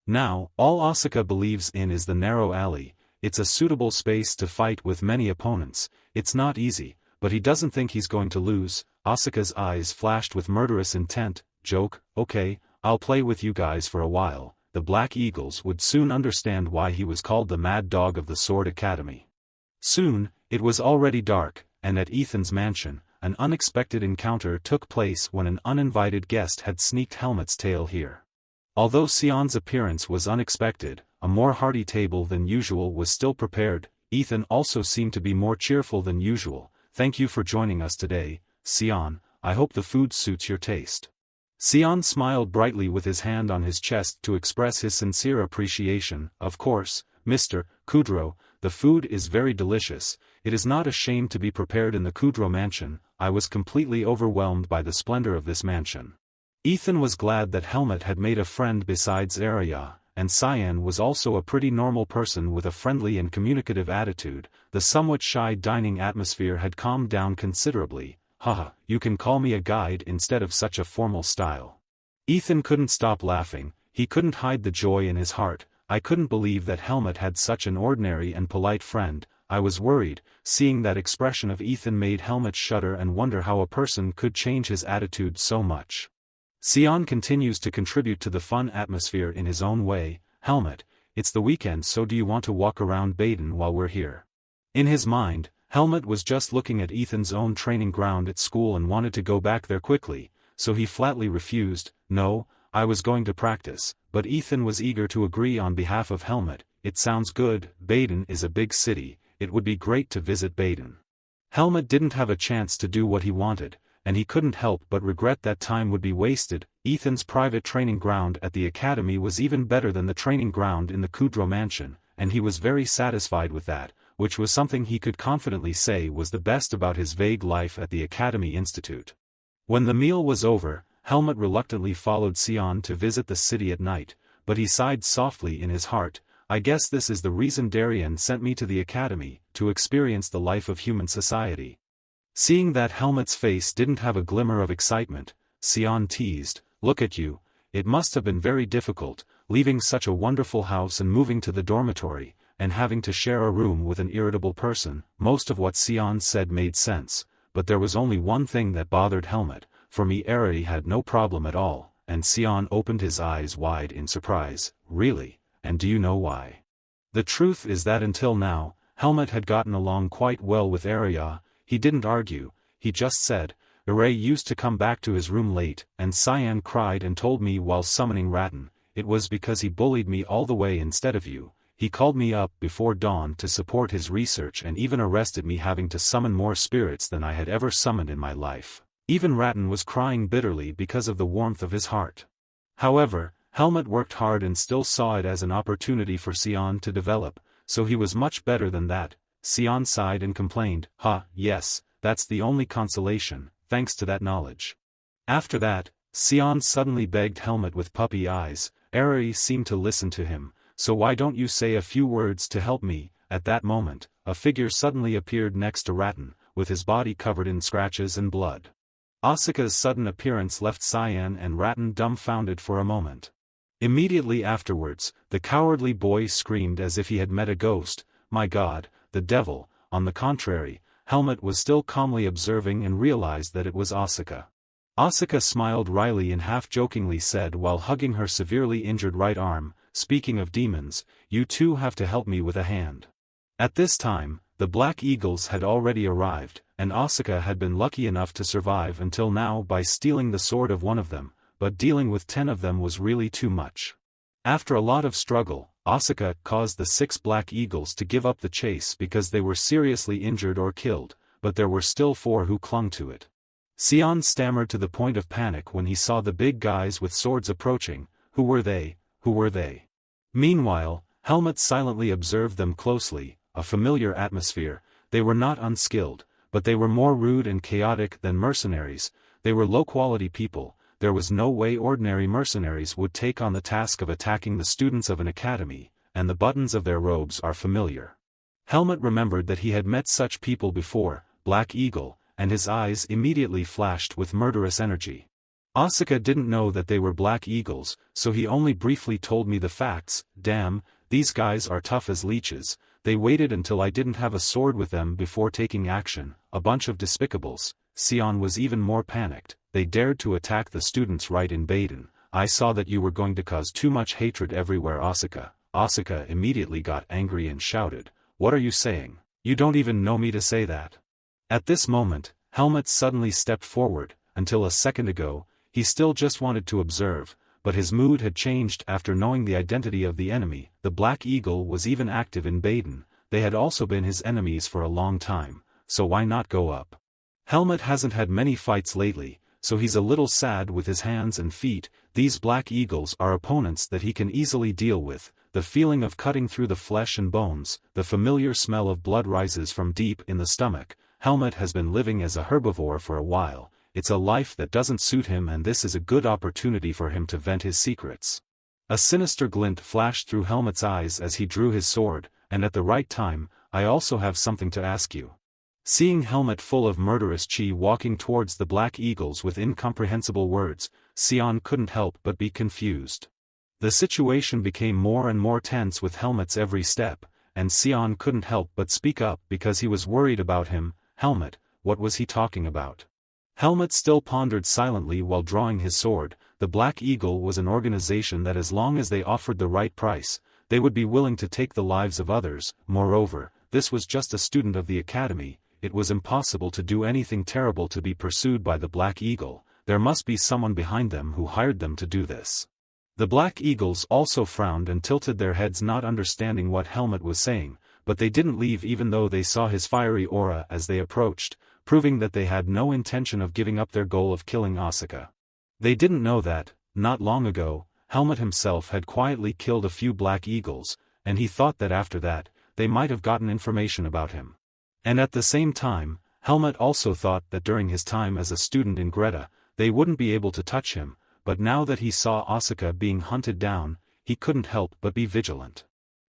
Now, all Asuka believes in is the narrow alley. It's a suitable space to fight with many opponents. It's not easy, but he doesn't think he's going to lose. Asuka's eyes flashed with murderous intent. "Joke, okay, I'll play with you guys for a while." The Black Eagles would soon understand why he was called the Mad Dog of the Sword Academy. Soon, it was already dark, and at Ethan's mansion, an unexpected encounter took place when an uninvited guest had sneaked Helmet's tail here. Although Sion's appearance was unexpected, a more hearty table than usual was still prepared. Ethan also seemed to be more cheerful than usual. "Thank you for joining us today, Sion. I hope the food suits your taste." Sion smiled brightly with his hand on his chest to express his sincere appreciation. "Of course, Mr. Kudrow, the food is very delicious. It is not a shame to be prepared in the Kudrow mansion. I was completely overwhelmed by the splendor of this mansion." Ethan was glad that Helmet had made a friend besides Araya, and Cyan was also a pretty normal person with a friendly and communicative attitude. The somewhat shy dining atmosphere had calmed down considerably. "Haha, you can call me a guide instead of such a formal style." Ethan couldn't stop laughing. He couldn't hide the joy in his heart. "I couldn't believe that Helmet had such an ordinary and polite friend. I was worried." Seeing that expression of Ethan made Helmet shudder and wonder how a person could change his attitude so much. Sion continues to contribute to the fun atmosphere in his own way. "Helmet, it's the weekend, so do you want to walk around Baden while we're here?" In his mind, Helmet was just looking at Ethan's own training ground at school and wanted to go back there quickly, so he flatly refused. "No, I was going to practice, but Ethan was eager to agree on behalf of Helmut. It sounds good, Baden is a big city, it would be great to visit Baden. Helmut didn't have a chance to do what he wanted, and he couldn't help but regret that time would be wasted. Ethan's private training ground at the academy was even better than the training ground in the Kudrow mansion, and he was very satisfied with that, which was something he could confidently say was the best about his vague life at the Academy Institute. When the meal was over, Helmut reluctantly followed Sion to visit the city at night, but he sighed softly in his heart, I guess this is the reason Darien sent me to the academy, to experience the life of human society. Seeing that Helmut's face didn't have a glimmer of excitement, Sion teased, look at you, it must have been very difficult, leaving such a wonderful house and moving to the dormitory, and having to share a room with an irritable person. Most of what Sion said made sense, but there was only one thing that bothered Helmut. For me Eri had no problem at all, and Sion opened his eyes wide in surprise, really? And do you know why? The truth is that until now, Helmut had gotten along quite well with Arya. He didn't argue, he just said, Eri used to come back to his room late, and Cyan cried and told me while summoning Rattan, it was because he bullied me all the way instead of you. He called me up before dawn to support his research and even arrested me having to summon more spirits than I had ever summoned in my life. Even Rattan was crying bitterly because of the warmth of his heart. However, Helmut worked hard and still saw it as an opportunity for Sion to develop, so he was much better than that. Sion sighed and complained, yes, that's the only consolation, thanks to that knowledge. After that, Sion suddenly begged Helmut with puppy eyes, Eri seemed to listen to him, so why don't you say a few words to help me? At that moment, a figure suddenly appeared next to Rattan, with his body covered in scratches and blood. Asuka's sudden appearance left Cyan and Rattan dumbfounded for a moment. Immediately afterwards, the cowardly boy screamed as if he had met a ghost, my god, the devil. On the contrary, Helmut was still calmly observing and realized that it was Asuka. Asuka smiled wryly and half-jokingly said while hugging her severely injured right arm, speaking of demons, you two have to help me with a hand. At this time, the Black Eagles had already arrived, and Asuka had been lucky enough to survive until now by stealing the sword of one of them, but dealing with 10 of them was really too much. After a lot of struggle, Asuka caused the 6 Black Eagles to give up the chase because they were seriously injured or killed, but there were still 4 who clung to it. Sion stammered to the point of panic when he saw the big guys with swords approaching. Who were they? Who were they? Meanwhile, Helmut silently observed them closely, a familiar atmosphere. They were not unskilled, but they were more rude and chaotic than mercenaries. They were low-quality people. There was no way ordinary mercenaries would take on the task of attacking the students of an academy, and the buttons of their robes are familiar. Helmut remembered that he had met such people before, Black Eagle, and his eyes immediately flashed with murderous energy. Asuka didn't know that they were Black Eagles, so he only briefly told me the facts. Damn, these guys are tough as leeches. They waited until I didn't have a sword with them before taking action, a bunch of despicables. Sion was even more panicked. They dared to attack the students right in Baden. I saw that you were going to cause too much hatred everywhere, Asuka. Asuka immediately got angry and shouted, what are you saying? You don't even know me to say that. At this moment, Helmut suddenly stepped forward. Until a second ago, he still just wanted to observe, but his mood had changed after knowing the identity of the enemy. The Black Eagle was even active in Baden. They had also been his enemies for a long time, so why not go up? Helmut hasn't had many fights lately, so he's a little sad with his hands and feet. These Black Eagles are opponents that he can easily deal with. The feeling of cutting through the flesh and bones, the familiar smell of blood rises from deep in the stomach. Helmut has been living as a herbivore for a while. It's a life that doesn't suit him, and this is a good opportunity for him to vent his secrets. A sinister glint flashed through Helmut's eyes as he drew his sword, and at the right time, I also have something to ask you. Seeing Helmut full of murderous chi walking towards the Black Eagles with incomprehensible words, Sion couldn't help but be confused. The situation became more and more tense with Helmut's every step, and Sion couldn't help but speak up because he was worried about him. Helmut, what was he talking about? Helmut still pondered silently while drawing his sword. The Black Eagle was an organization that as long as they offered the right price, they would be willing to take the lives of others. Moreover, this was just a student of the academy. It was impossible to do anything terrible to be pursued by the Black Eagle. there must be someone behind them who hired them to do this. The Black Eagles also frowned and tilted their heads, not understanding what Helmut was saying, but they didn't leave even though they saw his fiery aura as they approached, proving that they had no intention of giving up their goal of killing Asuka. They didn't know that, not long ago, Helmut himself had quietly killed a few Black Eagles, and he thought that after that, they might have gotten information about him. And at the same time, Helmut also thought that during his time as a student in Greta, they wouldn't be able to touch him, but now that he saw Asuka being hunted down, he couldn't help but be vigilant.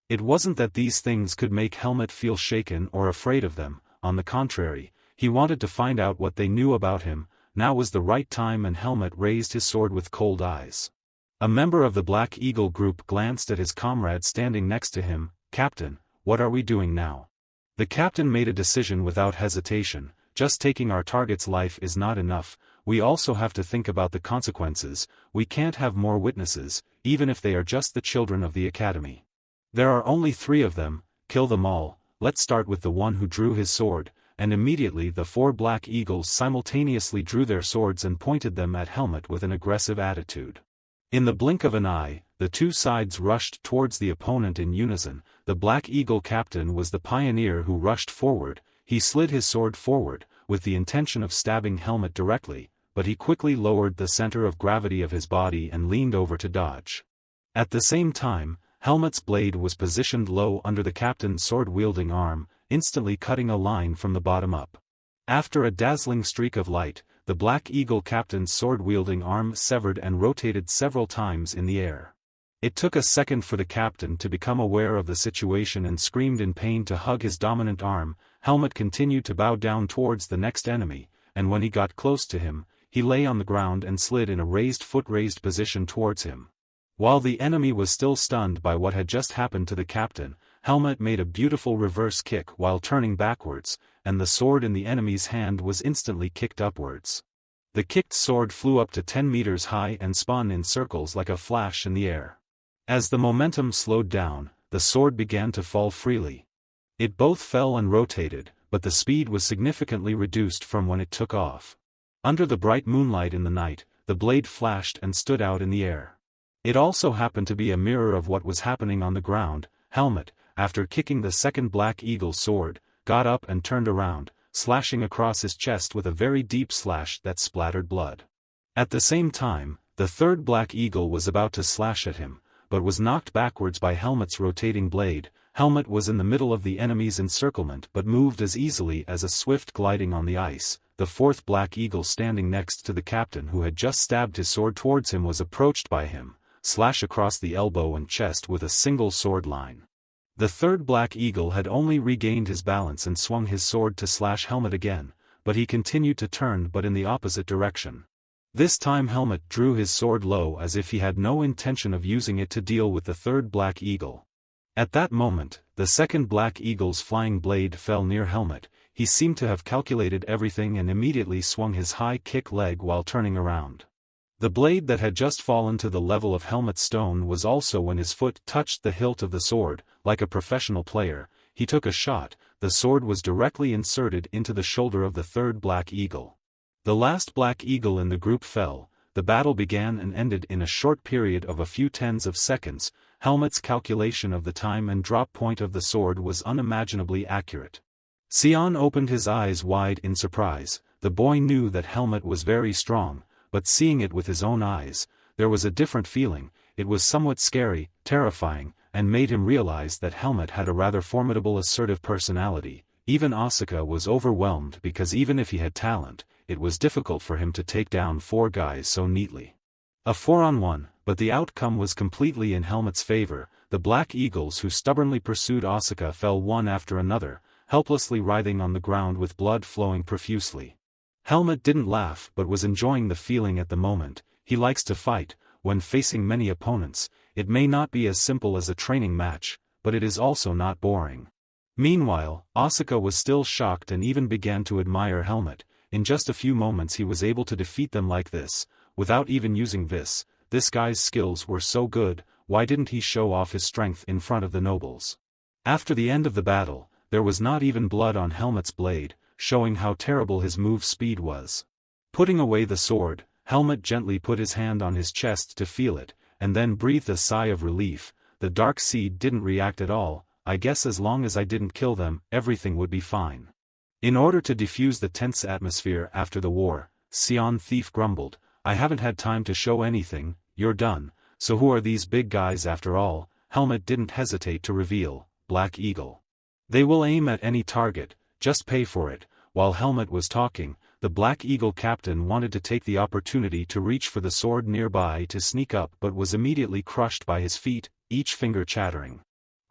It wasn't that these things could make Helmut feel shaken or afraid of them, on the contrary, he wanted to find out what they knew about him. Now was the right time, and Helmut raised his sword with cold eyes. A member of the Black Eagle group glanced at his comrade standing next to him. "Captain, what are we doing now?" The captain made a decision without hesitation. "Just taking our target's life is not enough, we also have to think about the consequences. We can't have more witnesses, even if they are just the children of the academy. There are only 3 of them, kill them all. Let's start with the one who drew his sword." And immediately the 4 Black Eagles simultaneously drew their swords and pointed them at Helmut with an aggressive attitude. In the blink of an eye, the 2 sides rushed towards the opponent in unison. The Black Eagle captain was the pioneer who rushed forward. He slid his sword forward, with the intention of stabbing Helmut directly, but he quickly lowered the center of gravity of his body and leaned over to dodge. At the same time, Helmut's blade was positioned low under the captain's sword-wielding arm, instantly cutting a line from the bottom up. After a dazzling streak of light, the Black Eagle captain's sword-wielding arm severed and rotated several times in the air. It took a second for the captain to become aware of the situation and screamed in pain to hug his dominant arm. Helmut continued to bow down towards the next enemy, and when he got close to him, he lay on the ground and slid in a raised position towards him. While the enemy was still stunned by what had just happened to the captain, Helmut made a beautiful reverse kick while turning backwards, and the sword in the enemy's hand was instantly kicked upwards. The kicked sword flew up to 10 meters high and spun in circles like a flash in the air. As the momentum slowed down, the sword began to fall freely. It both fell and rotated, but the speed was significantly reduced from when it took off. Under the bright moonlight in the night, the blade flashed and stood out in the air. It also happened to be a mirror of what was happening on the ground. Helmut, after kicking the second Black Eagle's sword, got up and turned around, slashing across his chest with a very deep slash that splattered blood. At the same time, the third Black Eagle was about to slash at him, but was knocked backwards by Helmut's rotating blade. Helmut was in the middle of the enemy's encirclement but moved as easily as a swift gliding on the ice. The fourth Black Eagle, standing next to the captain who had just stabbed his sword towards him, was approached by him, slash across the elbow and chest with a single sword line. The third Black Eagle had only regained his balance and swung his sword to slash Helmut again, but he continued to turn, but in the opposite direction. This time Helmut drew his sword low as if he had no intention of using it to deal with the third Black Eagle. At that moment, the second Black Eagle's flying blade fell near Helmut. He seemed to have calculated everything and immediately swung his high kick leg while turning around. The blade that had just fallen to the level of Helmut's stone was also when his foot touched the hilt of the sword. Like a professional player, he took a shot. The sword was directly inserted into the shoulder of the third Black Eagle. The last Black Eagle in the group fell. The battle began and ended in a short period of a few tens of seconds. Helmut's calculation of the time and drop point of the sword was unimaginably accurate. Sion opened his eyes wide in surprise. The boy knew that Helmut was very strong, but seeing it with his own eyes, there was a different feeling. It was somewhat scary, terrifying, and made him realize that Helmut had a rather formidable, assertive personality. Even Asuka was overwhelmed because even if he had talent, it was difficult for him to take down 4 guys so neatly. A 4-on-1, but the outcome was completely in Helmut's favor. The Black Eagles who stubbornly pursued Asuka fell one after another, helplessly writhing on the ground with blood flowing profusely. Helmut didn't laugh but was enjoying the feeling at the moment. He likes to fight. When facing many opponents, it may not be as simple as a training match, but it is also not boring. Meanwhile, Asuka was still shocked and even began to admire Helmut. In just a few moments he was able to defeat them like this, without even using this. This guy's skills were so good, why didn't he show off his strength in front of the nobles? After the end of the battle, there was not even blood on Helmut's blade, showing how terrible his move speed was. Putting away the sword, Helmut gently put his hand on his chest to feel it, and then breathed a sigh of relief. The dark seed didn't react at all. I guess as long as I didn't kill them, everything would be fine. In order to defuse the tense atmosphere after the war, Sion Thief grumbled, I haven't had time to show anything, you're done, so who are these big guys after all? Helmut didn't hesitate to reveal, Black Eagle. They will aim at any target, just pay for it. While Helmut was talking, the Black Eagle captain wanted to take the opportunity to reach for the sword nearby to sneak up but was immediately crushed by his feet, each finger chattering.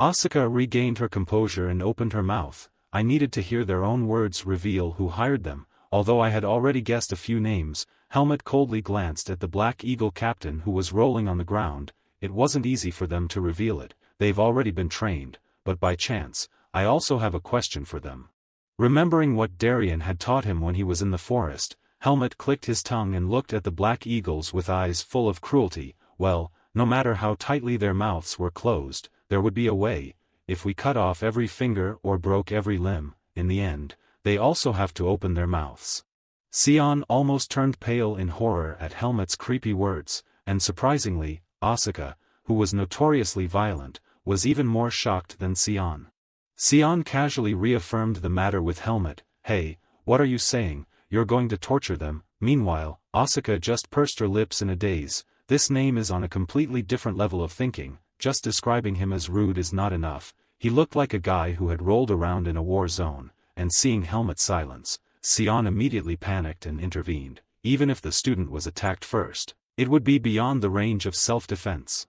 Asuka regained her composure and opened her mouth. I needed to hear their own words reveal who hired them. Although I had already guessed a few names, Helmut coldly glanced at the Black Eagle captain who was rolling on the ground. It wasn't easy for them to reveal it, they've already been trained, but by chance, I also have a question for them. Remembering what Darien had taught him when he was in the forest, Helmut clicked his tongue and looked at the Black Eagles with eyes full of cruelty. Well, no matter how tightly their mouths were closed, there would be a way. If we cut off every finger or broke every limb, in the end, they also have to open their mouths. Sion almost turned pale in horror at Helmut's creepy words, and surprisingly, Asuka, who was notoriously violent, was even more shocked than Sion. Sion casually reaffirmed the matter with Helmut. Hey, what are you saying, you're going to torture them? Meanwhile, Asuka just pursed her lips in a daze. This name is on a completely different level of thinking. Just describing him as rude is not enough. He looked like a guy who had rolled around in a war zone, and seeing Helmut's silence, Sion immediately panicked and intervened. Even if the student was attacked first, it would be beyond the range of self-defense.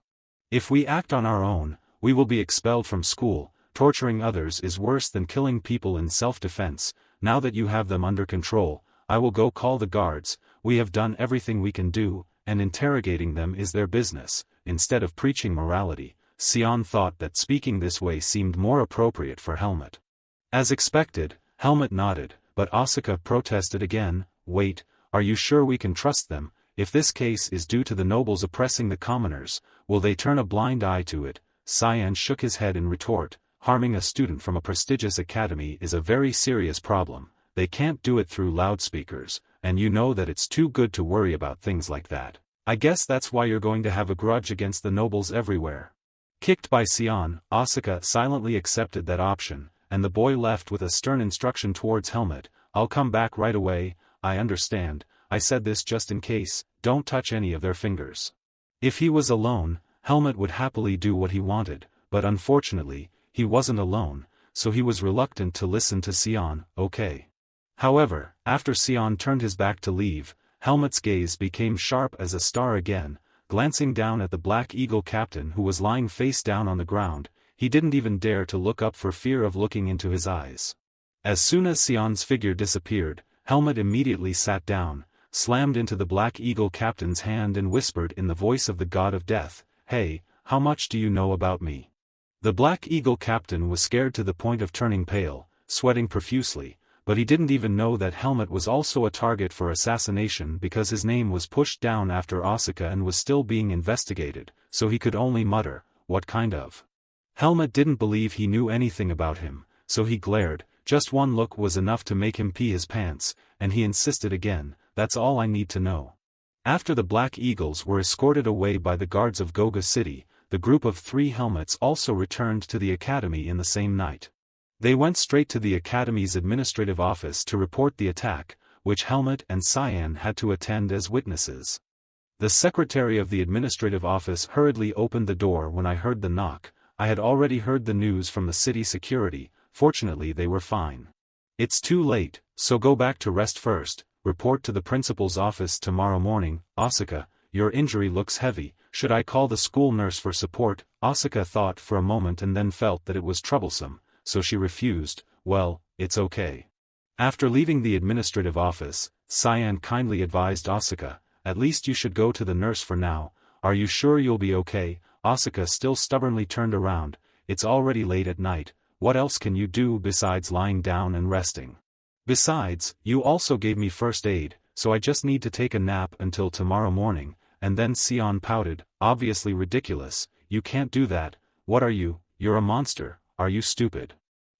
If we act on our own, we will be expelled from school. Torturing others is worse than killing people in self-defense. Now that you have them under control, I will go call the guards. We have done everything we can do, and interrogating them is their business. Instead of preaching morality, Sion thought that speaking this way seemed more appropriate for Helmut. As expected, Helmut nodded, but Asuka protested again. Wait, are you sure we can trust them? If this case is due to the nobles oppressing the commoners, will they turn a blind eye to it? Sion shook his head in retort. Harming a student from a prestigious academy is a very serious problem. They can't do it through loudspeakers, and you know that it's too good to worry about things like that. I guess that's why you're going to have a grudge against the nobles everywhere. Kicked by Sion, Asuka silently accepted that option, and the boy left with a stern instruction towards Helmut. I'll come back right away. I understand, I said this just in case, don't touch any of their fingers. If he was alone, Helmut would happily do what he wanted, but unfortunately, he wasn't alone, so he was reluctant to listen to Sion. Okay. However, after Sion turned his back to leave, Helmut's gaze became sharp as a star again. Glancing down at the Black Eagle captain who was lying face down on the ground, he didn't even dare to look up for fear of looking into his eyes. As soon as Sion's figure disappeared, Helmut immediately sat down, slammed into the Black Eagle captain's hand and whispered in the voice of the god of death, Hey, how much do you know about me? The Black Eagle captain was scared to the point of turning pale, sweating profusely, but he didn't even know that Helmut was also a target for assassination because his name was pushed down after Asuka and was still being investigated, so he could only mutter, what kind of? Helmut didn't believe he knew anything about him, so he glared. Just one look was enough to make him pee his pants, and he insisted again, that's all I need to know. After the Black Eagles were escorted away by the guards of Goga City, the group of 3 Helmuts also returned to the academy in the same night. They went straight to the academy's administrative office to report the attack, which Helmut and Cyan had to attend as witnesses. The secretary of the administrative office hurriedly opened the door when I heard the knock. I had already heard the news from the city security. Fortunately they were fine. It's too late, so go back to rest first. Report to the principal's office tomorrow morning. Asuka, your injury looks heavy. Should I call the school nurse for support? Asuka thought for a moment and then felt that it was troublesome, so she refused. Well, it's okay. After leaving the administrative office, Cyan kindly advised Asuka, at least you should go to the nurse for now. Are you sure you'll be okay? Asuka still stubbornly turned around. It's already late at night. What else can you do besides lying down and resting? Besides, you also gave me first aid, so I just need to take a nap until tomorrow morning. And then Sion pouted, obviously ridiculous. You can't do that. What are you? You're a monster. Are you stupid?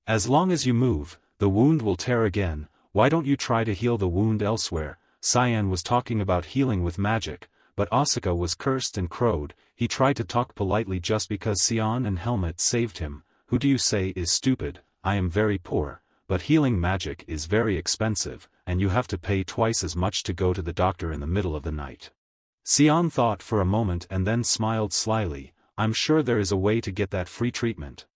As long as you move, the wound will tear again. Why don't you try to heal the wound elsewhere? Cyan was talking about healing with magic, but Asuka was cursed and crowed. He tried to talk politely just because Sion and Helmet saved him. Who do you say is stupid? I am very poor, but healing magic is very expensive, and you have to pay twice as much to go to the doctor in the middle of the night. Sion thought for a moment and then smiled slyly. I'm sure there is a way to get that free treatment.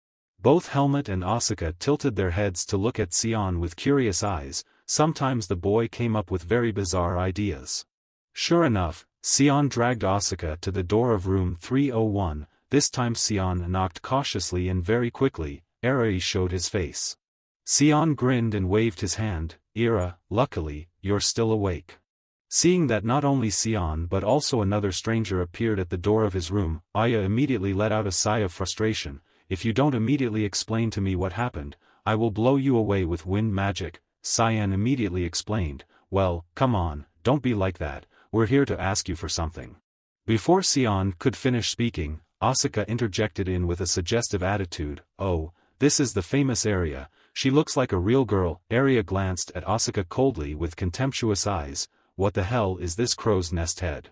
Both Helmet and Asuka tilted their heads to look at Sion with curious eyes. Sometimes the boy came up with very bizarre ideas. Sure enough, Sion dragged Asuka to the door of room 301. This time Sion knocked cautiously and very quickly. Eri showed his face. Sion grinned and waved his hand. Ira, luckily, you're still awake. Seeing that not only Sion but also another stranger appeared at the door of his room, Aya immediately let out a sigh of frustration. If you don't immediately explain to me what happened, I will blow you away with wind magic. Cyan immediately explained, well, come on, don't be like that, we're here to ask you for something. Before Sion could finish speaking, Asuka interjected in with a suggestive attitude, oh, this is the famous Area, she looks like a real girl. Area glanced at Asuka coldly with contemptuous eyes. What the hell is this crow's nest head?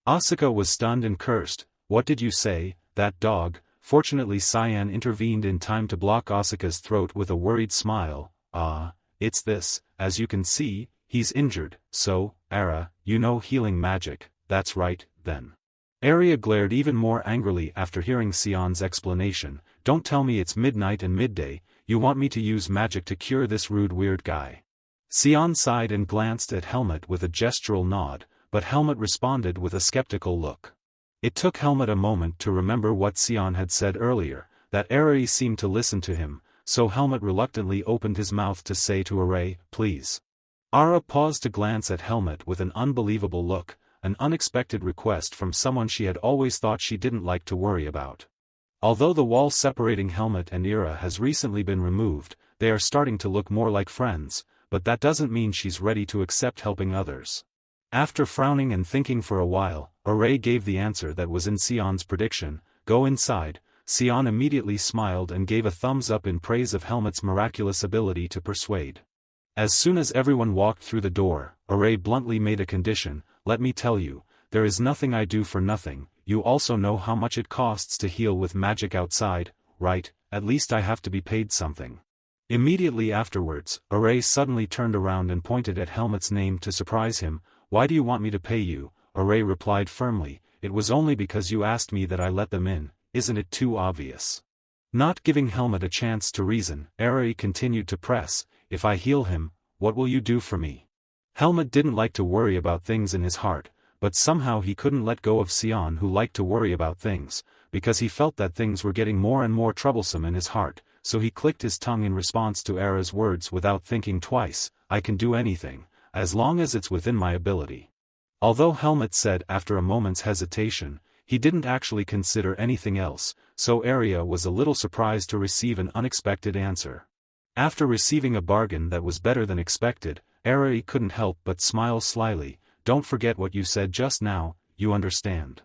Asuka was stunned and cursed. What did you say, that dog? Fortunately Cyan intervened in time to block Asuka's throat with a worried smile. It's this, as you can see, he's injured, so, Ara, you know healing magic, that's right, then. Area glared even more angrily after hearing Sion's explanation. Don't tell me it's midnight and midday, you want me to use magic to cure this rude weird guy. Sion sighed and glanced at Helmet with a gestural nod, but Helmet responded with a skeptical look. It took Helmet a moment to remember what Sion had said earlier, that Eri seemed to listen to him, so Helmet reluctantly opened his mouth to say to Ray, please. Ara paused to glance at Helmet with an unbelievable look, an unexpected request from someone she had always thought she didn't like to worry about. Although the wall separating Helmet and Ira has recently been removed, they are starting to look more like friends, but that doesn't mean she's ready to accept helping others. After frowning and thinking for a while, Ray gave the answer that was in Sion's prediction, go inside. Sion immediately smiled and gave a thumbs up in praise of Helmet's miraculous ability to persuade. As soon as everyone walked through the door, Ray bluntly made a condition, let me tell you, there is nothing I do for nothing, you also know how much it costs to heal with magic outside, right? At least I have to be paid something. Immediately afterwards, Ray suddenly turned around and pointed at Helmet's name to surprise him. Why do you want me to pay you? Ray replied firmly, it was only because you asked me that I let them in, isn't it too obvious? Not giving Helmet a chance to reason, Ray continued to press, if I heal him, what will you do for me? Helmet didn't like to worry about things in his heart, but somehow he couldn't let go of Sion who liked to worry about things, because he felt that things were getting more and more troublesome in his heart, so he clicked his tongue in response to Ara's words without thinking twice, I can do anything, as long as it's within my ability. Although Helmet said after a moment's hesitation, he didn't actually consider anything else, so Area was a little surprised to receive an unexpected answer. After receiving a bargain that was better than expected, Area couldn't help but smile slyly, don't forget what you said just now, you understand.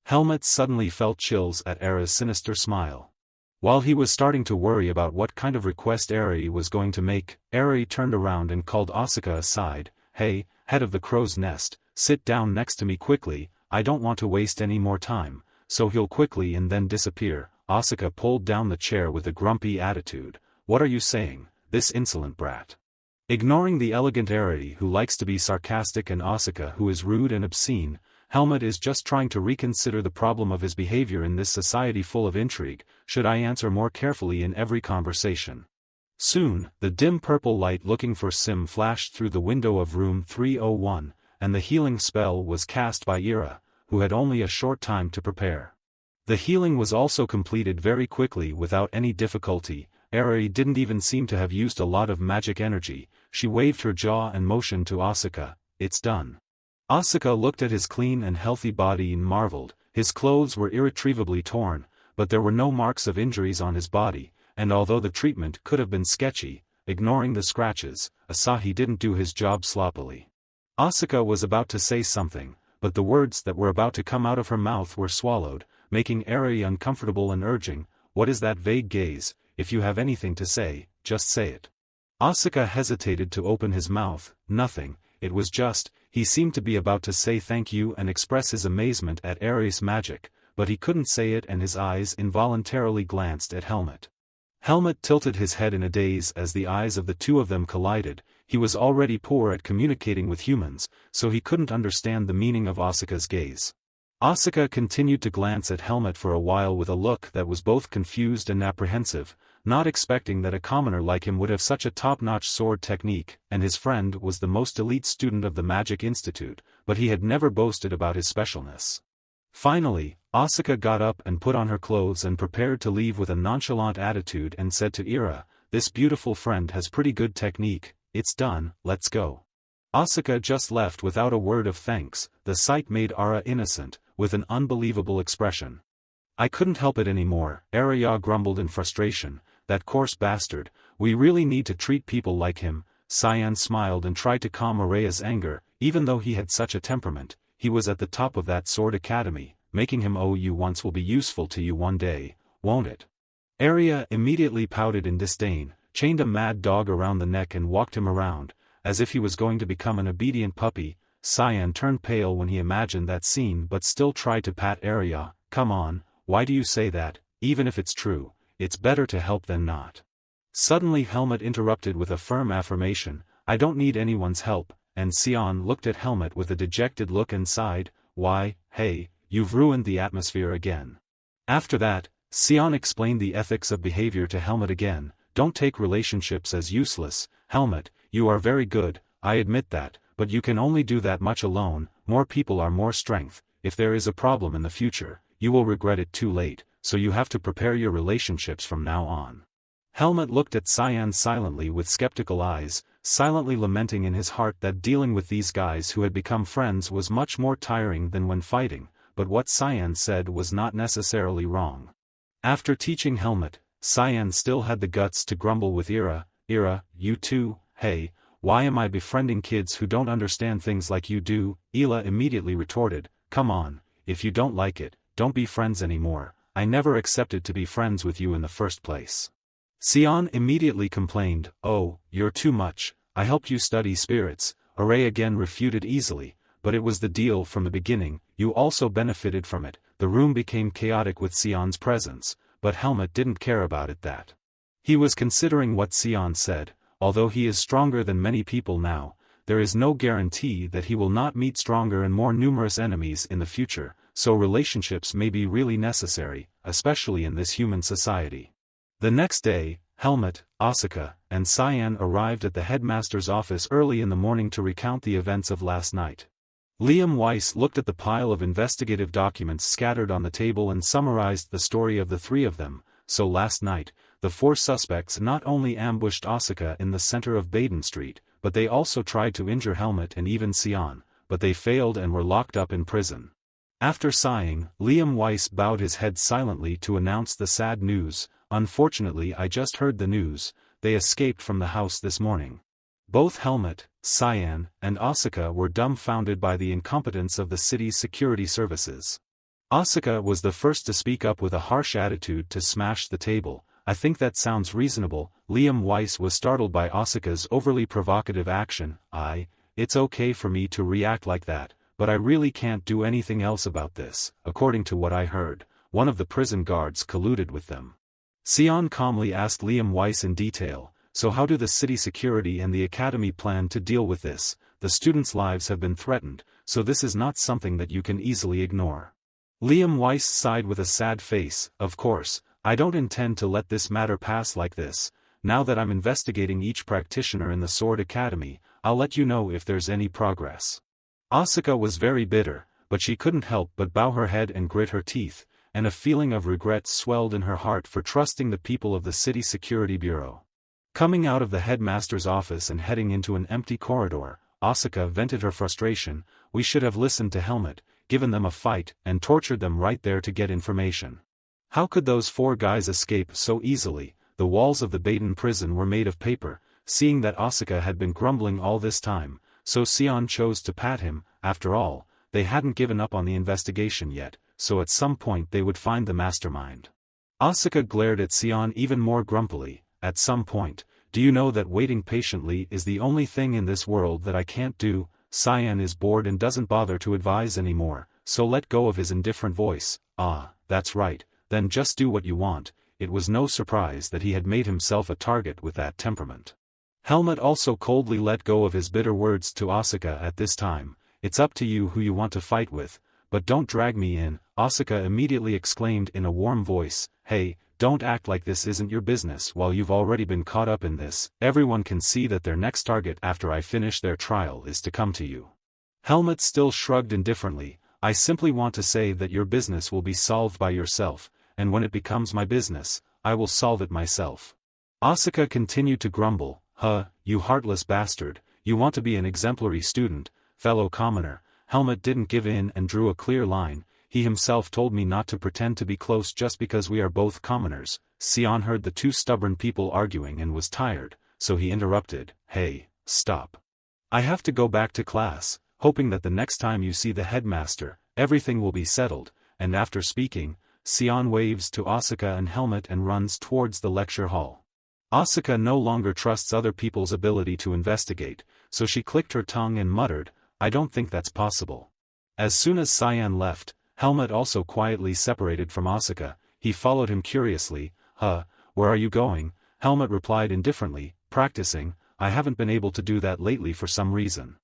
Helmet suddenly felt chills at Ara's sinister smile. While he was starting to worry about what kind of request Eri was going to make, Eri turned around and called Asuka aside, hey, head of the crow's nest, sit down next to me quickly, I don't want to waste any more time, so he'll quickly and then disappear. Asuka pulled down the chair with a grumpy attitude, what are you saying, this insolent brat? Ignoring the elegant Eri who likes to be sarcastic and Asuka who is rude and obscene, Helmet is just trying to reconsider the problem of his behavior in this society full of intrigue, should I answer more carefully in every conversation. Soon, the dim purple light looking for Sim flashed through the window of room 301, and the healing spell was cast by Ira, who had only a short time to prepare. The healing was also completed very quickly without any difficulty. Eri didn't even seem to have used a lot of magic energy, she waved her jaw and motioned to Asuka, it's done. Asuka looked at his clean and healthy body and marveled, his clothes were irretrievably torn, but there were no marks of injuries on his body, and although the treatment could have been sketchy, ignoring the scratches, Asahi didn't do his job sloppily. Asuka was about to say something, but the words that were about to come out of her mouth were swallowed, making Eri uncomfortable and urging, what is that vague gaze, if you have anything to say, just say it. Asuka hesitated to open his mouth, nothing, it was just, he seemed to be about to say thank you and express his amazement at Aries' magic, but he couldn't say it and his eyes involuntarily glanced at Helmut. Helmut tilted his head in a daze as the eyes of the two of them collided. He was already poor at communicating with humans, so he couldn't understand the meaning of Asuka's gaze. Asuka continued to glance at Helmut for a while with a look that was both confused and apprehensive, not expecting that a commoner like him would have such a top-notch sword technique, and his friend was the most elite student of the Magic Institute, but he had never boasted about his specialness. Finally, Asuka got up and put on her clothes and prepared to leave with a nonchalant attitude and said to Ira, "This beautiful friend has pretty good technique, it's done, let's go." Asuka just left without a word of thanks. The sight made Ara innocent, with an unbelievable expression. "I couldn't help it anymore," Araya grumbled in frustration, "that coarse bastard, we really need to treat people like him." Cyan smiled and tried to calm Araya's anger. Even though he had such a temperament, he was at the top of that sword academy. Making him owe you once will be useful to you one day, won't it? Araya immediately pouted in disdain, chained a mad dog around the neck and walked him around, as if he was going to become an obedient puppy. Cyan turned pale when he imagined that scene but still tried to pat Araya. "Come on, why do you say that? Even if it's true, it's better to help than not." Suddenly Helmut interrupted with a firm affirmation, "I don't need anyone's help," and Cyan looked at Helmut with a dejected look and sighed, "Why, hey, you've ruined the atmosphere again." After that, Cyan explained the ethics of behavior to Helmut again. "Don't take relationships as useless, Helmut, you are very good, I admit that, but you can only do that much alone. More people are more strength. If there is a problem in the future, you will regret it too late, so you have to prepare your relationships from now on." Helmut looked at Cyan silently with skeptical eyes, silently lamenting in his heart that dealing with these guys who had become friends was much more tiring than when fighting, but what Cyan said was not necessarily wrong. After teaching Helmut, Cyan still had the guts to grumble with Ira. "Ira, you too, hey, why am I befriending kids who don't understand things like you do?" Ila immediately retorted, "Come on, if you don't like it, don't be friends anymore. I never accepted to be friends with you in the first place." Cyan immediately complained, "Oh, you're too much, I helped you study spirits." Array again refuted easily, "But it was the deal from the beginning, you also benefited from it." The room became chaotic with Cyan's presence, but Helmut didn't care about it that. He was considering what Cyan said. Although he is stronger than many people now, there is no guarantee that he will not meet stronger and more numerous enemies in the future, so relationships may be really necessary, especially in this human society. The next day, Helmut, Asuka, and Cyan arrived at the headmaster's office early in the morning to recount the events of last night. Liam Weiss looked at the pile of investigative documents scattered on the table and summarized the story of the three of them. So last night, the four suspects not only ambushed Asuka in the center of Baden Street, but they also tried to injure Helmut and even Cyan, but they failed and were locked up in prison. After sighing, Liam Weiss bowed his head silently to announce the sad news. "Unfortunately, I just heard the news, they escaped from the house this morning." Both Helmut, Cyan, and Asuka were dumbfounded by the incompetence of the city's security services. Asuka was the first to speak up with a harsh attitude to smash the table. "I think that sounds reasonable." Liam Weiss was startled by Asuka's overly provocative action. It's okay for me to react like that, but I really can't do anything else about this. According to what I heard, one of the prison guards colluded with them." Cyan calmly asked Liam Weiss in detail, "So how do the city security and the academy plan to deal with this? The students' lives have been threatened, so this is not something that you can easily ignore." Liam Weiss sighed with a sad face. "Of course, I don't intend to let this matter pass like this. Now that I'm investigating each practitioner in the Sword Academy, I'll let you know if there's any progress." Asuka was very bitter, but she couldn't help but bow her head and grit her teeth, and a feeling of regret swelled in her heart for trusting the people of the City Security Bureau. Coming out of the headmaster's office and heading into an empty corridor, Asuka vented her frustration. "We should have listened to Helmut, given them a fight, and tortured them right there to get information. How could those four guys escape so easily?" The walls of the Baden prison were made of paper. Seeing that Asuka had been grumbling all this time, so Cyan chose to pat him. After all, they hadn't given up on the investigation yet, so at some point they would find the mastermind. Asuka glared at Cyan even more grumpily. "At some point, do you know that waiting patiently is the only thing in this world that I can't do? Cyan is bored and doesn't bother to advise anymore, so let go of his indifferent voice. Ah, that's right, then just do what you want. It was no surprise that he had made himself a target with that temperament. Helmut also coldly let go of his bitter words to Asuka at this time. It's up to you who you want to fight with, but don't drag me in, Asuka immediately exclaimed in a warm voice. Hey, don't act like this isn't your business while you've already been caught up in this. Everyone can see that their next target after I finish their trial is to come to you. Helmut still shrugged indifferently. I simply want to say that your business will be solved by yourself, and when it becomes my business, I will solve it myself. Asuka continued to grumble. You heartless bastard, you want to be an exemplary student, fellow commoner. Helmut didn't give in and drew a clear line. He himself told me not to pretend to be close just because we are both commoners. Sion heard the two stubborn people arguing and was tired, so he interrupted. Hey, stop. I have to go back to class, hoping that the next time you see the headmaster, everything will be settled, and after speaking, Sion waves to Asuka and Helmut and runs towards the lecture hall. Asuka no longer trusts other people's ability to investigate, so she clicked her tongue and muttered, I don't think that's possible. As soon as Cyan left, Helmut also quietly separated from Asuka. He followed him curiously. Where are you going? Helmut replied indifferently, practicing. I haven't been able to do that lately for some reason.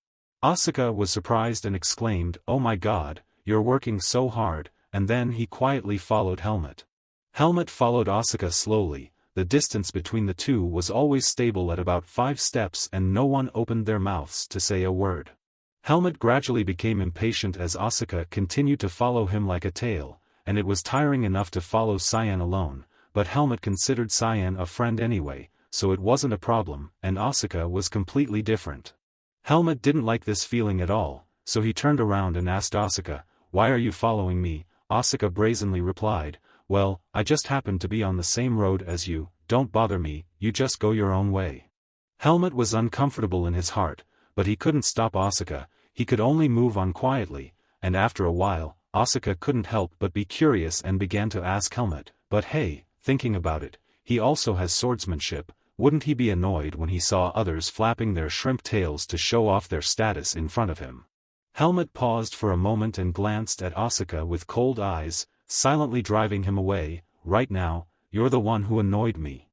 Asuka was surprised and exclaimed, oh my god, you're working so hard, and then he quietly followed Helmut. Helmut followed Asuka slowly. The distance between the two was always stable at about 5 steps and no one opened their mouths to say a word. Helmut gradually became impatient as Asuka continued to follow him like a tail, and it was tiring enough to follow Cyan alone, but Helmut considered Cyan a friend anyway, so it wasn't a problem, and Asuka was completely different. Helmut didn't like this feeling at all, so he turned around and asked Asuka, why are you following me? Asuka brazenly replied, well, I just happened to be on the same road as you, don't bother me, you just go your own way. Helmut was uncomfortable in his heart, but he couldn't stop Asuka, he could only move on quietly, and after a while, Asuka couldn't help but be curious and began to ask Helmut, but hey, thinking about it, he also has swordsmanship, wouldn't he be annoyed when he saw others flapping their shrimp tails to show off their status in front of him? Helmut paused for a moment and glanced at Asuka with cold eyes, silently driving him away. Right now, you're the one who annoyed me.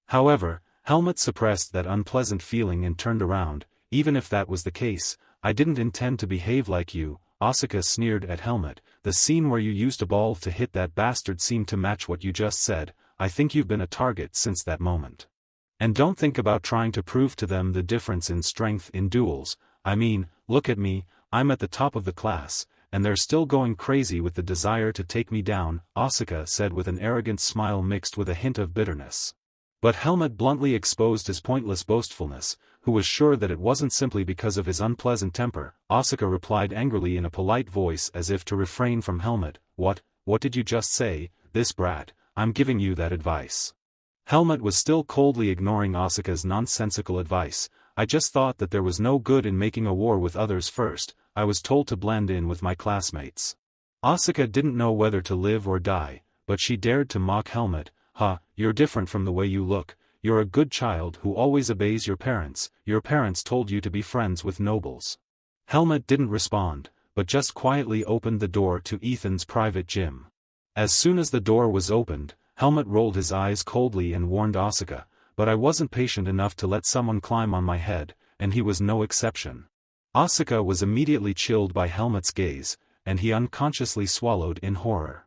However, Helmut suppressed that unpleasant feeling and turned around. Even if that was the case, I didn't intend to behave like you, Asuka sneered at Helmut. The scene where you used a ball to hit that bastard seemed to match what you just said. I think you've been a target since that moment. And don't think about trying to prove to them the difference in strength in duels. I mean, look at me, I'm at the top of the class, and they're still going crazy with the desire to take me down, Asuka said with an arrogant smile mixed with a hint of bitterness. But Helmut bluntly exposed his pointless boastfulness, who was sure that it wasn't simply because of his unpleasant temper. Asuka replied angrily in a polite voice as if to refrain from Helmut, What did you just say, this brat? I'm giving you that advice. Helmut was still coldly ignoring Asuka's nonsensical advice. I just thought that there was no good in making a war with others first. I was told to blend in with my classmates. Asuka didn't know whether to live or die, but she dared to mock Helmut. You're different from the way you look. You're a good child who always obeys your parents. Your parents told you to be friends with nobles. Helmut didn't respond, but just quietly opened the door to Ethan's private gym. As soon as the door was opened, Helmut rolled his eyes coldly and warned Asuka, but I wasn't patient enough to let someone climb on my head, and he was no exception. Asuka was immediately chilled by Helmut's gaze, and he unconsciously swallowed in horror.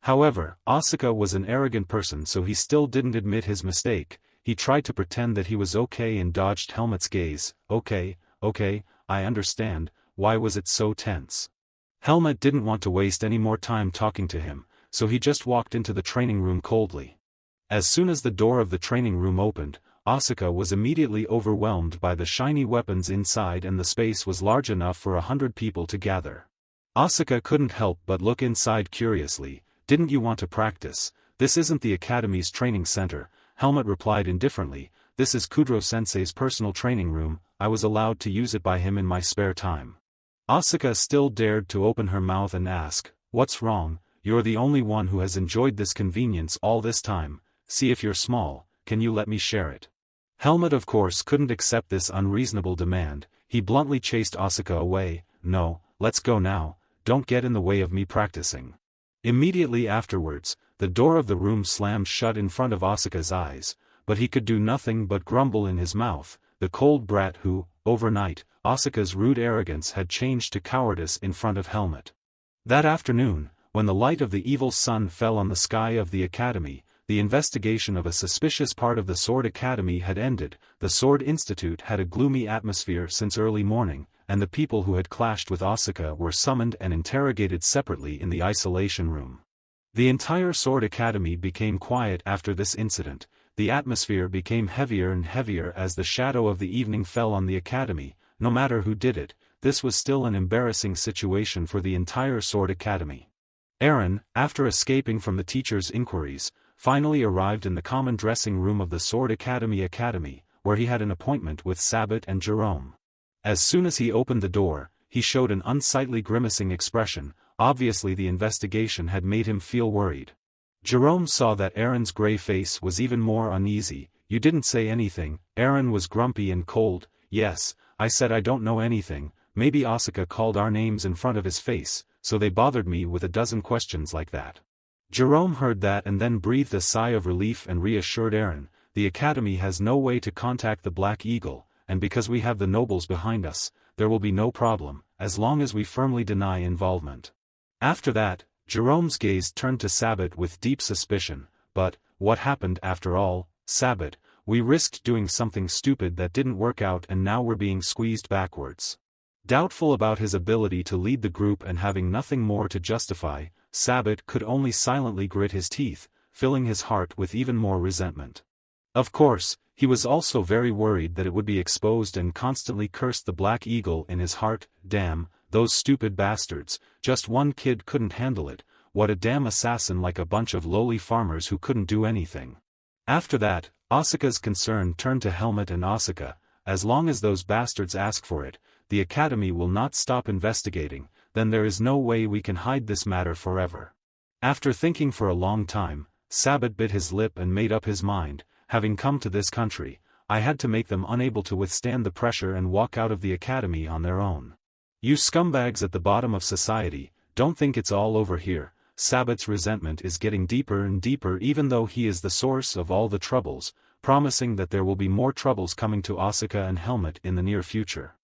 However, Asuka was an arrogant person, so he still didn't admit his mistake. He tried to pretend that he was okay and dodged Helmut's gaze. Okay, I understand, why was it so tense? Helmut didn't want to waste any more time talking to him, so he just walked into the training room coldly. As soon as the door of the training room opened, Asuka was immediately overwhelmed by the shiny weapons inside, and the space was large enough for 100 people to gather. Asuka couldn't help but look inside curiously. Didn't you want to practice? This isn't the Academy's training center, Helmut replied indifferently. This is Kudro-sensei's personal training room. I was allowed to use it by him in my spare time. Asuka still dared to open her mouth and ask, what's wrong? You're the only one who has enjoyed this convenience all this time. See if you're small, can you let me share it? Helmet of course couldn't accept this unreasonable demand. He bluntly chased Asuka away. "No, let's go now, don't get in the way of me practicing." Immediately afterwards, the door of the room slammed shut in front of Asuka's eyes, but he could do nothing but grumble in his mouth, the cold brat who, overnight, Asuka's rude arrogance had changed to cowardice in front of Helmet. That afternoon, when the light of the evil sun fell on the sky of the academy, the investigation of a suspicious part of the Sword Academy had ended. The Sword Institute had a gloomy atmosphere since early morning, and the people who had clashed with Asuka were summoned and interrogated separately in the isolation room. The entire Sword Academy became quiet after this incident. The atmosphere became heavier and heavier as the shadow of the evening fell on the academy. No matter who did it, this was still an embarrassing situation for the entire Sword Academy. Aaron, after escaping from the teacher's inquiries, finally arrived in the common dressing room of the Sword Academy, where he had an appointment with Sabbat and Jerome. As soon as he opened the door, he showed an unsightly grimacing expression. Obviously the investigation had made him feel worried. Jerome saw that Aaron's gray face was even more uneasy. "You didn't say anything." Aaron was grumpy and cold. "Yes, I said I don't know anything. Maybe Asuka called our names in front of his face, so they bothered me with a dozen questions like that." Jerome heard that and then breathed a sigh of relief and reassured Aaron, "The academy has no way to contact the Black Eagle, and because we have the nobles behind us, there will be no problem, as long as we firmly deny involvement." After that, Jerome's gaze turned to Sabbat with deep suspicion. "But, what happened after all, Sabbat? We risked doing something stupid that didn't work out and now we're being squeezed backwards." Doubtful about his ability to lead the group and having nothing more to justify, Sabbat could only silently grit his teeth, filling his heart with even more resentment. Of course, he was also very worried that it would be exposed and constantly cursed the Black Eagle in his heart. Damn, those stupid bastards, just one kid couldn't handle it, what a damn assassin like a bunch of lowly farmers who couldn't do anything. After that, Asuka's concern turned to Helmet and Asuka. As long as those bastards ask for it, the academy will not stop investigating, then there is no way we can hide this matter forever. After thinking for a long time, Sabbat bit his lip and made up his mind. Having come to this country, I had to make them unable to withstand the pressure and walk out of the academy on their own. You scumbags at the bottom of society, don't think it's all over here. Sabbat's resentment is getting deeper and deeper even though he is the source of all the troubles, promising that there will be more troubles coming to Asuka and Helmet in the near future.